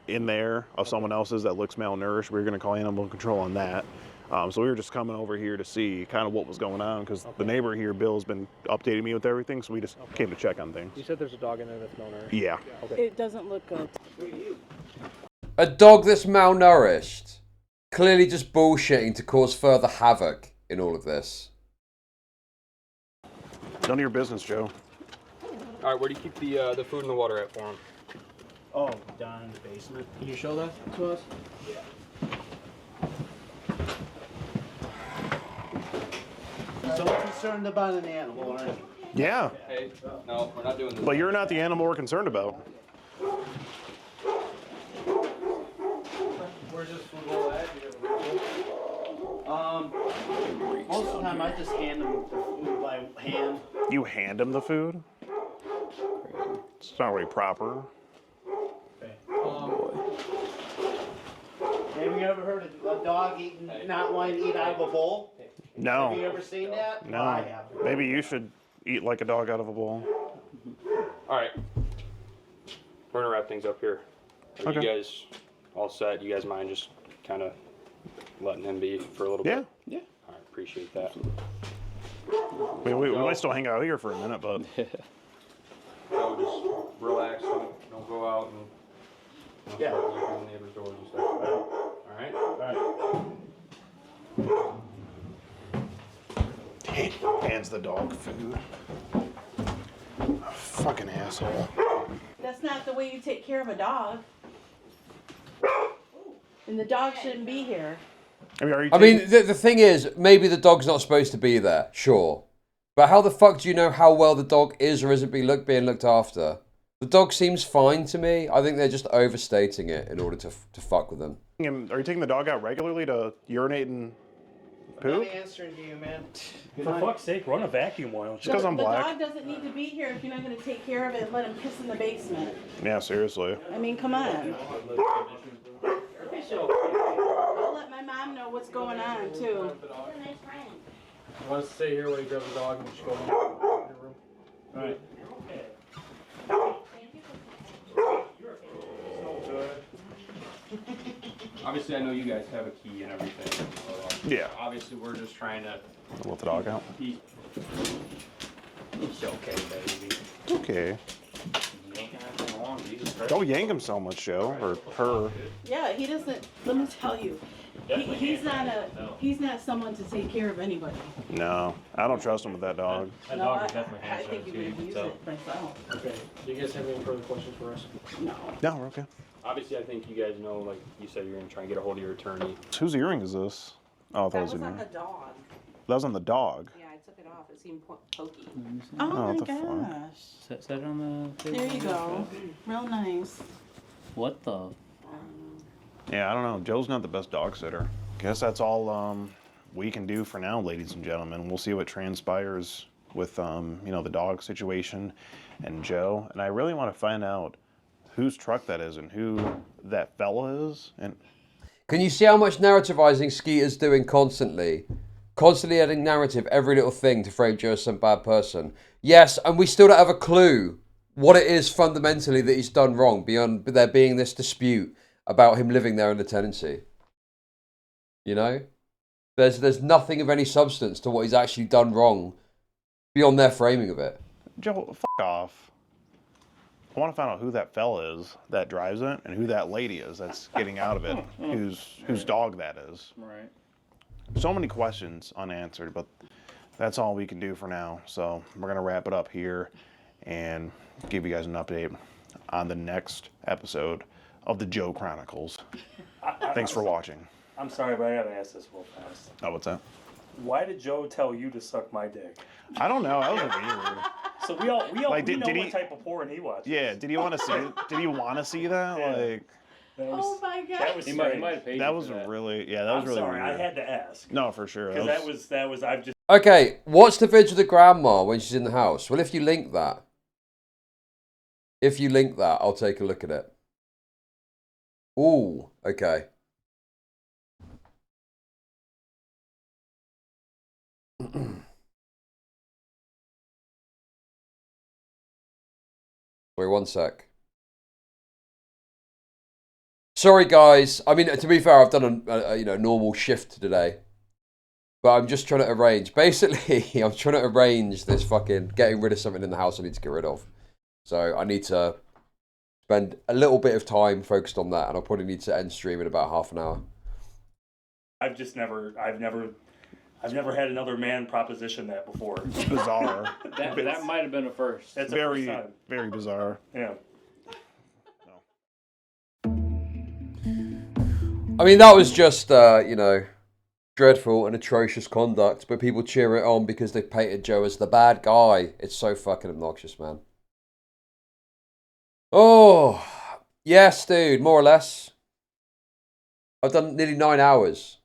in there of someone else's that looks malnourished. We're going to call animal control on that. So we were just coming over here to see kind of what was going on because the neighbor here, Bill's been updating me with everything, so we just came to check on things. You said there's a dog in there that's malnourished? Yeah. Okay. It doesn't look good. A dog that's malnourished. Clearly just bullshitting to cause further havoc in all of this. None of your business, Joe. All right, where do you keep the food and the water at for him? Oh, down in the basement. Can you show that to us? Yeah. So concerned about an animal, aren't you? Yeah. Hey, no, we're not doing this. But you're not the animal we're concerned about. Where's this food all at? Most of the time I just hand them the food by hand. You hand him the food? It's not really proper. Have you ever heard of a dog eating, not wanting to eat out of a bowl? No. Have you ever seen that? No. I have. Maybe you should eat like a dog out of a bowl. All right. We're gonna wrap things up here. Are you guys all set? You guys mind just kind of letting him be for a little bit? Yeah. All right, appreciate that. We might still hang out here for a minute, but... So just relax, don't go out and start opening the neighbors' doors and stuff. All right? All right. Hands the dog food. Fucking asshole. That's not the way you take care of a dog. And the dog shouldn't be here. I mean, the thing is, maybe the dog's not supposed to be there, sure. But how the fuck do you know how well the dog is or isn't being looked after? The dog seems fine to me. I think they're just overstating it in order to fuck with them. Are you taking the dog out regularly to urinate and poop? I'm answering to you, man. For fuck's sake, run a vacuum oil. Just because I'm The black. dog doesn't need to be here if you're not going to take care of it and let him piss in the basement. Yeah, seriously. I mean, come on. I'll let my mom know what's going on, too. You want us to stay here while you grab the dog and just go in your room? All right. obviously I know you guys have a key and everything. Yeah. Obviously we're just trying to Let the dog out. He's okay, baby. Okay. Don't yank him so much, Joe, or her. Yeah, he doesn't. Let me tell you, he's not someone to take care of anybody. No, I don't trust him with that dog. That No, dog is definitely I think you would handsome, abuse so. it myself. Okay. Do you guys have any further questions for us? No. No, we're okay. Obviously I think you guys know, like you said, you're gonna try and get a hold of your attorney. Whose earring is this? Oh, I thought it was an earring. dog. That was on the dog. Yeah, I took it off. It seemed pokey. Oh, Oh what my the fuck? gosh. Set it on the There you go. Real nice. What the? Yeah, I don't know. Joe's not the best dog sitter. Guess that's all we can do for now, ladies and gentlemen. We'll see what transpires with you know, the dog situation and Joe. And I really want to find out whose truck that is and who that fella is. And can you see how much narrativizing Skeeter's doing constantly? Constantly adding narrative, every little thing to frame Joe as some bad person. Yes, and we still don't have a clue what it is fundamentally that he's done wrong, beyond there being this dispute about him living there in the tenancy. You know? There's nothing of any substance to what he's actually done wrong beyond their framing of it. Joe, fuck off. I want to find out who that fella is that drives it and who that lady is that's getting out of it, whose dog that is. Right. So many questions unanswered, but that's all we can do for now. So we're going to wrap it up here and give you guys an update on the next episode of the Joe Chronicles. Thanks for watching. I'm sorry, but I gotta ask this real fast. Oh, what's that? Why did Joe tell you to suck my dick? I don't know. That was weird. So we all Like, we did know he- what type of porn he watches. Yeah, did you want to see? Did you want to see that? Yeah. Like, Oh my god. That was He strange. might have paid that you was for that. really, yeah, that was I'm really sorry, weird. I had to ask. No, for sure. Because that was I've just. Okay, what's the vid of the grandma when she's in the house? Well, if you link that, I'll take a look at it. Ooh, okay. Wait, one sec. Sorry, guys. I mean, to be fair, I've done a you know, normal shift today. But I'm just trying to arrange. Basically, I'm trying to arrange this fucking getting rid of something in the house I need to get rid of. So I need to spend a little bit of time focused on that, and I'll probably need to end stream in about half an hour. I've never had another man proposition that before. It's bizarre. That might have been a first. That's very, the first time. very bizarre. Yeah. I mean, that was just, you know, dreadful and atrocious conduct, but people cheer it on because they've painted Joe as the bad guy. It's so fucking obnoxious, man. Oh, yes, dude, more or less. I've done nearly 9 hours.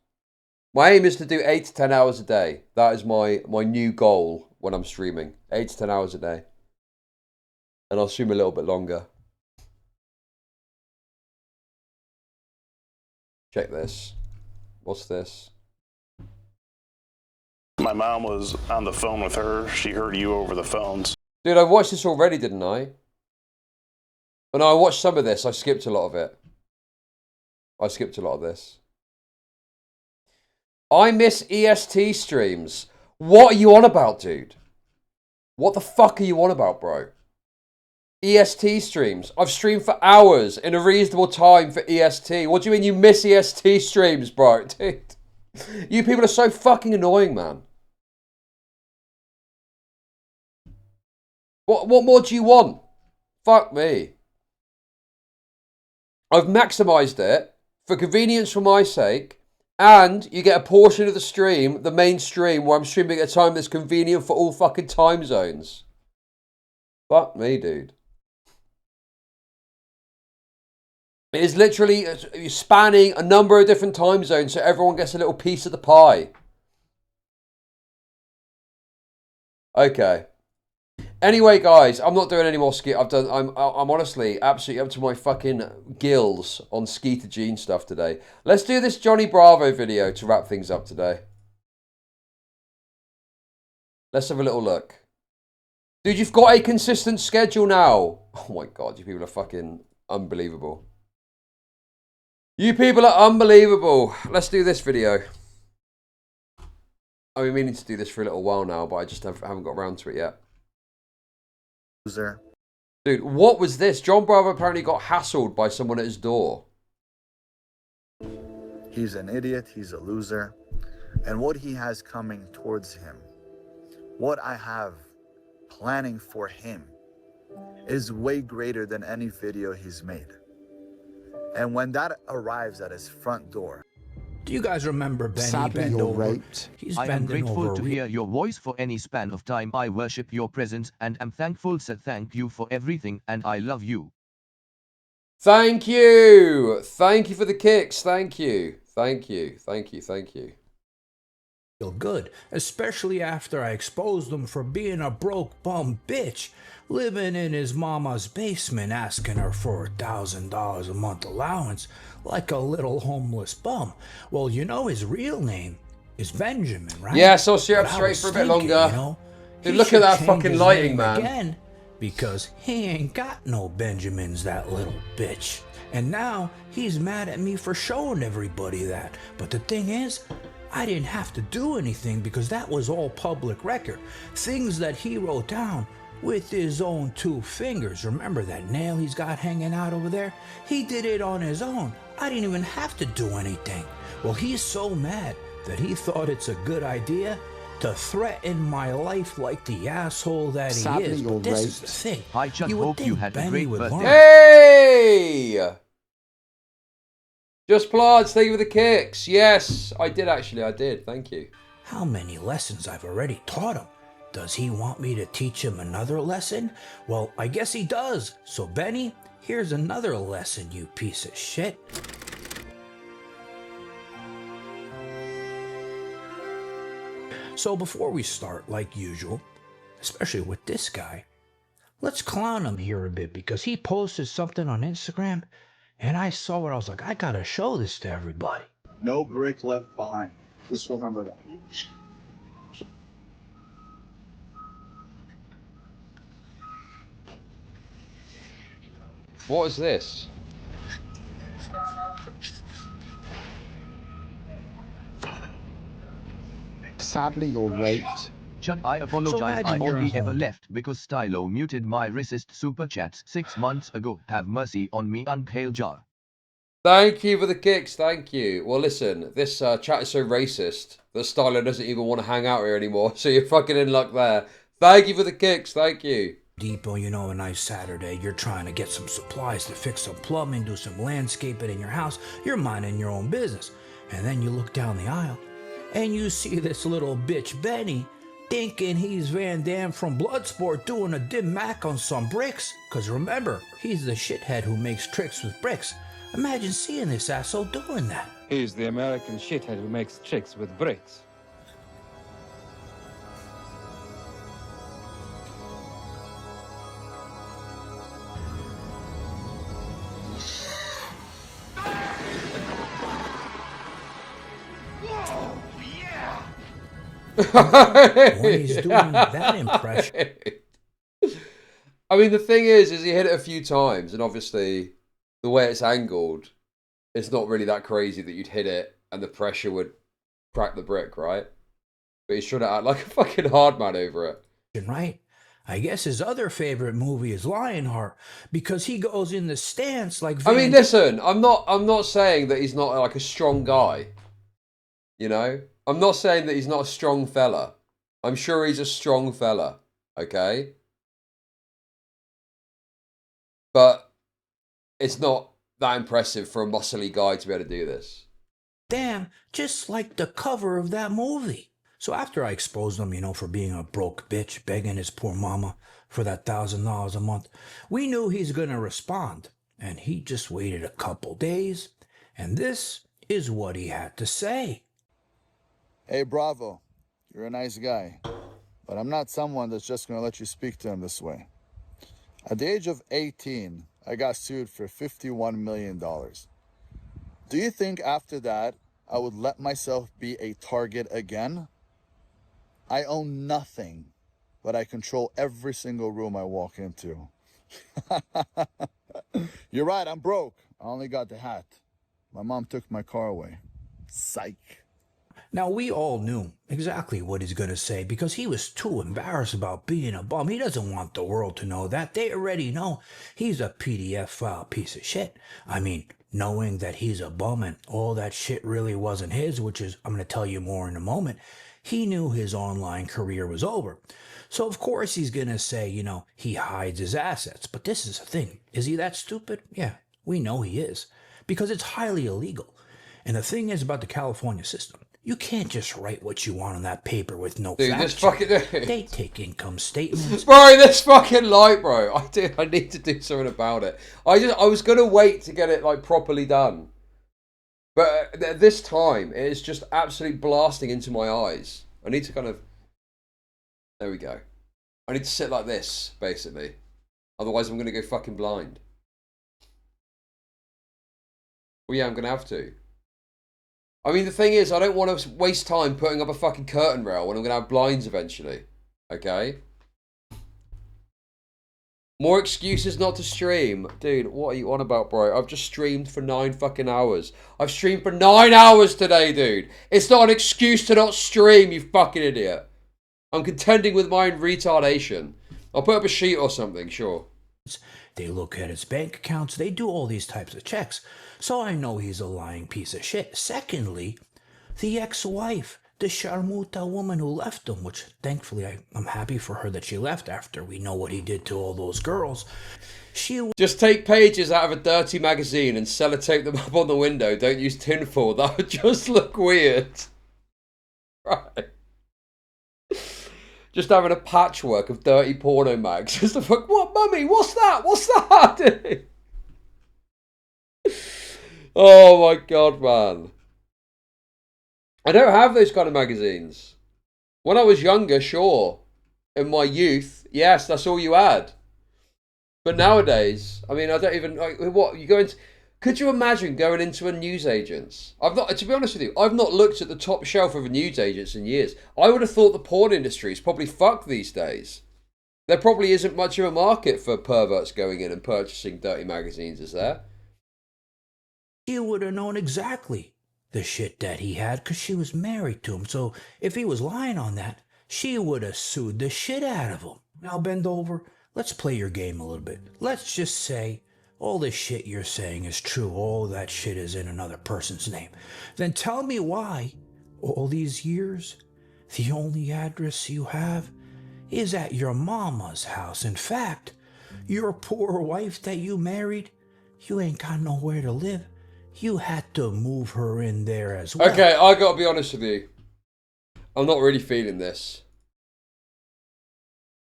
My aim is to do 8 to 10 hours a day. That is my new goal when I'm streaming. 8 to 10 hours a day. And I'll stream a little bit longer. Check this. What's this? My mom was on the phone with her. She heard you over the phones. Dude, I watched this already, didn't I? Oh, no, I watched some of this. I skipped a lot of it. I skipped a lot of this. I miss EST streams. What are you on about, dude? What the fuck are you on about, bro? EST streams. I've streamed for hours in a reasonable time for EST. What do you mean you miss EST streams, bro? Dude, you people are so fucking annoying, man. What more do you want? Fuck me. I've maximised it for convenience for my sake, and you get a portion of the stream, the main stream, where I'm streaming at a time that's convenient for all fucking time zones. Fuck me, dude. It is literally spanning a number of different time zones so everyone gets a little piece of the pie. Okay. Anyway, guys, I'm not doing any more ski. I'm honestly absolutely up to my fucking gills on Skeeter Gene stuff today. Let's do this Johnny Bravo video to wrap things up today. Let's have a little look. Dude, you've got a consistent schedule now. Oh my god, you people are fucking unbelievable. You people are unbelievable. Let's do this video. I've been meaning to do this for a little while now, but I just haven't got around to it yet. Loser. Dude, what was this? John Bravo apparently got hassled by someone at his door. He's an idiot. He's a loser. And what he has coming towards him, what I have planning for him, is way greater than any video he's made. And when that arrives at his front door, do you guys remember Benny Sadly, bend you're over? right. He's I am bending grateful over. to hear your voice for any span of time. I worship your presence and am thankful. So thank you for everything, and I love you. Thank you. Thank you for the kicks. Thank you. Thank you. Thank you. Thank you. Feel good, especially after I exposed him for being a broke bum bitch, living in his mama's basement, asking her for $1,000 a month allowance like a little homeless bum. Well, you know his real name is Benjamin, right? Yes, I'll stay up But I straight was for a bit thinking, longer. you know, Dude, he look at should that change fucking his lighting, name man. again, because he ain't got no Benjamins, that little bitch. And now he's mad at me for showing everybody that. But the thing is, I didn't have to do anything because that was all public record. Things that he wrote down with his own 2 fingers. Remember that nail he's got hanging out over there? He did it on his own. I didn't even have to do anything. Well, he's so mad that he thought it's a good idea to threaten my life like the asshole that he Sadly, is. you're But this right. is the thing. I just You would hope you think had a Benny great would birthday. learn. Hey! Just Plodge, thank you for the kicks. Yes, I did actually. I did. Thank you. How many lessons I've already taught him. Does he want me to teach him another lesson? Well, I guess he does. So, Benny, here's another lesson, you piece of shit. So before we start, like usual, especially with this guy, let's clown him here a bit because he posted something on Instagram and I saw it. I was like, I gotta show this to everybody. No brick left behind. Just remember that. What is this? Sadly, you're right. Chud, I apologize. I only ever left because Stylo muted my racist super chats 6 months ago. Have mercy on me, Unhail Jar. Thank you for the kicks. Thank you. Well, listen, this chat is so racist that Stylo doesn't even want to hang out here anymore. So you're fucking in luck there. Thank you for the kicks. Thank you. Depot, you know, a nice Saturday, you're trying to get some supplies to fix some plumbing, do some landscaping in your house, you're minding your own business. And then you look down the aisle, and you see this little bitch Benny thinking he's Van Damme from Bloodsport doing a dim mac on some bricks. Because remember, he's the shithead who makes tricks with bricks. Imagine seeing this asshole doing that. He's the American shithead who makes tricks with bricks. When he's doing that impression. I mean, the thing is he hit it a few times, and obviously, the way it's angled, it's not really that crazy that you'd hit it and the pressure would crack the brick, right? But he's trying to act like a fucking hard man over it. Right? I guess his other favorite movie is Lionheart because he goes in the stance like I mean, listen, I'm not saying that he's not like a strong guy. You know? I'm not saying that he's not a strong fella. I'm sure he's a strong fella, okay? But it's not that impressive for a muscly guy to be able to do this. Damn, just like the cover of that movie. So after I exposed him, you know, for being a broke bitch, begging his poor mama for that $1,000 a month, we knew he's gonna respond. And he just waited a couple days, and this is what he had to say. Hey, Bravo, you're a nice guy, but I'm not someone that's just going to let you speak to him this way. At the age of 18, I got sued for $51 million. Do you think after that, I would let myself be a target again? I own nothing, but I control every single room I walk into. You're right, I'm broke. I only got the hat. My mom took my car away. Psych. Now, we all knew exactly what he's going to say because he was too embarrassed about being a bum. He doesn't want the world to know that. They already know he's a PDF file piece of shit. I mean, knowing that he's a bum and all that shit really wasn't his, which is, I'm going to tell you more in a moment, he knew his online career was over. So, of course, he's going to say, you know, he hides his assets. But this is the thing. Is he that stupid? Yeah, we know he is. Because it's highly illegal. And the thing is about the California system, you can't just write what you want on that paper with no Dude, fact this check. fucking... They take income statements. Bro, this fucking light, bro. I need to do something about it. I was going to wait to get it, like, properly done. But this time, it is just absolutely blasting into my eyes. I need to kind of... There we go. I need to sit like this, basically. Otherwise, I'm going to go fucking blind. Well, yeah, I'm going to have to. I mean, the thing is, I don't want to waste time putting up a fucking curtain rail when I'm going to have blinds eventually. Okay? More excuses not to stream. Dude, what are you on about, bro? I've just streamed for 9 fucking hours. I've streamed for 9 hours today, dude. It's not an excuse to not stream, you fucking idiot. I'm contending with my own retardation. I'll put up a sheet or something, sure. They look at his bank accounts. They do all these types of checks. So I know he's a lying piece of shit. Secondly, the ex-wife, the Sharmuta woman who left him, which thankfully I'm happy for her that she left after we know what he did to all those girls. Just take pages out of a dirty magazine and sellotape them up on the window. Don't use tinfoil. That would just look weird. Right. Just having a patchwork of dirty porno mags. Just the fuck, what, mummy? What's that? What's that? Oh my god, man. I don't have those kind of magazines. When I was younger, sure. In my youth, yes, that's all you had. But nowadays, I mean, I don't even, like, what, you go into, could you imagine going into a newsagent's? To be honest with you, I've not looked at the top shelf of a newsagent's in years. I would have thought the porn industry is probably fucked these days. There probably isn't much of a market for perverts going in and purchasing dirty magazines, is there? She would have known exactly the shit that he had because she was married to him. So if he was lying on that, she would have sued the shit out of him. Now bend over. Let's play your game a little bit. Let's just say all this shit you're saying is true. All that shit is in another person's name. Then tell me why, all these years, the only address you have is at your mama's house. In fact, your poor wife that you married, you ain't got nowhere to live. You had to move her in there as well. Okay, I gotta be honest with you. I'm not really feeling this.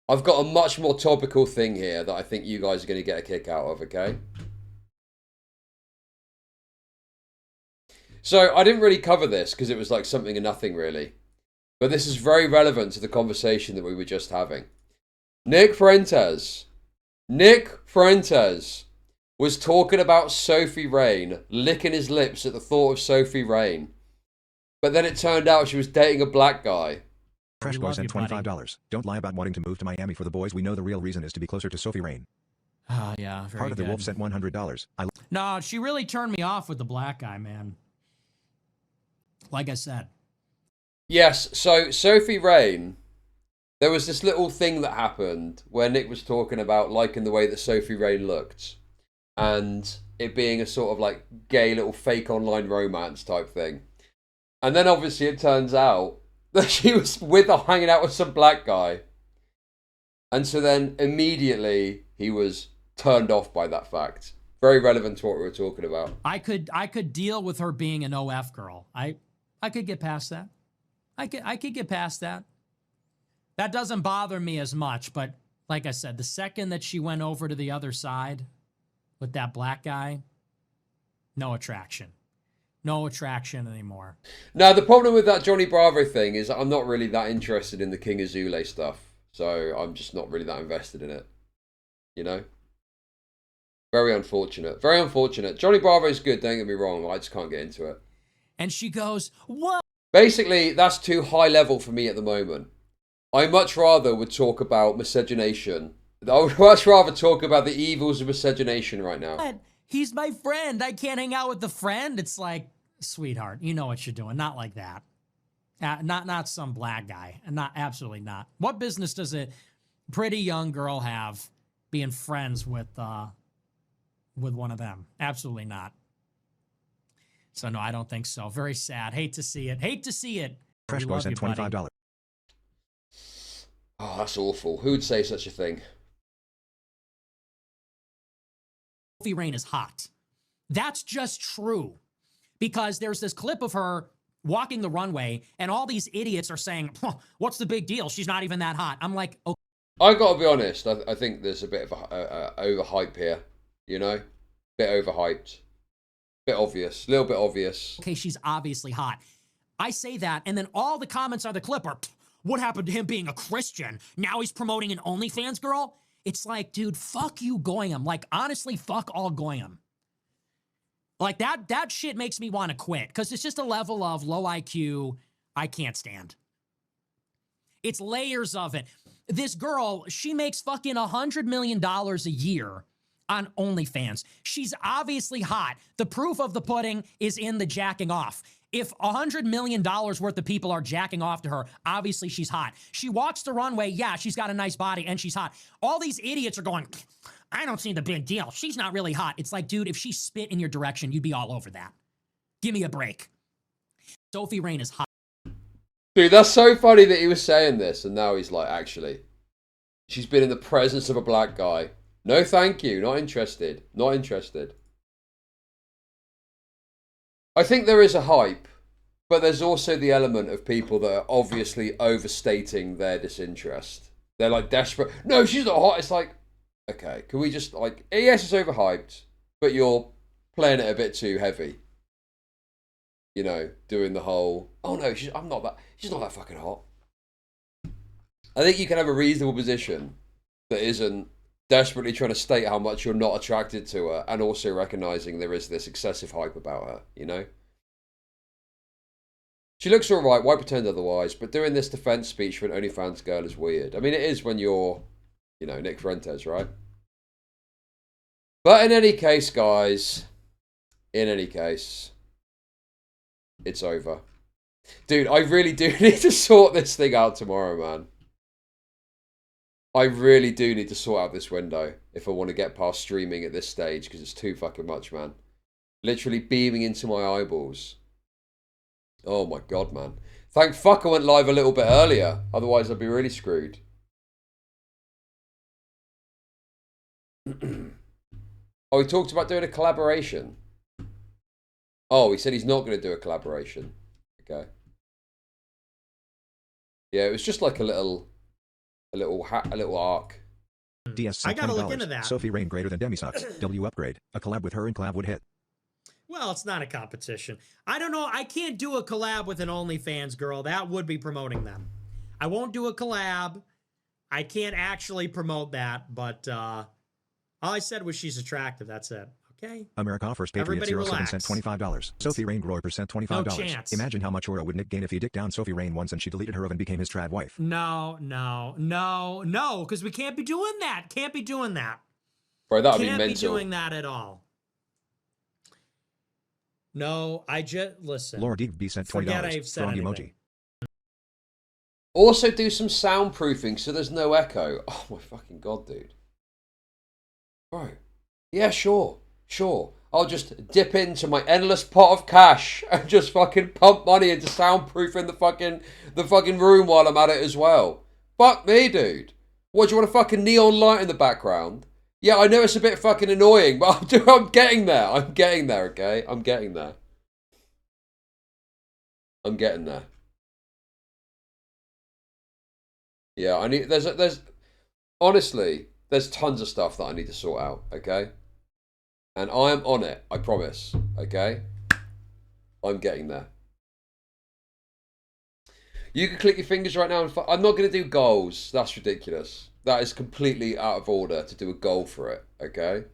I've got a much more topical thing here that I think you guys are going to get a kick out of, okay? So, I didn't really cover this because it was like something and nothing, really. But this is very relevant to the conversation that we were just having. Nick Fuentes was talking about Sophie Rain, licking his lips at the thought of Sophie Rain. But then it turned out she was dating a black guy. Fresh Boy sent $25. Don't lie about wanting to move to Miami for the boys. We know the real reason is to be closer to Sophie Rain. Ah, yeah, very Heart of the good. Wolf sent $100. No, she really turned me off with the black guy, man. Like I said. Yes, so Sophie Rain, there was this little thing that happened where Nick was talking about liking the way that Sophie Rain looked. And it being a sort of like gay little fake online romance type thing. And then obviously it turns out that she was hanging out with some black guy. And so then immediately he was turned off by that fact. Very relevant to what we were talking about. I could deal with her being an OF girl. I could get past that. I could get past that. That doesn't bother me as much, but like I said, the second that she went over to the other side with that black guy, no attraction. No attraction anymore. Now, the problem with that Johnny Bravo thing is I'm not really that interested in the King Azule stuff. So I'm just not really that invested in it. You know? Very unfortunate. Very unfortunate. Johnny Bravo's good, don't get me wrong. I just can't get into it. And she goes, what? Basically, that's too high level for me at the moment. I much rather would talk about miscegenation. I would much rather talk about the evils of miscegenation right now. He's my friend. I can't hang out with the friend. It's like, sweetheart, you know what you're doing. Not like that. Not some black guy. Absolutely not. What business does a pretty young girl have being friends with one of them? Absolutely not. So no, I don't think so. Very sad. Hate to see it. Hate to see it. Fresh boy sent $25. Oh, that's awful. Who would say such a thing? Sophie Rain is hot. That's just true. Because there's this clip of her walking the runway, and all these idiots are saying, what's the big deal? She's not even that hot. I'm like, okay. I gotta be honest, I think there's a bit of a overhype here, you know? Bit overhyped. Bit obvious. A little bit obvious. Okay, she's obviously hot. I say that, and then all the comments on the clip are, what happened to him being a Christian? Now he's promoting an OnlyFans girl? It's like, dude, fuck you, Goyam. Like, honestly, fuck all Goyam. Like, that shit makes me want to quit, because it's just a level of low IQ I can't stand. It's layers of it. This girl, she makes fucking $100 million a year on OnlyFans. She's obviously hot. The proof of the pudding is in the jacking off. If $100 million worth of people are jacking off to her, obviously she's hot. She walks the runway, yeah, she's got a nice body and she's hot. All these idiots are going, I don't see the big deal. She's not really hot. It's like, dude, if she spit in your direction, you'd be all over that. Give me a break. Sophie Rain is hot. Dude, that's so funny that he was saying this, and now he's like, actually, she's been in the presence of a black guy. No, thank you. Not interested. Not interested. I think there is a hype, but there's also the element of people that are obviously overstating their disinterest. They're like desperate. No, she's not hot. It's like, okay, can we just like, yes, it's overhyped, but you're playing it a bit too heavy. You know, doing the whole, oh no, she's not that fucking hot. I think you can have a reasonable position that isn't desperately trying to state how much you're not attracted to her, and also recognizing there is this excessive hype about her, you know? She looks alright, why pretend otherwise? But doing this defense speech for an OnlyFans girl is weird. I mean, it is when you're, you know, Nick Fuentes, right? But in any case, guys, it's over. Dude, I really do need to sort this thing out tomorrow, man. I really do need to sort out this window if I want to get past streaming at this stage, because it's too fucking much, man. Literally beaming into my eyeballs. Oh my god, man. Thank fuck I went live a little bit earlier. Otherwise, I'd be really screwed. Oh, he talked about doing a collaboration. Oh, he said he's not going to do a collaboration. Okay. Yeah, it was just like a little arc. DS I gotta look into that. Sophie Rain greater than Demi-Sucks. W upgrade. A collab with her and collab would hit. Well, it's not a competition. I don't know. I can't do a collab with an OnlyFans girl. That would be promoting them. I won't do a collab. I can't actually promote that, but all I said was she's attractive. That's it. Okay. America offers Patriot 07 sent $25. Sophie Rain Groyer sent $25. No chance. Imagine how much Oro would Nick gain if he dicked down Sophie Rain once and she deleted her and became his trad wife. No, because we can't be doing that. Can't be doing that. Bro, that would be mental. Can't be doing that at all. No, I just, listen. Laura D. sent $20. Strong emoji. Also do some soundproofing so there's no echo. Oh my fucking god, dude. Bro. Yeah, sure. I'll just dip into my endless pot of cash and just fucking pump money into soundproofing the fucking room while I'm at it as well. Fuck me, dude. What, do you want a fucking neon light in the background? Yeah, I know it's a bit fucking annoying, but I'm getting there. I'm getting there, okay? I'm getting there. Yeah, I need, honestly, there's tons of stuff that I need to sort out, okay? And I am on it, I promise, okay? I'm getting there. You can click your fingers right now and I'm not going to do goals. That's ridiculous. That is completely out of order to do a goal for it, okay?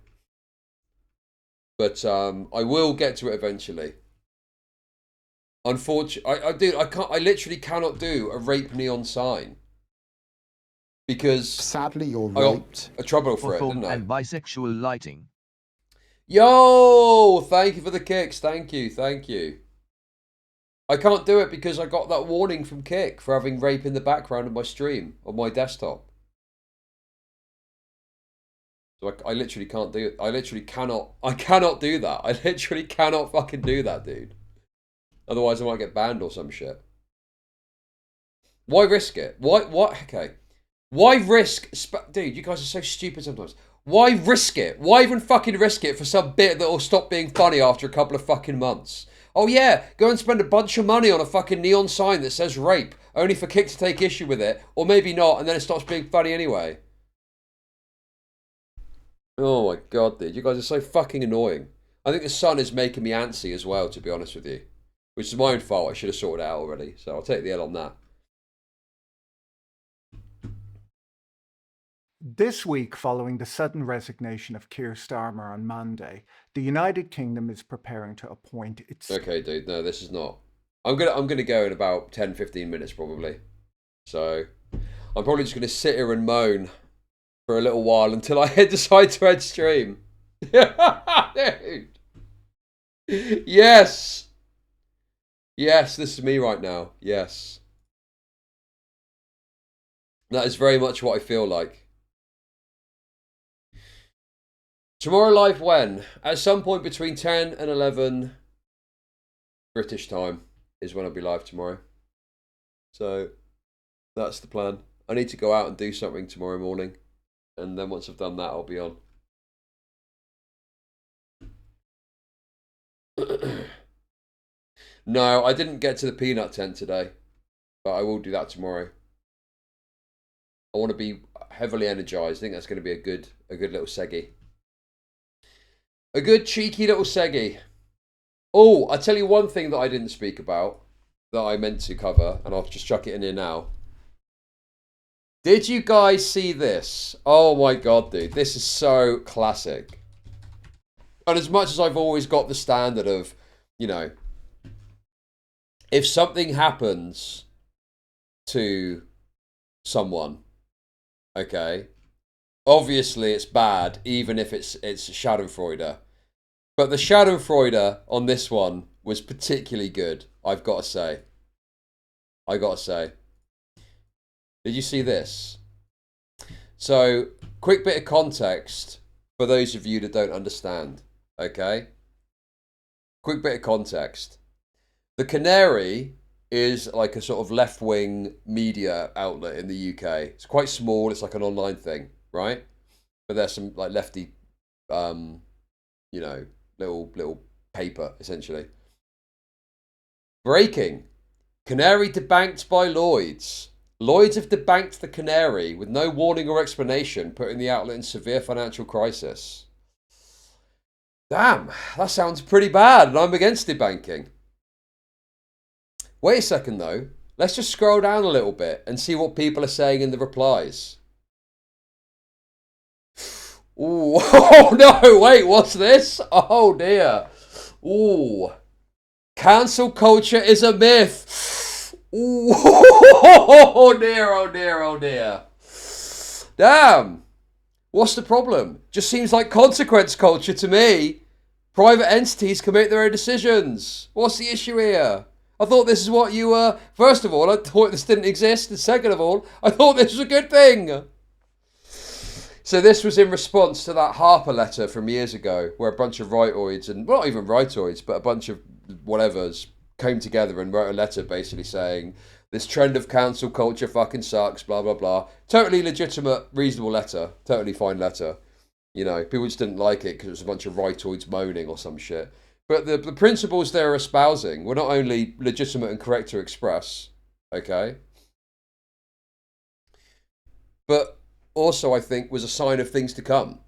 But I will get to it eventually. Unfortunately, I literally cannot do a rape neon sign. Because sadly you're raped. I got a trouble for it, didn't I? And bisexual lighting. Yo, thank you for the kicks. Thank you, thank you. I can't do it because I got that warning from Kick for having rape in the background of my stream on my desktop. So I literally can't do it. I literally cannot. I cannot do that. I literally cannot fucking do that, dude. Otherwise, I might get banned or some shit. Why risk it? Why? Okay. Why risk? Dude, you guys are so stupid sometimes. Why risk it? Why even fucking risk it for some bit that will stop being funny after a couple of fucking months? Oh yeah, go and spend a bunch of money on a fucking neon sign that says rape, only for Kick to take issue with it, or maybe not, and then it stops being funny anyway. Oh my god, dude, you guys are so fucking annoying. I think the sun is making me antsy as well, to be honest with you. Which is my own fault, I should have sorted it out already, so I'll take the L on that. This week, following the sudden resignation of Keir Starmer on Monday, the United Kingdom is preparing to appoint its... Okay, dude, no, this is not. I'm gonna go in about 10-15 minutes probably. So I'm probably just gonna sit here and moan for a little while until I decide to end stream. Dude. Yes. Yes, this is me right now. Yes. That is very much what I feel like. Tomorrow live when? At some point between 10 and 11 British time is when I'll be live tomorrow. So that's the plan. I need to go out and do something tomorrow morning. And then once I've done that, I'll be on. No, I didn't get to the peanut tent today. But I will do that tomorrow. I want to be heavily energized. I think that's going to be a good little seggy. A good cheeky little seggy. Oh, I'll tell you one thing that I didn't speak about that I meant to cover, and I'll just chuck it in here now. Did you guys see this? Oh my god, dude. This is so classic. And as much as I've always got the standard of, you know, if something happens to someone, okay, obviously it's bad, even if it's Schadenfreude. But the Schadenfreude on this one was particularly good, I've got to say. I got to say. Did you see this? So, quick bit of context for those of you that don't understand, okay? Quick bit of context. The Canary is like a sort of left-wing media outlet in the UK. It's quite small, it's like an online thing, right? But there's some like lefty, you know, little paper, essentially. Breaking. Canary debanked by Lloyds. Lloyds have debanked the Canary with no warning or explanation, putting the outlet in severe financial crisis. Damn, that sounds pretty bad, and I'm against debanking. Wait a second, though. Let's just scroll down a little bit and see what people are saying in the replies. Ooh, oh no, wait, what's this? Oh dear. Ooh. Cancel culture is a myth. Ooh, oh dear, oh dear, oh dear. Damn. What's the problem? Just seems like consequence culture to me. Private entities can make their own decisions. What's the issue here? I thought this is what you were... First of all, I thought this didn't exist. And second of all, I thought this was a good thing. So this was in response to that Harper letter from years ago, where a bunch of rightoids, and well, not even rightoids, but a bunch of whatevers came together and wrote a letter basically saying, this trend of cancel culture fucking sucks, blah, blah, blah. Totally legitimate, reasonable letter. Totally fine letter. You know, people just didn't like it because it was a bunch of rightoids moaning or some shit. But the principles they're espousing were not only legitimate and correct to express, okay, but also I think was a sign of things to come.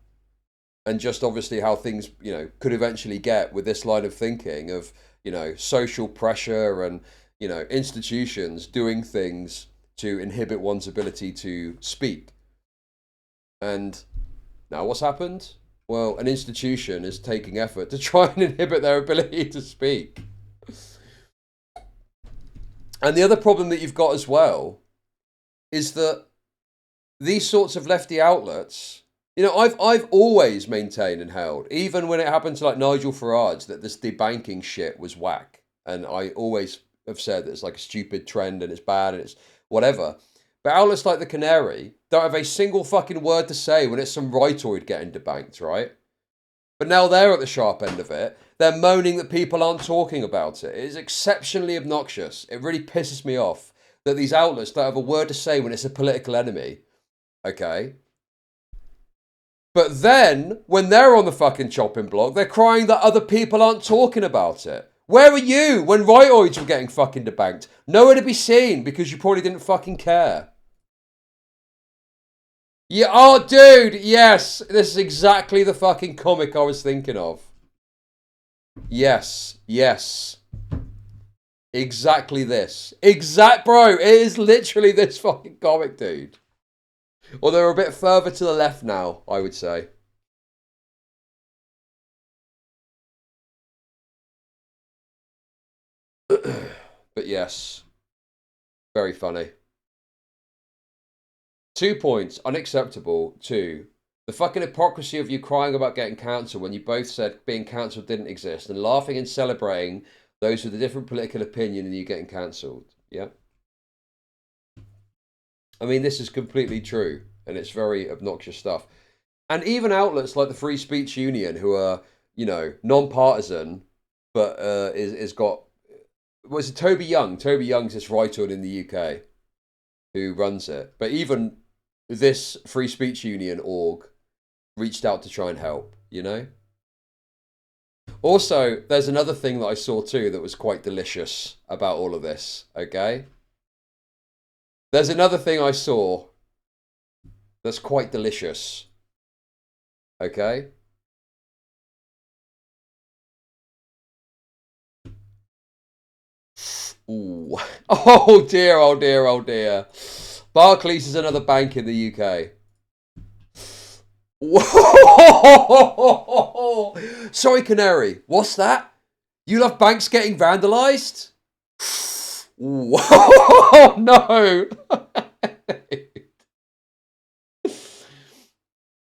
And just obviously how things, you know, could eventually get with this line of thinking of, you know, social pressure and, you know, institutions doing things to inhibit one's ability to speak. And now what's happened? Well, an institution is taking effort to try and inhibit their ability to speak. And the other problem that you've got as well is that these sorts of lefty outlets, You know, I've always maintained and held, even when it happened to like Nigel Farage, that this debanking shit was whack. And I always have said that it's like a stupid trend and it's bad and it's whatever. But outlets like the Canary don't have a single fucking word to say when it's some rightoid getting debanked, right? But now they're at the sharp end of it. They're moaning that people aren't talking about it. It is exceptionally obnoxious. It really pisses me off that these outlets don't have a word to say when it's a political enemy. Okay? But then, when they're on the fucking chopping block, they're crying that other people aren't talking about it. Where were you when rightoids were getting fucking debanked? Nowhere to be seen because you probably didn't fucking care. Yeah, oh, dude, yes. This is exactly the fucking comic I was thinking of. Yes, yes. Exactly this. Bro, it is literally this fucking comic, dude. Or they're a bit further to the left now, I would say. But yes. Very funny. 2 points. Unacceptable. 2. The fucking hypocrisy of you crying about getting cancelled when you both said being cancelled didn't exist and laughing and celebrating those with a different political opinion and you getting cancelled. Yeah. I mean, this is completely true. And it's very obnoxious stuff. And even outlets like the Free Speech Union, who are, you know, non-partisan, but is got... Was it Toby Young? Toby Young's this writer in the UK who runs it. But even this Free Speech Union org reached out to try and help, you know? Also, there's another thing that I saw too that was quite delicious about all of this, okay? There's another thing I saw that's quite delicious. Okay? Ooh. Oh dear, oh dear, oh dear. Barclays is another bank in the UK. Whoa! Sorry, Canary. What's that? You love banks getting vandalised? Whoa! No!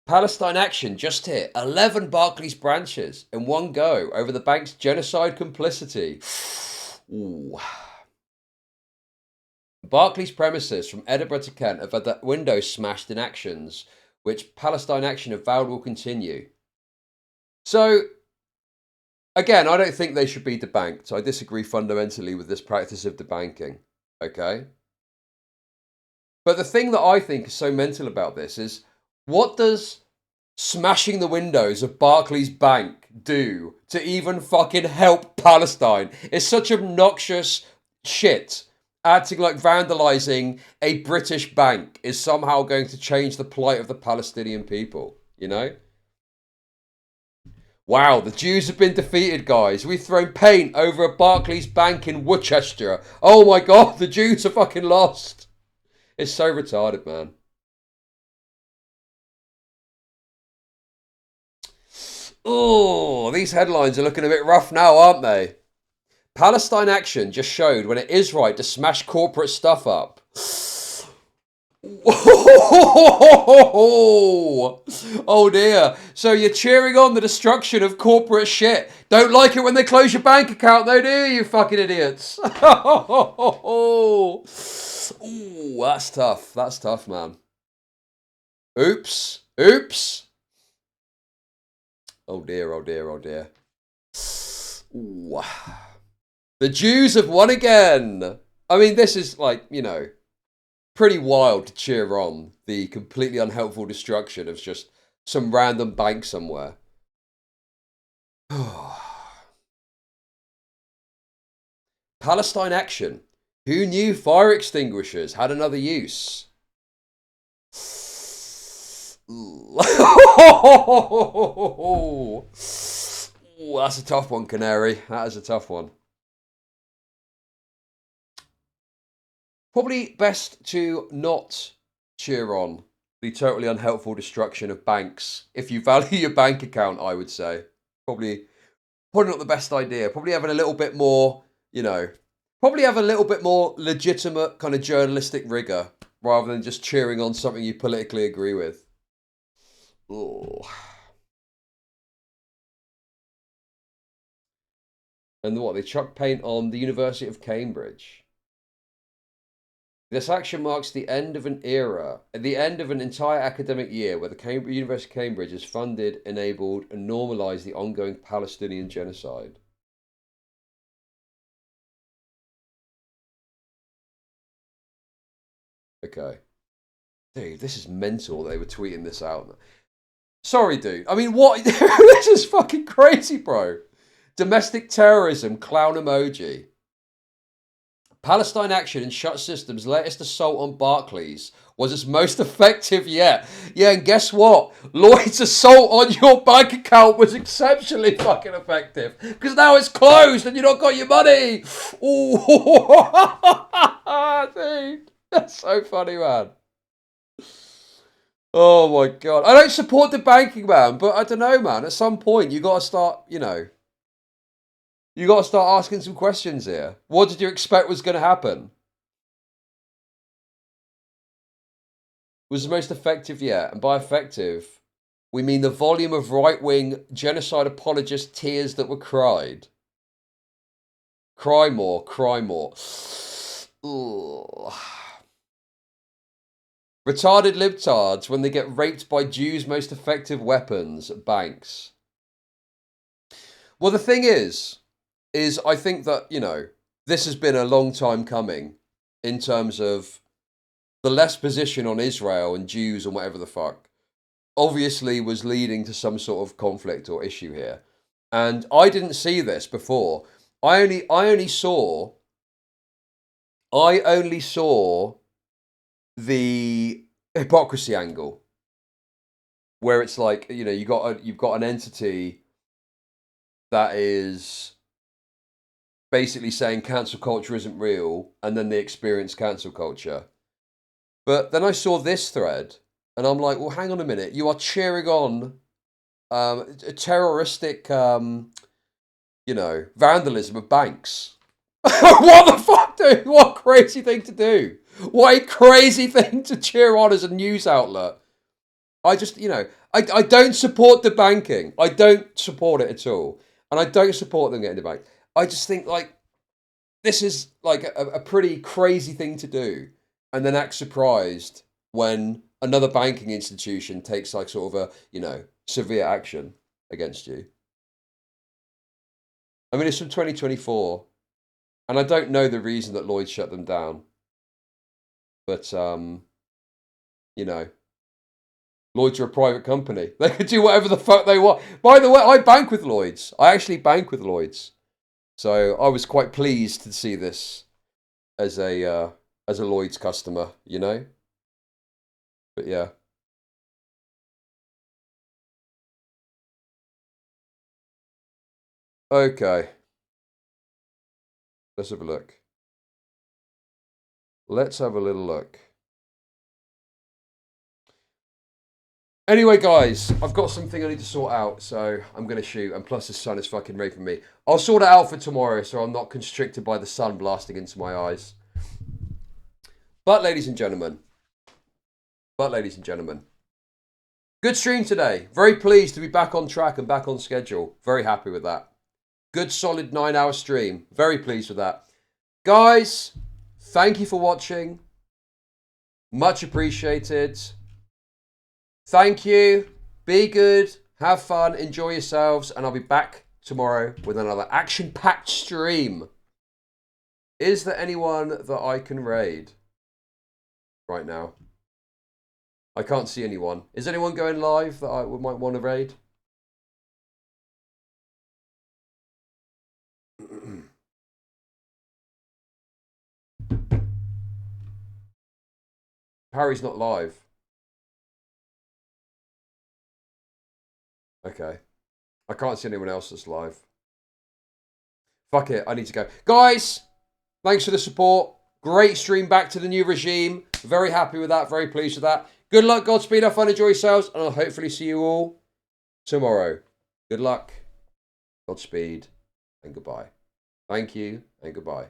Palestine Action just hit 11 Barclays branches in one go over the bank's genocide complicity. Ooh. Barclays premises from Edinburgh to Kent have had their windows smashed in actions, which Palestine Action have vowed will continue. So, again, I don't think they should be debanked. I disagree fundamentally with this practice of debanking. Okay? But the thing that I think is so mental about this is, what does smashing the windows of Barclays Bank do to even fucking help Palestine? It's such obnoxious shit. Acting like vandalising a British bank is somehow going to change the plight of the Palestinian people, you know? Wow, the Jews have been defeated, guys. We've thrown paint over a Barclays Bank in Worcester. Oh my god, the Jews are fucking lost. It's so retarded, man. Oh, these headlines are looking a bit rough now, aren't they? Palestine Action just showed when it is right to smash corporate stuff up. Oh dear. So you're cheering on the destruction of corporate shit. Don't like it when they close your bank account though, do you fucking idiots? Ooh, that's tough. That's tough, man. Oops. Oops. Oh dear, oh dear, oh dear. Ooh. The Jews have won again. I mean, this is like, you know, pretty wild to cheer on the completely unhelpful destruction of just some random bank somewhere. Palestine Action. Who knew fire extinguishers had another use? Ooh, that's a tough one, Canary. That is a tough one. Probably best to not cheer on the totally unhelpful destruction of banks if you value your bank account, I would say. Probably not the best idea. Probably having a little bit more, you know, probably have a little bit more legitimate kind of journalistic rigor rather than just cheering on something you politically agree with. Oh. And what, they chuck paint on the University of Cambridge. This action marks the end of an era, the end of an entire academic year where the University of Cambridge has funded, enabled, and normalized the ongoing Palestinian genocide. Okay. Dude, this is mental. They were tweeting this out. Sorry, dude. I mean, what? This is fucking crazy, bro. Domestic terrorism, clown emoji. Palestine Action and Shut Systems' latest assault on Barclays was its most effective yet. Yeah, and guess what? Lloyd's assault on your bank account was exceptionally fucking effective. Because now it's closed and you don't got your money. Ooh. Dude, that's so funny, man. Oh my God. I don't support the banking, man, but I don't know, man. At some point, you got to start, you know, you got to start asking some questions here. What did you expect was going to happen? Was the most effective yet. And by effective, we mean the volume of right-wing genocide apologist tears that were cried. Cry more, cry more. Ugh. Retarded libtards when they get raped by Jews' most effective weapons, banks. Well, the thing is I think that, you know, this has been a long time coming in terms of the left position on Israel and Jews and whatever the fuck obviously was leading to some sort of conflict or issue here. And I didn't see this before. I only saw the hypocrisy angle, where it's like, you know, you've got an entity that is basically saying cancel culture isn't real, and then they experience cancel culture. But then I saw this thread, and I'm like, well, hang on a minute. You are cheering on a terroristic, you know, vandalism of banks. What the fuck, dude? What a crazy thing to do. What a crazy thing to cheer on as a news outlet. I just, you know, I don't support the banking. I don't support it at all. And I don't support them getting the bank. I just think, like, this is, like, a pretty crazy thing to do. And then act surprised when another banking institution takes, like, sort of a, you know, severe action against you. I mean, it's from 2024. And I don't know the reason that Lloyd shut them down. But, you know, Lloyds are a private company. They could do whatever the fuck they want. By the way, I bank with Lloyds. I actually bank with Lloyds. So I was quite pleased to see this as a Lloyds customer, you know? But yeah. Okay. Let's have a look. Let's have a little look. Anyway, guys, I've got something I need to sort out, so I'm going to shoot. And plus, the sun is fucking raping me. I'll sort it out for tomorrow, so I'm not constricted by the sun blasting into my eyes. But, ladies and gentlemen, good stream today. Very pleased to be back on track and back on schedule. Very happy with that. Good, solid 9-hour stream. Very pleased with that. Guys, thank you for watching. Much appreciated. Thank you. Be good. Have fun. Enjoy yourselves. And I'll be back tomorrow with another action-packed stream. Is there anyone that I can raid right now? I can't see anyone. Is anyone going live that I might want to raid? Harry's not live. Okay. I can't see anyone else that's live. Fuck it, I need to go. Guys, thanks for the support. Great stream back to the new regime. Very happy with that, very pleased with that. Good luck, Godspeed, have fun, enjoy yourselves, and I'll hopefully see you all tomorrow. Good luck, Godspeed, and goodbye. Thank you, and goodbye.